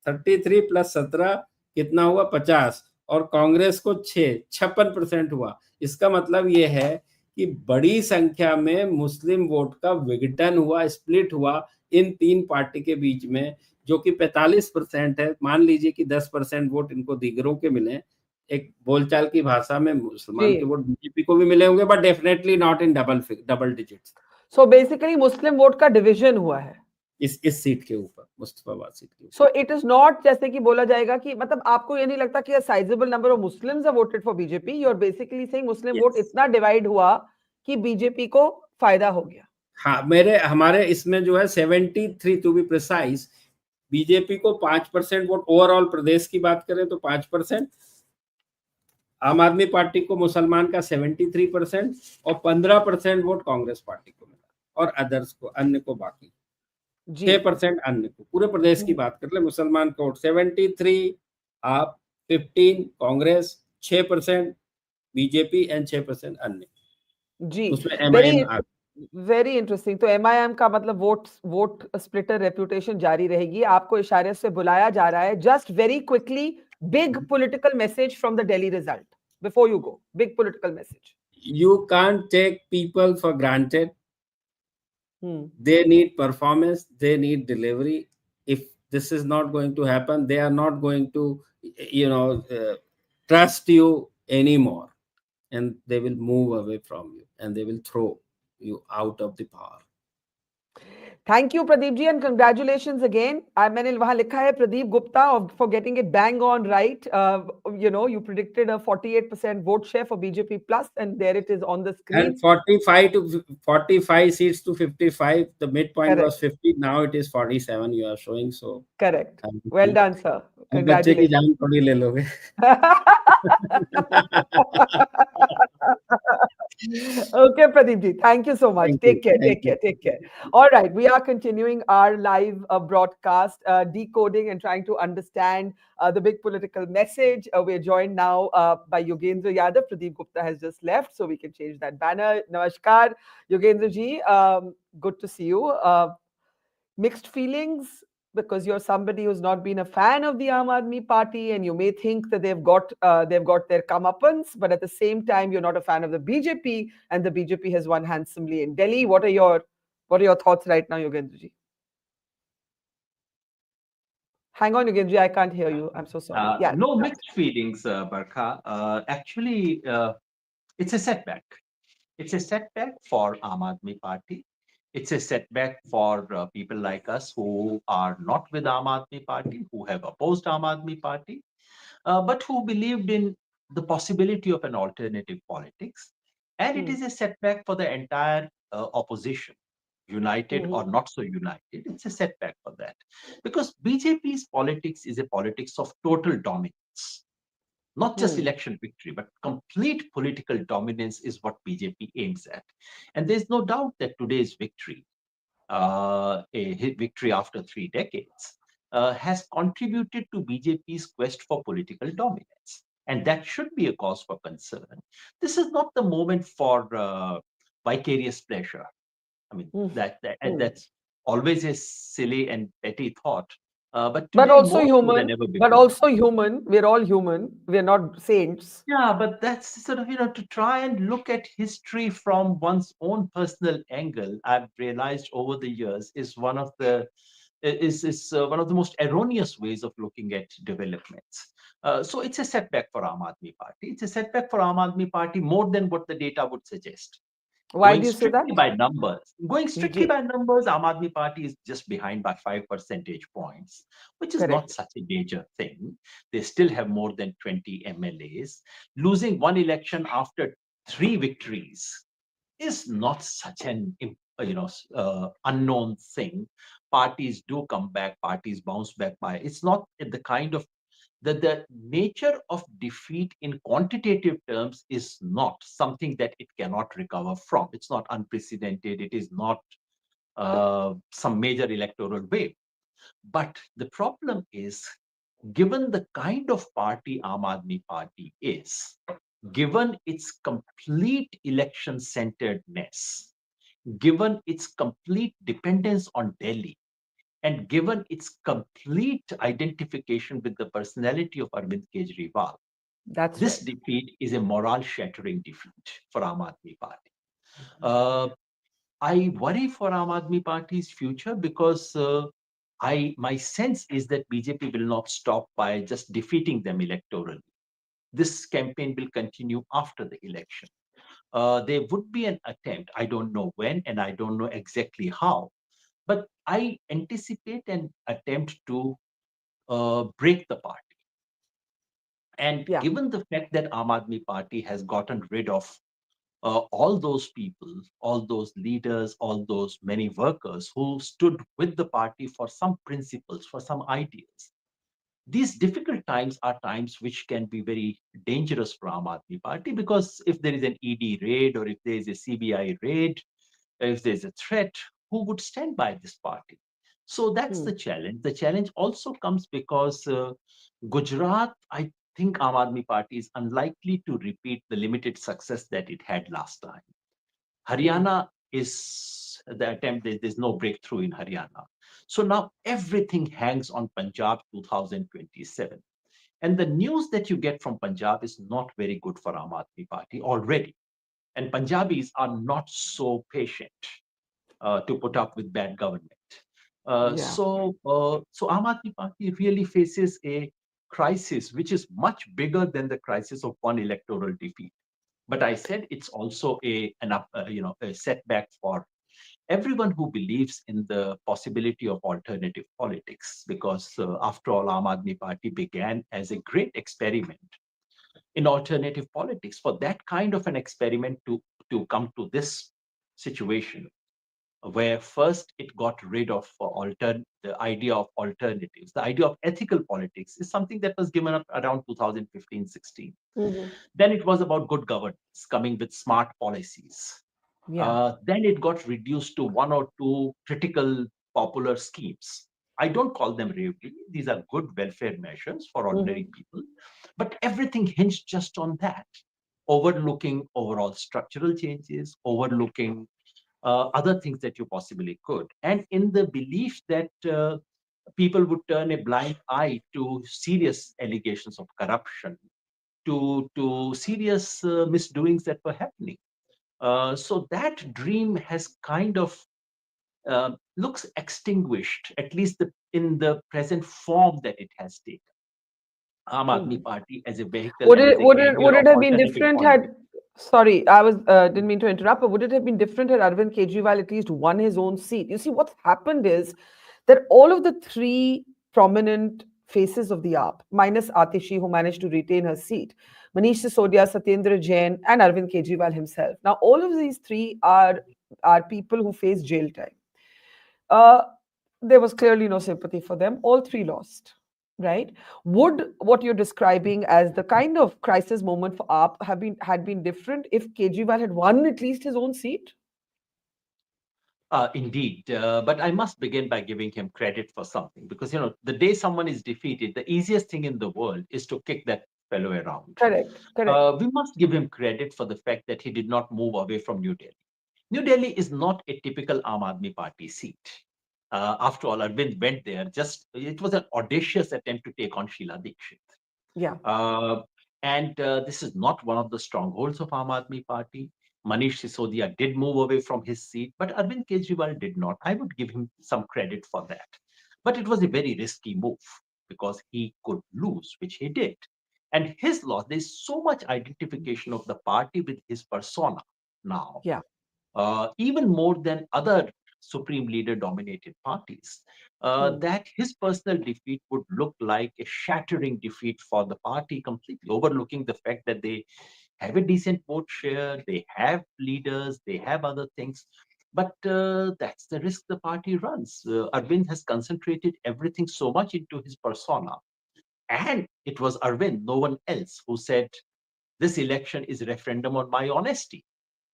33 प्लस 17 कितना हुआ 50, और कांग्रेस को 56% हुआ। इसका मतलब ये है कि बड़ी संख्या में मुस्लिम वोट का विघटन हुआ, स्प्लिट हुआ इन तीन पार्टी के बीच में, जो कि 45% है। मान लीजिए कि 10% वोट इनको दीगरों के मिले, एक बोलचाल की भाषा में मुसलमान के वोट बीजेपी को भी मिले होंगे, but definitely not in double digits.
So basically Muslim vote का डिवीजन हुआ है
इस सीट के ऊपर, मुस्तफाबाद सीट के ऊपर।
सो इट इज नॉट जैसे कि बोला जाएगा कि मतलब आपको ये नहीं लगता कि sizeable number of Muslims have voted for BJP, you are basically saying Muslim vote इतना डिवाइड हुआ कि बीजेपी को फायदा हो गया।
हाँ, हमारे इसमें जो है 73 टू बी प्रिसाइज, बीजेपी को 5% वोट, ओवरऑल प्रदेश की बात करें तो 5%, आम आदमी पार्टी को मुसलमान का 73% और 15% वोट कांग्रेस पार्टी को मिला, और अदर्स को, अन्य को बाकी 6% अन्य को। पूरे प्रदेश की बात कर ले, मुसलमान को 73 आप, 15 कांग्रेस, 6% बीजेपी एंड 6% अन्य।
जी,
उसमें MIM
वेरी इंटरेस्टिंग। तो MIM का मतलब वोट स्प्लिटर रेपुटेशन जारी रहेगी। आपको इशारे से बुलाया जा रहा है। Just very quickly, big political message from the Delhi result before you go, big political message.
You can't take people for granted. They need performance, they need delivery. If this is not going to happen, they are not going to trust you anymore, and they will move away from you and they will throw you out of the power.
Thank you, Pradeep ji, and congratulations again. मैंने वहाँ लिखा है Pradeep Gupta for getting it bang on right. You predicted a 48% vote share for BJP plus, and there it is on the screen.
And 45 seats to 55. The midpoint was 50. Now it is 47. You are showing so.
Correct. Well done, sir.
बच्चे की जान थोड़ी ले लोगे।
Okay, Pradeep ji, thank you so much. Take care. All right, we are continuing our live broadcast, decoding and trying to understand the big political message. We're joined now by Yogendra Yadav. Pradeep Gupta has just left, so we can change that banner. Namaskar, Yogendra ji. Good to see you. Mixed feelings, because you're somebody who's not been a fan of the Aam Aadmi Party, and you may think that they've got their comeuppance, but at the same time, you're not a fan of the BJP, and the BJP has won handsomely in Delhi. What are your thoughts right now, Yogendra ji? Hang on, Yogendra ji, I can't hear you. I'm so sorry.
No mixed feelings, Barkha. Actually, it's a setback. It's a setback for Aam Aadmi Party. It's a setback for people like us who are not with Aam Aadmi Party, who have opposed Aam Aadmi Party, but who believed in the possibility of an alternative politics. And it is a setback for the entire opposition, united or not so united. It's a setback for that. Because BJP's politics is a politics of total dominance. Not just election victory, but complete political dominance is what BJP aims at. And there's no doubt that today's victory, a victory after 3 decades, has contributed to BJP's quest for political dominance. And that should be a cause for concern. This is not the moment for vicarious pleasure. I mean, that's always a silly and petty thought. But
also human. But also human. We're all human. We're not saints.
Yeah, but that's sort of, to try and look at history from one's own personal angle, I've realized over the years is one of the most erroneous ways of looking at developments. So it's a setback for Aam Aadmi Party. It's a setback for Aam Aadmi Party more than what the data would suggest.
Why do you say that?
Going strictly by numbers, Aam Aadmi Party is just behind by 5 percentage points, which is not such a major thing. They still have more than 20 MLAs. Losing one election after 3 victories is not such an unknown thing. Parties do come back, parties bounce back by. It's not the kind of the nature of defeat in quantitative terms is not something that it cannot recover from. It's not unprecedented. It is not some major electoral wave. But the problem is, given the kind of party Aam Aadmi Party is, given its complete election centeredness, given its complete dependence on Delhi, and given its complete identification with the personality of Arvind Kejriwal, this defeat is a morale-shattering defeat for Aam Aadmi Party. I worry for Aam Aadmi Party's future because my sense is that BJP will not stop by just defeating them electorally. This campaign will continue after the election. There would be an attempt, I don't know when and I don't know exactly how, but I anticipate an attempt to break the party. And given the fact that Aam Aadmi Party has gotten rid of all those people, all those leaders, all those many workers who stood with the party for some principles, for some ideas, these difficult times are times which can be very dangerous for Aam Aadmi Party, because if there is an ED raid or if there is a CBI raid, if there's a threat, who would stand by this party? So that's the challenge. The challenge also comes because Gujarat, I think Aam Aadmi Party is unlikely to repeat the limited success that it had last time. Haryana is the attempt, there's no breakthrough in Haryana. So now everything hangs on Punjab 2027. And the news that you get from Punjab is not very good for Aam Aadmi Party already. And Punjabis are not so patient to put up with bad government. So Aam Aadmi Party really faces a crisis which is much bigger than the crisis of one electoral defeat. But I said it's also a setback for everyone who believes in the possibility of alternative politics, because after all, Aam Aadmi Party began as a great experiment in alternative politics. For that kind of an experiment to come to this situation, where first it got rid of the idea of alternatives, the idea of ethical politics is something that was given up around 2015-16. Then it was about good governance, coming with smart policies. Then it got reduced to one or two critical popular schemes. I don't call them really. These are good welfare measures for ordinary people. But everything hinged just on that, overlooking overall structural changes, overlooking other things that you possibly could. And in the belief that people would turn a blind eye to serious allegations of corruption, to serious misdoings that were happening. So that dream has kind of looks extinguished, at least in the present form that it has taken. Aam Aadmi Party as a vehicle.
Would it have been different had? Sorry, I didn't mean to interrupt, but would it have been different had Arvind Kejriwal at least won his own seat? You see, what's happened is that all of the three prominent faces of the AAP, minus Atishi, who managed to retain her seat, Manish Sisodia, Satyendra Jain, and Arvind Kejriwal himself. Now, all of these three are people who face jail time. There was clearly no sympathy for them. All three lost. Right? Would what you're describing as the kind of crisis moment for AAP had been different if Kejriwal had won at least his own seat?
Indeed, but I must begin by giving him credit for something, because the day someone is defeated, the easiest thing in the world is to kick that fellow around.
Correct.
We must give him credit for the fact that he did not move away from New Delhi. New Delhi is not a typical Aam Aadmi Party seat. After all, Arvind went there. It was an audacious attempt to take on Sheila Dikshit.
Yeah.
And this is not one of the strongholds of Aam Aadmi Party. Manish Sisodia did move away from his seat, but Arvind Kejriwal did not. I would give him some credit for that. But it was a very risky move because he could lose, which he did. And his loss, there's so much identification of the party with his persona now.
Yeah.
Even more than other Supreme Leader dominated parties, that his personal defeat would look like a shattering defeat for the party, completely overlooking the fact that they have a decent vote share, they have leaders, they have other things. But that's the risk the party runs. Arvind has concentrated everything so much into his persona. And it was Arvind, no one else, who said, this election is a referendum on my honesty.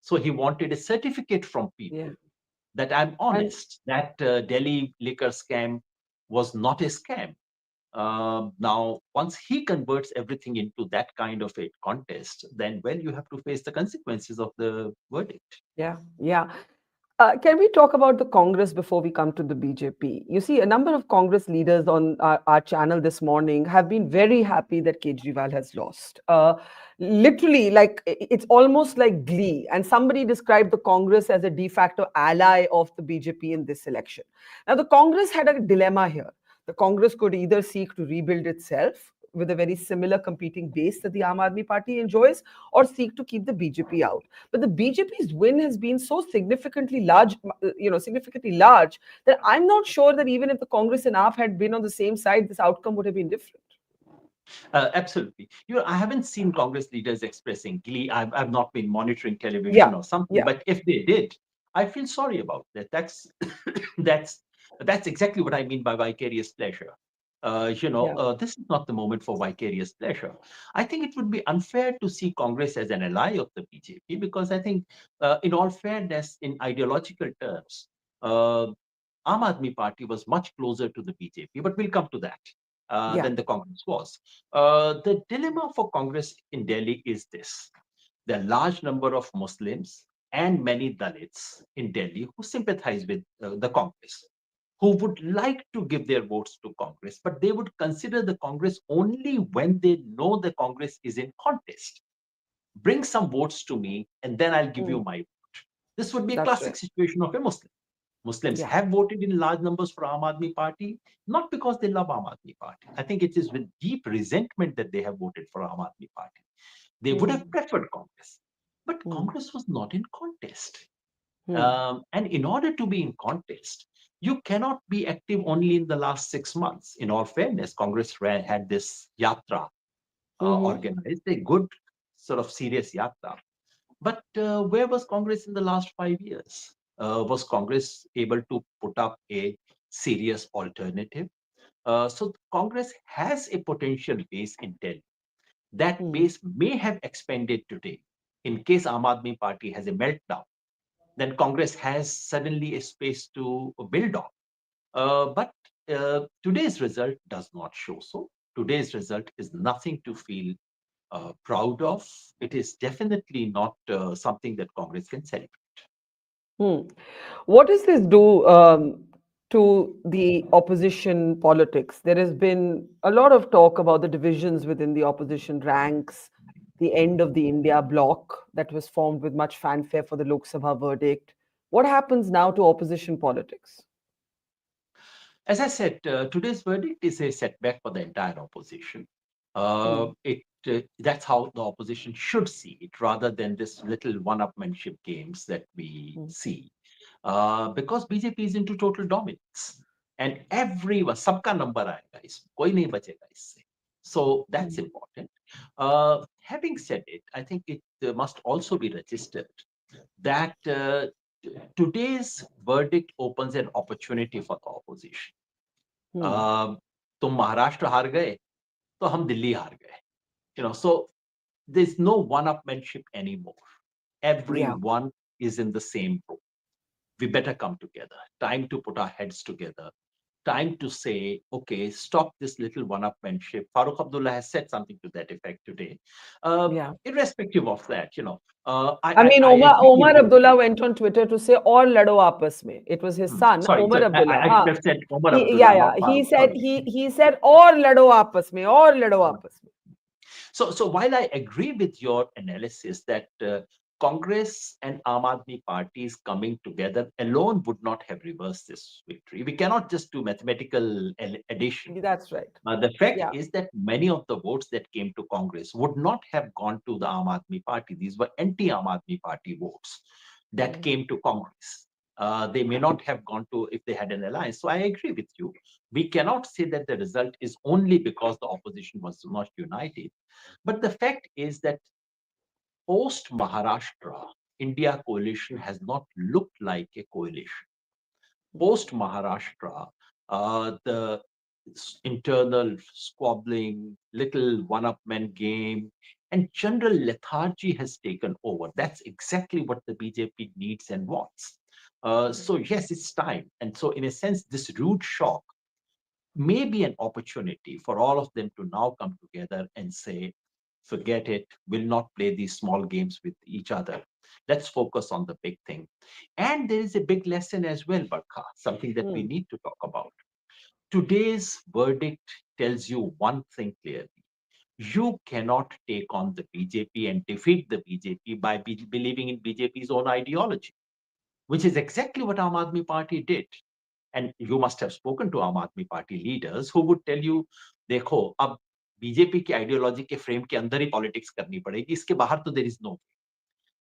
So he wanted a certificate from people that I'm honest, that Delhi liquor scam was not a scam. Now, once he converts everything into that kind of a contest, then, well, you have to face the consequences of the verdict.
Yeah, yeah. Can we talk about the Congress before we come to the BJP? You see, a number of Congress leaders on our channel this morning have been very happy that Kejriwal has lost. Literally, like it's almost like glee. And somebody described the Congress as a de facto ally of the BJP in this election. Now, the Congress had a dilemma here. The Congress could either seek to rebuild itself with a very similar competing base that the Aam Aadmi Party enjoys, or seek to keep the BJP out. But the BJP's win has been so significantly large, that I'm not sure that even if the Congress and AAP had been on the same side, this outcome would have been different.
Absolutely. I haven't seen Congress leaders expressing glee. I've not been monitoring television or something, but if they did, I feel sorry about that. That's exactly what I mean by vicarious pleasure. This is not the moment for vicarious pleasure. I think it would be unfair to see Congress as an ally of the BJP, because I think, in all fairness, in ideological terms, Aam Aadmi Party was much closer to the BJP, but we'll come to that. Than the Congress was. The dilemma for Congress in Delhi is this. There are a large number of Muslims and many Dalits in Delhi who sympathize with the Congress, who would like to give their votes to Congress, but they would consider the Congress only when they know the Congress is in contest. Bring some votes to me, and then I'll give you my vote. This would be a classic situation of a Muslim. Muslims have voted in large numbers for Aam Aadmi Party, not because they love Aam Aadmi Party. I think it is with deep resentment that they have voted for Aam Aadmi Party. They would have preferred Congress, but Congress was not in contest. And in order to be in contest, you cannot be active only in the last 6 months. In all fairness, Congress had this yatra organized, a good sort of serious yatra. But where was Congress in the last 5 years? Was Congress able to put up a serious alternative? So Congress has a potential base in Delhi. That base may have expanded today. In case Aam Aadmi Party has a meltdown, then Congress has suddenly a space to build on. But today's result does not show so. Today's result is nothing to feel proud of. It is definitely not something that Congress can celebrate.
What does this do to the opposition politics? There has been a lot of talk about the divisions within the opposition ranks, the end of the India bloc that was formed with much fanfare for the Lok Sabha verdict. What happens now to opposition politics?
As I said, today's verdict is a setback for the entire opposition. That's how the opposition should see it, rather than this little one-upmanship games that we see. Because BJP is into total dominance, and everyone, sabka number aayega is, koi nahi bachega isse. So that's important. Having said it, I think it must also be registered that today's verdict opens an opportunity for the opposition. तुम महाराष्ट्र हार गए, तो हम दिल्ली हार गए. So there's no one-upmanship anymore. Everyone is in the same boat. We better come together. Time to put our heads together. Time to say, okay, stop this little one-upmanship. Farooq Abdullah has said something to that effect today. Irrespective of that,
I mean, Omar Abdullah went on Twitter to say, "Aur lado aapas mein." It was his son, Omar Abdullah.
I just said Omar Abdullah.
He said, "Aur lado aapas mein, aur lado aapas mein."
So while I agree with your analysis that Congress and Aam Aadmi parties coming together alone would not have reversed this victory. We cannot just do mathematical addition.
That's right.
The fact is that many of the votes that came to Congress would not have gone to the Aam Aadmi Party. These were anti-Aam Aadmi Party votes that came to Congress. They may not have gone to if they had an alliance. So I agree with you. We cannot say that the result is only because the opposition was not united. But the fact is that post-Maharashtra, India coalition has not looked like a coalition. Post Maharashtra, the internal squabbling, little one-upman game, and general lethargy has taken over. That's exactly what the BJP needs and wants. So yes, it's time. And so in a sense, this rude shock may be an opportunity for all of them to now come together and say, forget it, we'll not play these small games with each other. Let's focus on the big thing. And there is a big lesson as well, Barkha, something that we need to talk about. Today's verdict tells you one thing clearly. You cannot take on the BJP and defeat the BJP by believing in BJP's own ideology, which is exactly what Aam Aadmi Party did. And you must have spoken to Aam Aadmi Party leaders who would tell you, देखो अब BJP की ideology के frame के अंदर ही politics करनी पड़ेगी, इसके बाहर तो there is no.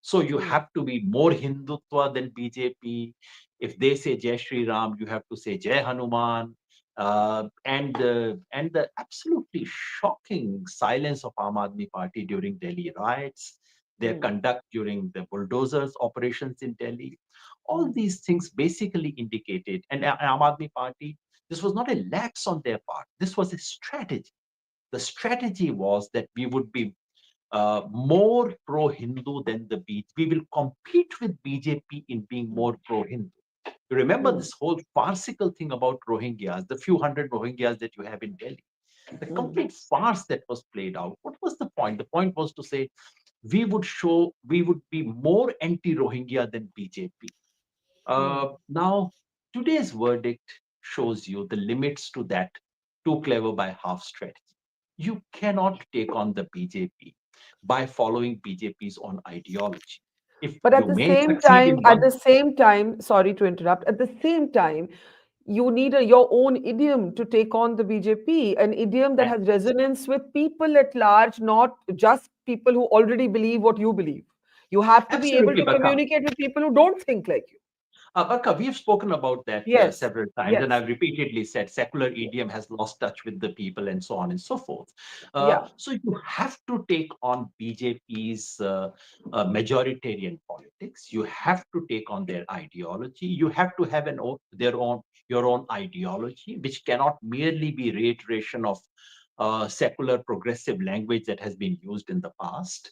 So you have to be more Hindutva than BJP. If they say Jai Shri Ram, you have to say Jai Hanuman. And the absolutely shocking silence of Aam Aadmi Party during Delhi riots, their conduct during the bulldozers operations in Delhi, all these things basically indicated, and Aam Aadmi Party, this was not a lapse on their part. This was a strategy. The strategy was that we would be more pro-Hindu than the BJP. We will compete with BJP in being more pro-Hindu. You remember this whole farcical thing about Rohingyas, the few hundred Rohingyas that you have in Delhi. The complete farce that was played out. What was the point? The point was to say, we would be more anti-Rohingya than BJP. Now, today's verdict shows you the limits to that too clever by half strategy. You cannot take on the BJP by following BJP's own ideology. If
But
you may succeed in
at
one,
the same time, sorry to interrupt, at the same time, you need your own idiom to take on the BJP, an idiom that has resonance with people at large, not just people who already believe what you believe. You have to be able
absolutely,
to
Barkha.
communicate with people who don't think like you.
Barkha, we have spoken about that
Yes,
several times,
yes.
and I've repeatedly said secular idiom has lost touch with the people and so on and so forth.
Yeah.
So you have to take on BJP's majoritarian politics. You have to take on their ideology. You have to have your own ideology, which cannot merely be reiteration of secular progressive language that has been used in the past.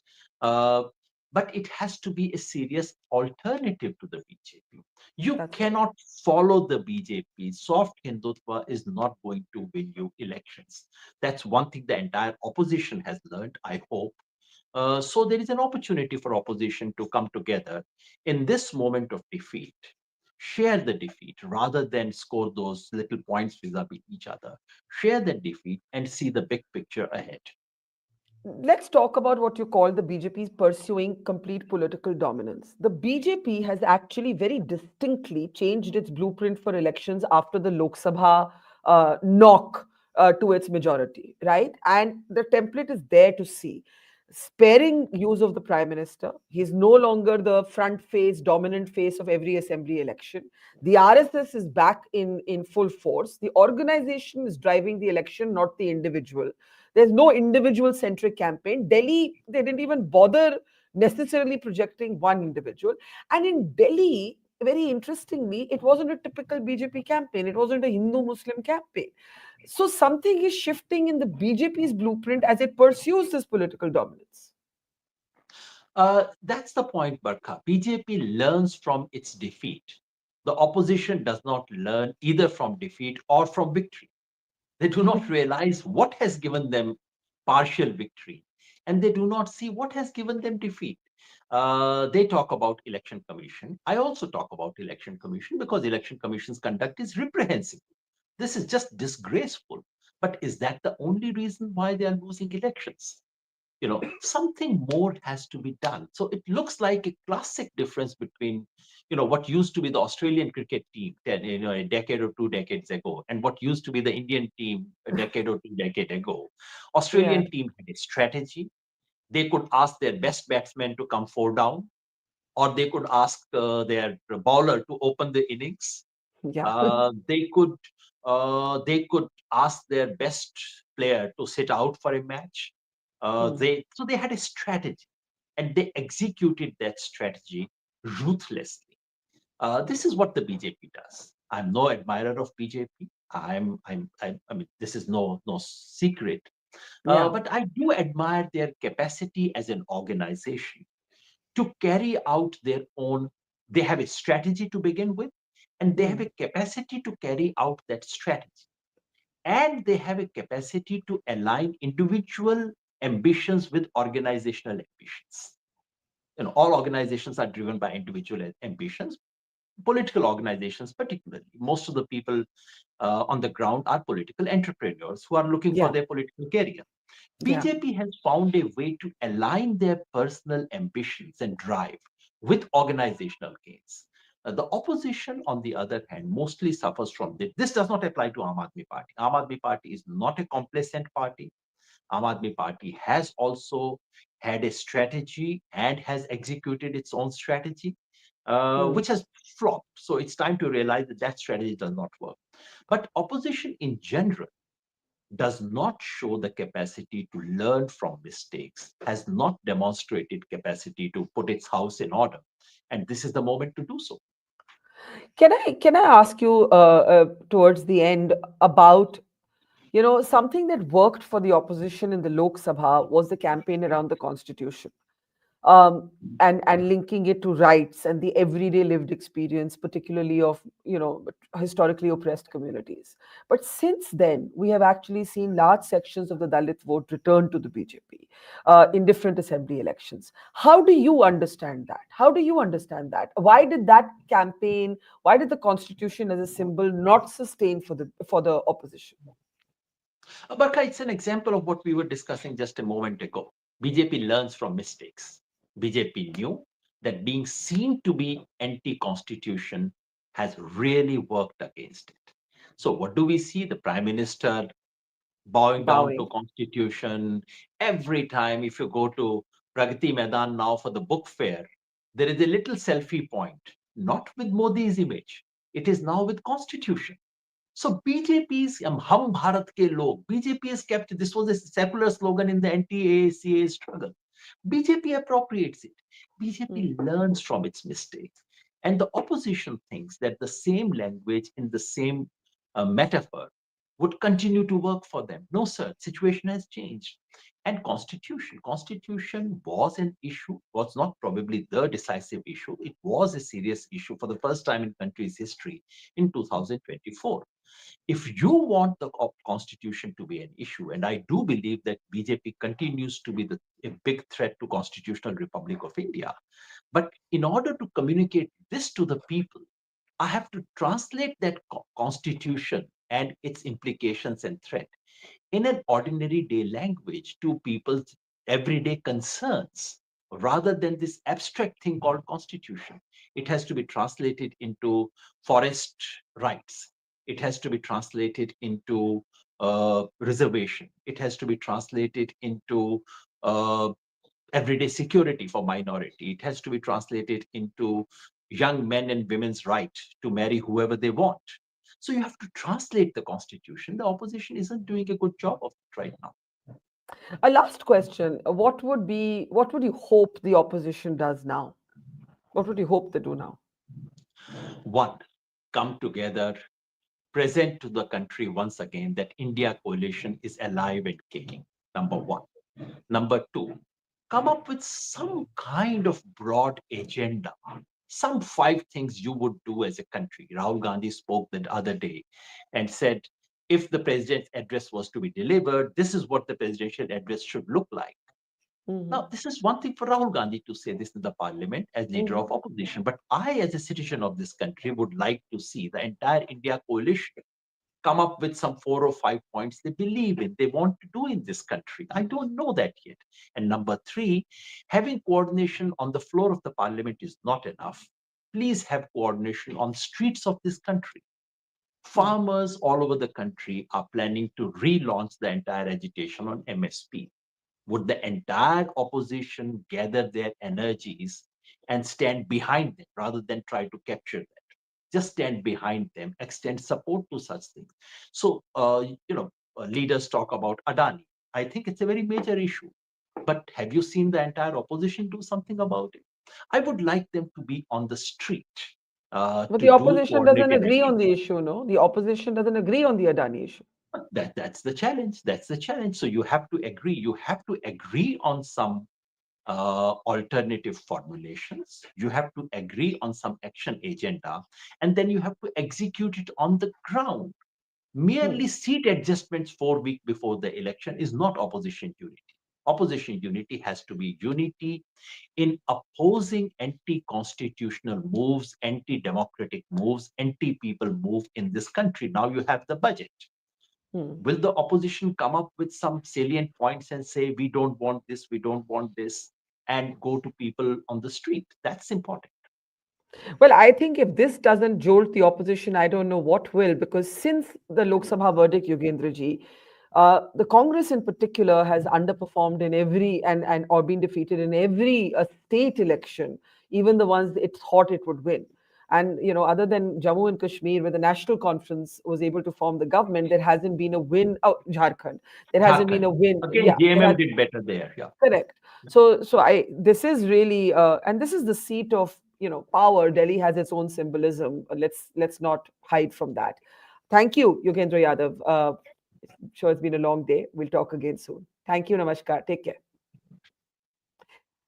But it has to be a serious alternative to the BJP. You cannot follow the BJP. Soft Hindutva is not going to win you elections. That's one thing the entire opposition has learned, I hope. So there is an opportunity for opposition to come together in this moment of defeat, share the defeat rather than score those little points vis-a-vis each other. Share the defeat and see the big picture ahead.
Let's talk about what you call the BJP's pursuing complete political dominance. The BJP has actually very distinctly changed its blueprint for elections after the Lok Sabha knock to its majority, right? And the template is there to see. Sparing use of the prime minister. He's no longer the front face, dominant face of every assembly election. The RSS is back in full force. The organization is driving the election, not the individual. There's no individual centric campaign. Delhi, they didn't even bother necessarily projecting one individual. And in Delhi, very interestingly, it wasn't a typical BJP campaign. It wasn't a Hindu-Muslim campaign. So something is shifting in the BJP's blueprint as it pursues this political dominance.
That's the point, Barkha. BJP learns from its defeat. The opposition does not learn either from defeat or from victory. They do not realize what has given them partial victory, and they do not see what has given them defeat. They talk about election commission. I also talk about election commission because election commission's conduct is reprehensible. This is just disgraceful. But is that the only reason why they are losing elections? Something more has to be done. So it looks like a classic difference between, what used to be the Australian cricket team, a decade or 2 decades ago, and what used to be the Indian team a decade or 2 decades ago. Australian team had a strategy. They could ask their best batsmen to come 4 down, or they could ask their bowler to open the innings. They could ask their best player to sit out for a match. They had a strategy, and they executed that strategy ruthlessly. This is what the BJP does. I'm no admirer of BJP. I mean, this is no secret. But I do admire their capacity as an organization to carry out their own. They have a strategy to begin with, and they have a capacity to carry out that strategy. And they have a capacity to align individual ambitions with organizational ambitions. All organizations are driven by individual ambitions, political organizations particularly. Most of the people on the ground are political entrepreneurs who are looking for their political career. BJP has found a way to align their personal ambitions and drive with organizational gains. The opposition, on the other hand, mostly suffers from this. This does not apply to Aam Aadmi Party. Aam Aadmi Party is not a complacent party. Aam Aadmi Party has also had a strategy and has executed its own strategy, which has flopped. So it's time to realize that that strategy does not work. But opposition in general does not show the capacity to learn from mistakes, has not demonstrated capacity to put its house in order. And this is the moment to do so.
Can I ask you towards the end about, something that worked for the opposition in the Lok Sabha was the campaign around the constitution, and linking it to rights and the everyday lived experience, particularly of historically oppressed communities. But since then, we have actually seen large sections of the Dalit vote return to the BJP in different assembly elections. How do you understand that? How do you understand that? Why did that campaign? Why did the constitution as a symbol not sustain for the opposition?
Barkha, it's an example of what we were discussing just a moment ago. BJP learns from mistakes. BJP knew that being seen to be anti-constitution has really worked against it. So what do we see? The Prime Minister bowing down to constitution. Every time, if you go to Pragati Maidan now for the book fair, there is a little selfie point, not with Modi's image. It is now with constitution. So BJP's Hum Bharat ke log, BJP has kept, this was a secular slogan in the anti-AACA struggle. BJP appropriates it. BJP learns from its mistakes. And the opposition thinks that the same language in the same metaphor would continue to work for them. No, sir, situation has changed. And constitution was an issue, was not probably the decisive issue. It was a serious issue for the first time in country's history in 2024. If you want the constitution to be an issue, and I do believe that BJP continues to be a big threat to Constitutional Republic of India, but in order to communicate this to the people, I have to translate that constitution and its implications and threat in an ordinary day language to people's everyday concerns, rather than this abstract thing called constitution. It has to be translated into forest rights. It has to be translated into reservation. It has to be translated into everyday security for minority. It has to be translated into young men and women's right to marry whoever they want. So you have to translate the constitution. The opposition isn't doing a good job of it right now.
A last question. What would you hope the opposition does now? What would you hope they do now?
One, come together, present to the country once again that India coalition is alive and kicking. Number one. Number two, come up with some kind of broad agenda, some 5 things you would do as a country. Rahul Gandhi spoke the other day and said, if the president's address was to be delivered, this is what the presidential address should look like. Now, this is one thing for Rahul Gandhi to say this in the parliament as leader of opposition. But I, as a citizen of this country, would like to see the entire India coalition come up with some 4 or 5 points they believe in, they want to do in this country. I don't know that yet. And number 3, having coordination on the floor of the parliament is not enough. Please have coordination on streets of this country. Farmers all over the country are planning to relaunch the entire agitation on MSP. Would the entire opposition gather their energies and stand behind them rather than try to capture them? Just stand behind them, extend support to such things. So, leaders talk about Adani. I think it's a very major issue. But have you seen the entire opposition do something about it? I would like them to be on the street.
But the opposition doesn't agree on the issue, no? The opposition doesn't agree on the Adani issue.
That's the challenge. That's the challenge. So you have to agree. You have to agree on some alternative formulations. You have to agree on some action agenda, and then you have to execute it on the ground. Merely seat adjustments 4 weeks before the election is not opposition unity. Opposition unity has to be unity in opposing anti-constitutional moves, anti-democratic moves, anti-people move in this country. Now you have the budget. Will the opposition come up with some salient points and say, we don't want this, we don't want this, and go to people on the street? That's important.
Well, I think if this doesn't jolt the opposition, I don't know what will, because since the Lok Sabha verdict, Yogendra ji, the Congress in particular has underperformed in every or been defeated in every state election, even the ones it thought it would win. And, other than Jammu and Kashmir, where the National Conference was able to form the government, there hasn't been a win. Oh, Jharkhand. There hasn't been a win.
Again, JMM did better there. Yeah.
Correct. So this is really, and this is the seat of, power. Delhi has its own symbolism. Let's not hide from that. Thank you, Yogendra Yadav. I'm sure it's been a long day. We'll talk again soon. Thank you. Namaskar. Take care.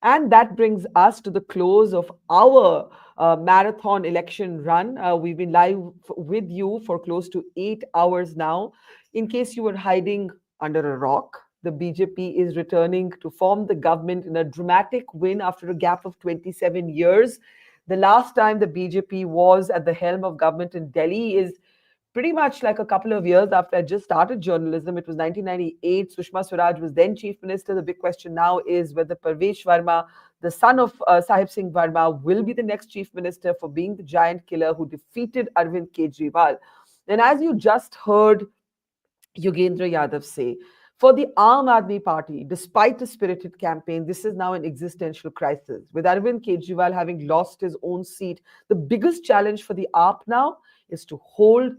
And that brings us to the close of our marathon election run. We've been live with you for close to 8 hours now. In case you were hiding under a rock, the BJP is returning to form the government in a dramatic win after a gap of 27 years. The last time the BJP was at the helm of government in Delhi is pretty much like a couple of years after I just started journalism. It was 1998. Sushma Swaraj was then chief minister. The big question now is whether Parvesh Verma, the son of Sahib Singh Verma, will be the next chief minister for being the giant killer who defeated Arvind Kejriwal. And as you just heard Yogendra Yadav say, for the Aam Aadmi Party, despite a spirited campaign, this is now an existential crisis. With Arvind Kejriwal having lost his own seat, the biggest challenge for the AAP now is to hold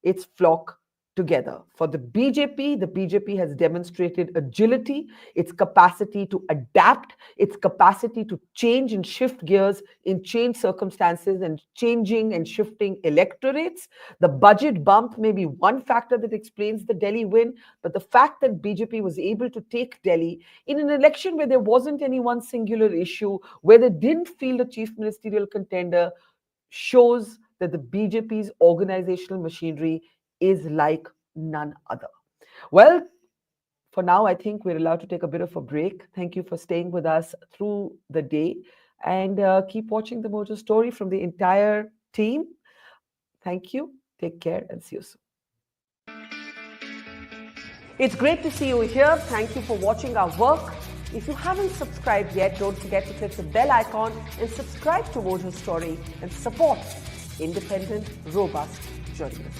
its flock together. For the BJP has demonstrated agility, its capacity to adapt, its capacity to change and shift gears in changed circumstances and changing and shifting electorates. The budget bump may be one factor that explains the Delhi win, but the fact that BJP was able to take Delhi in an election where there wasn't any one singular issue, where they didn't field a chief ministerial contender, shows that the BJP's organizational machinery is like none other. Well, for now, I think we're allowed to take a bit of a break. Thank you for staying with us through the day, and keep watching the Mojo story from the entire team. Thank you. Take care and see you soon. It's great to see you here. Thank you for watching our work. If you haven't subscribed yet, don't forget to click the bell icon and subscribe to Mojo Story and support independent, robust journalism.